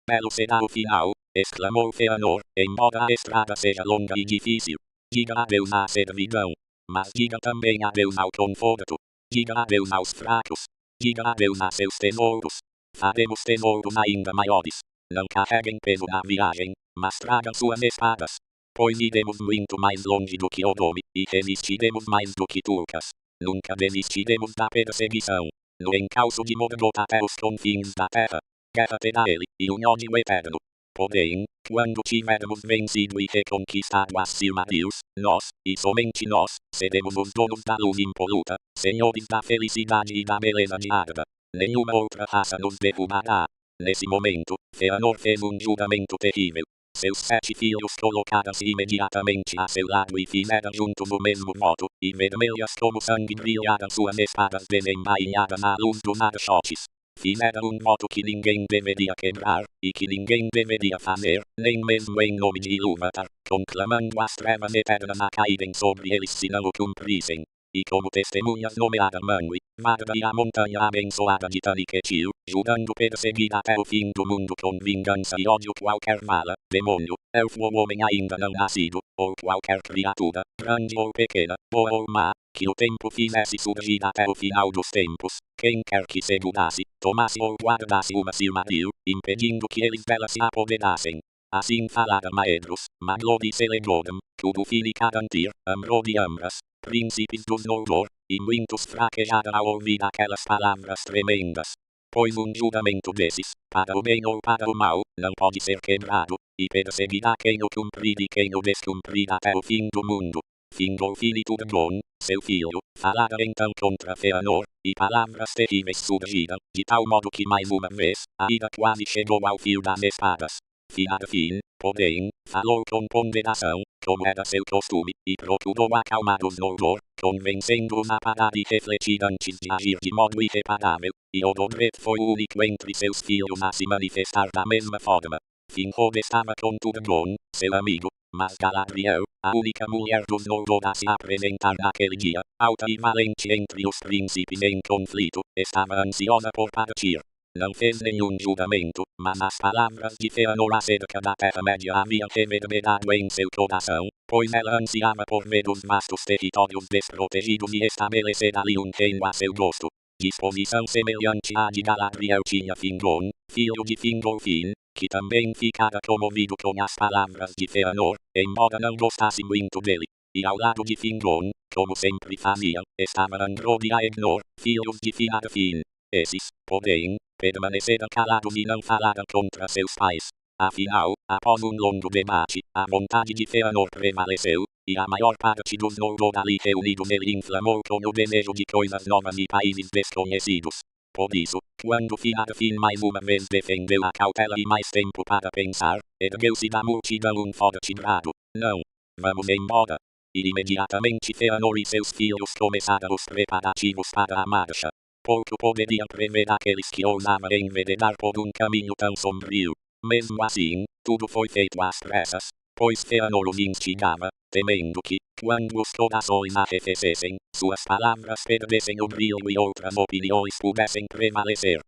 [SPEAKER 1] Belo será o final, exclamou Fëanor, embora a estrada seja longa e difícil. Diga adeus à servidão. Mas diga também adeus ao conforto. Diga adeus aos fracos. Diga adeus a seus tesouros. Faremos tesouros ainda maiores. Não carreguem peso na viagem, mas tragam suas espadas. Pois iremos muito mais longe do que Odome, e resistiremos mais do que Turcas. Nunca desistiremos da perseguição. No encalço de Morgoth até os confins da terra. Guerra terá ele, e um ódio eterno. Porém, quando tivermos vencido e reconquistado as Silmarils, nós, e somente nós, seremos os donos da luz impoluta, senhores da felicidade e da beleza de Arda. Nenhuma outra raça nos derrubará. Nesse momento, Fëanor fez um juramento terrível. Seus 7 filhos colocaram-se imediatamente a seu lado e fizeram juntos o mesmo voto, e vermelhas como sangue brilharam suas espadas desembainhadas à luz dos archotes. Fizeram um voto que ninguém deveria quebrar, e que ninguém deveria fazer, nem mesmo em nome de Ilúvatar, conclamando as trevas eternas a caírem sobre eles se não o cumprissem. E como testemunhas nomearam Manwë, Varda e a montanha abençoada de Taniquetil, jurando perseguir até o fim do mundo com vingança e ódio qualquer vala, demônio, elfo ou homem ainda não nascido, ou qualquer criatura, grande ou pequena, boa ou má, que o tempo fizesse surgir até o final dos tempos, quem quer que segurasse, tomasse ou guardasse uma Silmaril, impedindo que eles dela se apoderassem. Assim falaram Maedhros, Maglor e Celegoram, Tudufil e Carantir, Amrod e Amras, príncipes dos Noldor, e muitos fraquejaram ao ouvir aquelas palavras tremendas. Pois um juramento desses, para o bem ou para o mal, não pode ser quebrado, e perseguirá quem o cumprir e quem o descumprir até o fim do mundo. Fingolfin e Turgon, seu filho, falaram então contra Fëanor, e palavras terríveis surgiram, de tal modo que mais uma vez, a ira quase chegou ao fio das espadas. Finarfin, porém, falou com ponderação, como era seu costume, e procurou acalmar os Noldor, convencendo-os a parar e refletir antes de agir de modo irreparável, e Odobret foi o único entre seus filhos a se manifestar da mesma forma. Finrod estava com Turgon, seu amigo, mas Galadriel, a única mulher dos Noldor a se apresentar naquele dia, alta e valente entre os príncipes em conflito, estava ansiosa por partir. Não fez nenhum juramento, mas as palavras de Fëanor acerca da Terra-média haviam reverberado em seu coração, pois ela ansiava por ver os vastos territórios desprotegidos e estabelecer ali um reino a seu gosto. Disposição semelhante à de Galadriel tinha Fingon, filho de Fingolfin, que também ficara comovido com as palavras de Fëanor, embora não gostasse muito dele. E ao lado de Fingon, como sempre faziam, estava Angrod e Aegnor, filhos de Finarfin. Esses, porém, permaneceram calados e não falaram contra seus pais. Afinal, após um longo debate, a vontade de Fëanor prevaleceu, e a maior parte dos Noldor ali reunidos ele inflamou com o desejo de coisas novas e países desconhecidos. Por isso, quando Fiat Fim mais uma vez defendeu a cautela e mais tempo para pensar, ergueu-se da multidão forte brado. Não. Vamos embora. E imediatamente Feanor e seus filhos começaram os preparativos para a marcha. Pouco poderiam prever aqueles que ousavam enveredar por um caminho tão sombrio. Mesmo assim, tudo foi feito às pressas, pois Feanor os instigava, temendo que, quando os corações arrefecessem, suas palavras perdessem o brilho e outras opiniões pudessem prevalecer.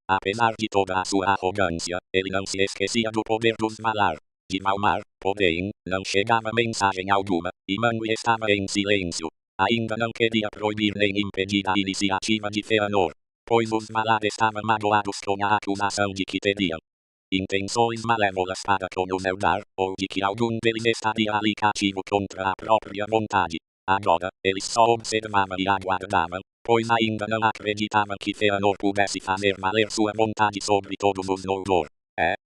[SPEAKER 1] Apesar de toda a sua arrogância, ele não se esquecia do poder dos Valar. De Valmar, porém, não chegava mensagem alguma, e Manwë estava em silêncio. Ainda não queria proibir nem impedir a iniciativa de Feanor, pois os Valar estavam magoados com a acusação de que teriam intenções malévolas para com os Eldar, ou de que algum deles estaria ali cativo contra a própria vontade. Agora, eles só observavam e aguardavam, pois ainda não acreditavam que Feanor pudesse fazer valer sua vontade sobre todos os Noldor.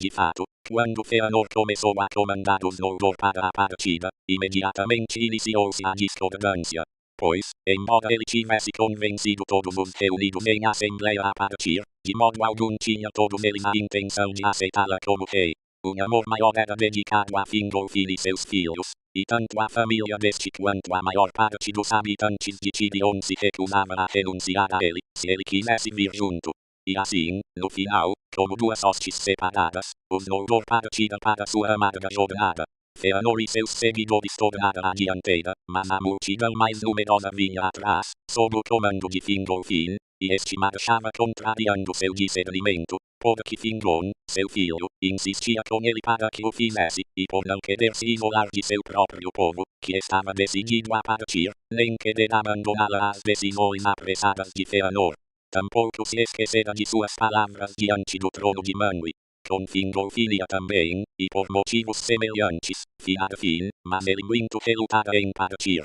[SPEAKER 1] De fato, quando Feanor começou a comandar os Noldor para a partida, imediatamente iniciou-se a discordância. Pois, embora ele tivesse convencido todos os reunidos em assembleia a partir, de modo algum tinha todos eles a intenção de aceitá-la como rei. Um amor maior era dedicado a Fingolfin e seus filhos, e tanto a família deste quanto a maior parte dos habitantes de Tirion se recusava a renunciar a ele, se ele quisesse vir junto. E assim, no final, como duas hostes separadas, os Noldor partiram para sua amarga jornada. Feanor e seus seguidores tornaram a dianteira, mas a multidão mais numerosa vinha atrás, sob o comando de Fingolfin, e este marchava contrariando seu discernimento, porque Fingon, seu filho, insistia com ele para que o fizesse, e por não querer se isolar de seu próprio povo, que estava decidido a partir, nem querer abandoná-la às decisões apressadas de Feanor. Tampouco se esquecera de suas palavras diante do trono de Manwë. Com Fingolfin ia também, e por motivos semelhantes, Fiat Fim, mas ele muito relutara em partir.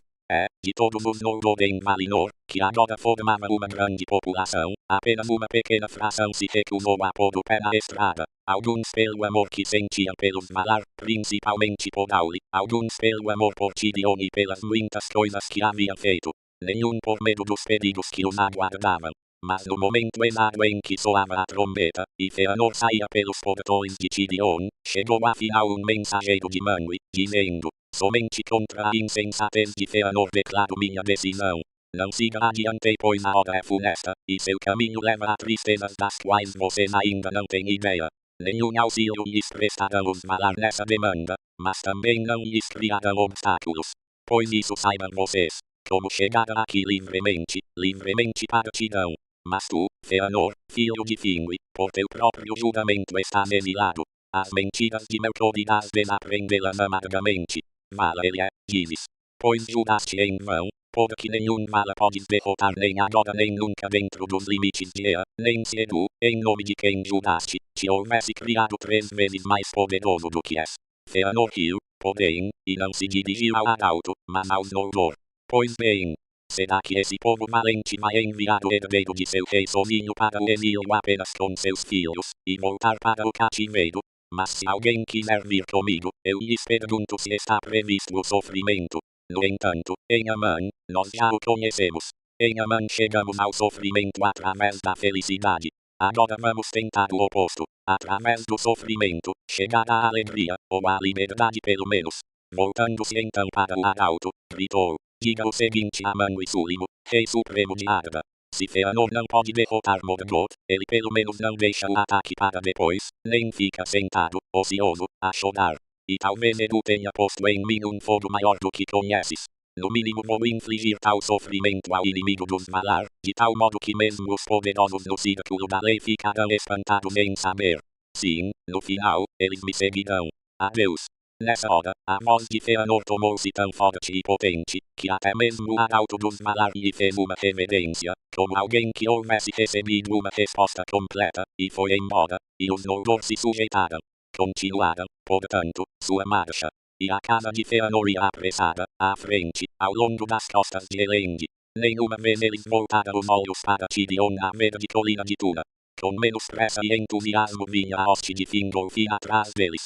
[SPEAKER 1] De todos os Noldor em Valinor, que agora formava uma grande população, apenas uma pequena fração se recusou a pôr o pé na estrada. Alguns pelo amor que sentiam pelos Valar, principalmente por Auli, alguns pelo amor por Tirion e pelas muitas coisas que haviam feito. Nenhum por medo dos perigos que os aguardavam. Mas no momento exato em que soava a trombeta, e Feanor saía pelos portões de Tirion, chegou afinal um mensageiro de Manwë, dizendo: somente contra a insensatez de Feanor declaro minha decisão. Não siga adiante, pois a hora é funesta, e seu caminho leva a tristezas das quais vocês ainda não têm ideia. Nenhum auxílio lhes prestarão os Valar nessa demanda, mas também não lhes criarão obstáculos. Pois isso saibam vocês, como chegaram aqui livremente partirão. Mas tu, Feanor, filho de Finwë, por teu próprio juramento estás exilado. As mentiras de Melkor irás desaprendê-las amargamente. Vala ele dizes. Pois juraste em vão, porque nenhum Vala podes derrotar nem agora nem nunca dentro dos limites de Ea, nem se Edu, em nome de quem juraste, te houvesse criado 3 vezes mais poderoso do que és. Feanor riu, porém, e não se dirigiu ao Arauto, mas aos Noldor. Pois bem, será que esse povo valente vai enviar o herdeiro de seu rei sozinho para o exílio apenas com seus filhos, e voltar para o cativeiro? Mas se alguém quiser vir comigo, eu lhes pergunto se está previsto o sofrimento. No entanto, em Aman, nós já o conhecemos. Em Aman chegamos ao sofrimento através da felicidade. Agora vamos tentar o oposto. Através do sofrimento, chegar à alegria, ou à liberdade pelo menos. Voltando-se então para o Arauto, gritou: diga o seguinte a Manwë Sulimo, rei supremo de Arda. Se Feanor não pode derrotar Morgoth, ele pelo menos não deixa o ataque para depois, nem fica sentado, ocioso, a chorar. E talvez Edu tenha posto em mim um fogo maior do que conheces. No mínimo vou infligir tal sofrimento ao inimigo dos Valar, de tal modo que mesmo os poderosos no círculo da lei ficarão espantados em saber. Sim, no final, eles me seguirão. Adeus. Nessa hora, a voz de Feanor tomou-se tão forte e potente, que até mesmo o Arauto dos Valar lhe fez uma reverência, como alguém que houvesse recebido uma resposta completa, e foi embora, e os Noldor se sujeitaram. Continuaram, portanto, sua marcha. E a casa de Feanor ia apressada, à frente, ao longo das costas de Elend. Nenhuma vez eles voltaram os olhos para Tirion à verde colina de Tuna. Com menos pressa e entusiasmo vinha a hoste de Fingolfin atrás deles.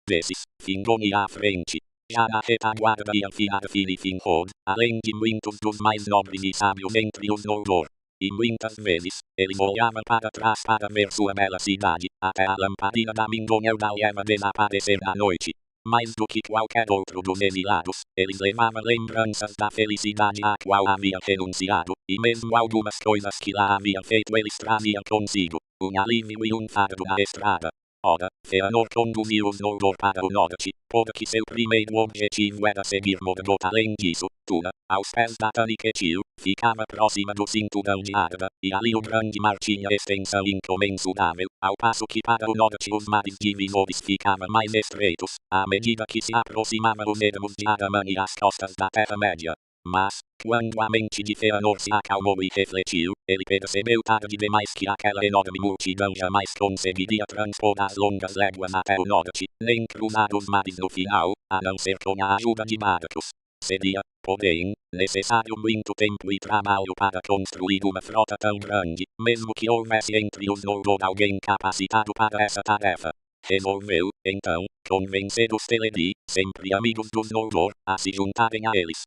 [SPEAKER 1] Desses, Fingon ia à frente. Já na retaguarda iam Fiat Fim e Finrod, além de muitos dos mais nobres e sábios entre os Noldor. e muitas vezes, ele olhava para trás para ver sua bela cidade, até a lamparina da Mindonha da Eva desaparecer à noite. Mais do que qualquer outro dos exilados, eles levavam lembranças da felicidade à qual havia renunciado, e mesmo algumas coisas que lá haviam feito eles traziam consigo, um alívio e um fardo na estrada. Ora, Fëanor conduziu-os no Noldor para o norte, porque seu primeiro objetivo era seguir Morgoth. Além disso, Túna, aos pés da Taniquetil, ficava próxima do cinturão de Arda, e ali o grande mar tinha extensão incomensurável, ao passo que para o norte os mares divisores ficavam mais estreitos, à medida que se aproximavam os ermos de Araman e as costas da Terra-média. Mas, quando a mente de Fëanor se acalmou e refletiu, ele percebeu tarde demais que aquela enorme multidão jamais conseguiria transpor as longas léguas até o norte, nem cruzar os mares no final, a não ser com a ajuda de barcos. Seria, porém, necessário muito tempo e trabalho para construir uma frota tão grande, mesmo que houvesse entre os Noldor alguém capacitado para essa tarefa. Resolveu, então, convencer os Teleri, sempre amigos dos Noldor, a se juntarem a eles.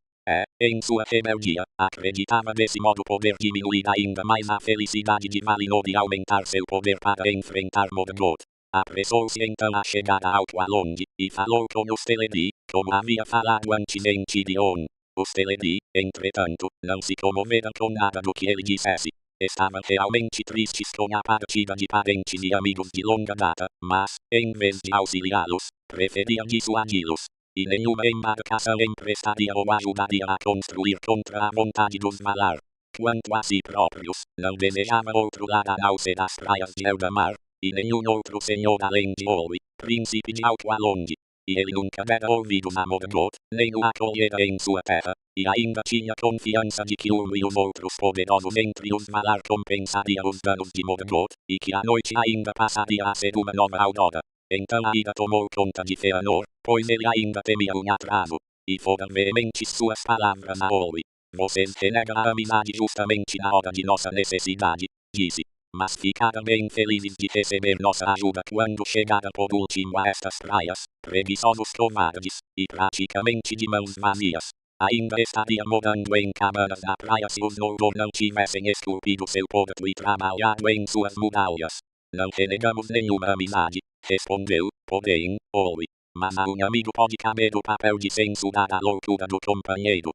[SPEAKER 1] Em sua rebeldia, acreditava desse modo poder diminuir ainda mais a felicidade de Valinor e aumentar seu poder para enfrentar Morgoth. Apressou-se então a chegar a Alqualond, e falou com os Teleri, como havia falado antes em Tirion. Os Teleri, entretanto, não se comoveram com nada do que ele dissesse. Estavam realmente tristes com a partida de parentes e amigos de longa data, mas, em vez de auxiliá-los, preferiam dissuadi-los. E nenhuma embarcação emprestaria ou ajudaria a construir contra a vontade dos Valar. Quanto a si próprios, não desejava outro lar a não ser as praias de Eldamar, e nenhum outro senhor além de Olwe, príncipe de Alqualond. E ele nunca dera ouvidos a Morgoth, nem o acolhera em sua terra, e ainda tinha confiança de que Ulmo e os outros poderosos entre os Valar compensariam os danos de Morgoth, e que a noite ainda passaria a ser uma nova aurora. Então a ira tomou conta de Fëanor, pois ele ainda temia um atraso, e foram veementes suas palavras a Olwe. Vocês renegam a amizade justamente na hora de nossa necessidade, disse. Mas ficaram bem felizes de receber nossa ajuda quando chegaram por último a estas praias, preguiçosos covardes, e praticamente de mãos vazias. Ainda estaria morando em cabanas na praia se os Noldor não tivessem esculpido seu porto e trabalhado em suas muralhas. Não renegamos nenhuma amizade, respondeu, porém, Olwe. Mas a um amigo pode caber o papel de censurar a loucura do companheiro.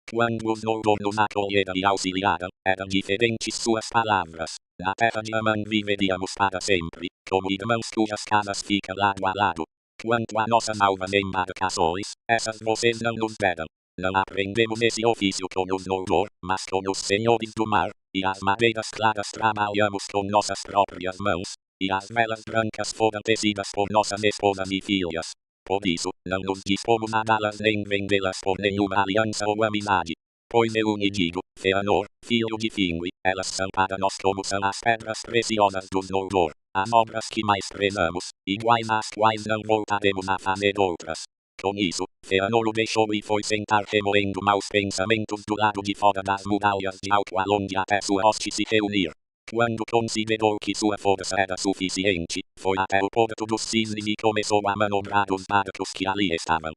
[SPEAKER 1] Quando os Noldor nos acolheram e auxiliaram, eram diferentes suas palavras. Na terra de Aman viveríamos para sempre, como irmãos cujas casas ficam lado a lado. Quanto a nossas almas embarcações, essas vocês não nos deram. Não aprendemos esse ofício com os Noldor, mas com os senhores do mar, e as madeiras claras trabalhamos com nossas próprias mãos, e as velas brancas foram tecidas por nossas esposas e filhas. Por isso, não nos dispomos a dá-las nem vendê-las por nenhuma aliança ou amizade. Pois eu lhe digo, Fëanor, filho de Finwë, elas são para nós como são as pedras preciosas dos Noldor, as obras que mais prezamos, iguais às quais não voltaremos a fazer outras. Com isso, Fëanor o deixou e foi sentar remoendo maus pensamentos do lado de fora das muralhas de Alqualond até sua hoste se reunir. Quando considerou que sua força era suficiente, foi até o porto dos Cisnes e começou a manobrar os barcos que ali estavam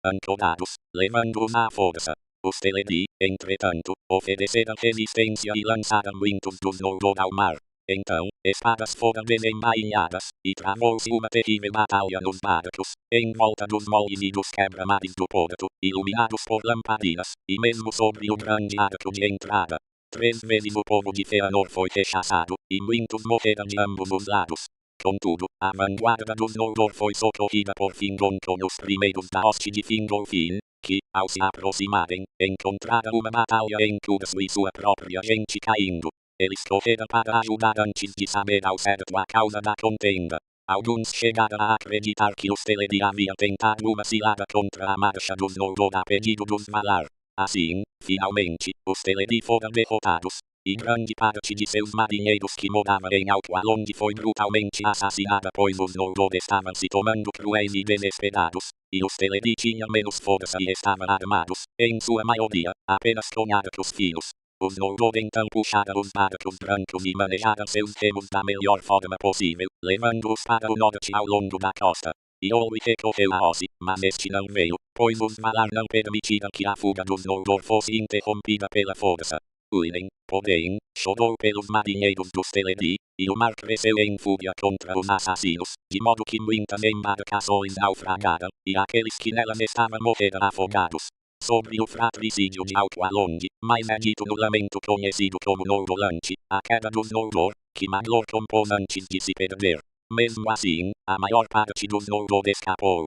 [SPEAKER 1] ancorados, levando-os à força. Os Teleri, entretanto, ofereceram resistência e lançaram muitos dos Noldor ao mar. Então, espadas foram desembainhadas, e travou-se uma terrível batalha nos barcos, em volta dos moles e dos quebra-mares do porto, iluminados por lamparinas, e mesmo sobre o grande arco de entrada. 3 vezes o povo de Fëanor foi rechaçado, e muitos morreram de ambos os lados. Contudo, a vanguarda dos Noldor foi socorrida por Fingon com os primeiros da hoste de Fingolfin, que, ao se aproximarem, encontraram uma batalha em curso e sua própria gente caindo. Eles correram para ajudar antes de saber ao certo a causa da contenda. Alguns chegaram a acreditar que os Teleri haviam tentado uma cilada contra a marcha dos Noldor a pedido dos Valar. Assim, finalmente, os Teleri foram derrotados, e grande parte de seus marinheiros que moravam em Alqualond foi brutalmente assassinada pois os Noldor estavam se tomando cruéis e desesperados, e os Teleri tinham menos força e estavam armados, em sua maioria, apenas com arcos finos. Os Noldor então puxaram os barcos brancos e manejaram seus remos da melhor forma possível, levando-os para o norte ao longo da costa. E Olwe recorreu a Ossi, mas este não veio, pois os Valar não permitiram que a fuga dos Noldor fosse interrompida pela força. uinem, porém, chorou pelos marinheiros dos Teleri, e o mar cresceu em fúria contra os assassinos, de modo que muitas embarcações naufragaram, e aqueles que nelas estavam morreram afogados. Sobre o fratricídio de Alto Alonde, mais é dito no lamento conhecido como Nourolante, a queda dos Nouror, que Maglor compôs antes de se perder. Mesmo assim, a maior parte dos Nouror escapou.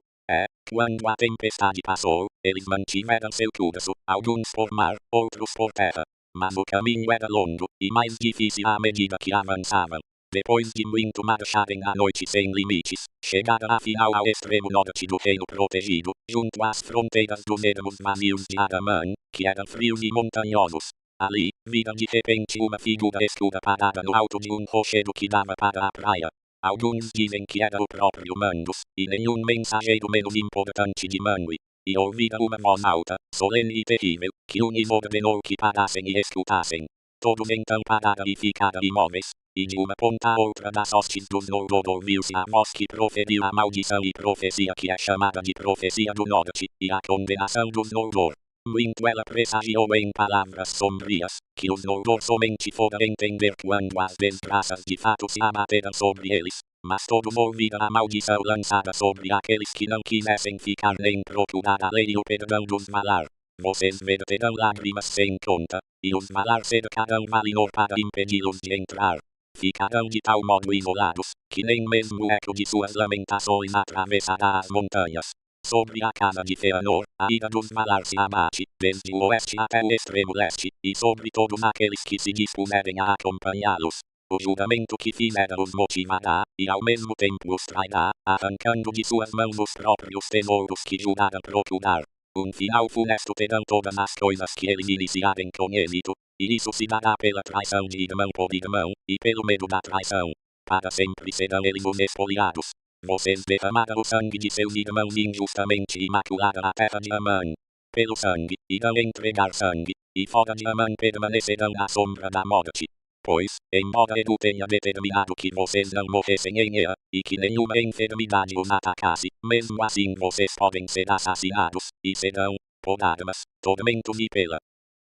[SPEAKER 1] Quando a tempestade passou, eles mantiveram seu curso, alguns por mar, outros por terra. Mas o caminho era longo, e mais difícil à medida que avançavam. Depois de muito marcharem à noite sem limites, chegaram afinal ao extremo norte do reino protegido, junto às fronteiras dos ermos vazios de Aramã, que eram frios e montanhosos. Ali, viram de repente uma figura escura parada no alto de um rochedo que dava para a praia. Alguns dizem que era o próprio Mandos, e nenhum mensageiro menos importante de Manwë. E ouviram uma voz alta, solene e terrível, que lhes ordenou que parassem e escutassem. Todos então pararam e ficaram imóveis, e de uma ponta a outra das hostes dos Nouror ouviu-se a voz que proferiu a maldição e profecia que é chamada de profecia do norte, e a condenação dos Nouror. Muito ela pressagiou em palavras sombrias, que os Nouror somente foram entender quando as desgraças de fato se abateram sobre eles. Mas todos ouviram a maldição lançada sobre aqueles que não quisessem ficar nem procurar a lei e o perdão dos Valar. Vocês verterão lágrimas sem conta, e os Valar cercarão Valinor para impedi-los de entrar. Ficarão de tal modo isolados, que nem mesmo o eco de suas lamentações atravessará as montanhas. Sobre a casa de Feanor, a ira dos Valar se abate, desde o oeste até o extremo leste, e sobre todos aqueles que se dispuserem a acompanhá-los. O juramento que fizeram os motivará, e ao mesmo tempo os trairá, arrancando de suas mãos os próprios tesouros que juraram procurar. Um final funesto terão todas as coisas que eles iniciarem com êxito, e isso se dará pela traição de irmão por irmão, e pelo medo da traição. Para sempre serão eles os espoliados. Vocês derramaram o sangue de seus irmãos injustamente e macularam a terra de Amã. Pelo sangue, irão entregar sangue, e fora de Amã permanecerão à sombra da morte. Pois, embora Edu tenha determinado que vocês não morressem em Ea, e que nenhuma enfermidade os atacasse, mesmo assim vocês podem ser assassinados, e serão, por armas, tormentos e pela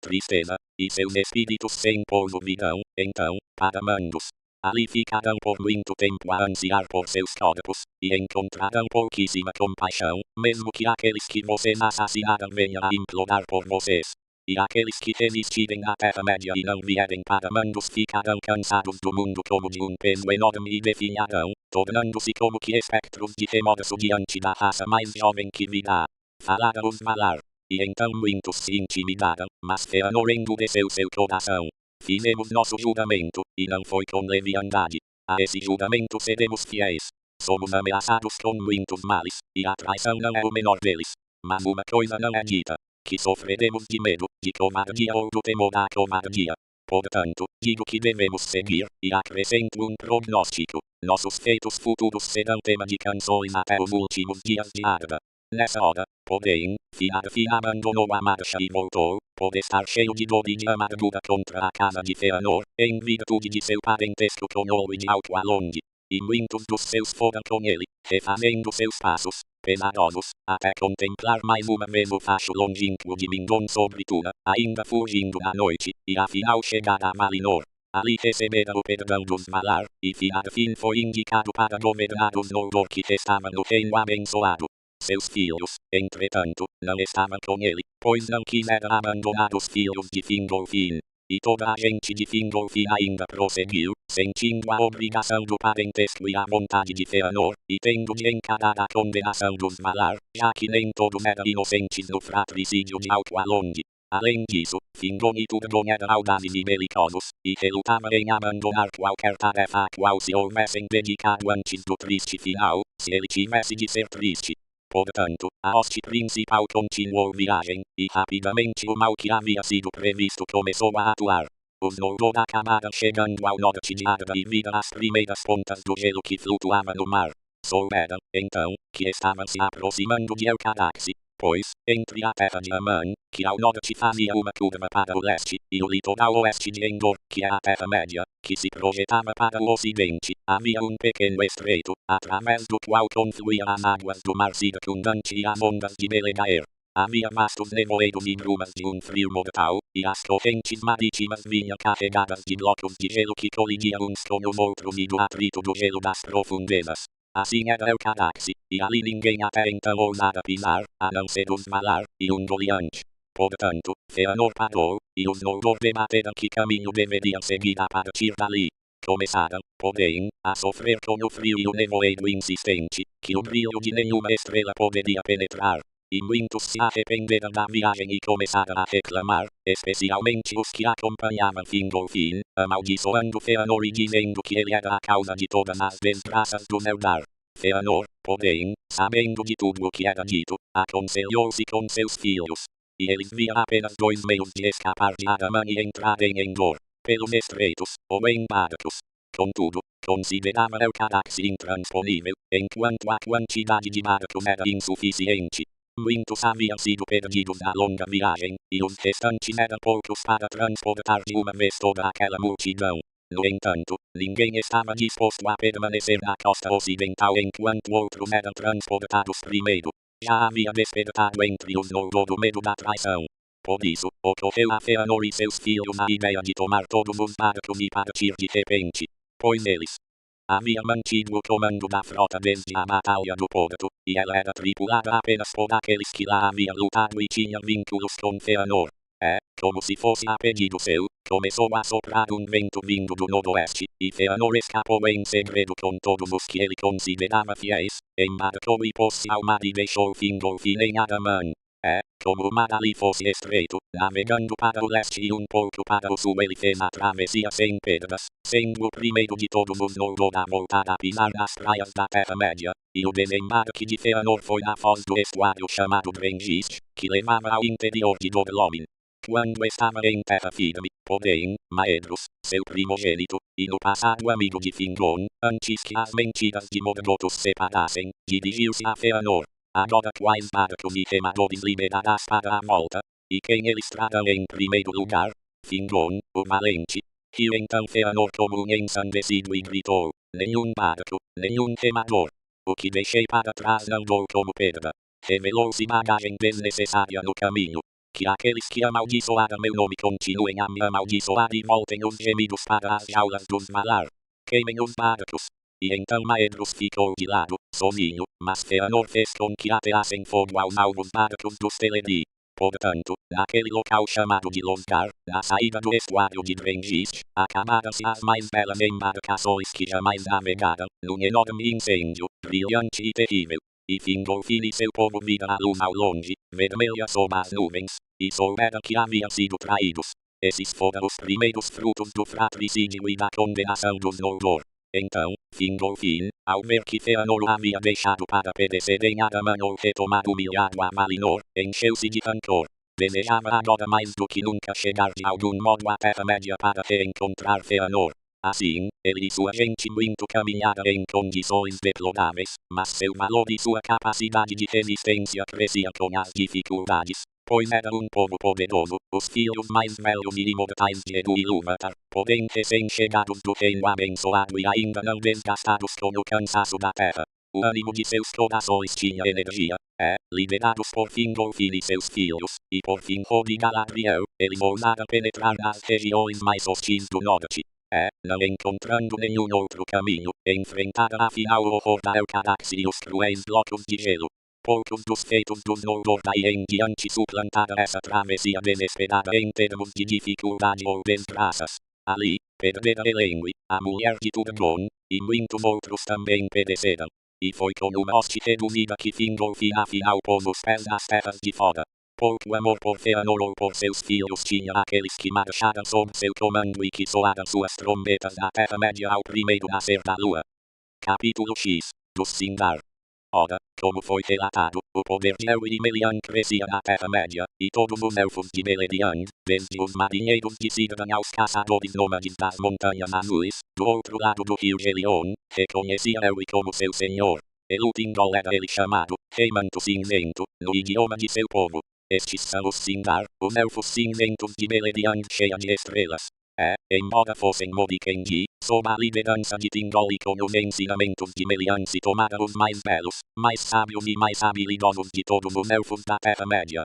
[SPEAKER 1] tristeza, e seus espíritos sem pouso virão, então, para Mandos. Ali ficarão por muito tempo a ansiar por seus corpos, e encontrarão pouquíssima compaixão, mesmo que aqueles que vocês assassinaram venham a implorar por vocês. E aqueles que resistirem à Terra-média e não vierem para Mandos ficarão cansados do mundo como de um peso enorme e definharão, tornando-se como que espectros de remorso diante da raça mais jovem que virá. Falaram os Valar. E então muitos se intimidaram, mas Feanor endureceu seu coração. Fizemos nosso juramento, e não foi com leviandade. A esse juramento seremos fiéis. Somos ameaçados com muitos males, e a traição não é o menor deles. Mas uma coisa não é dita, que sofreremos de medo, de covardia ou do temor à covardia. Portanto, digo que devemos seguir, e acrescento um prognóstico. Nossos feitos futuros serão tema de canções até os últimos dias de Arda. Nessa hora, porém, Finarfin abandonou a marcha e voltou, por estar cheio de dor e de amargura contra a casa de Feanor, em virtude de seu parentesco com Olwe de Alto Alonde. E muitos dos seus foram com ele, refazendo seus passos, pesarosos, até contemplar mais uma vez o facho longínquo de Mindon sobre Tuna, ainda fugindo à noite, e afinal chegar a Valinor. Ali recebera o perdão dos Valar, e Finarfin foi indicado para governar os Noldor que estavam no reino abençoado. Seus filhos, entretanto, não estavam com ele, pois não quiseram abandonar os filhos de Fingolfin. E toda a gente de Fingolfin ainda prosseguiu, sentindo a obrigação do parentesco e a vontade de Feanor, e tendo de encarar a condenação dos Valar, já que nem todos eram inocentes no fratricídio de Alto Alonde. Além disso, Fingon e Turgon eram audazes e belicosos, e relutavam em abandonar qualquer tarefa a qual se houvessem dedicado antes do triste final, se ele tivesse de ser triste. Portanto, a hoste principal continuou viagem, e rapidamente o mal que havia sido previsto começou a atuar. Os Noldor acabaram chegando ao norte de Arda e viram as primeiras pontas do gelo que flutuava no mar. Souberam, então, que estavam se aproximando de Elcaraxi, pois, entre a terra de Amã, que ao norte fazia uma curva para o leste, e o litoral oeste de Endor, que é a Terra-média, que se projetava para o ocidente, havia um pequeno estreito, através do qual confluíam as águas do mar circundante e as ondas de Belegaer. Havia vastos nevoeiros e brumas de frio mortal, e as correntes marítimas vinham carregadas de blocos de gelo que colidiam uns com os outros e do atrito do gelo das profundezas. Assim era o Caraxi, e ali ninguém até então ousara pisar, a não ser os Valar, e Ungoliant. Portanto, Fëanor parou, e os Noldor debateram que caminho deveriam seguir a partir dali. Começaram, porém, a sofrer com o frio e o nevoeiro insistente, que o brilho de nenhuma estrela poderia penetrar. E muitos se arrependeram da viagem e começaram a reclamar, especialmente os que acompanhavam Fingolfin, amaldiçoando Fëanor e dizendo que ele era a causa de todas as desgraças do Eldar. Fëanor, porém, sabendo de tudo o que era dito, aconselhou-se com seus filhos. E eles viam apenas 2 meios de escapar de Adaman e entrar em Endor, pelos estreitos, ou em barcos. Contudo, considerava o Caraxi intransponível, enquanto a quantidade de barcos era insuficiente. Muitos haviam sido perdidos na longa viagem, e os restantes eram poucos para transportar de uma vez toda aquela multidão. No entanto, ninguém estava disposto a permanecer na costa ocidental enquanto outros eram transportados primeiro. Já havia despertado entre os Noldor o medo da traição. Por isso, ocorreu a Fëanor e seus filhos a ideia de tomar todos os barcos e partir de repente. Pois eles havia mantido o comando da frota desde a Batalha do Porto, e ela era tripulada apenas por aqueles que lá haviam lutado e tinham vínculos com Fëanor. Como se fosse a pedido seu, começou a soprar um vento vindo do noroeste, e Fëanor escapou em segredo com todos os que ele considerava fiéis, embarcou e pôs-se ao mar e deixou Fingolfin em Adaman. Como o mar ali fosse estreito, navegando para o leste e um pouco para o sul ele fez a travessia sem perdas, sendo o primeiro de todos os Noldor a voltar a pisar nas praias da Terra-média, e o desembarque de Fëanor foi na foz do estuário chamado Brengist, que levava ao interior de Dor-lómin. Quando estava em terra firme, porém, Maedhros, seu primogênito, e no passado amigo de Fingoln, antes que as mentiras de Morgoth os separassem, dirigiu-se a Fëanor. Agora quais barcos e remadores liberarás para a volta? E quem eles trarão em primeiro lugar? Fingoln, o valente. Riu então Fëanor como um ensandecido e gritou: nenhum barco, nenhum remador. O que deixei para trás não dou como perda. Revelou-se bagagem desnecessária no caminho. Que aqueles que amaldiçoaram meu nome continuem a me amaldiçoar e voltem os gemidos para as jaulas dos Valar. Queimem os barcos. E então Maedhros ficou de lado, sozinho, mas Fëanor fez com que ateassem fogo aos alvos barcos dos Teleri. Portanto, naquele local chamado de Losgar, na saída do estuário de Brengist, acabaram-se as mais belas embarcações que jamais navegaram, num enorme incêndio, brilhante e terrível. E Fingolfin e seu povo viram a luz ao longe, vermelha sob as nuvens, e souberam que haviam sido traídos. Esses foram os primeiros frutos do fratricídio e da condenação dos Noldor. Então, Fingolfin, ao ver que Fëanor o havia deixado para perecer em Adaman ou retomar humilhado a Valinor, encheu-se de rancor. Desejava agora mais do que nunca chegar de algum modo à Terra-média para reencontrar Fëanor. Assim, ele e sua gente muito caminharam em condições deploráveis, mas seu valor e sua capacidade de resistência cresciam com as dificuldades. Pois era um povo poderoso, os filhos mais velhos e imortais de Edu e Ilúvatar, porém recém-chegados do reino abençoado e ainda não desgastados com o cansaço da terra. O ânimo de seus corações tinha energia, liderados por Fingolfin e seus filhos, e por Finrod e Galadriel, eles ousaram penetrar nas regiões mais hostis do norte. Não encontrando nenhum outro caminho, enfrentaram afinal o horror da Elcarax e os cruéis blocos de gelo. Poucos dos feitos dos Noldor daí em diante suplantaram essa travessia desesperada em termos de dificuldade ou desgraças. Ali, perdera Elendil, a mulher de Turgon, e muitos outros também pereceram. E foi com uma hoste reduzida que Fingolfin afinal pôs os pés nas terras de fora. Pouco amor por Fëanor ou por seus filhos tinha aqueles que marcharam sob seu comando e que soaram suas trombetas na Terra-média ao primeiro nascer da lua. Capítulo X, dos Sindar. Ora, como foi relatado, o poder de Elwë e Melian crescia na Terra-média, e todos os elfos de Beleriand, desde os marinheiros de Círdan aos caçadores nômades das montanhas azuis, do outro lado do rio Gelion, reconheciam Elwë como seu senhor. Elutindol era ele chamado, Rei Manto Cinzento, no idioma de seu povo. Estes são os Sindar, os elfos cinzentos de Beleriand cheia de estrelas. embora fossem modiquengi, sob a liderança de Tindall e com os ensinamentos de Melian se tomara os mais belos, mais sábios e mais habilidosos de todos os elfos da Terra-média.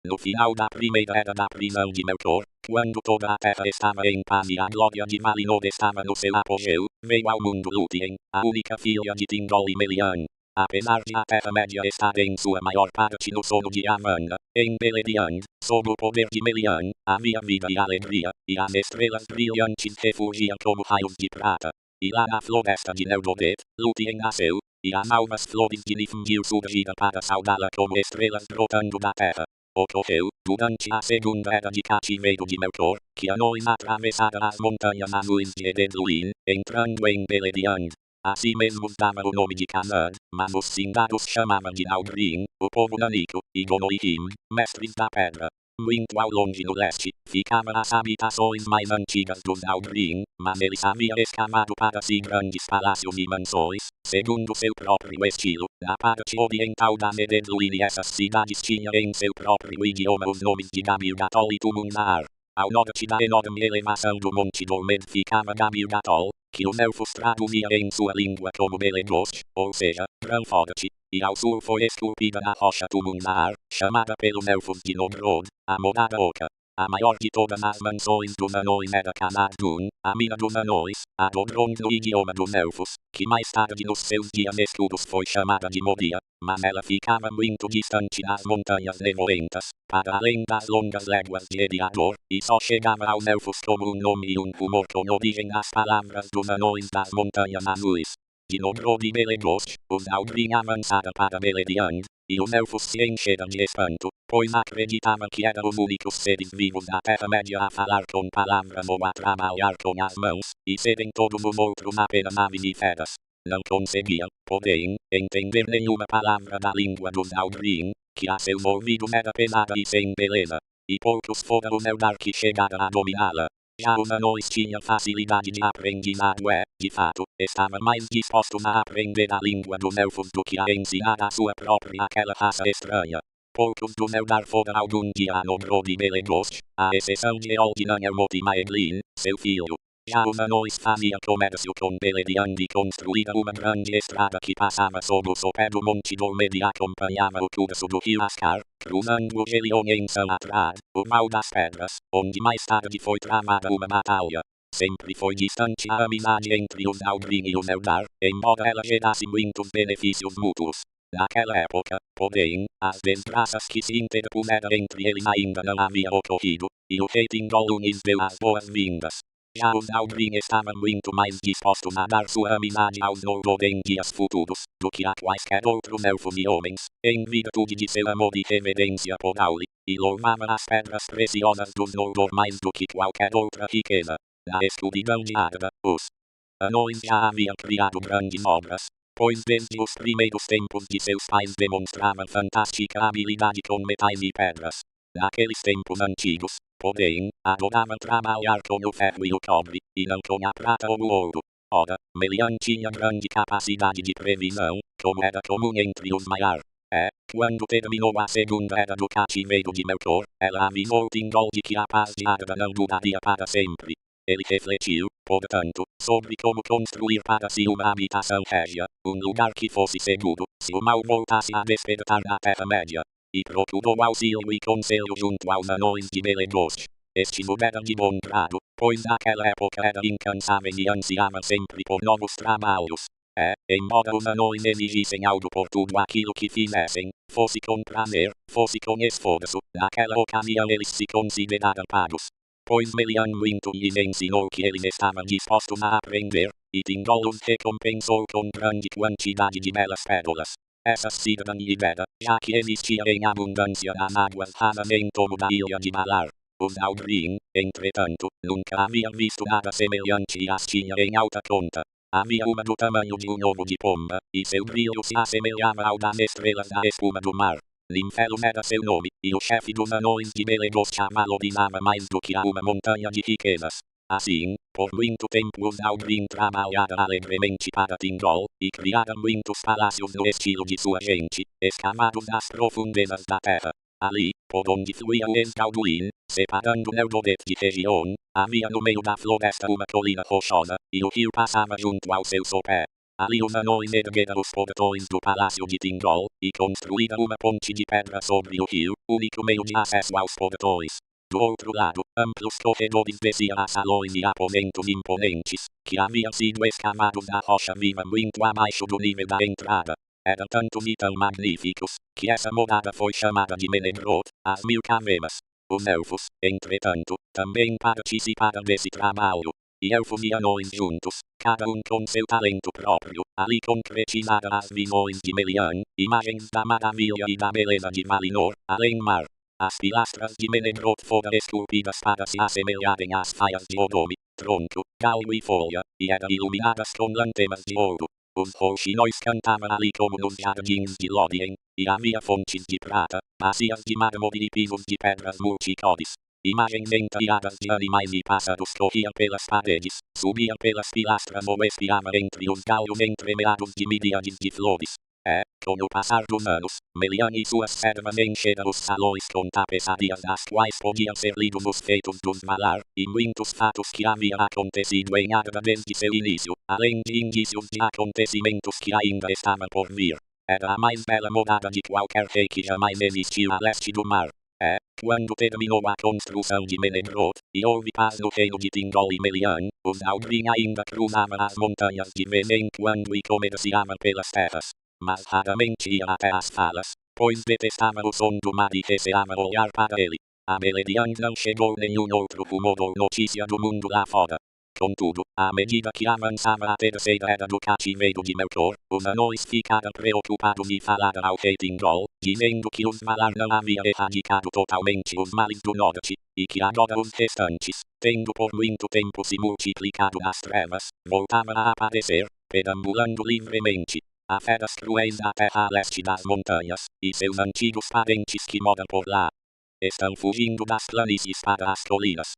[SPEAKER 1] No final da primeira era da prisão de Melkor, quando toda a Terra estava em paz e a glória de Valinor estava no seu apogeu, veio ao mundo Lúthien, a única filha de Tindall e Melian. Apesar de a Terra-média estar em sua maior parte no sono de Amanda, em Beleriand, sob o poder de Melian, havia vida e alegria, e as estrelas brilhantes refulgiam como raios de prata. E lá na floresta de Neldoret, Lúthien nasceu, e as alvas flores de Niflheim surgiram para saudá-la como estrelas brotando da terra. Ocorreu, durante a segunda era de cativeiro de Melkor, que anões atravessaram as montanhas azuis de Eredluin, entrando em Beleriand. Assim mesmo dava o nome de Canaan, mas os Sindaros chamavam de Naudrin, o povo nanico, e Gonoihim, mestres da pedra. Muito ao longe no leste, ficavam as habitações mais antigas dos Naudrin, mas eles haviam escavado para si grandes palácios e mansões, segundo seu próprio estilo, na parte oriental da Eredluin, e essas cidades tinham em seu próprio idioma os nomes de Gabir-Gatol e Tumul-Naar. Ao norte da enorme elevação do Monte Dolmed ficava Gabir-Gatol, que os elfos traduziam em sua língua como Belegost, ou seja, Grão Forte, e ao sul foi esculpida na rocha Tumul-Naar, chamada pelos elfos de Nogrod, a Morada Oca. A maior de todas as mansões dos anões era Canad-dûn, a mina dos anões, a Dodrond no idioma dos elfos, que mais tarde nos seus dias escuros foi chamada de Moria, mas ela ficava muito distante das montanhas nevoentas, para além das longas léguas de Eriador, e só chegava aos elfos como um nome e um rumor com origem nas palavras dos anões das montanhas azuis. De Nogrod e Belegost, os Naudrin avançaram para Beleriand, e os elfos se encheram de espanto, pois acreditavam que eram os únicos seres vivos da Terra-média a falar com palavras ou a trabalhar com as mãos, e serem todos os outros apenas aves e feras. Não conseguiam, porém, entender nenhuma palavra da língua dos Naudrin, que a seus ouvidos era pesada e sem beleza, e poucos foram os Eldar que chegaram a dominá-la. Já os anões tinham facilidade de aprendizado e, de fato, estavam mais dispostos a aprender a língua dos elfos do que a ensinar a sua própria aquela raça estranha. Poucos dos Eldar foram algum dia a Nogrod e Belegost, à exceção de Eoldin Angelmot e Maeglin, seu filho. Já os anões faziam comércio com Beleriand e construíram uma grande estrada que passava sob o sopé do Monte Dolmed e acompanhava o curso do rio Ascar, cruzando o Gelion em Sanatrad, o Val das Pedras, onde mais tarde foi travada uma batalha. Sempre foi distante a amizade entre os Naudrin e os Eldar, embora ela gerasse muitos benefícios mútuos. Naquela época, porém, as desgraças que se interpuseram entre eles ainda não haviam ocorrido, e o rei Tindall lhes deu as boas-vindas. Já os Naudrin estavam muito mais dispostos a dar sua amizade aos Noldor em dias futuros, do que a quaisquer outros elfos e homens, em virtude de seu amor e reverência por Auli, e louvavam as pedras preciosas dos Noldor mais do que qualquer outra riqueza. Na escuridão de Arda, os anões já haviam criado grandes obras, pois desde os primeiros tempos de seus pais demonstravam fantástica habilidade com metais e pedras. Naqueles tempos antigos, porém, adoravam trabalhar com o ferro e o cobre, e não com a prata ou o ouro. Ora, Melian tinha grande capacidade de previsão, como era comum entre os Maiar. Quando terminou a segunda era do cativeiro de Melkor, ela avisou Tindall de que a paz de Arda não duraria para sempre. Ele refletiu, portanto, sobre como construir para si uma habitação régia, um lugar que fosse seguro, se o mal voltasse a despertar na Terra-média. E procurou auxílio e conselho junto aos anões de Belegost. Estes o deram de bom grado, pois naquela época era incansável e ansiava sempre por novos trabalhos. Embora os anões exigissem algo por tudo aquilo que fizessem, fosse com prazer, fosse com esforço, naquela ocasião eles se consideraram pagos. Pois Melian muito lhes ensinou que eles estavam dispostos a aprender, e Tindall os recompensou com grande quantidade de belas pérolas. Essa sirvam lhe dera, já que existia em abundância as águas rasas em torno da ilha de Valar. Os Naudrin, entretanto, nunca haviam visto nada semelhante e as tinha em alta conta. Havia uma do tamanho de um ovo de pomba, e seu brilho se assemelhava ao das estrelas da espuma do mar. Linfelum era seu nome, e o chefe dos anões de Belegost a valorizava mais do que a uma montanha de riquezas. Assim, por muito tempo os Naudrin trabalharam alegremente para Tindall, e criaram muitos palácios no estilo de sua gente, escavados nas profundezas da terra. Ali, por onde fluía o Escalduim, separando o Eldoret de região, havia no meio da floresta uma colina rochosa, e o rio passava junto ao seu sopé. Ali os anões ergueram os portões do palácio de Tindol, e construíram uma ponte de pedra sobre o rio, único meio de acesso aos portões. Do outro lado, amplos corredores desciam a salões e aposentos imponentes, que haviam sido escavados na rocha viva muito abaixo do nível da entrada. Eram tantos e tão magníficos, que essa morada foi chamada de Menegroth, as 1000 cavernas. Os elfos, entretanto, também participaram desse trabalho. E elfos e anões juntos, cada um com seu talento próprio, ali concretizaram as visões de Melian, imagens da maravilha e da beleza de Valinor, além-mar. As pilastras de Menegroth foram esculpidas para se assemelharem às faias de Odome, tronco, galho e folha, e eram iluminadas com lanternas de ouro. Os roxinóis cantavam ali como nos jardins de Lórien, e havia fontes de prata, bacias de mármore e pisos de pedras multicores. Imagens entalhadas de animais e pássaros corriam pelas paredes, subiam pelas pilastras ou espiavam entre os galhos entremeados de miríades de flores. Com o passar dos anos, Melian e suas servas encheram os salões com tapeçarias das quais podiam ser lidos os feitos dos Valar, e muitos fatos que haviam acontecido em Arda desde seu início, além de indícios de acontecimentos que ainda estavam por vir. Era a mais bela morada de qualquer rei que jamais existiu a leste do mar. Quando terminou a construção de Menegroth, e houve paz no reino de Tindol e Melian, os Aldrin ainda cruzavam as montanhas de vez em quando e comerciavam pelas terras. Mas raramente iam até as falas, pois detestavam o som do mar e receavam olhar para ele. A Beleriand não chegou nenhum outro rumor ou notícia do mundo lá fora. Contudo, à medida que avançava a terceira era do cativeiro de Melkor, os anões ficaram preocupados e falaram ao rei Tindol, dizendo que os Valar não haviam erradicado totalmente os males do norte, e que agora os restantes, tendo por muito tempo se multiplicado nas trevas, voltavam a aparecer, perambulando livremente. Há feras cruéis na terra a leste das montanhas, e seus antigos parentes que moram por lá estão fugindo das planícies para as colinas.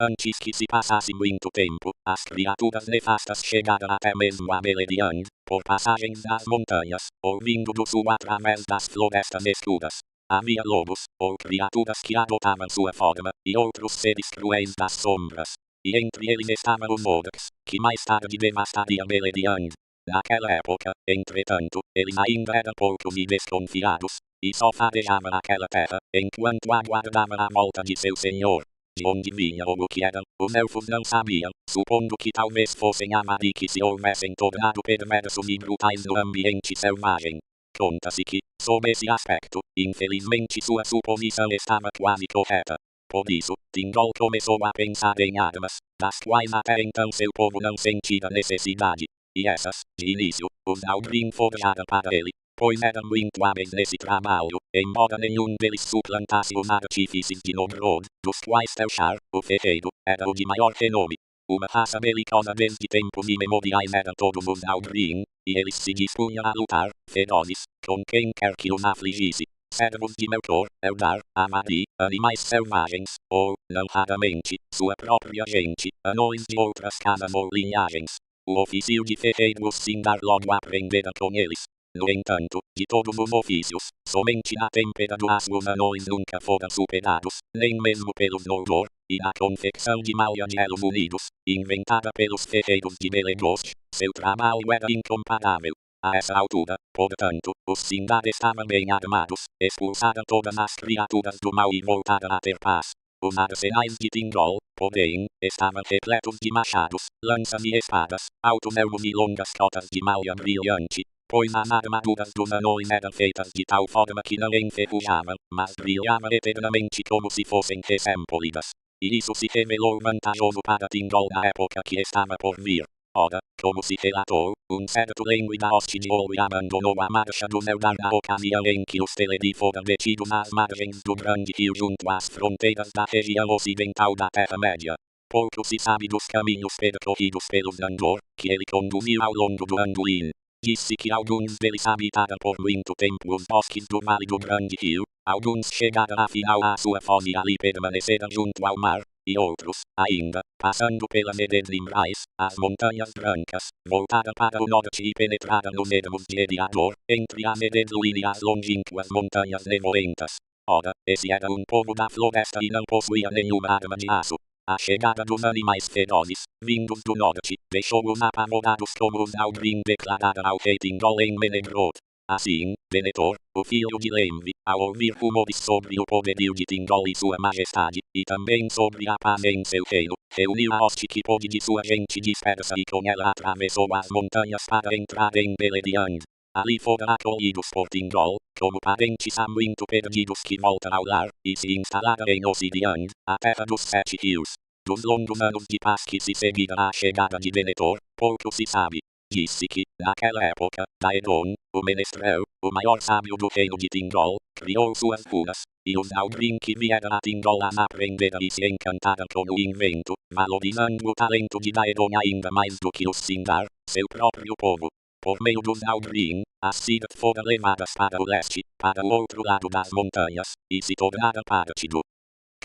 [SPEAKER 1] Antes que se passasse muito tempo, as criaturas nefastas chegaram até mesmo a Beleriand, por passagens das montanhas, ouvindo do sul através das florestas escuras. Havia lobos, ou criaturas que adotavam sua forma, e outros seres cruéis das sombras. E entre eles estavam os Orcs, que mais tarde devastariam Beleriand. Naquela época, entretanto, eles ainda eram poucos e desconfiados, e só farejavam aquela terra, enquanto aguardavam a volta de seu senhor. De onde vinha ou o que eram, os elfos não sabiam, supondo que talvez fossem Amadi que se houvessem tornado perversos e brutais no ambiente selvagem. Conta-se que, sob esse aspecto, infelizmente sua suposição estava quase correta. Por isso, Tindol começou a pensar em armas, das quais até então seu povo não sentira necessidade. E essas, de início, os Aldrin forjaram para ele, pois eram muito hábeis nesse trabalho, embora nenhum deles suplantasse os artífices de Nomrod, dos quais Telchar, o ferreiro, era o de maior renome. Uma raça belicosa desde tempos imemoriais eram todos os Aldrin, e eles se dispunham a lutar, ferozes, com quem quer que os afligisse. Servos de Melkor, Eldar, Amadi, animais selvagens, ou, não raramente, sua própria gente, anões de outras casas ou linhagens. O ofício de ferreiro os Sindar logo aprendera com eles. No entanto, de todos os ofícios, somente na têmpera do aço os anões nunca foram superados, nem mesmo pelos Noldor, e na confecção de malha de elos unidos, inventada pelos ferreiros de Belegost, seu trabalho era incomparável. A essa altura, portanto, os Sindar estavam bem armados, expulsaram todas as criaturas do mal e voltaram a ter paz. Os arsenais de Tindol, porém, estavam repletos de machados, lanças e espadas, altos elmos e longas cotas de malha brilhante, pois as armaduras dos anões eram feitas de tal forma que não enferrujavam, mas brilhavam eternamente como se fossem recém-polidas. E isso se revelou vantajoso para Tindol na época que estava por vir. Ora, como se relatou, certo Lengui da Hoste de Ouro abandonou a marcha dos Eldar na ocasião em que os Teleri foram detidos às margens do grande rio junto às fronteiras da região ocidental da Terra-média. Pouco se sabe dos caminhos percorridos pelos Andor, que ele conduziu ao longo do Anduin. Disse que alguns deles habitaram por muito tempo os bosques do Vale do Grande Rio, alguns chegaram afinal à sua foz e ali permaneceram junto ao mar, e outros, ainda, passando pelas Ededlimbrais, as Montanhas Brancas, voltaram para o norte e penetraram nos ermos de Eriador, entre as Ededluin e as longínquas Montanhas Nevoentas. Ora, esse era um povo da floresta e não possuía nenhuma arma de aço. A chegada dos animais ferozes, vindos do norte, deixou-os apavorados como os Aldrin declarara ao rei Tindol em Menegroth. Assim, Venetor, o filho de Lemvi, ao ouvir rumores sobre o poderio de Tindol e sua majestade, e também sobre a paz em seu reino, reuniu a hoste que pôde de sua gente dispersa e com ela atravessou as montanhas para entrar em Beleriand. Ali foram acolhidos por Tindol, como parentes há muito perdidos que voltam ao lar, e se instalaram em Ossidian, a terra dos 7 rios. Dos longos anos de paz que se seguiram à chegada de Venetor, pouco se sabe. Disse que, naquela época, Daedon, o menestrel, o maior sábio do reino de Tindol, criou suas runas, e os Aldrin que vieram a Tindol as aprenderam e se encantaram com o invento, valorizando o talento de Daedon ainda mais do que os Sindar, seu próprio povo. Por meio dos Aldrin, as cidades foram levadas para o leste, para o outro lado das montanhas, e se tornaram parte do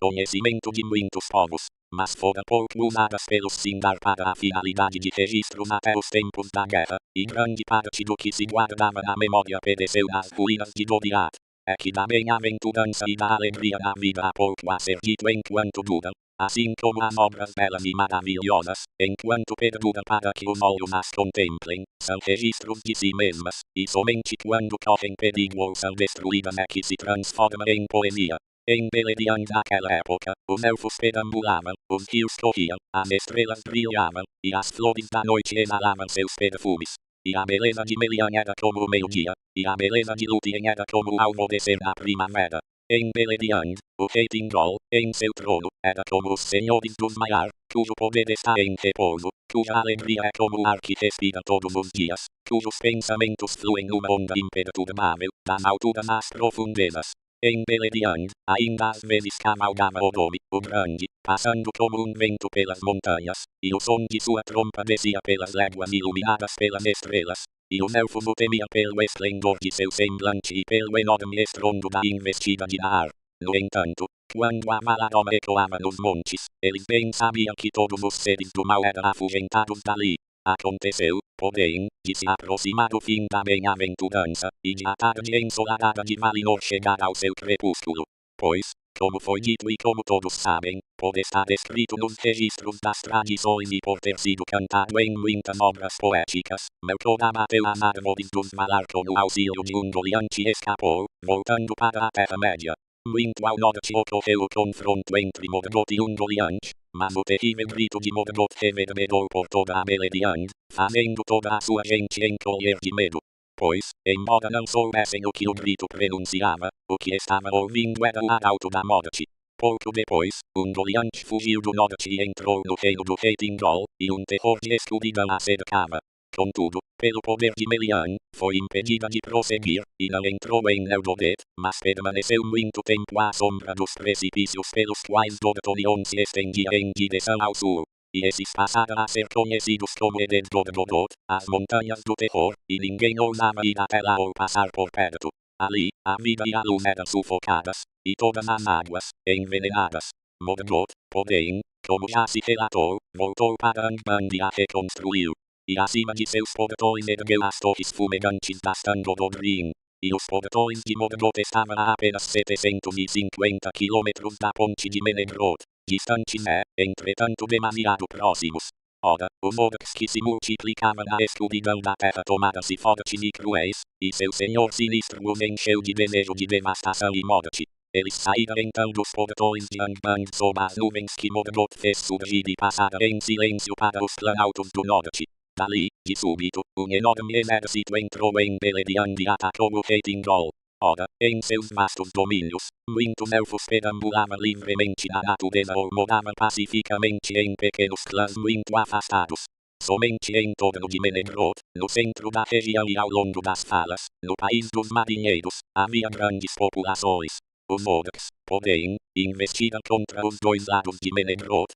[SPEAKER 1] conhecimento de muitos povos, mas foram pouco usadas pelos Sindar para a finalidade de registros até os tempos da guerra, e grande parte do que se guardava na memória pereceu nas ruínas de Doriath. É que da bem-aventurança e da alegria da vida há pouco a ser dito enquanto duram, assim como as obras belas e maravilhosas, enquanto perduram para que os olhos as contemplem, são registros de si mesmas, e somente quando correm perigo ou são destruídas é que se transforma em poesia. Em Beleriand naquela época, os elfos perambulavam, os rios corriam, as estrelas brilhavam, e as flores da noite exalavam seus perfumes. E a beleza de Melian era como o meio-dia, e a beleza de Lúthien era como o alvorecer da primavera. Em Beleriand, o rei Tindol, em seu trono, era como os senhores dos Maiar, cujo poder está em repouso, cuja alegria é como o ar que respira todos os dias, cujos pensamentos fluem numa onda imperturbável, das alturas às profundezas. Em Beleriand, ainda às vezes cavalgava o nome, o grande, passando como um vento pelas montanhas, e o som de sua trompa descia pelas léguas iluminadas pelas estrelas, e os elfos o temiam pelo esplendor de seu semblante e pelo enorme estrondo da investida de Naar. No entanto, quando a Valadon ecoava nos montes, eles bem sabiam que todos os seres do mal eram afugentados dali. Aconteceu, porém, de se aproximar o fim da bem-aventurança, e de a tarde ensolarada de Valinor chegar ao seu crepúsculo. Pois, como foi dito e como todos sabem, por estar escrito nos registros das tradições e por ter sido cantado em muitas obras poéticas, Melkor abateu as árvores dos Valar com o auxílio de Ungoliant e escapou, voltando para a Terra-média. Muito ao norte ocorreu o confronto entre Morgoth e Ungoliant, mas o terrível grito de Morgoth reverberou por toda a Beleriand, fazendo toda a sua gente encolher de medo. Pois, embora não soubessem o que o grito pronunciava, o que estava ouvindo era o arauto da morte. Pouco depois, Ungoliant fugiu do norte e entrou no reino do rei Tindol, e um terror de escuridão a cercava. Contudo, pelo poder de Melian, foi impedida de prosseguir, e não entrou em Neldoreth, mas permaneceu muito tempo à sombra dos precipícios pelos quais Dorthonion se estendia em direção ao sul. E esses passaram a ser conhecidos como Ered Dordodoth, as montanhas do terror, e ninguém ousava ir até lá ou passar por perto. Ali, a vida e a luz eram sufocadas, e todas as águas, envenenadas. Morgoth, porém, como já se relatou, voltou para Angband e a reconstruiu. E acima de seus portões ergueu as torres fumegantes das Tandododrin. E os portões de Morgoth estavam a apenas 750 quilômetros da ponte de Menegroth. Distantes entretanto demasiado próximos. Ora, os orcs que se multiplicavam na escuridão da terra tomaram-se fortes e cruéis, e seu senhor sinistro os encheu de desejo de devastação e morte. Eles saíram então dos portões de Angband sob as nuvens que Morgoth fez surgir e passaram em silêncio para os planaltos do norte. Dali, de súbito, um enorme exército entrou em Beleriand e atacou o rei Tindol. Ora, em seus vastos domínios, muitos elfos perambulavam livremente na natureza ou moravam pacificamente em pequenos clãs muito afastados. Somente em torno de Menegroth, no centro da região e ao longo das falas, no país dos marinheiros, havia grandes populações. Os orcs, porém, investiram contra os dois lados de Menegroth,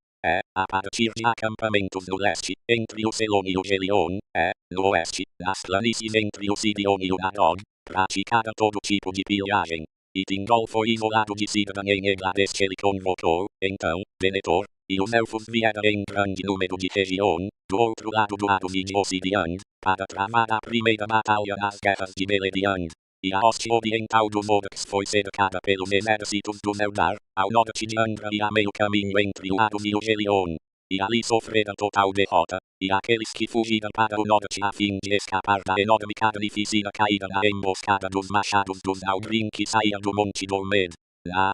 [SPEAKER 1] a partir de acampamentos no leste, entre o Selon e o Gelion, no oeste, nas planícies entre o Sidion e o Nadog, praticaram todo tipo de pilhagem. E Tindol foi isolado de Círdan em Eglares ele convocou, então, Venetor, e os elfos vieram em grande número de Region, do outro lado do Adum e de Ossidian, para travar a primeira batalha nas guerras de Beleriand. E a hoste oriental do Mordex foi cercada pelos exércitos do Eldar, ao norte de Andra e a meio caminho entre o Adon e o Gelion. E ali sofreram total derrota, e aqueles que fugiram para o norte a fim de escapar da enorme carnificina caíram na emboscada dos machados dos Aldrin que saíam do Monte Dolmed. Na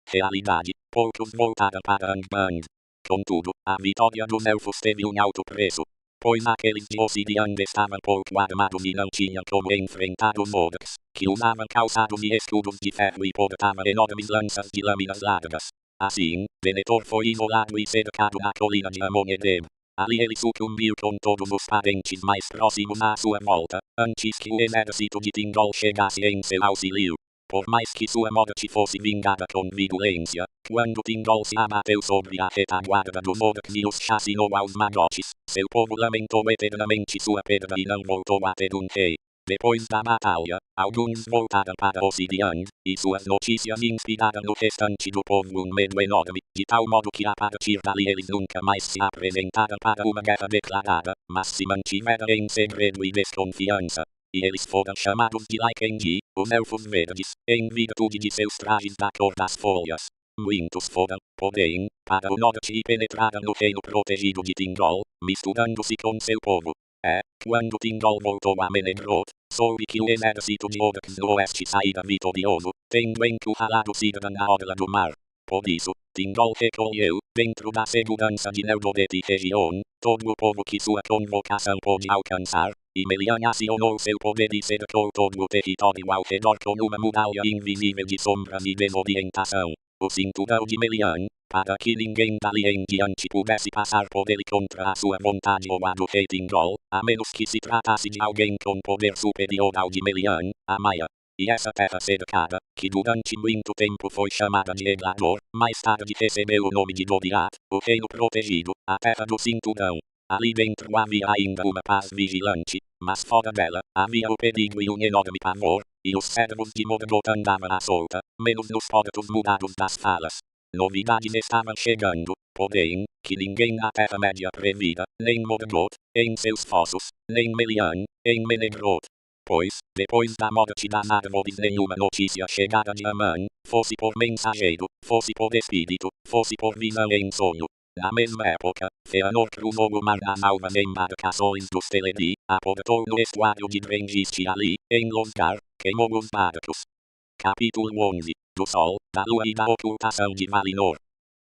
[SPEAKER 1] realidade, poucos voltaram para Angband. Contudo, a vitória dos elfos teve um alto preço, pois aqueles de Ossidian estavam pouco armados e não tinham como enfrentar os Mordex, que usavam calçados e escudos de ferro e portavam enormes lanças de lâminas largas. Assim, Denethor foi isolado e cercado na colina de Amon-Edem. Ali ele sucumbiu com todos os parentes mais próximos à sua volta, antes que o exército de Tindol chegasse em seu auxílio. Por mais que sua morte fosse vingada com violência, quando Tindol se abateu sobre a retaguarda dos Mordex e os chacinou aos magotes, seu povo lamentou eternamente sua perda e não voltou a ter um rei. Depois da batalha, alguns voltaram para Ossidian, e suas notícias inspiraram o restante do povo um medo enorme, de tal modo que a partir dali eles nunca mais se apresentaram para uma guerra declarada, mas se mantiveram em segredo e desconfiança. E eles foram chamados de Lycangi, os Elfos Verdes, em virtude de seus trajes da cor das folhas. Muitos foram, porém, para o norte e penetraram no reino protegido de Tindol, misturando-se com seu povo. Quando Tindol voltou a Menegroth, soube que o exército de Orcs no oeste saíra vitorioso, tendo encurralado Círdan na orla do mar. Por isso, Tindol recolheu, dentro da segurança de Neldoreth e região, todo o povo que sua convocação pôde alcançar, e Melian acionou seu poder e cercou todo o território ao redor com uma muralha invisível de sombras e desorientação. O cinturão de Melian, para que ninguém dali em diante pudesse passar por ele contra a sua vontade ou a do rei Tindol, a menos que se tratasse de alguém com poder superior ao de Melian, a Maia. E essa terra cercada, que durante muito tempo foi chamada de Eglador, mais tarde recebeu o nome de Doriath, o reino protegido, a terra do cinturão. Ali dentro havia ainda uma paz vigilante, mas fora dela, havia o perigo e um enorme pavor, e os servos de Morgoth andavam à solta, menos nos portos mudados das falas. Novidades estavam chegando, porém, que ninguém na Terra-média previra, nem Morgoth, em seus fossos, nem Melian, em Menegroth. Pois, depois da morte das árvores nenhuma notícia chegara de Aman, fosse por mensageiro, fosse por espírito, fosse por visão em sonho. Na mesma época, Fëanor cruzou o mar nas alvas embarcações dos Teleri, aportou no estuário de Drengist e ali, em Losgar, queimou os barcos. Capítulo 11. Do Sol, da Lua e da ocultação de Valinor.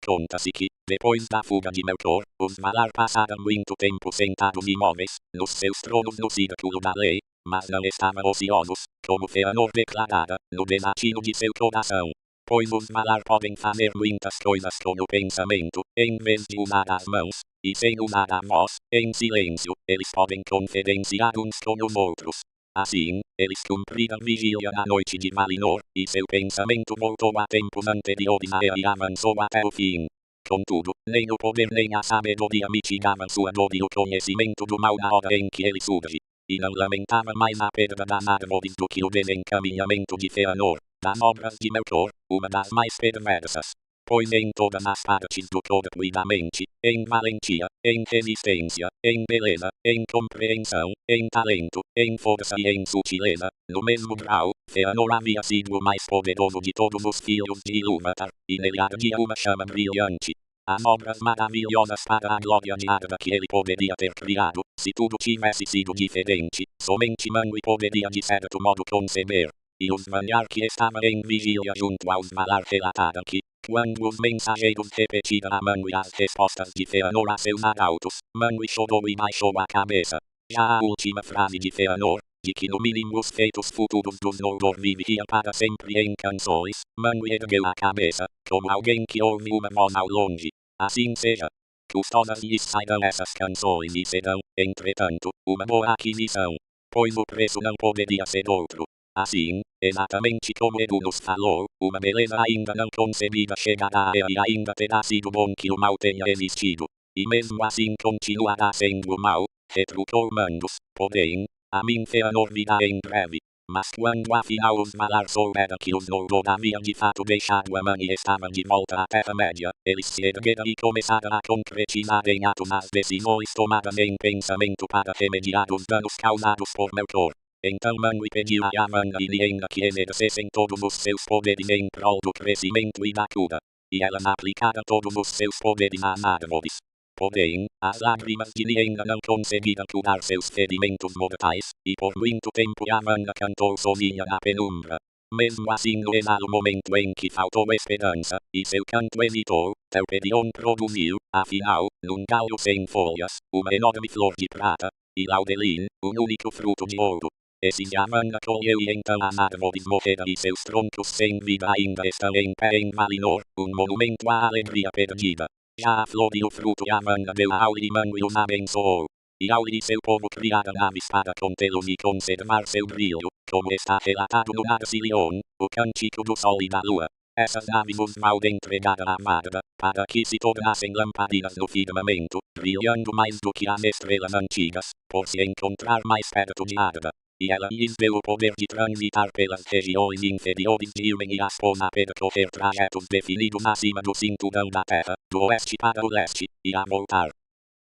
[SPEAKER 1] Conta-se que, depois da fuga de Melkor, os Valar passaram muito tempo sentados imóveis, nos seus tronos no círculo da lei, mas não estavam ociosos, como Fëanor declarara, no desatino de seu coração. Pois os Valar podem fazer muitas coisas com o pensamento, em vez de usar as mãos, e sem usar a voz, em silêncio, eles podem conferenciar uns com os outros. Assim, eles cumpriram vigília na noite de Valinor, e seu pensamento voltou a tempos anteriores a ele e avançou até o fim. Contudo, nem o poder nem a sabedoria mitigavam sua dor e o conhecimento do mal na hora em que ele surge. E não lamentava mais a perda das árvores do que o desencaminhamento de Fëanor, das obras de Melkor, uma das mais perversas. Pois em todas as partes do corpo e da mente, em valentia, em resistência, em beleza, em compreensão, em talento, em força e em sutileza, no mesmo grau, Fëanor havia sido o mais poderoso de todos os filhos de Ilúvatar, e nele ardia uma chama brilhante. As obras maravilhosas para a glória de Arda que ele poderia ter criado, se tudo tivesse sido diferente, somente Manwë poderia de certo modo conceber. E os Vanyar que estavam em vigília junto aos Valar relataram que, quando os mensageiros repetiram a Manwë as respostas de Fëanor a seus arautos, Manwë chorou e baixou a cabeça. Já a última frase de Fëanor, de que no mínimo os feitos futuros dos Noldor viveriam para sempre em canções, Manwë ergueu a cabeça, como alguém que ouve uma voz ao longe. Assim seja. Custosas lhes sairão essas canções e serão, entretanto, uma boa aquisição. Pois o preço não poderia ser outro. Assim, exatamente como Edu nos falou, uma beleza ainda não concebida chegará a ela e ainda terá sido bom que o mal tenha existido. E mesmo assim continuará sendo mal, retrucou Mandos, porém, a mim Fëanor virá em breve. Mas quando afinal os Valar souberam que os Noldor haviam de fato deixado Aman e estavam de volta à Terra-média, eles se ergueram e começaram a concretizar em atos as decisões tomadas em pensamento para remediar os danos causados por Melkor. Então Manwë pediu a Yamanna e Lienga que exercessem todos os seus poderes em prol do crescimento e da cura. E ela aplicava todos os seus poderes nas árvores. Porém, as lágrimas de Lienga não conseguiram curar seus ferimentos mortais, e por muito tempo Yamanna cantou sozinha na penumbra. Mesmo assim no exato momento em que faltou esperança, e seu canto hesitou, Telperion produziu, afinal, num galho sem folhas, uma enorme flor de prata, e Laudelin, um único fruto de ouro. Esse Yamanna colheu e então as árvores morreram e seus troncos sem vida ainda estão em pé em Valinor, um monumento à alegria perdida. Já a flor e o fruto Yamanna deu a Auri e Manwë e os abençoou. E Auri e seu povo criaram aves para contê-los e conservar seu brilho, como está relatado no Narcilion, o Cântico do Sol e da Lua. Essas aves os malde entregaram à Magda, para que se tornassem lamparinas no firmamento, brilhando mais do que as estrelas antigas, por se encontrar mais perto de Arda. E ela lhes deu o poder de transitar pelas regiões inferiores de Ilmen e as pôs a percorrer trajetos definidos acima do cinturão da terra, do oeste para o leste, e a voltar.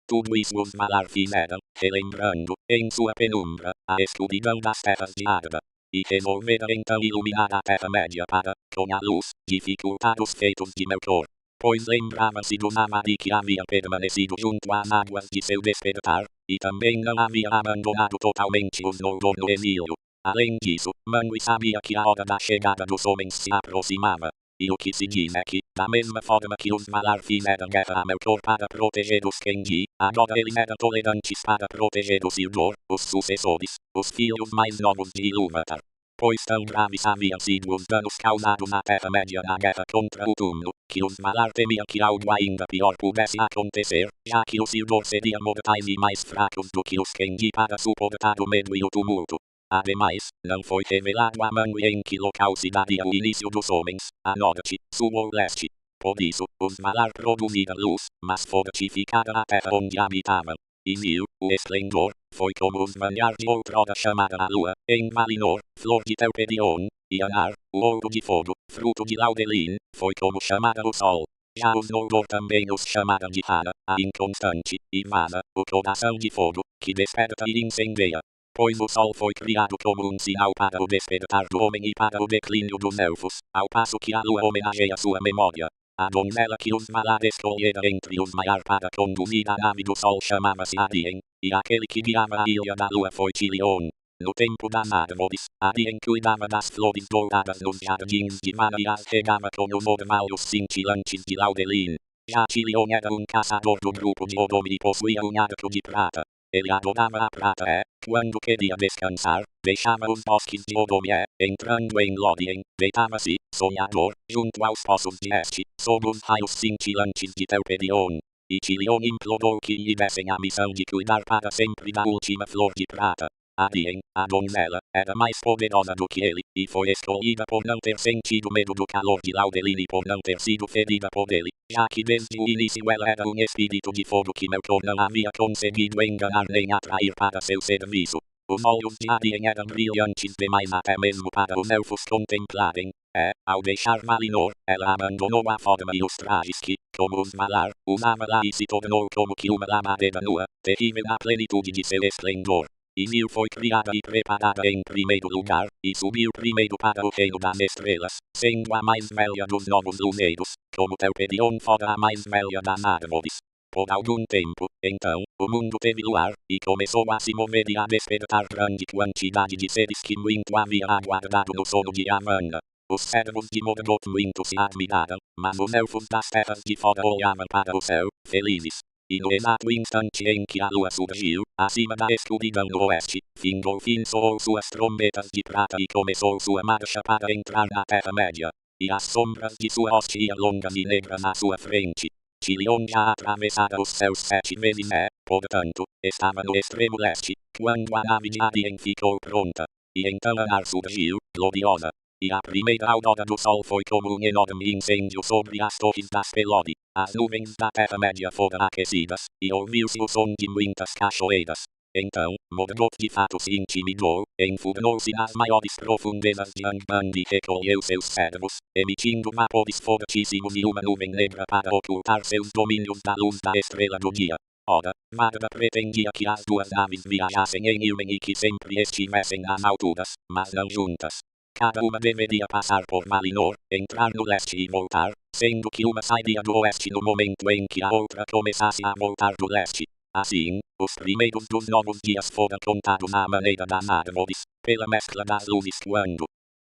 [SPEAKER 1] Tudo isso os Valar fizeram, relembrando, em sua penumbra, a escuridão das terras de Arda. E resolveram então iluminar a Terra-média para, com a luz, dificultar os feitos de Melkor. Pois lembrava-se do Namadi que havia permanecido junto às águas de seu despertar, e também não havia abandonado totalmente os Noldor no exílio. Além disso, Manwë sabia que a hora da chegada dos homens se aproximava. E o que se diz é que, da mesma forma que os Valar fizeram guerra a Melkor para proteger os Kenji, agora eles eram tolerantes para proteger os Isildur, os sucessores, os filhos mais novos de Ilúvatar. Pois tão graves haviam sido os danos causados na Terra-média na guerra contra o túmulo, que os Valar temiam que algo ainda pior pudesse acontecer, já que os Isildur seriam mortais e mais fracos do que os Kenji para suportar o medo e o tumulto. Ademais, não foi revelado a Manwë em que local se daria o início dos homens, a norte, sul ou leste. Por isso, os Valar produziram luz, mas fortificaram a terra onde habitavam. E Nil, o esplendor, foi como os Vanyar de outrora chamaram a lua, em Valinor, flor de Telperion, e Anar, o ouro de fogo, fruto de Laudelin, foi como chamaram o sol. Já os Noldor também os chamaram de Hara, a inconstante, e Vasa, o coração de fogo, que desperta e incendeia. Pois o sol foi criado como um sinal para o despertar do homem e para o declínio dos elfos, ao passo que a lua homenageia sua memória. A donzela que os Valar escolheram entre os Maiar para conduzir a nave do sol chamava-se Adien, e aquele que guiava a ilha da lua foi Tilion. No tempo das árvores, Adien cuidava das flores douradas nos jardins de Vara e as regava com os orvalhos cintilantes de Laudelin. Já Tilion era um caçador do grupo de Odom e possuía um arco de prata. Ele adorava a prata e, quando queria descansar, deixava os bosques de Odom e, entrando em Lórien, deitava-se, sonhador, junto aos poços de Este, sob os raios cintilantes de Telperion. E Tilion implorou que lhe dessem a missão de cuidar para sempre da última flor de prata. Adien, a donzela, era mais poderosa do que ele, e foi escolhida por não ter sentido medo do calor de Laudelin e por não ter sido ferida por ele, já que desde o início ela era um espírito de fogo que Melkor não havia conseguido enganar nem atrair para seu serviço. Os olhos de Adien eram brilhantes demais até mesmo para os elfos contemplarem, e, ao deixar Valinor, ela abandonou a forma e os trajes que, como os Valar, usava lá e se tornou como que uma lamadeira nua, terrível na plenitude de seu esplendor. E Nil foi criada e preparada em primeiro lugar, e subiu primeiro para o reino das estrelas, sendo a mais velha dos novos luneiros, como Telperion fora a mais velha das árvores. Por algum tempo, então, o mundo teve luar, e começou a se mover e a despertar grande quantidade de seres que muito havia aguardado no sono de Yamanna. Os servos de Morgoth muito se admiraram, mas os elfos das terras de fora olhavam para o céu, felizes. E no exato instante em que a lua surgiu, acima da escuridão no oeste, Fingolfin soou suas trombetas de prata e começou sua marcha para entrar na Terra-média. E as sombras de sua hoste iam longas e negras à sua frente. Tilion já atravessara os céus 7 vezes e, portanto, estava no extremo leste, quando a nave de Adien ficou pronta. E então Anar surgiu, gloriosa. E a primeira aurora do sol foi como um enorme incêndio sobre as torres das Pelori. As nuvens da Terra-média foram aquecidas, e ouviu-se o som de muitas cachoeiras. Então, Morgoth de fato se intimidou, enfurnou-se nas maiores profundezas de Angband e recolheu seus servos, emitindo vapores fortíssimos e uma nuvem negra para ocultar seus domínios da luz da estrela do dia. Oda, Madara pretendia que as duas naves viajassem em Ilmen e que sempre estivessem nas alturas, mas não juntas. Cada uma deveria passar por Malinor, entrar no leste e voltar, sendo que uma sairia do oeste no momento em que a outra começasse a voltar do leste. Assim, os primeiros dos novos dias foram contados à maneira das árvores, pela mescla das luzes quando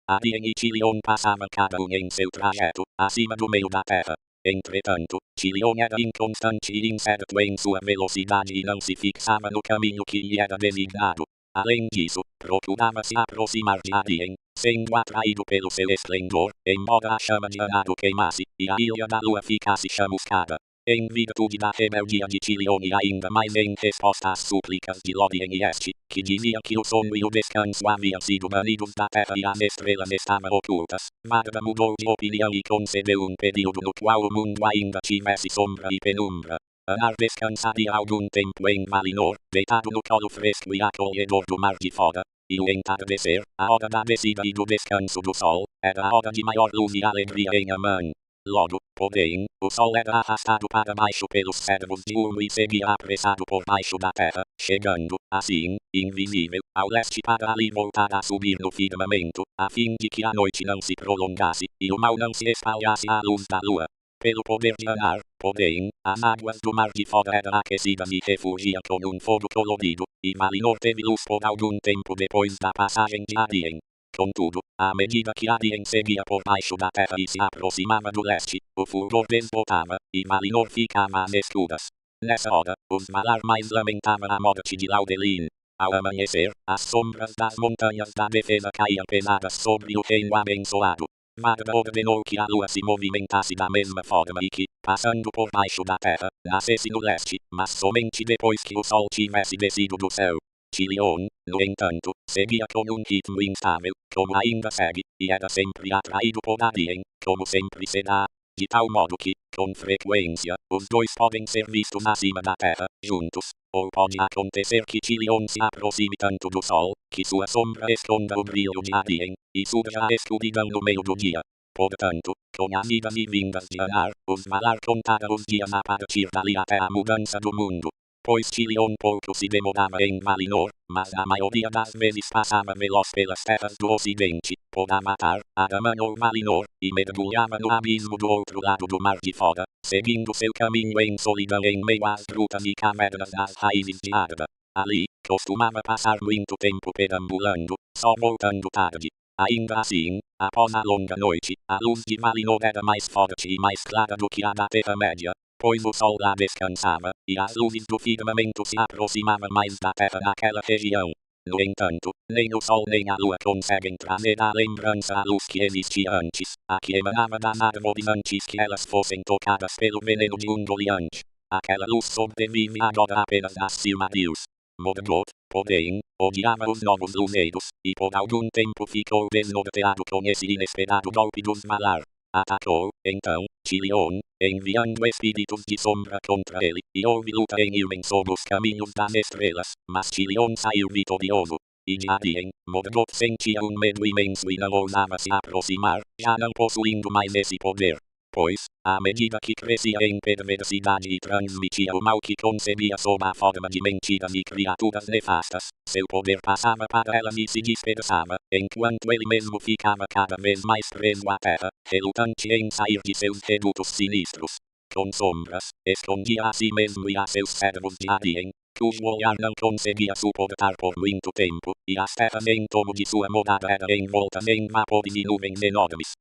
[SPEAKER 1] Arien e Tilion passavam cada um em seu trajeto, acima do meio da terra. Entretanto, Tilion era inconstante e incerto em sua velocidade e não se fixava no caminho que lhe era designado. Além disso, procurava se aproximar de Arien, sendo atraído pelo seu esplendor, embora a chama de Anado queimasse, e a ilha da lua ficasse chamuscada. Em virtude da rebeldia de Tilion e ainda mais em resposta às súplicas de Lórien e Este, que dizia que o sono e o descanso haviam sido banidos da terra e as estrelas estavam ocultas, Madara mudou de opinião e concedeu um período no qual o mundo ainda tivesse sombra e penumbra. Anar descansaria algum tempo em Malinor, deitado no colo fresco e acolhedor do mar de fora, e o entardecer, a hora da descida e do descanso do sol, era a hora de maior luz e alegria em Aman. Logo, porém, o sol era arrastado para baixo pelos servos de Ulmo e seguia apressado por baixo da terra, chegando, assim, invisível, ao leste para ali voltar a subir no firmamento, a fim de que a noite não se prolongasse, e o mal não se espalhasse à luz da lua. Pelo poder de Anar, porém, as águas do mar de fora eram aquecidas e refugiam com um fogo colorido, e Malinor teve luz por algum tempo depois da passagem de Arien. Contudo, à medida que Arien seguia por baixo da terra e se aproximava do leste, o fulgor desbotava, e Malinor ficava às escuras. Nessa hora, os Malar mais lamentavam a morte de Laudelin. Ao amanhecer, as sombras das montanhas da defesa caíam pesadas sobre o reino abençoado. Madara ordenou que a lua se movimentasse da mesma forma e que, passando por baixo da terra, nascesse no leste, mas somente depois que o sol tivesse descido do céu. Tilion, no entanto, seguia com um ritmo instável, como ainda segue, e era sempre atraído por Arien, como sempre será. De tal modo que, com frequência, os dois podem ser vistos acima da terra, juntos, ou pode acontecer que Tilion se aproxime tanto do sol, que sua sombra esconda o brilho de Arien, e surja a escuridão no meio do dia. Portanto, com as idas e vindas de Anar, os Malar contaram os dias a partir dali até a mudança do mundo. Pois Tilion pouco se demorava em Malinor, mas a maioria das vezes passava veloz pelas terras do ocidente, por Amatar, Adaman ou Malinor, e mergulhava no abismo do outro lado do mar de fora, seguindo seu caminho em solidão em meio às grutas e cavernas das raízes de Arda. Ali, costumava passar muito tempo perambulando, só voltando tarde. Ainda assim, após a longa noite, a luz de Malinor era mais forte e mais clara do que a da Terra-média, pois o sol lá descansava, e as luzes do firmamento se aproximavam mais da terra naquela região. No entanto, nem o sol nem a lua conseguem trazer à lembrança a luz que existia antes, a que emanava das árvores antes que elas fossem tocadas pelo veneno de Ungoliant. Aquela luz sobrevive agora apenas das Silmarils. Morgoth, porém, odiava os novos luzeiros, e por algum tempo ficou desnorteado com esse inesperado golpe dos Malar. Atacou, então, Tilion, enviando espíritos de sombra contra ele, e houve luta em Ilmen sob os caminhos das estrelas, mas Tilion saiu vitorioso. E de Arien, Morgoth sentia um medo imenso e não ousava se aproximar, já não possuindo mais esse poder. Pois, à medida que crescia em perversidade e transmitia o mal que concebia sob a forma de mentiras e criaturas nefastas, seu poder passava para elas e se dispersava, enquanto ele mesmo ficava cada vez mais preso à terra, relutante em sair de seus redutos sinistros. Com sombras, escondia a si mesmo e a seus servos de Arien, cujo olhar não conseguia suportar por muito tempo, e as terras em torno de sua morada eram envoltas em vapores e nuvens enormes.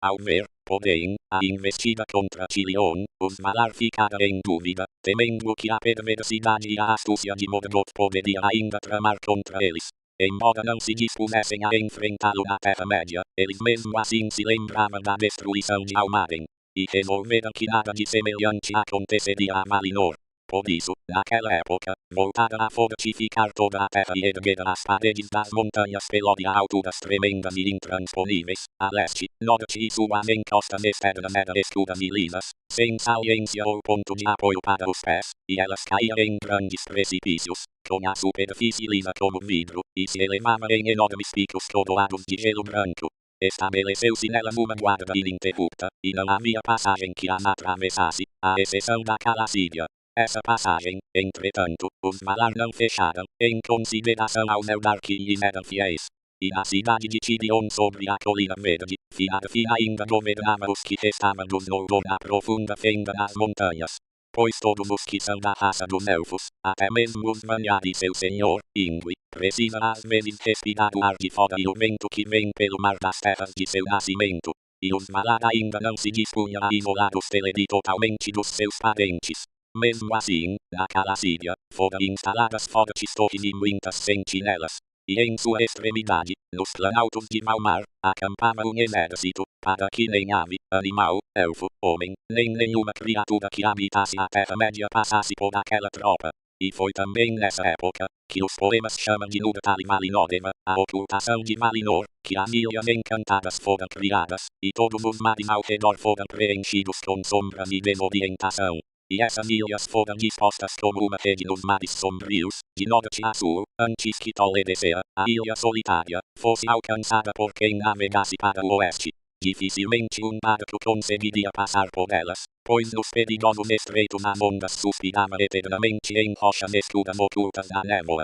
[SPEAKER 1] Ao ver, porém, a investida contra Tilion, os Malar ficaram em dúvida, temendo que a perversidade e a astúcia de Morgoth poderia ainda tramar contra eles. Embora não se dispusessem a enfrentá-lo na Terra-média, eles mesmo assim se lembravam da destruição de Almaden, e resolveram que nada de semelhante aconteceria a Malinor. Por isso, naquela época, voltaram a fortificar toda a terra e ergueram as paredes das montanhas Pelode a alturas tremendas e intransponíveis, a leste, norte e sul as encostas externas eram escuras e lisas, sem saliência ou ponto de apoio para os pés, e elas caíam em grandes precipícios, com a superfície lisa como vidro, e se elevavam em enormes picos coroados de gelo branco. Estabeleceu-se nelas uma guarda ininterrupta, e não havia passagem que as atravessasse, à exceção da Calacídia. Essa passagem, entretanto, os Valar não fecharam, em consideração aos Eldar que lhes eram fiéis. E na cidade de Tirion sobre a colina verde, Finarfin ainda governava os que restavam dos Noldor na profunda fenda das montanhas. Pois todos os que são da raça dos Elfos, até mesmo os Vanyar e seu senhor, Ingvi, precisam às vezes respirar o ar de fora e o vento que vem pelo mar das terras de seu nascimento. E os Valar ainda não se dispunham a isolar os Teleri totalmente dos seus parentes. Mesmo assim, na Calacídia, foram instaladas fortes torres e muitas sentinelas. E em sua extremidade, nos planaltos de Valmar, acampava um exército, para que nem ave, animal, elfo, homem, nem nenhuma criatura que habitasse a Terra-média passasse por aquela tropa. E foi também nessa época, que os poemas chamam de Númenor e Valinor, a ocultação de Valinor, que as ilhas encantadas foram criadas, e todos os mares ao redor foram preenchidos com sombras e desorientação. E essas ilhas foram dispostas como uma rede nos mares sombrios, de norte a sul, antes que Toledecea, a ilha solitária, fosse alcançada por quem navegasse para o oeste. Dificilmente um barco conseguiria passar por elas, pois nos perigosos estreitos as ondas suspiravam eternamente em rochas escuras ocultas da névoa.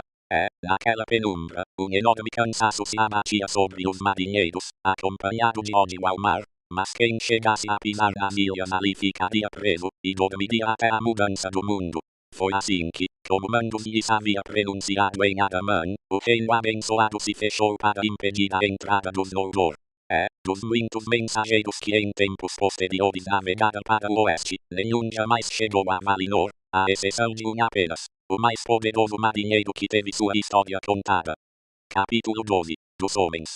[SPEAKER 1] Naquela penumbra, um enorme cansaço se abatia sobre os marinheiros, acompanhado de ódio ao mar. Mas quem chegasse a pisar nas ilhas ali ficaria preso, e dormiria até a mudança do mundo. Foi assim que, como Mandos lhes havia pronunciado em Aramã, o reino abençoado se fechou para impedir a entrada dos Noldor. Dos muitos mensageiros que em tempos posteriores navegaram para o oeste, nenhum jamais chegou a Valinor, à exceção de um apenas, o mais poderoso marinheiro que teve sua história contada. Capítulo 12. Dos Homens.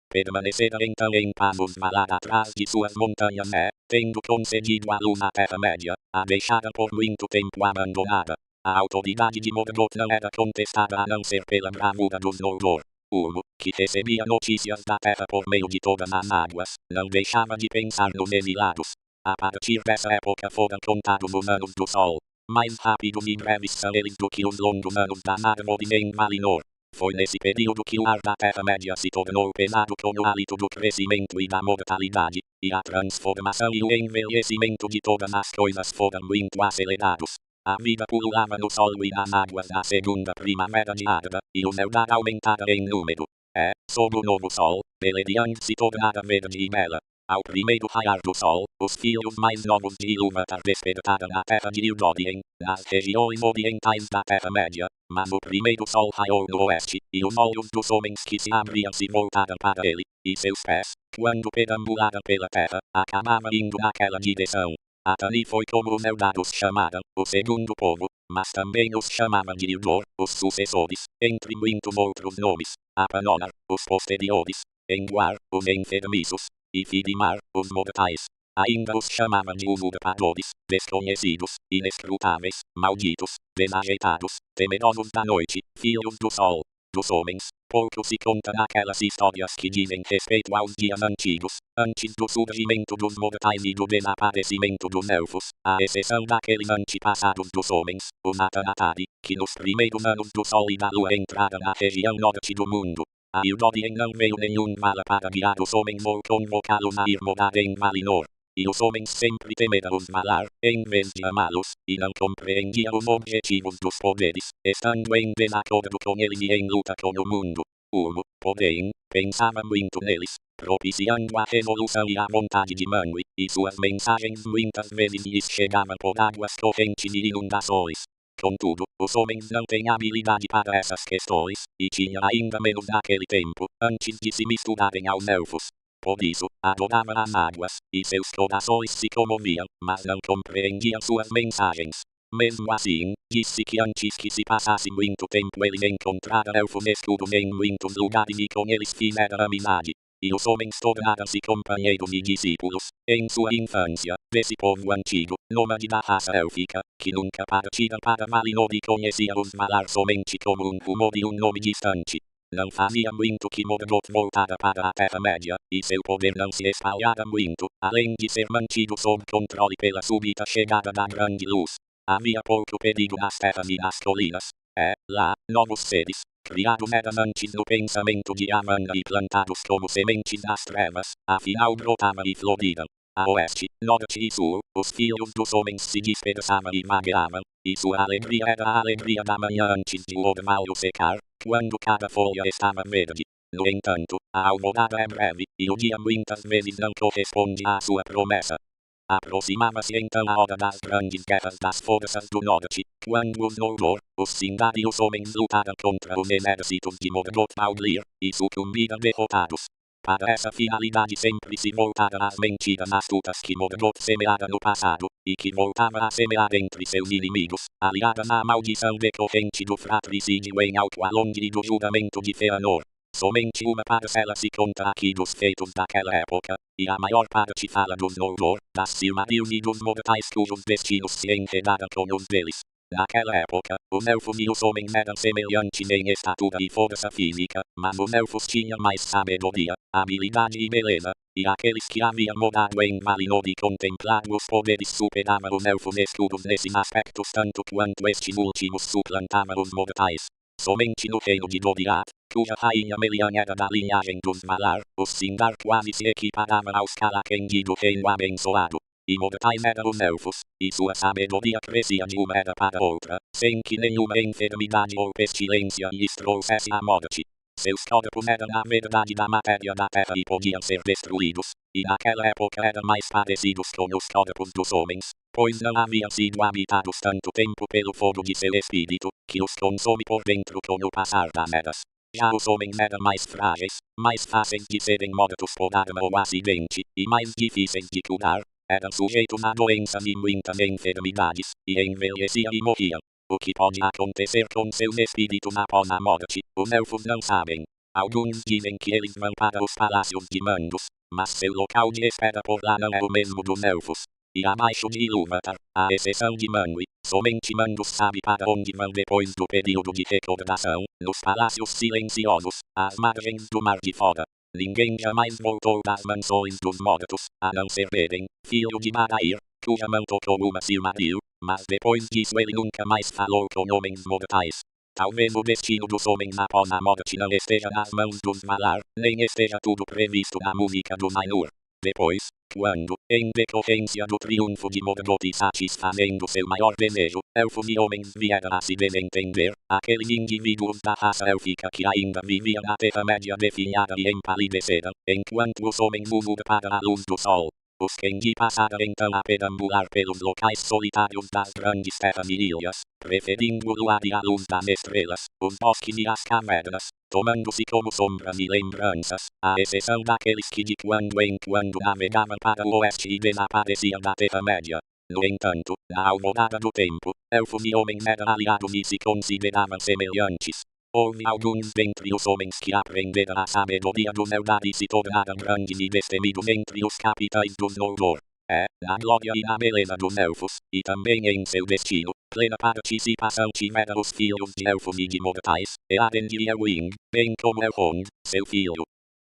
[SPEAKER 1] Permaneceram então em paz os Valar atrás de suas montanhas tendo concedido a luz na Terra-média, a deixaram por muito tempo abandonada. A autoridade de Morgoth não era contestada a não ser pela bravura dos Noldor. Ulmo, que recebia notícias da terra por meio de todas as águas, não deixava de pensar nos exilados. A partir dessa época foram contados os anos do Sol. Mais rápidos e breves são eles do que os longos anos das árvores em Valinor. Foi nesse período que o ar da Terra-média se tornou pesado com o hálito do crescimento e da mortalidade, e a transformação e o envelhecimento de todas as coisas foram muito acelerados. A vida pululava no solo e nas águas da segunda primavera de Arda, e os Eldar aumentaram em número. Sob o novo sol, Beleriand se tornara verde e bela. Ao primeiro raiar do sol, os filhos mais novos de Ilúvatar despertaram na terra de Ildorien, nas regiões orientais da Terra-média, mas o primeiro sol raiou no oeste, e os olhos dos homens que se abriam se voltaram para ele, e seus pés, quando perambularam pela terra, acabavam indo naquela direção. Atali foi como os Eldar os chamaram, o segundo povo, mas também os chamavam de Ildor, os sucessores, entre muitos outros nomes, Apanonar, os posteriores, Enguar, os enfermiços, e Fidimar, os mortais. Ainda os chamavam de usurpadores, desconhecidos, inescrutáveis, malditos, desajeitados, temerosos da noite, filhos do sol. Dos homens, pouco se conta naquelas histórias que dizem respeito aos dias antigos, antes do surgimento dos mortais e do desaparecimento dos elfos, à exceção daqueles antepassados dos homens, os Atanatari, que nos primeiros anos do Sol e da Lua entraram na região norte do mundo. A Ildorien não veio nenhum Vala para guiar os homens ou convocá-los a ir morar em Valinor. E os homens sempre temeram os Valar, em vez de amá-los, e não compreendiam os objetivos dos poderes, estando em desacordo com eles e em luta com o mundo. Ulmo, porém, pensava muito neles, propiciando a resolução e a vontade de Manwë, e suas mensagens muitas vezes lhes chegavam por águas correntes e inundações. Contudo, os homens não têm habilidade para essas questões, e tinham ainda menos naquele tempo, antes de se misturarem aos elfos. Por isso, adoravam as águas, e seus corações se comoviam, mas não compreendiam suas mensagens. Mesmo assim, disse que antes que se passasse muito tempo eles encontraram elfos escuros em muitos lugares e com eles fizeram amizade. E os homens tornaram-se companheiros e discípulos, em sua infância, desse povo antigo, nômade da raça élfica, que nunca partiram para Valinor e conhecia os Valar somente como um rumor e um nome distante. Não fazia muito que Morgoth voltara para a Terra-média, e seu poder não se espalhara muito, além de ser mantido sob controle pela súbita chegada da grande luz. Havia pouco perigo nas terras e nas colinas. Lá, novos seres, criados eram antes no pensamento de Amanna e plantados como sementes das trevas, afinal brotavam e floriram. A oeste, norte e sul, os filhos dos homens se dispersavam e vagueavam, e sua alegria era a alegria da manhã antes de o orvalho secar, quando cada folha estava verde. No entanto, a alvorada é breve, e o dia muitas vezes não corresponde à sua promessa. Aproximava-se então a hora das grandes guerras das forças do norte, quando os Noldor, os Sindar e os homens lutaram contra os exércitos de Morgoth-Maldlir, e sucumbiram derrotados. Para essa finalidade sempre se voltaram as mentiras astutas que Morgoth semeara no passado, e que voltava a semear entre seus inimigos, aliadas à maldição decorrente do fratricídio em Alto-Alond e do julgamento de Fëanor. Somente uma parcela se conta aqui dos feitos daquela época, e a maior parte fala dos Noldor, das Silmarils e dos mortais cujos destinos se enredaram com os deles. Naquela época, os elfos e os homens eram semelhantes em estatura e força física, mas os elfos tinham mais sabedoria, habilidade e beleza, e aqueles que haviam morado em Valinor e contemplado os poderes superavam os elfos escuros nesses aspectos tanto quanto estes últimos suplantavam os mortais. Somente no reino de Doriath, cuja rainha Melian era da linhagem dos Valar, os Sindar quase se equiparavam aos Calaquendi do reino abençoado. Imortais eram os elfos, e sua sabedoria crescia de uma era para outra, sem que nenhuma enfermidade ou pestilência lhes trouxesse a morte. Seus corpos eram a verdade da matéria da terra e podiam ser destruídos, e naquela época eram mais parecidos com os corpos dos homens, pois não haviam sido habitados tanto tempo pelo fogo de seu espírito, que os consome por dentro com o passar das eras. Já os homens eram mais frágeis, mais fáceis de serem mortos por arma ou acidente, e mais difíceis de curar. Eram sujeitos a doenças e muitas enfermidades, e envelheciam e morriam. O que pode acontecer com seus espíritos após a morte, os elfos não sabem. Alguns dizem que eles vão para os palácios de Mandos, mas seu local de espera por lá não é o mesmo dos elfos. E abaixo de Ilúvatar, à exceção de Manwë, somente Mandos sabe para onde vão depois do período de recordação, nos palácios silenciosos, às margens do Mar de Fora. Ninguém jamais voltou das mansões dos mortos, a não ser Beren, filho de Marair, cuja mão tocou uma Silmaril, mas depois disso ele nunca mais falou com homens mortais. Talvez o destino dos homens após a morte não esteja nas mãos dos Valar, nem esteja tudo previsto na música dos Ainur. Depois, quando, em decorrência do triunfo de Morgoth e satisfazendo seu maior desejo, elfos e homens vieram a se desentender, aqueles indivíduos da raça élfica que ainda viviam na Terra-média definharam e empalideceram, enquanto os homens usurparam a luz do sol. Os Kendi passaram então a perambular pelos locais solitários das grandes terras e ilhas, preferindo o luar e a luz das estrelas, os bosques e as cavernas, tomando-se como sombras e lembranças, à exceção daqueles que de quando em quando navegavam para o oeste e desapareciam da Terra-média. No entanto, na alvorada do tempo, elfos e homens eram aliados e se consideravam semelhantes. Houve alguns dentre os homens que aprenderam a sabedoria dos Eldar e se tornaram grandes e destemidos entre os capitães dos Noldor. Na glória e na beleza dos elfos, e também em seu destino, plena participação tiveram os filhos de elfos e de mortais, Earend e Elwing, bem como Elrond, seu filho.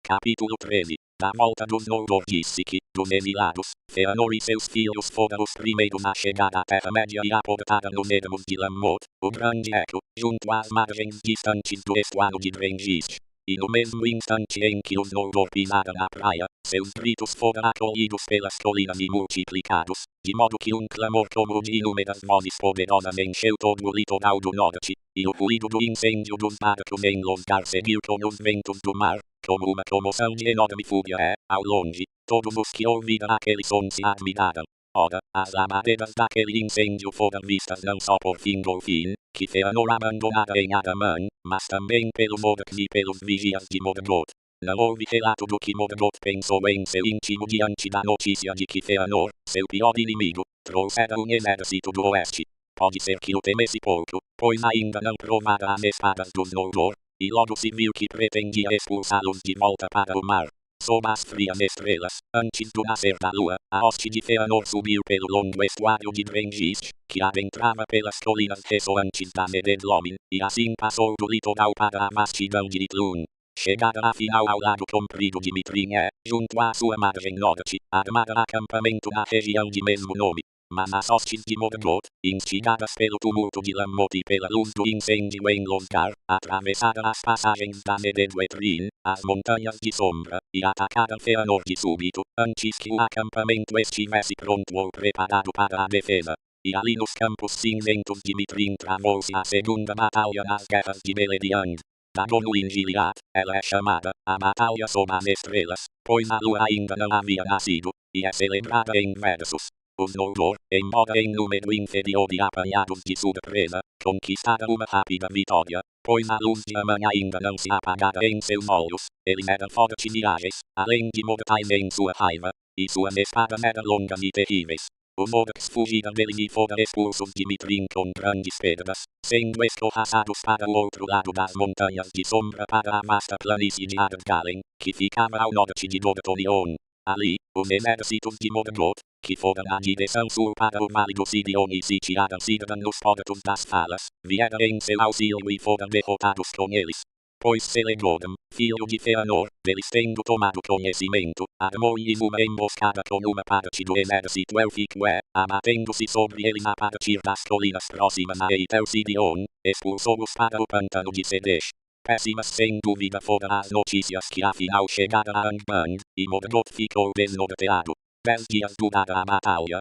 [SPEAKER 1] Capítulo 13. Da volta dos Noldor disse que, dos exilados, Fëanor e seus filhos foram os primeiros a chegar à Terra-média e aportaram nos ermos de Lammoth, o grande eco, junto às margens distantes do estuário de Drengist. E no mesmo instante em que os Noldor pisaram na praia, seus gritos foram acolhidos pelas colinas e multiplicados, de modo que um clamor como o de inúmeras vozes poderosas encheu todo o litoral do norte, e o ruído do incêndio dos barcos em Losgard seguiu com os ventos do mar, como uma comoção de enorme fúria ao longe, todos os que ouviram aquele som se admiraram. Ora, as labaredas daquele incêndio foram vistas não só por Fingolfin, que Fëanor abandonara em Araman, mas também pelo Morgoth e pelos vigias de Morgoth. Não houve relato do que Morgoth pensou em seu íntimo diante da notícia de que Fëanor, seu pior inimigo, trouxera um exército do oeste. Pode ser que o temesse pouco, pois ainda não provara as espadas dos Noldor, e logo se viu que pretendia expulsá-los de volta para o mar. Sob as frias estrelas, antes do nascer da lua, a hoste de Fëanor subiu pelo longo estuário de Drengist, que adentrava pelas colinas ressoantes da Mededlomin, e assim passou do litoral para a vastidão de Itlún. Chegara afinal ao lado comprido de Mithryn junto à sua margem norte, armara acampamento na região de mesmo nome. mas as hostes de Morgoth, instigadas pelo tumulto de Lammoth e pela luz do incêndio em Losgar, atravessaram as passagens da Medenwetrin, as montanhas de sombra, e atacaram Fëanor de súbito, antes que o acampamento estivesse pronto ou preparado para a defesa. E ali nos campos cinzentos de Mithryn travou-se a segunda batalha nas guerras de Beleriand. Dagon in Gilead, ela é chamada a Batalha sob as Estrelas, pois a lua ainda não havia nascido, e é celebrada em versos. Os Noldor, embora em número inferior e apanhados de surpresa, conquistaram uma rápida vitória, pois a luz de Aman ainda não se apagara em seus olhos. Eles eram fortes e ágeis, além de mortais em sua raiva, e suas espadas eram longas e terríveis. Os orcs fugiram dele e foram expulsos de Mithryn com grandes perdas, sendo escorraçados para o outro lado das montanhas de sombra para a vasta planície de Ardgalen, que ficava ao norte de Dorthonion. Ali, os exércitos de Morgoth, que foram na direção sul para o Vale do Sirion e sitiaram Círdan nos portos das Falas, vieram em seu auxílio e foram derrotados com eles. Pois Celegoram, filho de Fëanor, deles tendo tomado conhecimento, armou uma emboscada com uma parte do exército élfico e, abatendo-se sobre eles a partir das colinas próximas a Eitelcidion, expulsou-os para o pântano de Sedesh. Péssimas sem dúvida foram as notícias que afinal chegaram a Angband, e Morgoth ficou desnorteado. 10 dias durara a batalha,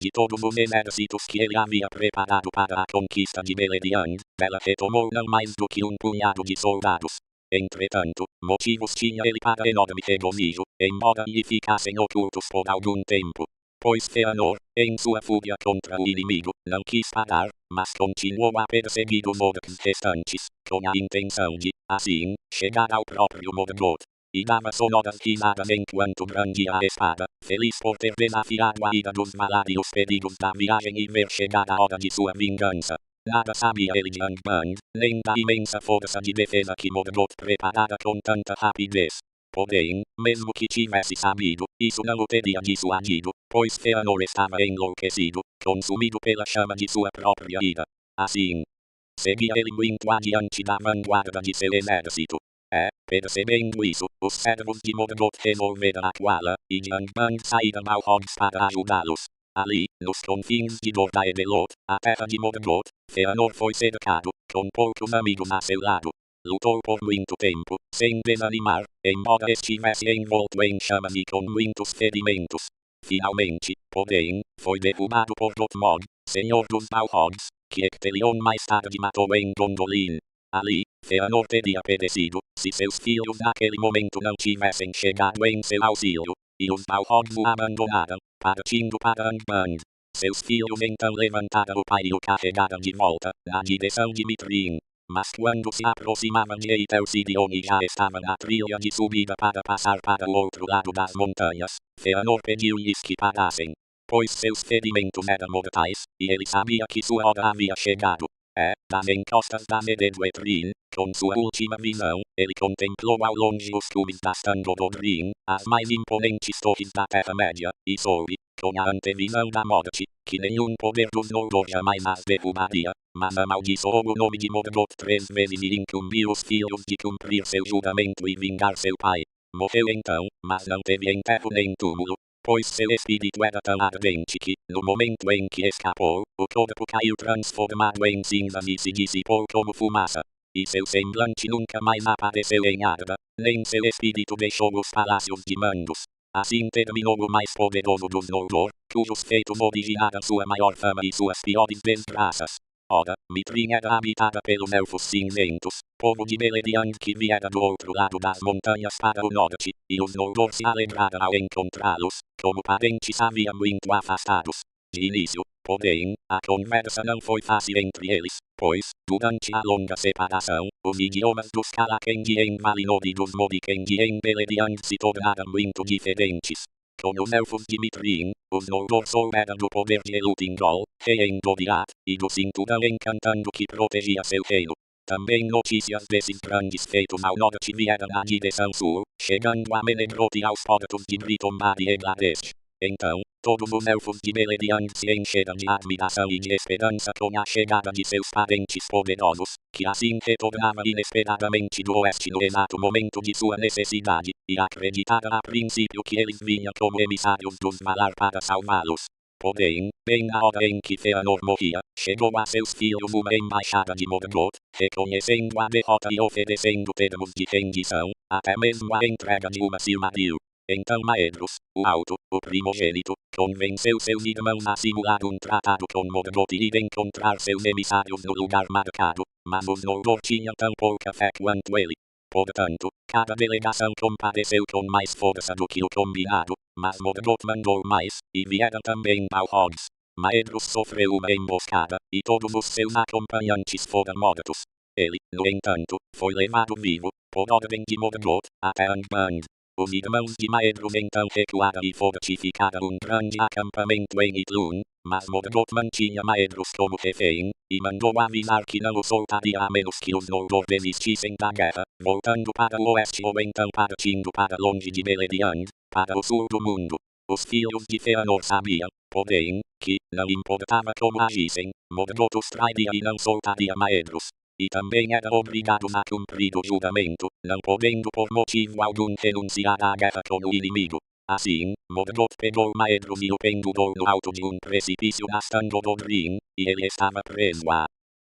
[SPEAKER 1] de todos os exércitos que ele havia preparado para a conquista de Beleriand, ela retomou não mais do que um punhado de soldados. Entretanto, motivos tinha ele para enorme regozijo, embora lhe ficassem ocultos por algum tempo. Pois Fëanor, em sua fúria contra o inimigo, não quis parar, mas continuou a perseguir os orcs restantes, com a intenção de, assim, chegar ao próprio Morgoth. E dava sonoras risadas enquanto brandia a espada, feliz por ter desafiado a ira dos Valar e os perigos da viagem e ver chegar a hora de sua vingança. Nada sabia ele de Angband, nem da imensa força de defesa que Morgoth preparara com tanta rapidez. Porém, mesmo que tivesse sabido, isso não o teria dissuadido, pois Fëanor estava enlouquecido, consumido pela chama de sua própria ira. Assim, seguia ele muito adiante da vanguarda de seu exército. Percebendo isso, os servos de Morgoth resolveram atuá-la, e de Angband saíram ao Rogs para ajudá-los. Ali, nos confins de Dor-daedelot, a terra de Morgoth, Fëanor foi cercado, com poucos amigos a seu lado. Lutou por muito tempo, sem desanimar, embora estivesse envolto em chamas e com muitos ferimentos. Finalmente, porém, foi derrubado por Gothmog, senhor dos Balrogs, que Ectelion mais tarde matou em Gondolin. Ali, Fëanor teria perecido, se seus filhos naquele momento não tivessem chegado em seu auxílio, e os Balrogs o abandonaram, partindo para Angband. Seus filhos então levantaram o pai e o carregaram de volta, na direção de Mithryn. Mas quando se aproximavam de Eitelcidion e já estavam na trilha de subida para passar para o outro lado das montanhas, Fëanor pediu-lhes que parassem, pois seus ferimentos eram mortais, e ele sabia que sua hora havia chegado. Das encostas da Medenwetrin, com sua última visão, ele contemplou ao longe os cumes das Tangobodrin, as mais imponentes torres da Terra-média, e soube, com a antevisão da morte, que nenhum poder dos Noldor jamais as derrubaria, mas amaldiçoou o nome de Morgoth 3 vezes e incumbiu os filhos de cumprir seu juramento e vingar seu pai. Morreu então, mas não teve enterro nem túmulo, pois seu espírito era tão ardente que, no momento em que escapou, o corpo caiu transformado em cinzas e se dissipou como fumaça. E seu semblante nunca mais apareceu em Arda, nem seu espírito deixou os palácios de Mandos. Assim terminou o mais poderoso dos Noldor, cujos feitos originaram sua maior fama e suas piores desgraças. Ora, Mithryn era habitada pelos Elfos Cinzentos, povo de Beleriand que viera do outro lado das montanhas para o norte, e os Noldor se alegraram ao encontrá-los, como parentes havia muito afastados. De início, porém, a conversa não foi fácil entre eles, pois, durante a longa separação, os idiomas dos Calaquendi em Valinor e dos Mordenkendi em Beleriand se tornaram muito diferentes. Com os Elfos de Mithryn, os Noldor souberam do poder de Eludingol, rei em Doriath, e do cinturão encantando que protegia seu reino. Também notícias desses grandes feitos ao norte vieram na direção sul, chegando a Menegroth e aos portos de Britomar e Egladest. Então, todos os Elfos de Beleriand se encheram de admiração e de esperança com a chegada de seus parentes poderosos, que assim retornavam inesperadamente do oeste no exato momento de sua necessidade, e acreditaram a princípio que eles vinham como emissários dos Valar para salvá-los. Porém, bem na hora em que Fëanor morria, chegou a seus filhos uma embaixada de Morgoth, reconhecendo a derrota e oferecendo termos de rendição, até mesmo a entrega de uma Silmaril. Então Maedhros, o Alto, o primogênito, convenceu seus irmãos a simular um tratado com Morgoth e ir encontrar seus emissários no lugar marcado, mas os Noldor tinham tão pouca fé quanto ele. Portanto, cada delegação compareceu com mais força do que o combinado, mas Morgoth mandou mais, e vieram também Balrogs. Maedhros sofreu uma emboscada, e todos os seus acompanhantes foram mortos. Ele, no entanto, foi levado vivo, por ordem de Morgoth, até Angband. Os irmãos de Maedhros então recuaram e fortificaram um grande acampamento em Idlún, mas Morgoth mantinha Maedhros como refém, e mandou avisar que não o soltaria a menos que os Noldor desistissem da guerra, voltando para o oeste ou então partindo para longe de Beleriand, para o sul do mundo. Os filhos de Fëanor sabiam, porém, que, não importava como agissem, Morgoth os trairia e não soltaria Maedhros. E também eram obrigados a cumprir o juramento, não podendo por motivo algum renunciar à guerra com o inimigo. Assim, Morgoth pegou Maedhros e o pendurou no alto de um precipício das Tandododrin, e ele estava preso à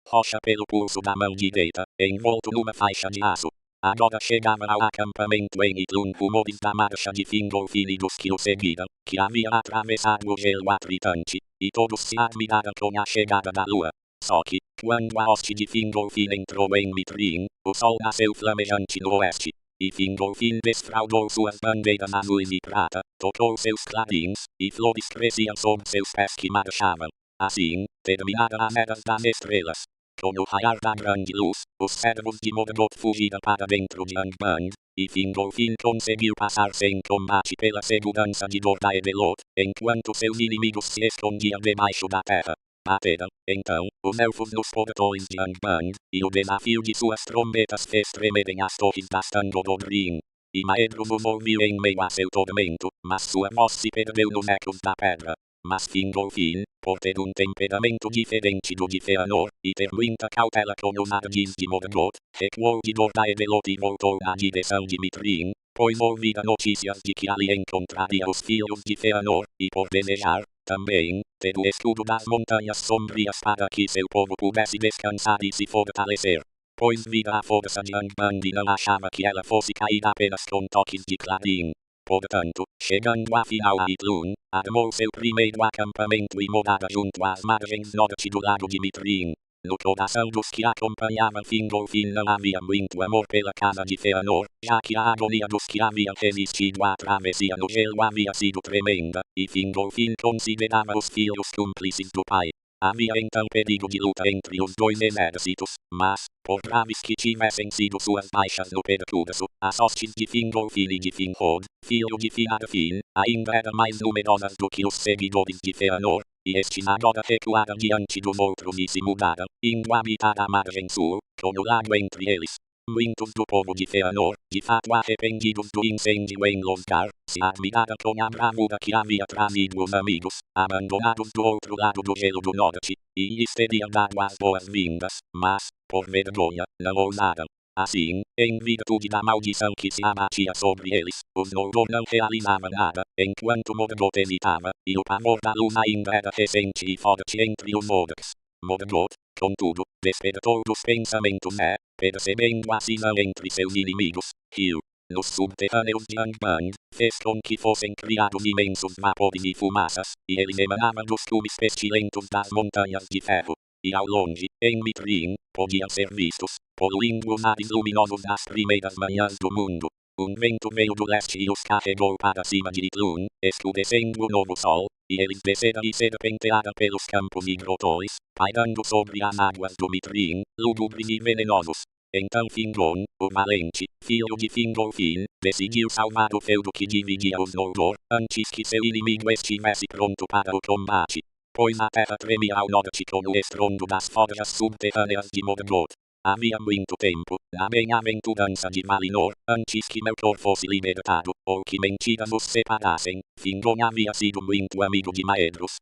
[SPEAKER 1] rocha pelo pulso da mão direita, envolto numa faixa de aço. Agora chegava ao acampamento em Idlún rumores da marcha de Fingolfin e dos que o seguiram, que havia atravessado o gelo atritante, e todos se admiraram com a chegada da lua. Só que, quando a hoste de Fingolfin entrou em Mithryn, o sol nasceu flamejante no oeste, e Fingolfin desfraldou suas bandeiras azuis e prata, tocou seus clarins, e flores cresciam sob seus pés que marchavam. Assim, terminaram as eras das estrelas. Com o raiar da grande luz, os servos de Morgoth fugiram para dentro de Angband, e Fingolfin conseguiu passar sem combate pela segurança de Dor-daevelot, enquanto seus inimigos se escondiam debaixo da terra. Bateram, então, os elfos nos portões de Angband, e o desafio de suas trombetas fez tremerem as torres das Tandododrin. E Maedhros os ouviu em meio a seu tormento, mas sua voz se perdeu nos ecos da pedra. Mas Fingolfin, por ter um temperamento diferente do de Fëanor, e ter muita cautela com os ardis de Morgoth, recuou de Dor-daevelot e voltou na direção de Mithryn, pois ouvira notícias de que ali encontraria os filhos de Fëanor, e por desejar, também, ter o escudo das montanhas sombrias para que seu povo pudesse descansar e se fortalecer. Pois vira a força de Angband e não achava que ela fosse cair apenas com toques de clarim. Portanto, chegando afinal a Idlún, armou seu primeiro acampamento e morada junto às margens norte do lago de Mithryn. No coração dos que acompanhavam Fingolfin não havia muito amor pela casa de Fëanor, já que a agonia dos que haviam resistido à travessia no gelo havia sido tremenda, e Fingolfin considerava os filhos cúmplices do pai. Havia então perigo de luta entre os dois exércitos, mas, por graves que tivessem sido suas baixas no percurso, as hostes de Fingolfin e de Finrod, filho de Finarfin, ainda eram mais numerosas do que os seguidores de Fëanor, e estes agora recuaram diante dos outros e se mudaram, indo habitar a margem sul, com o lago entre eles. Muitos do povo de Fëanor, de fato arrependidos do incêndio em Losgar, se admiraram com a bravura que havia trazido os amigos, abandonados do outro lado do gelo do norte, e lhes teriam dado as boas-vindas, mas, por vergonha, não ousaram. Assim, em virtude da maldição que se abatia sobre eles, os Noldor não realizavam nada, enquanto Morgoth hesitava, e o pavor da luz ainda era recente e forte entre os orcs. Morgoth, contudo, despertou dos pensamentos e, percebendo a cisão entre seus inimigos, riu. Nos subterrâneos de Angband, fez com que fossem criados imensos vapores e fumaças, e eles emanavam dos cumes pestilentos das montanhas de ferro. E ao longe, em Mithryn, podiam ser vistos, poluindo os ares luminosos das primeiras manhãs do mundo. Um vento veio do leste e os carregou para cima de Idlún, escurecendo o novo sol, e eles desceram e serpentearam pelos campos e grotões, pairando sobre as águas do Mithryn, lúgubres e venenosos. Então Fingon, o valente, filho de Fingolfin, decidiu salvar o feudo que dividia os Noldor, antes que seu inimigo estivesse pronto para o combate. Pois a terra tremia ao norte com o estrondo das forjas subterrâneas de Morgoth. Havia muito tempo, na bem-aventurança de Valinor, antes que Melkor fosse libertado, ou que mentiras os separassem, Fingon havia sido muito amigo de Maedhros,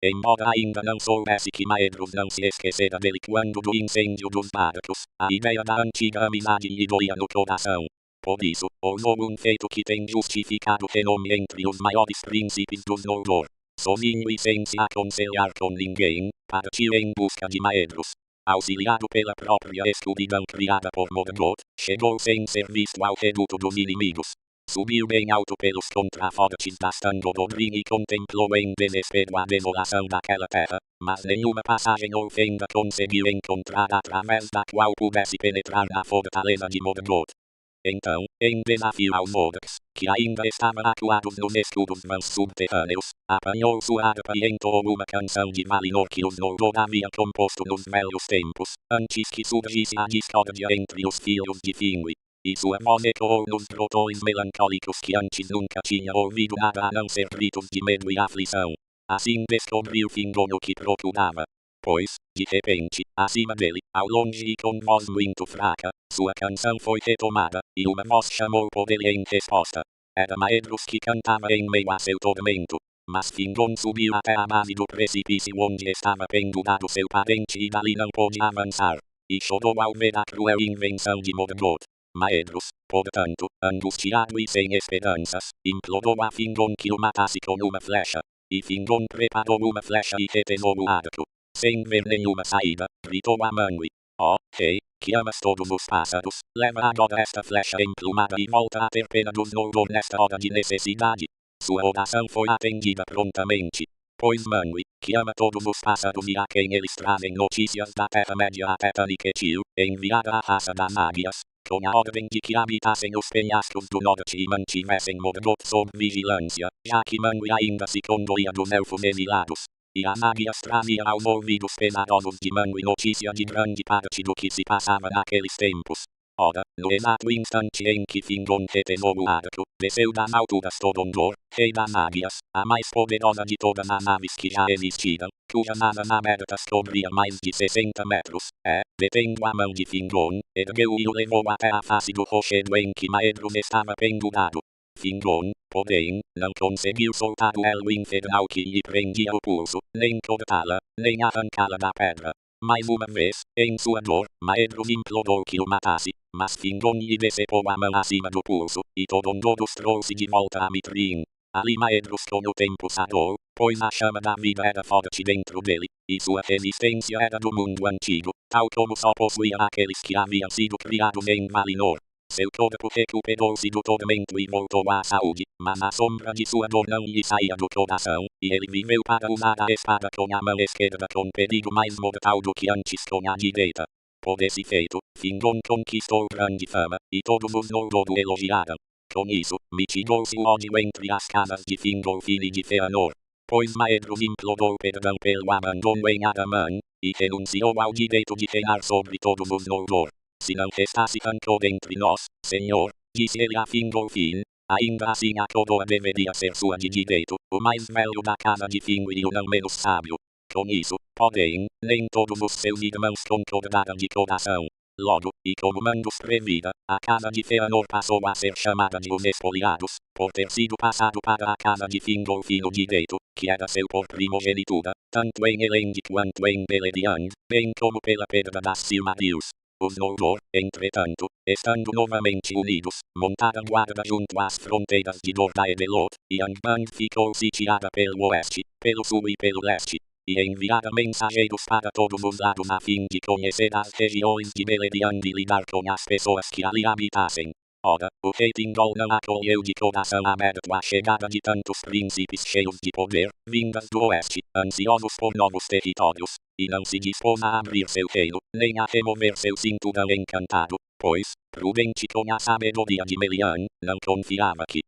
[SPEAKER 1] embora ainda não soubesse que Maedhros não se esquecera dele quando do incêndio dos barcos, a ideia da antiga amizade lhe doía no coração. Por isso, ousou um feito que tem justificado renome entre os maiores príncipes dos Noldor. sozinho e sem se aconselhar com ninguém, partiu em busca de Maedhros. Auxiliado pela própria escuridão criada por Morgoth, chegou sem ser visto ao reduto dos inimigos. Subiu bem alto pelos contrafortes das Tandododrin e contemplou em desespero a desolação daquela terra, mas nenhuma passagem ou fenda conseguiu encontrar através da qual pudesse penetrar na fortaleza de Morgoth. Então, em desafio aos Morgs, que ainda estavam acuados nos escudos vãos subterrâneos, apanhou sua harpa e entoou uma canção de Valinor que os Noldor havia composto nos velhos tempos, antes que surgisse a discórdia entre os filhos de Finwë. E sua voz ecoou nos grotões melancólicos que antes nunca tinha ouvido nada a não ser gritos de medo e aflição. Assim descobriu Fingron o que procurava. Pois, de repente, acima dele, ao longe e com voz muito fraca, sua canção foi retomada, e uma voz chamou por ele em resposta. Era Maedhros que cantava em meio a seu tormento. Mas Fingron subiu até a base do precipício onde estava pendurado seu parente e dali não pôde avançar. E chorou ao ver a cruel invenção de Morgoth. Maedhros, portanto, angustiado e sem esperanças, implorou a Fingron que o matasse com uma flecha. E Fingron preparou uma flecha e retesou o arco. Sem ver nenhuma saída, gritou a Manwë. Oh, rei, que amas todos os pássaros, leva agora esta flecha emplumada e volta a ter pena dos Noldor nesta hora de necessidade. Sua oração foi atendida prontamente. Pois Manwë, que ama todos os pássaros e a quem eles trazem notícias da Terra-média até Taniquetil, enviara a raça das águias, com a ordem de que habitassem os penhascos do norte e mantivessem Morgoth sob vigilância, já que Manwë ainda se condoía dos elfos exilados. E as águias traziam aos ouvidos pesarosos de Manwë notícia de grande parte do que se passava naqueles tempos. Ora, no exato instante em que Fingron retesou o arco, desceu das alturas Todondor, rei das águias, a mais poderosa de todas as aves que já existiram, cujas asas abertas cobriam mais de 60 metros, detendo a mão de Fingron, ergueu e o levou até a face do rochedo em que Maedhros estava pendurado. Fingron, porém, não conseguiu soltar o elo infernal que lhe prendia o pulso, nem cortá-la, nem arrancá-la da pedra. Mais uma vez, em sua dor, Maedhros implorou que o matasse, mas Fingron lhe decepou a mão acima do pulso, e Todondor os trouxe de volta a Mithrin. Ali Maedhros com o tempo sarou, pois a chama da vida era forte dentro dele, e sua resistência era do mundo antigo, tal como só possuía aqueles que haviam sido criados em Valinor. Seu corpo recuperou-se do tormento e voltou à saúde, mas a sombra de sua dor não lhe saía do coração, e ele viveu para usar a espada com a mão esquerda com perigo mais mortal do que antes com a direita. Por esse feito, Fingron conquistou grande fama, e todos os Noldor o elogiaram. Com isso, mitigou-se o ódio entre as casas de Fingolfin e de Feanor. Pois Maedhros implorou perdão pelo abandono em Araman, e renunciou ao direito de reinar sobre todos os Noldor. Se não restasse rancor entre nós, senhor, disse ele a Fingolfin, ainda assim a coroa deveria ser sua de direito, o mais velho da casa de Finwë e o não menos sábio. Com isso, porém, nem todos os seus irmãos concordaram de coração. Logo, e como Mandos previra, a casa de Feanor passou a ser chamada de os Espoliados, por ter sido passado para a casa de Fingolfin o direito, que era seu por primogenitura, tanto em Elend quanto em Beleriand, bem como pela perda das Silmarils. Os Noldor, entretanto, estando novamente unidos, montaram guarda junto às fronteiras de Dor-daedelot, e Angband ficou sitiada pelo oeste, pelo sul e pelo leste, e enviaram mensageiros para todos os lados a fim de conhecer as regiões de Beleriand e lidar com as pessoas que ali habitassem. Ora, o rei Thingol não acolheu de coração aberto a chegada de tantos príncipes cheios de poder, vindas do oeste, ansiosos por novos territórios, e não se dispôs a abrir seu reino, nem a remover seu cinturão encantado, pois, prudente com a sabedoria de Melian, não confiava que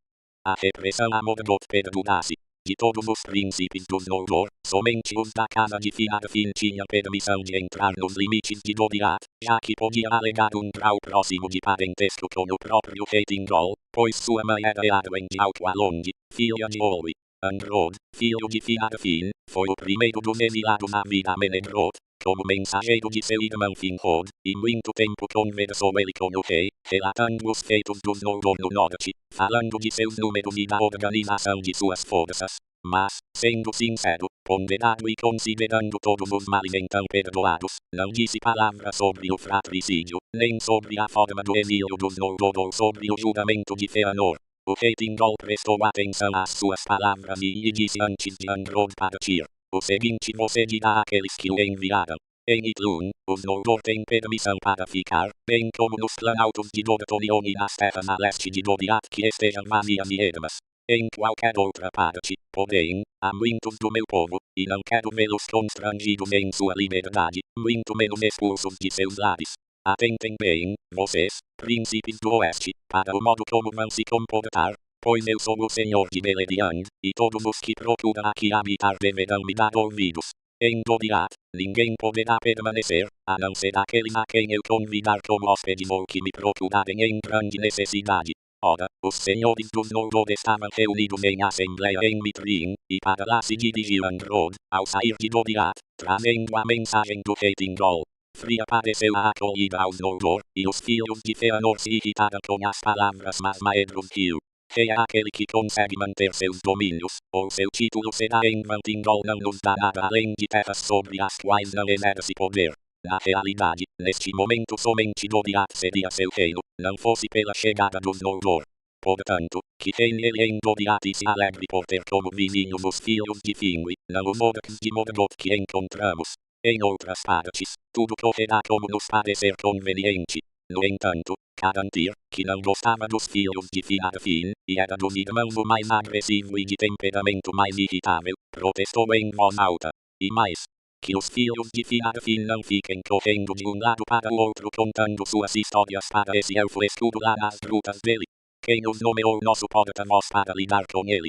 [SPEAKER 1] a repressão a Morgoth perdurasse. De todos os príncipes dos Noldor, somente os da casa de Finarfin tinham permissão de entrar nos limites de Doriath, já que podia alegar um grau próximo de parentesco com o próprio rei Thingol, pois sua mãe era Eadwen de Alqualond, filha de Olwe. Angrod, filho de Finarfin, foi o primeiro dos exilados a vir a Menegroth, como mensageiro de seu irmão Finrod, e muito tempo conversou ele com o rei, relatando os feitos dos Noldor no norte, falando de seus números e da organização de suas forças. Mas, sendo sincero, ponderado e considerando todos os males então perdoados, não disse palavra sobre o fratricídio, nem sobre a forma do exílio dos Noldor ou sobre o julgamento de Feanor. O Heitingol prestou atenção às suas palavras e lhe disse antes de Androd partir: o seguinte você dirá àqueles que o enviaram. Em Itlun, os Noldor têm permissão para ficar, bem como nos planaltos de Dorthonion e nas terras a leste de Doriath que estejam vazias e ermas. Em qualquer outra parte, porém, há muitos do meu povo, e não quero vê-los constrangidos em sua liberdade, muito menos expulsos de seus lares. Atentem bem, vocês, príncipes do oeste, para o modo como vão se comportar, pois eu sou o senhor de Beleriand, e todos os que procuram aqui habitar deverão me dar ouvidos. Em Doriath, ninguém poderá permanecer, a não ser aqueles a quem eu convidar como hóspedes ou que me procurarem em grande necessidade. Ora, os senhores dos Noldor estavam reunidos em assembleia em Mithryn, e para lá se dirigiu Androd, ao sair de Doriath, trazendo a mensagem do Heitingol. Fria pareceu a acolhida aos Noldor, e os filhos de Fëanor se irritaram com as palavras, mas Maedhros riu. Rei é aquele que consegue manter seus domínios, ou seu título será em vão. Thingol não nos dá nada além de terras sobre as quais não exerce poder. Na realidade, neste momento somente Doriath seria seu reino, não fosse pela chegada dos Noldor. Portanto, que reine ele em Doriath e se alegre por ter como vizinhos os filhos de Finwë, não os orcs de Morgoth que encontramos. Em outras partes, tudo correrá como nos parecer conveniente. No entanto, Caranthir, que não gostava dos filhos de Finarfin, e era dos irmãos o mais agressivo e de temperamento mais irritável, protestou em voz alta. E mais, que os filhos de Finarfin não fiquem correndo de um lado para o outro contando suas histórias para esse elfo escudo lá nas grutas dele. Quem os nomeou nosso porta-voz para lidar com ele?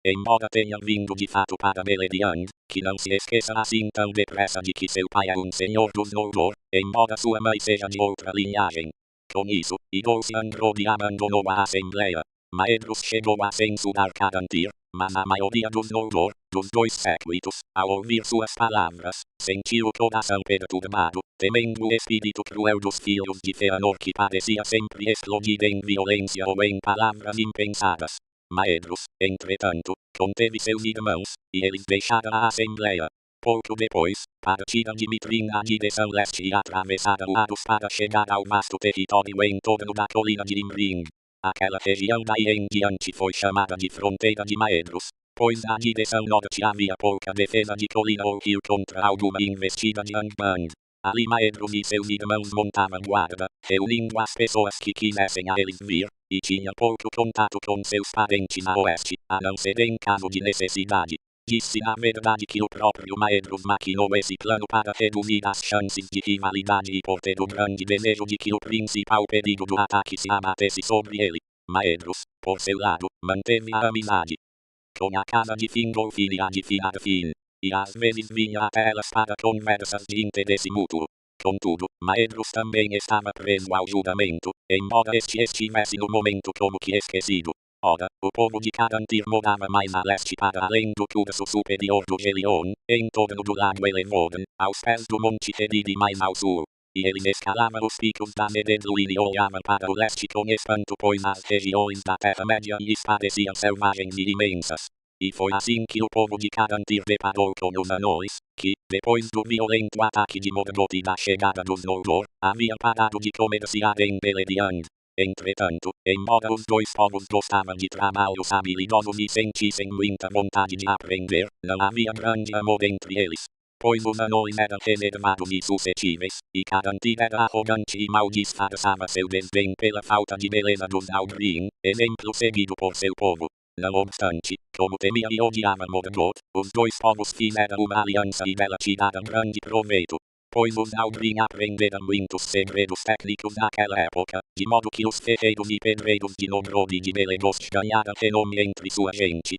[SPEAKER 1] Embora tenha vindo de fato para Beleriand, que não se esqueça assim tão depressa de que seu pai é um senhor dos Noldor, embora sua mãe seja de outra linhagem. Com isso, irou-se Androd e abandonou a assembleia. Maedhros chegou a censurar Caranthir, mas a maioria dos Noldor, dos dois séquitos, ao ouvir suas palavras, sentiu o coração perturbado, temendo o espírito cruel dos filhos de Fëanor que parecia sempre explodir em violência ou em palavras impensadas. Maedhros, entretanto, conteve seus irmãos, e eles deixaram a assembleia. Pouco depois, partiram de Mithryn na direção leste e atravessaram Arus para chegar ao vasto território em torno da colina de Imrim. Aquela região daí em diante foi chamada de fronteira de Maedhros, pois na direção norte havia pouca defesa de colina ou rio contra alguma investida de Angband. Ali Maedhros e seus irmãos montavam guarda, reunindo as pessoas que quisessem a eles vir, e tinha pouco contato com seus parentes a oeste, a não ser em caso de necessidade. Disse na verdade que o próprio Maedhros maquinou esse plano para reduzir as chances de rivalidade e por ter o grande desejo de que o principal perigo do ataque se abatesse sobre ele. Maedhros, por seu lado, manteve a amizade com a casa de Fingolfin e a de Finarfin, e às vezes vinha até elas para conversas de interesse mútuo. Contudo, Maedhros também estava preso ao juramento, embora este estivesse no momento como que esquecido. Ora, o povo de Caranthir morava mais a leste para além do curso superior do Gelion, em torno do lago Elevoden, aos pés do Monte Heridi mais ao sul. E eles escalavam os picos da Mededluin e olhavam para o leste com espanto pois as regiões da Terra-média lhes pareciam selvagens e imensas. E foi assim que o povo de Caranthir deparou com os anões, que, depois do violento ataque de Morgoth e da chegada dos Noldor, haviam parado de comerciar em Beleriand. Entretanto, embora os dois povos gostavam de trabalhos habilidosos e sentissem muita vontade de aprender, não havia grande amor entre eles. Pois os anões eram reservados e suscetíveis, e Caranthir era arrogante e mal disfarçava seu desdém pela falta de beleza dos Aldrin, exemplo seguido por seu povo. Não obstante, como temia e odiava Morgoth, os dois povos fizeram uma aliança e dela tiraram grande proveito. Pois os Aldrin aprenderam muitos segredos técnicos daquela época, de modo que os ferreiros e pedreiros de Nogrod e de Belegost ganharam renome entre sua gente.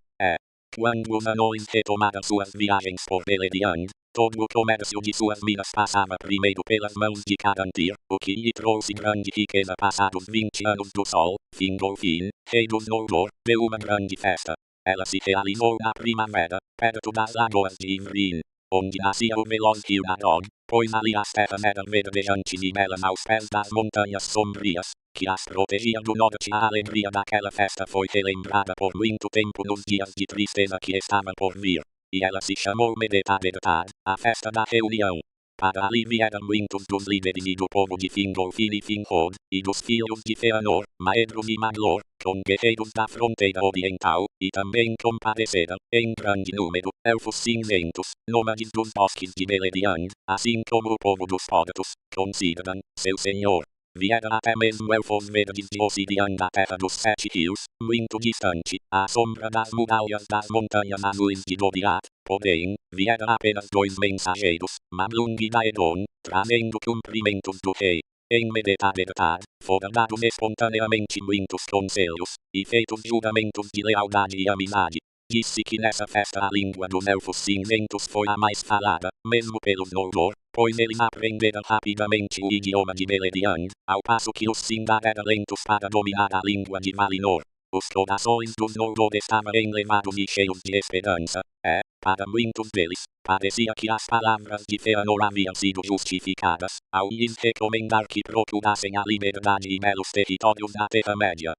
[SPEAKER 1] Quando os anões retomaram suas viagens por Beleriand, todo o comércio de suas minas passava primeiro pelas mãos de Caranthir, o que lhe trouxe grande riqueza. Passados 20 anos do Sol, Fingolfin, rei dos Noldor, deu uma grande festa. Ela se realizou na primavera, perto das lagoas de Imrim, onde nascia o veloz rio Adog, pois ali as terras eram verdejantes e belas aos pés das montanhas sombrias, que as protegiam do norte. A alegria daquela festa foi relembrada por muito tempo nos dias de tristeza que estavam por vir, e ela se chamou Medetadertad, a festa da reunião. para aliviar muitos dos líderes e do povo de Fingolfin e Finrod, e dos filhos de Feanor, Maedhros e Maglor, com guerreiros da fronteira oriental, e também compareceram, em grande número, elfos cinzentos, nômades dos bosques de Beleriand, assim como o povo dos Portos, com Sidran, seu senhor. Vieram até mesmo elfos verdes de Ossidian da terra dos Sete Rios, muito distante, à sombra das muralhas das montanhas azuis de Doriath. Porém, vieram apenas 2 mensageiros, Mablung e Daedon, trazendo cumprimentos do rei. Em Medetad, foram dados espontaneamente muitos conselhos, e feitos juramentos de lealdade e amizade. Disse que nessa festa a língua dos elfos cinzentos foi a mais falada, mesmo pelos Noldor, pois eles aprenderam rapidamente o idioma de Beleriand, ao passo que os Sindar eram lentos para dominar a língua de Valinor. Os corações dos Noldor estavam elevados e cheios de esperança, para muitos deles, parecia que as palavras de Feanor haviam sido justificadas, ao lhes recomendar que procurassem a liberdade e belos territórios da Terra-média.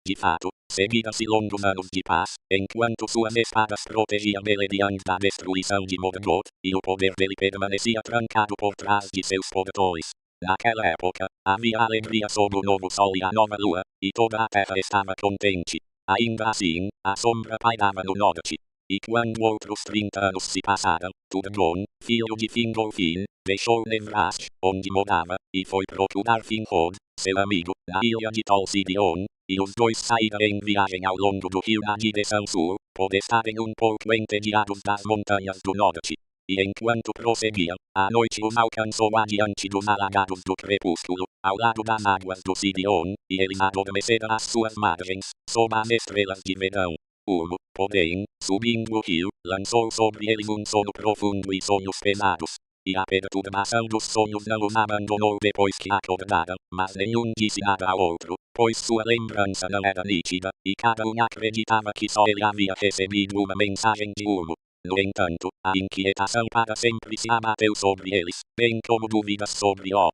[SPEAKER 1] De fato, seguiram-se longos anos de paz, enquanto suas espadas protegiam Beleriand da destruição de Morgoth, e o poder dele permanecia trancado por trás de seus portões. Naquela época, havia alegria sob o novo sol e a nova lua, e toda a terra estava contente. Ainda assim, a sombra pairava no norte. E quando outros 30 anos se passaram, Turgon, filho de Fingolfin, deixou Nevrast, onde morava, e foi procurar Finrod, seu amigo, na ilha de Tol Sidion, e os dois saíram em viagem ao longo do rio na direção sul, por estarem um pouco entediados das montanhas do norte. E enquanto prosseguiam, a noite os alcançou adiante dos alagados do crepúsculo, ao lado das águas do Sidion, e eles adormeceram às suas margens, sob as estrelas de verão. Urmo, porém, subindo o rio, lançou sobre eles um sono profundo e sonhos pesados. E a perturbação dos sonhos não os abandonou depois que acordaram, mas nenhum disse nada ao outro, pois sua lembrança não era nítida, e cada um acreditava que só ele havia recebido uma mensagem de Urmo. No entanto, a inquietação para sempre se abateu sobre eles, bem como dúvidas sobre o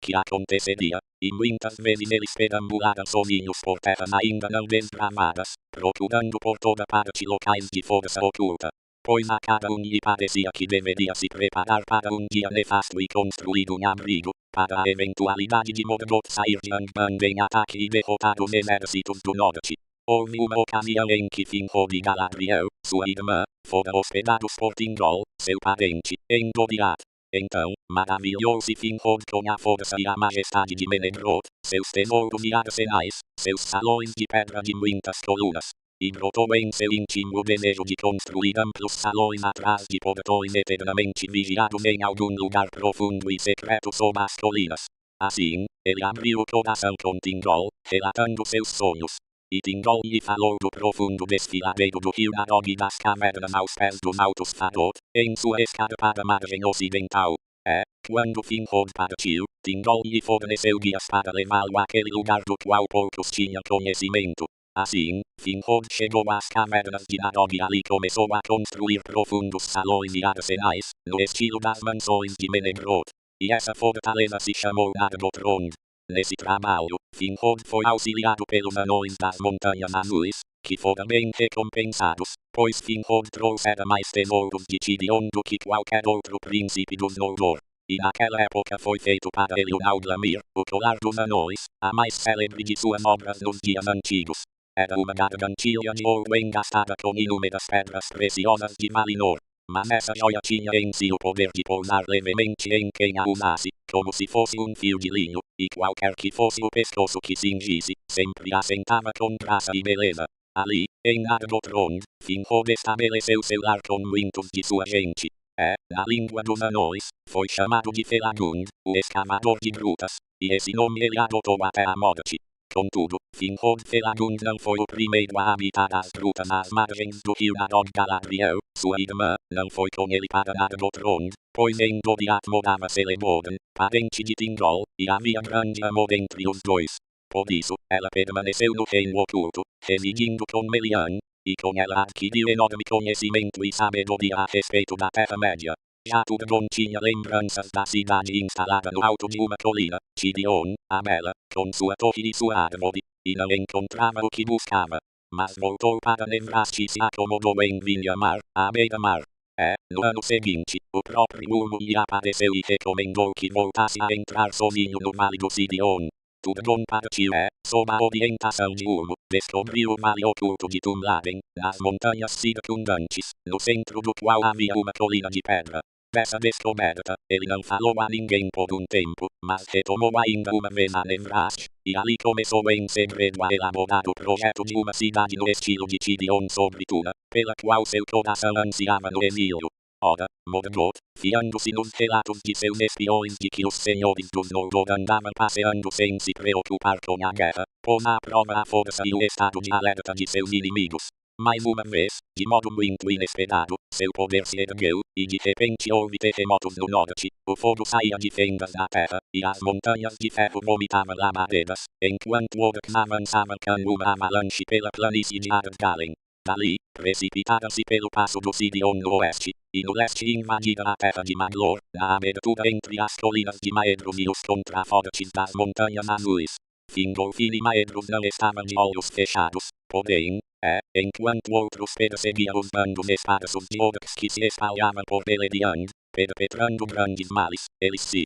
[SPEAKER 1] que aconteceria, e muitas vezes eles perambularam sozinhos por terras ainda não desbravadas, procurando por toda parte locais de força oculta. Pois a cada um lhe parecia que deveria se preparar para um dia nefasto e construir um abrigo, para a eventualidade de Morgoth sair de Angband em ataque e derrotar os exércitos do norte. Houve uma ocasião em que Finrod e Galadriel, sua irmã, foram hospedados por Thingol, seu parente, em Doriath. Então, maravilhou-se Finrod com a força e a majestade de Menedroth, seus tesouros e arsenais, seus salões de pedra de muitas colunas. E brotou em seu íntimo o desejo de construir amplos salões atrás de portões eternamente vigiados em algum lugar profundo e secreto sob as colinas. Assim, ele abriu o coração com Thingol, relatando seus sonhos. E Thingol lhe falou do profundo desfiladeiro do rio Narog e das cavernas aos pés dos altos Fadot, em sua escarpada margem ocidental. Quando Finrod partiu, Thingol lhe forneceu guias para levá-lo àquele lugar do qual poucos tinham conhecimento. Assim, Finrod chegou às cavernas de Narog e ali começou a construir profundos salões e arsenais, no estilo das mansões de Menedroth. E essa fortaleza se chamou Nargothrond. Nesse trabalho, Finrod foi auxiliado pelos anões das Montanhas Azuis, que foram bem recompensados, pois Finrod trouxera mais tesouros de Tirion do que qualquer outro príncipe dos Noldor. E naquela época foi feito para ele o Nauglamir, o colar dos anões, a mais célebre de suas obras nos dias antigos. Era uma gargantilha de ouro engastada com inúmeras pedras preciosas de Valinor. Mas essa joia tinha em si o poder de pousar levemente em quem a usasse, como se fosse um fio de linho, e qualquer que fosse o pescoço que cingisse, sempre assentava com graça e beleza. Ali, em Nargothrond, Finrod estabeleceu seu lar com muitos de sua gente. Na língua dos anões, foi chamado de Felagund, o escavador de grutas, e esse nome ele adotou até a morte. Contudo, Finrod Felagund não foi o primeiro a habitar as grutas às margens do rio Narog. Galadriel, sua irmã, não foi com ele para Nargothrond, pois em Doriath morava Celeborn, parente de Thingol, e havia grande amor entre os dois. Por isso, ela permaneceu no reino oculto, residindo com Melian, e com ela adquiriu enorme conhecimento e sabedoria a respeito da Terra-média. Já Turgon tinha lembranças da cidade instalada no alto de uma colina, Tirion, a bela, com sua torre e sua árvore, e não encontrava o que buscava. Mas voltou para Nevrast e se acomodou em Vinhamar, à beira-mar. No ano seguinte, o próprio Ulmo lhe apareceu e recomendou que voltasse a entrar sozinho no Vale do Sidion. Tudgon partiu sob a orientação de Ulmo, descobriu o vale oculto de Tumladen, nas montanhas circundantes, no centro do qual havia uma colina de pedra. Dessa descoberta, ele não falou a ninguém por um tempo, mas retomou ainda uma vez a Nevrast, e ali começou em segredo a elaborar o projeto de uma cidade no estilo de Tidion sobre Tuna, pela qual seu coração ansiava no exílio. Ora, Morgoth, fiando-se nos relatos de seus espiões de que os senhores dos Noldor andavam passeando sem se preocupar com a guerra, pôs à prova a força e o estado de alerta de seus inimigos. Mais uma vez, de modo muito inesperado, seu poder se ergueu, e de repente houve terremotos no norte, o fogo saía de fendas na terra, e as montanhas de ferro vomitavam labaredas, enquanto Orcs avançava como uma avalanche pela planície de Ardgalen. Dali, precipitaram-se pelo passo do Sidion no oeste, e no leste invadiram a terra de Maglor, na abertura entre as colinas de Maedhros e os contrafortes das montanhas azuis. Fingolfin e Maedhros não estavam de olhos fechados, porém, enquanto outros perseguiam os bandos esparsos de Orcs que se espalhavam por Beleriand, perpetrando grandes males, eles se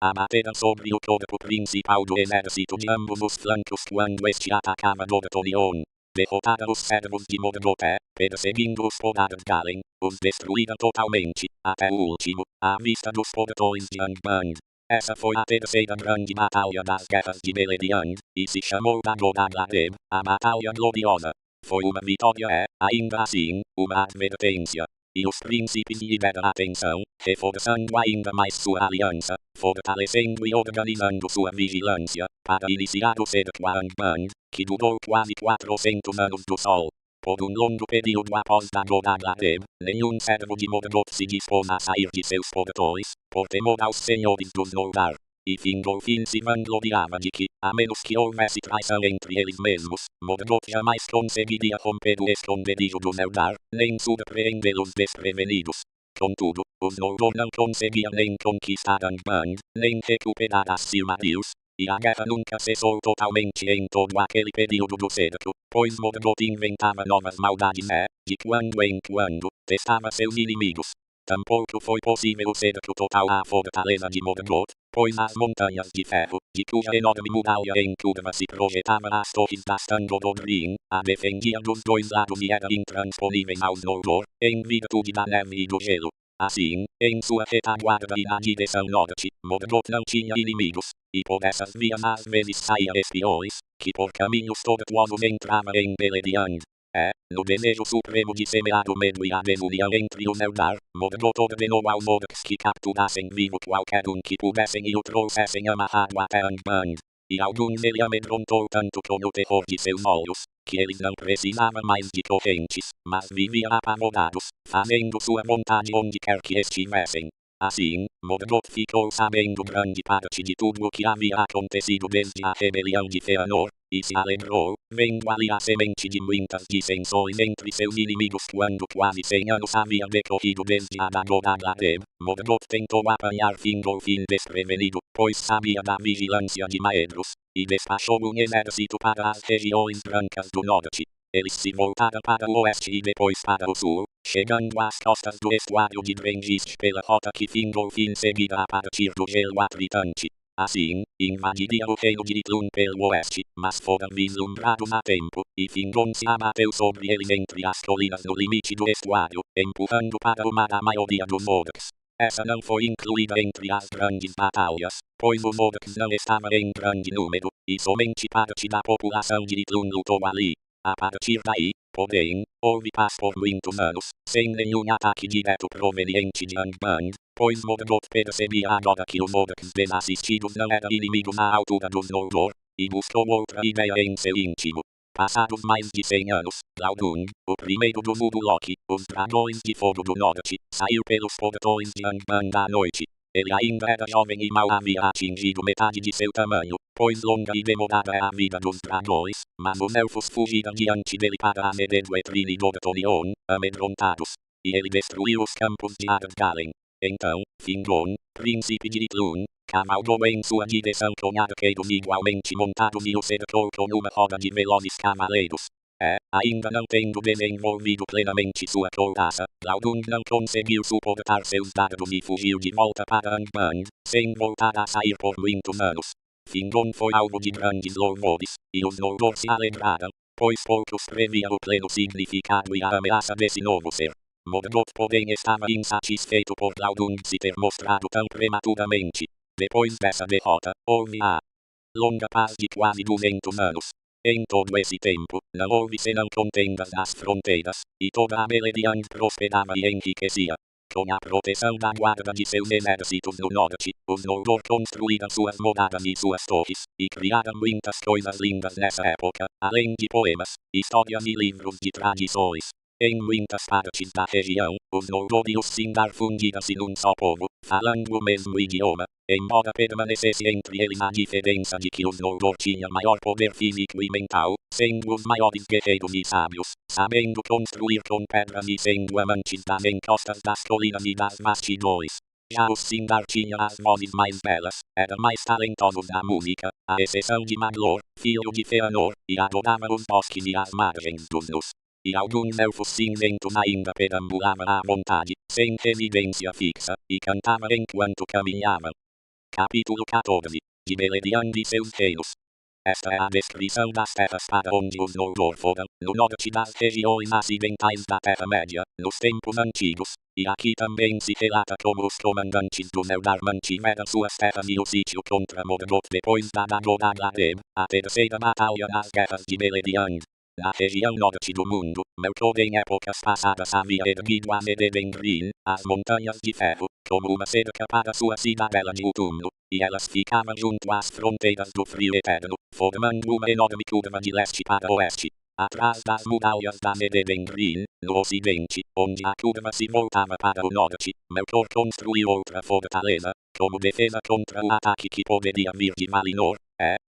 [SPEAKER 1] abateram sobre o corpo principal do exército de ambos os flancos quando este atacava Dorthonion. Derrotaram os servos de Morgoth, perseguindo-os por Ardgalen, os destruíram totalmente, até o último, à vista dos portões de Angband. Essa foi a terceira grande batalha das guerras de Beleriand, e se chamou Dagor-Aglareb, a Batalha Gloriosa. Foi uma vitória ainda assim, uma advertência. E os príncipes lhe deram atenção, reforçando ainda mais sua aliança, fortalecendo e organizando sua vigilância, para iniciar o cerco a Angband, que durou quase 400 anos do Sol. Por um longo período após Dagor-Aglareb, nenhum servo de Morgoth se dispôs a sair de seus portões, por temor aos senhores dos Noldor. E Fingolfin se vangloriava de que, a menos que houvesse traição entre eles mesmos, Morgoth jamais conseguiria romper o esconderijo dos Eldar, nem surpreendê-los desprevenidos. Contudo, os Noldor não conseguiam nem conquistar Angband, nem recuperar as Silmarils, e a guerra nunca cessou totalmente em todo aquele período do cerco, pois Morgoth inventava novas maldades de quando em quando, testava seus inimigos. Tampouco foi possível o cerco total à fortaleza de Morgoth, pois as montanhas de ferro, de cuja enorme muralha em curva se projetavam as torres das Tandododrin, a defendia dos dois lados e era intransponível aos Noldor, em virtude da neve e do gelo. Assim, em sua retaguarda e na direção norte, Morgoth não tinha inimigos, e por essas vias às vezes saíam espiões, que por caminhos tortuosos entravam em Beleriand. No desejo supremo de semear o medo e a desunião entre os Eldar, Morgoth ordenou aos Orcs que capturassem vivo qualquer um que pudessem e o trouxessem amarrado até Angband. E alguns ele amedrontou tanto com o terror de seus olhos, que eles não precisavam mais de correntes, mas viviam apavorados, fazendo sua vontade onde quer que estivessem. Assim, Morgoth ficou sabendo grande parte de tudo o que havia acontecido desde a rebelião de Fëanor, e se alegrou, vendo ali a semente de muitas dissensões entre seus inimigos quando quase 100 anos haviam decorrido desde a Dagor-Aglareb. Morgoth tentou apanhar Fingolfin desprevenido, pois sabia da vigilância de Maedhros, e despachou um exército para as regiões brancas do norte. Eles se voltaram para o oeste e depois para o sul, chegando às costas do estuário de Drengist pela rota que Fingolfin seguira a partir do gelo atritante. Assim, invadiria o reino de Itlun pelo oeste, mas foram vislumbrados a tempo, e Fingon se abateu sobre eles entre as colinas no limite do estuário, empurrando para o mar a maioria dos Orcs. Essa não foi incluída entre as grandes batalhas, pois os Orcs não estavam em grande número, e somente parte da população de Itlun lutou ali. A partir daí, porém, houve paz por muitos anos, sem nenhum ataque direto proveniente de Angband, pois Morgoth percebia agora que os Orcs desassistidos não eram inimigos à altura dos Noldor, e buscou outra ideia em seu íntimo. Passados mais de 100 anos, Glaurung, o primeiro dos Uruk, os dragões de fogo do norte, saiu pelos portões de Angband à noite. Ele ainda era jovem e mal havia atingido metade de seu tamanho, pois longa e demorada é a vida dos dragões, mas os elfos fugiram diante dele para a Mededwetrin e Dorthonion, amedrontados. E ele destruiu os campos de Ardgalen. Então, Fingon, príncipe de Itlun, cavalgou em sua direção com arqueiros igualmente montados e o cercou com uma roda de velozes cavaleiros. ainda não tendo desenvolvido plenamente sua couraça, Laodun não conseguiu suportar seus dardos e fugiu de volta para Angband, sem voltar a sair por muitos anos. Fingon foi alvo de grandes louvores, e os Noldor se alegraram, pois poucos previam o pleno significado e a ameaça desse novo ser. Morgoth, porém, estava insatisfeito por Laodun se ter mostrado tão prematuramente. Depois dessa derrota, houve a longa paz de quase 200 anos. Em todo esse tempo, não houve senão contendas nas fronteiras, e toda a Beleriand prosperava e enriquecia. Com a proteção da guarda de seus exércitos no norte, os Noldor construíram suas moradas e suas torres, e criaram muitas coisas lindas nessa época, além de poemas, histórias e livros de tradições. Em muitas partes da região, os Noldor e os Sindar fundiram-se num só povo, falando o mesmo idioma, embora permanecesse entre eles a diferença de que os Noldor tinham maior poder físico e mental, sendo os maiores guerreiros e sábios, sabendo construir com pedras e sendo amantes das encostas das colinas e das vastidões. Já os Sindar tinham as vozes mais belas, eram mais talentosos na música, à exceção de Maglor, filho de Feanor, e adorava os bosques e as margens dos Nus. E alguns elfos cinzentos ainda perambulavam à vontade, sem residência fixa, e cantavam enquanto caminhavam. Capítulo 14. De Beleriand e seus reinos. Esta é a descrição das terras para onde os Noldor foram, no norte das regiões ocidentais da Terra-média, nos tempos antigos, e aqui também se relata como os comandantes dos Eldar mantiveram suas terras e o sítio contra Morgoth depois da Dagor Aglareb, a terceira batalha nas guerras de Beleriand. Na região norte do mundo, Melkor em épocas passadas havia erguido a Medevendril, as Montanhas de Ferro, como uma cerca para sua cidadela de Utumno, e elas ficavam junto às fronteiras do Frio Eterno, formando uma enorme curva de leste para oeste. Atrás das muralhas da Medevendril, no ocidente, onde a curva se voltava para o norte, Melkor construiu outra fortaleza, como defesa contra o ataque que poderia vir de Valinor.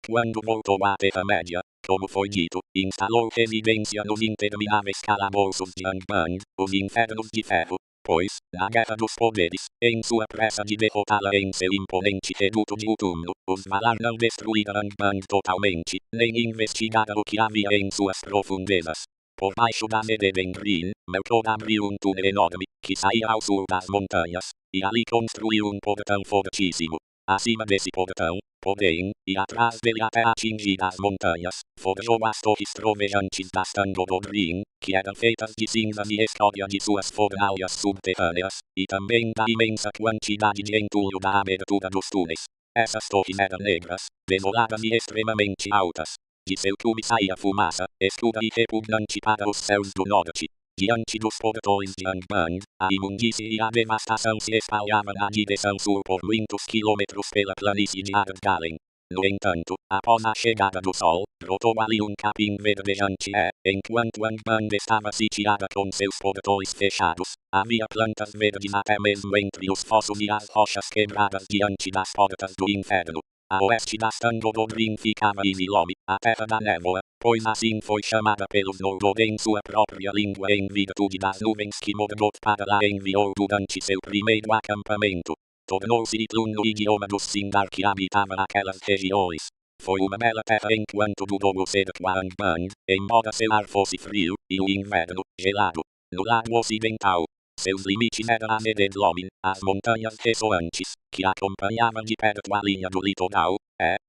[SPEAKER 1] Quando voltou à Terra-média, como foi dito, instalou residência nos intermináveis calabouços de Angband, os Infernos de Ferro, pois, na Guerra dos Poderes, em sua pressa de derrotá-la em seu imponente reduto de Utumno, os Valar não destruíram Angband totalmente, nem investigaram o que havia em suas profundezas. Por baixo da Medevendril, Melkor abriu um túnel enorme, que saía ao sul das montanhas, e ali construiu um portão fortíssimo. Acima desse portão, porém, e atrás dele até atingir as montanhas, forjou as torres trovejantes das Tandododrin, que eram feitas de cinzas e escória de suas fornalhas subterrâneas, e também da imensa quantidade de entulho da abertura dos túneis. Essas torres eram negras, desoladas e extremamente altas. De seu cume saía fumaça, escura e repugnante para os céus do norte. Diante dos portões de Angband, a imundície e a devastação se espalhavam na direção sul por muitos quilômetros pela planície de Ardgalen. No entanto, após a chegada do sol, brotou ali um capim verdejante enquanto Angband estava sitiada com seus portões fechados, havia plantas verdes até mesmo entre os fossos e as rochas quebradas diante das portas do inferno. A oeste das Tandododrin ficava Isilome, a terra da névoa, pois assim foi chamada pelos Noldor em sua própria língua em virtude das nuvens que Morgoth para lá enviou durante seu primeiro acampamento. Tornou-se Itlun no idioma dos Sindar que habitavam aquelas regiões. Foi uma bela terra enquanto durou o cerco a Angband, embora seu ar fosse frio, e o inverno, gelado. No lado ocidental, seus limites eram a Mededlomin, as montanhas ressoantes, que acompanhavam de perto a linha do litoral.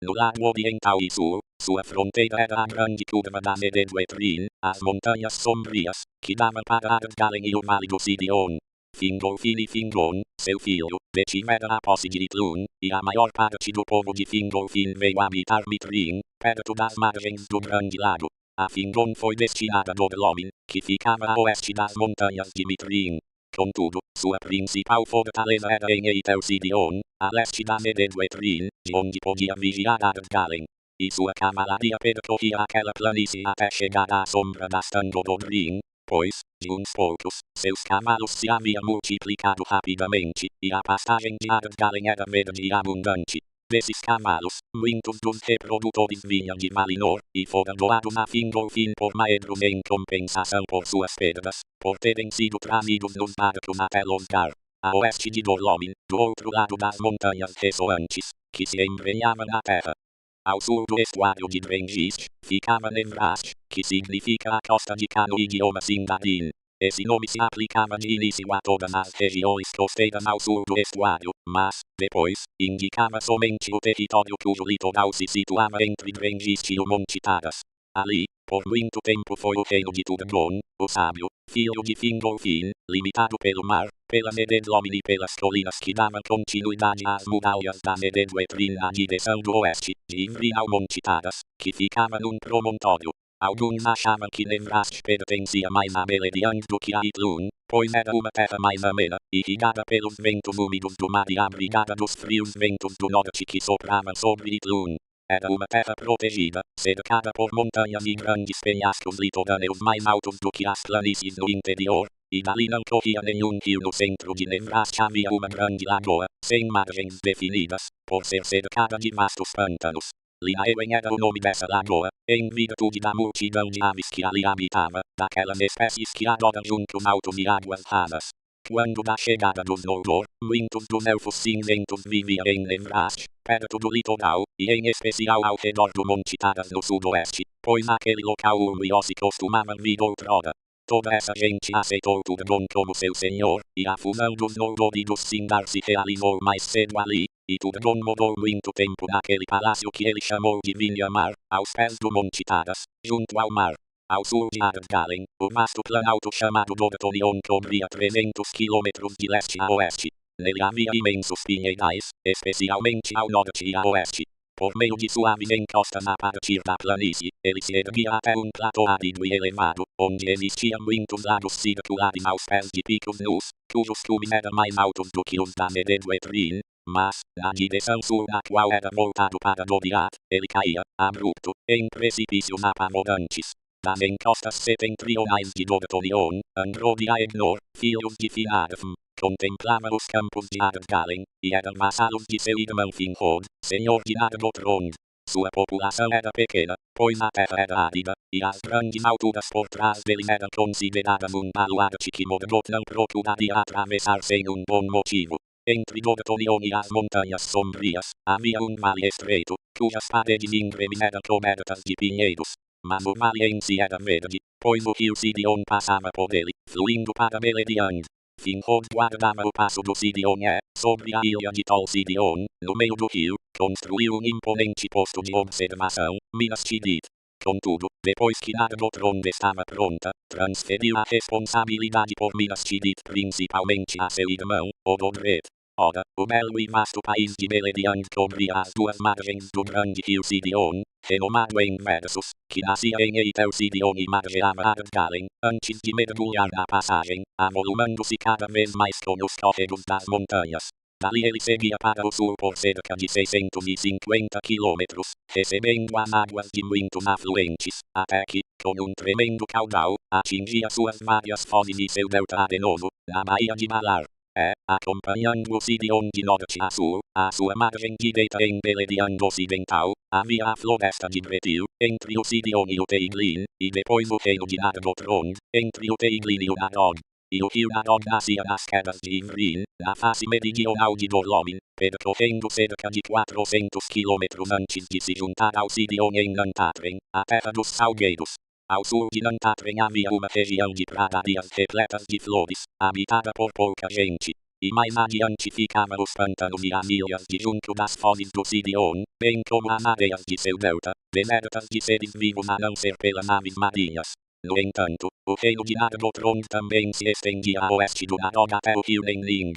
[SPEAKER 1] No lado oriental e sul, sua fronteira era a grande curva da Mededwetrin, as montanhas sombrias, que davam para Ardgalen e o Vale do Sirion. Fingolfin e Fingon, seu filho, detiveram a posse de Itlun, e a maior parte do povo de Fingolfin veio habitar Mitrin, perto das margens do Grande Lago. A Fingon foi destinada Dodlomin, que ficava a oeste das montanhas de Mitrin. Contudo, sua principal fortaleza era em Eitelcidion, a leste da Mededwetrin, de onde podia vigiar Ardgalen. E sua cavalaria percorria aquela planície até chegar à sombra das Tandododrin, pois, de uns poucos, seus cavalos se haviam multiplicado rapidamente, e a pastagem de Ardgalen era verde e abundante. Desses cavalos, muitos dos reprodutores vinham de Valinor, e foram doados a Fingolfin por Maedhrum em compensação por suas perdas, por terem sido trazidos nos barcos até Losgar, a oeste de Dolomin, do outro lado das montanhas ressoantes, que se embrenhavam na terra. Ao sul do estuário de Brengist, ficava Nevrast, que significa a costa de Cá no idioma Sindarin. Esse nome se aplicava de início a todas as regiões costeiras ao sul do estuário, mas, depois, indicava somente o território cujo litoral se situava entre Brengist e o Monte Taras. Ali, por muito tempo foi o reino de Tudgon, o sábio, filho de Fingolfin, limitado pelo mar, pela Mededlomin e pelas colinas que davam continuidade às muralhas da Mededwetrin na direção do oeste, de Ivrin ao Monte Taras, que ficava num promontório. Alguns achavam que Nevrast pertencia mais a Beleriand do que a Itlun, pois era uma terra mais amena, irrigada pelos ventos úmidos do mar e abrigada dos frios ventos do norte que sopravam sobre Itlun. Era uma terra protegida, cercada por montanhas e grandes penhascos litorâneos mais altos do que as planícies no interior, e dali não corria nenhum rio. No centro de Nevrast havia uma grande lagoa, sem margens definidas, por ser cercada de vastos pântanos. Linaewen era o nome dessa lagoa, em virtude da multidão de aves que ali habitava, daquelas espécies que adoram juncos altos e águas rasas. Quando da chegada dos Noldor, muitos dos elfos cinzentos viviam em Nevrast, perto do litoral, e em especial ao redor do Monte Taras no sudoeste, pois naquele local Urmiose costumava vir outrora. Toda essa gente aceitou Tudgon como seu senhor, e a fusão dos Noldor e dos Sindar se realizou mais cedo ali, e Tudgon morou muito tempo naquele palácio que ele chamou de Vinhamar, aos pés do Monte Taras, junto ao mar. Ao sul de Ardgalen, o vasto planalto chamado Dorthonion cobria 300 quilômetros de leste a oeste. Nele havia imensos pinheirais, especialmente ao norte e a oeste. Por meio de suaves encostas a partir da planície, ele se erguia até um platô árido e elevado, onde existiam muitos lagos circulares aos pés de picos nus, cujos cumes eram mais altos do que os da Mededwetrin, mas, na direção sul na qual era voltado para Doriath, ele caía, abrupto, em precipícios apavorantes. Das encostas setentrionais de Dorthonion, Androd e Aegnor, filhos de Finarfn, contemplava os campos de Ardgalen, e eram vassalos de seu irmão Finrod, senhor de Nargothrond. Sua população era pequena, pois a terra era árida, e as grandes alturas por trás deles eram consideradas um baluarte que Morgoth não procuraria atravessar sem um bom motivo. Entre Dorthonion e as montanhas sombrias, havia um vale estreito, cujas paredes íngremes eram cobertas de pinheiros. Mas o vale em si era verde, pois o rio Sirion passava por ele, fluindo para Beleriand. Finrod guardava o passo do Sirion e, sobre a ilha de Tol Sirion, no meio do rio, construiu um imponente posto de observação, Minas Tirith. Contudo, depois que Nargothrond estava pronta, transferiu a responsabilidade por Minas Tirith principalmente a seu irmão, Ododred. Ora, o belo e vasto país de Beleriand cobria as duas margens do grande rio Sirion, renomado em Versos, que nascia em Eitel Sirion e margeava Ardgalen, antes de mergulhar na passagem, avolumando-se cada vez mais com os córregos das montanhas. Dali ele seguia para o sul por cerca de 650 quilômetros, recebendo as águas de muitos afluentes, até que, com um tremendo caudal, atingia suas várias fozes e seu delta arenoso, na Baía de Valar. Acompanhando o Sirion de norte a sul, à sua margem direita em Beleriand Ocidental, havia a floresta de Bretil, entre o Sirion e o Teiglin, e depois o reino de Nargothrond, entre o Teiglin e o Narog. E o rio Narog nascia nas quedas de Ivrin, na face meridional de Dolomin, percorrendo cerca de 400 quilômetros antes de se juntar ao Sirion em Nantathren, a terra dos salgueiros. Ao sul de Nantathren havia uma região de pradarias repletas de flores, habitada por pouca gente. E mais adiante ficavam os pântanos e as ilhas de junco das fozes do Sirion, bem como as areias de seu delta, desertas de seres vivos a não ser pelas aves marinhas. No entanto, o reino de Nargothrond também se estendia a oeste do Narog até o rio Nenling,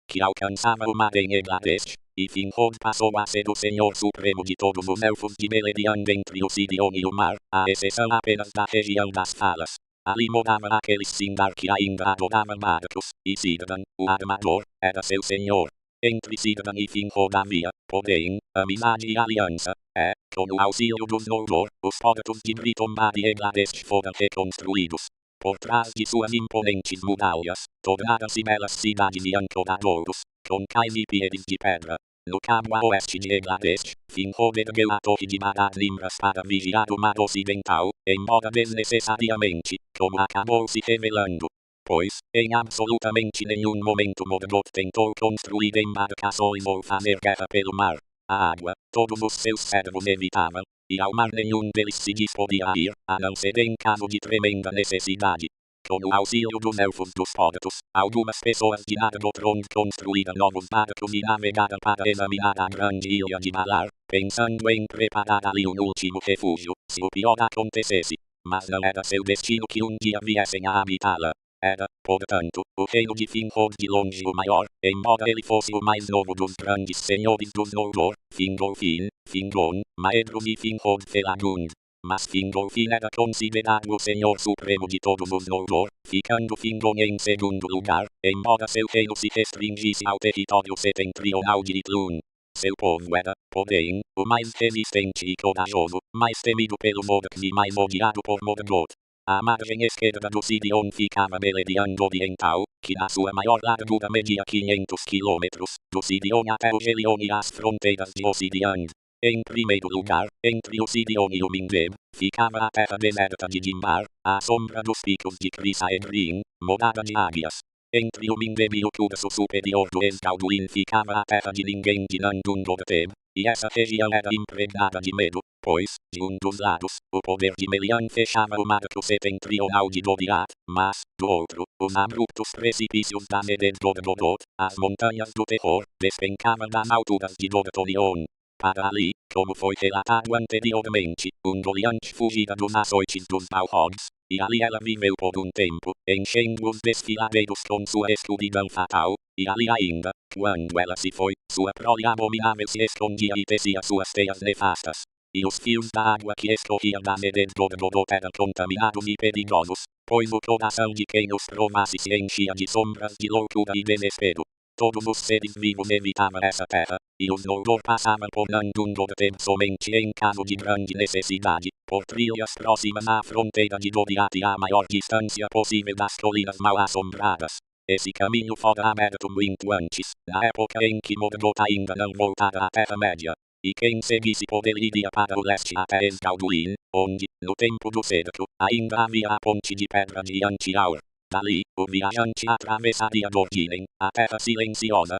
[SPEAKER 1] que alcançava o mar em Egladest, e Finrod passou a ser o senhor supremo de todos os elfos de Beleriand entre o Sirion e o mar, à exceção apenas da região das Falas. Ali moravam aqueles Sindar que ainda adoravam Arcos, e Círdan, o armador, era seu senhor. Entre Círdan e Finrod havia, porém, amizade e aliança, e, com o auxílio dos Noldor, os portos de Britombar e Egladest foram reconstruídos. Por trás de suas imponentes muralhas, tornaram-se belas cidades e ancoradouros, com cais e pieles de pedra. No cabo a oeste de Egladest, Finrod ergueu a torre de Barad-Limras para vigiar o mar ocidental, embora desnecessariamente, como acabou se revelando. Pois, em absolutamente nenhum momento Morgoth tentou construir embarcações ou fazer guerra pelo mar. a água, todos os seus servos evitavam, e ao mar nenhum deles se dispodia a ir, a não ser em caso de tremenda necessidade. Com o auxílio dos elfos dos Pógatos, algumas pessoas de Nargothrond construíram novos barcos e navegaram para examinar a grande ilha de Valar, pensando em preparar ali um último refúgio, se o pior acontecesse. Mas não era seu destino que um dia viessem a habitá-la. Era, portanto, o reino de Finrod de longe o maior, embora ele fosse o mais novo dos grandes senhores dos Noldor, Fingolfin, Fingon, Maedhros e Finrod Felagund. Mas Fingolfin era considerado o senhor supremo de todos os Noldor, ficando Fingon em segundo lugar, embora seu reino se restringisse ao território setentrional de Ithlun. Seu povo era, porém, o mais resistente e corajoso, mais temido pelo Morgoth e mais odiado por Morgoth. A margem esquerda do Sirion ficava Beleriand Oriental, que na sua maior largura media 500 quilômetros, do Sirion até o Gelion e as fronteiras de Ossidiand. Em primeiro lugar, entre o Sirion e o Mindeb, ficava a terra deserta de Dimbar, à sombra dos picos de Chrysaedrin, morada de águias. Entre o Mindeb e o curso superior do Esgauduin ficava a terra de ninguém de Nandungorteb, e essa região era impregnada de medo, pois, de um dos lados, o poder de Melian fechava o marco setentrional de Doriath, mas, do outro, os abruptos precipícios da Meded-Dordorot, as montanhas do terror, despencavam das alturas de Dorthorion. Para ali, como foi relatado anteriormente, um Doriant fugira dos açoites dos Balrogs, e ali ela viveu por um tempo, enchendo os desfiladeiros com sua escuridão fatal, e ali ainda, quando ela se foi, sua prole abominável se escondia e tecia suas teias nefastas. E os fios da água que escorriam da Meded-Dordorot eram contaminados e perigosos, pois o coração de quem os provasse se enchia de sombras de loucura e desespero. Todos os seres vivos evitavam essa terra, e os Noldor passavam por Nandungorteb somente em caso de grande necessidade, por trilhas próximas à fronteira de Doriath e à maior distância possível das colinas mal assombradas. Esse caminho fora aberto muito antes, na época em que Morgoth ainda não voltara à Terra-média. E quem seguisse por ele iria para o leste até Esgauduin, onde, no tempo do cerco, ainda havia a ponte de pedra de Anti-Aur. Dali, o viajante atravessaria Dorginen, a terra silenciosa,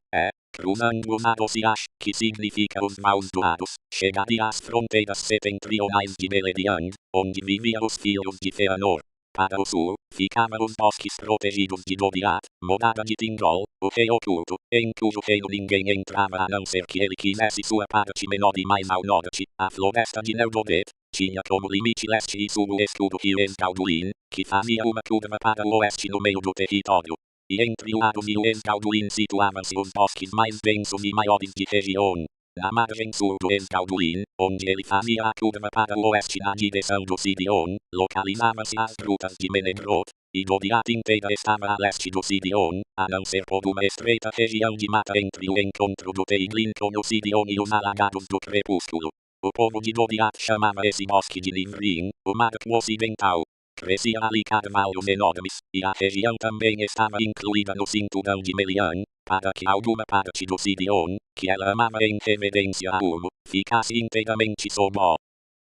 [SPEAKER 1] cruzando o mar Osiash, que significa os maus doados, chegaria às fronteiras setentrionais de Beleriand, onde viviam os filhos de Fëanor. Para o sul, ficavam os bosques protegidos de Doriath, morada de Thingol, o rei oculto, em cujo reino ninguém entrava a não ser que ele quisesse sua parte menor e mais ao norte, a floresta de Neldoreth, tinha como limite leste e sul o escudo rio Esgauduin, que fazia uma curva para o oeste no meio do território. E entre o Arun e o Esgauduin situavam-se os bosques mais densos e maiores de região. Na margem sul do Esgauduin, onde ele fazia a curva para o oeste na direção do Sirion, localizavam-se as grutas de Menedroth, e Doriath inteira estava a leste do Sirion, a não ser por uma estreita região de mata entre o encontro do Teiglin com o Sirion e os alagados do crepúsculo. O povo de Doriath chamava esse bosque de Livrin, o Marco Ocidental. Crescia ali carvalhos enormes, e a região também estava incluída no cinturão de Melian, para que alguma parte do Sirion, que ela amava em reverência a Ulmo, ficasse inteiramente sob o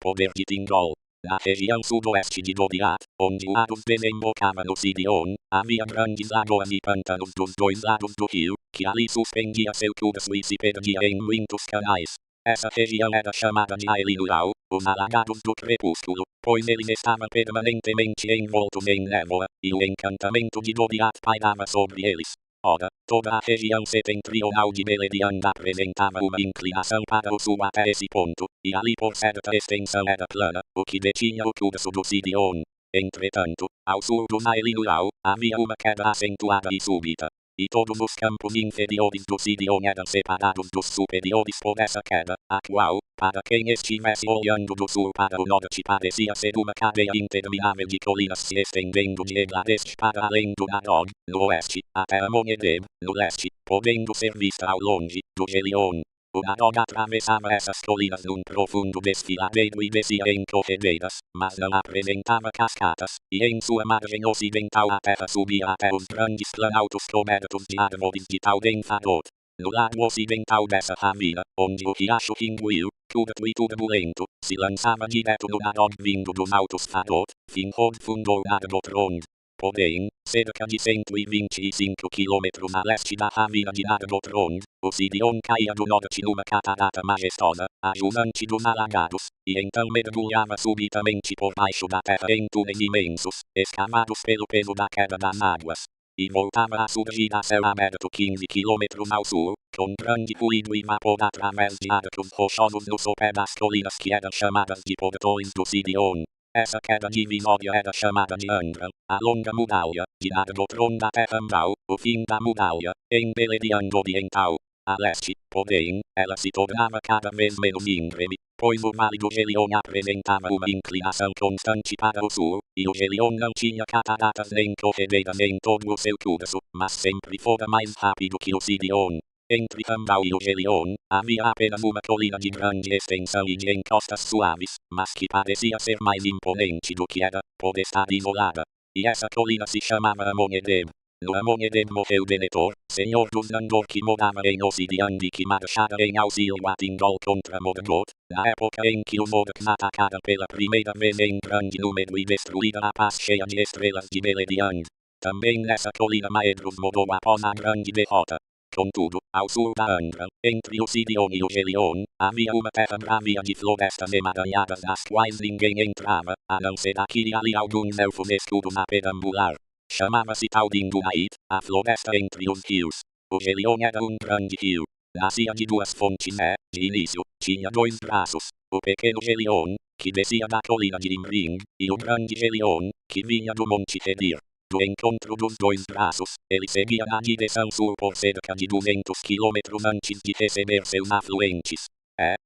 [SPEAKER 1] poder de Thingol. Na região sudoeste de Doriath, onde o Arun desembocava no Sirion, havia grandes lagoas e pântanos dos dois lados do rio, que ali suspendia seu curso e se perdia em muitos canais. Essa região era chamada de Aeliurau, os alagados do crepúsculo, pois eles estavam permanentemente envoltos em névoa, e o encantamento de Doriath pairava sobre eles. Ora, toda a região setentrional de Beleriand apresentava uma inclinação para o sul até esse ponto, e ali por certa extensão era plana, o que detinha o curso do Sirion. Entretanto, ao sul do Aeliurau, havia uma queda acentuada e súbita. E todos os campos inferiores do Sirion eram separados dos superiores por essa queda, a qual, para quem estivesse olhando do sul para o norte parecia ser uma cadeia interminável de colinas se estendendo de Egladest para além do Narog, no oeste, até a Monedeb, no leste, podendo ser vista ao longe, do Gelion. O Narog atravessava essas colinas num profundo desfiladeiro e descia em corredeiras, mas não apresentava cascatas, e em sua margem ocidental a terra subia até os grandes planaltos cobertos de árvores de Taudenfadot. No lado ocidental dessa ravina, onde o riacho Ringuil, curto e turbulento, se lançava direto no Narog vindo dos altos Fadot, Finrod fundou Nargothrond. porém, cerca de 125 quilômetros a leste da ravina de Arbotron, o Sidion caía do norte numa catarata majestosa, ajudante dos alagados, e então mergulhava subitamente por baixo da terra em túneis imensos, escavados pelo peso da queda das águas. E voltava a surgir a céu aberto 15 quilômetros ao sul, com grande ruído e vapor através de arcos rochosos no sopé das colinas que eram chamadas de portões do Sidion. Essa queda divisória era chamada de Andral, a longa muralha, de Arbotron da Terra Ambral, o fim da muralha, em Beleriand Oriental. A leste, porém, ela se tornava cada vez menos íngreme, pois o Vale do Gelion apresentava uma inclinação constante para o sul, e o Gelion não tinha cataratas nem corredeiras em todo o seu curso, mas sempre fora mais rápido que o Sidion. Entre Ambral e o Gelion, havia apenas uma colina de grande extensão e de encostas suaves, mas que parecia ser mais imponente do que era, por estar isolada. E essa colina se chamava Amonedem. No Amonedem morreu Denethor, senhor dos Nandor que morava em Ossidian e que marchara em auxílio a Tindol contra Morgoth, na época em que os Morgoths atacaram pela primeira vez em grande número e destruíram a paz cheia de estrelas de Beleriand. Também nessa colina Maedhros morou após a grande derrota. Contudo, ao sul da Andral, entre o Sidion e o Gelion, havia uma terra bravia de florestas emaranhadas das quais ninguém entrava, a não ser aqui e ali alguns elfos escuros a perambular. Chamava-se Taldindurait, a floresta entre os rios. O Gelion era um grande rio. Nascia de duas fontes de início, tinha dois braços. O pequeno Gelion, que descia da colina de Imring, e o grande Gelion, que vinha do Monte Redir. Do encontro dos dois braços, ele seguia na direção sul por cerca de 200 quilômetros antes de receber seus afluentes.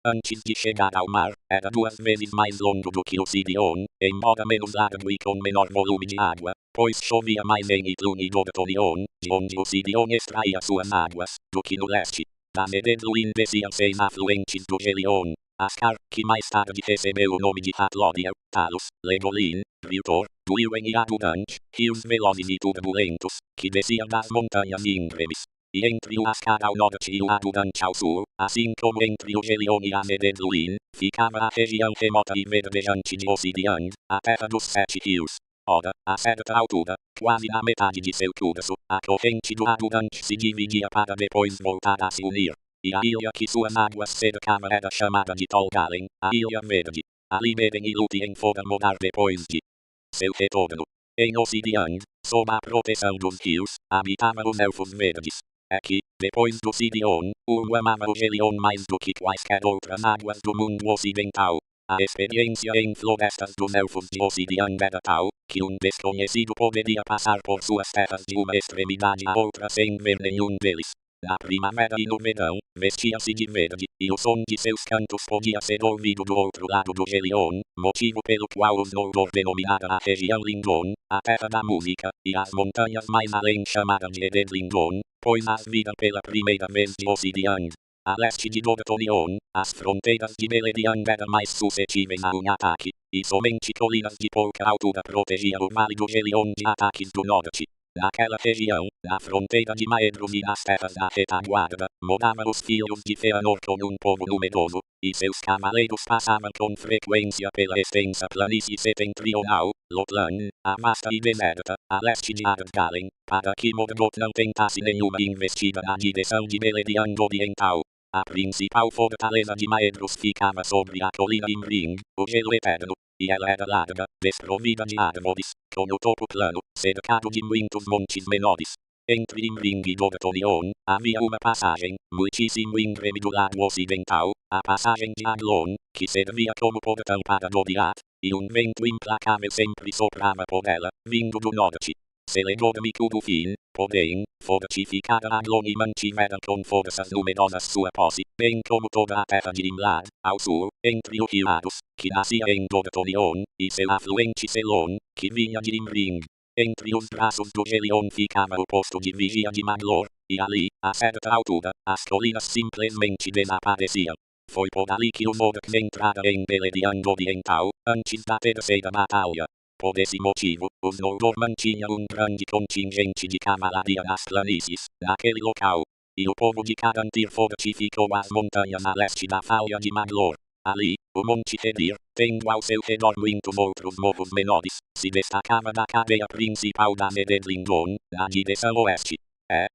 [SPEAKER 1] Antes de chegar ao mar, era 2 vezes mais longo do que o Sidion, embora menos largo e com menor volume de água, pois chovia mais em Itlun e Dorthonion, de onde o Sidion extraía suas águas, do que no leste. Da Mededluin desciam 6 afluentes do Gelion. Ascar, que mais tarde recebeu o nome de Hatlodiel, Talos, Legolin, Ryutor, Duiwen e Adudant, rios velozes e turbulentos, que desciam das montanhas íngremes. E entre o Ascar ao norte e o Adudant ao sul, assim como entre o Gelion e a Mededluin, ficava a região remota e verdejante de Ossidian, a terra dos 7 rios. Ora, a certa altura, quase na metade de seu curso, a corrente do Adudant se dividia para depois voltar a se unir. E a ilha que suas águas cercavam era chamada de Tolgalen, a Ilha Verde. Ali Beren e Lúthien foram morar depois de seu retorno. Em Ossidian, sob a proteção dos rios, habitavam os Elfos Verdes. É que, depois do Sidion, Urgo amava o Gelion mais do que quaisquer outras águas do mundo ocidental. A experiência em florestas dos Elfos de Ossidian era tal, que um desconhecido poderia passar por suas terras de uma extremidade a outra sem ver nenhum deles. Na primavera e no verão, vestia-se de verde, e o som de seus cantos podia ser ouvido do outro lado do Gelion, motivo pelo qual os Noldor denominaram a região Lindon, a terra da música, e as montanhas mais além chamaram de Ered Lindon, pois as viram pela primeira vez de Ossidian. A leste de Dorthonion, as fronteiras de Beleriand eram mais suscetíveis a um ataque, e somente colinas de pouca altura protegiam o Vale do Gelion de ataques do norte. Naquela região, na fronteira de Maedhros e nas terras da retaguarda, moravam os filhos de Fëanor com um povo numeroso, e seus cavaleiros passavam com frequência pela extensa planície setentrional, Lothlân, a vasta e deserta, a leste de Ardgalen, para que Morgoth não tentasse nenhuma investida na direção de Beleriand Oriental. A principal fortaleza de Maedhros ficava sobre a colina Imring, o Gelo Eterno, e ela era larga, desprovida de árvores, com o topo plano, cercado de muitos montes menores. Entre Imring e Dorthonion, havia uma passagem, muitíssimo íngreme do lado ocidental, a passagem de Aglon, que servia como portão para Doriath, e um vento implacável sempre soprava por ela, vindo do norte. Celedor e Cúdufin, porém, fortificaram Aglon e mantiveram com forças numerosas sua posse, bem como toda a terra de Imlad, ao sul, entre o rio Arus, que nascia em Dorthonion, e seu afluente Selon, que vinha de Imring. Entre os braços do Gelion ficava o posto de vigia de Maglor, e ali, a certa altura, as colinas simplesmente desapareciam. Foi por ali que os Morgoths entraram em Beleriand Oriental, antes da terceira batalha. Por esse motivo, os Noldor mantinham um grande contingente de cavalaria nas planícies, naquele local. E o povo de Caranthir fortificou as montanhas a leste da falha de Maglor. Ali, o Monte Kedir, tendo ao seu redor muitos outros morros menores, se destacava da cadeia principal da Medellindon, na direção oeste.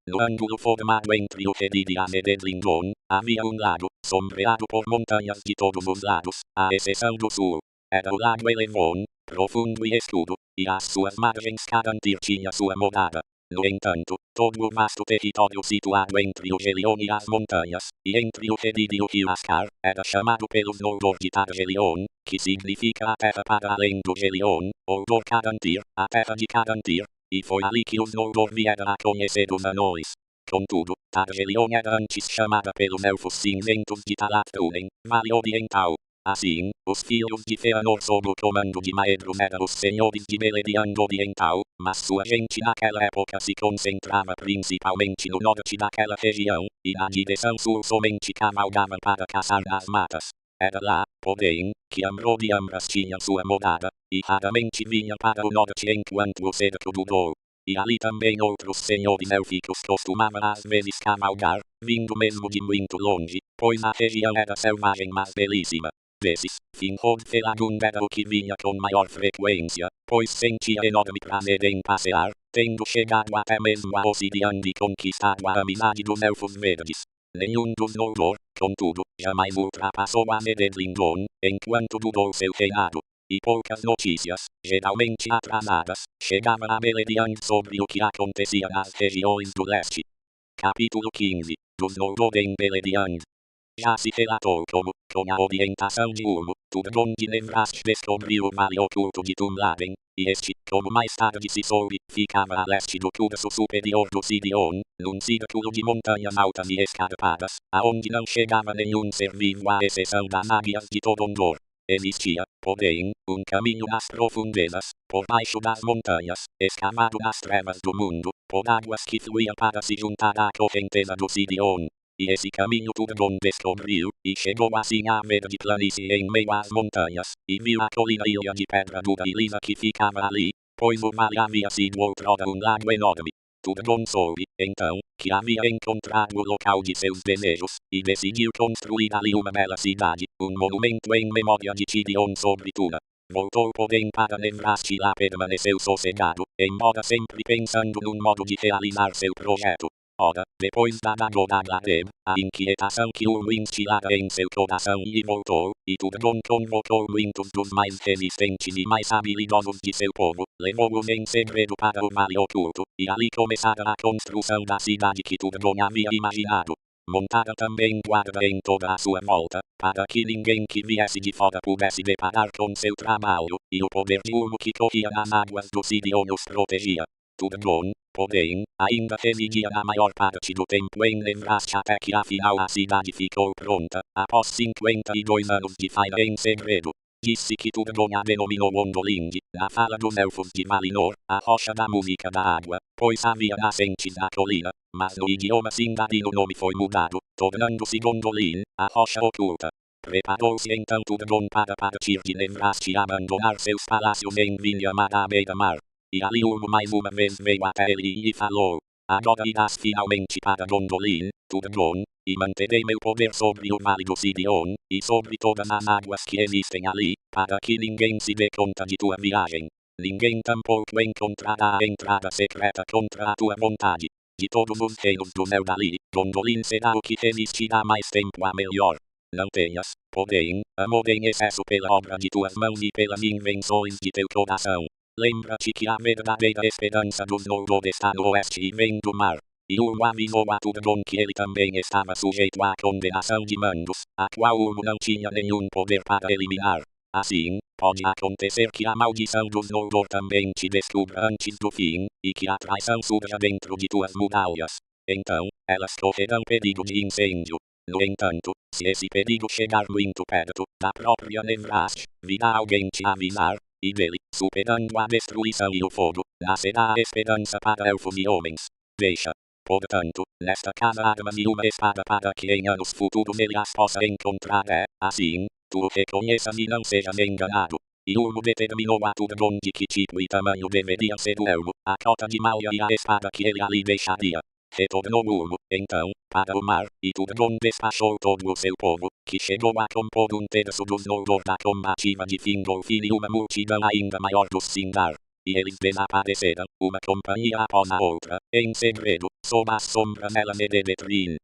[SPEAKER 1] No ângulo formado entre o Kedir e a Medellindon, havia um lago, sombreado por montanhas de todos os lados, à exceção do sul. Era o lago Elevon, profundo e escuro, e às suas margens Carantir tinha sua morada. No entanto, todo o vasto território situado entre o Gelion e as montanhas, e entre o Kedir e o rio Ascar, era chamado pelos Noldor de Targelion, que significa a terra para além do Gelion, ou Dor Carantir, a terra de Carantir, e foi ali que os Noldor vieram a conhecer os anões. Contudo, Targelion era antes chamada pelos Elfos Cinzentos de Talat-Tunen, Vale Oriental. Assim, os filhos de Feanor sob o comando de Maedhros eram os senhores de Beleriand Oriental, mas sua gente naquela época se concentrava principalmente no norte daquela região, e na direção sul somente cavalgava para caçar nas matas. Era lá, porém, que Amrod e Amras tinham sua morada, e raramente vinha para o norte enquanto o cerco durou. E ali também outros senhores élficos costumavam às vezes cavalgar, vindo mesmo de muito longe, pois a região era selvagem mas belíssima. Desses, Finrod Felagund era o que vinha com maior frequência, pois sentia enorme prazer em passear, tendo chegado até mesmo a Ossidian e conquistado a amizade dos Elfos Verdes. Nenhum dos Noldor, contudo, jamais ultrapassou a Medellindon, enquanto durou seu reinado. E poucas notícias, geralmente atrasadas, chegavam a Beleriand sobre o que acontecia nas regiões do leste. Capítulo 15. Dos Noldor em Beleriand. Já se relatou como, com a orientação de Ulmo, Turgon de Nevrast descobriu o vale oculto de Tumladen, e este, como mais tarde se soube, ficava a leste do curso superior do Sirion, num círculo de montanhas altas e escarpadas, aonde não chegava nenhum ser vivo à exceção das águias de Todondor. Existia, porém, um caminho nas profundezas, por baixo das montanhas, escavado nas trevas do mundo, por águas que fluíam para se juntar à correnteza do Sirion. E esse caminho Turgon descobriu, e chegou assim à verde planície em meio às montanhas, e viu a colina ilha de pedra dura e lisa que ficava ali, pois o vale havia sido outrora um lago enorme. Turgon soube, então, que havia encontrado o local de seus desejos, e decidiu construir ali uma bela cidade, um monumento em memória de Tirion sobre Tuna. Voltou porém para Nevrast e lá permaneceu sossegado, embora sempre pensando num modo de realizar seu projeto. Ora, depois da Dagor Agladeb, a inquietação que Ulmo instilara em seu coração lhe voltou, e Turgon convocou muitos dos mais resistentes e mais habilidosos de seu povo, levou-os em segredo para o Vale Oculto, e ali começara a construção da cidade que Turgon havia imaginado. Montara também guarda em toda a sua volta, para que ninguém que viesse de fora pudesse deparar com seu trabalho, e o poder de Ulmo que corria nas águas do Sirion os protegia. Turgon, porém, ainda residia a maior parte do tempo em Nevrast até que afinal a cidade ficou pronta, após 52 anos de faina em segredo. Disse que Turgon a denominou Ondolind, na fala dos Elfos de Valinor, a rocha da música da água, pois havia nascentes da colina, mas no idioma Sindarin o nome foi mudado, tornando-se Gondolin, a rocha oculta. Preparou-se então Turgon para partir de Nevrast e abandonar seus palácios em Vinhamar à beira-mar. E ali Ulmo mais uma vez veio até ele e lhe falou: agora irás finalmente para Gondolin, Turgon, e manterei meu poder sobre o vale do Sirion, e sobre todas as águas que existem ali, para que ninguém se dê conta de tua viagem. Ninguém tampouco encontrará a entrada secreta contra a tua vontade. De todos os reinos do Eldali, Gondolin será o que resistirá mais tempo a melhor. Não tenhas, porém, amor em excesso pela obra de tuas mãos e pelas invenções de teu coração. Lembra-te que a verdadeira esperança dos Noldor está no oeste e vem do mar. E Ulmo avisou a Turgon que ele também estava sujeito à condenação de Mandos, a qual Ulmo não tinha nenhum poder para eliminar. Assim, pode acontecer que a maldição dos Noldor também te descubra antes do fim, e que a traição surja dentro de tuas muralhas. Então, elas correrão perigo de incêndio. No entanto, se esse perigo chegar muito perto da própria Nevrast, virá alguém te avisar, e dele, superando a destruição e o fogo, nascerá a esperança para elfos e homens. Deixa, portanto, nesta casa armas e uma espada para que em anos futuros ele as possa encontrar assim, tu o reconheças e não sejas enganado. E Ulmo determinou a Turgon de que tipo e tamanho deveria ser o elmo, a cota de malha e a espada que ele ali deixaria. retornou Urmo, então, para o mar, e Turgon despachou todo o seu povo, que chegou a compor um terço dos Noldor da combativa de Fingolfin e uma multidão ainda maior dos Sindar. E eles desapareceram, uma companhia após a outra, em segredo, sob as sombras de Betrin.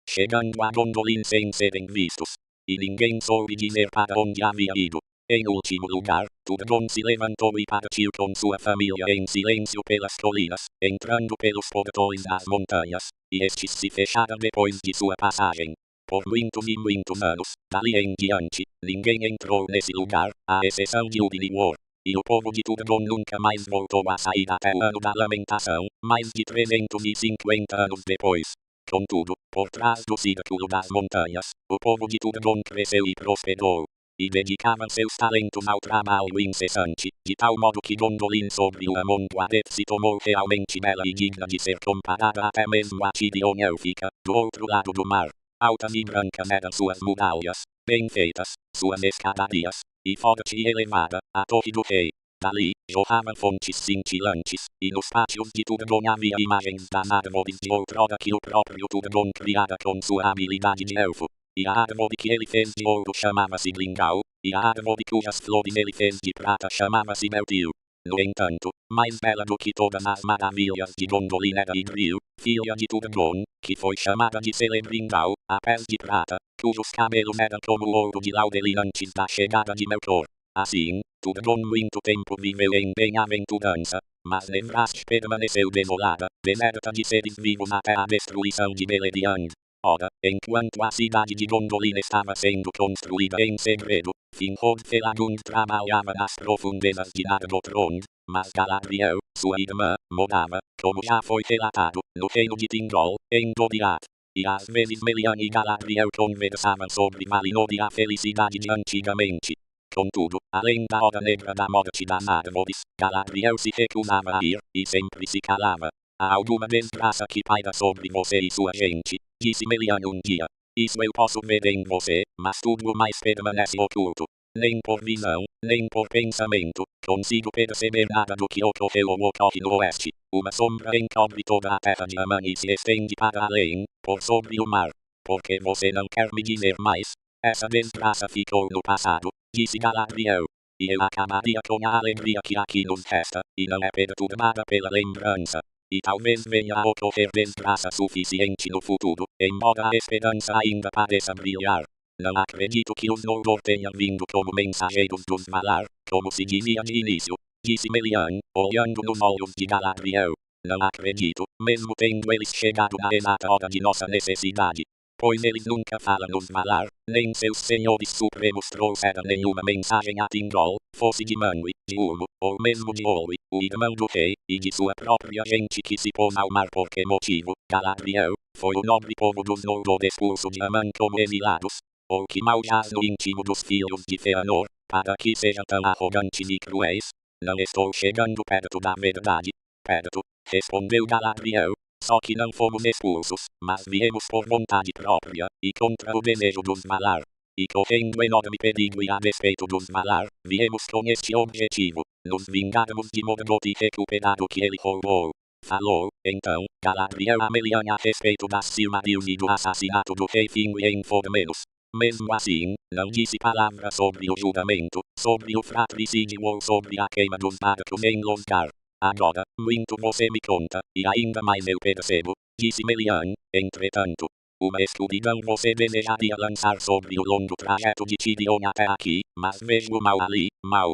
[SPEAKER 1] Chegando a Gondolin sem serem vistos. E ninguém soube dizer para onde havia ido. Em último lugar, Turgon se levantou e partiu com sua família em silêncio pelas colinas, entrando pelos portões das montanhas, e estes se fecharam depois de sua passagem. Por muitos e muitos anos, dali em diante, ninguém entrou nesse lugar, à exceção de Ubilior. E o povo de Turgon nunca mais voltou a sair até o ano da lamentação, mais de 350 anos depois. Contudo, por trás do círculo das montanhas, o povo de Turgon cresceu e prosperou. E dedicavam seus talentos ao trabalho incessante, de tal modo que Gondolin sobre o Amontoadet se tornou realmente bela e digna de ser comparada até mesmo a Tirion élfica, do outro lado do mar. Altas e brancas eram suas muralhas, bem feitas, suas escadarias, e forte e elevada, a torre do rei. Dali, jorravam fontes cintilantes, e nos pátios de Turgon havia imagens das árvores de outrora que o próprio Turgon criara com sua habilidade de elfo. E a árvore que ele fez de ouro chamava-se Gringal, e a árvore cujas flores ele fez de prata chamava-se Meltil. No entanto, mais bela do que todas as maravilhas de Gondolin era Idril, filha de Turgon, que foi chamada de Celebringal, a pés de prata, cujos cabelos eram como o ouro de Laudelin antes da chegada de Melkor. Assim, Turgon muito tempo viveu em bem-aventurança, mas Nevrast permaneceu desolada, deserta de seres vivos até a destruição de Beleriand. Ora, enquanto a cidade de Gondolin estava sendo construída em segredo, Finrod Felagund trabalhava nas profundezas de Nargothrond, mas Galadriel, sua irmã, morava, como já foi relatado, no reino de Tindrol, em Doriath. E às vezes Melian e Galadriel conversavam sobre Valinor e a felicidade de antigamente. Contudo, além da hora negra da morte das árvores, Galadriel se recusava a ir, e sempre se calava. Há alguma desgraça que paira sobre você e sua gente, disse Melian um dia. Isso eu posso ver em você, mas tudo mais permanece oculto. Nem por visão, nem por pensamento, consigo perceber nada do que ocorreu ou ocorre no oeste. Uma sombra encobre toda a terra de Aman e se estende para além, por sobre o mar. Por que você não quer me dizer mais? Essa desgraça ficou no passado, disse Galadriel. E eu acabaria com a alegria que aqui nos resta, e não é perturbada pela lembrança. E talvez venha a ocorrer desgraça suficiente no futuro, embora a esperança ainda pareça brilhar. Não acredito que os Noldor tenham vindo como mensageiros dos Valar, como se dizia de início, disse Melian, olhando nos olhos de Galadriel. Não acredito, mesmo tendo eles chegado na exata hora de nossa necessidade. Pois eles nunca falam nos Valar, nem seus senhores supremos trouxeram nenhuma mensagem a Tindrol, fosse de Manwë, de Urmo, ou mesmo de Olwe, o irmão do rei, e de sua própria gente que se pôs ao mar por que motivo, Galadriel, foi o nobre povo dos Noldor expulso de Aman como exilados, ou que mal jaz no íntimo dos filhos de Feanor, para que sejam tão arrogantes e cruéis? Não estou chegando perto da verdade. Perto, respondeu Galadriel. Só que não fomos expulsos, mas viemos por vontade própria, e contra o desejo dos Valar. E correndo enorme perigo e a despeito dos Valar, viemos com este objetivo, nos vingarmos de Morgoth e recuperar o que ele roubou. Falou, então, Galadriel a Melian a respeito das Silmarils e do assassinato do rei Finwë em Formenos. Mesmo assim, não disse palavra sobre o julgamento, sobre o fratricídio ou sobre a queima dos barcos em Losgar. Agora, muito você me conta, e ainda mais eu percebo, disse Melian, entretanto. Uma escuridão você desejaria lançar sobre o longo trajeto de Tirion até aqui, mas vejo mal ali, mal.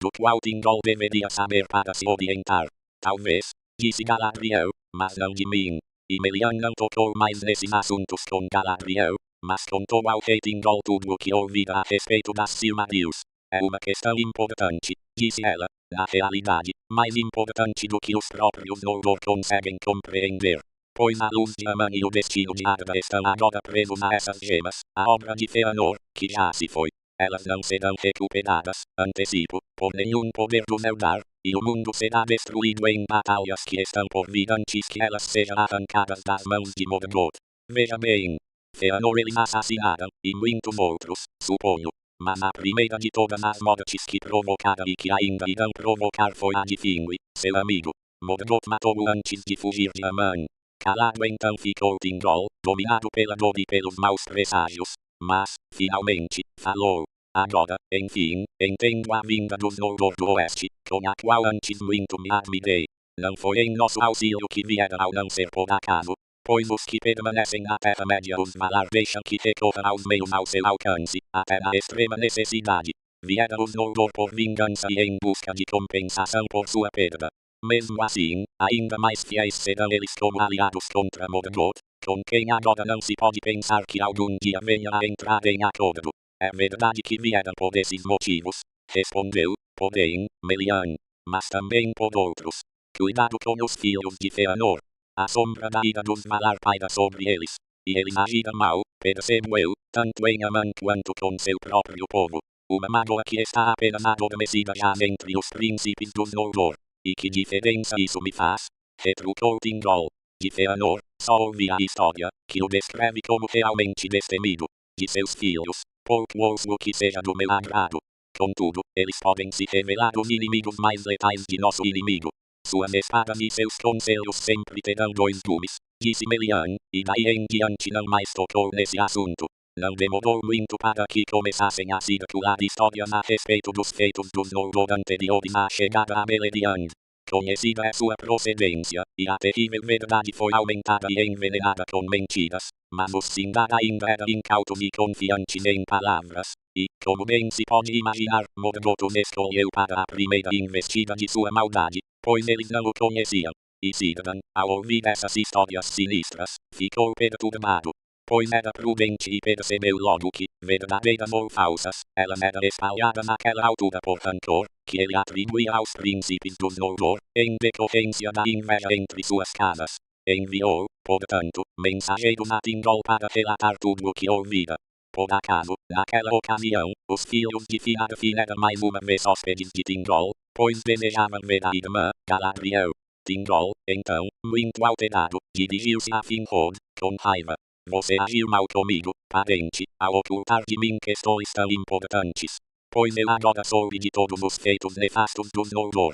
[SPEAKER 1] Do qual Tindrol deveria saber para se orientar. Talvez, disse Galadriel, mas não de mim. E Melian não tocou mais nesses assuntos com Galadriel, mas contou ao rei Tindrol tudo o que ouvira a respeito das Silmarils. É uma questão importante, disse ela, na realidade, mais importante do que os próprios Noldor conseguem compreender. Pois a luz de Aman e o destino de Arda estão agora presos a essas gemas, a obra de Feanor, que já se foi. Elas não serão recuperadas, antecipo, por nenhum poder do Eldar, e o mundo será destruído em batalhas que estão por vir antes que elas sejam arrancadas das mãos de Morgoth. Veja bem, Feanor eles assassinaram, e muitos outros, suponho. Mas a primeira de todas as mortes que provocaram e que ainda irão provocar foi a de Finwë, seu amigo. Morgoth matou-o antes de fugir de Aman. Calado então ficou Tindrol, dominado pela dor e pelos maus presságios, mas, finalmente, falou. Agora, enfim, entendo a vinda dos Noldor do Oeste, com a qual antes muito me admirei. Não foi em nosso auxílio que vieram ao não ser por acaso, pois os que permanecem na Terra-média os Valar deixam que recorra aos meios ao seu alcance, até na extrema necessidade. Vieram os Noldor por vingança e em busca de compensação por sua perda. Mesmo assim, ainda mais fiéis serão eles como aliados contra Morgoth, com quem agora não se pode pensar que algum dia venha a entrar em acordo. É verdade que vieram por esses motivos, respondeu, porém, Melian, mas também por outros. Cuidado com os filhos de Fëanor. A sombra da ira dos Valar paira sobre eles. E eles agiram mal, percebo eu, tanto em Aman quanto com seu próprio povo. Uma mágoa que está apenas adormecida já entre os príncipes dos Noldor. E que diferença isso me faz? Retrucou Tindrol. De Fëanor, só ouvi a história, que o descreve como realmente destemido. De seus filhos, pouco ouço que seja do meu agrado. Contudo, eles podem se revelar os inimigos mais letais de nosso inimigo. Suas espadas e seus conselhos sempre terão dois gumes, disse Melian, e daí em diante não mais tocou nesse assunto. Não demorou muito para que começassem a circular histórias a respeito dos feitos dos Noldor anteriores à chegada a Beleriand. Conhecida é sua procedência, e a terrível verdade foi aumentada e envenenada com mentiras, mas os Sindar ainda eram incautos e confiantes em palavras, e, como bem se pode imaginar, Morgoth os escolheu para a primeira investida de sua maldade, pois eles não o conheciam. E Círdan, ao ouvir essas histórias sinistras, ficou perturbado, pois era prudente e percebeu logo que, verdadeiras ou falsas, elas eram espalhadas naquela altura por rancor, que ele atribuía aos príncipes dos Noldor, em decorrência da inveja entre suas casas. Enviou, portanto, mensageiros a Tindrol para relatar tudo o que ouvira. Por acaso, naquela ocasião, os filhos de Finarfin eram mais uma vez hóspedes de Tindrol, pois desejavam ver a irmã, Galadriel. Tindrol, então, muito alterado, dirigiu-se a Finrod, com raiva. Você agiu mal comigo, parente, ao ocultar de mim questões tão importantes. Pois eu agora soube de todos os feitos nefastos dos Noldor.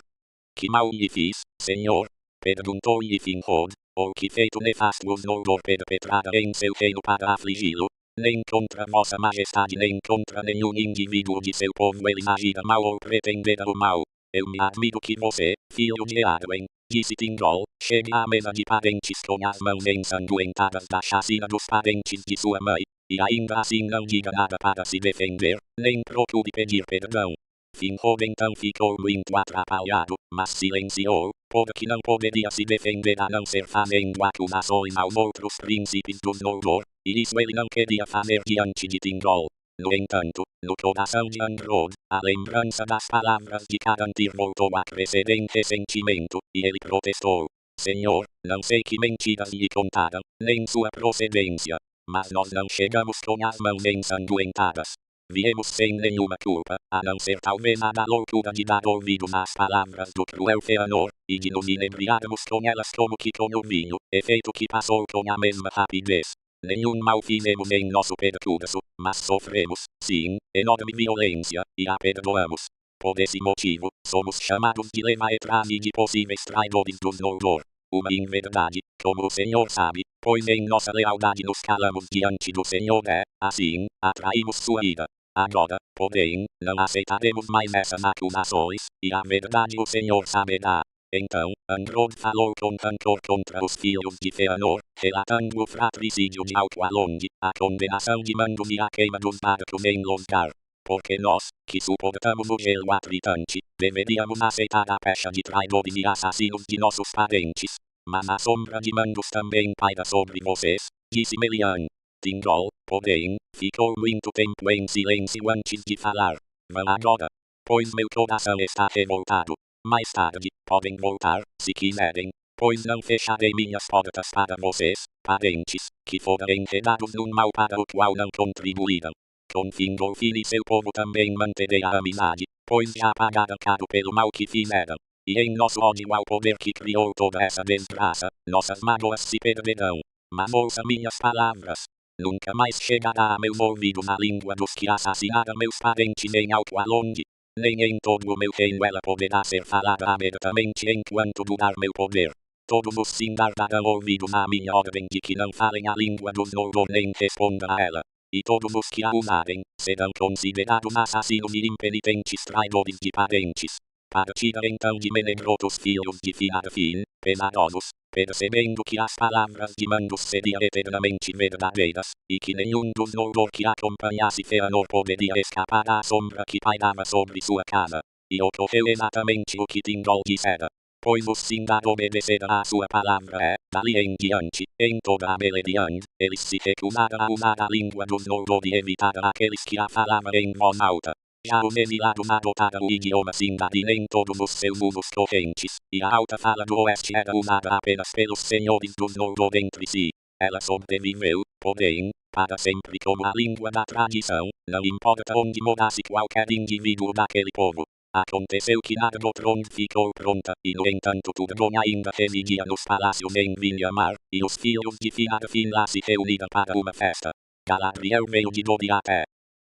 [SPEAKER 1] Que mal lhe fiz, senhor? Perguntou-lhe Finrod, ou que feito nefasto os Noldor perpetraram em seu reino para afligi-lo? Nem contra vossa majestade nem contra nenhum indivíduo de seu povo eles agiram mal ou pretenderam o mal. Eu me admiro que você, filho de Eärwen, disse Tindrol, chegue à mesa de parentes com as mãos ensanguentadas da chacina dos parentes de sua mãe, e ainda assim não diga nada para se defender, nem procure pedir perdão. Finrod então ficou muito atrapalhado, mas silenciou, porque não poderia se defender a não ser fazendo acusações aos outros príncipes dos Noldor, e isso ele não queria fazer diante de Tindrol. No entanto, no coração de Angrod, a lembrança das palavras de Caranthir voltou a crescer em ressentimento, e ele protestou. Senhor, não sei que mentiras lhe contaram, nem sua procedência, mas nós não chegamos com as mãos ensanguentadas. Viemos sem nenhuma culpa, a não ser talvez a da loucura de dar ouvidos às palavras do cruel Fëanor, e de nos inebriarmos com elas como que com o vinho, efeito que passou com a mesma rapidez. Nenhum mal fizemos em nosso percurso, mas sofremos, sim, enorme violência, e a perdoamos. Por esse motivo, somos chamados de Levaethras e de possíveis traidores dos Noldor. Uma inverdade, como o Senhor sabe, pois em nossa lealdade nos calamos diante do Senhor assim, atraímos sua ira. Agora, porém, não aceitaremos mais essas acusações, e a verdade o Senhor saberá. Então, Angrod falou com rancor contra os filhos de Fëanor, relatando o fratricídio de Alqualond, a condenação de Mandos e a queima dos barcos em Losgar. Porque nós, que suportamos o gelo atritante, deveríamos aceitar a pecha de traidores e assassinos de nossos parentes. Mas a sombra de Mandos também paira sobre vocês, disse Melian. Tindrol, porém, ficou muito tempo em silêncio antes de falar. Vão agora, pois meu coração está revoltado. Mais tarde, podem voltar, se quiserem, pois não fecharei minhas portas para vocês, parentes, que foram enredados num mal para o qual não contribuíram. Com Fingolfin e seu povo também manterei a amizade, pois já pagaram caro pelo mal que fizeram. E em nosso ódio ao poder que criou toda essa desgraça, nossas mágoas se perderão. Mas ouça minhas palavras. Nunca mais chegará a meus ouvidos a língua dos que assassinaram meus parentes em Alqualond. Nem em todo o meu reino ela poderá ser falada abertamente enquanto durar meu poder. todos os sim darão ouvidos à minha ordem de que não falem a língua dos Noldor nem respondam a ela. E todos os que a usarem, serão considerados assassinos e impenitentes traidores de parentes. Partida então de Menedroth os filhos de Finarfin, pesarosos, percebendo que as palavras de Mandos seriam eternamente verdadeiras, e que nenhum dos Noldor que acompanhasse Fëanor poderia escapar da sombra que pairava sobre sua casa. E ocorreu exatamente o que Thingol dissera. Pois os Sindar obedeceram à sua palavra dali em diante, em toda a Beleriand, eles se recusaram a usar a língua dos Noldor e evitaram aqueles que a falavam em voz alta. Já os exilados adotaram o idioma Sindarin em todos os seus usos correntes, e a alta fala do oeste era usada apenas pelos senhores dos Noldor entre si. Ela sobreviveu, porém, para sempre como a língua da tradição, não importa onde morasse qualquer indivíduo daquele povo. Aconteceu que Nargothrond ficou pronta, e no entanto Turgon ainda residia nos palácios em Vilhamar, e os filhos de Finarfin lá se reuniram para uma festa. Galadriel veio de Doriath.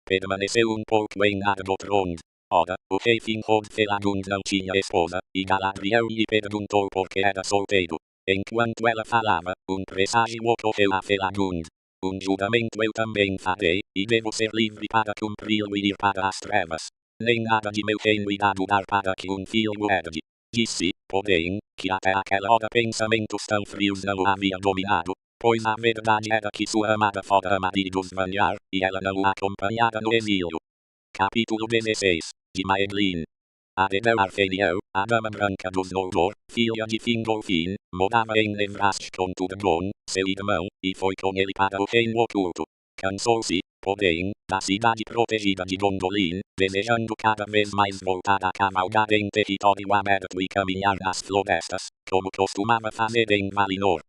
[SPEAKER 1] Permaneceu um pouco em Nargothrond. Ora, o rei Finrod Felagund não tinha esposa, e Galadriel lhe perguntou por que era solteiro. Enquanto ela falava, um presságio ocorreu a Felagund. Um juramento eu também farei, e devo ser livre para cumpri-lo e ir para as trevas. Nem nada de meu reino irá durar para que um filho herde. Disse, porém, que até aquela hora pensamentos tão frios não o havia dominado, pois a verdade era que sua amada fora maridos Vanyar, e ela não o acompanhara no exílio. Capítulo 16, de Maedlin. Aredel Arfeniel, a dama branca dos Noldor, filha de Fingolfin, morava em Nevrast com Turgon, seu irmão, e foi com ele para o reino oculto. Cansou-se, porém, da cidade protegida de Gondolin, desejando cada vez mais voltar a cavalgar em território aberto e caminhar nas florestas, como costumava fazer em Valinor.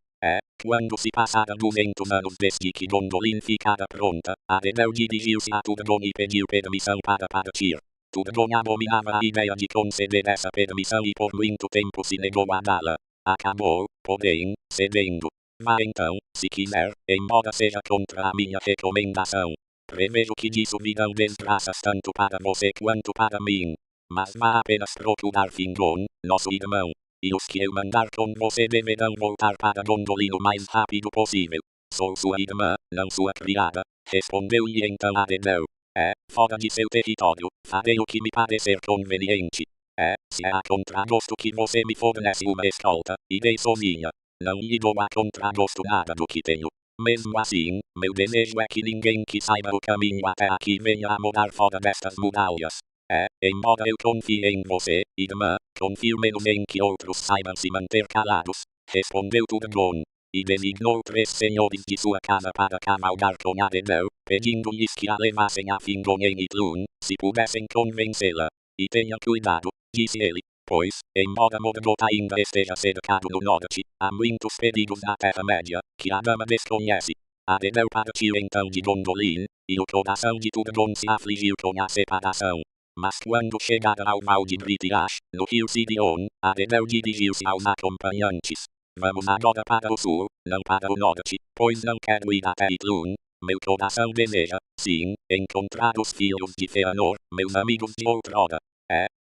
[SPEAKER 1] Quando se passaram 200 anos desde que Gondolin ficara pronta, Aredel dirigiu-se a Turgon e pediu permissão para partir. Turgon abominava a ideia de conceder essa permissão e por muito tempo se negou a dá-la. Acabou, porém, cedendo. Vá então, se quiser, embora seja contra a minha recomendação. Prevejo que disso virão desgraças tanto para você quanto para mim. Mas vá apenas procurar Fingon, nosso irmão. E os que eu mandar com você deverão voltar para Gondolin o mais rápido possível. Sou sua irmã, não sua criada, respondeu-lhe então Aredel. Fora de seu território, farei o que me parecer conveniente. Se é a contragosto que você me fornece uma escolta, irei sozinha. Não lhe dou a contragosto nada do que tenho. Mesmo assim, meu desejo é que ninguém que saiba o caminho até aqui venha a morar fora destas muralhas. Embora eu confie em você, irmã, confio menos em que outros saibam se manter calados, respondeu Turgon. E designou 3 senhores de sua casa para cavalgar com Aredel, pedindo-lhes que a levassem a Fingon em Idlún, se pudessem convencê-la. E tenha cuidado, disse ele, pois, embora Morgoth ainda esteja cercado no norte, há muitos perigos na Terra-média, que a dama desconhece. Aredel partiu então de Gondolin, e o coração de Turgon se afligiu com a separação. Mas quando chegaram ao Val de Britiash, no rio Sirion, Aredel dirigiu-se aos acompanhantes. Vamos agora para o sul, não para o norte, pois não quero ir até Idlún. Meu coração deseja, sim, encontrar os filhos de Fëanor, meus amigos de outrora.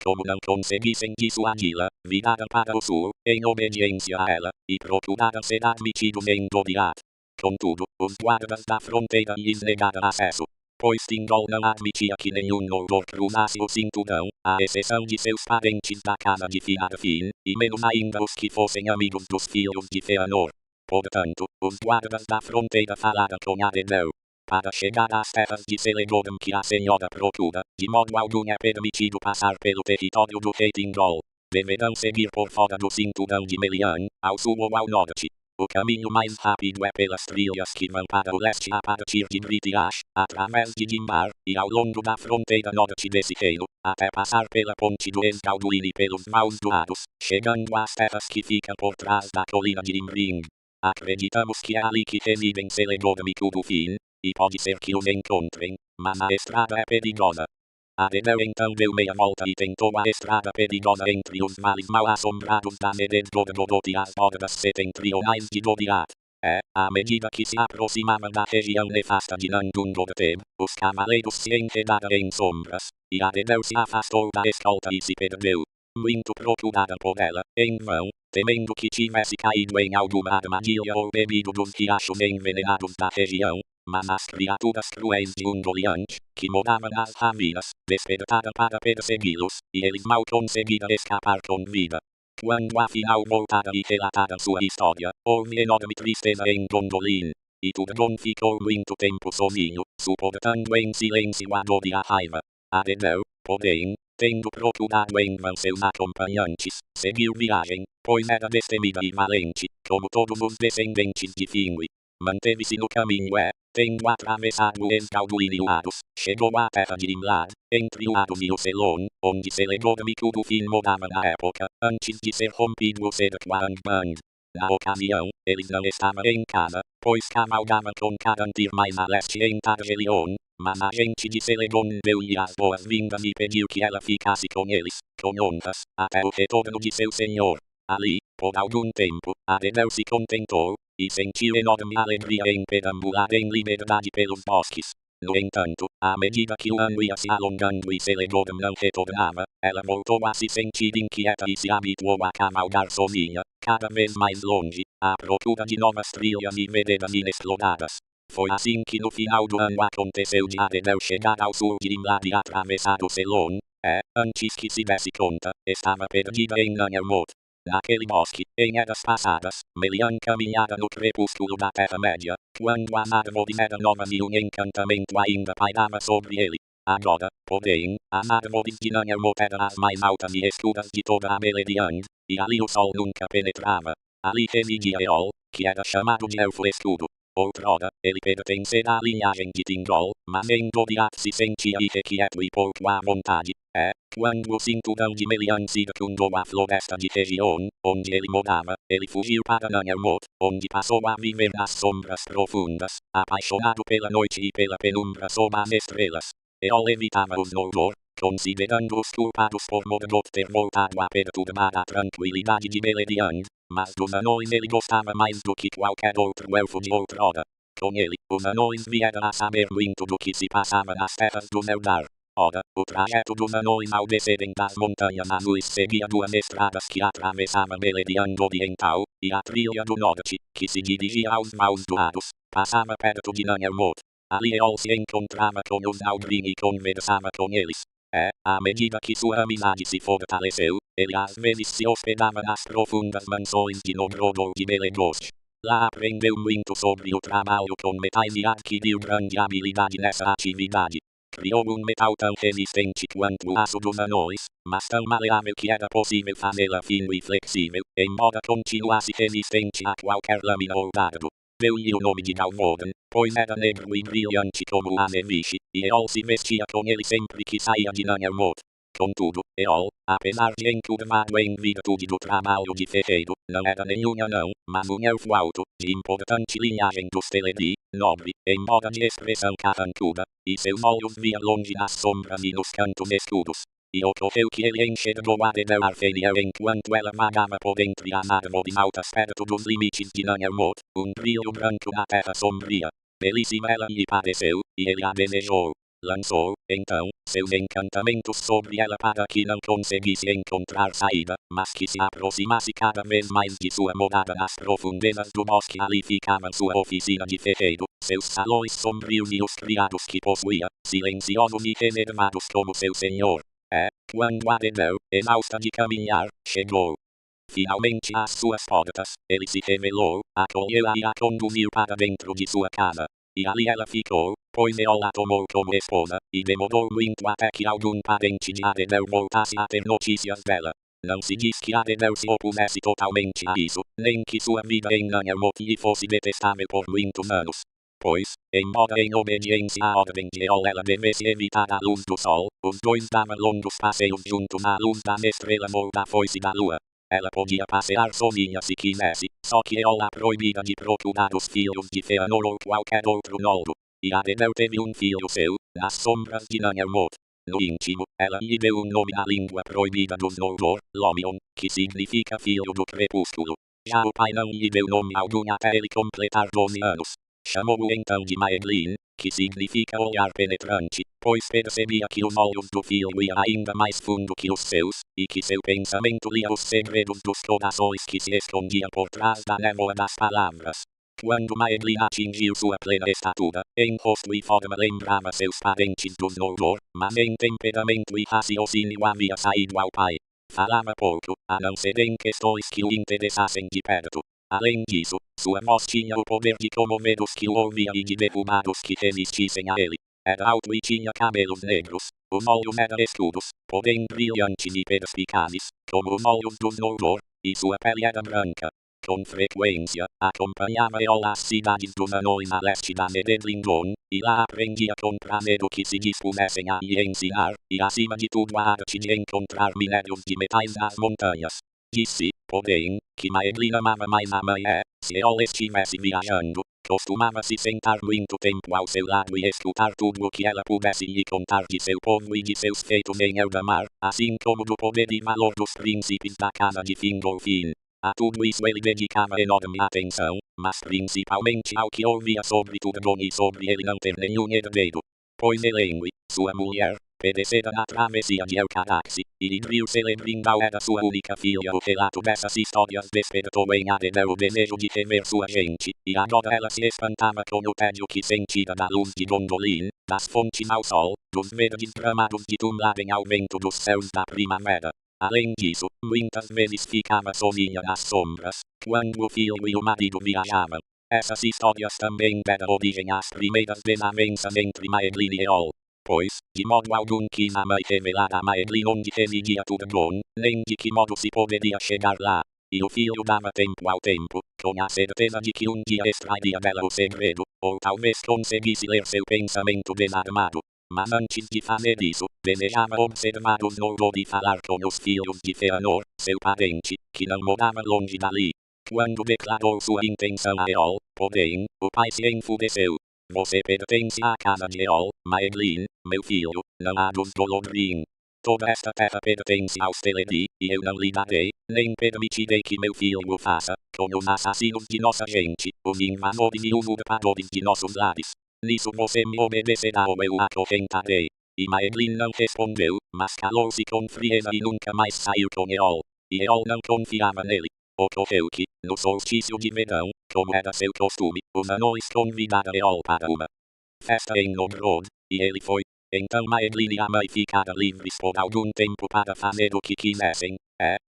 [SPEAKER 1] Como não conseguissem dissuadi-la, viraram para o sul, em obediência a ela, e procuraram ser admitidos em Doriath. Contudo, os guardas da fronteira lhes negaram acesso. Pois Thingol não admitia que nenhum Noldor cruzasse o cinturão, à exceção de seus parentes da casa de Finarfin, e menos ainda os que fossem amigos dos filhos de Fëanor. Portanto, os guardas da fronteira falaram com Aredel. Para chegar às terras de Celeborn que a senhora procura, de modo algum é permitido passar pelo território do rei Thingol. Deverão seguir por fora do cinturão de Melian, ao sul ou ao norte. O caminho mais rápido é pelas trilhas que vão para o leste a partir de Britiash, através de Dimbar, e ao longo da fronteira norte desse reino, até passar pela ponte do Esgalduin e pelos Maus Dourados, chegando às terras que ficam por trás da colina de Imbring. Acreditamos que é ali que residem Celeborn e Curufin, e pode ser que os encontrem, mas a estrada é perigosa. Aredel então deu meia volta e tentou a estrada perigosa entre os vales mal assombrados da Nered Gorgoroth e as bordas setentrionais de Doriath. À medida que se aproximavam da região nefasta de Nandungorteb, os cavaleiros se enredaram em sombras, e Aredel se afastou da escolta e se perdeu. Muito procurada por ela, em vão, temendo que tivesse caído em alguma armadilha ou bebido dos riachos envenenados da região, mas as criaturas cruéis de Undoliante, que moravam nas ravinas, despertaram para persegui-los, e eles mal conseguiram escapar com vida. Quando afinal voltaram e relataram sua história, houve enorme tristeza em Gondolin, e Turgon ficou muito tempo sozinho, suportando em silêncio a dor e a raiva. Aredeu, porém, tendo procurado em vão seus acompanhantes, seguiu viagem, pois era destemida e valente, como todos os descendentes de Finwë. Manteve-se no caminho e, tendo atravessado o Escalduin e o Arus, chegou à terra de Imlad, entre o Arus e o Selon, onde Celeborn e Curufin morava na época, antes de ser rompido o cerco a Angband. Na ocasião, eles não estavam em casa, pois cavalgavam com Caranthir mais a leste em Targelion, mas a gente de Celeborn deu-lhe as boas-vindas e pediu que ela ficasse com eles, com honras, até o retorno de seu senhor. Ali, por algum tempo, Aredeu se contentou, e sentiu enorme alegria em perambular em liberdade pelos bosques. No entanto, à medida que o ano ia se alongando e Celeborn não retornava, ela voltou a se sentir inquieta e se habituou a cavalgar sozinha, cada vez mais longe, à procura de novas trilhas e veredas inexploradas. Foi assim que no final do ano aconteceu de Aredeu chegar ao sul de Imlad e atravessar o Selon, e, antes que se desse conta, estava perdida em Nanarmoth. Naquele bosque, em eras passadas, Melian caminhara no crepúsculo da Terra-média, quando as árvores eram novas e um encantamento ainda pairava sobre ele. Agora, porém, as árvores de Nanarmoth eram as mais altas e escuras de toda a Beleriand, e ali o sol nunca penetrava. Ali residia Eol, que era chamado de Elfo Escudo. Outrora, ele pertencera à linhagem de Tindrol, mas em Doriath se sentia irrequieto e pouco à vontade. Quando o cinturão de Melian circundou a floresta de Region, onde ele morava, ele fugiu para Nanarmoth, onde passou a viver nas sombras profundas, apaixonado pela noite e pela penumbra sob as estrelas. Eol evitava os Noldor, considerando-os culpados por Morgoth ter voltado a perturbar a tranquilidade de Beleriand, mas dos anões ele gostava mais do que qualquer outro elfo de outrora. Com ele, os anões vieram a saber muito do que se passava nas terras do Eldar. Ora, o trajeto dos anões ao descerem das montanhas azuis seguia duas estradas que atravessavam Beleriand Oriental, e a trilha do norte, que se dirigia aos Maus Dourados, passava perto de Nanarmoth. Ali Eol se encontrava com os Aldrin e conversava com eles. À medida que sua amizade se fortaleceu, ele às vezes se hospedava nas profundas mansões de Nogrod ou de Belegost. Lá aprendeu muito sobre o trabalho com metais e adquiriu grande habilidade nessa atividade. Criou um metal tão resistente quanto o aço dos anões, mas tão maleável que era possível fazê-la fino e flexível, embora continuasse resistente a qualquer lâmina ou dardo. Deu-lhe o nome de Galvorn, pois era negro e brilhante como o Azeviche, e Eol se vestia com ele sempre que saía de Nanarmoth. Contudo, Eol, apesar de encurvado em virtude do trabalho de ferreiro, não era nenhum anão, mas um elfo alto, de importante linhagem dos Teleri, nobre, embora de expressão carrancuda, e seus olhos viam longe nas sombras e nos cantos escuros. E ocorreu que ele enxergou Aredeu Arfeniel enquanto ela vagava por entre as árvores altas perto dos limites de Nanarmoth, um brilho branco na terra sombria. Belíssima ela lhe pareceu, e ele a desejou. Lançou, então, seus encantamentos sobre ela para que não conseguisse encontrar saída, mas que se aproximasse cada vez mais de sua morada nas profundezas do bosque. Ali ficava sua oficina de ferreiro, seus salões sombrios e os criados que possuía, silenciosos e reservados como seu senhor. Quando Aredeu, exausta de caminhar, chegou finalmente às suas portas, ele se revelou, acolheu-a e a conduziu para dentro de sua casa. E ali ela ficou, pois Eol a tomou como esposa, e demorou muito até que algum parente de Aredeu voltasse a ter notícias dela. Não se diz que Aredeu se opusesse totalmente a isso, nem que sua vida em Nanarmoth lhe fosse detestável por muitos anos. Pois, embora em obediência à ordem de Eol ela devesse evitar a luz do sol, os dois davam longos passeios juntos à luz das estrelas ou da foice da lua. Ela podia passear sozinha se quisesse, só que Eol a proibira de procurar os filhos de Fëanor ou qualquer outro Noldo. E Aredeu teve um filho seu, nas sombras de Nanarmoth. No íntimo, ela lhe deu um nome na língua proibida dos Noldor, Lomion, que significa filho do crepúsculo. Já o pai não lhe deu nome algum até ele completar 12 anos. Chamou-o então de Maeglin, que significa olhar penetrante, pois percebia que os olhos do filho iam ainda mais fundo que os seus, e que seu pensamento lia os segredos dos corações que se escondiam por trás da névoa das palavras. Quando Maeglin atingiu sua plena estatura, em rosto e forma lembrava seus parentes dos Noldor, mas em temperamento e raciocínio havia saído ao pai. Falava pouco, a não ser em questões que o interessassem de perto. Além disso, sua voz tinha o poder de comover os que o ouviam e de derrubar os que resistissem a ele. Era alto e tinha cabelos negros, os olhos eram escuros, porém brilhantes e perspicazes, como os olhos dos Noldor, e sua pele era branca. Com frequência, acompanhava Eol às cidades dos anões a leste da Medellindon, e lá aprendia com prazer o que se dispusessem a lhe ensinar, e acima de tudo a arte de encontrar minérios de metais nas montanhas. Disse, porém, que Maeglin amava mais a mãe se Eol estivesse viajando, costumava se sentar muito tempo ao seu lado e escutar tudo o que ela pudesse lhe contar de seu povo e de seus feitos em Eldamar, assim como do poder e valor dos príncipes da casa de Fingolfin. A tudo isso ele dedicava enorme atenção, mas principalmente ao que ouvia sobre Turgon e sobre ele não ter nenhum herdeiro. Pois Elendil, sua mulher, perecera na travessia de Elcaraxe, e Idril Celebrimbor era sua única filha. O relato dessas histórias despertou em Adenir o desejo de rever sua gente, e agora ela se espantava com o tédio que sentira da luz de Gondolin, das fontes ao sol, dos verdes gramados de Tumlaren ao vento dos céus da primavera. Além disso, muitas vezes ficava sozinha nas sombras, quando o filho e o marido viajavam. Essas histórias também deram origem às primeiras desavenças entre Maeglin e Eol, pois, de modo algum quis a mãe revelar a Maeglin onde residia Turgon, nem de que modo se poderia chegar lá. E o filho dava tempo ao tempo, com a certeza de que um dia extrairia dela o segredo, ou talvez conseguisse ler seu pensamento desarmado. Mas antes de fazer isso, desejava observar os Noldor e falar com os filhos de Fëanor, seu parente, que não morava longe dali. Quando declarou sua intenção a Eol, porém, o pai se enfureceu. Você pertence à casa de Eol, Maeglin, meu filho, não à dos Dolodrin. Toda esta terra pertence aos Teleri, e eu não lhe darei, nem permitirei que meu filho o faça, com os assassinos de nossa gente, os invasores e usurpadores de nossos lares. Nisso você me obedecerá ou eu acrescentarei. E Maeglin não respondeu, mas calou-se com frieza e nunca mais saiu com Eol. E Eol não confiava nele. Ocorreu que, no solstício de verão, como era seu costume, os anões convidaram Eol para uma festa em Noldor, e ele foi. Então Maeglin e a mãe ficaram livres por algum tempo para fazer o que quisessem,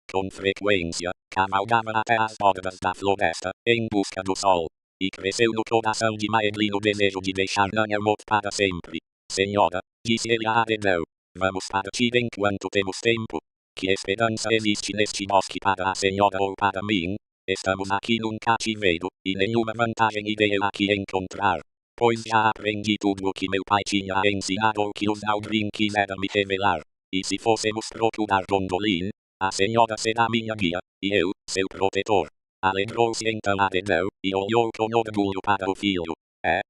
[SPEAKER 1] com frequência, cavalgavam até as bordas da floresta, em busca do sol. E cresceu no coração de Maeglin o desejo de deixar Nannermoth para sempre. Senhora, disse ele a Adenir, vamos partir enquanto temos tempo. Que esperança existe neste bosque para a senhora ou para mim? Estamos aqui num cativeiro, e nenhuma vantagem irei eu aqui encontrar. Pois já aprendi tudo o que meu pai tinha a ensinar ou que os Aldrin quiseram me revelar. E se fôssemos procurar Gondolin, a senhora será minha guia, e eu, seu protetor. Alegrou-se então Adenir, e olhou com orgulho para o filho.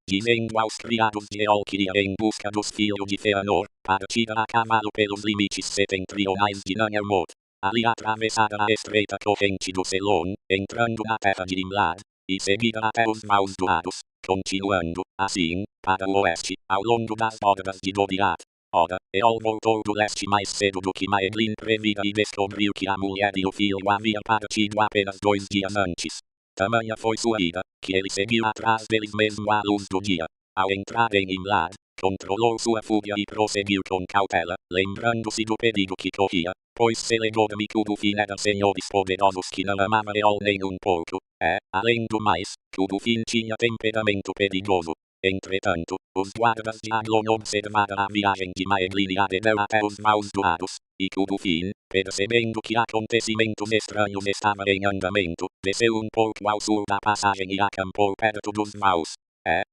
[SPEAKER 1] Dizendo aos criados de Eol que ia em busca dos filhos de Fëanor, partira a cavalo pelos limites setentrionais de Nannermoth. Ali atravessara a estreita corrente do Selon, entrando na terra de Imlad, e seguida até os maus doados, continuando, assim, para o oeste, ao longo das bordas de Doriath. Ora, Eol voltou do leste mais cedo do que Maeglin previra e descobriu que a mulher e o filho haviam partido apenas 2 dias antes. Tamanha foi sua ira, que ele seguiu atrás deles mesmo à luz do dia. Ao entrar em Imlad, controlou sua fúria e prosseguiu com cautela, lembrando-se do perigo que corria, pois Celeborn e Tudufin eram senhores poderosos que não amava Eol nem um pouco. Além do mais, Tudufin tinha temperamento perigoso. Entretanto, os guardas de Aglon observaram a viagem de Maeglin e Adenir até os maus doados, e Tudufin, percebendo que acontecimentos estranhos estavam em andamento, desceu um pouco ao sul da passagem e acampou perto dos maus.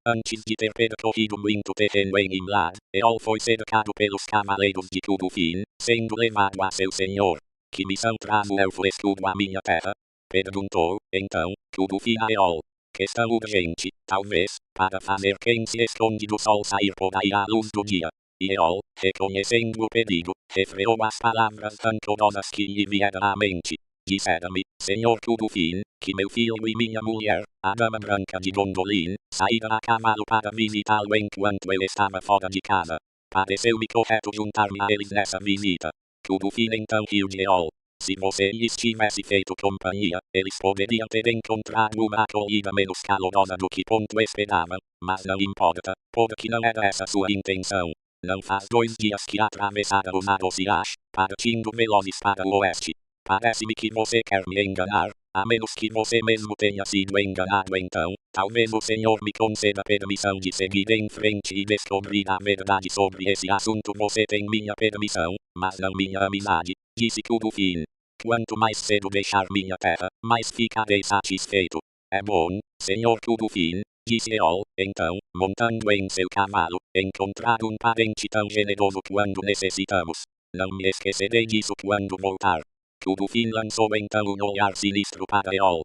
[SPEAKER 1] Antes de ter percorrido muito terreno em Imlad, Eol foi cercado pelos cavaleiros de Tudufin, sendo levado a seu senhor. Que missão traz o elfo escudo à minha terra? Perguntou, então, Tudufin a Eol. Questão urgente, talvez, para fazer quem se esconde do sol sair por aí à luz do dia. E Eol, reconhecendo o perigo, refreou as palavras rancorosas que lhe vieram à mente. Dissera-me, Senhor Tudufin, que meu filho e minha mulher, a dama branca de Gondolin, saíram a cavalo para visitá-lo enquanto ele estava fora de casa. Pareceu-me correto juntar-me a eles nessa visita. Tudufin então riu de Eol. Se você lhes tivesse feito companhia, eles poderiam ter encontrado uma acolhida menos calorosa do que ponto esperavam, mas não importa, porque não era essa sua intenção. Não faz 2 dias que atravessaram o mar Osiash, partindo velozes para o oeste. Parece-me que você quer me enganar, a menos que você mesmo tenha sido enganado então, talvez o Senhor me conceda permissão de seguir em frente e descobrir a verdade sobre esse assunto. Você tem minha permissão, mas não minha amizade, disse Tudufin. Quanto mais cedo deixar minha terra, mais ficarei satisfeito. É bom, Senhor Tudufin, disse Eol, então, montando em seu cavalo, encontrar um parente tão generoso quando necessitamos. Não me esquecerei disso quando voltar. Tudufin lançou então um olhar sinistro para Eol.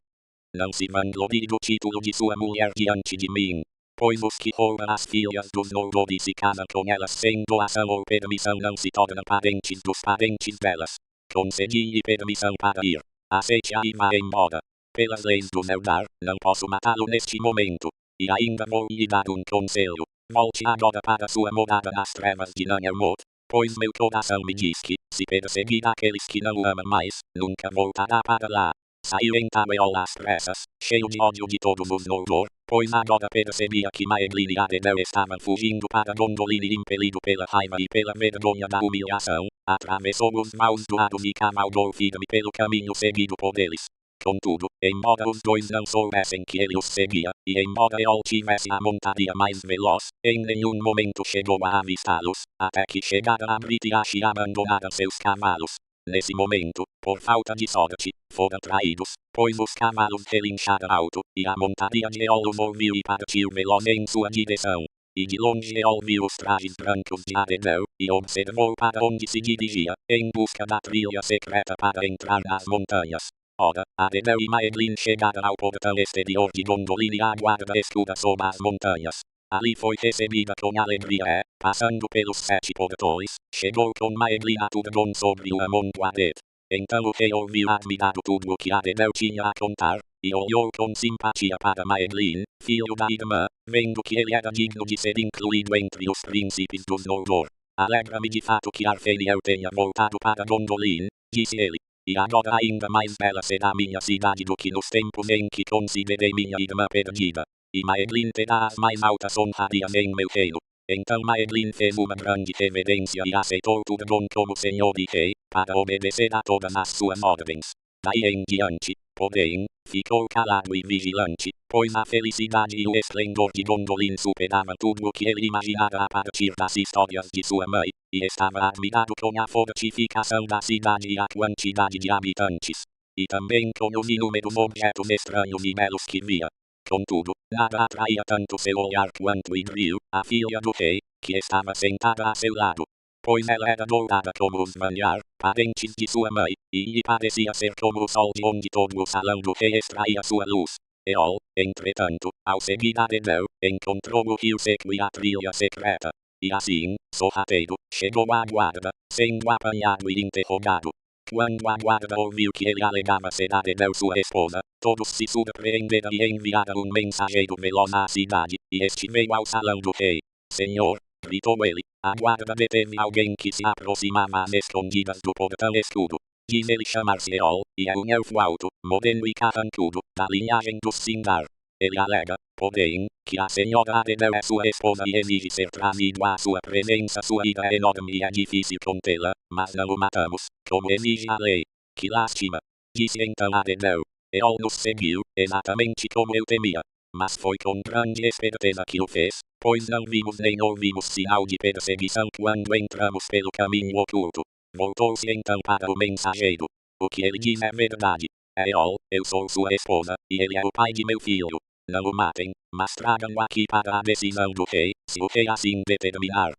[SPEAKER 1] Não se vanglorie do título de sua mulher diante de mim, pois os que roubam as filhas dos Noldor e se casam com elas sem doação ou permissão não se tornam parentes dos parentes delas. Concedi-lhe permissão para ir. Aceite-a e vá embora. Pelas leis do Eldar, não posso matá-lo neste momento. E ainda vou lhe dar um conselho. Volte agora para sua morada nas trevas de Nanhermoth, pois meu coração me diz que, se perseguir aqueles que não o amam mais, nunca voltará para lá. Saiu então Eol às pressas, cheio de ódio de todos os Noldor, pois agora percebia que Maeglin e Adenel estavam fugindo para Gondolin e impelido pela raiva e pela vergonha da humilhação, atravessou os maus doados e cavalgou firme pelo caminho seguido por eles. Contudo, embora os dois não soubessem que ele os seguia, e embora Eol tivesse a montaria mais veloz, em nenhum momento chegou a avistá-los, até que chegaram a Britiash e abandonaram seus cavalos. Nesse momento, por falta de sorte, foram traídos, pois os cavalos relincharam alto, e a montaria de Eol os ouviu e partiu veloz em sua direção. E de longe Eol viu os trajes brancos de Adenel, e observou para onde se dirigia, em busca da trilha secreta para entrar nas montanhas. Ora, Adenel e Maeglin chegaram ao portão exterior de Gondolin e a guarda escura sob as montanhas. Ali foi recebida com alegria e, passando pelos 7 portões, chegou com Maeglin a Turgon sobre o Amonquadet. Então o rei ouviu admirado tudo o que Adenel tinha a contar, e olhou com simpatia para Maeglin, filho da irmã, vendo que ele era digno de ser incluído entre os príncipes dos Noldor. Alegra-me de fato que Arthuriel tenha voltado para Gondolin, disse ele. E agora ainda mais bela será minha cidade do que nos tempos em que considerei minha irmã perdida. E Maeglin terá as mais altas honrarias em meu reino. Então Maeglin fez uma grande reverência e aceitou Turgon como senhor e rei, para obedecer a todas as suas ordens. Daí em diante, porém, ficou calado e vigilante, pois a felicidade e o esplendor de Gondolin superavam tudo o que ele imaginara a partir das histórias de sua mãe, e estava admirado com a fortificação da cidade e a quantidade de habitantes, e também com os inúmeros objetos estranhos e belos que via. Contudo, nada atraía tanto seu olhar quanto Idril, a filha do rei, que estava sentada a seu lado. Pois ela era dourada como os Manyar, parentes de sua mãe, e lhe parecia ser como o sol de onde todo o salão do rei extraía sua luz. Eol, entretanto, ao seguir Adenel, encontrou o rio seco e a trilha secreta. E assim, sorrateiro, chegou à guarda, sendo apanhado e interrogado. Quando a guarda ouviu que ele alegava ser Adenel sua esposa, todos se surpreenderam e enviaram um mensageiro veloz à cidade, e este veio ao salão do rei. Senhor, gritou ele, a guarda deteve alguém que se aproximava às escondidas do portão escuro. Diz ele chamar-se Eol, e é um elfo alto, moreno e carrancudo, da linhagem dos Sindar. Ele alega, porém, que a senhora Adenel é sua esposa e exige ser trazido à sua presença. Sua ira é enorme e é difícil contê-la, mas não o matamos, como exige a lei. Que lástima! Disse então Adenel. Eol nos seguiu, exatamente como eu temia. Mas foi com grande esperteza que o fez, pois não vimos nem ouvimos sinal de perseguição quando entramos pelo caminho oculto. Voltou-se então para o mensageiro. O que ele diz é verdade. Eol, eu sou sua esposa, e ele é o pai de meu filho. Não o matem, mas tragam-o aqui para a decisão do rei, se o rei assim determinar.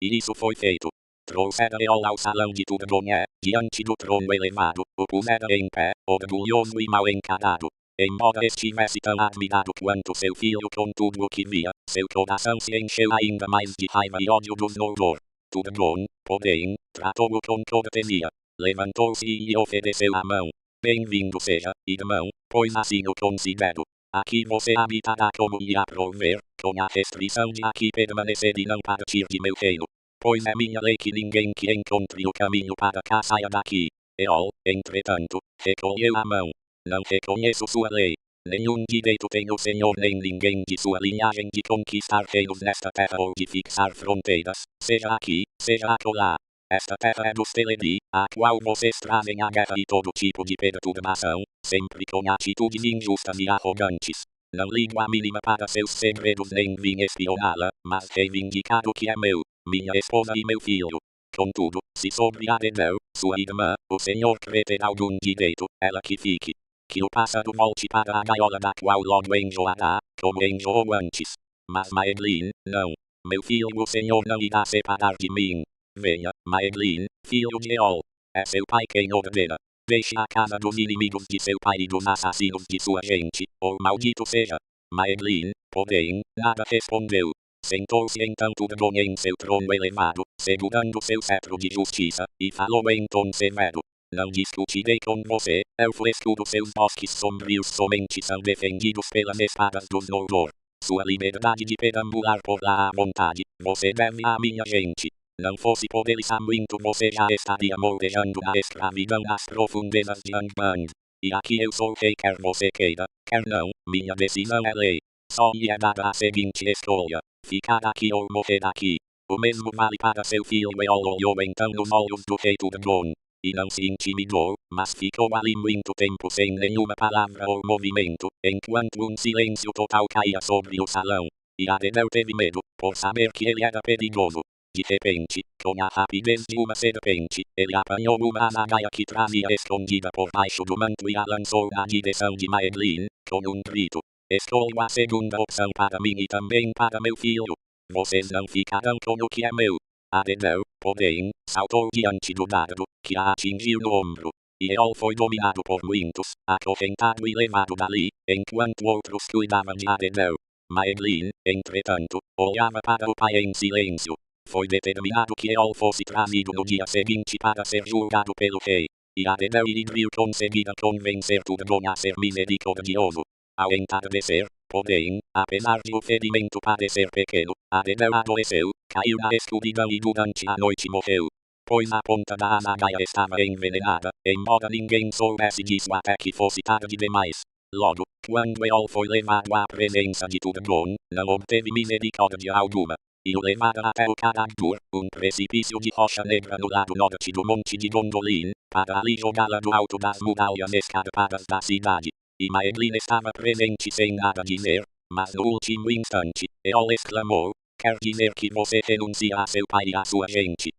[SPEAKER 1] E isso foi feito. Trouxeram Eol ao salão de Turgon e, diante do trono elevado, o puseram em pé, orgulhoso e mal encarado. Embora estivesse tão admirado quanto seu filho com tudo o que via, seu coração se encheu ainda mais de raiva e ódio dos Noldor. Turgon, porém, tratou-o com cortesia. Levantou-se e lhe ofereceu a mão. Bem-vindo seja, irmão, pois assim o considero. Aqui você habitará como lhe aprouver, com a restrição de aqui permanecer e não partir de meu reino. Pois é minha lei que ninguém que encontre o caminho para cá saia daqui. Eol, entretanto, recolheu a mão. Não reconheço sua lei. Nenhum direito tem o Senhor nem ninguém de sua linhagem de conquistar reinos nesta terra ou de fixar fronteiras, seja aqui, seja acolá. Esta terra é dos Teleri, a qual vocês trazem a guerra e todo tipo de perturbação, sempre com atitudes injustas e arrogantes. Não ligo a mínima para seus segredos nem vim espioná-la, mas reivindicar o que é meu, minha esposa e meu filho. Contudo, se sobre a Dedeu, sua irmã, o Senhor crê ter algum direito, ela que fique. Que o pássaro volte para a gaiola da qual logo enjoará, como enjoou antes. Mas Maeglin, não. Meu filho o Senhor não irá separar de mim. Venha, Maeglin, filho de Eol. É seu pai quem ordena. Deixe a casa dos inimigos de seu pai e dos assassinos de sua gente, ou maldito seja. Maeglin, porém, nada respondeu. Sentou-se então Turgon em seu trono elevado, segurando seu cetro de justiça, e falou em tom severo. Não discutirei com você, é o fresco dos seus bosques sombrios somente são defendidos pelas espadas dos Noldor. Sua liberdade de perambular por lá à vontade, você deve à minha gente. Não fosse por ele muito você já estaria moldejando a escravidão nas profundezas de Angband. E aqui eu sou rei quer você queira, quer não, minha decisão é lei. Só lhe é dada a seguinte escolha, ficar aqui ou morrer aqui. O mesmo vale para seu filho Eol olhou então nos olhos do rei Turgon. E não se intimidou, mas ficou ali muito tempo sem nenhuma palavra ou movimento, enquanto um silêncio total caía sobre o salão. E Adenel teve medo, por saber que ele era perigoso. De repente, com a rapidez de uma serpente, ele apanhou uma azagaia que trazia escondida por baixo do manto e a lançou na direção de Maeglin, com um grito. Escolho a segunda opção para mim e também para meu filho. Vocês não ficarão com o que é meu. Adenel, porém, saltou diante do dardo, que a atingiu no ombro. E Eol foi dominado por muitos, acorrentado e levado dali, enquanto outros cuidavam de Adenel. Maeglin, entretanto, olhava para o pai em silêncio. Foi determinado que Eol fosse trazido no dia seguinte para ser julgado pelo rei. E Adenel e Idril conseguiram convencer Turgon a ser misericordioso. Ao entardecer, porém, apesar de o ferimento parecer pequeno, Adenel adoeceu, caiu na escuridão e durante a noite morreu. Pois a ponta da azagaia estava envenenada, embora ninguém soubesse disso até que fosse tarde demais. Logo, quando Eol foi levado à presença de Turgon, não obteve misericórdia alguma. E o levaram até o Caragdur, um precipício de rocha negra no lado norte do monte de Gondolin, para ali jogá-la do alto das muralhas escarpadas da cidade. E Maeglin estava presente sem nada dizer, mas no último instante, Eol exclamou, quer dizer que você renuncia a seu pai e a sua gente.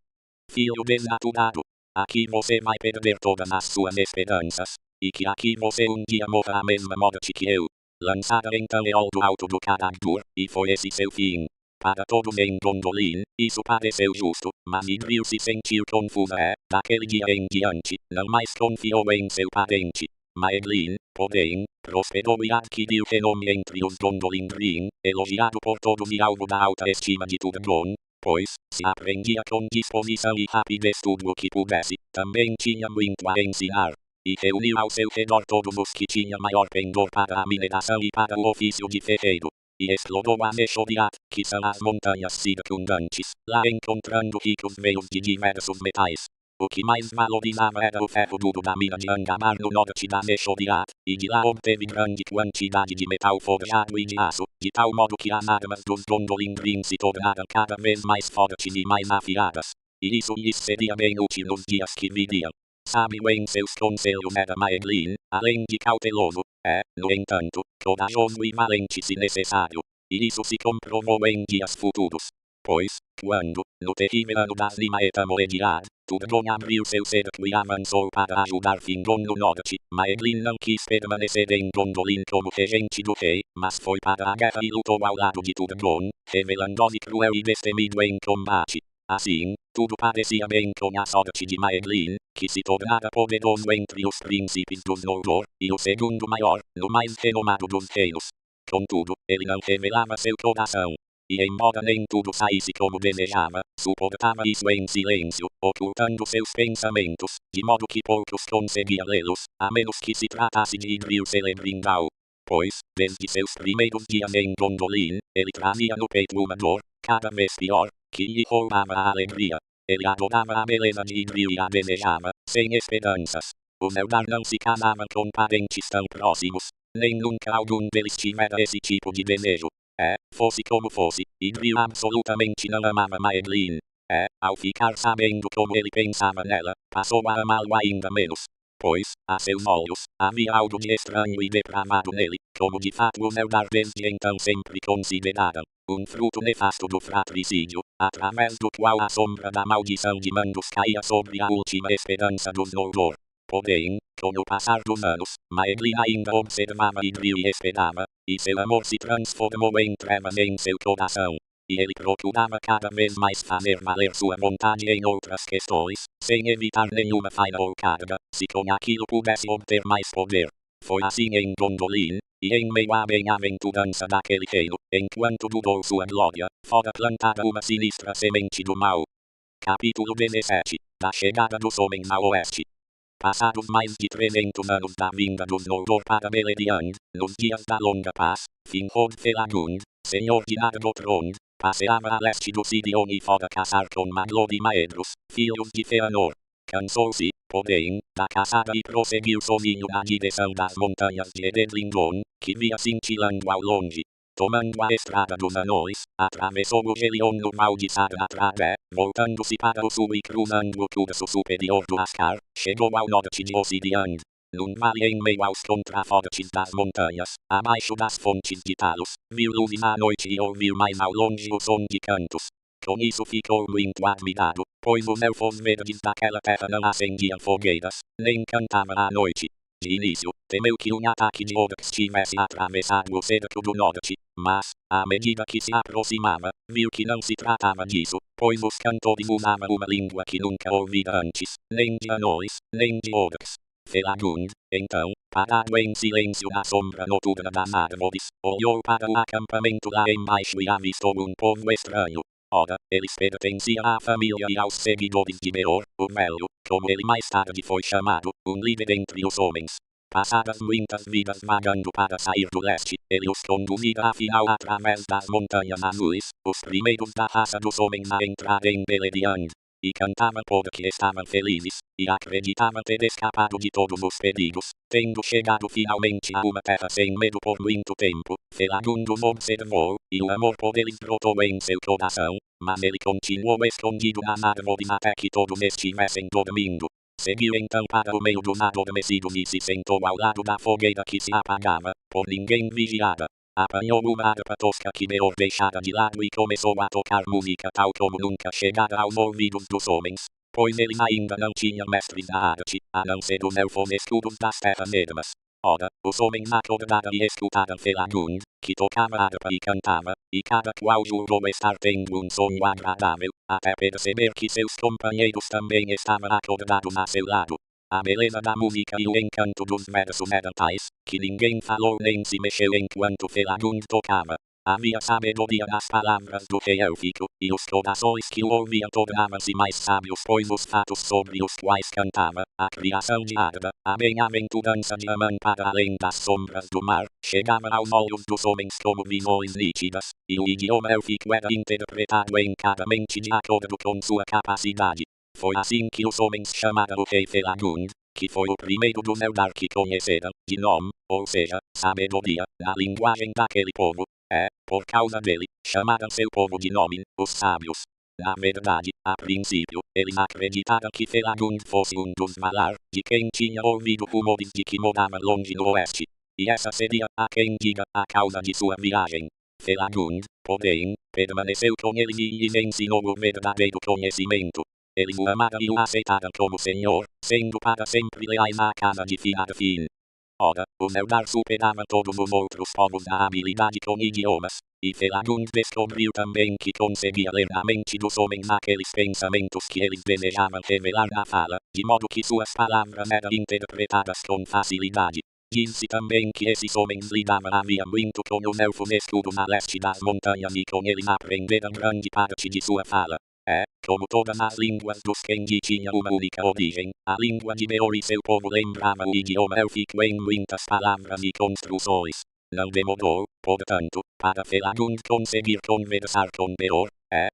[SPEAKER 1] Filho desnaturado, aqui você vai perder todas as suas esperanças, e que aqui você um dia morra a mesma morte que eu. Lançara então Eol do alto do Caragdur, e foi esse seu fim. Para todos em Gondolin, isso pareceu justo, mas Idril se sentiu confusa e, daquele dia em diante, não mais confiou em seu parente. Maeglin, porém, prosperou e adquiriu renome entre os Gondolindrin, elogiado por todos e alvo da alta estima de Turgon, pois, se aprendia com disposição e rapidez tudo o que pudesse, também tinha muito a ensinar. E reuniu ao seu redor todos os que tinham maior pendor para a mineração e para o ofício de ferreiro. E explorou a Meshodiat, que são as montanhas circundantes, lá encontrando ricos veios de diversos metais. O que mais valorizava era o ferro duro da mina de Angamar no norte da Meshodiat, e de lá obteve grande quantidade de metal forjado e de aço, de tal modo que as armas dos Gondolindrin se tornaram cada vez mais fortes e mais afiadas. E isso lhes seria bem útil nos dias que viriam. Sábio em seus conselhos era Maeglin, além de cauteloso, no entanto, corajoso e valente se necessário. E isso se comprovou em dias futuros. Pois, quando, no terrível ano das Limaeta Moediad, Turgon abriu seu cerco e avançou para ajudar Fingon no norte, Maeglin não quis permanecer em Gondolin como regente do rei, mas foi para a guerra e lutou ao lado de Turgon, revelando-se cruel e destemido em combate. Assim, tudo parecia bem com a sorte de Maeglin, que se tornara poderoso entre os príncipes dos Noldor, e o segundo maior, no mais renomado dos reinos. Contudo, ele não revelava seu coração. e embora nem tudo saísse como desejava, suportava isso em silêncio, ocultando seus pensamentos, de modo que poucos conseguiam lê-los, a menos que se tratasse de Idril Celebrimbau. Pois, desde seus primeiros dias em Gondolin, ele trazia no peito uma dor, cada vez pior, que lhe roubava a alegria. Ele adorava a beleza de Idril e a desejava, sem esperanças. O Eldar não se casava com parentes tão próximos, nem nunca algum deles tivera esse tipo de desejo. Fosse como fosse, Idril absolutamente não amava Maeglin. Ao ficar sabendo como ele pensava nela, passou a amá-lo ainda menos. Pois, a seus olhos, havia algo de estranho e depravado nele, como de fato os Eldar desde então sempre consideraram, um fruto nefasto do fratricídio, através do qual a sombra da maldição de Mandos caía sobre a última esperança dos Noldor. Porém, com o passar dos anos, Maeglin ainda observava Idril e esperava, e seu amor se transformou em trevas em seu coração. E ele procurava cada vez mais fazer valer sua vontade em outras questões, sem evitar nenhuma falha ou carga, se com aquilo pudesse obter mais poder. Foi assim em Gondolin, e em meio à bem-aventurança daquele reino, enquanto durou sua glória, fora plantada uma sinistra semente do mal. Capítulo 17. Da chegada dos homens a oeste. Passados mais de 300 anos da vinda dos Noldor para Beleriand, nos dias da longa paz, Finrod Felagund, senhor de Nargothrond, passeava a leste do Sirion e fora caçar com Maglor e Maedhros, filhos de Fëanor. Cansou-se, porém, da caçada e prosseguiu sozinho na direção das montanhas de Eredlindon, que via cintilando ao longe. Tomando a estrada dos anões, atravessou o Gelion no Val de Sadratrabe, voltando-se para o sul e cruzando o curso superior do Ascar, chegou ao norte de Ossiriand. Num vale em meio aos contrafortes das montanhas, abaixo das fontes de Talos, viu luzes à noite e ouviu mais ao longe o som de cantos. Com isso ficou muito admirado, pois os elfos verdes daquela terra não acendiam fogueiras, nem cantavam à noite. De início, temeu que um ataque de Orcs tivesse atravessado o cerco do norte, mas, à medida que se aproximava, viu que não se tratava disso, pois os cantores usavam uma língua que nunca ouvira antes, nem de anões, nem de Orcs. Felagund, então, parado em silêncio na sombra noturna das árvores, olhou para o acampamento lá embaixo e avistou um povo estranho. Ora, eles pertenciam à família e aos seguidores de Beor, o Velho, como ele mais tarde foi chamado, um líder entre os homens. Passadas muitas vidas vagando para sair do leste, ele os conduzira afinal através das montanhas azuis, os primeiros da raça dos homens a entrar em Beleriand. E cantava porque estavam felizes, e acreditavam ter escapado de todos os perigos, tendo chegado finalmente a uma terra sem medo por muito tempo. Felagund os observou, e o amor por eles brotou em seu coração, mas ele continuou escondido nas árvores até que todos estivessem dormindo. Seguiu então para o meio dos adormecidos e se sentou ao lado da fogueira que se apagava, por ninguém vigiada. Apanhou uma harpa tosca que Beor deixara de lado e começou a tocar música tal como nunca chegara aos ouvidos dos homens, pois eles ainda não tinham mestres da arte, a não ser os elfos escuros das terras ermas. Ora, os homens acordaram e escutaram Felagund, que tocava harpa e cantava, e cada qual julgou estar tendo um sonho agradável, até perceber que seus companheiros também estavam acordados a seu lado. A beleza da música e o encanto dos versos eram tais, que ninguém falou nem se mexeu enquanto Felagund tocava. Havia sabedoria nas palavras do rei élfico, e os corações que o ouviam tornavam-se mais sábios pois os fatos sobre os quais cantava, a criação de Arda, a bem-aventurança de Aman para além das sombras do mar, chegavam aos olhos dos homens como visões nítidas, e o idioma élfico era interpretado em cada mente de acordo com sua capacidade. Foi assim que os homens chamaram o rei Felagund, que foi o primeiro dos Eldar que conheceram, de nome, ou seja, sabedoria, na linguagem daquele povo. Por causa dele, chamaram seu povo de nome, os sábios. Na verdade, a princípio, eles acreditaram que Felagund fosse um dos Valar, de quem tinha ouvido rumores de que morava longe no oeste. E essa seria, a quem diga, a causa de sua viagem. Felagund, porém, permaneceu com eles e lhes ensinou o verdadeiro conhecimento. Eles o amaram e o aceitaram como senhor, sendo para sempre leais à casa de Finarfin. Ora, os Eldar superavam todos os outros povos na habilidade com idiomas, e Felagund descobriu também que conseguia ler a mente dos homens naqueles pensamentos que eles desejavam revelar na fala, de modo que suas palavras eram interpretadas com facilidade. Diz-se também que esses homens lidavam havia muito com o elfo escudo na leste das montanhas e com ele aprenderam grande parte de sua fala. Como todas as línguas dos Kenji tinha uma única origem, a língua de Beor e seu povo lembrava o idioma élfico em muitas palavras e construções. Não demorou, portanto, para Felagund conseguir conversar com Beor,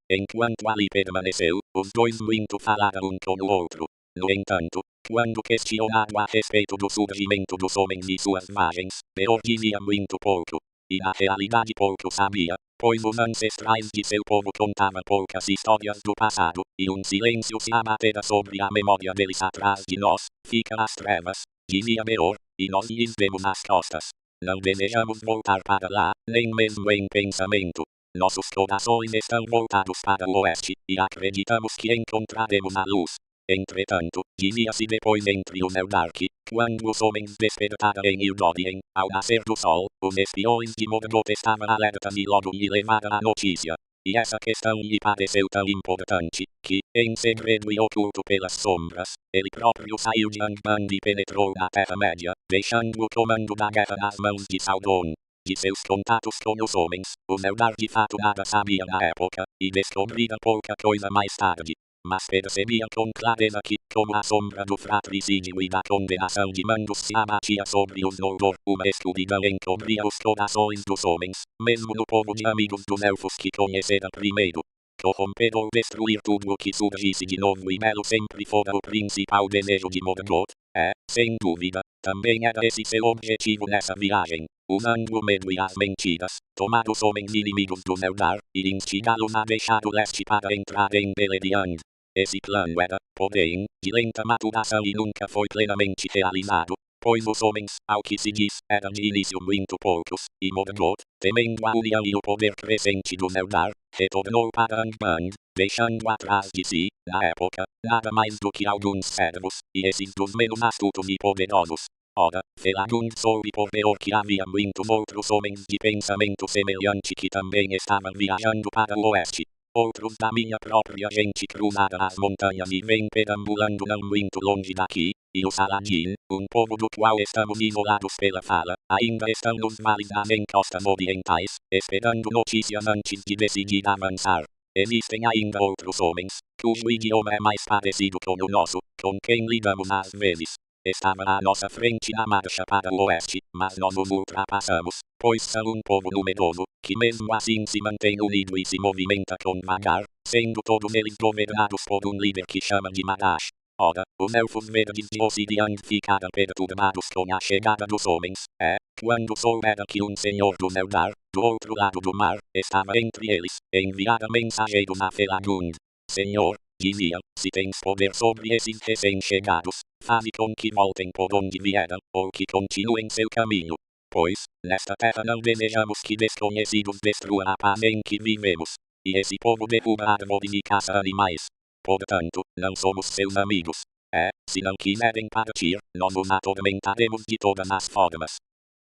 [SPEAKER 1] enquanto ali permaneceu, os dois muito falaram um com o outro. No entanto, quando questionado a respeito do surgimento dos homens e suas margens, Beor dizia muito pouco. E na realidade pouco sabia, pois os ancestrais de seu povo contavam poucas histórias do passado, e um silêncio se abatera sobre a memória deles atrás de nós, fica as trevas, dizia Beor, e nós lhes demos as costas. Não desejamos voltar para lá, nem mesmo em pensamento. Nossos corações estão voltados para o oeste, e acreditamos que encontraremos a luz. Entretanto, dizia-se depois entre os Eldark, quando os homens despertaram em Ildodien, ao nascer do sol, os espiões de Morgoth estavam alertas e logo lhe levaram a notícia. E essa questão lhe pareceu tão importante, que, em segredo e oculto pelas sombras, ele próprio saiu de Angband e penetrou na Terra-média, deixando o comando da guerra nas mãos de Sauron. De seus contatos com os homens, os Eldar de fato nada sabia na época, e descobriram pouca coisa mais tarde. Mas percebia com clareza que, como a sombra do fratricídio e da condenação de Mandos se abatia sobre os Noldor, uma escuridão encobria os corações dos homens, mesmo no povo de amigos dos elfos que conhecera primeiro. Corromper ou destruir tudo o que surgisse de novo e belo sempre fora o principal desejo de Morgoth. Sem dúvida, também era esse seu objetivo nessa viagem. Usando o medo e as mentiras, tomar os homens inimigos do Eldar, e instigá-los a deixar o leste para entrar em Beleriand. Esse plano era, porém, de lenta maturação e nunca foi plenamente realizado, pois os homens, ao que se diz, eram de início muito poucos, e Morgoth, temendo a união e o poder crescente do Eldar, retornou para Angband, deixando atrás de si, na época, nada mais do que alguns servos, e esses dos menos astutos e poderosos. Ora, Felagund soube por Beor que havia muitos outros homens de pensamento semelhante que também estavam viajando para o oeste. Outros da minha própria gente cruzaram as montanhas e vêm perambulando não muito longe daqui, e os Saladin, um povo do qual estamos isolados pela fala, ainda estão nos vales das encostas orientais, esperando notícias antes de decidir avançar. Existem ainda outros homens, cujo idioma é mais parecido com o nosso, com quem lidamos às vezes. Estava à nossa frente na marcha para o oeste, mas nós os ultrapassamos, pois são um povo numeroso, que mesmo assim se mantém unido e se movimenta com vagar, sendo todos eles governados por um líder que chama de Madash. Ora, os elfos verdes de Ossidian ficaram perturbados com a chegada dos homens, quando souberam que um senhor do Eldar, do outro lado do mar, estava entre eles, enviaram mensageiros a Felagund. Senhor, dizia, se tens poder sobre esses recém-chegados, faze com que voltem por onde vieram, ou que continuem seu caminho. Pois, nesta terra não desejamos que desconhecidos destruam a paz em que vivemos. E esse povo derruba árvores e caça animais. Portanto, não somos seus amigos. Se não quiserem partir, nós os atormentaremos de todas as formas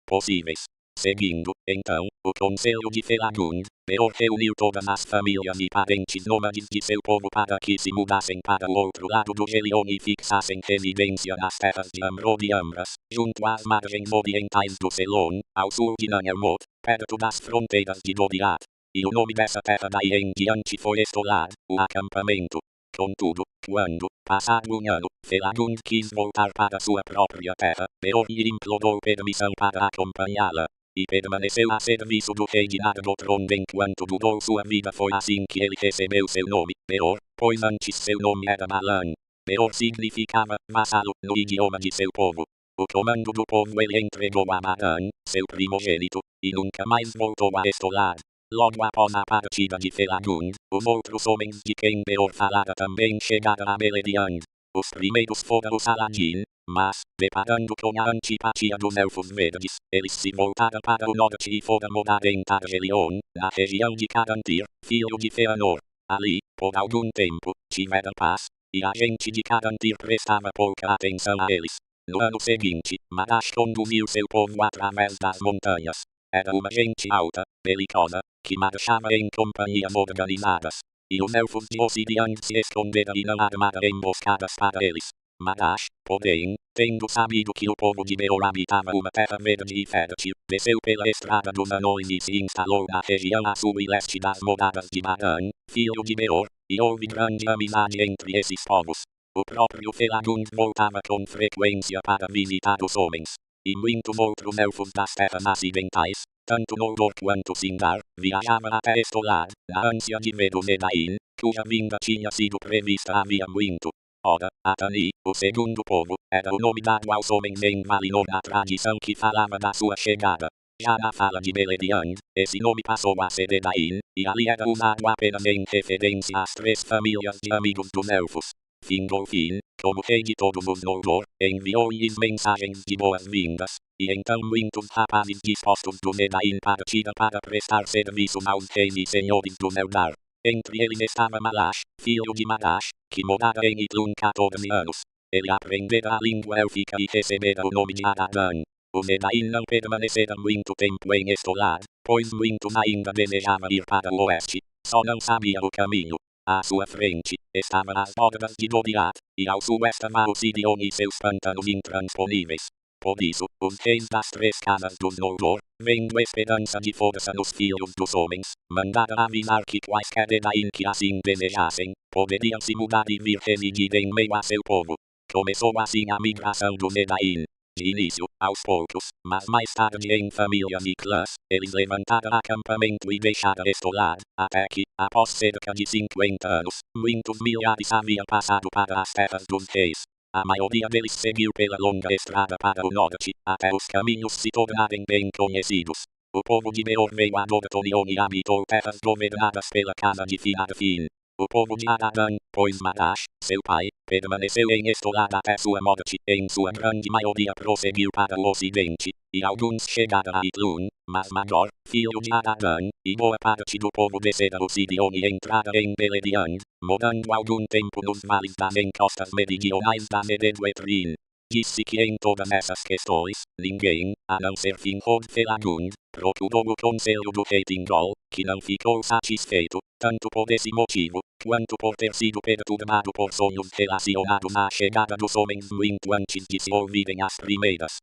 [SPEAKER 1] possíveis. Seguindo, então, o conselho de Felagund, Beor reuniu todas as famílias e parentes nômades de seu povo para que se mudassem para o outro lado do Gelion e fixassem residência nas terras de Amrod e Ambras, junto às margens orientais do Selon, ao sul de Nanelmot, perto das fronteiras de Doriath. E o nome dessa terra daí em diante foi Estolad, o acampamento. Contudo, quando, passado um ano, Felagund quis voltar para sua própria terra, Beor lhe implorou permissão para acompanhá-la. E permaneceu a serviço do rei de Nargothrond enquanto durou sua vida. Foi assim que ele recebeu seu nome, Beor, pois antes seu nome era Balan. Beor significava vassalo no idioma de seu povo. O comando do povo ele entregou a Balan, seu primogênito, e nunca mais voltou a Estolad. Logo após a partida de Felagund, os outros homens de quem Beor falara também chegaram a Beleriand. Os primeiros foram os Saladin, mas, deparando com a antipatia dos Elfos Verdes, eles se voltaram para o norte e foram morar em Targelion, na região de Carantir, filho de Feanor. Ali, por algum tempo, tiveram paz, e a gente de Carantir prestava pouca atenção a eles. No ano seguinte, Madash conduziu seu povo através das montanhas. Era uma gente alta, belicosa, que marchava em companhias organizadas. E os elfos de Ossidian se esconderam e não armaram emboscadas para eles. Madash, porém, tendo sabido que o povo de Beor habitava uma terra verde e fértil, desceu pela estrada dos anões e se instalou na região a sul e leste das moradas de Badã, filho de Beor, e houve grande amizade entre esses povos. O próprio Felagund voltava com frequência para visitar os homens, e muitos outros elfos das terras acidentais, tanto Noldor quanto Sindar, viajavam até Estolad, na ânsia de ver o Medain, cuja vinda tinha sido prevista havia muito. Ora, Atani, o segundo povo, era o nome dado aos homens em Valinor na tradição que falava da sua chegada. Já na fala de Beleriand, esse nome passou a ser Edain, e ali era usado apenas em referência às 3 famílias de amigos dos elfos. Fingolfin, como rei de todos os Noldor, enviou-lhes mensagens de boas-vindas, e então muitos rapazes dispostos do Medain partiram para prestar serviço aos reis e senhores do Eldar. Entre eles estava Malash, filho de Madash, que morara em Itlun 14 anos. Ele aprendera a língua élfica e recebera o nome de Aradan. O Medain não permanecera muito tempo em Estolad, pois muitos ainda desejavam ir para o oeste, só não sabia o caminho. À sua frente, estavam as bordas de Doriath, e ao sul estava Ossidion e seus pântanos intransponíveis. Por isso, os reis das 3 casas dos Noldor, vendo esperança de força nos filhos dos homens, mandaram avisar que quaisquer Edain que assim desejassem, poderiam se mudar e vir residir em meio a seu povo. Começou assim a migração dos Edain. De início, aos poucos, mas mais tarde em famílias e clãs, eles levantaram acampamento e deixaram Estolad, até que, após cerca de 50 anos, muitos milhares haviam passado para as terras dos reis. A maioria deles seguiu pela longa estrada para o norte, até os caminhos se tornarem bem conhecidos. O povo de Beor veio a Dorthonion e habitou terras governadas pela casa de Finarfin. O povo de Aradan, pois Madash, seu pai, permaneceu em Estolad até sua morte, em sua grande maioria prosseguiu para o ocidente, e alguns chegaram a Itlun, mas Magor, filho de Aradan, e boa parte do povo descera Ossidion e entrara em Beleriand, morando algum tempo nos vales das encostas meridionais da Mededwetrin. Disse que em todas essas questões, ninguém, a não ser Finrod Felagund, procurou o conselho do rei Thingol, que não ficou satisfeito, tanto por esse motivo, quanto por ter sido perturbado por sonhos relacionados à chegada dos homens muito antes de se ouvirem as primeiras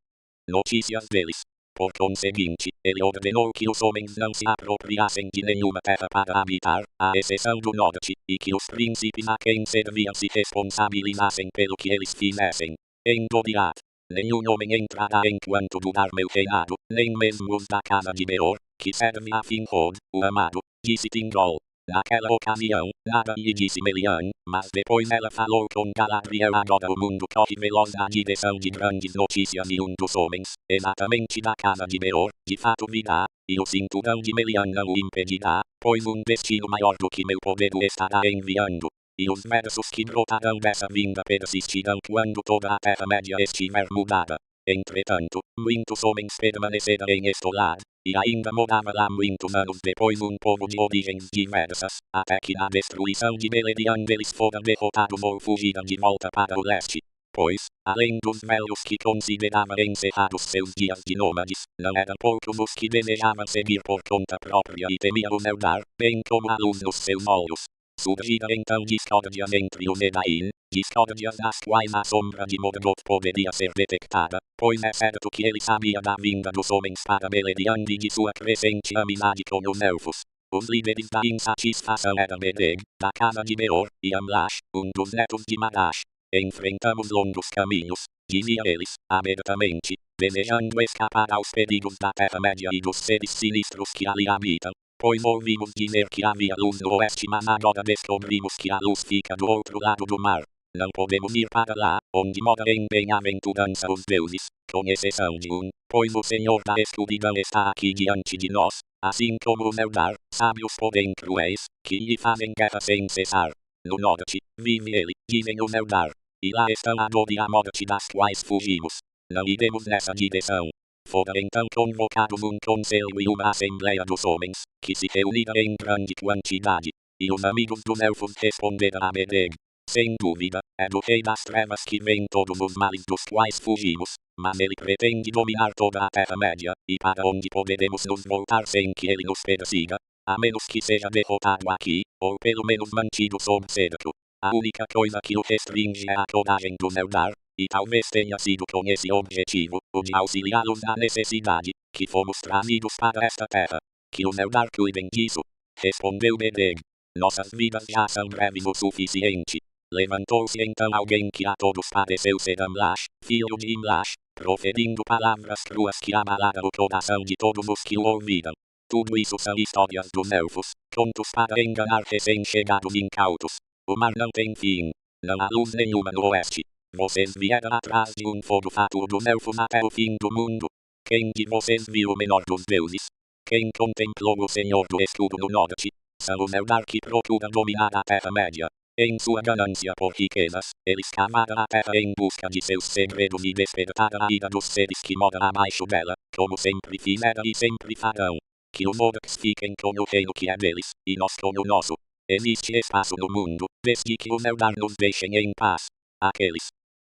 [SPEAKER 1] notícias deles. Por conseguinte, ele ordenou que os homens não se apropriassem de nenhuma terra para habitar, à exceção do norte, e que os príncipes a quem serviam se responsabilizassem pelo que eles fizessem. Em Doriath, nenhum homem entrará enquanto durar meu reinado, nem mesmo os da casa de Beor, que serve a Finrod, o amado, disse Thingol. Naquela ocasião, nada lhe disse Melian, mas depois ela falou com Galadriel. Agora o mundo corre veloz na direção de grandes notícias e um dos homens, exatamente da casa de Beor, de fato virá, e o cinturão de Melian não o impedirá, pois um destino maior do que meu poder o estará enviando. E os versos que brotarão dessa vinda persistirão quando toda a Terra-média estiver mudada. Entretanto, muitos homens permaneceram em Estolad, e ainda morava lá muitos anos depois um povo de origens diversas, até que na destruição de Beleriand eles foram derrotados ou fugiram de volta para o leste. Pois, além dos velhos que consideravam encerrados seus dias de nômades, não eram poucos os que desejavam seguir por conta própria e temiam o Eldar, bem como a luz nos seus olhos. Surgiram então discórdias entre os Edain, discórdias das quais a sombra de Morgoth poderia ser detectada, pois é certo que ele sabia da vinda dos homens para Beleriand e de sua crescente amizade com os elfos. Os líderes da insatisfação eram Bedeg, da casa de Beor, e Amlash, um dos netos de Madash. Enfrentamos longos caminhos, dizia eles, abertamente, desejando escapar aos perigos da Terra-média e dos seres sinistros que ali habitam. Pois ouvimos dizer que havia luz no oeste, mas agora descobrimos que a luz fica do outro lado do mar. Não podemos ir para lá, onde mora em bem-aventurança os deuses, com exceção de um, pois o Senhor da escuridão está aqui diante de nós, assim como os Eldar, sábios porém cruéis, que lhe fazem guerra sem cessar. No norte, vive ele, dizem os Eldar, e lá estão a dor e a morte das quais fugimos. Não iremos nessa direção. Fora então convocados um conselho e uma assembleia dos homens, que se reuniram em grande quantidade, e os amigos dos elfos responderam a Bedeg. Sem dúvida, é do rei das trevas que vêm todos os males dos quais fugimos, mas ele pretende dominar toda a Terra-média, e para onde poderemos nos voltar sem que ele nos persiga, a menos que seja derrotado aqui, ou pelo menos mantido sob cerco. A única coisa que o restringe é a coragem dos Eldar, e talvez tenha sido com esse objetivo, o de auxiliá-los na necessidade, que fomos trazidos para esta terra. Que os Eldar cuidem disso. Respondeu Bedeg. Nossas vidas já são breves o suficiente. Levantou-se então alguém que a todos pareceu ser Amlash, filho de Imlash, proferindo palavras cruas que abalaram o coração de todos os que o ouviram. Tudo isso são histórias dos elfos, contos para enganar recém-chegados incautos. O mar não tem fim. Não há luz nenhuma no oeste. Vocês vieram atrás de um fogo fátuo dos elfos até o fim do mundo. Quem de vocês viu o menor dos deuses? Quem contemplou o Senhor do Escudo no norte? São os Eldar que procuram dominar a Terra-média. Em sua ganância por riquezas, eles cavaram a terra em busca de seus segredos e despertaram a ira dos seres que moram abaixo dela, como sempre fizeram e sempre farão. Que os Morgoths fiquem com o reino que é deles, e nós com o nosso. Existe espaço no mundo, desde que os Eldar nos deixem em paz. Aqueles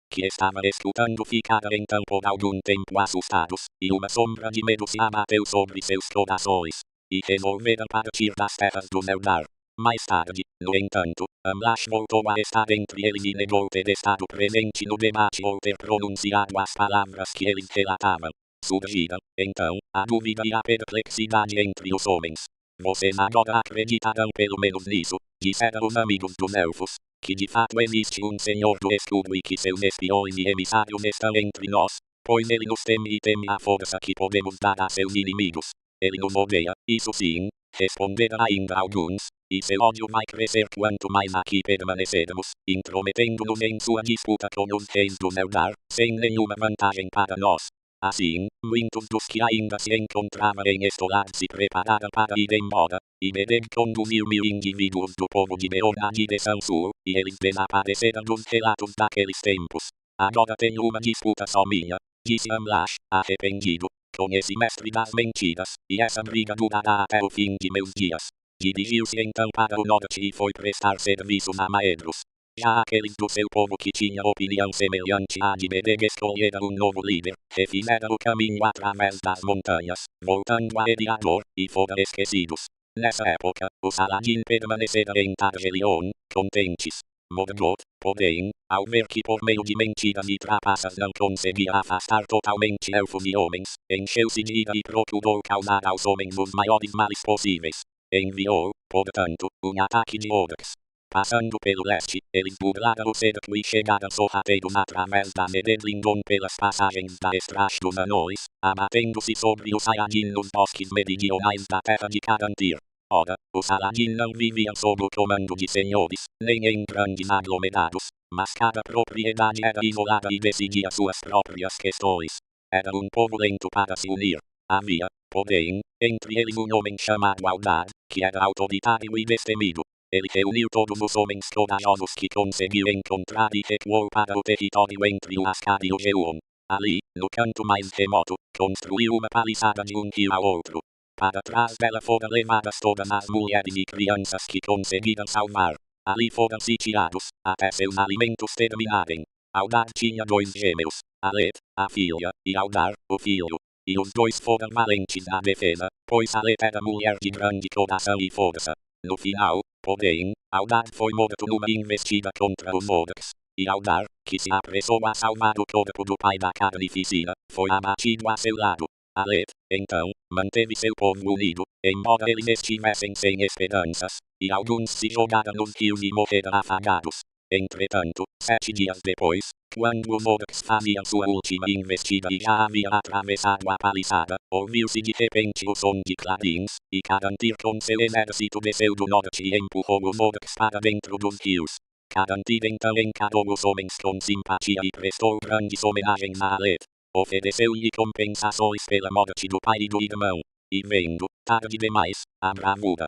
[SPEAKER 1] que estavam escutando ficaram então por algum tempo assustados, e uma sombra de medo se abateu sobre seus corações, e resolveram partir das terras dos Eldar. Mais tarde, no entanto, Amlash voltou a estar entre eles e negou ter estado presente no debate ou ter pronunciado as palavras que eles relatavam. Surgiram, então, a dúvida e a perplexidade entre os homens. Vocês agora acreditarão pelo menos nisso, disseram os amigos dos elfos, que de fato existe um Senhor do Escudo e que seus espiões e emissários estão entre nós, pois ele nos teme e teme a força que podemos dar a seus inimigos. Ele nos odeia, isso sim, responderam ainda alguns, e seu ódio vai crescer quanto mais aqui permanecermos, intrometendo-nos em sua disputa com os reis do Eldar, sem nenhuma vantagem para nós. Assim, muitos dos que ainda se encontravam em Estolad se prepararam para ir embora, e Bedeg conduziu 1000 indivíduos do povo de Beor na direção sul, e eles desapareceram dos relatos daqueles tempos. Agora tenho uma disputa só minha, disse Amlash, arrependido, com esse mestre das mentiras, e essa briga durará até o fim de meus dias. Dirigiu-se então para o norte e foi prestar serviços a Maedhros. Já aqueles do seu povo que tinha opinião semelhante à de Bedeg escolheram um novo líder, refizeram o caminho através das montanhas, voltando a Eriador, e foram esquecidos. Nessa época, os Saladin permaneceram em Targelion, contentes. Morgoth, porém, ao ver que por meio de mentiras e trapaças não conseguia afastar totalmente elfos e homens, encheu-se de ira e procurou causar aos homens os maiores males possíveis. Enviou, portanto, um ataque de Orcs. Passando pelo leste, eles burlaram o cerco e chegaram sorrateiros através da Medellindon pelas passagens da Estrache dos Anões, abatendo-se sobre os Saladin nos bosques meridionais da terra de Carantir. Ora, os Saladin não viviam sob o comando de senhores, nem em grandes aglomerados, mas cada propriedade era isolada e decidia suas próprias questões. Era um povo lento para se unir. Havia, porém, entre eles um homem chamado Aldad, que era autoritário e destemido. Ele reuniu todos os homens corajosos que conseguiu encontrar e recuou para o território entre o Ascar e o Geon. Ali, no canto mais remoto, construiu uma paliçada de um rio ao outro. Para trás dela foram levadas todas as mulheres e crianças que conseguiram salvar. Ali foram sitiados, até seus alimentos terminarem. Aldar tinha 2 gêmeos, Alet, a filha, e Aldar, o filho. E os 2 foram valentes na defesa, pois Alet era mulher de grande coração e força. No final, porém, Aldar foi morto numa investida contra os Morgoths, e Aldar, que se apressou a salvar o corpo do pai da carnificina, foi abatido a seu lado. Alet, então, manteve seu povo unido, embora eles estivessem sem esperanças, e alguns se jogaram nos rios e morreram afagados. Entretanto, 7 dias depois, quando os Morgoths faziam sua última investida e já havia atravessado a paliçada, ouviu-se de repente o som de clarins, e Carantir com seu exército desceu do norte e empurrou os Morgoths para dentro dos rios. Carantir então encarou os homens com simpatia e prestou grandes homenagens a Alet. Ofereceu-lhe compensações pela morte do pai e do irmão. E vendo, tarde demais, a bravura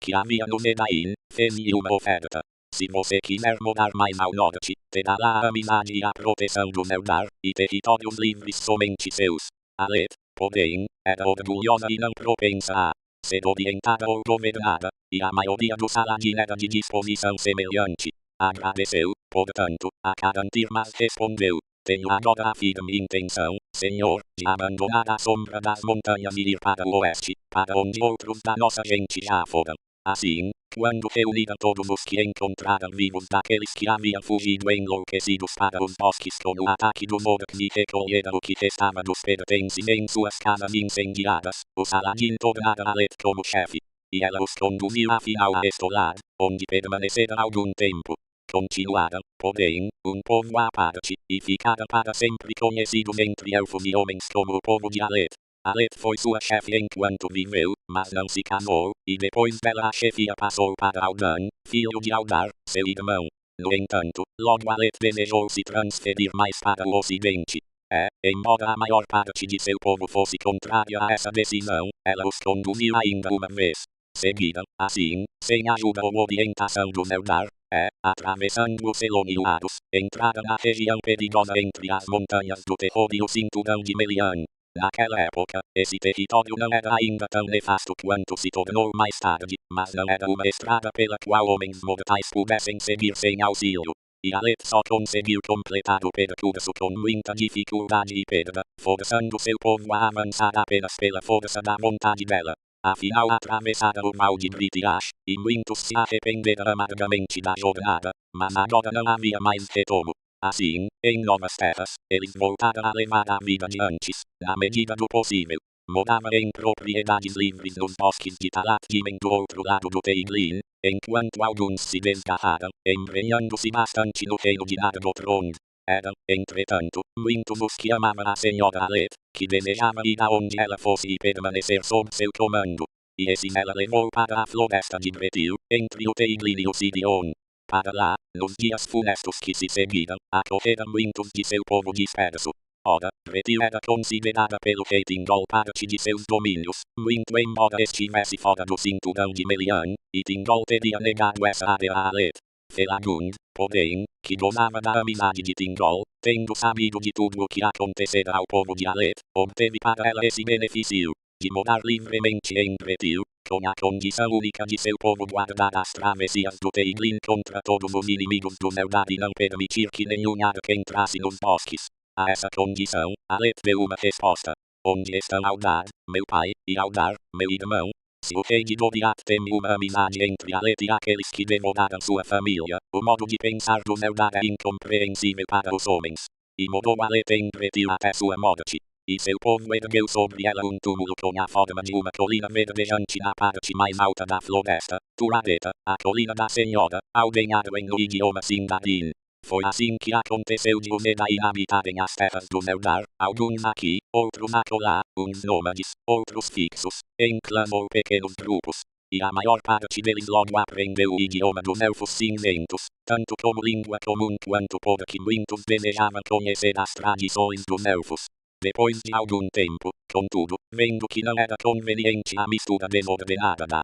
[SPEAKER 1] que havia no Medain, fez-lhe uma oferta. Se você quiser morar mais ao norte, terá lá a amizade e a proteção do Eldar, e territórios livres somente seus. Alet, porém, era orgulhosa e não propensa a ser orientada ou governada, e a maioria dos Saladin era de disposição semelhante. Agradeceu, portanto, a Carantir, mas respondeu: tenho agora a firme intenção, Senhor, de abandonar a sombra das montanhas e ir para o oeste, para onde outros da nossa gente já foram. Assim, quando reunira todos os que encontraram vivos daqueles que haviam fugido enlouquecidos para os bosques com o ataque do Mordecai e recolhera o que restava dos pertences em suas casas incendiadas, o Saladin tornara Aleph como chefe, e ela os conduziu afinal a Estolar, onde permaneceram algum tempo. Continuaram, porém, um povo à parte, e ficaram para sempre conhecidos entre elfos e homens como o povo de Aleph. Aleph foi sua chefe enquanto viveu, mas não se casou, e depois dela a chefia passou para Aldan, filho de Aldar, seu irmão. No entanto, logo Aleph desejou se transferir mais para o ocidente. Embora a maior parte de seu povo fosse contrária a essa decisão, ela os conduziu ainda uma vez. Seguiram, assim, sem ajuda ou orientação do Eldar, atravessando os Eloniados, entraram na região perigosa entre as montanhas do Terror e o cinturão de Melian. Naquela época, esse território não era ainda tão nefasto quanto se tornou mais tarde, mas não era uma estrada pela qual homens mortais pudessem seguir sem auxílio. E Aleph só conseguiu completar o percurso com muita dificuldade e perda, forçando seu povo a avançar apenas pela força da vontade dela. Afinal atravessaram o Val de Britiash, e muitos se arrependeram amargamente da jornada, mas agora não havia mais retorno. Assim, em novas terras, eles voltaram a levar a vida de antes, na medida do possível. Moravam em propriedades livres nos bosques de Talat-Gimen do outro lado do Teiglin, enquanto alguns se desgarraram, embrenhando-se bastante no reino de Nargothrond. Eram, entretanto, muitos os que amavam a senhora Aleph, que desejava ir aonde ela fosse e permanecer sob seu comando. E assim ela levou para a floresta de Bretil, entre o Teiglin e o Sirion. Para lá, nos dias funestos que se seguiram, acorreram muitos de seu povo disperso. Ora, Bretil era considerada pelo rei Tindol parte de seus domínios, muito embora estivesse fora do cinturão de Melian, e Tindol teria negado essa área a Aleph. Felagund, porém, que gozava da amizade de Tindol, tendo sabido de tudo o que acontecera ao povo de Aleph, obteve para ela esse benefício, de morar livremente em Bretil, com a condição única de seu povo guardar as travessias do Teiglin contra todos os inimigos do Eldar e não permitir que nenhum Ark entrasse nos bosques. A essa condição, Aleph deu uma resposta. Onde estão Aldar, meu pai, e Aldar, meu irmão? Se o rei de Doriath teme uma amizade entre Aleph e aqueles que devoraram sua família, o modo de pensar do Eldar é incompreensível para os homens. E mudou Aleph em Bretil até sua morte. E seu povo ergueu sobre ela um túmulo com a forma de uma colina verdejante na parte mais alta da floresta, Turadeta, a colina da senhora, aldenhado no idioma Sindarin. Foi assim que aconteceu de os Edai habitarem as terras do Eldar, alguns aqui, outros acolá, uns nômades, outros fixos, em clãs ou pequenos grupos. E a maior parte deles logo aprendeu o idioma dos elfos cinzentos, tanto como língua comum quanto porque muitos desejavam conhecer as tradições dos elfos. Depois de algum tempo, contudo, vendo que não era conveniente a mistura desordenada da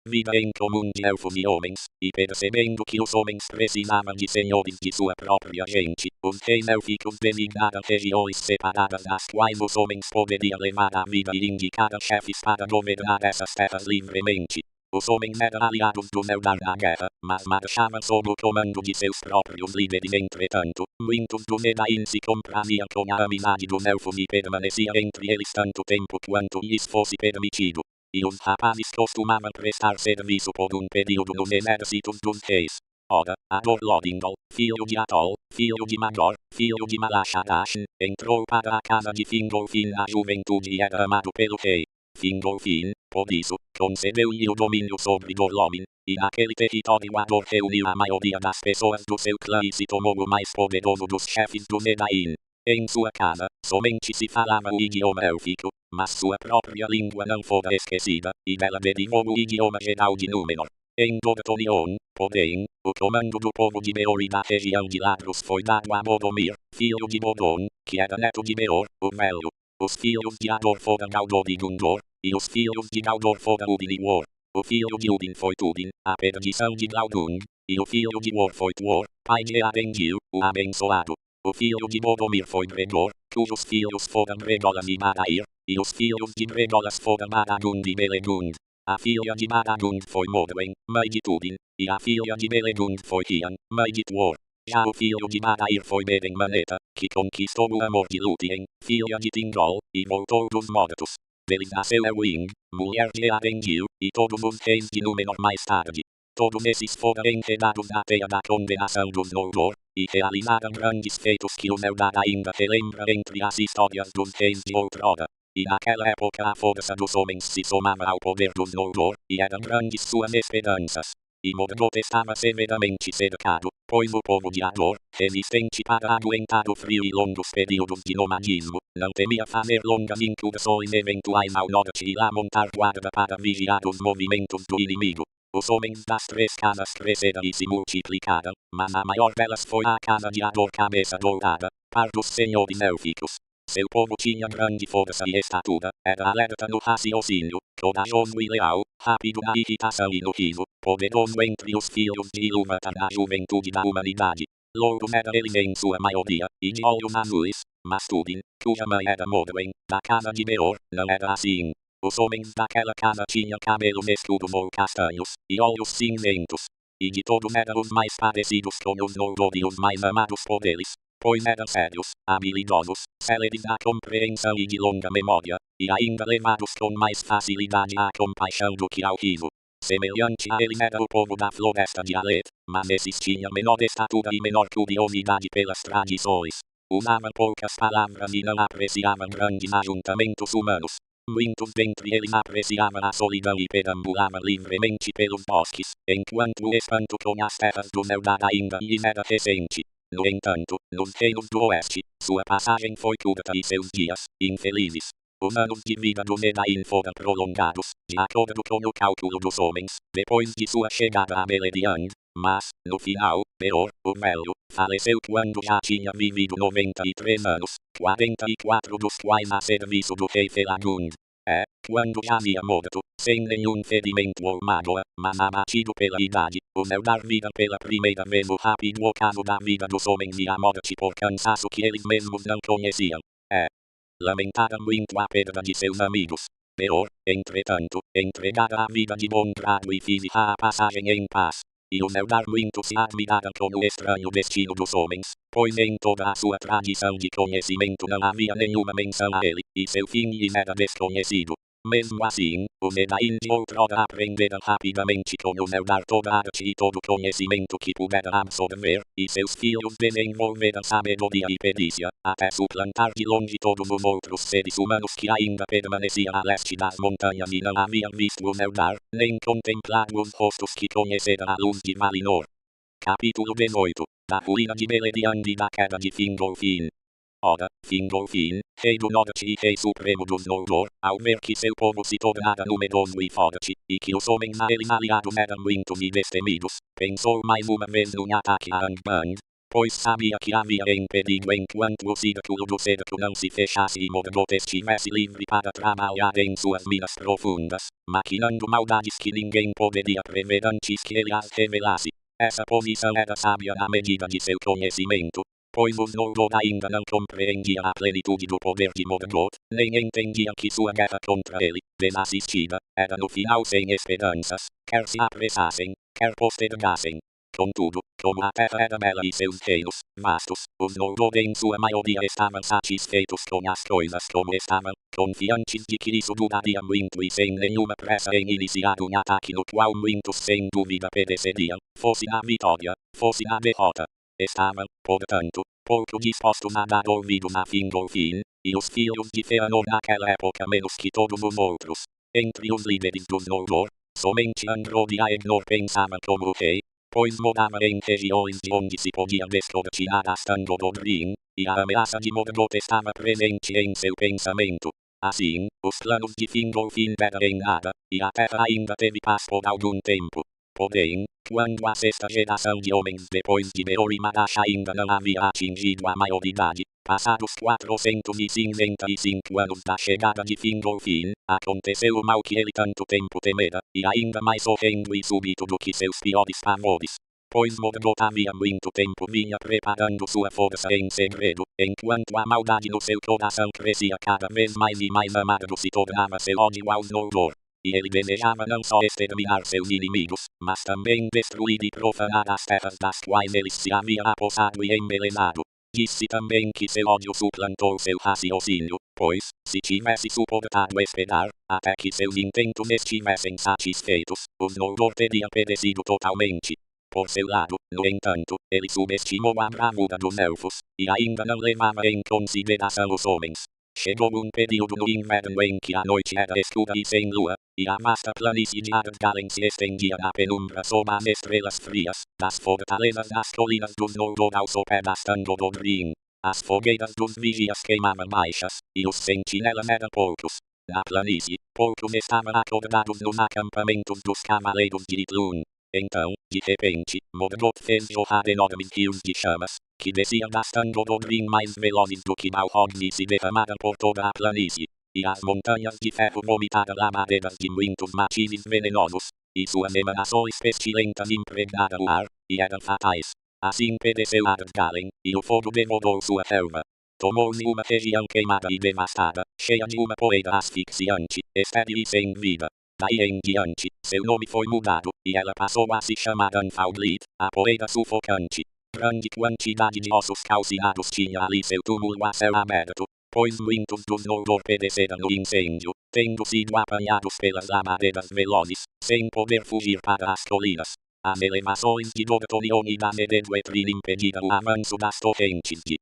[SPEAKER 1] vida em comum de elfos e homens, e percebendo que os homens precisavam de senhores de sua própria gente, os reis élficos designaram regiões separadas nas quais os homens poderiam levar a vida e indicaram chefes para governar essas terras livremente. Os homens eram aliados do Eldar na guerra, mas marchavam sob o comando de seus próprios líderes. Entretanto, muitos dos Edain se compraziam com a amizade dos elfos e permaneciam entre eles tanto tempo quanto lhes fosse permitido. E os rapazes costumavam prestar serviço por um período nos exércitos dos reis. Ora, Ador-Lodindol, filho de Atol, filho de Magor, filho de Malashadash, entrou para a casa de Fingolfin na juventude e era amado pelo rei. Fingolfin, por isso, concedeu-lhe o domínio sobre Dor-Lomin, e naquele território Ador reuniu a maioria das pessoas do seu clã e se tornou o mais poderoso dos chefes dos Edain. Em sua casa, somente se falava o idioma élfico, mas sua própria língua não fora esquecida, e dela derivou o idioma geral de Númenor. Em Dorthonion, porém, o comando do povo de Beor e da região de Ladros foi dado a Boromir, filho de Bodon, que era neto de Beor, o Velho. Os filhos de Ador foram Galdor e Gundor, e os filhos de Galdor foram Udin e Wor. O filho de Udin foi Túrin, a perdição de Glaudung, e o filho de Wor foi Tuor, pai de Arengil, o abençoado. O filho de Boromir foi Gregor, cujos filhos foram Bregolas e Marair, e os filhos de Bregolas foram Maragund e Belegund. A filha de Maragund foi Modwen, mãe de Túrin, e a filha de Belegund foi Rian, mãe de Tuor. Já o filho de Marair foi Beren-Maneta, que conquistou o amor de Lúthien, filha de Tindol, e voltou dos mortos. Deles nasceu Elwing, mulher de Arengil, e todos os reis de Númenor mais tarde. Todos esses foram enredados na teia da condenação dos Noldor, e realizaram grandes feitos que o Eldar ainda relembra entre as histórias dos reis de outrora. E naquela época a força dos homens se somava ao poder dos Noldor, e eram grandes suas esperanças. E Morgoth estava severamente cercado, pois o povo de Ador, resistente para aguentar o frio e longos períodos de nomadismo, não temia fazer longas incursões eventuais ao norte e lá montar guarda para vigiar os movimentos do inimigo. Os homens das três casas cresceram e se multiplicaram, mas a maior delas foi a casa de Ador Cabeça Dourada, par dos senhores élficos. Seu povo tinha grande força e estatura, era alerta no raciocínio, corajoso e leal, rápido na irritação e no riso, poderoso entre os filhos de Ilúvatar da juventude da humanidade. Louros era ele em sua maioria, e de olhos azuis, mas Túrin, cuja mãe era Morwen, da casa de Beor, não era assim. Os homens daquela casa tinham cabelos escuros ou castanhos, e olhos cinzentos. E de todos eram os mais parecidos com os Noldor e os mais amados por eles, pois eram sérios, habilidosos, céleres à compreensão e de longa memória, e ainda levados com mais facilidade à compaixão do que ao riso. Semelhante a eles era o povo da floresta de Alet, mas esses tinham menor estatura e menor curiosidade pelas tradições. Usavam poucas palavras e não apreciavam grandes ajuntamentos humanos. Muitos dentre eles apreciavam a solidão e perambulavam livremente pelos bosques, enquanto o espanto com as terras do Eldar ainda lhes era recente. No entanto, nos reinos do oeste, sua passagem foi curta e seus dias, infelizes. Os anos de vida do Medain foram prolongados, de acordo com o cálculo dos homens, depois de sua chegada a Beleriand, mas, no final, Beor, o velho, faleceu quando já tinha vivido 93 anos, 44 dos quais a serviço do rei Felagund. Quando já havia morto, sem nenhum ferimento ou mágoa, mas abatido pela idade, o Eldar viram pela primeira vez o rápido ocaso da vida dos homens e a morte por cansaço que eles mesmos não conheciam. Lamentaram muito a perda de seus amigos. Beor, entretanto, entregara a vida de bom grado e fizera a passagem em paz. E os Eldar muito se admiraram com o estranho destino dos homens, pois em toda a sua tradição de conhecimento não havia nenhuma menção a ele, e seu fim lhes era desconhecido. Mesmo assim, os Medain de outrora aprenderam rapidamente com os Eldar toda a arte e todo o conhecimento que puderam absorver, e seus filhos desenvolveram sabedoria e perícia, até suplantar de longe todos os outros seres humanos que ainda permaneciam a leste das montanhas e não haviam visto os Eldar, nem contemplado os rostos que conheceram a luz de Valinor. Capítulo 18. Da ruína de Beleriand e da queda de Fingolfin. Ora, Fingolfin, rei do norte e rei supremo dos Noldor, ao ver que seu povo se tornara numeroso e forte, e que os homens a eles aliados eram muitos e destemidos, pensou mais uma vez num ataque a Angband, pois sabia que havia em perigo enquanto o círculo do cerco não se fechasse e Morgoth estivesse livre para trabalhar em suas minas profundas, maquinando maldades que ninguém poderia prever antes que ele as revelasse. Essa posição era sábia na medida de seu conhecimento, pois os Noldor ainda não compreendiam a plenitude do poder de Morgoth, nem entendiam que sua guerra contra ele, desassistida, era no final sem esperanças, quer se apressassem, quer postergassem. Contudo, como a terra era bela e seus reinos, vastos, os Noldor em sua maioria estavam satisfeitos com as coisas como estavam, confiantes de que isso duraria muito e sem nenhuma pressa em iniciar um ataque no qual muitos sem dúvida pereceriam, fosse na vitória, fosse na derrota. Estavam, portanto, pouco dispostos a dar ouvidos a Fingolfin, e os filhos de Fëanor naquela época menos que todos os outros. Entre os líderes dos Noldor, somente Angrod e Aegnor pensavam como o rei, pois morava em regiões de onde se podia descortinar as Tangobodrin, e a ameaça de Morgoth estava presente em seu pensamento. Assim, os planos de Fingolfin deram em nada, e a terra ainda teve paz por algum tempo. Porém, quando a sexta geração de homens depois de Beor e Madash ainda não havia atingido a maioridade, passados 455 anos da chegada de Fingolfin, aconteceu o mal que ele tanto tempo temera, e ainda mais horrendo e súbito do que seus piores pavores. Pois Morgoth havia muito tempo vinha preparando sua força em segredo, enquanto a maldade no seu coração crescia cada vez mais e mais amargo se tornava seu ódio aos Noldor. E ele desejava não só exterminar seus inimigos, mas também destruir e profanar as terras das quais eles se havia apossado e embelezado. Disse também que seu ódio suplantou seu raciocínio, pois, se tivesse suportado esperar, até que seus intentos estivessem satisfeitos, o Noldor teria perecido totalmente. Por seu lado, no entanto, ele subestimou a bravura dos elfos, e ainda não levava em consideração os homens. Chegou um período no inverno em que a noite era escura e sem lua, e a vasta planície de Ardalen se estendia na penumbra sob as estrelas frias, das fortalezas das colinas dos Noldor ao sopé das Tandododrin. As fogueiras dos vigias queimavam baixas, e os sentinelas eram poucos. Na planície, poucos estavam acordados nos acampamentos dos cavaleiros de Itlun. Então, de repente, Morgoth fez jorrar enormes rios de chamas, que desciam das Tandododrin mais velozes do que Balrog e se derramaram por toda a planície. E as montanhas de ferro vomitaram lamadeiras de muitos matizes venenosos, e suas emanações pestilentas impregnaram o ar, e eram fatais. Assim pereceu Ardalen, e o fogo devorou sua relva. Tomou-se uma região queimada e devastada, cheia de uma poeira asfixiante, estéril e sem vida. Daí em diante, seu nome foi mudado, e ela passou a se chamar Anfaldlit, a poeira sufocante. Grande quantidade de ossos calcinados tinha ali seu túmulo a céu aberto, pois muitos dos Noldor pereceram no incêndio, tendo sido apanhados pelas lamadeiras velozes, sem poder fugir para as colinas. As elevações de Dorthonion e da Neredwetrin impediram o avanço das torrentes de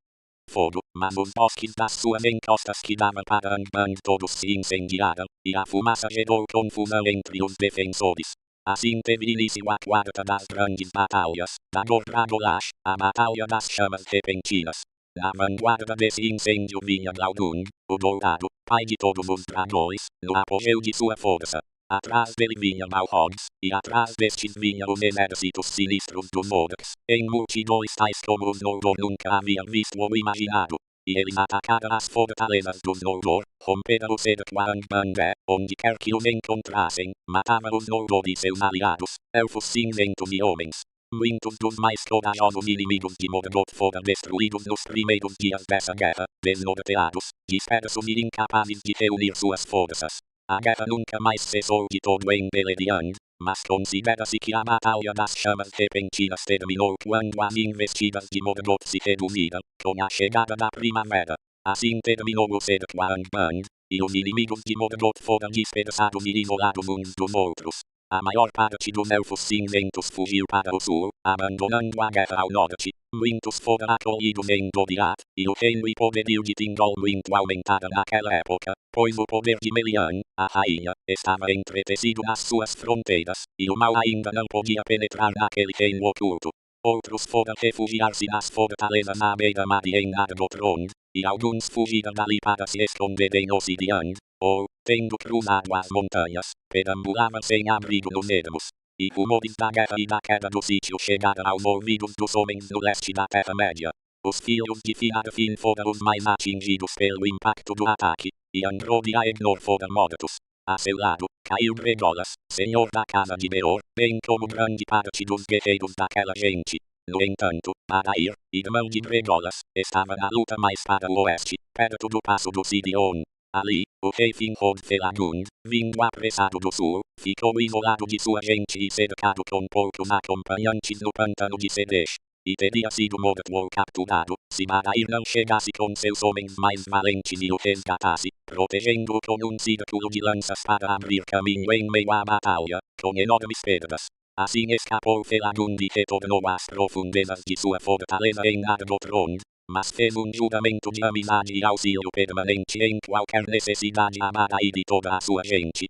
[SPEAKER 1] fogo, mas os bosques das suas encostas que davam para Angband todos se incendiaram, e a fumaça gerou confusão entre os defensores. Assim teve início a quarta das grandes batalhas, da Dor-Radolash, a Batalha das Chamas Repentinas. Na vanguarda desse incêndio vinha Glaudung, o Dourado, pai de todos os dragões, no apogeu de sua força. Atrás dele vinha Balrogs, e atrás destes vinham os exércitos sinistros dos Morgs, em multidões tais como os Noldor nunca haviam visto ou imaginado. E eles atacaram as fortalezas dos Noldor, romperam o cerco a Angband, onde quer que os encontrassem, matavam os Noldor e seus aliados, elfos cinzentos e homens. Muitos dos mais corajosos inimigos de Morgoth foram destruídos nos primeiros dias dessa guerra, desnorteados, dispersos e incapazes de reunir suas forças. A guerra nunca mais cessou de todo em Beleriand, mas considera-se que a Batalha das Chamas Repentinas terminou quando as investidas de Morgoth se reduziram, com a chegada da primavera. Assim terminou o cerco a Angband, e os inimigos de Morgoth foram dispersados e isolados uns dos outros. A maior parte dos elfos cinzentos fugiu para o sul, abandonando a guerra ao norte. Muitos foram acolhidos em Doriath, e o reino e poderio de Thingol muito aumentaram naquela época, pois o poder de Melian, a rainha, estava entretecido nas suas fronteiras, e o mal ainda não podia penetrar naquele reino oculto. Outros foram refugiar-se nas fortalezas à beira-mar e em Nargothrond, e alguns fugiram dali para se esconder em Ossidian, ou, tendo cruzado as montanhas, perambulavam sem abrigo nos ermos. E rumores da guerra e da queda do sítio chegaram aos ouvidos dos homens do leste da Terra-média. Os filhos de Finarfin foram os mais atingidos pelo impacto do ataque, e Angrod e Aegnor foram mortos. A seu lado, caiu Bregolas, senhor da casa de Beor, bem como grande parte dos guerreiros daquela gente. No entanto, Adair, irmão de Bregolas, estava na luta mais para o oeste, perto do passo do Sidion. Ali, o rei Finrod Felagund, vindo apressado do sul, ficou isolado de sua gente e cercado com poucos acompanhantes no pântano de Sedesh. E teria sido morto ou capturado, se Adair não chegasse com seus homens mais valentes e o resgatasse, protegendo-o com um círculo de lanças para abrir caminho em meio à batalha, com enormes perdas. Assim escapou Felagund e retornou às profundezas de sua fortaleza em Nargothrond, mas fez um juramento de amizade e auxílio permanente em qualquer necessidade a Adair e toda a sua gente.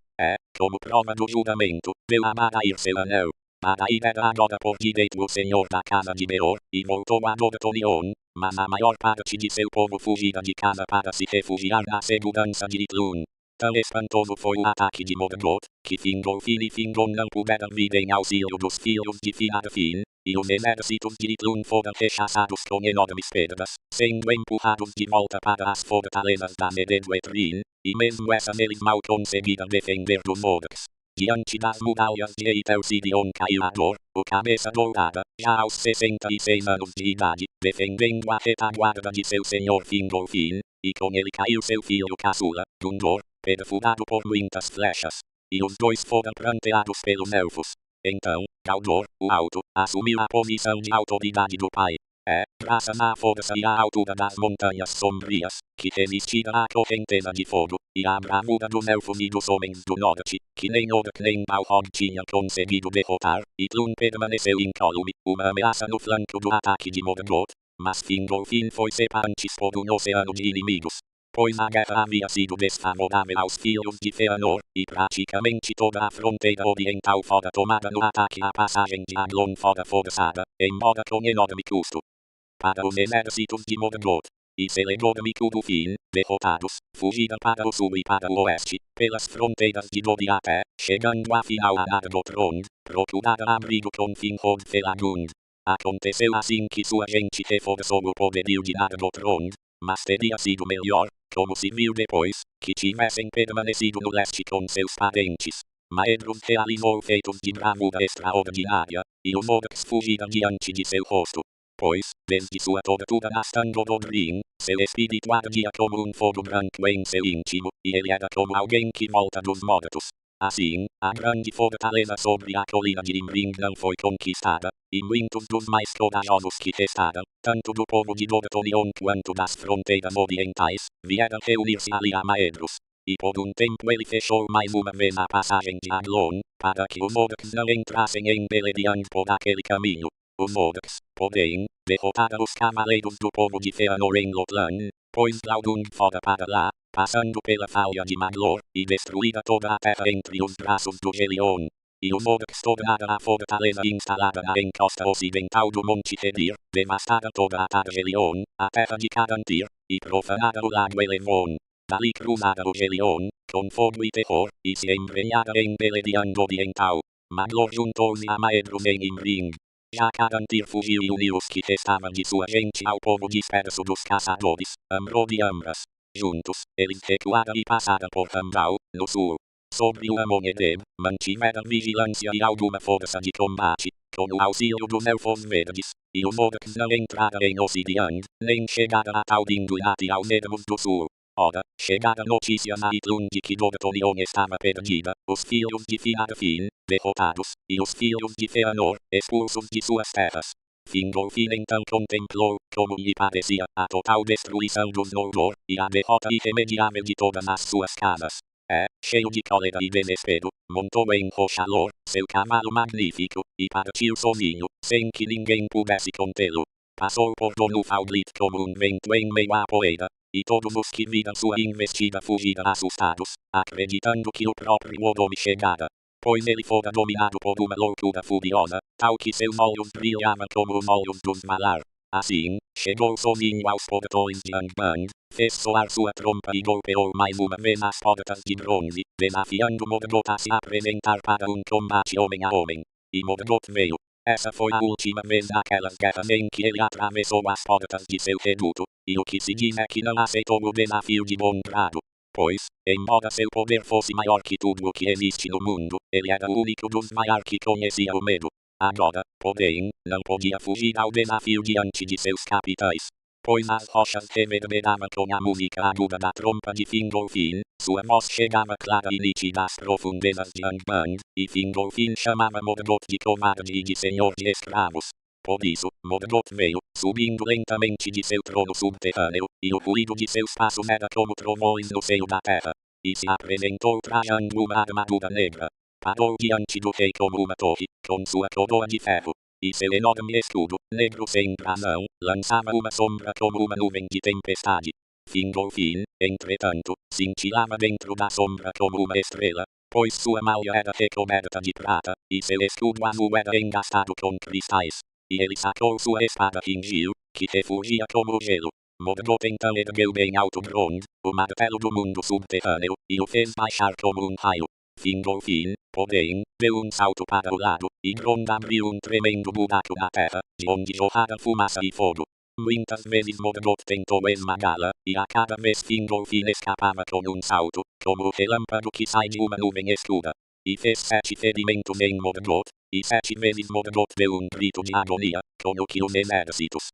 [SPEAKER 1] Como prova do juramento, deu a Adair seu anel. Adair era agora por direito o senhor da casa de Beor, e voltou a Dorthonion, mas a maior parte de seu povo fugira de casa para se refugiar na segurança de Itlun. Tão espantoso foi o ataque de Morgoth, que Fingolfin e Fingon não puderam vir em auxílio dos filhos de Finarfin, e os exércitos de Itlun foram rechaçados com enormes perdas, sendo empurrados de volta para as fortalezas da Neredwetrin, e mesmo essas eles mal conseguiram defender dos Morgs. Diante das muralhas de Eitelsidion caiu Ador, o cabeça dourada, já aos 66 anos de idade, defendendo a retaguarda de seu senhor Fingolfin, e com ele caiu seu filho caçula, Gundor, perfurado por muitas flechas. E os dois foram pranteados pelos elfos. Então, Galdor, o Alto, assumiu a posição de autoridade do pai. Graças à força e à altura das montanhas sombrias, que resistida à correnteza de fogo, e à bravura dos elfos e dos homens do norte, que nem Odek nem Balrog tinha conseguido derrotar, e Tlun permaneceu incólume, uma ameaça no flanco do ataque de Morgoth, mas Fingolfin foi antes por um oceano de inimigos. Pois a guerra havia sido desfavorável aos filhos de Fëanor, e praticamente toda a fronteira oriental fora tomada no ataque à passagem de Aglon fora forçada, embora com enorme custo. Para os exércitos de Morgoth, e Celegor e Curufin, derrotados, fugiram para o sul e para o oeste, pelas fronteiras de Doriath, chegando afinal a Nargothrond, procuraram abrigo com Finrod Felagund. Aconteceu assim que sua gente reforçou o poderio de Nargothrond, mas teria sido melhor, como se viu depois, que tivessem permanecido no leste com seus parentes. Maedhros realizou feitos de bravura extraordinária, e os orcs fugiram diante de seu rosto. Pois, desde sua tortura nas Tangorodrim, seu espírito ardia como um fogo branco em seu íntimo, e ele era como alguém que volta dos mortos. Assim, a grande fortaleza sobre a colina de Imrim não foi conquistada, e muitos dos mais corajosos que restaram, tanto do povo de Dorthonion quanto das fronteiras orientais, vieram reunir-se ali a Maedhros. E por um tempo ele fechou mais uma vez a passagem de Aglon, para que os orcs não entrassem em Beleriand por aquele caminho. Os orcs, porém, derrotaram os cavaleiros do povo de Fëanor em Lothlân, pois Glaudung fora para lá, passando pela falha de Maglor, e destruíra toda a terra entre os braços do Gelion. E os orcs tornaram a fortaleza instalada na encosta ocidental do Monte Hedir, devastaram toda a Targelion, a terra de Carantir, e profanaram o lago Elevon. Dali cruzaram o Gelion, com fogo e terror, e se embrenharam em Beleriand Oriental. Maglor juntou-se a Maedhros em Imrim. Já Carantir fugiu e uniu os que restavam de sua gente ao povo disperso dos caçadores, Amrod e Ambras. Juntos, eles recuaram e passaram por Rambal, no sul. Sobre o Amonedeb, mantiveram vigilância e alguma força de combate, com o auxílio dos Elfos Verdes, e os orcs não entraram em Ossidian, nem chegaram a Taldindurat e aos Ermos do sul. Ora, chegara notícia na Itlund de que Dorthonion estava perdida, os filhos de Finarfin, derrotados, e os filhos de Fëanor, expulsos de suas terras. Fingolfin então contemplou, como lhe parecia, a total destruição dos Noldor, e a derrota irremediável de todas as suas casas. Cheio de cólera e desespero, montou em Rochalor, seu cavalo magnífico, e partiu sozinho, sem que ninguém pudesse contê-lo. Passou por Donufaldlit como um vento em meio à poeira, e todos os que viram sua investida fugiram assustados, acreditando que o próprio Odom chegara. Pois ele fora dominado por uma loucura furiosa, tal que seus olhos brilhavam como os olhos dos Valar. Assim, chegou sozinho aos portões de Angband, fez soar sua trompa e golpeou mais uma vez as portas de bronze, desafiando Morgoth a se apresentar para um combate homem a homem. E Morgoth veio. Essa foi a última vez daquelas guerras em que ele atravessou as portas de seu reduto, e o que se diz é que não aceitou o desafio de bom grado. Pois, embora seu poder fosse maior que tudo o que existe no mundo, ele era o único dos Valar que conhecia o medo. Agora, porém, não podia fugir ao desafio diante de seus capitães. Pois as rochas reverberavam com a música aguda da trompa de Fingolfin, sua voz chegava clara e nítida às profundezas de Angband, e Fingolfin chamava Morgoth de covarde e de senhor de escravos. Por isso, Morgoth veio, subindo lentamente de seu trono subterrâneo, e o ruído de seus passos era como trovões no seio da terra. E se apresentou trajando uma armadura negra. Parou diante do rei como uma torre, com sua coroa de ferro. E seu enorme escudo, negro sem brasão, lançava uma sombra como uma nuvem de tempestade. Fingolfin, entretanto, cintilava dentro da sombra como uma estrela, pois sua malha era recoberta de prata, e seu escudo azul era engastado com cristais. E ele sacou sua espada Ringil, que refugia como o gelo. Morgoth então ergueu bem alto Grond, o martelo do mundo subterrâneo, e o fez baixar como um raio. Fingolfin, porém, deu um salto para o lado, e Grond abriu um tremendo buraco na terra, de onde jorrara fumaça e fogo. Muitas vezes Morgoth tentou esmagá-la, e a cada vez Fingolfin escapava com um salto, como o relâmpago que sai de uma nuvem escura. E fez 7 ferimentos em Morgoth, e 7 vezes Morgoth deu um grito de agonia, como que os exércitos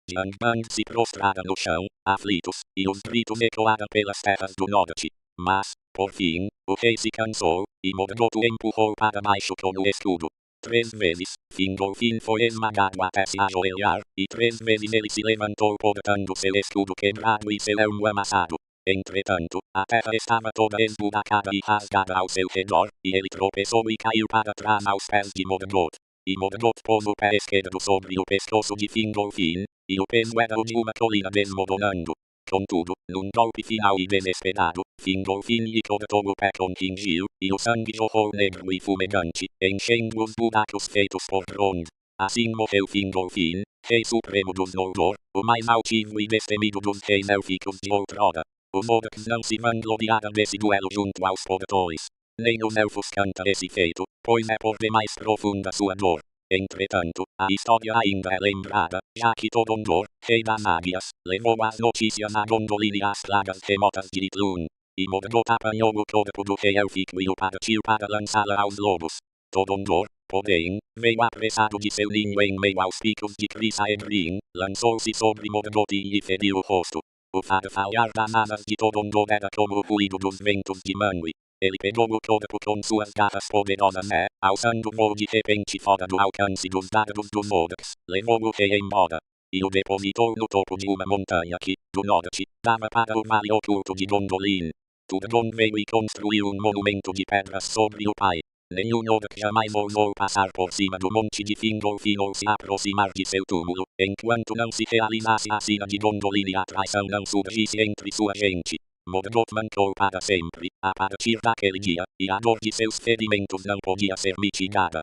[SPEAKER 1] de Angband se prostraram no chão, aflitos, e os gritos ecoaram pelas terras do norte. Mas, por fim, o rei se cansou, e Morgoth o empurrou para baixo com o escudo. 3 vezes, Fingolfin foi esmagado até se ajoelhar, e 3 vezes ele se levantou portando seu escudo quebrado e seu elmo amassado. Entretanto, a terra estava toda esburacada e rasgada ao seu redor, e ele tropeçou e caiu para trás aos pés de Morgoth. E Morgoth pôs o pé esquerdo sobre o pescoço de Fingolfin, e o peso era o de uma colina desmoronando. Contudo, num golpe final e desesperado, Fingolfin lhe cortou o pé com Thingil, e o sangue jorrou negro e fumegante, enchendo os buracos feitos por Hrond. Assim morreu Fingolfin, rei supremo dos Noldor, o mais altivo e destemido dos reis élficos de outrora. Os orcs não se vangloriaram desse duelo junto aos portões. Nem os elfos canta esse feito, pois é por demais profunda sua dor. Entretanto, a história ainda é lembrada, já que Todondor, rei das águias, levou as notícias a Gondolin e as pragas remotas de Itlun. E Morgoth apanhou o corpo do rei élfico e o partiu para lançá-la aos lobos. Todondor, porém, veio apressado de seu ninho em meio aos picos de Chris-Aegrin, lançou-se sobre Morgoth e lhe feriu o rosto. O farfalhar das asas de Todondor era como o ruído dos ventos de Manwë. Ele pegou o corpo com suas garras poderosas e, alçando voo de repente fora do alcance dos dardos dos orcs, levou o rei embora. E o depositou no topo de uma montanha que, do norte, dava para o vale oculto de Gondolin. Turgon veio e construiu um monumento de pedras sobre o pai. Nenhum orc jamais ousou passar por cima do monte de Fingolfin ou se aproximar de seu túmulo, enquanto não se realizasse a cena de Gondolin e a traição não surgisse entre sua gente. Morgoth mancou para sempre, a partir daquele dia, e a dor de seus ferimentos não podia ser mitigada.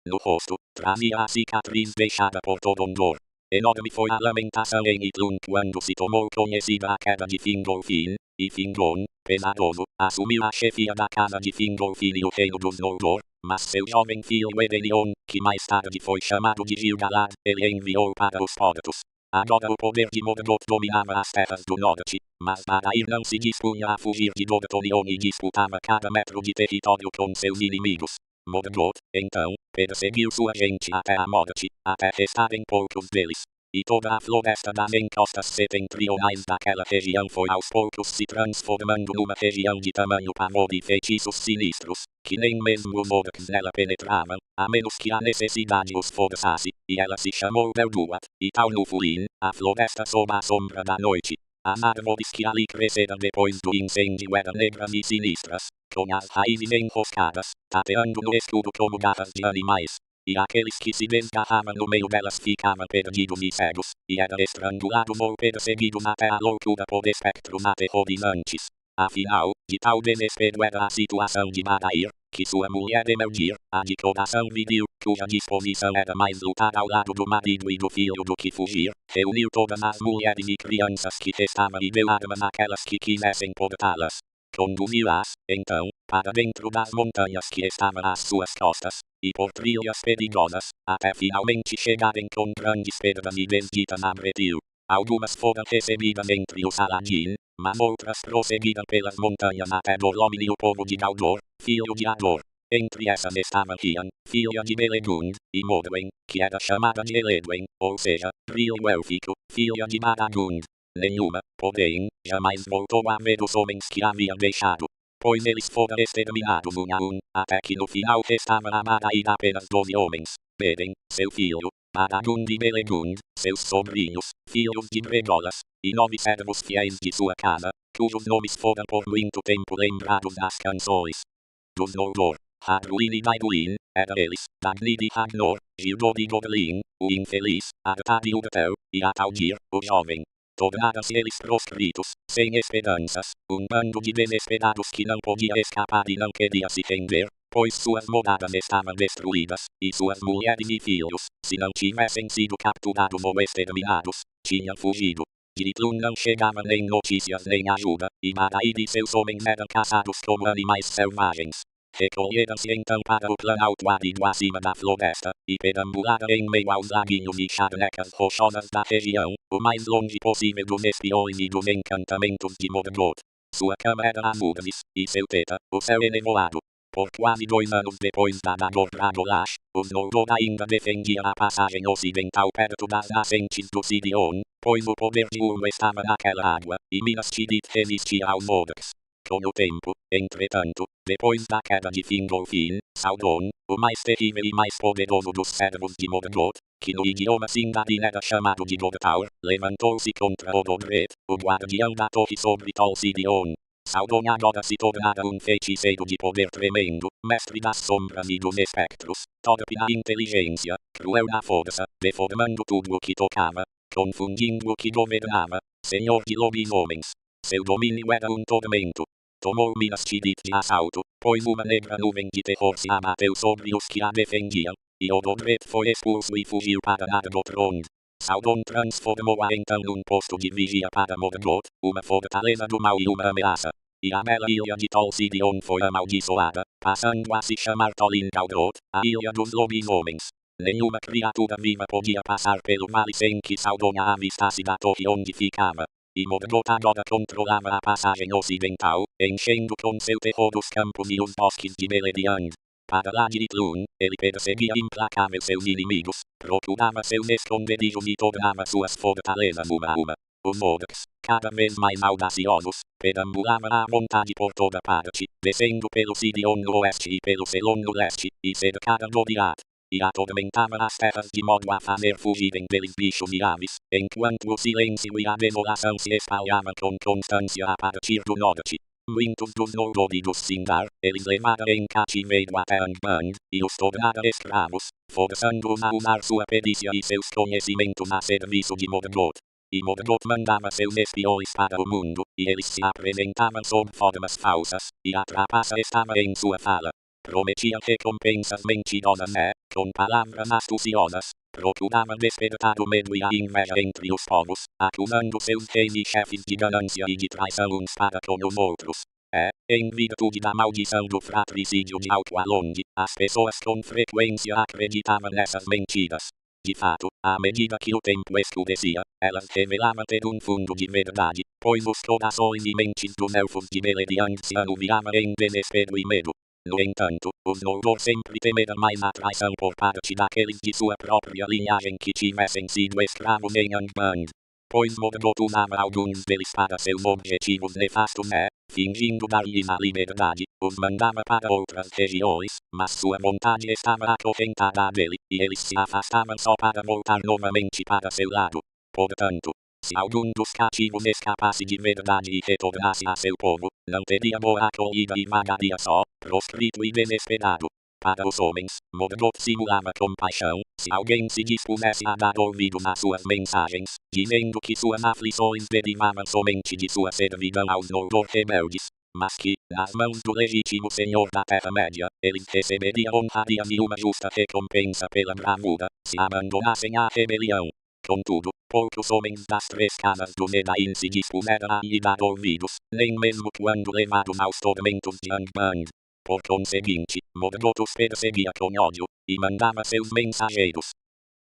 [SPEAKER 1] No rosto, trazia a cicatriz deixada por Todondor. Enorme foi a lamentação em Itlun quando se tomou conhecida a queda de Fingolfin, e Fingon, pesaroso, assumiu a chefia da casa de Fingolfin e o reino dos Noldor, mas seu jovem filho Edelion, que mais tarde foi chamado de Gil-galad, ele enviou para os portos. Agora o poder de Morgoth dominava as terras do norte, mas Barair não se dispunha a fugir de Dorthonion e disputava cada metro de território com seus inimigos. Morgoth, então, perseguiu sua gente até a morte, até restarem poucos deles. E toda a floresta das encostas setentrionais daquela região foi aos poucos se transformando numa região de tamanho pavor e feitiços sinistros, que nem mesmo os orcs nela penetravam, a menos que a necessidade os forçasse, e ela se chamou Belduat, e Taunufulin, a floresta sob a sombra da noite. As árvores que ali cresceram depois do incêndio eram negras e sinistras, com as raízes enroscadas, tateando no escuro como garras de animais. E aqueles que se desgarravam no meio delas ficavam perdidos e cegos, e eram estrangulados ou perseguidos até a loucura por espectros aterrorizantes. Afinal, de tal desespero era a situação de Barair, que sua mulher Emeldir, a de coração viril, cuja disposição era mais lutar ao lado do marido e do filho do que fugir, reuniu todas as mulheres e crianças que restavam e deu armas àquelas que quisessem portá-las. Conduziu-as, então, para dentro das montanhas que estavam às suas costas, e por trilhas perigosas, até finalmente chegarem com grandes perdas e desditas a Brethil. Algumas foram recebidas entre os Saladin, mas outras prosseguiram pelas montanhas até Dolomin e o povo de Galdor, filho de Ador. Entre essas estavam Rian, filha de Belegund, e Morwen, que era chamada de Eledwen, ou seja, Rio Élfico, filha de Baragund. Nenhuma, porém, jamais voltou a ver os homens que haviam deixado, pois eles foram exterminados um a um, até que no final restava a Barair apenas 12 homens, Beren, seu filho, Baragund e Belegund, seus sobrinhos, filhos de Bregolas, e 9 servos fiéis de sua casa, cujos nomes foram por muito tempo lembrados das canções dos Noldor. Hadruin e Daedulin, eram eles, Dagny de Ragnor, Gildor de Gorlin, o infeliz, Artad e Urtel, e Ataldir, o jovem. Tornaram-se eles proscritos, sem esperanças, um bando de desesperados que não podia escapar e não queria se render, pois suas moradas estavam destruídas, e suas mulheres e filhos, se não tivessem sido capturados ou exterminados, tinham fugido. De Itlun não chegavam nem notícias nem ajuda, e Barair e seus homens eram caçados como animais selvagens. Recolheram-se então para o planalto árido acima da floresta, e perambularam em meio aos laguinhos e charnecas rochosas da região, o mais longe possível dos espiões e dos encantamentos de Morgoth. Sua cama era as urzes, e seu teta, o céu enevoado. Por quase 2 anos depois da Dagor Dragolash, os Noldor ainda defendiam a passagem ocidental perto das nascentes do Sirion, pois o poder de Urmo estava naquela água, e Minas Tirith resistia aos orcs. Com o tempo, entretanto, depois da queda de Fingolfin, Sauron, o mais terrível e mais poderoso dos servos de Morgoth, que no idioma Sindarin era chamado de Godtaur, levantou-se contra Ododred, o guardião da torre sobre Tol Sidion. Sauron agora se tornara um feiticeiro de poder tremendo, mestre das sombras e dos espectros, torpe na inteligência, cruel na força, deformando tudo o que tocava, confundindo o que governava, senhor de lobisomens. Seu domínio era um tormento. Tomou Minas Tirith de assalto, pois uma negra nuvem de terror se abateu sobre os que a defendiam, e Ododred foi expulso e fugiu para Nargothrond. Sauron transformou-a então num posto de vigia para Morgoth, uma fortaleza do mal e uma ameaça. E a bela ilha de Tol Sidion foi amaldiçoada, passando a se chamar Tolin Galroth, a ilha dos lobisomens. Nenhuma criatura viva podia passar pelo vale sem que Sauron a avistasse da torre onde ficava. E Morgoth agora controlava a passagem ocidental, enchendo com seu terror os campos e os bosques de Beleriand. Para lá de Itlun, ele perseguia implacável seus inimigos, procurava seus esconderijos e tornava suas fortalezas uma a uma. Os Morgs, cada vez mais audaciosos, perambulavam à vontade por toda parte, descendo pelo Sidion no oeste e pelo Selon no leste, e cercaram Doriath. E atormentava as terras de modo a fazer fugirem deles bichos e aves, enquanto o silêncio e a desolação se espalhavam com constância a partir do norte. Muitos dos Noldor e dos Sindar, eles levaram em cativeiro até Angband, e os tornaram escravos, forçando-os a usar sua perícia e seus conhecimentos a serviço de Morgoth. E Morgoth mandava seus espiões para o mundo, e eles se apresentavam sob formas falsas, e a trapaça estava em sua fala. Prometiam recompensas mentirosas com palavras astuciosas, procuravam despertar o medo e a inveja entre os povos, acusando seus reis e chefes de ganância e de traição uns para com os outros. Em virtude da maldição do fratricídio de Alqualond, as pessoas com frequência acreditavam nessas mentiras. De fato, à medida que o tempo escurecia, elas revelavam ter um fundo de verdade, pois os corações e mentes dos elfos de Beleriand se anuviavam em desespero e medo. No entanto, os Noldor sempre temeram mais a traição por parte daqueles de sua própria linhagem que tivessem sido escravos em Angband. Pois Morgoth usava alguns deles para seus objetivos nefastos fingindo dar-lhes a liberdade, os mandava para outras regiões, mas sua vontade estava acorrentada a dele, e eles se afastavam só para voltar novamente para seu lado. Portanto, se algum dos cativos escapasse de verdade e retornasse a seu povo, não teria boa acolhida e vagaria só, proscrito e desesperado. Para os homens, Morgoth simulava compaixão, se alguém se dispusesse a dar ouvidos às suas mensagens, dizendo que suas aflições derivavam somente de sua servidão aos Noldor rebeldes, mas que, nas mãos do legítimo Senhor da Terra-média, eles receberiam honrarias e uma justa recompensa pela bravura, se abandonassem a rebelião. Contudo, poucos homens das três casas do Nedain se dispuseram a lhe dar ouvidos, nem mesmo quando levados aos tormentos de Angband. Por conseguinte, Morgoth os perseguia com ódio, e mandava seus mensageiros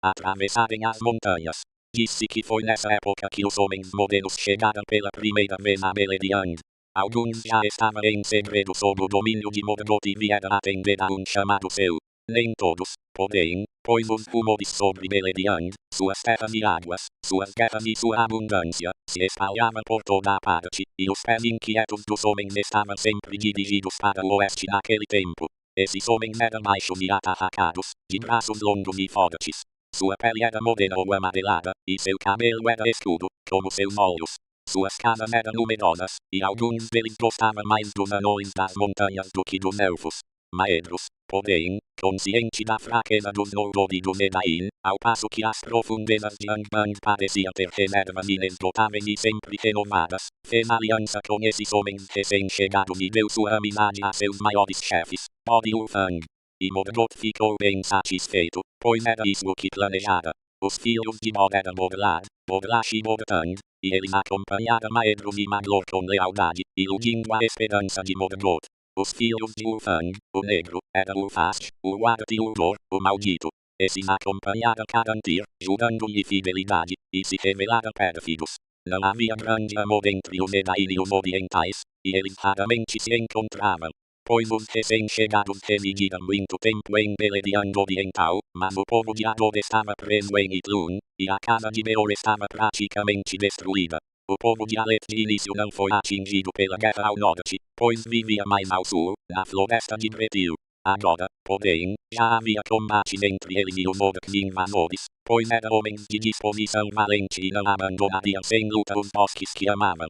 [SPEAKER 1] atravessarem as montanhas. Disse que foi nessa época que os homens modernos chegaram pela primeira vez a Beleriand. Alguns já estavam em segredo sob o domínio de Morgoth e vieram atender a um chamado seu. Nem todos, porém, pois os rumores sobre Beleriand, suas terras e águas, suas guerras e sua abundância, se espalhavam por toda a parte, e os pés inquietos dos homens estavam sempre dirigidos para o oeste naquele tempo. Esses homens eram baixos e atarracados, de braços longos e fortes. Sua pele era morena ou amarelada, e seu cabelo era escuro, como seus olhos. Suas casas eram numerosas, e alguns deles gostavam mais dos anões das montanhas do que dos elfos. Maedhros, porém, consciente da fraqueza dos Noldor e dos Nedain, ao passo que as profundezas de Angband pareciam ter reservas inesgotáveis e sempre renovadas, fez aliança com esses homens recém-chegados e deu sua amizade a seus maiores chefes, Bod e Ulfang. E Morgoth ficou bem satisfeito, pois era isso o que planejara. Os filhos de Bod eram Borlad, Borlash e Bortang, e eles acompanharam Maedhros e Maglor com lealdade, iludindo a esperança de Morgoth. Os filhos de Ulfang, o negro, eram Ulfast, Ulwart e Uldor, o maldito. Esses acompanharam Caranthir, jurando-lhe fidelidade, e se revelaram pérfidos. Não havia grande amor entre os Nedain e os orientais, e eles raramente se encontravam. Pois os recém-chegados residiram muito tempo em Beleriand Oriental, mas o povo de Ador estava preso em Itlun, e a casa de Beor estava praticamente destruída. O povo de Aleph de início não foi atingido pela guerra ao norte, pois vivia mais ao sul, na floresta de Betil. Agora, porém, já havia combates entre eles e os Mordecs invasores, pois eram homens de disposição valente e não abandonariam sem luta os bosques que amavam.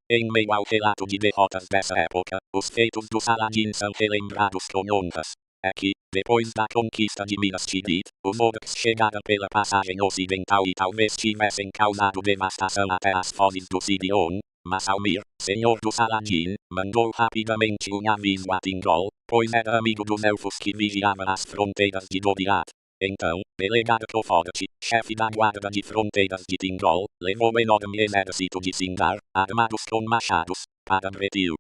[SPEAKER 1] Em meio ao relato de derrotas dessa época, os feitos do Saladin são relembrados com honras. É que, depois da conquista de Minas Tirith, os Mordecs chegaram pela passagem ocidental e talvez tivessem causado devastação até as fozes do Sirion, mas Almir, senhor do Saladin, mandou rapidamente um aviso a Tindrol, pois era amigo dos elfos que vigiavam as fronteiras de Doriath. Então, delegado Tofodath, chefe da guarda de fronteiras de Tindrol, levou o enorme exército de Sindar, armados com machados, para Betil.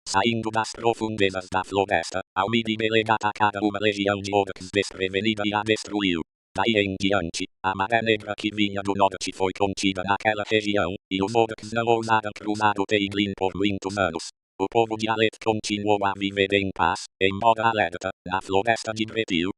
[SPEAKER 1] Saindo das profundezas da floresta, Almir e Beleg atacaram uma legião de Orcs desprevenida e a destruiu. Daí em diante, a maré negra que vinha do norte foi contida naquela região, e os Orcs não ousaram cruzar o Teiglin por muitos anos. O povo de Aleph continuou a viver em paz, embora alerta, na floresta de Betil.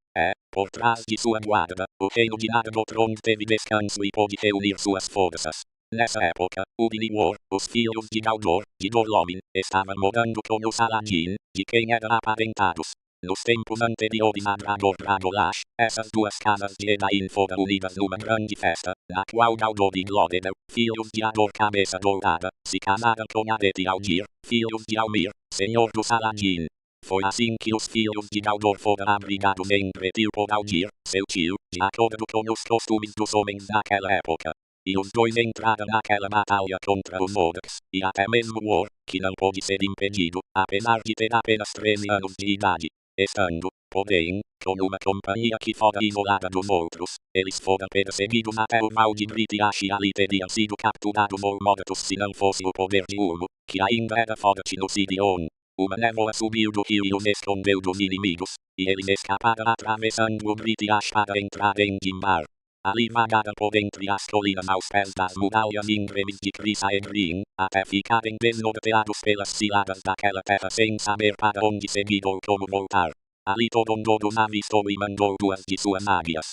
[SPEAKER 1] Por trás de sua guarda, o reino de Nargothrond teve descanso e pôde reunir suas forças. Nessa época, Ubin e War, os filhos de Galdor, de Dorlomin, estavam morando com o Saladin, de quem eram aparentados. Nos tempos anteriores a Dragor-Dragolash, essas duas casas de Edain foram unidas numa grande festa, na qual Galdor e Glódedel, filhos de Ador Cabeça Dourada, se casaram com Adet e Aldir, filhos de Almir, senhor do Saladin. Foi assim que os filhos de Galdor foram abrigados em Betil por Aldir, seu tio, de acordo com os costumes dos homens daquela época. E os dois entraram naquela batalha contra os Mordecs, e até mesmo War, que não pôde ser impedido, apesar de ter apenas 13 anos de idade. Estando, porém, com uma companhia que fora isolada dos outros, eles foram perseguidos até o Val de Britiash e ali teriam sido capturados ou mortos se não fosse o poder de Ulmo, que ainda era forte no Sirion. Uma névoa subiu do rio e os escondeu dos inimigos, e eles escaparam atravessando o Britiash para entrar em Dimbar. Ali vagaram por entre as colinas aos pés das muralhas íngremes de Chrysaegrin, até ficarem desnorteados pelas ciladas daquela terra sem saber para onde seguir ou como voltar. Ali Todondor os avistou e mandou 2 de suas águias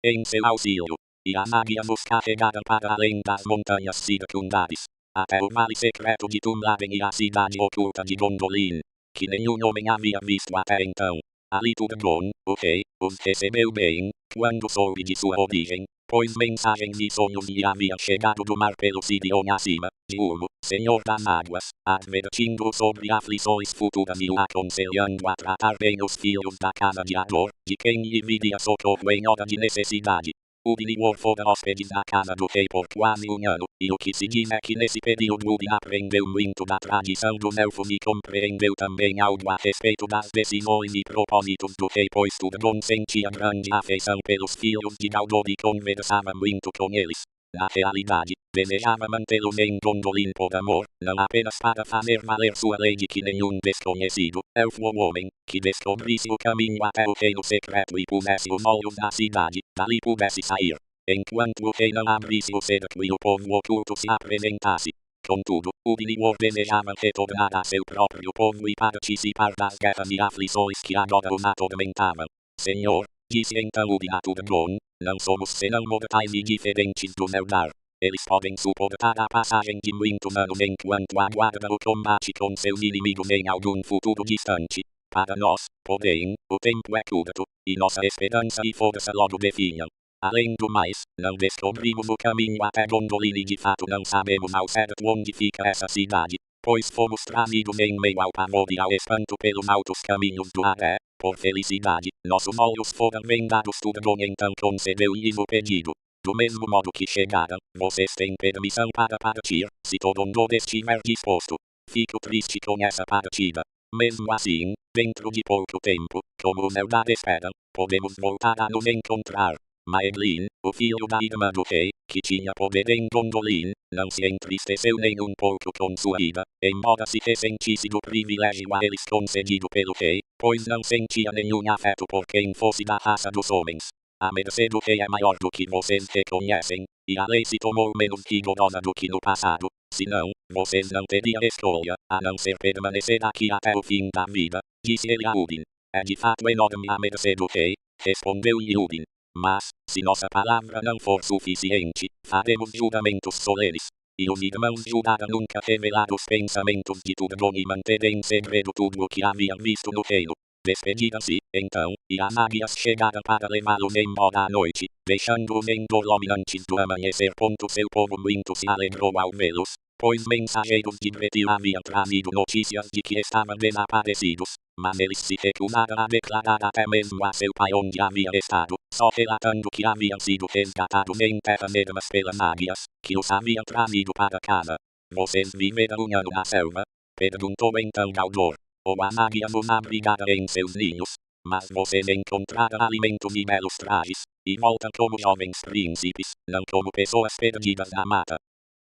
[SPEAKER 1] em seu auxílio, e as águias os carregaram para além das montanhas circundares, até o vale secreto de Tumlaven e a cidade oculta de Gondolin, que nenhum homem havia visto até então. Ali Turgon, o rei, os recebeu bem, quando soube de sua origem, pois mensagens e sonhos lhe haviam chegado do mar pelo Sirion acima, de Ulmo, senhor das águas, advertindo-o sobre aflições futuras e o aconselhando a tratar bem os filhos da casa de Ador, de quem lhe viria socorro em hora de necessidade. Ubin e War foram hóspedes da casa do rei por quase um ano, e o que se diz é que nesse período Ubin aprendeu muito da tradição dos elfos e compreendeu também algo a respeito das decisões e propósitos do rei, pois Turgon sentia grande afeição pelos filhos de Galdor e conversava muito com eles. Na realidade, desejava mantê-los em Gondolin por amor, não apenas para fazer valer sua lei de que nenhum desconhecido, elfo ou homem, que descobrisse o caminho até o reino secreto e pusesse os olhos da cidade, dali pudesse sair. Enquanto o rei não abrisse o cerco e o povo oculto se apresentasse. Contudo, Ubin e War desejavam retornar a seu próprio povo e participar das guerras e aflições que agora os atormentavam. Senhor, disse então Ubin a Turgon, não somos senão mortais e diferentes dos Eldar. Eles podem suportar a passagem de muitos anos enquanto aguardam o combate com seus inimigos em algum futuro distante. Para nós, porém, o tempo é curto, e nossa esperança e força logo definham. Além do mais, não descobrimos o caminho até Gondolin e de fato não sabemos ao certo onde fica essa cidade, pois fomos trazidos em meio ao pavor e ao espanto pelos altos caminhos do ar. Por felicidade, nossos olhos foram vendados. Turgon então concedeu-lhes o pedido. Do mesmo modo que chegaram, vocês têm permissão para partir, se Todondor estiver disposto. Fico triste com essa partida. Mesmo assim, dentro de pouco tempo, como os Eldar esperam, podemos voltar a nos encontrar. Maeglin, o filho da irmã do rei, que tinha poder em Gondolin, não se entristeceu nem um pouco com sua ida, embora se ressentisse do privilégio a eles concedido pelo rei, pois não sentia nenhum afeto por quem fosse da raça dos homens. A mercê do rei é maior do que vocês reconhecem, e a lei se tornou menos rigorosa do que no passado, senão, vocês não teriam escolha, a não ser permanecer aqui até o fim da vida, disse ele a Ubin. É de fato enorme a mercê do rei, respondeu-lhe Ubin. Mas, se nossa palavra não for suficiente, faremos julgamentos solenes. e os irmãos juraram nunca revelar os pensamentos de Tudron e manter em segredo tudo o que haviam visto no reino. Despediram-se, então, e Anabias chegara para levá-los embora à noite, deixando-os em Dorlome antes do amanhecer. Seu povo muito se alegrou ao vê-los, pois mensageiros de Betil haviam trazido notícias de que estavam desaparecidos, mas eles se recusaram a declarar até mesmo a seu pai onde havia estado, só relatando que haviam sido resgatados em terras ermas pelas águias, que os haviam trazido para casa. Vocês viveram um ano na selva? Perguntou então Galdor. Ou as águias os abrigaram em seus ninhos, mas vocês encontraram alimentos e belos trajes, e voltam como jovens príncipes, não como pessoas perdidas na mata.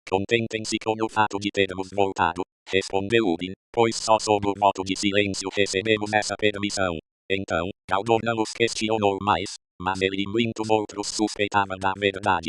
[SPEAKER 1] Contentem-se com o fato de termos voltado, respondeu Udin, pois só sob o voto de silêncio recebemos essa permissão. Então, Galdor não os questionou mais, mas ele e muitos outros suspeitavam da verdade.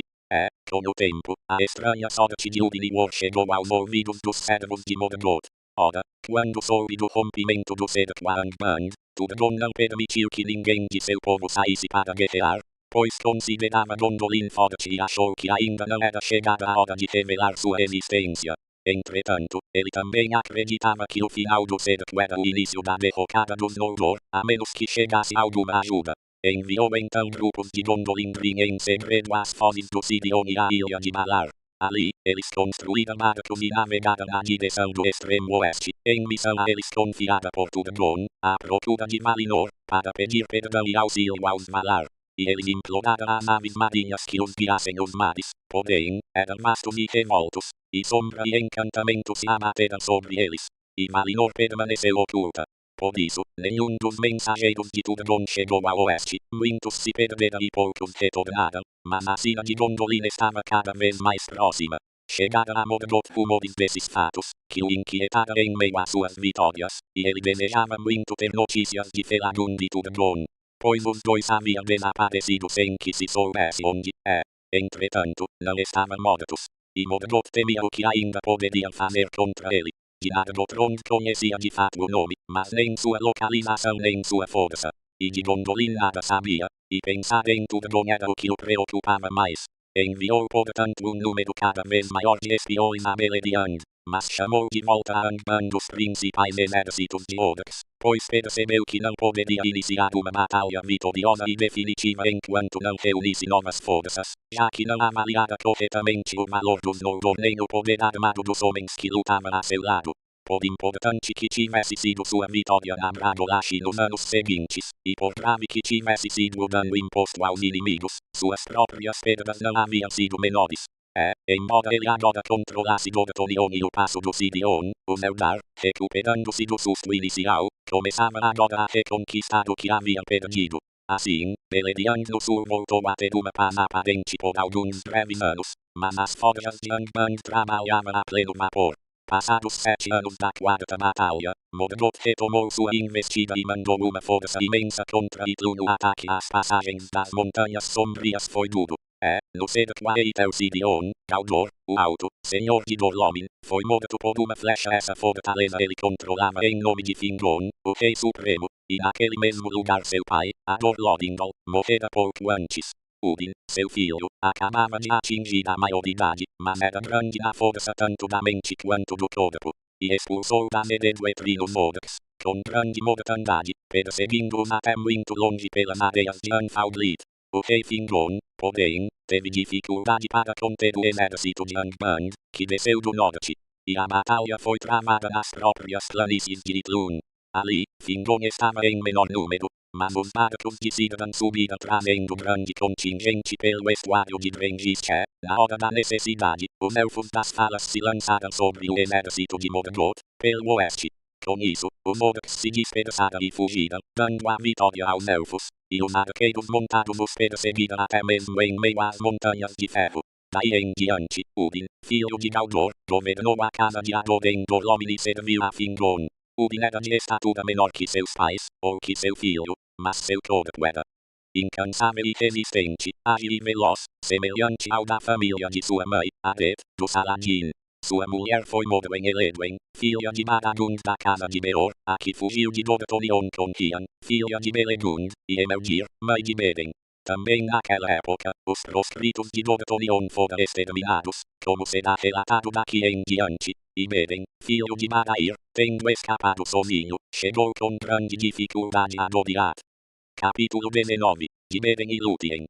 [SPEAKER 1] Com o tempo, a estranha sorte de Udin e War chegou aos ouvidos dos servos de Morgoth. Ora, quando soube do rompimento do cerco a Angband, Tudron não permitiu que ninguém de seu povo saísse para guerrear, pois considerava Gondolin forte e achou que ainda não era chegada a hora de revelar sua existência. Entretanto, ele também acreditava que o final do cerco era o início da derrocada dos Noldor, a menos que chegasse alguma ajuda. Enviou então grupos de Gondolin em segredo às fozes do Sidion e à ilha de Malar. Ali, eles construíram barcos e navegaram na direção do extremo oeste, em missão a eles confiada por Tudron, à procura de Valinor, para pedir perdão e auxílio aos Valar. E eles imploraram às naves marinhas que os guiassem os mares, porém, eram vastos e revoltos, e sombra e encantamento se abateram sobre eles. E Valinor permaneceu oculta. Por isso, nenhum dos mensageiros de Tudron chegou ao oeste, muitos se perderam e poucos retornaram, mas a cidade de Gondolin estava cada vez mais próxima. Chegaram a Morgoth rumores desses fatos, que o inquietaram em meio às suas vitórias, e ele desejava muito ter notícias de Felagund e Tudron, pois os dois haviam desaparecido sem que se soubesse onde. Entretanto, não estavam mortos, e Morgoth temia o que ainda poderiam fazer contra ele. Dinardothrond conhecia de fato o nome, mas nem sua localização nem sua força. E de Gondolin nada sabia, e pensar em Tudron era o que o preocupava mais. Enviou portanto um número cada vez maior de espiões a Beleriand, mas chamou de volta a Angband os principais exércitos de Orcs, pois percebeu que não poderia iniciar uma batalha vitoriosa e definitiva enquanto não reunisse novas forças, já que não avaliara corretamente o valor dos Noldor nem o poder armado dos homens que lutavam a seu lado. Por importante que tivesse sido sua vitória na Bradolash nos anos seguintes, e por grave que tivesse sido o dano imposto aos inimigos, suas próprias perdas não haviam sido menores. Embora ele agora controlasse Dorthonion e o passo do Sidion, os Eldar, recuperando-se do susto inicial, começavam agora a reconquistar o que haviam perdido. Assim, Beleriand no sul voltou a ter uma paz aparente por alguns breves anos, mas as forjas de Angband trabalhavam a pleno vapor. Passados 7 anos da quarta batalha, Morgoth retomou sua investida e mandou uma força imensa contra Itlu no ataque às passagens das Montanhas Sombrias foi duro. No cerco a Eitelsidion, Galdor, o Alto, senhor de Dorlomin, foi morto por uma flecha. Essa fortaleza ele controlava em nome de Fingon, o Rei Supremo, e naquele mesmo lugar seu pai, Ador Lodindol, morrera pouco antes. Udin, seu filho, acabava de atingir a maioridade, mas era grande na força tanto da mente quanto do corpo, e expulsou da Mereduetri os Orcs, com grande mortandade, perseguindo-os até muito longe pelas areias de Anfaldlit. O rei Fingon, porém, teve dificuldade para conter o exército de Angband, que desceu do norte, e a batalha foi travada nas próprias planícies de Itlun. Ali, Fingon estava em menor número, mas os barcos de Sidran subiram trazendo grande contingente pelo estuário de Drengistche. Na hora da necessidade, os elfos das falas se lançaram sobre o exército de Morgoth, pelo oeste. Com isso, os orcs se dispersaram e fugiram, dando a vitória aos elfos, e os arqueiros montados os perseguiram até mesmo em meio às montanhas de ferro. Daí em diante, Udin, filho de Galdor, governou a casa de Ador em Dorlomin e serviu a Fingon. Udin era de estatura menor que seus pais, ou que seu filho, mas seu corpo era incansável e resistente, ágil e veloz, semelhante ao da família de sua mãe, Adet, do Saladin. Sua mulher foi Morwen Eledwen, filha de Baragund da casa de Beor, a que fugiu de Dorthonion com Rian, filha de Belegund, e Emeldir, mãe de Beren. Também naquela época, os proscritos de Dodotonion foram exterminados, como será relatado daqui em diante, e Beren, filho de Madair, tendo escapado sozinho, chegou com grande dificuldade a Dodiad. Capítulo 19, de Beren e Lúthien.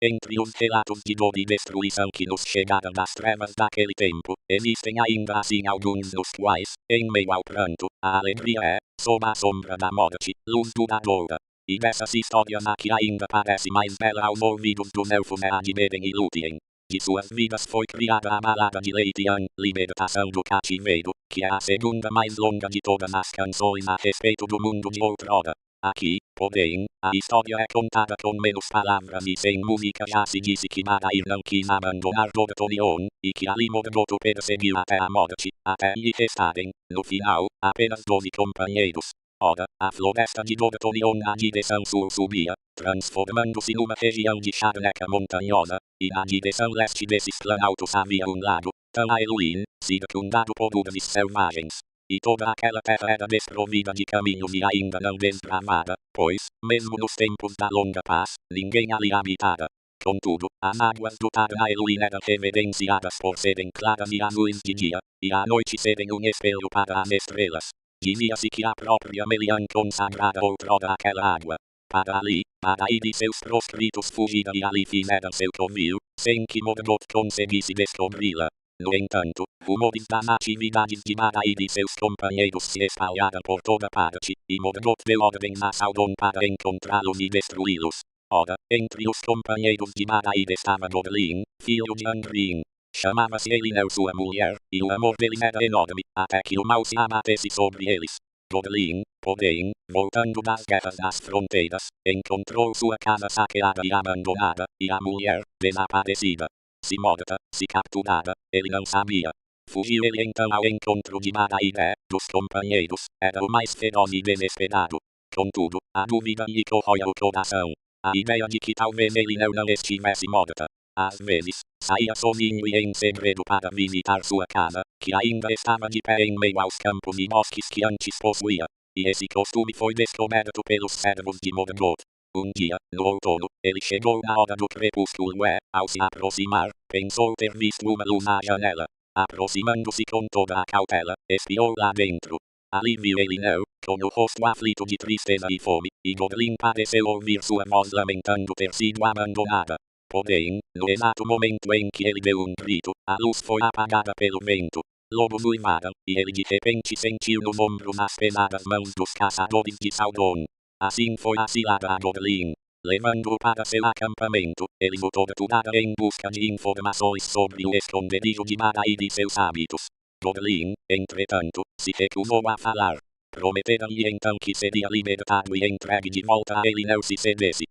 [SPEAKER 1] Entre os relatos de dor e destruição que nos chegaram das trevas daquele tempo, existem ainda assim alguns nos quais, em meio ao pranto, a alegria é, sob a sombra da morte, luz duradoura. E dessas histórias a que ainda parece mais bela aos ouvidos dos elfos é a de Beren e Lúthien. De suas vidas foi criada a balada de Leithian, Libertação do Cativeiro, que é a segunda mais longa de todas as canções a respeito do mundo de outrora. Aqui, porém, a história é contada com menos palavras e sem música. Já se disse que Madair não quis abandonar Dodotonion, e que ali Morgoth perseguiu até a morte, até lhe restarem, no final, apenas 12 companheiros. Ora, a floresta de Dodotonion na direção sul subia, transformando-se numa região de charneca montanhosa, e na direção leste desses planaltos havia um lago, Tanaeluin, circundado por urzes selvagens. E toda aquela terra era desprovida de caminhos e ainda não desbravada, pois, mesmo nos tempos da longa paz, ninguém ali habitara. Contudo, as águas do Tanaeluin eram reverenciadas por serem claras e azuis de dia, e à noite serem um espelho para as estrelas. Dizia-se que a própria Melian consagrara outrora aquela água. Para ali, Madair e seus proscritos fugiram e ali fizeram seu covil, sem que Morgoth conseguisse descobri-la. No entanto, rumores das atividades de Madair e seus companheiros se espalharam por toda parte, e Morgoth deu ordens a Sauron para encontrá-los e destruí-los. Ora, entre os companheiros de Madair estava Godlin, filho de Angrin. Chamava-se Elinel sua mulher, e o amor deles era enorme, até que o mal se abatesse sobre eles. Godlin, porém, voltando das guerras das fronteiras, encontrou sua casa saqueada e abandonada, e a mulher, desaparecida. Se morta, se capturada, ele não sabia. Fugiu ele então ao encontro de Madair e, dos companheiros, era o mais feroz e desesperado. Contudo, a dúvida lhe corroia o coração. A ideia de que talvez Elinel não estivesse morta. Às vezes, saía sozinho e em segredo para visitar sua casa, que ainda estava de pé em meio aos campos e bosques que antes possuía. E esse costume foi descoberto pelos servos de Morgoth. Um dia, no outono, ele chegou na hora do crepúsculo e, ao se aproximar, pensou ter visto uma luz à janela. Aproximando-se com toda a cautela, espiou lá dentro. Ali viu Elinel, com o rosto aflito de tristeza e fome, e Godlin pareceu ouvir sua voz lamentando ter sido abandonada. Porém, no exato momento em que ele deu um grito, a luz foi apagada pelo vento. Lobos uivaram, e ele de repente sentiu nos ombros as pesadas mãos dos caçadores de Sauron. Assim foi a cilada a Godlin. Levando-o para seu acampamento, ele o torturara em busca de informações sobre o esconderijo de Madair e seus hábitos. Godlin, entretanto, se recusou a falar. Prometera-lhe então que seria libertado e entregue de volta a Elinel se cedesse.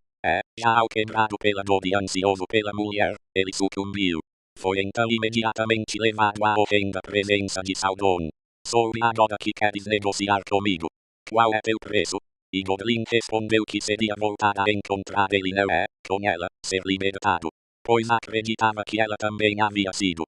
[SPEAKER 1] Já alquebrado pela dor e ansioso pela mulher, ele sucumbiu. Foi então imediatamente levado à horrenda presença de Sauron. Soube agora que queres negociar comigo. Qual é teu preço? E Godlin respondeu que seria voltar a encontrar Elinel e, com ela, ser libertado. Pois acreditava que ela também havia sido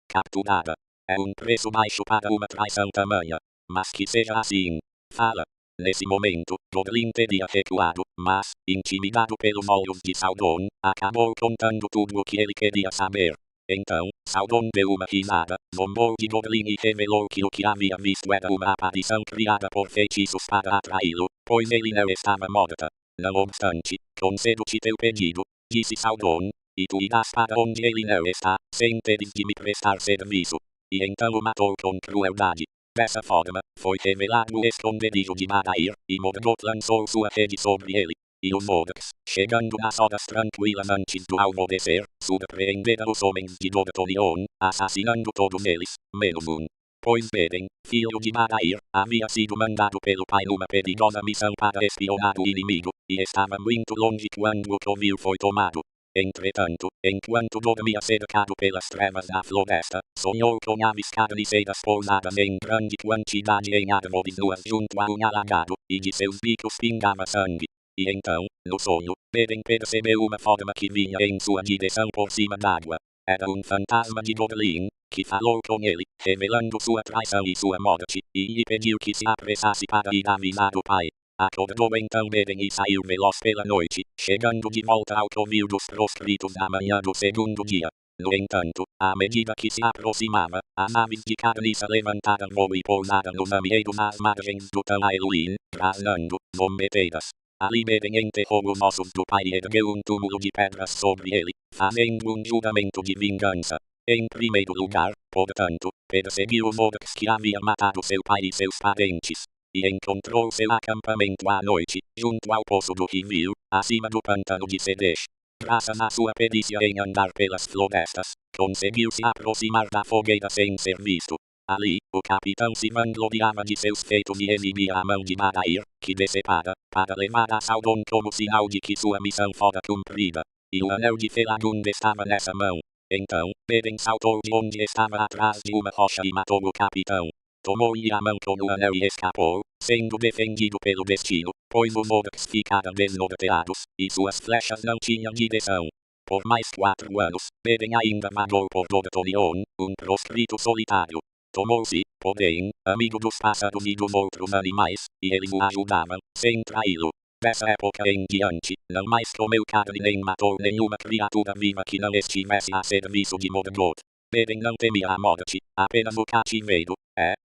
[SPEAKER 1] capturada. É um preço baixo para uma traição tamanha. Mas que seja assim. Fala. Nesse momento, Godlin teria recuado, mas, intimidado pelos olhos de Sauron, acabou contando tudo o que ele queria saber. Então, Sauron deu uma risada, zombou de Godlin e revelou que o que havia visto era uma aparição criada por feitiços para atraí-lo, pois Elinel estava morta. Não obstante, concedo-te teu pedido, disse Sauron, e tu irás para onde Elinel está, sem teres de me prestar serviço. E então o matou com crueldade. Dessa forma, foi revelado o esconderijo de Madair, e Morgoth lançou sua rede sobre ele. E os orcs, chegando nas horas tranquilas antes do alvorecer, surpreenderam os homens de Dodotonion, assassinando todos eles, menos um. Pois Beren, filho de Madair, havia sido mandado pelo pai numa perigosa missão para espionar o inimigo, e estava muito longe quando o covil foi tomado. Entretanto, enquanto dormia cercado pelas trevas da floresta, sonhou com aves carniceiras pousadas em grande quantidade em árvores nuas junto a um alagado, e de seus bicos pingava sangue. E então, no sonho, Beren percebeu uma forma que vinha em sua direção por cima d'água. Era um fantasma de Godlin, que falou com ele, revelando sua traição e sua morte, e lhe pediu que se apressasse para ir avisar o pai. Acordou então bem e saiu veloz pela noite, chegando de volta ao covil dos proscritos da manhã do segundo dia. No entanto, à medida que se aproximava, as aves de carniça levantaram voo e pousaram no namieiro nas margens do Tanailuin, rasgando, zombeteiras. Ali bem enterrou os ossos do pai e ergueu um túmulo de pedras sobre ele, fazendo um juramento de vingança. Em primeiro lugar, portanto, perseguiu Mordex que havia matado seu pai e seus parentes. E encontrou seu acampamento à noite, junto ao poço do Rivio, acima do pântano de Sedesh. Graças à sua perícia em andar pelas florestas, conseguiu se aproximar da fogueira sem ser visto. Ali, o capitão se vangloriava de seus feitos e exibia a mão de Madair, que decepara, para levar a Saudon como sinal de que sua missão fora cumprida. E o anel de Felagund estava nessa mão. Então, Beren saltou de onde estava atrás de uma rocha e matou o capitão. Tomou-lhe a mão com o anel e escapou, sendo defendido pelo destino, pois os Mordex ficaram desnorteados, e suas flechas não tinham direção. Por mais 4 anos, Beren ainda vagou por Dorthonion, um proscrito solitário. Tomou-se, porém, amigo dos pássaros e dos outros animais, e eles o ajudavam, sem traí-lo. Dessa época em diante, não mais comeu carne nem matou nenhuma criatura viva que não estivesse a serviço de Morgoth. Beren não temia a morte, apenas o cativeiro.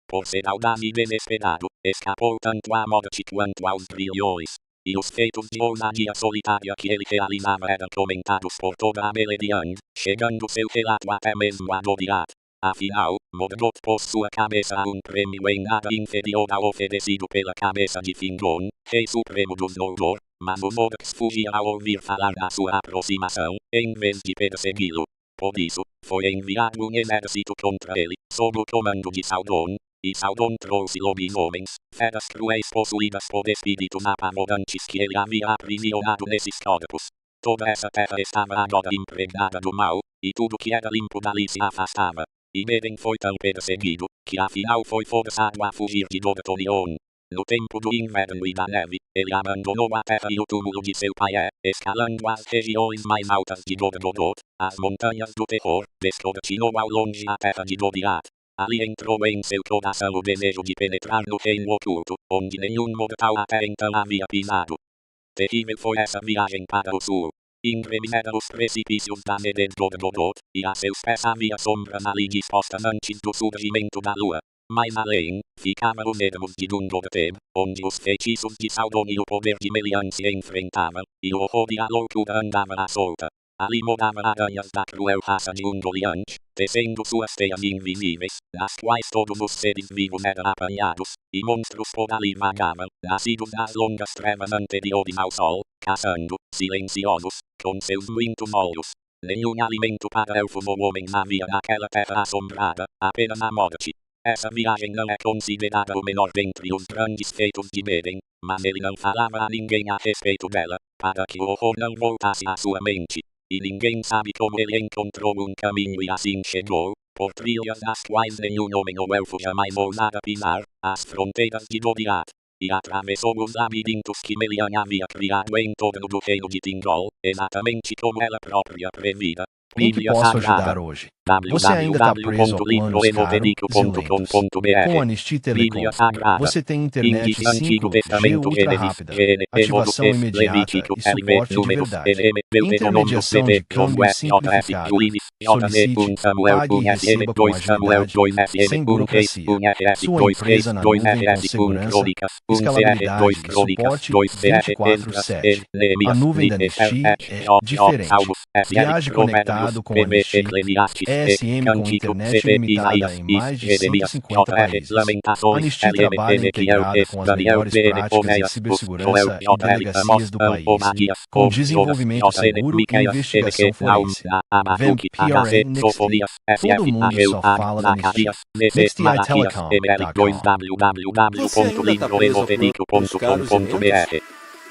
[SPEAKER 1] Por ser audaz e desesperado, escapou tanto à morte quanto aos grilhões. E os feitos de ousadia solitária que ele realizava eram comentados por toda a Beleriand, chegando seu relato até mesmo a Doriath. Afinal, Morgoth pôs sua cabeça a um prêmio em nada inferior ao oferecido pela cabeça de Fingon, rei supremo dos Noldor, mas o Mordex fugia ao ouvir falar da sua aproximação, em vez de persegui-lo. Por isso, foi enviado um exército contra ele, sob o comando de Saudon, e Saudon trouxe lobisomens, feras cruéis possuídas por espíritos apavorantes que ele havia aprisionado nesses corpos. Toda essa terra estava agora impregnada do mal, e tudo que era limpo dali se afastava. E Beren foi tão perseguido, que afinal foi forçado a fugir de Dorthonion. No tempo do inverno e da neve, ele abandonou a terra e o túmulo de seu pai escalando as regiões mais altas de Dor-Goroth, as montanhas do terror, descortinou ao longe a terra de Doriath. Ali entrou em seu coração o desejo de penetrar no reino oculto, onde nenhum mortal até então havia pisado. Terrível foi essa viagem para o sul. Íngremes eram os precipícios da Ned Dor-Goroth, e a seus pés havia sombras ali dispostas antes do surgimento da lua. Mais além, ficavam os ermos de Dungorteb, onde os feitiços de Saudon e o poder de Melian se enfrentavam, e o horror e a loucura andavam à solta. Ali moravam aranhas da cruel raça de Ungoliant, tecendo suas teias invisíveis, nas quais todos os seres vivos eram apanhados, e monstros por ali vagavam, nascidos das longas trevas anteriores ao sol, caçando, silenciosos, com seus muitos olhos. Nenhum alimento para elfos ou homens havia naquela terra assombrada, apenas a morte. Essa viagem não é considerada o menor dentre os grandes feitos de Beren, mas ele não falava a ninguém a respeito dela, para que o horror não voltasse à sua mente. E ninguém sabe como ele encontrou um caminho e assim chegou, por trilhas nas quais nenhum homem ou elfo jamais ousara pisar, às fronteiras de Doriath. E atravessou os labirintos que Melian havia criado em torno do reino de Thingol, exatamente como ela própria previra.
[SPEAKER 2] Em que posso ajudar hoje? Você ainda está preso ao plano caro, com Anistia Telecom. Você tem internet 5G ultra rápida, ativação imediata e suporte de verdade. Intermediação de câmbio simplificada. Solicite, pague e receba com agilidade, sem burocracia. Sua empresa na nuvem com segurança, escalabilidade e suporte 24/7. A nuvem da Anistia é diferente. Viaje conectado com a Anistia, ESM com internet ilimitada em mais de 150 países. A Anistia trabalha integrada com as melhores práticas em cibersegurança e delegacias do país, com desenvolvimento seguro e investigação forense. VAMP, PRA, Nextly. Todo mundo só fala da Anistia. NextlyTelecom.com.
[SPEAKER 3] Você ainda tá preso no plano dos caros e-mails?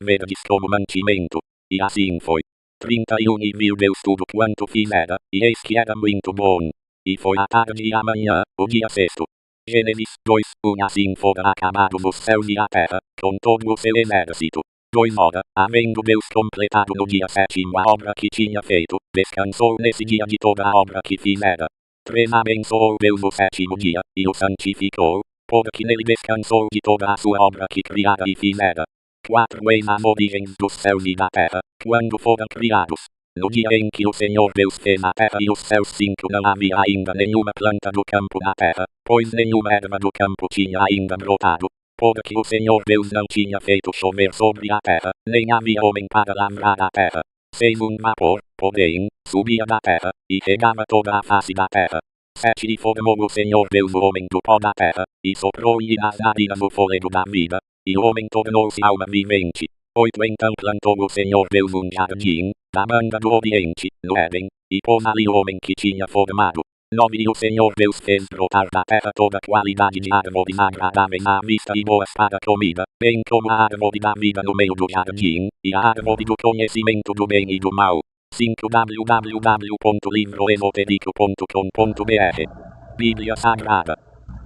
[SPEAKER 1] verdes como mantimento. E assim foi. 31 e viu Deus tudo quanto fizera, e eis que era muito bom. E foi a tarde e a manhã, o dia sexto. Gênesis 2, assim fora acabado os céus e a terra, com todo o seu exército. 2 Ora, havendo Deus completado no dia 7º a obra que tinha feito, descansou nesse dia de toda a obra que fizera. 3 Abençoou Deus o 7º dia, e o santificou, porque nele descansou de toda a sua obra que criara e fizera. 4 Eis as origens dos céus e da terra, quando foram criados. No dia em que o Senhor Deus fez a terra e os céus 5 não havia ainda nenhuma planta do campo na terra, pois nenhuma erva do campo tinha ainda brotado. Porque o Senhor Deus não tinha feito chover sobre a terra, nem havia homem para lavrar a terra. 6 vapor, porém, subia da terra, e regava toda a face da terra. 7 E formou o Senhor Deus o homem do pó da terra, e soprou-lhe nas narinas o fôlego da vida, e o homem tornou-se alma vivente. 8 Então plantou o Senhor Deus jardim, da banda do oriente, no Éden, e pôs ali o homem que tinha formado. 9 E o Senhor Deus fez brotar da terra toda qualidade de árvores agradáveis à vista e boas para comida, bem como a árvore da vida no meio do jardim, e a árvore do conhecimento do bem e do mal. 5 www.livroesotérico.com.br Bíblia Sagrada.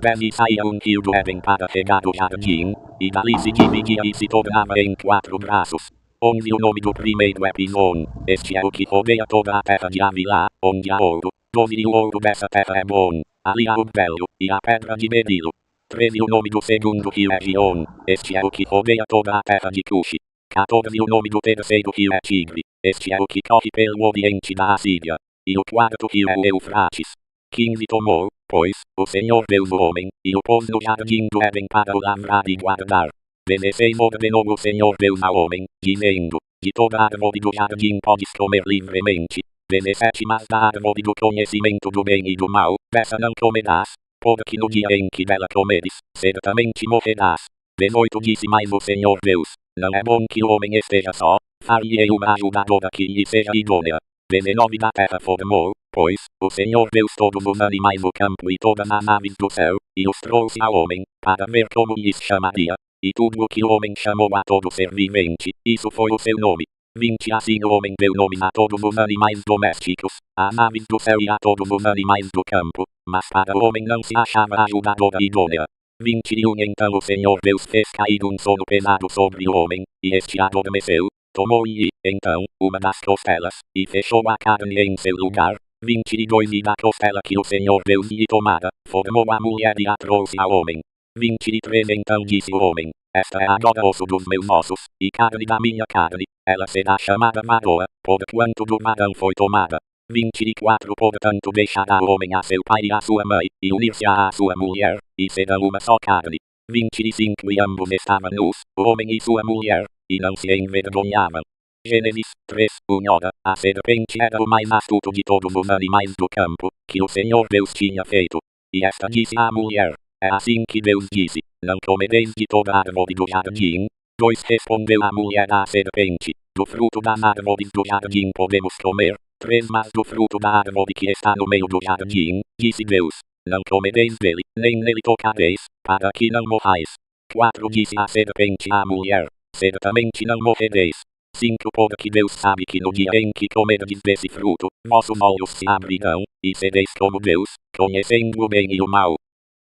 [SPEAKER 1] 10 Saía rio do Éden para regar o jardim, e dali se dividia e se tornava em 4 braços. 11 O nome do primeiro é Pison, este é o que rodeia toda a terra de Havilá, onde há ouro. 12 E o ouro dessa terra é bom, ali há o belo, e a pedra de berilo. 13 O nome do segundo rio é Gion, este é o que rodeia toda a terra de Cuxi. 14 O nome do terceiro rio é Tigre, este é o que corre pelo oriente da Assíria. E o quarto rio é o Eufrates. 15 Tomou, pois, o Senhor Deus o homem, e o pôs no jardim do Éden para o lavrar e guardar. 16 Ordenou o Senhor Deus ao homem, dizendo, de toda árvore do jardim podes comer livremente. 17 Mas da árvore do conhecimento do bem e do mal, dessa não comerás, porque no dia em que dela comeres, certamente morrerás. 18 Disse mais o Senhor Deus, não é bom que o homem esteja só, far-lhe-ei uma ajudadora que lhe seja idônea. 19 Da terra formou, pois, o Senhor Deus todos os animais do campo e todas as aves do céu, e os trouxe ao homem, para ver como lhes chamaria. E tudo o que o homem chamou a todo ser vivente, isso foi o seu nome. 20 Assim o homem deu nome a todos os animais domésticos, às aves do céu e a todos os animais do campo, mas para o homem não se achava ajudadora idônea. 21 Então o Senhor Deus fez cair sono pesado sobre o homem, e este adormeceu. Tomou-lhe, então, uma das costelas, e fechou a carne em seu lugar. 22 E da costela que o Senhor Deus lhe tomara, formou a mulher e a trouxe ao homem. 23 Então disse o homem, esta é agora osso dos meus ossos, e carne da minha carne, ela será chamada varoa, porquanto do varão foi tomada. 24 Portanto deixará o homem a seu pai e a sua mãe, e unir-se-á à sua mulher, e serão uma só carne. 25 E ambos estavam nus, o homem e sua mulher, e não se envergonhavam. Gênesis 3, Ora, a serpente era o mais astuto de todos os animais do campo, que o Senhor Deus tinha feito. E esta disse à mulher, é assim que Deus disse, não comereis de toda árvore do jardim. 2 Respondeu a mulher à serpente, do fruto das árvores do jardim podemos comer. 3 Mas do fruto da árvore que está no meio do jardim, disse Deus, não comereis dele, nem nele tocareis, para que não morrais. 4 Disse a serpente à mulher, certamente não morrereis. 5 Porque Deus sabe que no dia em que comerdes desse fruto, vossos olhos se abrirão, e sereis como Deus, conhecendo o bem e o mal.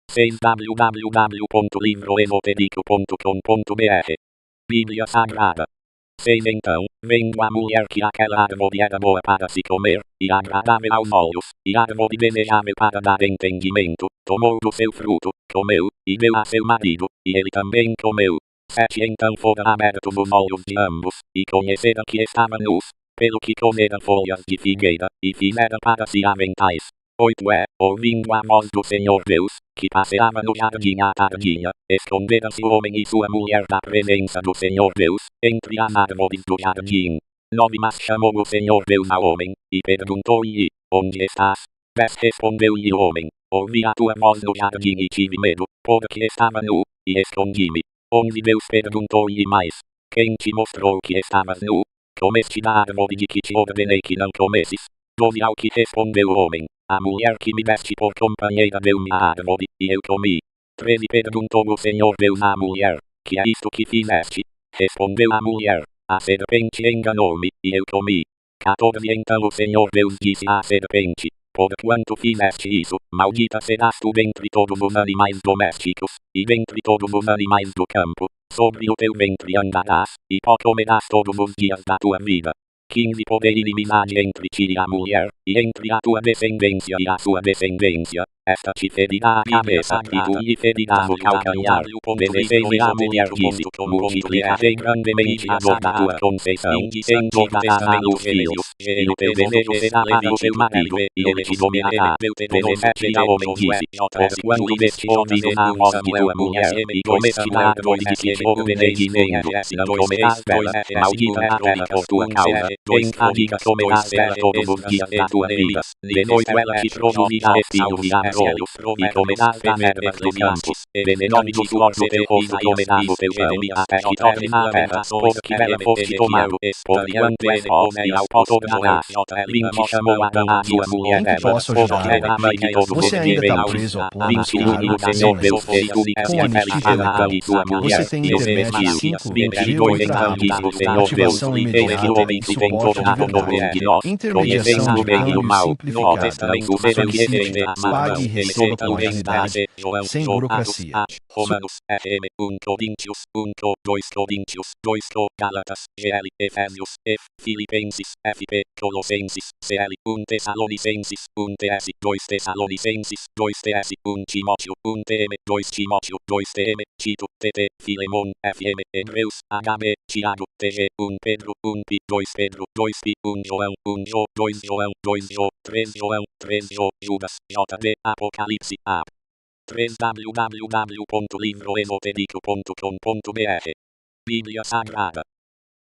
[SPEAKER 1] 6 www.livroesotérico.com.br Bíblia Sagrada. 6 Então, vendo a mulher que aquela árvore era boa para se comer, e agradável aos olhos, e árvore desejável para dar entendimento, tomou do seu fruto, comeu, e deu a seu marido, e ele também comeu. 7 Então foram abertos os olhos de ambos, e conheceram que estavam nus, pelo que comeram folhas de figueira, e fizeram para si aventais. 8 Ouvindo a voz do Senhor Deus, que passeava no jardim à tardinha, esconderam-se o homem e sua mulher da presença do Senhor Deus, entre as árvores do jardim. 9 Mas chamou o Senhor Deus ao homem, e perguntou-lhe, onde estás? 10 Respondeu-lhe o homem, ouvi a tua voz no jardim e tive medo, porque estava nu, e escondi-me. 11 Deus perguntou-lhe mais, quem te mostrou que estavas nu? Comeste da árvore de que te ordenei que não comesses? 12 Ao que respondeu o homem, a mulher que me deste por companheira deu-me a árvore, e eu comi. 13 Perguntou o Senhor Deus à mulher, que é isto que fizeste? Respondeu a mulher, a serpente enganou-me, e eu comi. 14 Então o Senhor Deus disse à serpente, Porquanto fizeste isso, maldita serás tu dentre todos os animais domésticos, e dentre todos os animais do campo. Sobre o teu ventre andarás, e pó comerás todos os dias da tua vida. 15 Poder inimizade entre ti e a mulher, e entre a tua descendência e a sua descendência. Esta te ferirá a cabeça, e tu lhe ferirás o calcanhar. 16 E a mulher disse, multiplicarei grandemente a dor da tua conceição, engordarás a luz filhos, e o teu desejo será para o teu marido, e ele te dominará. 17 E a homem disse, quando deste ouvidos a voz de tua mulher, e comeste da árvore de que te ordenei dizendo, não comerás dela, maldita é a terra por tua causa, em fadiga comerás dela todos os dias da tua vida. De noite ela te produzirá espinhos e abrolhos, e comerás das ervas do campo, venenoso suor do teu rosto comerás o teu pão, até que torne na terra, porque ela foste tomado, porquanto és pó, e ao pó tornarás. 20 Chamou Adão a sua mulher
[SPEAKER 2] Em que
[SPEAKER 1] Eva,
[SPEAKER 2] posso
[SPEAKER 1] porque
[SPEAKER 2] ajudar?
[SPEAKER 1] era a mãe de todos os
[SPEAKER 2] Você ainda está
[SPEAKER 1] viventes.
[SPEAKER 2] preso ao plano
[SPEAKER 1] 21 O Senhor Deus fez túnicas
[SPEAKER 2] com
[SPEAKER 1] e peles
[SPEAKER 2] anistia
[SPEAKER 1] para
[SPEAKER 2] intelectual.
[SPEAKER 1] e sua mulher,
[SPEAKER 2] Você tem
[SPEAKER 1] e os
[SPEAKER 2] internet
[SPEAKER 1] vestiu.
[SPEAKER 2] 5G
[SPEAKER 1] 22
[SPEAKER 2] ultra
[SPEAKER 1] Então
[SPEAKER 2] rápido,
[SPEAKER 1] disse o Senhor Deus,
[SPEAKER 2] ativação
[SPEAKER 1] eis que o
[SPEAKER 2] imediata
[SPEAKER 1] homem
[SPEAKER 2] e
[SPEAKER 1] se tem
[SPEAKER 2] suporte de
[SPEAKER 1] tornado no meio
[SPEAKER 2] verdade,
[SPEAKER 1] de nós,
[SPEAKER 2] intermediação
[SPEAKER 1] conhecendo o
[SPEAKER 2] de
[SPEAKER 1] bem e o
[SPEAKER 2] câmbio
[SPEAKER 1] mal.
[SPEAKER 2] simplificada, solicite, pague e receba com agilidade, sem burocracia.
[SPEAKER 1] Romanos, FM, 1 Coríntios, 1 2 Coríntios, 2 Gálatas, GL, Efésios, F, Filipenses, FP, Colossenses, CL, 1 Tessalonicenses, 1 TS, 2 Tessalonicenses, 2 TS, 1 Timóteo, 1 TM, 2 Timóteo, 2 TM, Tito, TT, Filemon, FM, Hebreus, HB, Tiago, TG, 1 Pedro, 1 Pi, 2 Pedro, 2 Pi, 1 João, 1 Jo, 2 João, 2 Jo, 3 João, 3 Jo, Judas, JD, Apocalipse, AP. 3 www.livroesotérico.com.br Bíblia Sagrada.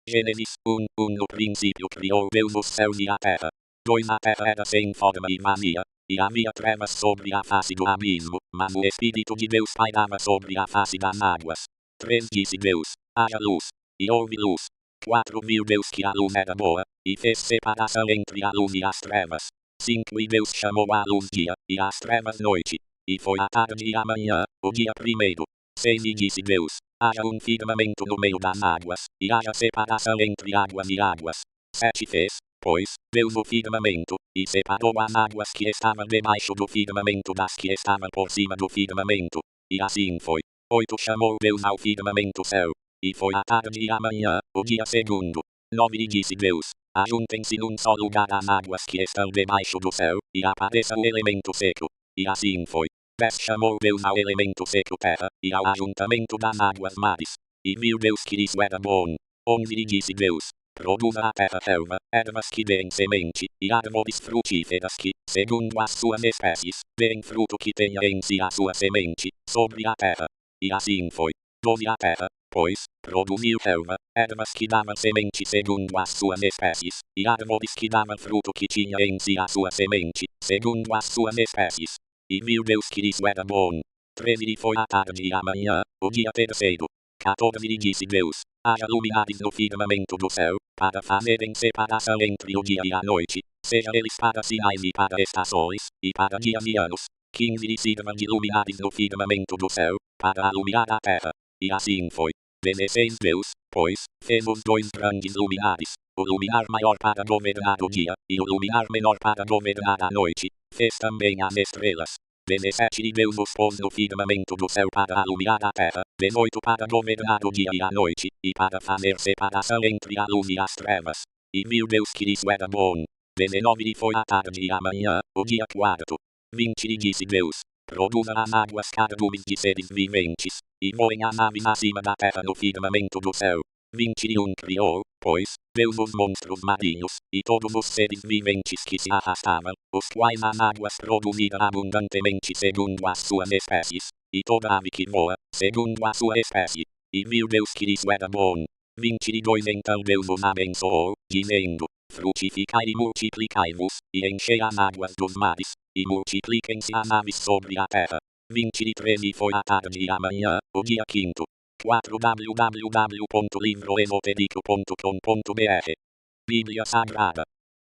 [SPEAKER 1] Gênesis 1 No princípio criou Deus os céus e a terra. 2 A terra era sem forma e vazia, e havia trevas sobre a face do abismo, mas o Espírito de Deus pairava sobre a face das águas. 3 Disse Deus, haja luz, e houve luz. 4 Viu Deus que a luz era boa, e fez separação entre a luz e as trevas. 5 E Deus chamou a luz dia, e as trevas noite. E foi a tarde e a manhã, o dia primeiro. 6 E disse Deus, haja firmamento no meio das águas, e haja separação entre águas e águas. 7 Fez, pois, Deus o firmamento, e separou as águas que estavam debaixo do firmamento das que estavam por cima do firmamento. E assim foi. 8 Chamou Deus ao firmamento céu, e foi a tarde e a manhã, o dia segundo. 9 E disse Deus, ajuntem-se num só lugar as águas que estão debaixo do céu, e apareça o elemento seco. E assim foi. 10 Chamou Deus ao elemento seco terra, e ao ajuntamento das águas mares. E viu Deus que isso era bom. 11 E disse Deus, produza a terra relva, ervas que deem semente, e árvores frutíferas que, segundo as suas espécies, deem fruto que tenha em si a sua semente, sobre a terra. E assim foi. 12 A terra, pois, produziu relva, ervas que davam semente segundo as suas espécies, e árvores que davam fruto que tinha em si a sua semente, segundo as suas espécies. E viu Deus que isso era bom. 13 E foi a tarde e a manhã, o dia terceiro. 14 E disse Deus, haja luminares no firmamento do céu, para fazerem separação entre o dia e a noite, seja eles para sinais e para estações, e para dias e anos. 15 E sirvam de luminares no firmamento do céu, para alumiar a terra. E assim foi. 16 Deus, pois, fez os 2 grandes luminares, o luminar maior para governar o dia, e o luminar menor para governar a noite. Fez também as estrelas. 17 E Deus os pôs no firmamento do céu para alumiar a terra, 18 para governar o dia e a noite, e para fazer separação entre a luz e as trevas. E viu Deus que isso era bom. 19 E foi a tarde e a manhã, o dia quarto. 20 E disse Deus, produza as águas cardumes de seres viventes, e voem as aves acima da terra no firmamento do céu. 21 Criou, pois, Deus os monstros marinhos, e todos os seres viventes que se arrastavam, os quais as águas produziram abundantemente segundo as suas espécies, e toda ave que voa, segundo a sua espécie. E viu Deus que isso era bom. 22 Então Deus os abençoou, dizendo, frutificai e multiplicai-vos, e enchei as águas dos mares, e multipliquem-se as aves sobre a terra. 23 E foi a tarde e a manhã, o dia quinto. 4 www.livroesotérico.com.br Bíblia Sagrada.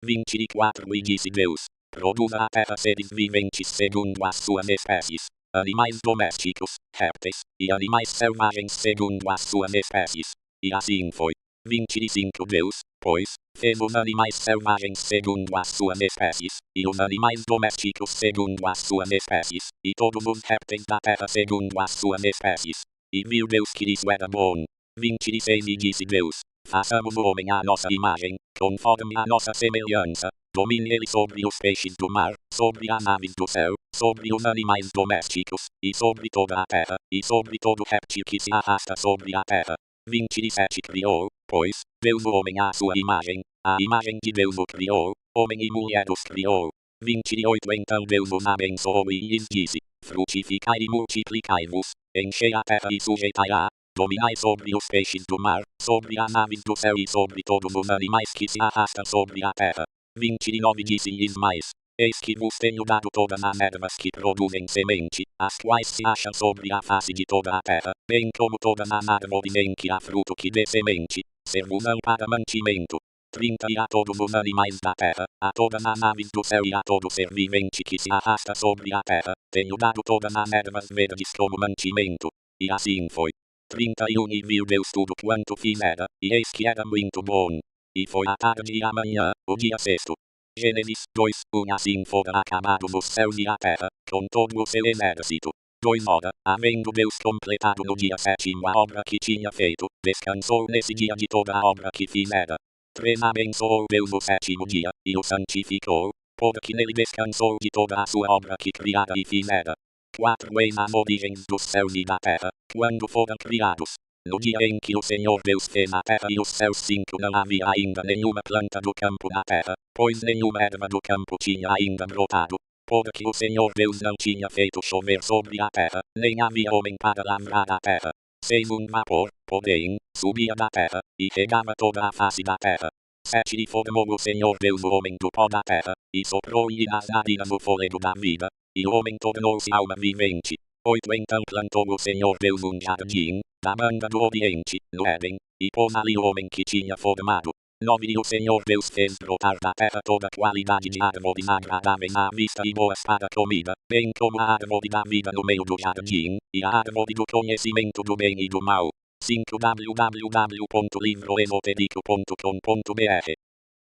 [SPEAKER 1] 24 E disse Deus, produza a terra seres viventes segundo as suas espécies, animais domésticos, répteis, e animais selvagens segundo as suas espécies. E assim foi. 25 Deus, pois, fez os animais selvagens segundo as suas espécies, e os animais domésticos segundo as suas espécies, e todos os répteis da terra segundo as suas espécies. E viu Deus que isso era bom. 26 E disse Deus, façamos o homem à nossa imagem, conforme a nossa semelhança, domine ele sobre os peixes do mar, sobre as aves do céu, sobre os animais domésticos, e sobre toda a terra, e sobre todo réptil que se arrasta sobre a terra. 27 Criou, pois, Deus o homem à sua imagem, a imagem de Deus o criou, homem e mulher os criou. 28 Então Deus os abençoou e lhes disse, frutificai e multiplicai-vos, enchei a terra e sujeitai-a, dominai sobre os peixes do mar, sobre as aves do céu e sobre todos os animais que se arrastam sobre a terra. 29 Disse-lhes mais, eis que vos tenho dado todas as ervas que produzem semente, as quais se acham sobre a face de toda a terra, bem como todas as árvores em que há fruto que dê semente, servos-ão para mantimento. 30 E a todos os animais da terra, a todas as aves do céu e a todo ser vivente que se arrasta sobre a terra, tenho dado todas as ervas verdes como mantimento. E assim foi. 31 E viu Deus tudo quanto fizera, e eis que era muito bom. E foi a tarde e a manhã, o dia sexto. Gênesis 2, 1 Assim foram acabados os céus e a terra, com todo o seu exército. 2 Ora, havendo Deus completado no dia sétimo a obra que tinha feito, descansou nesse dia de toda a obra que fizera. 3 Abençoou Deus o sétimo dia, e o santificou, porque nele descansou de toda a sua obra que criara e fizera. 4 Eis as origens dos céus e da terra, quando foram criados. No dia em que o Senhor Deus fez a terra e os céus 5 não havia ainda nenhuma planta do campo na terra, pois nenhuma erva do campo tinha ainda brotado, porque o Senhor Deus não tinha feito chover sobre a terra, nem havia homem para lavrar a terra. 6 Um vapor, porém, subia da terra, e regava toda a face da terra. 7 E formou o Senhor Deus o homem do pó da terra, e soprou-lhe nas narinas o fôlego da vida, e o homem tornou-se alma vivente. 8 Então plantou o Senhor Deus um jardim, da banda do Oriente, no Éden, e pôs ali o homem que tinha formado. 9 E o Senhor Deus fez brotar da terra toda qualidade de árvores agradáveis à vista e boas para comida, bem como a árvore da vida no meio do jardim, e a árvore do conhecimento do bem e do mal. 5 www.livroesotérico.com.br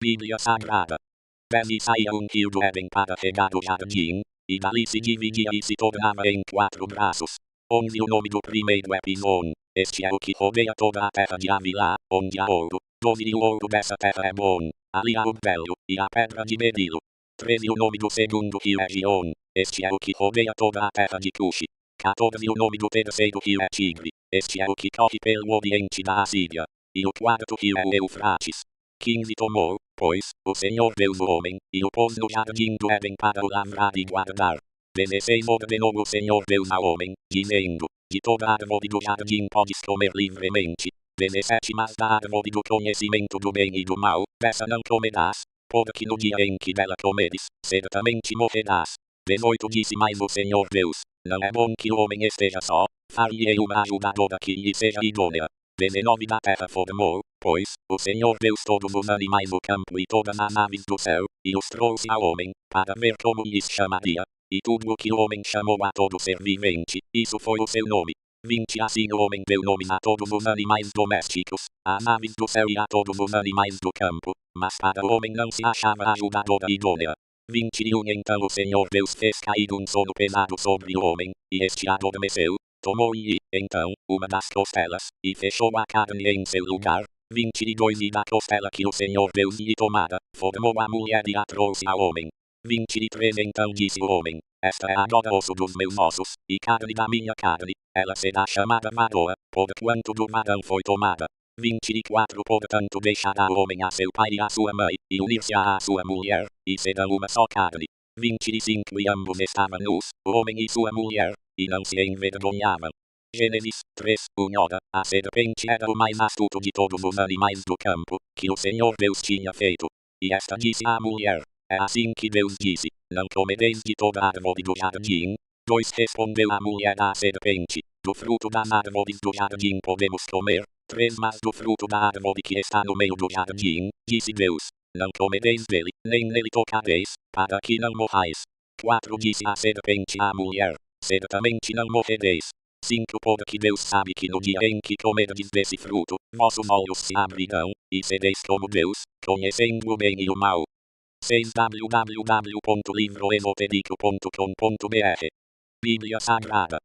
[SPEAKER 1] Bíblia Sagrada. 10 E saía um rio do Éden para regar o jardim, e dali se dividia e se tornava em 4 braços. 11 O nome do primeiro é Pison, este é o que rodeia toda a terra de Avilá, onde há ouro. 12 E o ouro dessa terra é bom, ali há o belo, e a pedra de medilo. 13 O nome do segundo rio é Gion, este é o que rodeia toda a terra de Cuxi. 14 O nome do terceiro rio é Tigre, este é o que corre pelo oriente da Assíria. E o quarto rio é o Eufrates. 15 Tomou, pois, o Senhor Deus o homem, e o pôs no jardim do Éden para o lavrar e guardar. 16 Ordenou o Senhor Deus ao homem, dizendo, de toda árvore do jardim podes comer livremente. 17 Mas da árvore do conhecimento do bem e do mal, dessa não comerás, porque no dia em que dela comeres, certamente morrerás. 18 Disse mais o Senhor Deus, não é bom que o homem esteja só, far-lhe-ei uma ajudadora que lhe seja idônea. 19 Da terra formou, pois, o Senhor Deus todos os animais do campo e todas as aves do céu, e os trouxe ao homem, para ver como lhes chamaria. E tudo o que o homem chamou a todo ser vivente, isso foi o seu nome. 20 Assim o homem deu nome a todos os animais domésticos, às aves do céu e a todos os animais do campo, mas para o homem não se achava ajudadora idônea. 21 Então o Senhor Deus fez cair um sono pesado sobre o homem, e este adormeceu. Tomou-lhe, então, uma das costelas, e fechou a carne em seu lugar. 22 E da costela que o Senhor Deus lhe tomara, formou a mulher e a trouxe ao homem. 23 Então disse o homem, esta é agora osso dos meus ossos, e carne da minha carne, ela será chamada varoa, porquanto do varão foi tomada. 24 Portanto deixará o homem a seu pai e a sua mãe, e unir-se-á à sua mulher, e serão uma só carne. 25 E ambos estavam nus, o homem e sua mulher, e não se envergonhavam. Gênesis 3, 1 Ora, a serpente era o mais astuto de todos os animais do campo, que o Senhor Deus tinha feito. E esta disse à mulher, é assim que Deus disse, não comereis de toda árvore do jardim. 2 Respondeu a mulher à serpente, do fruto das árvores do jardim podemos comer. 3 Mas do fruto da árvore que está no meio do jardim, disse Deus, não comereis dele, nem nele tocareis, para que não morrais. 4 Disse a serpente à mulher, certamente não morrereis. 5 Porque Deus sabe que no dia em que comerdes desse fruto, vossos olhos se abrirão, e sereis como Deus, conhecendo o bem e o mal. 6 www.livroesotérico.com.br Bíblia Sagrada.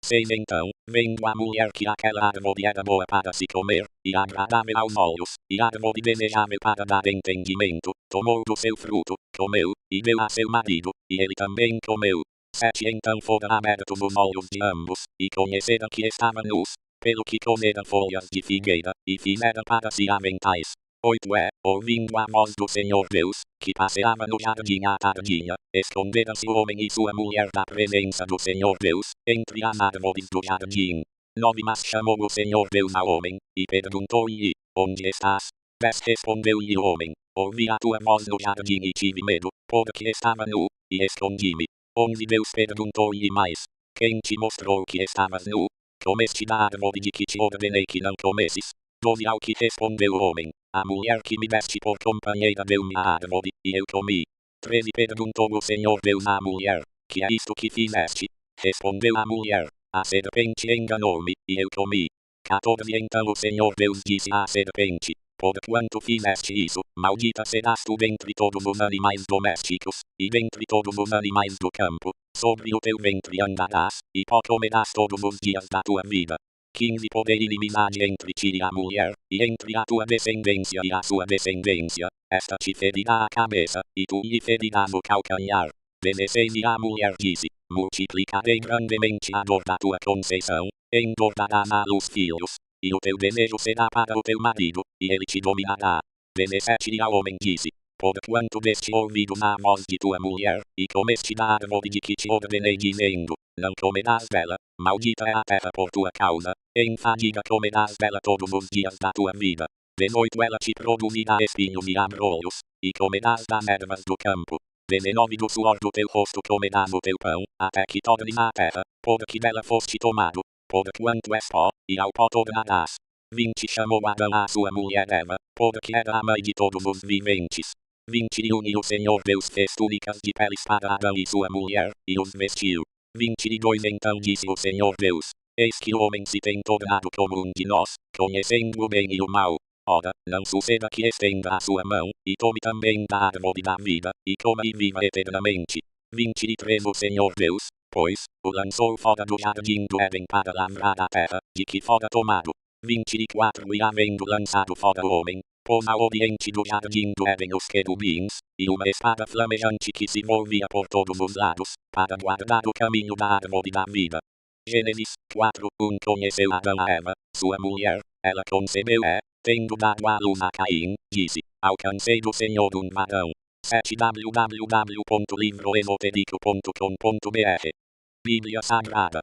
[SPEAKER 1] 6 Então, vendo a mulher que aquela árvore era boa para se comer, e agradável aos olhos, e árvore desejável para dar entendimento, tomou do seu fruto, comeu, e deu a seu marido, e ele também comeu. 7 Então foram abertos os olhos de ambos, e conheceram que estavam nus, pelo que comeram folhas de figueira, e fizeram para si aventais. 8 Ouvindo a voz do Senhor Deus, que passeava no jardim à tardinha, esconderam-se o homem e sua mulher da presença do Senhor Deus, entre as árvores do jardim. 9 Mas chamou o Senhor Deus ao homem, e perguntou-lhe, onde estás? 10 Respondeu-lhe o homem, ouvi a tua voz no jardim e tive medo, porque estava nu, e escondi-me. 11 Deus perguntou-lhe mais, quem te mostrou que estavas nu? Comeste da árvore de que te ordenei que não comesses? 12 Ao que respondeu o homem, a mulher que me deste por companheira deu-me a árvore, e eu comi. 13 Perguntou o Senhor Deus à mulher, que é isto que fizeste? Respondeu a mulher, a serpente enganou-me, e eu comi. 14 Então o Senhor Deus disse à serpente, porquanto fizeste isso, maldita serás tu dentre todos os animais domésticos, e dentre todos os animais do campo, sobre o teu ventre andarás, e pó comerás todos os dias da tua vida. 15 Poder inimizade entre ti e a mulher, e entre a tua descendência e a sua descendência, esta te ferirá a cabeça, e tu lhe ferirás o calcanhar. 16 E a mulher disse, multiplicarei grandemente a dor da tua conceição, engordarás à luz filhos, e o teu desejo será para o teu marido, e ele te dominará. 17 E ao homem disse, porquanto deste ouvidos à voz de tua mulher, e comeste da árvore de que te ordenei dizendo, não comerás dela, maldita é a terra por tua causa, em fadiga comerás dela todos os dias da tua vida. 18 Ela te produzirá espinhos e abrolhos, e comerás das ervas do campo. 19 Do suor do teu rosto comerás o teu pão, até que tornes à terra, porque dela foste tomado, porquanto és pó, e ao pó tornarás. 20 Chamou Adão à sua mulher Eva, porque era a mãe de todos os viventes. 21 E o Senhor Deus fez túnicas de peles para Adão e sua mulher, e os vestiu. 22 Então disse o Senhor Deus, eis que o homem se tem tornado como um de nós, conhecendo o bem e o mal. Ora, não suceda que estenda a sua mão, e tome também da árvore da vida, e coma e viva eternamente. 23 O Senhor Deus, pois, o lançou fora do jardim do Éden para lavrar a terra, de que fora tomado. 24 E havendo lançado fora o homem, pôs ao oriente do jardim do Éden os querubins, e uma espada flamejante que se movia por todos os lados, para guardar o caminho da árvore da vida. Gênesis 4:1 Conheceu Adão a Eva, sua mulher, ela concebeu e, tendo dado à luz a Caim, disse, alcancei do Senhor um varão. 7 www.livroesotérico.com.br Bíblia Sagrada.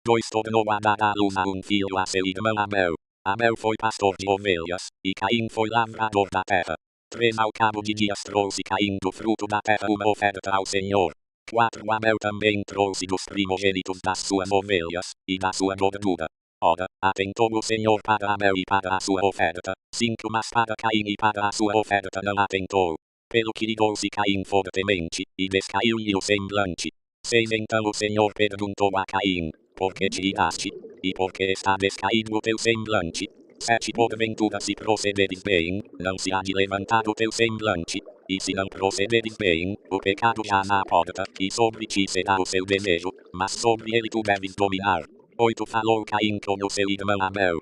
[SPEAKER 1] 2 Tornou a dar à luz a um filho a seu irmão Abel. Abel foi pastor de ovelhas, e Caim foi lavrador da terra. 3 Ao cabo de dias trouxe Caim do fruto da terra uma oferta ao Senhor. 4 Abel também trouxe dos primogênitos das suas ovelhas, e da sua gordura. Ora, atentou o Senhor para Abel e para a sua oferta. 5 Mas para Caim e para a sua oferta não atentou. Pelo que irou-se Caim fortemente, e descaiu-lhe o semblante. 6 Então o Senhor perguntou a Caim, por que te iraste? E por que está descaído o teu semblante? 7 Porventura se procederes bem, não se há de levantar o teu semblante. E se não procederes bem, o pecado jaz à porta, e sobre ti será o seu desejo, mas sobre ele tu deves dominar. 8 Falou Caim com o seu irmão Abel.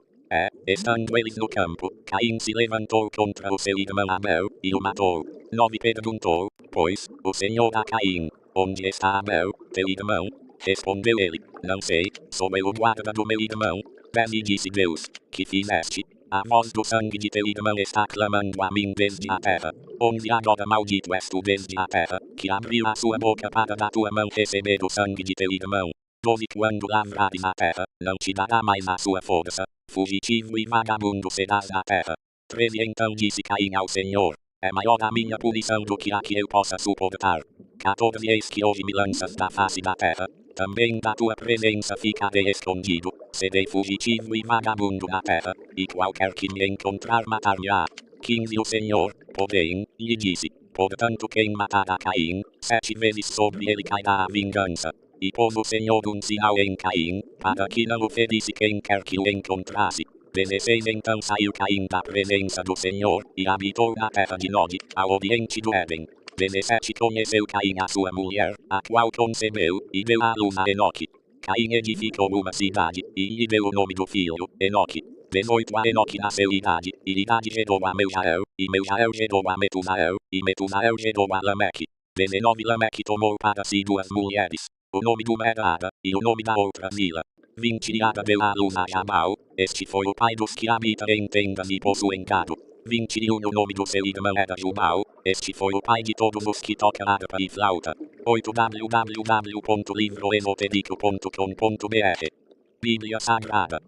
[SPEAKER 1] Estando eles no campo, Caim se levantou contra o seu irmão Abel, e o matou. 9 Perguntou, pois, o Senhor a Caim, onde está Abel, teu irmão? Respondeu ele, não sei, sou eu o guarda do meu irmão. 10 E disse Deus, que fizeste? A voz do sangue de teu irmão está clamando a mim desde a terra. 11 Agora maldito és tu desde a terra, que abriu a sua boca para da tua mão receber o sangue de teu irmão. 12 Quando lavrares a terra, não te dará mais a sua força, fugitivo e vagabundo serás na terra. 13 Então disse Caim ao Senhor, é maior a minha punição do que a que eu possa suportar. 14 Eis que hoje me lanças da face da terra, também da tua presença ficarei escondido, serei fugitivo e vagabundo na terra, e qualquer que me encontrar matar-me-á. 15 O Senhor, porém, lhe disse, portanto quem matar a Caim, 7 vezes sobre ele cairá a vingança. e pôs o Senhor um sinal em Caim, para que não o ferisse quem quer que o encontrasse. 16 Então saiu Caim da presença do Senhor, e habitou na terra de Nod, ao oriente do Éden. 17 Conheceu Caim a sua mulher, a qual concebeu, e deu à luz a Enoque. Caim edificou uma cidade, e lhe deu o nome do filho, Enoque. 18 A Enoque nasceu Idade, e Idade gerou a Meujael, e Meujael gerou a Metusael, e Metusael gerou a Lameque. 19 Lameque tomou para si 2 mulheres. O nome de uma era Ada, e o nome da outra Zila. 20 Ada deu à luz a Jabal, este foi o pai dos que habitam em tendas e possuem gado. 21 O nome do seu irmão era Jubal, este foi o pai de todos os que tocam harpa e flauta. 8 www.livroesotérico.com.br Bíblia Sagrada.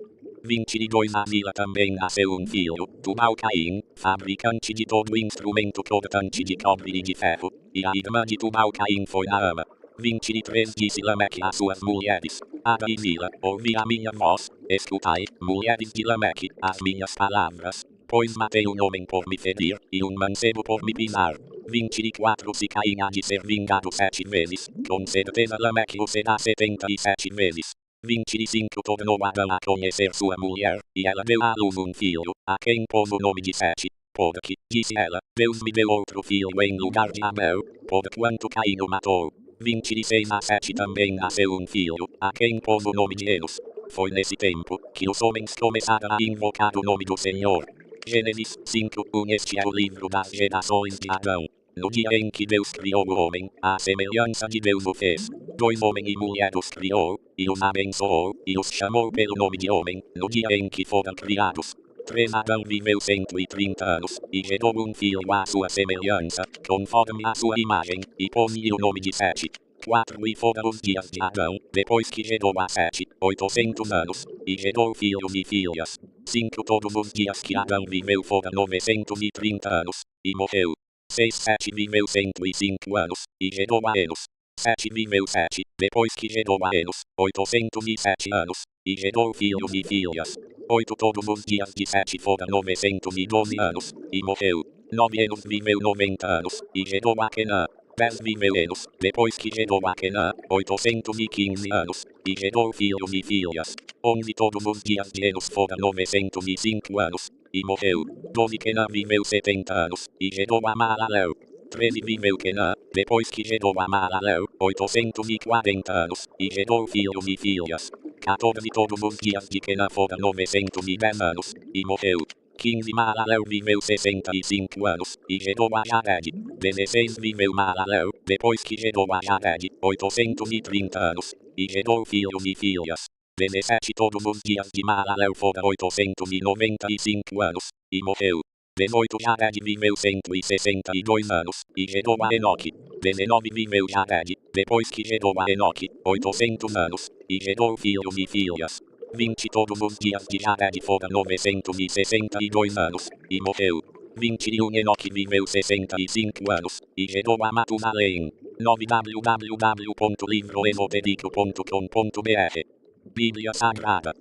[SPEAKER 1] 22 A Zila também nasceu um filho, Tubal-Caim, fabricante de todo instrumento cortante de cobre e de ferro, e a irmã de Tubal-Caim foi Naama. 23 Disse Lameque às suas mulheres: Ada e Zila, ouvi a minha voz, escutai, mulheres de Lameque, as minhas palavras, pois matei um homem por me ferir, e um mancebo por me pisar. 24 Se Caim há de ser vingado 7 vezes, com certeza Lameque o será 77 vezes. 25 Tornou Adão a conhecer sua mulher, e ela deu à luz um filho, a quem pôs o nome de Sete, porque, disse ela, Deus me deu outro filho em lugar de Abel, porquanto Caim o matou. 26 A Sete também nasceu um filho, a quem pôs o nome de Enos. Foi nesse tempo, que os homens começaram a invocar o nome do Senhor. Gênesis 5:1 Este é o livro das gerações de Adão. No dia em que Deus criou o homem, à semelhança de Deus o fez. 2 Homem e mulher os criou, e os abençoou, e os chamou pelo nome de homem, no dia em que foram criados. 3 Adão viveu 130 anos, e gerou um filho à sua semelhança, conforme a sua imagem, e pôs-lhe o nome de Sete. 4 E foram os dias de Adão, depois que gerou a Sete, 800 anos, e gerou filhos e filhas. 5 Todos os dias que Adão viveu foram 930 anos, e morreu. 6 Sete viveu 105 anos, e gerou a Enos. 7 viveu 7, depois que gerou a Enos, 807 anos, e gerou filhos e filhas. 8 Todos os dias de Sete foram 912 anos, e morreu. 9 Enos viveu 90 anos, e gerou a Quenã. 10 viveu Enos, depois que gerou a Quenã, 815 anos, e gerou filhos e filhas. 11 Todos os dias de Enos foram 905 anos, e morreu. 12 Quenã viveu 70 anos, e gerou a Maalalel. 13 viveu Quenã, depois que gerou a Maalalel, 840 anos, e gerou filhos e filhas. 14 Todos os dias de Quenã foram 910 anos, e morreu. 15 Maalalel viveu 65 anos, e gerou a Jared. 16 viveu Maalalel, depois que gerou a Jared, 830 anos, e gerou filhos e filhas. 17 Todos os dias de Maalalel foram 895 anos, e morreu. 18 Jared viveu 162 anos, e gerou a Enoque. 19 viveu Jared, depois que gerou a Enoque, 800 anos, e gerou filhos e filhas. 20 Todos os dias de Jared foram 962 anos, e morreu. 21 Enoque viveu 65 anos, e gerou a Matusalém. 9 www.livroesotérico.com.br Bíblia Sagrada.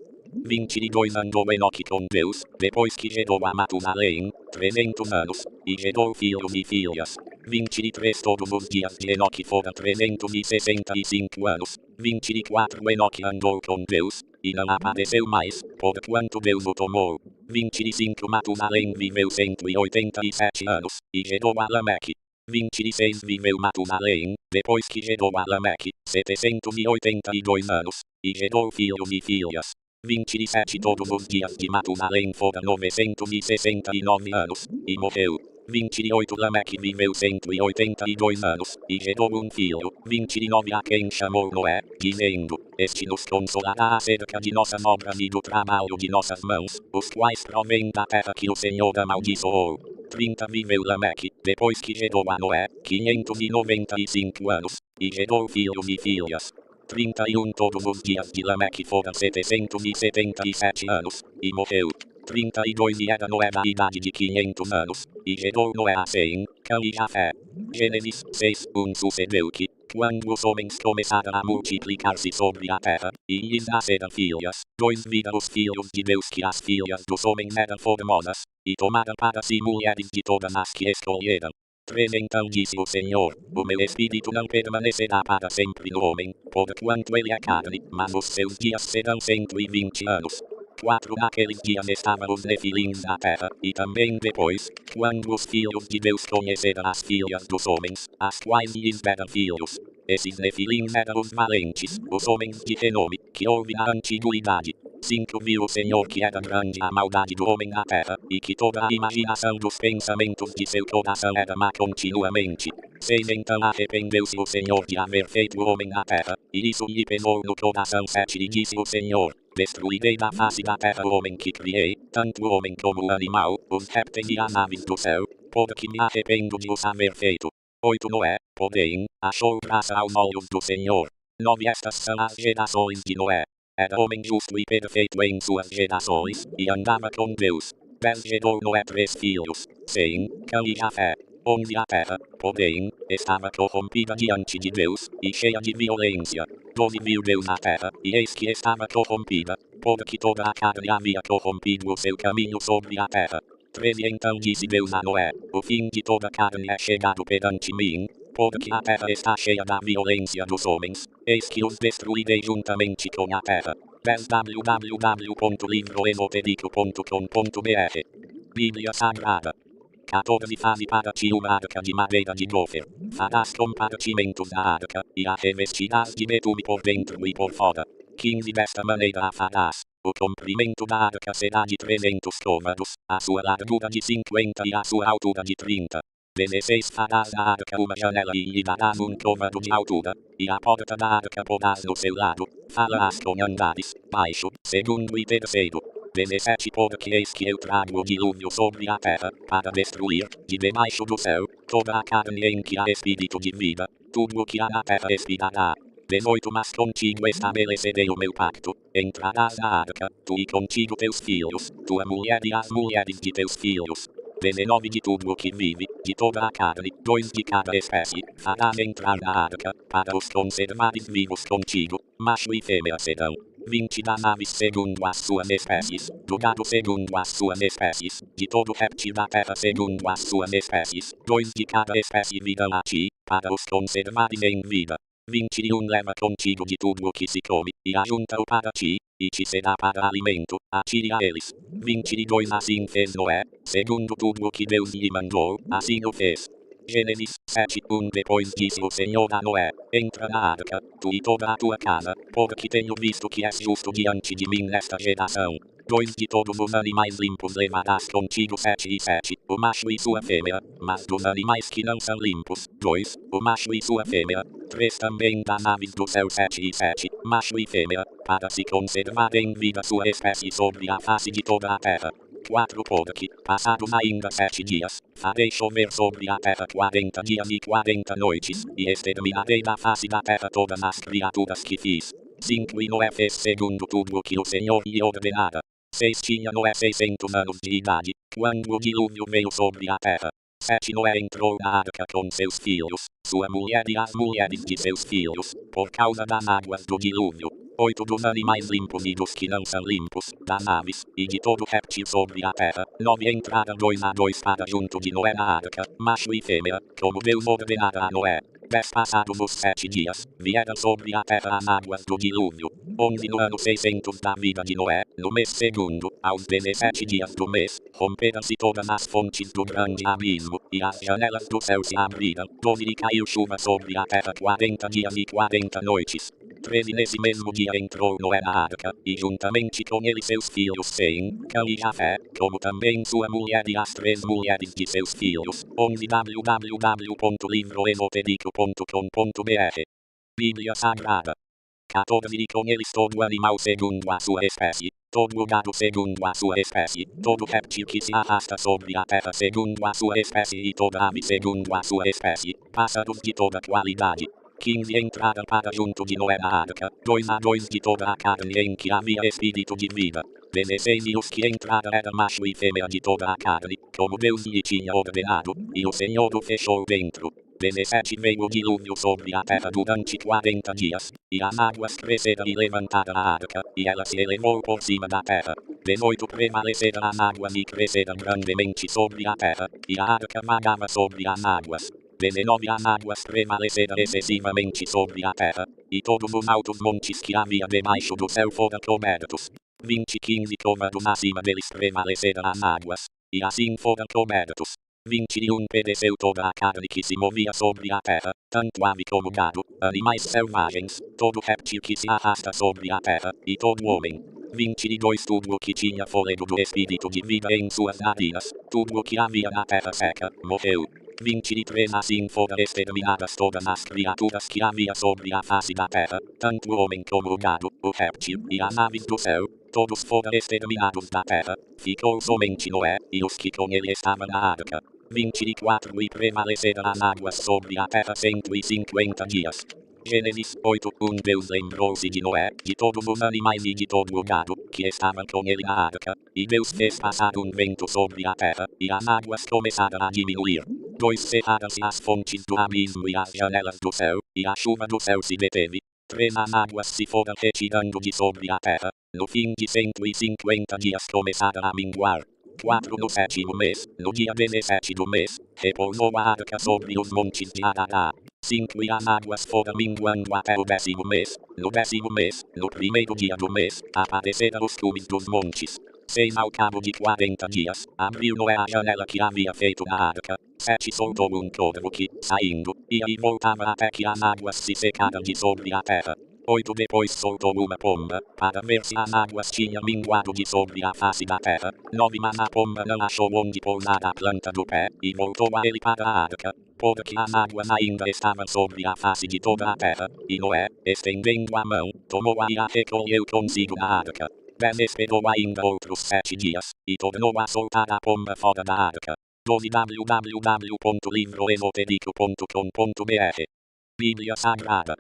[SPEAKER 1] 22 Andou Enoque com Deus, depois que gerou a Matusalém, 300 anos, e gerou filhos e filhas. 23 Todos os dias de Enoque foram 365 anos. 24 Enoque andou com Deus, e não apareceu mais, porquanto Deus o tomou. 25 Matusalém viveu 187 anos, e gerou a Lameque. 26 viveu Matusalém, depois que gerou a Lameque, 782 anos, e gerou filhos e filhas. 27 Todos os dias de Matusalém foram 969 anos, e morreu. 28 Lameque viveu 182 anos, e gerou um filho. 29 A quem chamou Noé, dizendo: Este nos consolará acerca de nossas obras e do trabalho de nossas mãos, os quais provêm da terra que o Senhor amaldiçoou. 30 Viveu Lameque, depois que gerou a Noé, 595 anos, e gerou filhos e filhas. 31 Todos os dias de Lameque foram 777 anos, e morreu. 32 E era Noé da idade de 500 anos, e gerou Noé a Sem, Cã e Jafé. Gênesis 6:1 Sucedeu que, quando os homens começaram a multiplicar-se sobre a terra, e lhes nasceram filhas, 2 viram os filhos de Deus que as filhas dos homens eram formosas, e tomaram para si mulheres de todas as que escolheram. 3 Então disse o Senhor, o meu espírito não permanecerá para sempre no homem, porquanto ele é carne, mas os seus dias serão 120 anos. 4 Naqueles dias estavam os nefilins na terra, e também depois, quando os filhos de Deus conheceram as filhas dos homens, as quais lhes deram filhos. Esses nefilins eram os valentes, os homens de renome, que houve na antiguidade. 5 Viu o Senhor que era grande a maldade do homem na terra, e que toda a imaginação dos pensamentos de seu coração era má continuamente. 6 Então arrependeu-se o Senhor de haver feito o homem na terra, e isso lhe pesou no coração. 7 E disse o Senhor, destruirei da face da terra o homem que criei, tanto o homem como o animal, os répteis e as aves do céu, porque me arrependo de os haver feito. 8 Noé, porém, achou graça aos olhos do Senhor. 9 Estas são as gerações de Noé. Era homem justo e perfeito em suas gerações, e andava com Deus. 10 Gerou Noé 3 filhos, Sem, Cã e Jafé. 11 A terra, porém, estava corrompida diante de Deus, e cheia de violência. 12 Viu Deus a terra, e eis que estava corrompida, porque toda a carne havia corrompido o seu caminho sobre a terra. 13 Então disse Deus a Noé, o fim de toda carne é chegado perante mim, porque a terra está cheia da violência dos homens, eis que os destruirei juntamente com a terra. 10 www.livroesotérico.com.br Bíblia Sagrada. 14 Faze para ti uma arca de madeira de gofer. Farás compartimentos da arca, e a revestirás de betume por dentro e por fora. 15 Desta maneira a farás. O comprimento da arca será de 300 côvados, a sua largura de 50 e a sua altura de 30. 16 Farás da arca uma janela e lhe darás um côvado de altura, e a porta da arca porás no seu lado. Farás com andares, baixo, segundo e terceiro. 17 Porque eis que eu trago o dilúvio sobre a terra, para destruir, de debaixo do céu, toda a carne em que há espírito de vida, tudo o que há na terra expirará. 18 Mas contigo estabelecerei o meu pacto, entrarás na arca, tu e contigo teus filhos, tua mulher e as mulheres de teus filhos. 19 De tudo o que vive, de toda a carne, 2 de cada espécie, farás entrar na arca, para os conservares vivos contigo, macho e fêmea serão. 20 Das aves segundo as suas espécies, do gado segundo as suas espécies, de todo réptil da terra segundo as suas espécies, 2 de cada espécie virão a ti, para os conservares em vida. 21 Leva contigo de tudo o que se come, e ajunta-o para ti, e te será para alimento, a ti e a eles. 22 Assim fez Noé, segundo tudo o que Deus lhe mandou, assim o fez. Gênesis 7:1 Depois disse o Senhor a Noé, entra na arca, tu e toda a tua casa, porque tenho visto que és justo diante de mim nesta geração. 2 De todos os animais limpos levarás contigo 7 e 7, o macho e sua fêmea, mas dos animais que não são limpos, 2, o macho e sua fêmea. 3 Também das aves do céu 7 e 7, macho e fêmea, para se conservar em vida sua espécie sobre a face de toda a terra. 4 Porque, passados ainda 7 dias, farei chover sobre a terra 40 dias e 40 noites, e exterminarei da face da terra todas as criaturas que fiz. 5 E Noé fez segundo tudo o que o Senhor lhe ordenara. 6 Tinha Noé 600 anos de idade, quando o dilúvio veio sobre a terra. 7 Noé entrou na arca com seus filhos, sua mulher e as mulheres de seus filhos, por causa das águas do dilúvio. 8 Dos animais limpos e dos que não são limpos, das aves, e de todo réptil sobre a terra. 9 Entraram 2 a 2 para junto de Noé na arca, macho e fêmea, como Deus ordenara a Noé. 10 Passados os 7 dias, vieram sobre a terra as águas do dilúvio. 11 No ano 600 da vida de Noé, no mês segundo, aos 17 dias do mês, romperam-se todas as fontes do grande abismo, e as janelas do céu se abriram. 12 E caiu chuva sobre a terra 40 dias e 40 noites. 13 Nesse mesmo dia entrou Noé na arca, e juntamente com ele seus filhos Sem, Cã e Jafé, como também sua mulher e as 3 mulheres de seus filhos. 11 www.livroesotérico.com.br Bíblia Sagrada. 14 E com eles todo animal segundo a sua espécie, todo o gado segundo a sua espécie, todo réptil que se arrasta sobre a terra segundo a sua espécie e toda ave segundo a sua espécie, pássaros de toda qualidade. 15 Entraram para junto de Noé na arca, 2 a 2 de toda a carne em que havia espírito de vida. 16 E os que entraram eram macho e fêmea de toda a carne, como Deus lhe tinha ordenado, e o Senhor o fechou dentro. 17 veio o dilúvio sobre a terra durante 40 dias, e as águas cresceram e levantaram a arca, e ela se elevou por cima da terra. 18 prevaleceram as águas e cresceram grandemente sobre a terra, e a arca vagava sobre as águas. 19 as águas prevaleceram excessivamente sobre a terra, e todos os altos montes que havia debaixo do céu foram cobertos. 20 15 côvados acima deles prevaleceram as águas, e assim foram cobertos. 21 pereceu toda a carne que se movia sobre a terra, tanto ave como gado, animais selvagens, todo réptil que se arrasta sobre a terra, e todo homem. 22 tudo o que tinha fôlego do espírito de vida em suas narinas, tudo o que havia na terra seca, morreu. 23 assim foram exterminadas todas as criaturas que havia sobre a face da terra, tanto o homem como o gado, o réptil e as aves do céu, todos foram exterminados da terra. Ficou somente Noé, e os que com ele estavam na arca. 24 e prevaleceram as águas sobre a terra 150 dias. Gênesis 8 Deus lembrou-se de Noé, de todos os animais e de todo o gado, que estavam com ele na arca, e Deus fez passar vento sobre a terra, e as águas começaram a diminuir. 2 Cerraram-se as fontes do abismo e as janelas do céu, e a chuva do céu se deteve. 3 As águas se foram retirando de sobre a terra, no fim de 150 dias começaram a minguar. 4 No 7º mês, no dia 17 do mês, repousou a arca sobre os montes de Ararat. 5 E as águas foram minguando até o 10º mês. No 10º mês, no primeiro dia do mês, apareceram os cumes dos montes. 6 Ao cabo de 40 dias, abriu Noé a janela que havia feito na arca. 7 Soltou corvo que, saindo, ia e voltava até que as águas se secaram de sobre a terra. 8 Depois soltou uma pomba, para ver se as águas tinham minguado de sobre a face da terra. 9 Mas a pomba não achou onde pousar a planta do pé, e voltou a ele para a arca, porque as águas ainda estavam sobre a face de toda a terra, e Noé, estendendo a mão, tomou-a e a recolheu consigo na arca. 10 Esperou ainda outros 7 dias, e tornou a soltar a pomba fora da arca. 12 www.livroesotérico.com.br Bíblia Sagrada.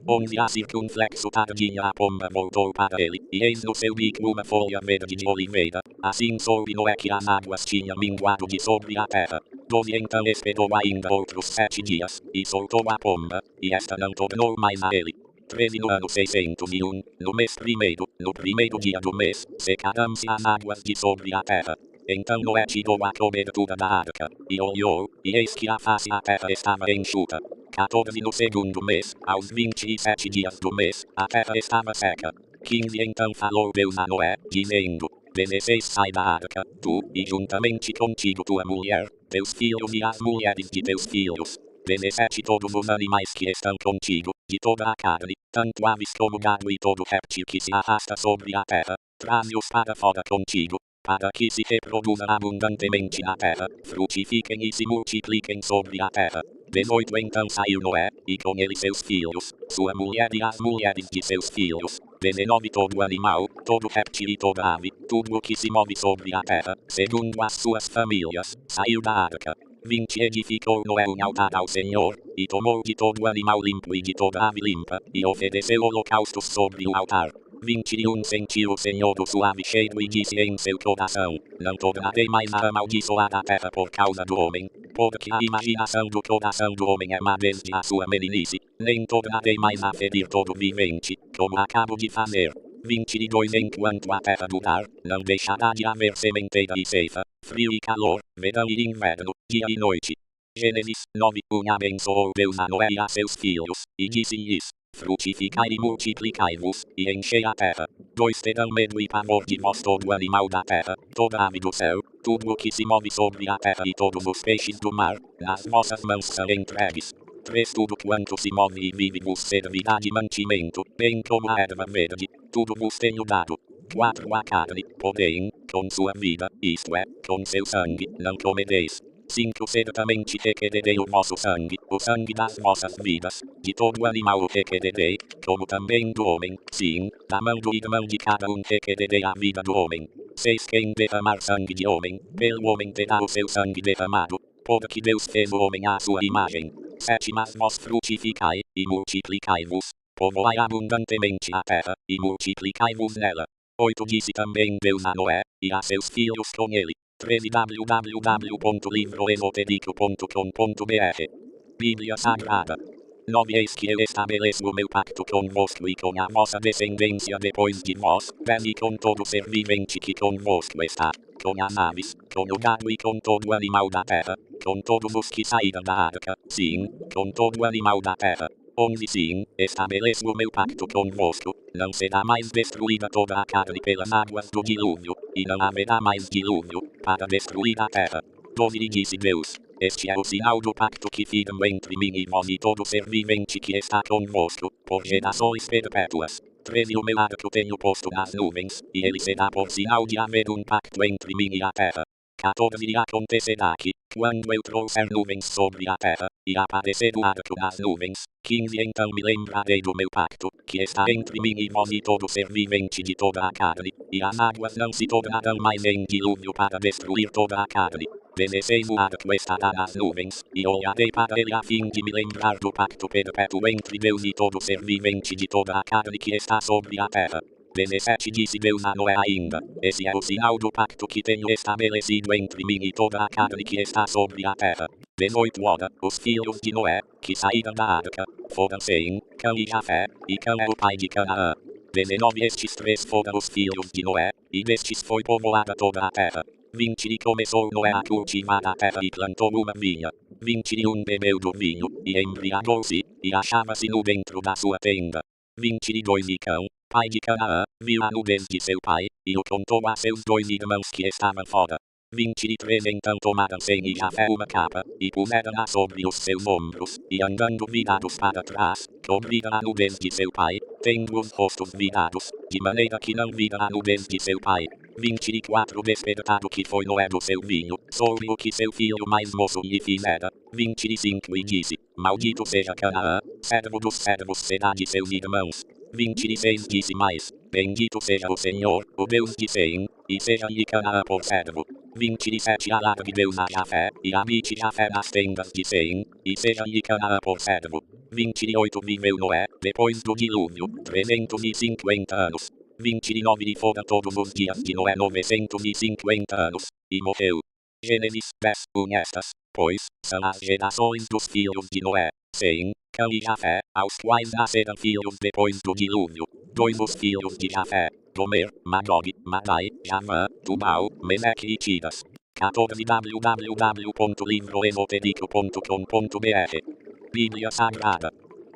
[SPEAKER 1] 11 A circunflexo tardinha a pomba voltou para ele, e eis no seu bico uma folha verde de oliveira. Assim soube Noé que as águas tinham minguado de sobre a terra. 12 Então esperou ainda outros 7 dias, e soltou a pomba, e esta não tornou mais a ele. 13 No ano 601, no mês primeiro, no primeiro dia do mês, secaram-se as águas de sobre a terra. Então Noé tirou a cobertura da arca, e olhou, e eis que a face da terra estava enxuta. 14 No segundo mês, aos 27 dias do mês, a terra estava seca. 15 Então falou Deus a Noé, dizendo: 16 Sai da arca, tu, e juntamente contigo tua mulher, teus filhos e as mulheres de teus filhos. 17 Todos os animais que estão contigo, de toda a carne, tanto aves como gado e todo réptil que se arrasta sobre a terra, traze-os para fora contigo, para que se reproduzam abundantemente na terra, frutifiquem e se multipliquem sobre a terra. 18 Então saiu Noé, e com ele seus filhos, sua mulher e as mulheres de seus filhos. 19 Todo animal, todo réptil e toda ave, tudo o que se move sobre a terra, segundo as suas famílias, saiu da arca. 20 Edificou Noé um altar ao Senhor, e tomou de todo animal limpo e de toda ave limpa, e ofereceu holocaustos sobre o altar. 21 Sentiu o Senhor do suave cheiro e disse em seu coração: Não tornarei mais a amaldiçoar a terra por causa do homem, porque a imaginação do coração do homem é má desde a sua meninice, nem tornarei mais a ferir todo vivente, como acabo de fazer. 22 Enquanto a terra durar, não deixará de haver sementeira e ceifa, frio e calor, verão e inverno, dia e noite. Gênesis 9 Abençoou Deus a Noé e a seus filhos, e disse-lhes: Frutificai e multiplicai-vos, e enchei a terra. 2 Terão medo e pavor de vós todo animal da terra, toda ave do céu, tudo o que se move sobre a terra e todos os peixes do mar, nas vossas mãos são entregues. 3 Tudo quanto se move e vive vos servirá de mantimento, bem como a erva verde, tudo vos tenho dado. 4 A carne, porém, com sua vida, isto é, com seu sangue, não comereis. 5 Certamente requererei o vosso sangue, o sangue das vossas vidas, de todo animal o requererei, como também do homem, sim, da mão do irmão de cada requererei a vida do homem. 6 Quem derramar sangue de homem, pelo homem terá o seu sangue derramado, porque Deus fez o homem à sua imagem. 7 Mas vós frutificai, e multiplicai-vos, povoai abundantemente a terra, e multiplicai-vos nela. 8 Disse também Deus a Noé, e a seus filhos com ele. 13 www.livroesotérico.com.br Bíblia Sagrada. 9 Eis que eu estabeleço o meu pacto convosco e com a vossa descendência depois de vós, e com todo ser vivente que convosco está, com as aves, com o gado e com todo animal da terra, com todos os que saíram da arca, sim, com todo animal da terra. 11 Sim, estabeleço o meu pacto convosco, não será mais destruída toda a carne pelas águas do dilúvio, e não haverá mais dilúvio, para destruir a terra. 12 E disse Deus: Este é o sinal do pacto que firmo entre mim e vós e todo ser vivente que está convosco, por gerações perpétuas. 13 O meu arco tenho posto nas nuvens, e ele será por sinal de haver um pacto entre mim e a terra. 14 E acontecerá que, quando eu trouxer nuvens sobre a terra, e aparecer o arco nas nuvens, 15 Então me lembrarei do meu pacto, que está entre mim e vós e todo ser vivente de toda a carne, e as águas não se tornarão mais em dilúvio para destruir toda a carne. 16 O arco estará nas nuvens, e olharei para ele a fim de me lembrar do pacto perpétuo entre Deus e todo ser vivente de toda a carne que está sobre a terra. 17 Disse Deus a Noé ainda: Esse é o sinal do pacto que tenho estabelecido entre mim e toda a carne que está sobre a terra. 18 Ora, os filhos de Noé, que saíram da arca, foram Sem, Cã e Jafé, e Cã é o pai de Canaã. 19 Estes três foram os filhos de Noé, e destes foi povoada toda a terra. 20 E começou Noé a cultivar a terra e plantou uma vinha. 21 Bebeu do vinho, e embriagou-se, e achava-se no dentro da sua tenda. 22 E Cão, pai de Canaã, viu a nudez de seu pai, e o contou a seus 2 irmãos que estavam fora. 23 Então tomaram Sem e Jafé uma capa, e puseram-na sobre os seus ombros, e andando virados para trás, cobriram a nudez de seu pai, tendo os rostos virados, de maneira que não viram a nudez de seu pai. 24 Despertado que foi Noé do seu vinho, soube o que seu filho mais moço lhe fizera. 25 E disse: Maldito seja Canaã, servo dos servos será de seus irmãos. 26 Disse mais: Bendito seja o Senhor, o Deus de Sem, e seja-lhe Canaã por servo. 27 Alargue Deus a Jafé, e habite Jafé nas tendas de Sem, e seja-lhe Canaã por servo. 28 Viveu Noé, depois do dilúvio, 350 anos. 29 E foram todos os dias de Noé 950 anos, e morreu. Gênesis 10 Nestas, pois, são as gerações dos filhos de Noé, Sem, Cã e Jafé, aos quais nasceram filhos depois do dilúvio. 2 Os filhos de Jafé: Gomer, Magog, Madai, Javã, Tubal, Meneque e Tiras. 14 www.livroesotérico.com.br Bíblia Sagrada.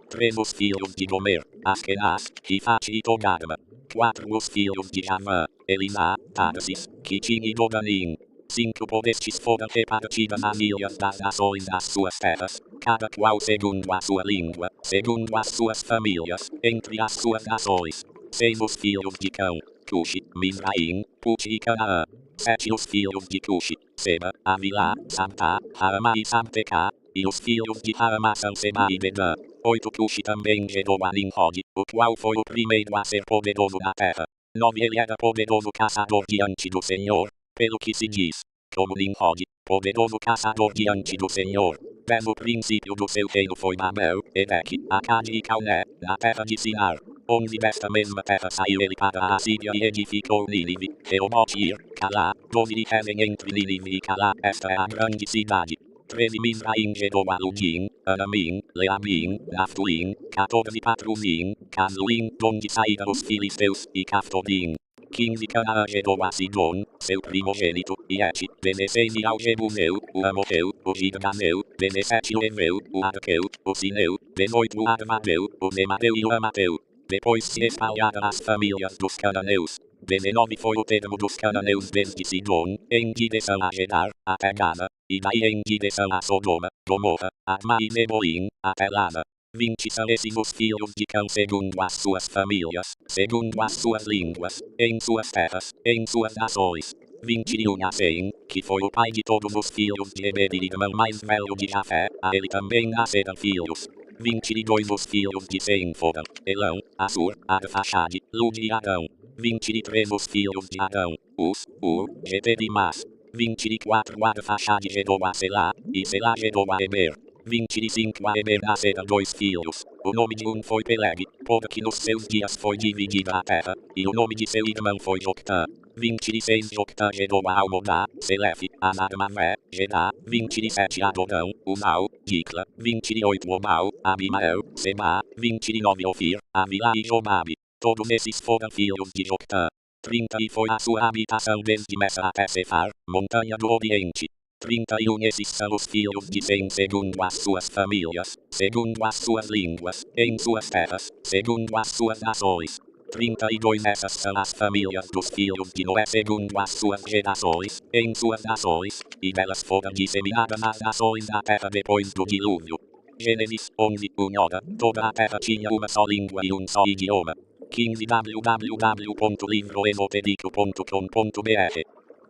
[SPEAKER 1] 3 Os filhos de Gomer: Askenaz, Rifate e Togarma. 4 Os filhos de Javã: Elisá, Tarsis, Quitim e Dodanim. 5 Por estes foram repartidas as ilhas das nações das suas terras, cada qual segundo a sua língua, segundo as suas famílias, entre as suas nações. 6 Os filhos de Cão: Cuxi, Mizraim, Put e Canaã. 7 Os filhos de Cuxi: Seba, Avilá, Sabtá, Raama e Sabtecá. E os filhos de Raama são Seba e Dedã. 8 Cuxi também gerou a Nimrod, o qual foi o primeiro a ser poderoso na terra. 9 Ele era poderoso caçador diante do Senhor, pelo que se diz, como Nimrod, poderoso caçador diante do Senhor. 10 O princípio do seu reino foi Babel, Ereque, Acade e Calné, na terra de Sinar. 11 Desta mesma terra saiu ele para a Assíria e edificou Nínive, Reobotir, Calá. 12 E Rezen entre Nínive e Calá, esta é a grande cidade. 13 Mizraim gerou a Ludim, Anamim, Leabim, Naftuim. 14 Patruzim, Casluim, donde saíram os filisteus, e Caftorim. 15 Canaã gerou a Sidom, seu primogênito, e Et. 16 E ao Jebuseu, o Amorreu, o Girgaseu. 17 O Eveu, o Arqueu, o Sineu. 18 O Arvadeu, o Zemadeu e o Amateu. Depois se espalharam as famílias dos cananeus. 19 Foi o termo dos cananeus desde Sidom, em direção a Gerar, até Gaza, e daí em direção a Sodoma, Gomorra, Adma e Zeboim, até Lada. 20 São esses os filhos de Cão segundo as suas famílias, segundo as suas línguas, em suas terras, em suas nações. 21 A Sem, que foi o pai de todos os filhos de Eber e irmão mais velho de Jafé, a ele também nasceram filhos. 22 Os filhos de Sem foram Elão, Assur, Arfaxade, Lud e Arão. 23 Os filhos de Arão: Uz, Ur, Geter e Mas. 24 Arfaxade gerou a Selá, e Selá gerou a Eber. 25 a Eber nasceram 2 filhos. O nome de um foi Peleg, porque nos seus dias foi dividida a terra, e o nome de seu irmão foi Joctã. 26 Joctã gerou a Almodá, Selef, Anadmavé, Gedá. 27 Adorão, Umal, Dicla. 28 Obal, Abimael, Seba. 29 Ofir, Avila e Jobabe. Todos esses foram filhos de Joctã. 30 e foi a sua habitação desde Messa até Sefar, montanha do Oriente. 31 esses são os filhos de Sem segundo as suas famílias, segundo as suas línguas, em suas terras, segundo as suas nações. 32 essas são as famílias dos filhos de Noé segundo as suas gerações, em suas nações, e delas foram disseminadas as nações da terra depois do dilúvio. Gênesis 11, 1. Toda a terra tinha uma só língua e um só idioma. 15 www.livroesotérico.com.br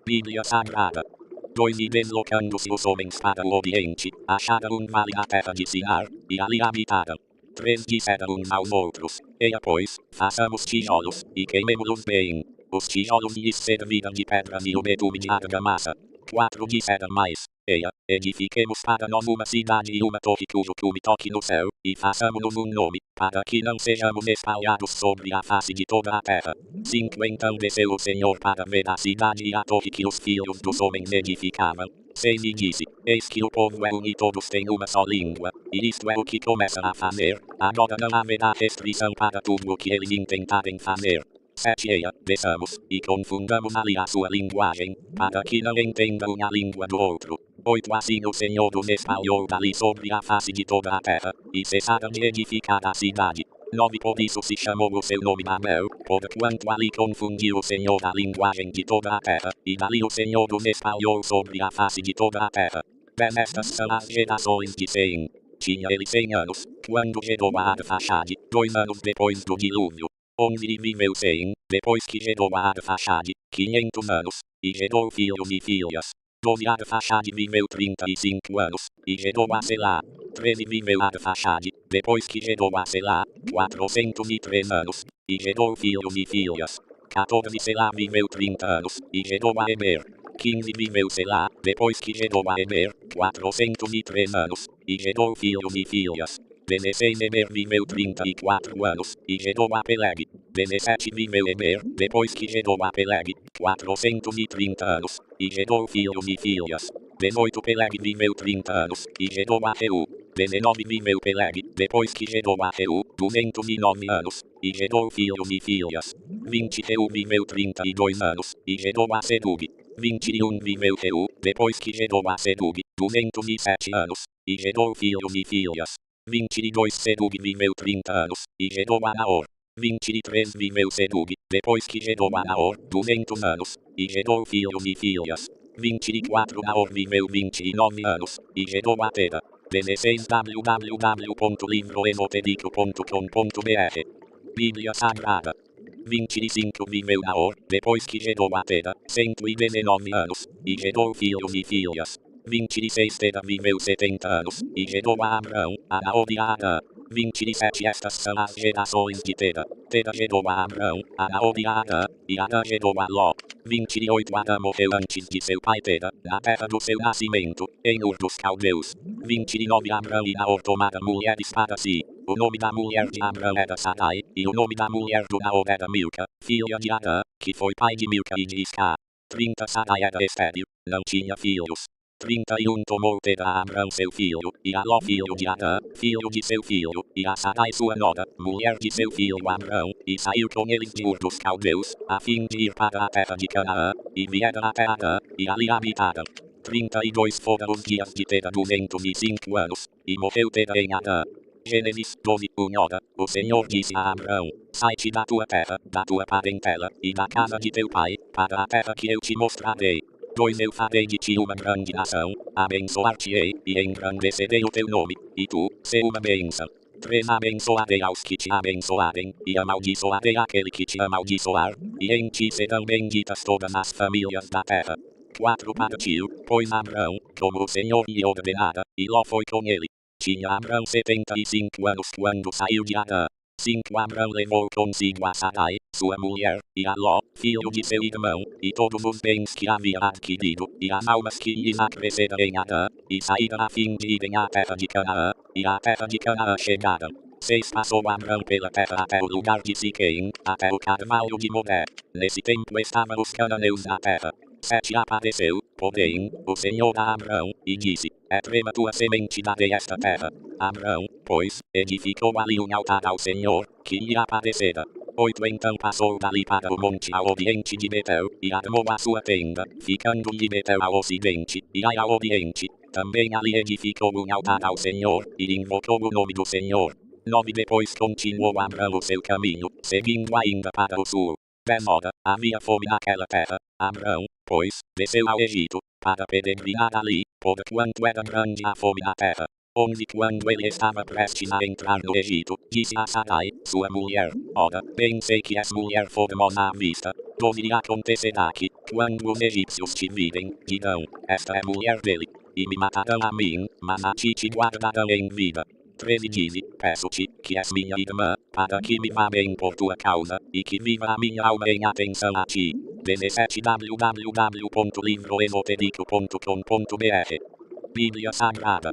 [SPEAKER 1] Bíblia Sagrada 2 E deslocando-se os homens para o Oriente, acharam um vale na terra de Sinar, e ali habitaram. 3 Disseram uns aos outros, eia pois, façamos tijolos, e queimemo-los bem. Os tijolos lhes serviram de pedras e o betume de argamassa. 4 Disseram mais, eia, edifiquemos para nós uma cidade e uma torre cujo cume toque no céu, e façamos-nos um nome, para que não sejamos espalhados sobre a face de toda a terra. 5 Então desceu o Senhor para ver a cidade e a torre que os filhos dos homens edificavam. 6 E disse, eis que o povo é um e todos têm uma só língua, e isto é o que começa a fazer, agora não haverá restrição para tudo o que eles intentarem fazer. 7 Eia, desçamos, e confundamos ali a sua linguagem, para que não entendam a língua do outro. 8 Assim o Senhor os espalhou dali sobre a face de toda a terra, e cessaram de edificar a cidade. 9 Por isso se chamou o seu nome Babel, porquanto ali confundiu o Senhor a linguagem de toda a terra, e dali o Senhor os espalhou sobre a face de toda a terra. 10 Estas são as gerações de Sem. Tinha ele 100 anos, quando gerou a Arfaxade, 2 anos depois do dilúvio. 11 E viveu Sem, depois que gerou a Arfaxade, 500 anos, e gerou filhos e filhas. 12 Arfaxade viveu 35 anos, e gerou a Selá. 13 Viveu Arfaxade, depois que gerou a Selá, 403 anos, e gerou filhos e filhas. 14 Selá viveu 30 anos, e gerou a Eber. 15 Viveu Selá, depois que gerou a Eber, 403 anos, e gerou filhos e filhas. 16 Eber viveu 34 anos, e gerou a Peleg. 17 Viveu Eber, depois que gerou a Peleg, 430 anos, e gerou filhos e filhas. 18 Peleg viveu 30 anos, e gerou a Reu. 19 Viveu Peleg, depois que gerou a Reu, 209 anos, e gerou filhos e filhas. 20 Reu viveu 32 anos, e gerou a Sedug. 21 Viveu Reu, depois que gerou a Sedug, 207 anos, e gerou filhos e filhas. 22 Sedug viveu 30 anos, e gerou a Naor. 23 Viveu Sedug, depois que gerou a Naor, 200 anos, e gerou filhos e filhas. 24 Naor viveu 29 anos, e gerou a Tera. 16 www.livroesotérico.com.br Bíblia Sagrada 25 Viveu Naor, depois que gerou a Tera, 119 anos, e gerou filhos e filhas. 26 Tera viveu 70 anos, e gerou a Abrão, a Naor e a Arã. 27 Estas são as gerações de Tera. Tera gerou a Abrão, a Naor e a Arã, e Arã gerou a Ló. 28 Arã morreu antes de seu pai Tera, na terra do seu nascimento, em Ur dos Caldeus. 29 Abrão e Naor tomaram mulheres para si. O nome da mulher de Abrão era Sarai, e o nome da mulher do Naor era Milca, filha de Arã, que foi pai de Milca e de Isca. 30 Sarai era estéril, não tinha filhos. 31 Tomou Tera a Abrão seu filho, e a Ló filho de Arã, filho de seu filho, e a Sarai sua nora, mulher de seu filho Abrão, e saiu com eles de Ur dos Caldeus, a fim de ir para a terra de Canaã, e vieram até Arã, e ali habitaram. 32 foram os dias de Tera 205 anos, e morreu Tera em Arã. Gênesis 12, 1. O Senhor disse a Abrão, sai-te da tua terra, da tua parentela, e da casa de teu pai, para a terra que eu te mostrarei. 2 Eu farei de ti uma grande nação, abençoar-te-ei, e engrandecerei o teu nome, e tu, sê uma bênção. 3 Abençoarei aos que te abençoarem, e amaldiçoarei aquele que te amaldiçoar, e em ti serão benditas todas as famílias da terra. 4 Partiu, pois Abrão, como o Senhor lhe ordenara, e Ló foi com ele. Tinha Abrão 75 anos quando saiu de Arã. 5 Abrão levou consigo a Sarai, sua mulher, e a Ló, filho de seu irmão, e todos os bens que havia adquirido, e as almas que lhes acresceram em Arã, e saíram a fim de irem à terra de Canaã, e à terra de Canaã chegaram. 6 Passou Abrão pela terra até o lugar de Siquém, até o carvalho de Moré. Nesse tempo estavam os cananeus na terra. 7 Apareceu, porém, o Senhor a Abrão, e disse, trema tua semente darei esta terra. Abrão, pois, edificou ali um altar ao Senhor, que lhe aparecera. 8 Então passou dali para o monte ao oriente de Betel, e armou a sua tenda, ficando-lhe Betel ao ocidente, e Ai ao oriente. Também ali edificou um altar ao Senhor, e invocou o nome do Senhor. 9 Depois continuou Abrão o seu caminho, seguindo ainda para o sul. 10 Havia fome naquela terra. Abrão, pois, desceu ao Egito, para peregrinar ali, porquanto era grande a fome na terra. 11 Quando ele estava prestes a entrar no Egito, disse a Sarai, sua mulher, ora, bem sei que és mulher formosa à vista. 12 E acontecerá que, quando os egípcios te virem, dirão, esta é mulher dele, e me matarão a mim, mas a ti te guardarão em vida. 13 Dize, peço-te, que és minha irmã, para que me vá bem por tua causa, e que viva a minha alma em atenção a ti. 17 www.livroesotérico.com.br Bíblia Sagrada.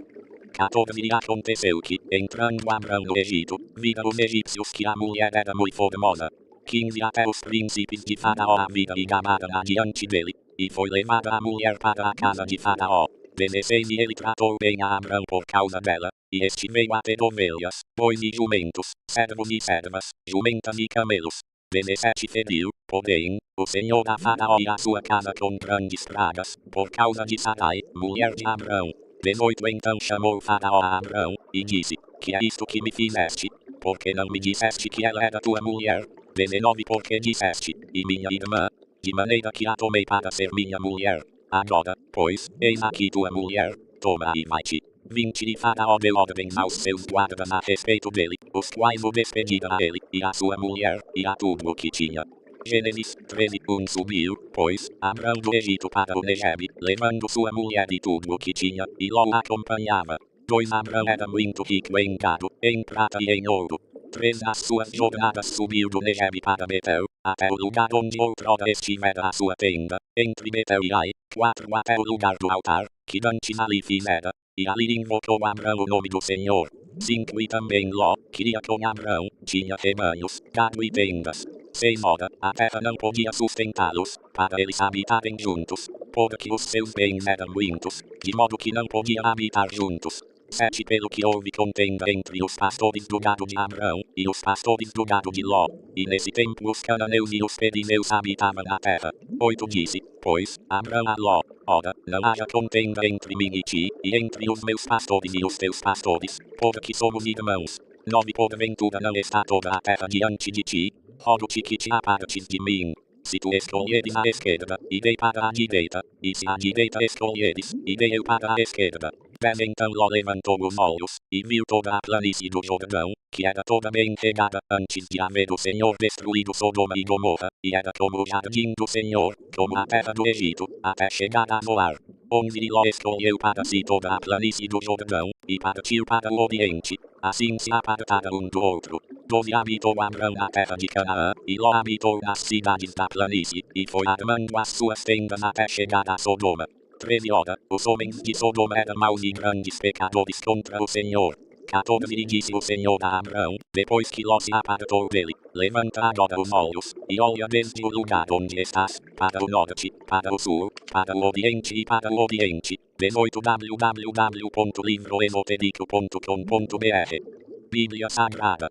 [SPEAKER 1] 14 E aconteceu que, entrando Abrão no Egito, viram os egípcios que a mulher era muito formosa. 15 Até os príncipes de Faraó a viram e gabaram adiante dele, e foi levada a mulher para a casa de Faraó. 16 E ele tratou bem a Abrão por causa dela, e este veio a ter ovelhas, bois e jumentos, servos e servas, jumentas e camelos. 17 Feriu, porém, o Senhor a Faraó e a sua casa com grandes pragas, por causa de Sarai, mulher de Abrão. 18 Então chamou Faraó a Abrão, e disse, que é isto que me fizeste? Porque não me disseste que ela era tua mulher? 19 Porque disseste, e minha irmã, de maneira que a tomei para ser minha mulher. Agora, pois, eis aqui tua mulher, toma e vai-te. 20 E Faraó deu ordens aos seus guardas a respeito dele, os quais o despediram a ele, e a sua mulher, e a tudo o que tinha. Gênesis 13 Subiu, pois, Abrão do Egito para o Negeb, levando sua mulher e tudo o que tinha, e Ló acompanhava. 2 Abrão era muito rico em gado, em prata e em ouro. 3 As suas jornadas subiu do Negeb para Betel, até o lugar onde outrora estivera a sua tenda, entre Betel e Ai. 4 Até o lugar do altar, que antes ali fizera, e ali invocou Abrão o nome do Senhor. 5 E também Ló, que ia com Abrão, tinha rebanhos, gado e tendas. 6 A terra não podia sustentá-los, para eles habitarem juntos, porque os seus bens eram muitos, de modo que não podiam habitar juntos. 7 Pelo que houve contenda entre os pastores do gado de Abrão, e os pastores do gado de Ló, e nesse tempo os cananeus e os perizeus habitavam a terra. 8 Disse, pois, Abrão a Ló, ora, não haja contenda entre mim e ti, e entre os meus pastores e os teus pastores, porque somos irmãos. 9 Porventura não está toda a terra diante de ti? Rogo-te que te apartes de mim. Se tu escolheres a esquerda, irei para a direita, e se a direita escolheres, irei eu para a esquerda. 10 Então Ló levantou os olhos, e viu toda a planície do Jordão, que era toda bem regada, antes de haver o Senhor destruído Sodoma e Gomorra, e era como o jardim do Senhor, como a terra do Egito, até chegar a Zoar. 11 E Ló escolheu para si toda a planície do Jordão, e partiu para o oriente, assim se apartaram um do outro. 12 Habitou Abrão na terra de Canaã, e Ló habitou nas cidades da planície, e foi armando as suas tendas até chegar a Sodoma. 13 Os homens de Sodoma eram maus e grandes pecadores contra o Senhor. 14 E disse o Senhor a Abrão, depois que Ló se apartou dele, levanta agora os olhos, e olha desde o lugar onde estás, para o norte, para o sul, para o oriente e para o oriente. 18 www.livroesotérico.com.br Bíblia Sagrada.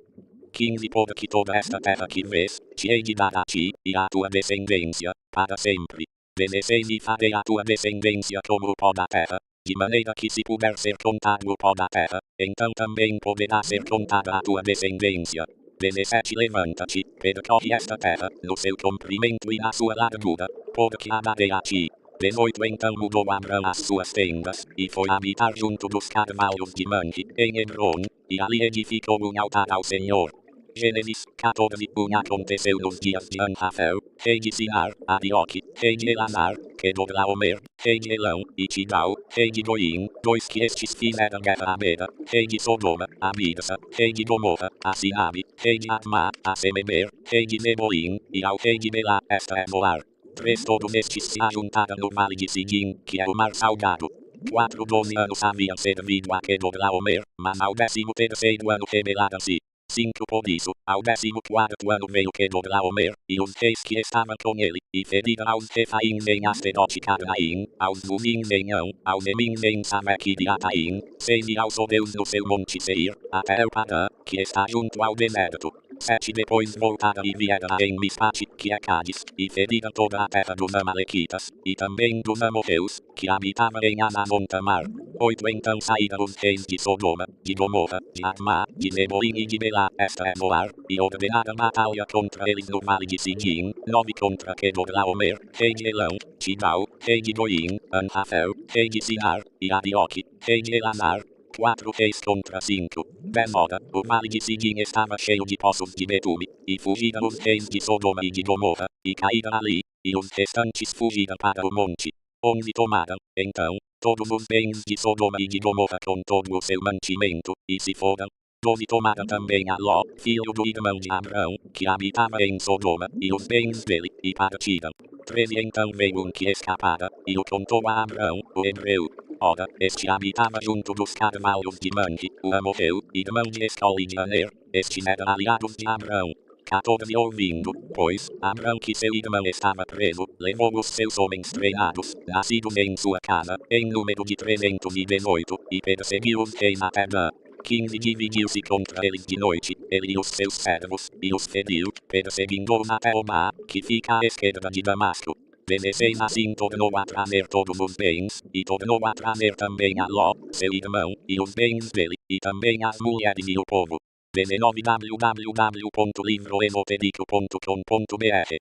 [SPEAKER 1] 15 Porque toda esta terra que vês, te hei de dar a ti, e à tua descendência, para sempre. 16 E farei a tua descendência como o pó da terra, de maneira que se puder ser contado o pó da terra, então também poderá ser contada a tua descendência. 17 Levanta-te, percorre esta terra, no seu comprimento e na sua largura, porque a darei a ti. 18 Então mudou Abrão as suas tendas, e foi habitar junto dos carvalhos de Manre, em Hebron, e ali edificou um altar ao Senhor. Gênesis 14. Aconteceu nos dias de Anrafel, rei de Sinar, Arioque, rei de Elanar, Kedorlaomer, rei de Elão, e Tidal, rei de Goim, dois que estes fizeram guerra a Beda, rei de Sodoma, a Birsa, rei de Gomorra, a Sinabe, rei de Adma, a Sememer, rei de Neboim, e ao rei de Belá, esta é Moar. 3 Todos estes se ajuntaram no vale de Sidim, que é o mar salgado. 12 anos haviam servido a Kedorlaomer, mas ao 13º ano rebelaram-se. 5 Por isso, ao 14º ano veio Kedorlaomer, e os reis que estavam com ele, e feriram aos Refaíns em Asterote Carnaim, aos Zuzins em Ão, aos Emins em Samek de Ataim, 6 e aos Odeus no seu monte Seir, até El Padã, que está junto ao deserto. 7 Depois voltaram e vieram a Mispat, que é Cádiz, e feriram toda a terra dos Amalequitas, e também dos amorreus, que habitavam em Anamontamar. 8 Então saíram os reis de Sodoma, de Gomorra, de Adma, de Neboim e de Belá, esta é Moar, e ordenaram batalha contra eles no vale de Sidim. 9 Contra Kedorlaomer, rei de Elão, Tidal, rei de Goim, Anrafel, rei de Sinar, e Arioque, rei de Elanar. 4 Reis contra 5. Bemora, o vale de Sidim estava cheio de poços de betume, e fugiram os reis de Sodoma e de Gomorra, e caíram ali, e os restantes fugiram para o monte. 11 Tomaram, então, todos os bens de Sodoma e de Gomorra com todo o seu mantimento, e se foram. 12 Tomaram também a Ló, filho do irmão de Abrão, que habitava em Sodoma, e os bens dele, e partiram. 13 Então veio um que escapara, e o contou a Abrão, o hebreu. Ora, este habitava junto dos carvalhos de Manre, o amorreu, irmão de Escol e de Aner, estes eram aliados de Abrão. 14 Ouvindo, pois, Abrão que seu irmão estava preso, levou os seus homens treinados, nascidos em sua casa, em número de 318, e perseguiu os reis até Dan. 15 Dividiu-se contra eles de noite, ele e os seus servos, e os feriu, perseguindo-os até o mar, que fica à esquerda de Damasco. 16 Assim tornou a trazer todos os bens, e tornou a trazer também a Ló, seu irmão, e os bens dele, e também as mulheres e o povo. 19 www.livroesotérico.com.br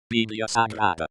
[SPEAKER 1] Bíblia Sagrada.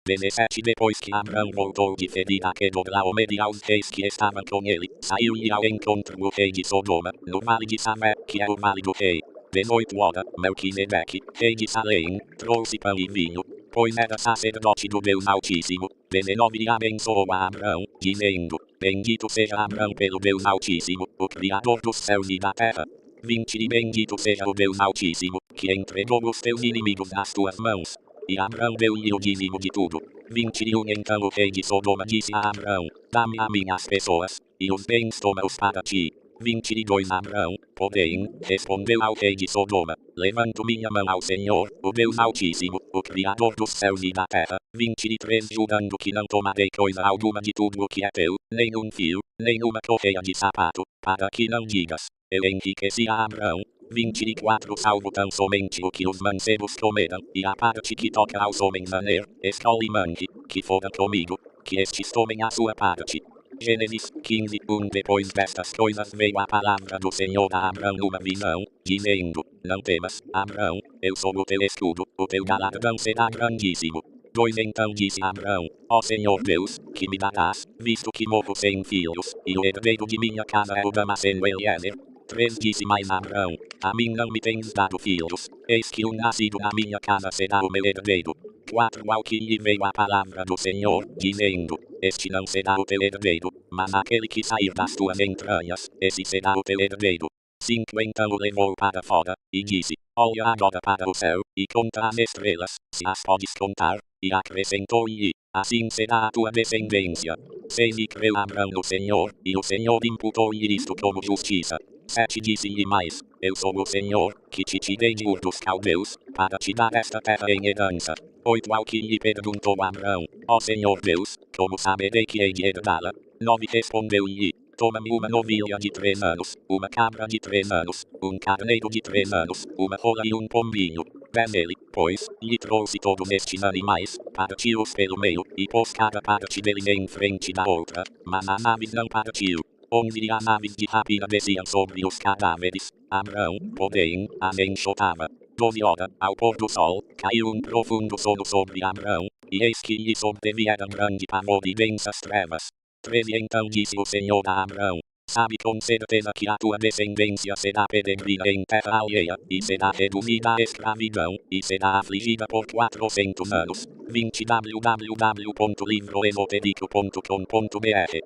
[SPEAKER 1] 17 Depois que Abrão voltou de ferir a Kedorlaomer e aos reis que estavam com ele, saiu e ao encontro do rei de Sodoma, no vale de Samek, que é o vale do rei. 18 Ora, Melquisedeque, rei de Salém, trouxe pão e vinho, pois era sacerdote do Deus Altíssimo. 19 E abençoou a Abrão, dizendo: Bendito seja Abrão pelo Deus Altíssimo, o Criador dos céus e da terra. 20 E bendito seja o Deus Altíssimo, que entregou os teus inimigos nas tuas mãos. E Abrão deu-lhe o dízimo de tudo. 21 Então o rei de Sodoma disse a Abrão: Dá-me a minhas pessoas, e os bens toma-os para ti. 22 Abrão, porém, respondeu ao rei de Sodoma: Levanto minha mão ao Senhor, o Deus Altíssimo, o Criador dos céus e da terra. 23 Jurando que não tomarei coisa alguma de tudo o que é teu, nem um fio, nem uma correia de sapato, para que não digas: Eu enriqueci a Abrão. 24 Salvo tão somente o que os mancebos comeram, e a parte que toca aos homens Aner, Escol e Manre, que foram comigo, que estes tomem a sua parte. Gênesis 15 Depois destas coisas veio a palavra do Senhor a Abrão numa visão, dizendo: Não temas, Abrão, eu sou o teu escudo, o teu galardão será grandíssimo. 2 Então disse Abrão: Ó Senhor Deus, que me darás, visto que morro sem filhos, e o herdeiro de minha casa é o Damasceno Eliezer. 3 Disse mais Abrão: A mim não me tens dado filhos, eis que um nascido na minha casa será o meu herdeiro. 4 Ao que lhe veio a palavra do Senhor, dizendo: Este não será o teu herdeiro, mas aquele que sair das tuas entranhas, esse será o teu herdeiro. 5 Então o levou para fora, e disse: Olha agora para o céu, e conta as estrelas, se as podes contar. E acrescentou-lhe: Assim será a tua descendência. 6 E creu Abrão no Senhor, e o Senhor imputou-lhe isto como justiça. 7 Disse-lhe mais: Eu sou o Senhor, que te tirei de Ur dos Caldeus, para te dar esta terra em herança. 8 Ao que lhe perguntou Abrão: Ó Senhor Deus, como saberei que hei de herdá-la? 9 Respondeu-lhe: Toma-me uma novilha de 3 anos, uma cabra de 3 anos, um carneiro de 3 anos, uma rola e um pombinho. Vem ele, pois, lhe trouxe todos estes animais, partiu-os pelo meio, e pôs cada parte dele em frente da outra, mas a nave não partiu. 11 E as aves de rapina desciam sobre os cadáveres. Abrão, porém, as enxotava. 12 Ora, ao pôr do sol, caiu um profundo sono sobre Abrão, e eis que lhe sobrevieram grande pavor e densas trevas. 13 Então disse o Senhor a Abrão: sabe com certeza que a tua descendência será peregrina em terra alheia, e será reduzida à escravidão, e será afligida por 400 anos. 20 www.livroesotérico.com.br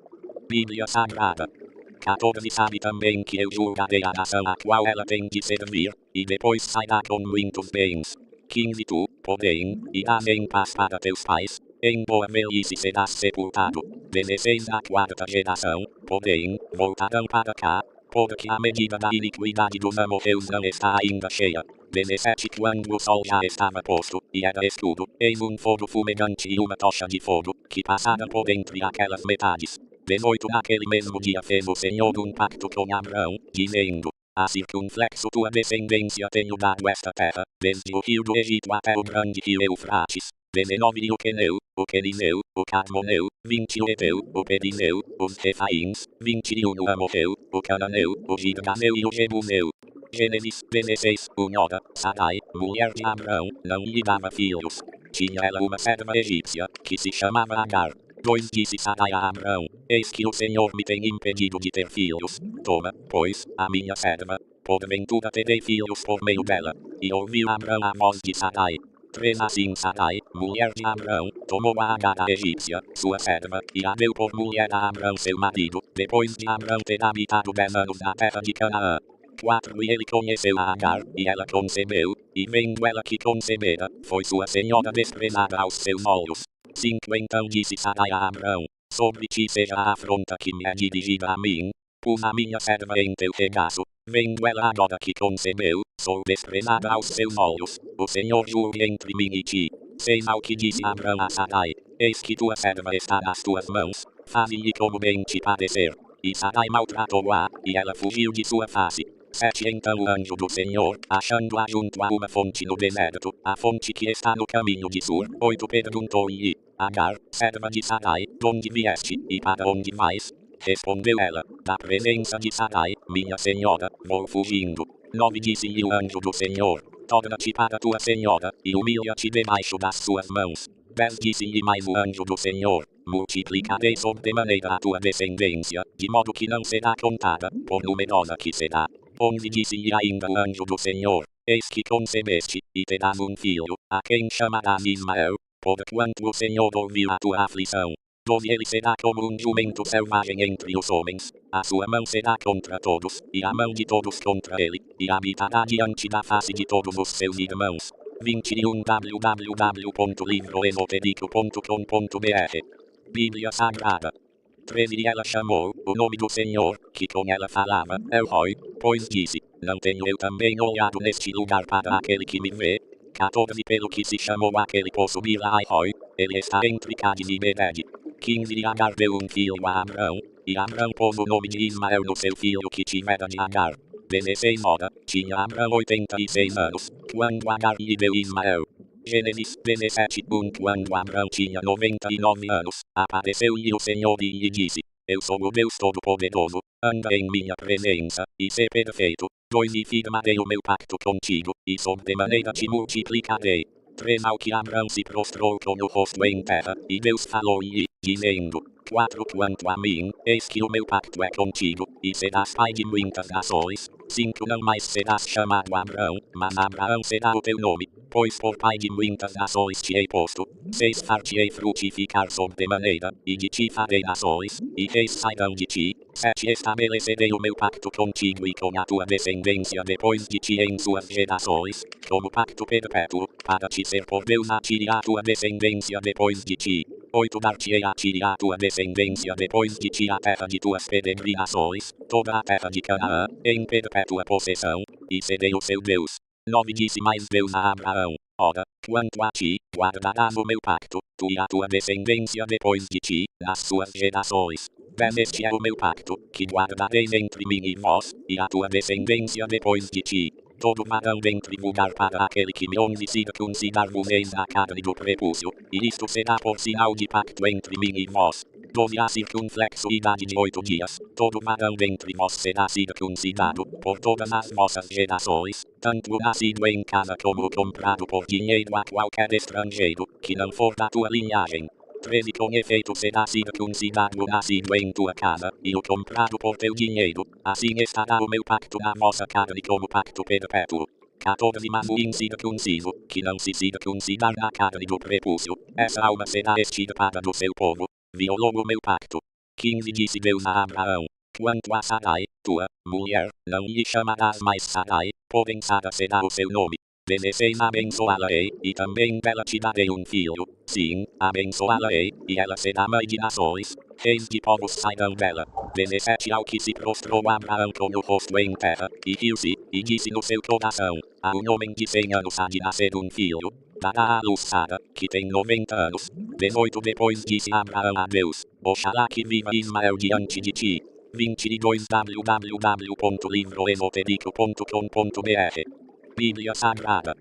[SPEAKER 1] Bíblia Sagrada. 14 Sabe também que eu julgarei a nação a qual ela tem de servir, e depois sairá com muitos bens. 15 Tu, porém, irás em paz para teus pais, em boa velhice serás sepultado. 16 A quarta geração, porém, voltarão para cá, porque a medida da iniquidade dos amorreus não está ainda cheia. 17 Quando o sol já estava posto, e era escuro, eis um fogo fumegante e uma tocha de fogo, que passaram por entre aquelas metades. 18 Naquele mesmo dia fez o Senhor um pacto com Abraão, dizendo: a circunflexo tua descendência tenho dado esta terra, desde o rio do Egito até o grande rio Eufrates. 19 O Queneu, o Quenineu, o Cadmoneu, 20 O Eteu, o Perineu, os Refaíns, 21 O Amorreu, o Cananeu, o Girganeu e o Jebuseu. Gênesis 16 O Noda, Sarai, mulher de Abraão, não lhe dava filhos. Tinha ela uma serva egípcia, que se chamava Agar. 2 Disse Sarai a Abraão: eis que o Senhor me tem impedido de ter filhos. Toma, pois, a minha serva, porventura terei filhos por meio dela. E ouviu Abraão a voz de Sarai. 3 Assim Sarai, mulher de Abraão, tomou a Agar a egípcia, sua serva, e a deu por mulher a Abraão seu marido, depois de Abraão ter habitado 10 anos na terra de Canaã. 4 E ele conheceu a Agar, e ela concebeu, e vendo ela que concebera, foi sua senhora desprezada aos seus olhos. 5 Então disse Sarai a Abraão: sobre ti seja a afronta que me é dirigida a mim. Pus a minha serva em teu regaço, vendo ela agora que concebeu, sou desprezada aos seus olhos. O Senhor julgue entre mim e ti. 6 Ao que disse Abraão a Sarai: eis que tua serva está nas tuas mãos, faze-lhe como bem te parecer. E Sarai maltratou-a, e ela fugiu de sua face. 7 Então o anjo do Senhor, achando-a junto a uma fonte no deserto, a fonte que está no caminho de Sur. 8 Perguntou-lhe: Agar, serva de Sarai, donde vieste, e para onde vais? Respondeu ela: da presença de Sarai, minha senhora, vou fugindo. 9 Disse-lhe o anjo do Senhor: torna-te para tua senhora, e humilha-te debaixo das suas mãos. 10 Disse-lhe mais o anjo do Senhor: multiplicarei sobremaneira a tua descendência, de modo que não será contada, por numerosa que será. 11 Disse-lhe ainda o anjo do Senhor: eis que concebeste, e terás um filho, a quem chamarás Ismael, porquanto o Senhor ouviu a tua aflição. 12 Ele será como um jumento selvagem entre os homens, a sua mão será contra todos, e a mão de todos contra ele, e habitará diante da face de todos os seus irmãos. 21 www.livroesotérico.com.br Bíblia Sagrada. 13 E ela chamou o nome do Senhor, que com ela falava, El-Roi, pois disse: não tenho eu também olhado neste lugar para aquele que me vê? 14 Pelo que se chamou aquele poço Bilai-Roi, ele está entre Cádiz e Bered. 15 E Agar deu um filho a Abraão, e Abraão pôs o nome de Ismael no seu filho que tivera de Agar. 16 Tinha Abraão 86 anos, quando Agar lhe deu Ismael. Gênesis 17 Quando Abraão tinha 99 anos, apareceu-lhe o Senhor e lhe disse: eu sou o Deus Todo-Poderoso, anda em minha presença, e sê perfeito. 2 E firmarei o meu pacto contigo, e sobremaneira te multiplicarei. 3 Ao que Abraão se prostrou com o rosto em terra, e Deus falou-lhe, dizendo: 4 Quanto a mim, eis que o meu pacto é contigo, e serás pai de muitas nações. 5 Não mais serás chamado Abraão, mas Abraão será o teu nome, pois por pai de muitas nações te hei posto. 6 Far-te-ei frutificar sobremaneira, e de ti farei nações, e reis sairão de ti. 7 Estabelecerei o meu pacto contigo e com a tua descendência depois de ti em suas gerações, como pacto perpétuo, para te ser por Deus a ti e a tua descendência depois de ti. 8 Dar-te-ei a ti e a tua descendência depois de ti a terra de tuas peregrinações, toda a terra de Canaã, em perpétua possessão, e serei o seu Deus. 9 Disse mais Deus a Abraão: ora, quanto a ti, guardarás o meu pacto, tu e a tua descendência depois de ti, nas suas gerações. 10 Este é o meu pacto, que guardareis entre mim e vós, e a tua descendência depois de ti. Todo varão dentre vos dar para aquele que me onde circuncidar-vos-eis a carne do prepúcio, e isto será por sinal de pacto entre mim e vós. 12 A circunflexo idade de 8 dias, todo varão dentre vós será circuncidado, por todas as vossas gerações, tanto o nascido em casa como o comprado por dinheiro a qualquer estrangeiro, que não for da tua linhagem. 13 com efeito será sido considerado nascido em tua casa, e o comprado por teu dinheiro, assim estará o meu pacto na vossa carne como pacto perpétuo. 14 Mas o incircunciso, que não se circuncidar na carne do prepúcio, essa alma será extirpada do seu povo, violou o meu pacto. 15 Disse Deus a Abraão: Quanto a Sarai, tua mulher, não lhe chamarás mais Sarai, porém Sara será o seu nome. 16 Abençoá-la-ei, e também dela te darei um filho. Sim, abençoá-la-ei, e ela será mãe de nações, reis de povos sairão dela. 17 Ao que se prostrou Abraão com o rosto em terra, e riu-se, e disse no seu coração: a um homem de 100 anos há de nascer um filho, dará à luz Sara, que tem 90 anos. 18 Depois disse Abraão a Deus: oxalá que viva Ismael diante de ti. 22 www.livroesotérico.com.br Bíblia Sagrada.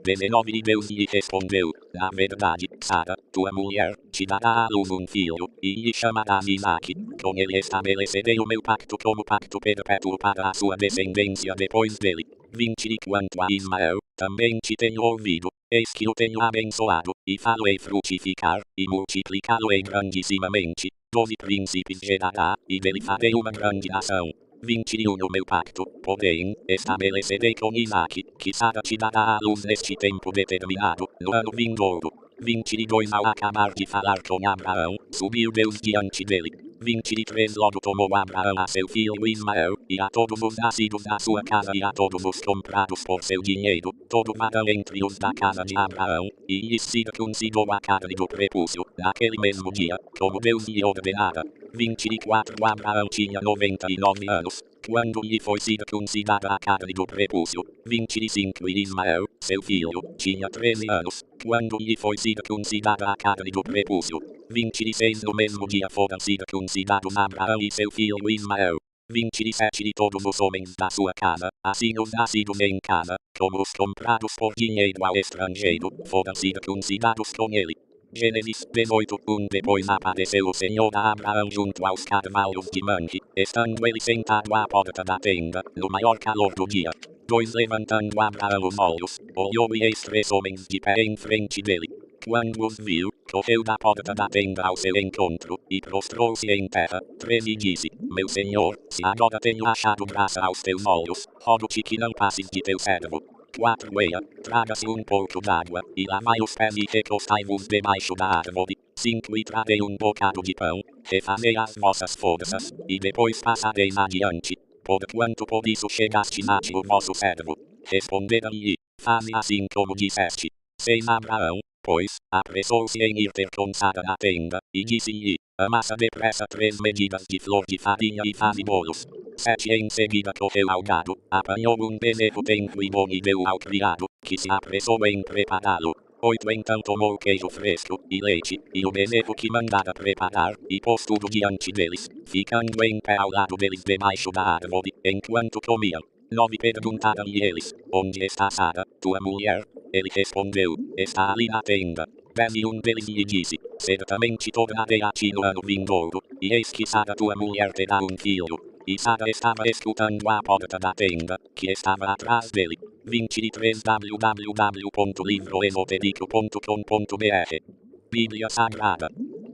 [SPEAKER 1] 19 E Deus lhe respondeu: na verdade, Sara, tua mulher, te dará à luz um filho, e lhe chamarás Isaque. Com ele estabelecerei o meu pacto como pacto perpétuo para a sua descendência depois dele. 20 E quanto a Ismael, também te tenho ouvido, eis que o tenho abençoado, e falo-ei frutificar, e multiplicá-lo-ei grandissimamente. 12 Príncipes gerará, e dele farei uma grande nação. 21 O meu pacto, porém, estabelecerei com Isaque, que Sara te dará à luz neste tempo determinado, no ano vindouro. 22 Ao acabar de falar com Abraão, subiu Deus diante dele. 23 Logo tomou Abraão a seu filho Ismael, e a todos os nascidos da sua casa e a todos os comprados por seu dinheiro, todo varão entre os da casa de Abraão, e lhes circuncidou a carne do prepúcio, naquele mesmo dia, como Deus lhe ordenara. 24 Abraão tinha 99 anos, quando lhe foi circuncidada a carne do prepúcio. 25 E Ismael, seu filho, tinha 13 anos, quando lhe foi circuncidada a carne do prepúcio. 26 No mesmo dia foram circuncidados Abraão e seu filho Ismael. 27 E todos os homens da sua casa, assim os nascidos em casa, como os comprados por dinheiro ao estrangeiro, foram circuncidados com ele. Gênesis 18 Depois apareceu o Senhor a Abraão junto aos carvalhos de Manre, estando ele sentado à porta da tenda, no maior calor do dia. 2 Levantando Abraão os olhos, olhou e eis 3 homens de pé em frente dele. Quando os viu, correu da porta da tenda ao seu encontro, e prostrou-se em terra. 3 E disse: Meu Senhor, se agora tenho achado graça aos teus olhos, rogo-te que não passes de teu servo. 4 Eia, traga-se um pouco d'água, e lavai os pés e recostai-vos debaixo da árvore. 5 E trazei um bocado de pão, refazei as vossas forças, e depois passareis adiante. Porquanto por isso chegaste a ti o vosso servo. Responderam-lhe: faze assim como disseste. 6 Abraão, pois, apressou-se em ir ter com Sara na tenda, e disse-lhe: amassa depressa 3 medidas de flor de farinha e faze bolos. 7 Em seguida correu ao gado, apanhou um bezerro tenro e bom e deu ao criado, que se apressou em prepará-lo. 8 Então tomou queijo fresco, e leite, e o bezerro que mandara preparar, e pôs tudo diante deles, ficando em pé ao lado deles debaixo da árvore, enquanto comiam. 9 Perguntaram-lhe eles: onde está Sara, tua mulher? Ele respondeu: está ali na tenda. 10 E um deles lhe disse: certamente tornarei a ti no ano vindouro, e eis que Sara tua mulher terá um filho. E Sara estava escutando à porta da tenda, que estava atrás dele. 23 www.livroesotérico.com.br Bíblia Sagrada.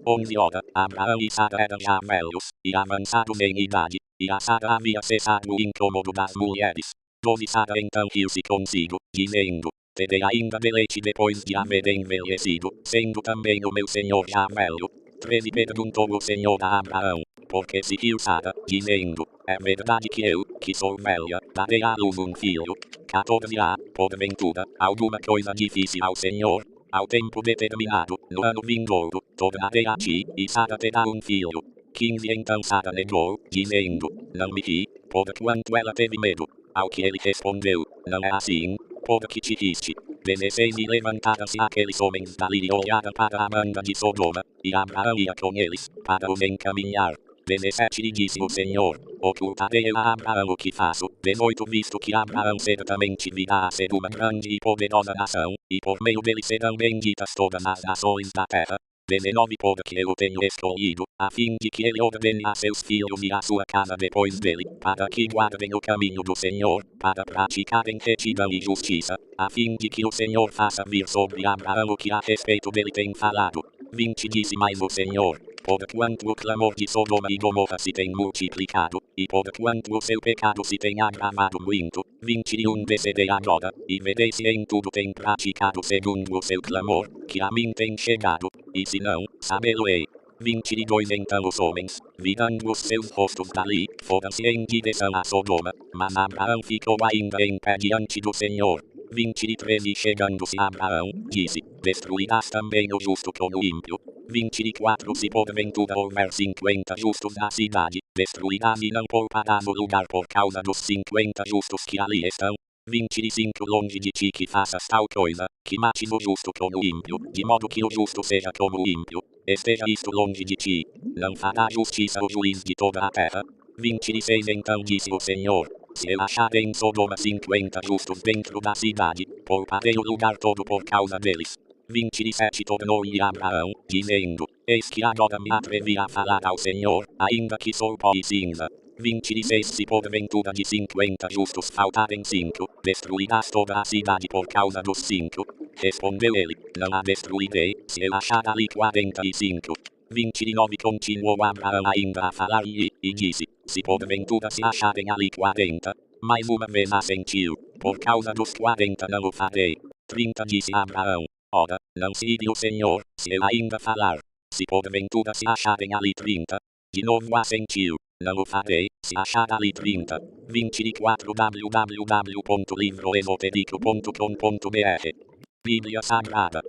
[SPEAKER 1] 11 Ora, Abraão e Sara eram já velhos, e avançados em idade, e a Sara havia cessado o incômodo das mulheres. 12 Sara então riu-se consigo, dizendo: terei ainda deleite depois de haver envelhecido, sendo também o meu senhor já velho. 13 Perguntou o Senhor a Abraão: porque se riu Sara, dizendo: é verdade que eu, que sou velha, darei à luz um filho. 14 Há, porventura, alguma coisa difícil ao Senhor? Ao tempo determinado, no ano vindouro, tornarei a ti, e Sara terá um filho. 15 Então Sara negou, dizendo: não me ri, porquanto ela teve medo. Ao que ele respondeu: não é assim, porque te riste. 16 E levantaram-se aqueles homens dali e olharam para a banda de Sodoma, e Abraão ia com eles, para os encaminhar. 17 E disse o Senhor: ocultarei eu a Abraão o que faço. 18 Visto que Abraão certamente virá a ser uma grande e poderosa nação, e por meio dele serão benditas todas as nações da terra. 19 Porque eu o tenho escolhido, a fim de que ele ordene a seus filhos e a sua casa depois dele, para que guardem o caminho do Senhor, para praticarem retidão e justiça, a fim de que o Senhor faça vir sobre Abraão o que a respeito dele tem falado. 20 disse mais o Senhor, porquanto o clamor de Sodoma e Gomorra se tem multiplicado, e porquanto o seu pecado se tem agravado muito. 21 Decedei agora, e vedei se em tudo tem praticado segundo o seu clamor, que a mim tem chegado, e se não, sabê-lo-ei. 22 Então os homens, virando os seus rostos dali, foram-se em direção a Sodoma, mas Abraão ficou ainda em pé diante do Senhor. 23 E chegando-se Abraão, disse, destruirás também o justo com o ímpio. 24 Se porventura houver 50 justos na cidade, destruirás e não pouparás o lugar por causa dos 50 justos que ali estão. 25 Longe de ti que faças tal coisa, que mates o justo com o ímpio, de modo que o justo seja como o ímpio. Esteja isto longe de ti. Não fará justiça o juiz de toda a terra. 26 Então disse o Senhor, se eu achar em Sodoma 50 justos dentro da cidade, pouparei o lugar todo por causa deles. 27 Tornou-lhe Abraão, dizendo, eis que agora me atrevi a falar ao Senhor, ainda que sou pó e cinza. 26 Se porventura de 50 justos faltarem 5, destruirás toda a cidade por causa dos 5. Respondeu ele, não a destruirei, se eu achar ali 45. 29 Continuou Abraão ainda a falar-lhe, e disse, se porventura se acharem ali 40, mais uma vez assentiu, por causa dos 40 não o farei. 30 Disse Abraão, ora, não se ire o Senhor, se eu ainda falar. Se porventura se acharem ali 30, de novo assentiu, não o farei, se achar ali 30. 24 www.livroesotérico.com.br Bíblia Sagrada.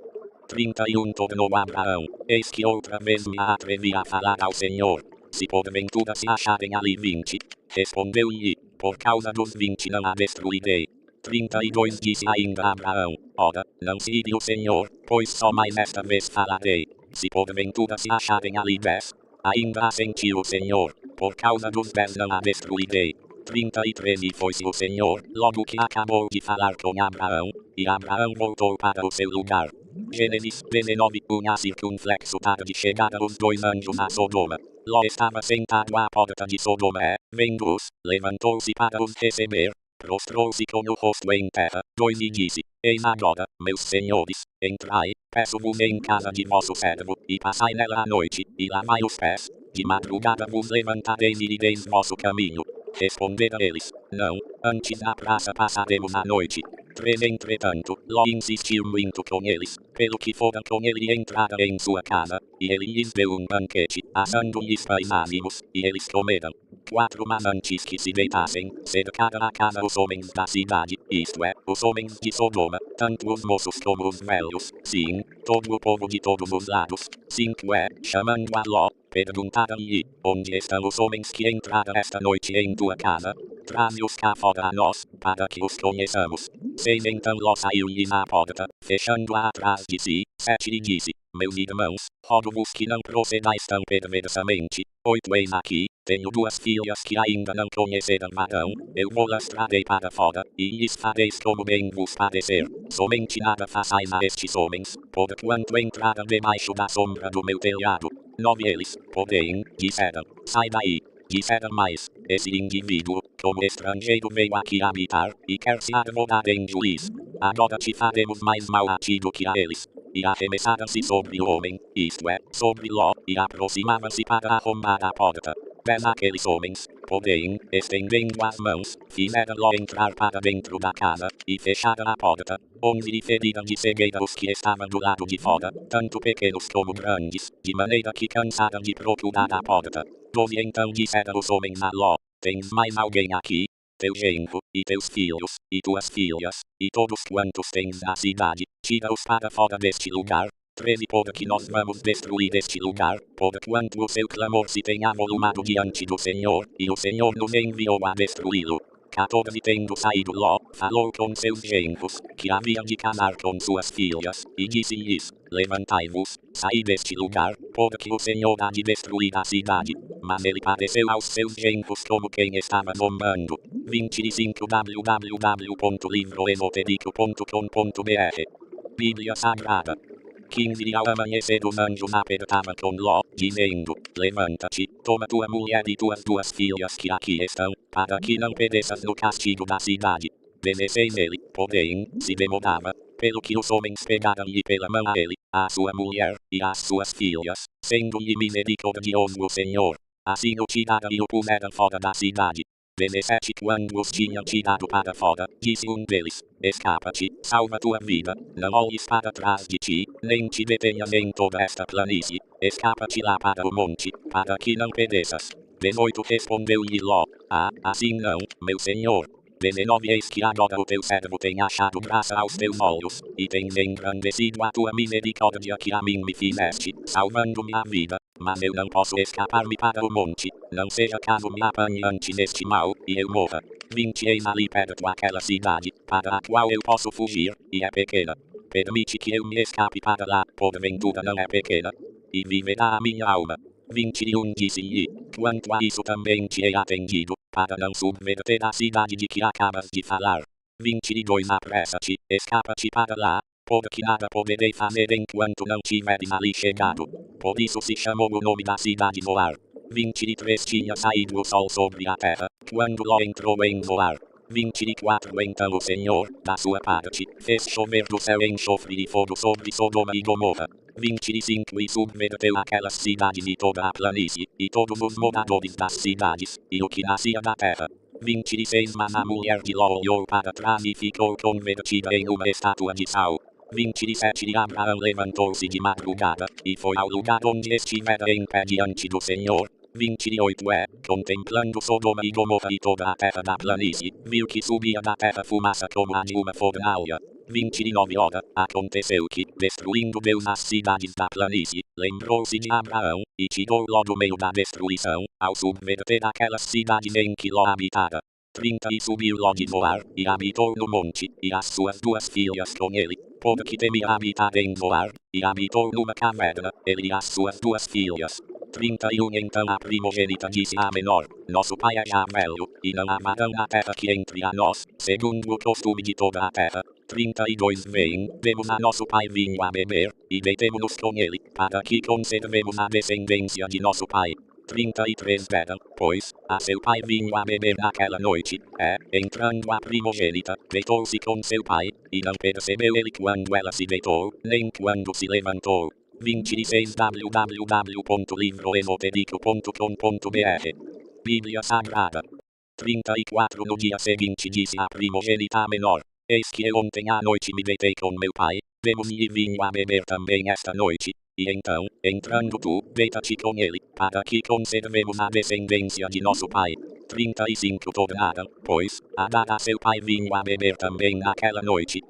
[SPEAKER 1] 31 Tornou Abraão, eis que outra vez me atrevi a falar ao Senhor, se porventura se acharem ali 20. Respondeu-lhe, por causa dos 20 não a destruirei. 32 Disse ainda Abraão, ora, não se ire o Senhor, pois só mais esta vez falarei, se porventura se acharem ali 10. Ainda assentiu o Senhor, por causa dos 10 não a destruirei. 33 E foi-se o Senhor, logo que acabou de falar com Abraão, e Abraão voltou para o seu lugar. Gênesis 19 A circunflexo tarde chegada os 2 anjos a Sodoma. Ló estava sentado à porta de Sodoma e, vendo-os, levantou-se para os receber, prostrou-se com o rosto em terra. 2 E disse, eis agora, meus senhores, entrai, peço-vos em casa de vosso servo, e passai nela a noite, e lavai os pés. De madrugada vos levantareis e ireis vosso caminho. Responderam eles, não, antes na praça passaremos a noite. 3 Entretanto, Ló insistiu muito com eles, pelo que foram com ele e entraram em sua casa, e ele lhes deu um banquete, assando-lhes pães ázimos, e eles comeram. 4 Mas antes que se deitassem, cercaram a casa os homens da cidade, isto é, os homens de Sodoma, tanto os moços como os velhos, sim, todo o povo de todos os lados. 5 Chamando a Ló, perguntaram-lhe, onde estão os homens que entraram esta noite em tua casa? Traze-os cá fora a nós, para que os conheçamos. 6 Então Ló saiu-lhes à porta, fechando-a atrás de si. 7 E disse, meus irmãos, rogo-vos que não procedais tão perversamente. 8 Eis aqui, tenho 2 filhas que ainda não conheceram varão, eu vou-las trarei para fora, e lhes fareis como bem vos parecer. Somente nada façais a estes homens, porquanto entraram debaixo da sombra do meu telhado. 9 Eles, porém, disseram, sai daí. Disseram mais, esse indivíduo, como estrangeiro veio aqui habitar, e quer se arvorar em juiz. Agora te faremos mais mal a ti do que a eles. E arremessaram-se sobre o homem, isto é, sobre Ló, e aproximavam-se para arrombar a porta. 10 Aqueles homens, porém, estendendo as mãos, fizeram Ló entrar para dentro da casa, e fecharam a porta. 11 E feriram de cegueira os que estavam do lado de fora, tanto pequenos como grandes, de maneira que cansaram de procurar a porta. 12 Então disseram os homens a Ló, tens mais alguém aqui? Teu genro, e teus filhos, e tuas filhas, e todos quantos tens na cidade, tira-os para fora deste lugar. 13 Porque nós vamos destruir este lugar, porquanto o seu clamor se tem avolumado diante do Senhor, e o Senhor nos enviou a destruí-lo. 14 Tendo saído Ló, falou com seus genros, que haviam de casar com suas filhas, e disse-lhes, levantai-vos, saí deste lugar, porque o Senhor há de destruir a cidade. Mas ele pareceu aos seus genros como quem estava zombando. 25 www.livroesotérico.com.br Bíblia Sagrada. 15 E ao amanhecer os anjos apertavam com Ló, dizendo, levanta-te, toma tua mulher e tuas 2 filhas que aqui estão, para que não pereças no castigo da cidade. 16 Ele, porém, se demorava. pelo que os homens pegaram-lhe pela mão a ele, a sua mulher, e as suas filhas, sendo-lhe misericordioso o Senhor. Assim o tiraram e o puseram fora da cidade. 17 Quando os tinham tirado para fora, disse um deles, escapa-te, salva tua vida, não olhes para trás de ti, nem te detenhas em toda esta planície, escapa-te lá para o monte, para que não pereças. 18 Respondeu-lhe Ló, assim não, meu senhor. 19 Eis que agora o teu servo tem achado graça aos teus olhos, e tens engrandecido a tua misericórdia que a mim me fizeste, salvando-me a vida, mas eu não posso escapar-me para o monte, não seja caso me apanhe antes neste mal, e eu morra. 20 Eis ali perto aquela cidade, para a qual eu posso fugir, e é pequena. Permite que eu me escape para lá, porventura não é pequena, e viverá a minha alma. 21 Disse-lhe, quanto a isso também te hei atendido, para não subverter a cidade de que acabas de falar. 22 Apressa-te, escapa-te para lá, porque nada poderei fazer enquanto não tiveres ali chegado. Por isso se chamou o nome da cidade Zoar. 23 Tinha saído o sol sobre a terra, quando Ló entrou em Zoar. 24 Então o Senhor, da sua parte, fez chover do céu enxofre e fogo sobre Sodoma e Gomorra. 25 E subverteu aquelas cidades e toda a planície, e todos os moradores das cidades, e o que nascia da terra. 26 Mas a mulher de Ló olhou para trás e ficou convertida em uma estátua de sal. 27 E Abraão levantou-se de madrugada, e foi ao lugar onde estivera em pé diante do Senhor. 28 Contemplando Sodoma e Gomorra e toda a terra da planície, viu que subia da terra fumaça como a de uma fornalha. 29 Aconteceu que, destruindo Deus as cidades da planície, lembrou-se de Abraão, e tirou Ló do meio da destruição, ao subverter aquelas cidades em que Ló habitara. 30 E subiu Ló de Zoar, e habitou no monte, e as suas duas filhas com ele, porque temia habitar em Zoar, e habitou numa caverna, ele e as suas duas filhas. 31 Então a primogênita disse à menor, nosso pai é já velho, e não há varão na terra que entre a nós, segundo o costume de toda a terra. 32 Vem, demos a nosso pai vinho a beber, e deitemo-nos com ele, para que conservemos a descendência de nosso pai. 33 Deram, pois, a seu pai vinho a beber naquela noite, entrando a primogênita, deitou-se com seu pai, e não percebeu ele quando ela se deitou, nem quando se levantou. 26 www.livroesotérico.com.br Bíblia Sagrada. 34 No dia seguinte disse a primogênita menor, eis que eu ontem à noite me deitei com meu pai, demos-lhe vinho a beber também esta noite, e então, entrando tu, deita-te com ele, para que conservemos a descendência de nosso pai. 35 Tornaram, pois, a dar a seu pai vinho a beber também naquela noite,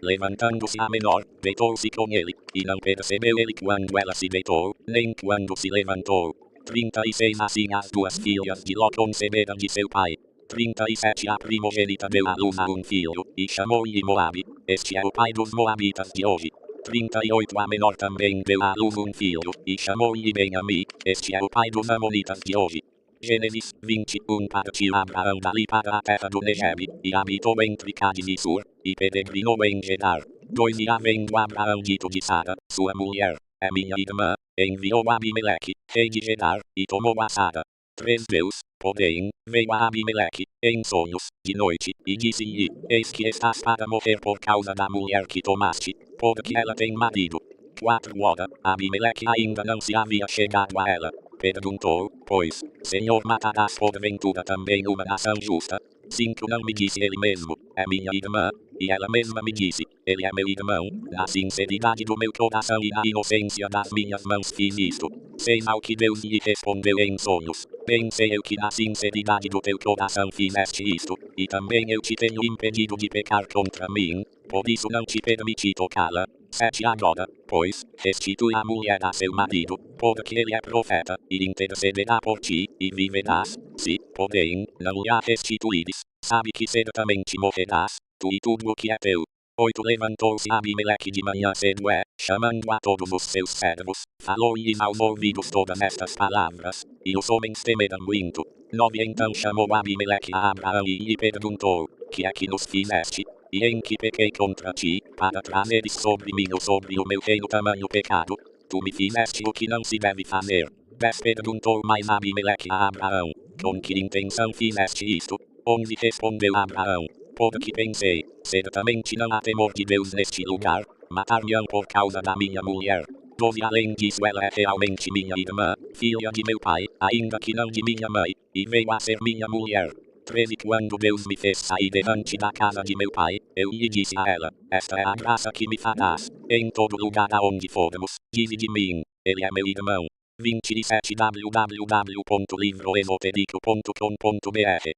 [SPEAKER 1] levantando-se a menor, deitou-se com ele, e não percebeu ele quando ela se deitou, nem quando se levantou. 36 Assim as duas filhas de Ló conceberam de seu pai. 37 A primogênita deu à luz a um filho, e chamou-lhe Moabe, este é o pai dos moabitas de hoje. 38 A menor também deu à luz um filho, e chamou-lhe Ben-Ami, este é o pai dos amonitas de hoje. Gênesis 21 Partiu Abraão dali para a terra do Negeb, e habitou entre Cádiz e Sur, e peregrinou em Gerar. 2 E havendo Abraão dito de Sara, sua mulher, é minha irmã, enviou Abimeleque, rei de Gerar, e tomou a Sara. 3 Deus, porém, veio a Abimeleque, em sonhos, de noite, e disse-lhe, eis que estás para morrer por causa da mulher que tomaste, porque ela tem marido. 4 Abimeleque ainda não se havia chegado a ela. Perguntou, pois, Senhor, matarás porventura também uma nação justa? 5 Não me disse ele mesmo, é minha irmã, e ela mesma me disse, ele é meu irmão, na sinceridade do meu coração e na inocência das minhas mãos fiz isto. 6 Ao que Deus lhe respondeu em sonhos, bem sei eu que na sinceridade do teu coração fizeste isto, e também eu te tenho impedido de pecar contra mim, por isso não te permiti tocá-la. 7 Agora, pois, restitui a mulher a seu marido, porque ele é profeta, e intercederá por ti, e viverás. Se, porém, não lhe a restituíres, sabe que certamente morrerás, tu e tudo o que é teu. 8 Levantou-se Abimeleque de manhã cedo chamando a todos os seus servos, falou-lhes aos ouvidos todas estas palavras, e os homens temeram muito. 9 Então chamou Abimeleque a Abraão e lhe perguntou, que é que nos fizeste? E em que pequei contra ti, para trazeres sobre mim ou sobre o meu reino tamanho pecado? Tu me fizeste o que não se deve fazer. 10 Perguntou mais Abimeleque a Abraão, com que intenção fizeste isto? 11 Respondeu Abraão, Pode que pensei, certamente não há temor de Deus neste lugar, matar-me-ão por causa da minha mulher. 12 Além disso ela é realmente minha irmã, filha de meu pai, ainda que não de minha mãe, e veio a ser minha mulher. 13 Quando Deus me fez sair diante da casa de meu pai, eu lhe disse a ela, esta é a graça que me farás. Em todo lugar aonde formos, dize de mim, ele é meu irmão. 27 www.livroesotérico.com.br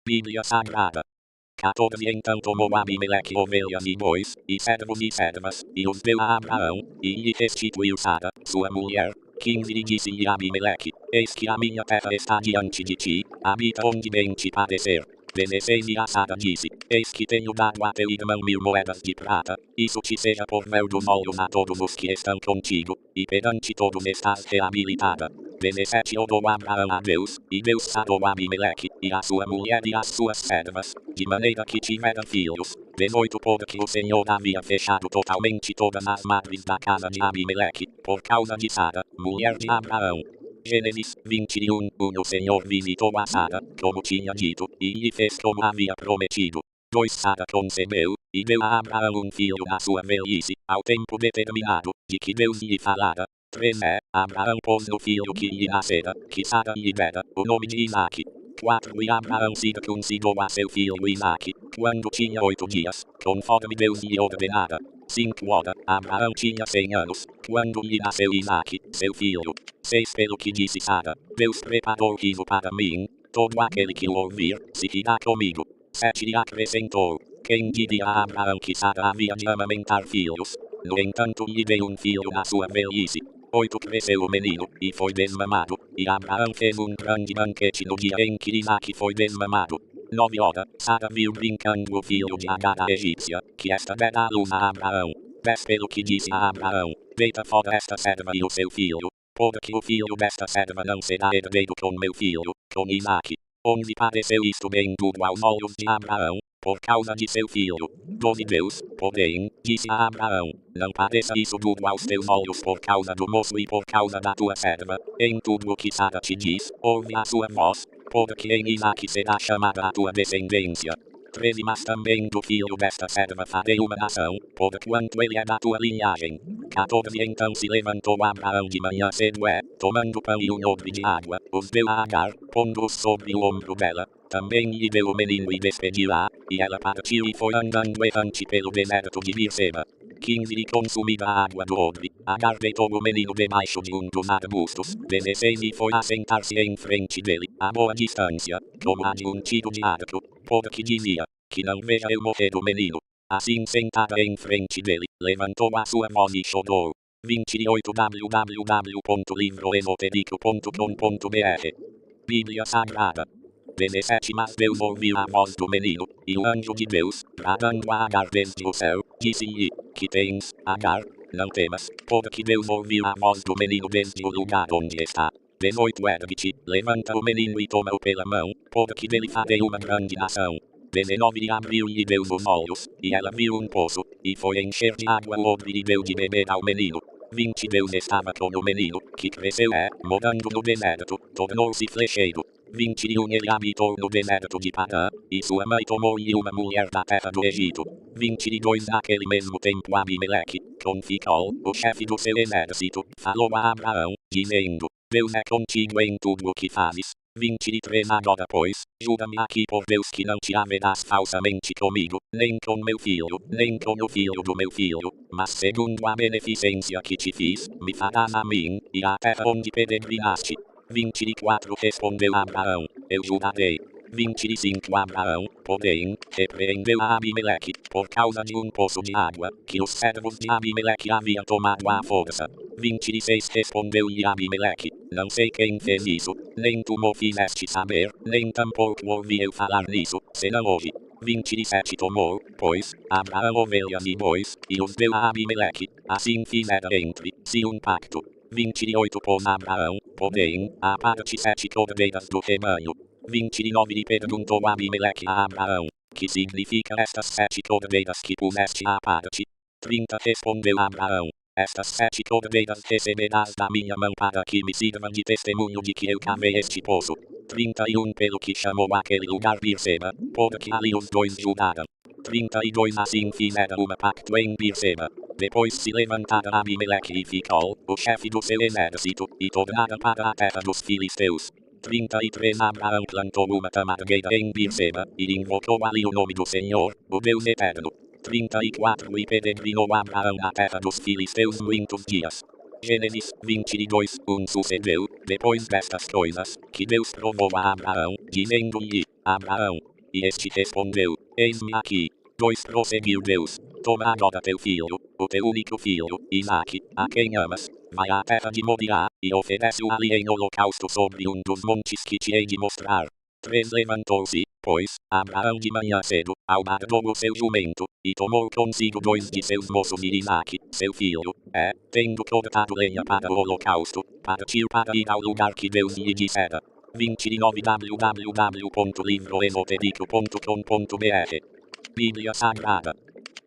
[SPEAKER 1] Bíblia Sagrada 14 Então tomou Abimeleque ovelhas e bois, e servos e servas, e os deu a Abraão, e lhe restituiu Sara, sua mulher. 15 E disse-lhe Abimeleque, eis que a minha terra está diante de ti, habita onde bem te parecer. 16 E a Sara disse, eis que tenho dado a teu irmão 1000 moedas de prata, isso te seja por véu dos olhos a todos os que estão contigo, e perante todos estás reabilitada. 17 Orou Abraão a Deus, e Deus sarou Abimeleque, e a sua mulher e as suas servas, de maneira que tiveram filhos. 18 Porque o Senhor havia fechado totalmente todas as madres da casa de Abimeleque, por causa de Sara, mulher de Abraão. Gênesis 21 O Senhor visitou a Sara, como tinha dito, e lhe fez como havia prometido. 2 Sara concebeu, e deu a Abraão um filho na sua velhice, ao tempo determinado, de que Deus lhe falara. 3 Abraão pôs no filho que lhe nascera, que Sara lhe dera, o nome de Isaque. 4 E Abraão circuncidou a seu filho Isaque, quando tinha 8 dias, conforme Deus lhe ordenara. 5 Abraão tinha 100 anos, quando lhe nasceu Isaque, seu filho. 6 Pelo que disse Sara, Deus preparou riso para mim, todo aquele que o ouvir, se rirá comigo. 7 E acrescentou, quem diria a Abraão que Sara havia de amamentar filhos? No entanto lhe deu um filho na sua velhice. 8 Cresceu o menino, e foi desmamado, e Abraão fez um grande banquete no dia em que Isaque foi desmamado. 9 Sara viu brincando o filho de Agar a egípcia, que esta dera à luz a Abraão. 10 Pelo que disse a Abraão, deita fora esta serva e o seu filho, porque o filho desta serva não será herdeiro com meu filho, com Isaque. 11 Pareceu isto bem duro aos olhos de Abraão, por causa de seu filho. 12 Deus, porém, disse a Abraão, não pareça isso duro aos teus olhos por causa do moço e por causa da tua serva, em tudo o que Sara te diz, ouve a sua voz, porque em Isaque será chamada a tua descendência. 13 Mas também do filho desta serva farei uma nação, porquanto ele é da tua linhagem. 14 Então se levantou Abraão de manhã cedo tomando pão e um odre de água, os deu a Agar, pondo-os sobre o ombro dela. Também lhe deu o menino e despediu-a, e ela partiu e foi andando errante pelo deserto de Berseba. 15 E consumida a água do odre, Agar deitou o menino debaixo de um dos arbustos. 16 E foi assentar-se em frente dele, a boa distância, como a de um tiro de arco, porque dizia, que não veja eu morrer o menino. Assim sentada em frente dele, levantou a sua voz e chorou. 28 www.livroesotérico.com.br Bíblia Sagrada 17 Mas Deus ouviu a voz do menino, e o anjo de Deus, bradando a Agar desde o céu, disse-lhe, que tens, Agar? Não temas, porque Deus ouviu a voz do menino desde o lugar onde está. 18 Ergue-te, levanta o menino e toma-o pela mão, porque dele farei uma grande nação. 19 E abriu-lhe Deus os olhos, e ela viu um poço, e foi encher de água o odre e deu de beber ao menino. 20 Deus estava com o menino, que cresceu morando no deserto, tornou-se flecheiro. 21 Ele habitou no deserto de Parã, e sua mãe tomou-lhe uma mulher da terra do Egito. 22 Naquele mesmo tempo Abimeleque, com Ficol, o chefe do seu exército, falou a Abraão, dizendo, Deus é contigo em tudo o que fazes. 23 Agora pois, jura-me aqui por Deus que não te haverás falsamente comigo, nem com meu filho, nem com o filho do meu filho, mas segundo a beneficência que te fiz, me farás a mim, e à terra onde peregrinaste. 24 Respondeu Abraão, eu jurarei. 25 Abraão, porém, repreendeu a Abimeleque, por causa de um poço de água, que os servos de Abimeleque haviam tomado à força. 26 Respondeu-lhe Abimeleque, não sei quem fez isso, nem tu me fizeste saber, nem tampouco ouvi eu falar nisso, senão hoje. 27 Tomou, pois, Abraão ovelhas e bois, e os deu a Abimeleque, assim fizera entre si um pacto. 28 Pôs Abraão, porém, à parte 7 cordeiras do rebanho. 29 E perguntou Abimeleque a Abraão, que significa estas 7 cordeiras que puseste à parte? 30 Respondeu Abraão, estas 7 cordeiras receberás da minha mão para que me sirvam de testemunho de que eu cavei este poço. 31 pelo que chamou aquele lugar Beerseba, pode que ali os dois julgaram. 32 Assim fizeram uma pacto em Beerseba. Depois se levantara Abimeleque e ficou, o chefe do seu exército, e tornara para a terra dos filisteus. 33 Abraão plantou uma tamargueira em Beerseba, e invocou ali o nome do Senhor, o Deus eterno. 34 E peregrinou Abraão na terra dos filisteus muitos dias. Gênesis 22, sucedeu, depois destas coisas, que Deus provou a Abraão, dizendo-lhe, Abraão. E este respondeu, eis-me aqui. 2 Prosseguiu Deus, toma agora teu filho, o teu único filho, Isaque, a quem amas, vai à terra de Moriá, e oferece-o ali em holocausto sobre um dos montes que te hei de mostrar. 3 Levantou-se, pois, Abraão de manhã cedo, albardou o seu jumento, e tomou consigo 2 de seus moços e Isaque, seu filho, tendo cortado lenha para o holocausto, partiu para ir ao lugar que Deus lhe dissera. 29 www.livroesotérico.com.br Bíblia Sagrada.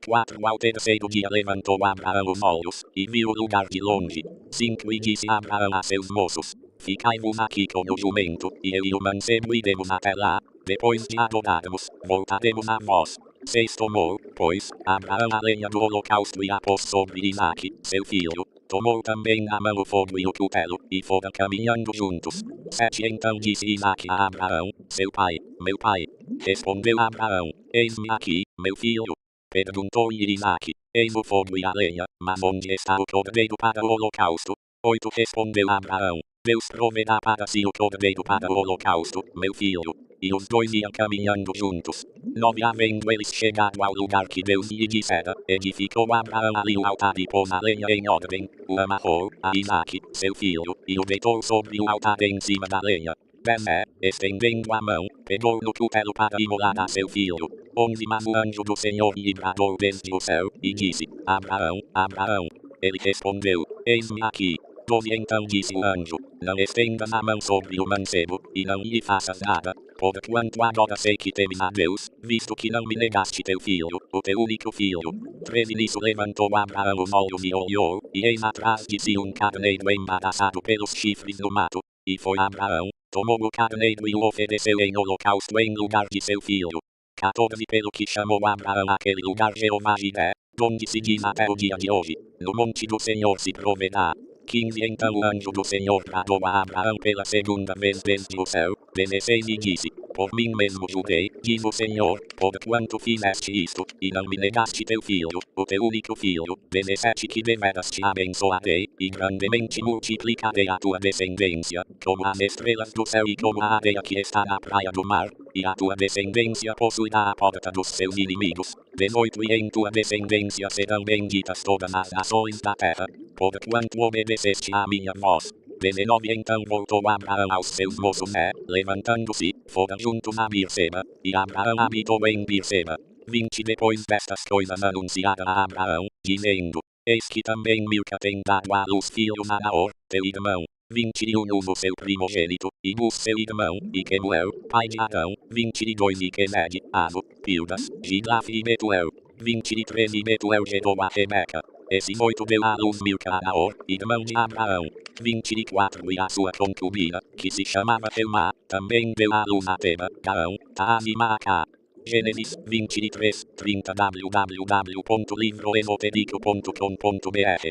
[SPEAKER 1] 4 Ao terceiro dia levantou Abraão os olhos, e viu o lugar de longe. 5 E disse Abraão a seus moços, ficai-vos aqui com o jumento, e eu e o mancebo iremos até lá, depois de adorarmos, voltaremos a vós. 6 Tomou, pois, Abraão a lenha do holocausto e a pôs sobre Isaque, seu filho. Tomou também na mão o fogo e o cutelo, e foram caminhando juntos. 7 Então disse Isaque a Abraão, seu pai, meu pai. Respondeu Abraão, eis-me aqui, meu filho. Perguntou-lhe Isaque, eis o fogo e a lenha, mas onde está o cordeiro para o holocausto? 8 Respondeu Abraão, Deus proverá para si o cordeiro para o holocausto, meu filho. E os dois iam caminhando juntos. 9 Havendo eles chegado ao lugar que Deus lhe dissera, edificou Abraão ali o altar e pôs a lenha em ordem, o amarrou a Isaque, seu filho, e o deitou sobre o altar em cima da lenha. 10 Estendendo a mão, pegou no cutelo para imolar a seu filho. 11 Mas o anjo do Senhor lhe bradou desde o céu, e disse, Abraão, Abraão. Ele respondeu, eis-me aqui. 12 Então disse o anjo, não estendas a mão sobre o mancebo, e não lhe faças nada, porquanto agora sei que temes a Deus, visto que não me negaste teu filho, o teu único filho. 13 Nisso levantou Abraão os olhos e olhou, e eis atrás de si um carneiro embaraçado pelos chifres do mato. E foi Abraão, tomou o carneiro e o ofereceu em holocausto em lugar de seu filho. 14 Pelo que chamou Abraão aquele lugar Jeová Jiré, donde se diz até o dia de hoje, no monte do Senhor se proverá. 15 Então o anjo do Senhor bradou a Abraão pela segunda vez desde o céu. 16 E disse, por mim mesmo jurei, diz o Senhor, porquanto fizeste isto, e não me negaste teu filho, o teu único filho. 17 Que deveras te abençoarei, e grandemente multiplicarei a tua descendência, como as estrelas do céu e como a areia que está na praia do mar, e a tua descendência possuirá a porta dos seus inimigos. 18 E em tua descendência serão benditas todas as nações da terra, porquanto obedeceste à minha voz. 19 Então voltou Abraão aos seus moços levantando-se, foram juntos a Beerseba, e Abraão habitou em Beerseba. 20 Depois destas coisas anunciara a Abraão, dizendo, eis que também Milca tem dado à luz filhos a Naor, teu irmão. 21 O seu primogênito, e Bus seu irmão, e Quemuel, pai de Arão. 22 E Quened, Avo, Pildas, Gidlaf e Betuel. 23 E Betuel gerou a Rebeca. Esses 8 deu à luz Milca a Naor, irmão de Abraão. 24 E a sua concubina, que se chamava Reumá, também deu à luz a Teba, Gaão, Taás e Maacá. Gênesis 23, 30 www.livroesotérico.com.br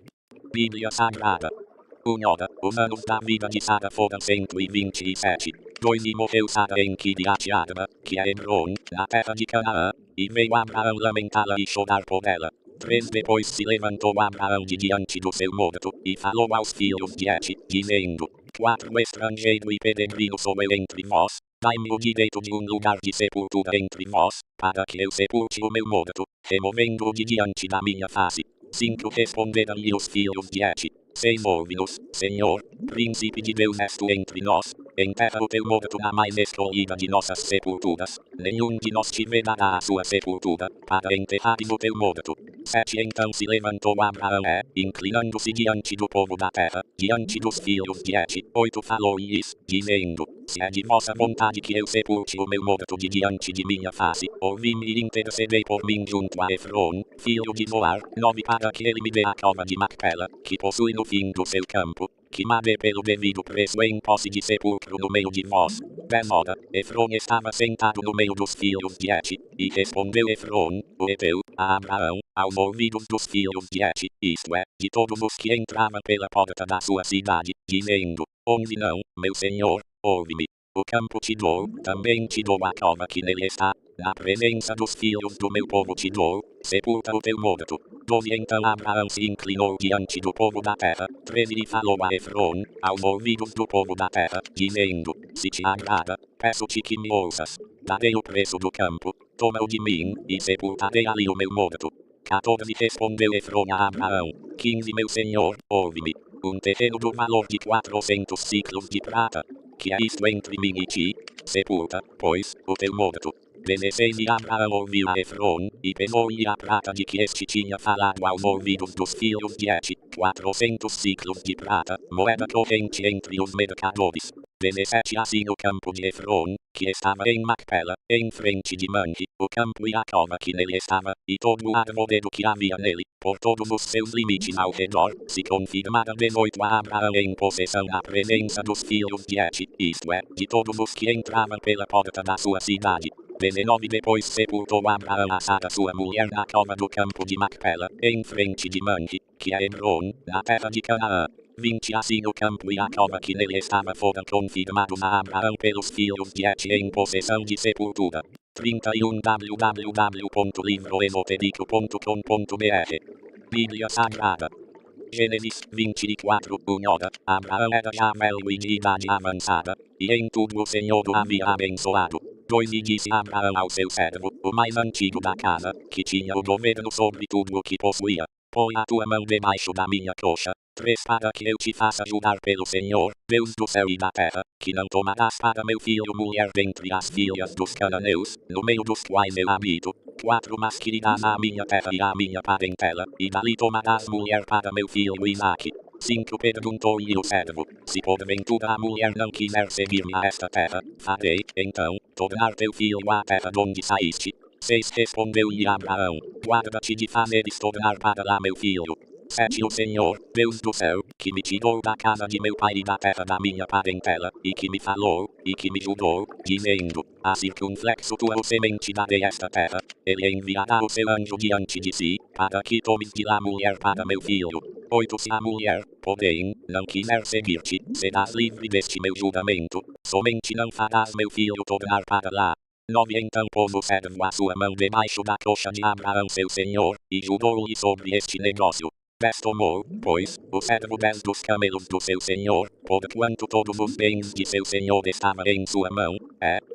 [SPEAKER 1] Bíblia Sagrada. Unhora, os anos da vida de Sara foram 127. 2 E morreu Sara em Kiriat Arba, que é Hebron, na terra de Canaã, e veio Abraão lamentá-la e chorar por ela. 3 Depois se levantou Abraão de diante do seu morto, e falou aos filhos de Et, dizendo, 4 Estrangeiro e peregrino sou eu entre vós, dai-me o direito de um lugar de sepultura entre vós, para que eu sepulte o meu morto, removendo-o de diante da minha face. 5 Responderam-lhe os filhos de Et, 6 Ouve-nos, Senhor, príncipe de Deus és tu entre nós, enterra o teu morto na mais escolhida de nossas sepulturas, nenhum de nós te vedará a sua sepultura, para enterrares o teu morto. 7 Então se levantou Abraão inclinando-se diante do povo da terra, diante dos filhos de Et. 8 Falou-lhes, dizendo, se é de vossa vontade que eu sepulte o meu morto de diante de minha face, ouvi-me e intercedei por mim junto a Efron, filho de Zoar. 9 Para que ele me dê a cova de Macpela, que possui no fim do seu campo, que me dê pelo devido preço em posse de sepulcro no meio de vós. Bermoda, Efron estava sentado no meio dos filhos de Et, e respondeu Efron, o Eteu, a Abraão, aos ouvidos dos filhos de Et, isto é, de todos os que entravam pela porta da sua cidade, dizendo, 11 não, meu senhor, ouve-me. O campo te dou, também te dou a cova que nele está, na presença dos filhos do meu povo te dou, sepulta o teu morto. 12 Então Abraão se inclinou diante do povo da terra, 13 E falou a Efron, aos ouvidos do povo da terra, dizendo, se te agrada, peço-te que me ouças. Darei o preço do campo, toma-o de mim, e sepultarei ali o meu morto. 14 Respondeu Efron a Abraão, 15 Meu senhor, ouve-me. Um terreno do valor de 400 ciclos de prata. Que é isto entre mim e ti? Sepulta, pois, o teu morto. 16 E Abraão ouviu a Efron, e pesou-lhe a prata de que este tinha falado aos ouvidos dos filhos de Et, 400 ciclos de prata, moeda corrente entre os mercadores. 17 Assim o campo de Efron, que estava em Macpela, em frente de Manre, o campo e a cova que nele estava, e todo o arvoredo que havia nele, por todos os seus limites ao redor, se confirmara 18 a Abraão em possessão na presença dos filhos de Et, isto é, de todos os que entravam pela porta da sua cidade. 19 Depois sepultou Abraão a Sara sua mulher na cova do campo de Macpela, em frente de Manre, que é Hebron, na terra de Canaã. 20 Assim o campo e a cova que nele estava foram confirmados a Abraão pelos filhos de Et em possessão de sepultura. 31 www.livroesotérico.com.br Bíblia Sagrada. Gênesis 24, 1 Abraão era já velho e de idade avançada, e em tudo o Senhor o havia abençoado. 2 E disse Abraão ao seu servo, o mais antigo da casa, que tinha o governo sobre tudo o que possuía, põe a tua mão debaixo da minha coxa. 3 Para que eu te faça jurar pelo Senhor, Deus do céu e da terra, que não tomarás para meu filho mulher dentre as filhas dos cananeus, no meio dos quais eu habito. 4 Mas que irás à minha terra e à minha parentela, e dali tomarás mulher para meu filho Isaque. 5 Perguntou-lhe o servo, se porventura a mulher não quiser seguir-me a esta terra, farei, então, tornar teu filho à terra donde saíste. 6 Respondeu-lhe Abraão, guarda-te de fazeres tornar para lá meu filho. 7 O Senhor, Deus do céu, que me tirou da casa de meu pai e da terra da minha parentela, e que me falou, e que me jurou, dizendo, a circunflexo tua semente darei esta terra, ele enviará o seu anjo diante de si, para que tomes de lá mulher para meu filho. 8 Se a mulher, porém, não quiser seguir-te, serás livre deste meu juramento, somente não farás meu filho tornar para lá. 9 Então pôs o servo a sua mão debaixo da coxa de Abraão seu senhor, e jurou-lhe sobre este negócio. 10 Tomou, pois, o servo 10 dos camelos do seu senhor, porquanto todos os bens de seu senhor estavam em sua mão,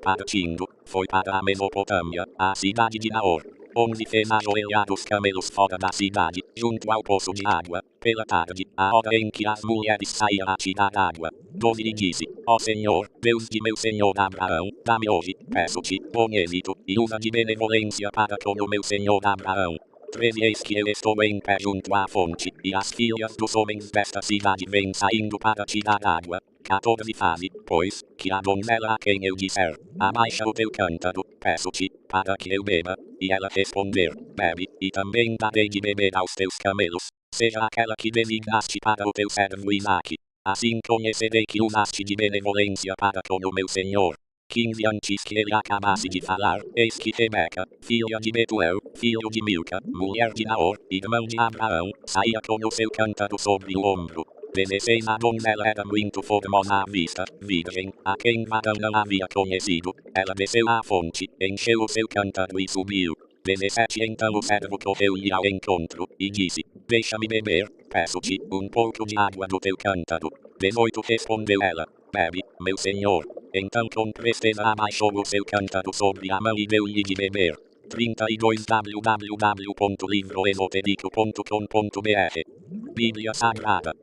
[SPEAKER 1] partindo, foi para a Mesopotâmia, a cidade de Naor. 11 Fez ajoelhar os camelos fora da cidade, junto ao poço de água, pela tarde, a hora em que as mulheres saíam a tirar água. 12 E disse, ó Senhor, Deus de meu senhor Abraão, dá-me hoje, peço-te, bom êxito, e usa de benevolência para com o meu senhor Abraão. 13 Eis que eu estou em pé junto à fonte, e as filhas dos homens desta cidade vêm saindo para tirar água. 14 Faze, pois, que a donzela a quem eu disser, abaixa o teu cântaro, peço-te, para que eu beba, e ela responder, bebe, e também darei de beber aos teus camelos, seja aquela que designaste para o teu servo Isaque. Assim conhecerei que usaste de benevolência para com o meu senhor. 15 Antes que ele acabasse de falar, eis que Rebeca, filha de Betuel, filho de Milca, mulher de Naor, irmão de Abraão, saía com o seu cântaro sobre o ombro. 16 A donzela era muito formosa à vista, virgem, a quem varão não havia conhecido. Ela desceu à fonte, encheu o seu cântaro e subiu. 17 Então o servo correu-lhe ao encontro, e disse, deixa-me beber, peço-te, um pouco de água do teu cântaro. 18 Respondeu ela, bebe, meu senhor. Então com presteza abaixou o seu cântaro sobre a mão e deu-lhe de beber. 32 www.livroesotérico.com.br Bíblia Sagrada.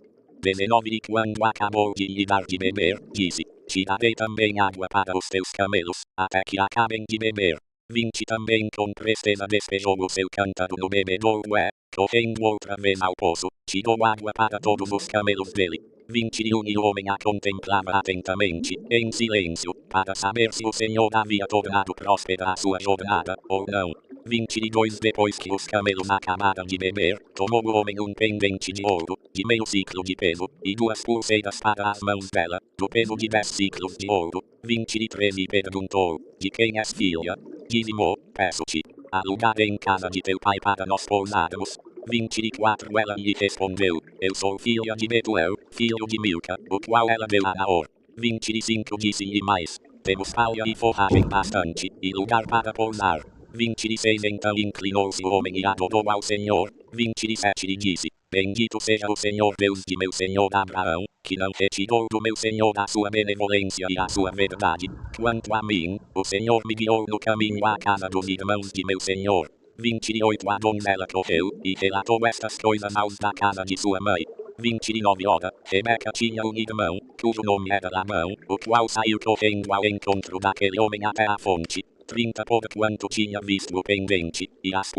[SPEAKER 1] 19 E quando acabou de lhe dar de beber, disse, te darei também água para os teus camelos, até que acabem de beber. 20 Também com presteza despejou o seu cântaro no bebedouro correndo outra vez ao poço, tirou água para todos os camelos dele. 21 E o homem a contemplava atentamente, em silêncio, para saber se o Senhor havia tornado próspera a sua jornada, ou não. 22 Depois que os camelos acabaram de beber, tomou o homem um pendente de ouro, de meio ciclo de peso, e 2 pulseiras para as mãos dela, do peso de 10 ciclos de ouro. 23 e perguntou, de quem és filha? Dizimou, peço-te, alugar em casa de teu pai para nós pousarmos. 24 ela lhe respondeu, eu sou filha de Betuel, filho de Milca, o qual ela deu a Naor. 25 disse-lhe mais, temos palha e forragem bastante, e lugar para pousar. 26 então inclinou-se o homem e adorou ao Senhor. 27 lhe disse, bendito seja o Senhor Deus de meu senhor Abraão, que não retirou do meu senhor a sua benevolência e a sua verdade. Quanto a mim, o Senhor me guiou no caminho à casa dos irmãos de meu senhor. 28 a donzela correu, e relatou estas coisas aos da casa de sua mãe. 29 ora, Rebeca tinha um irmão, cujo nome era Labão, o qual saiu correndo ao encontro daquele homem até a fonte. 30 porquanto tinha visto o pendente, e as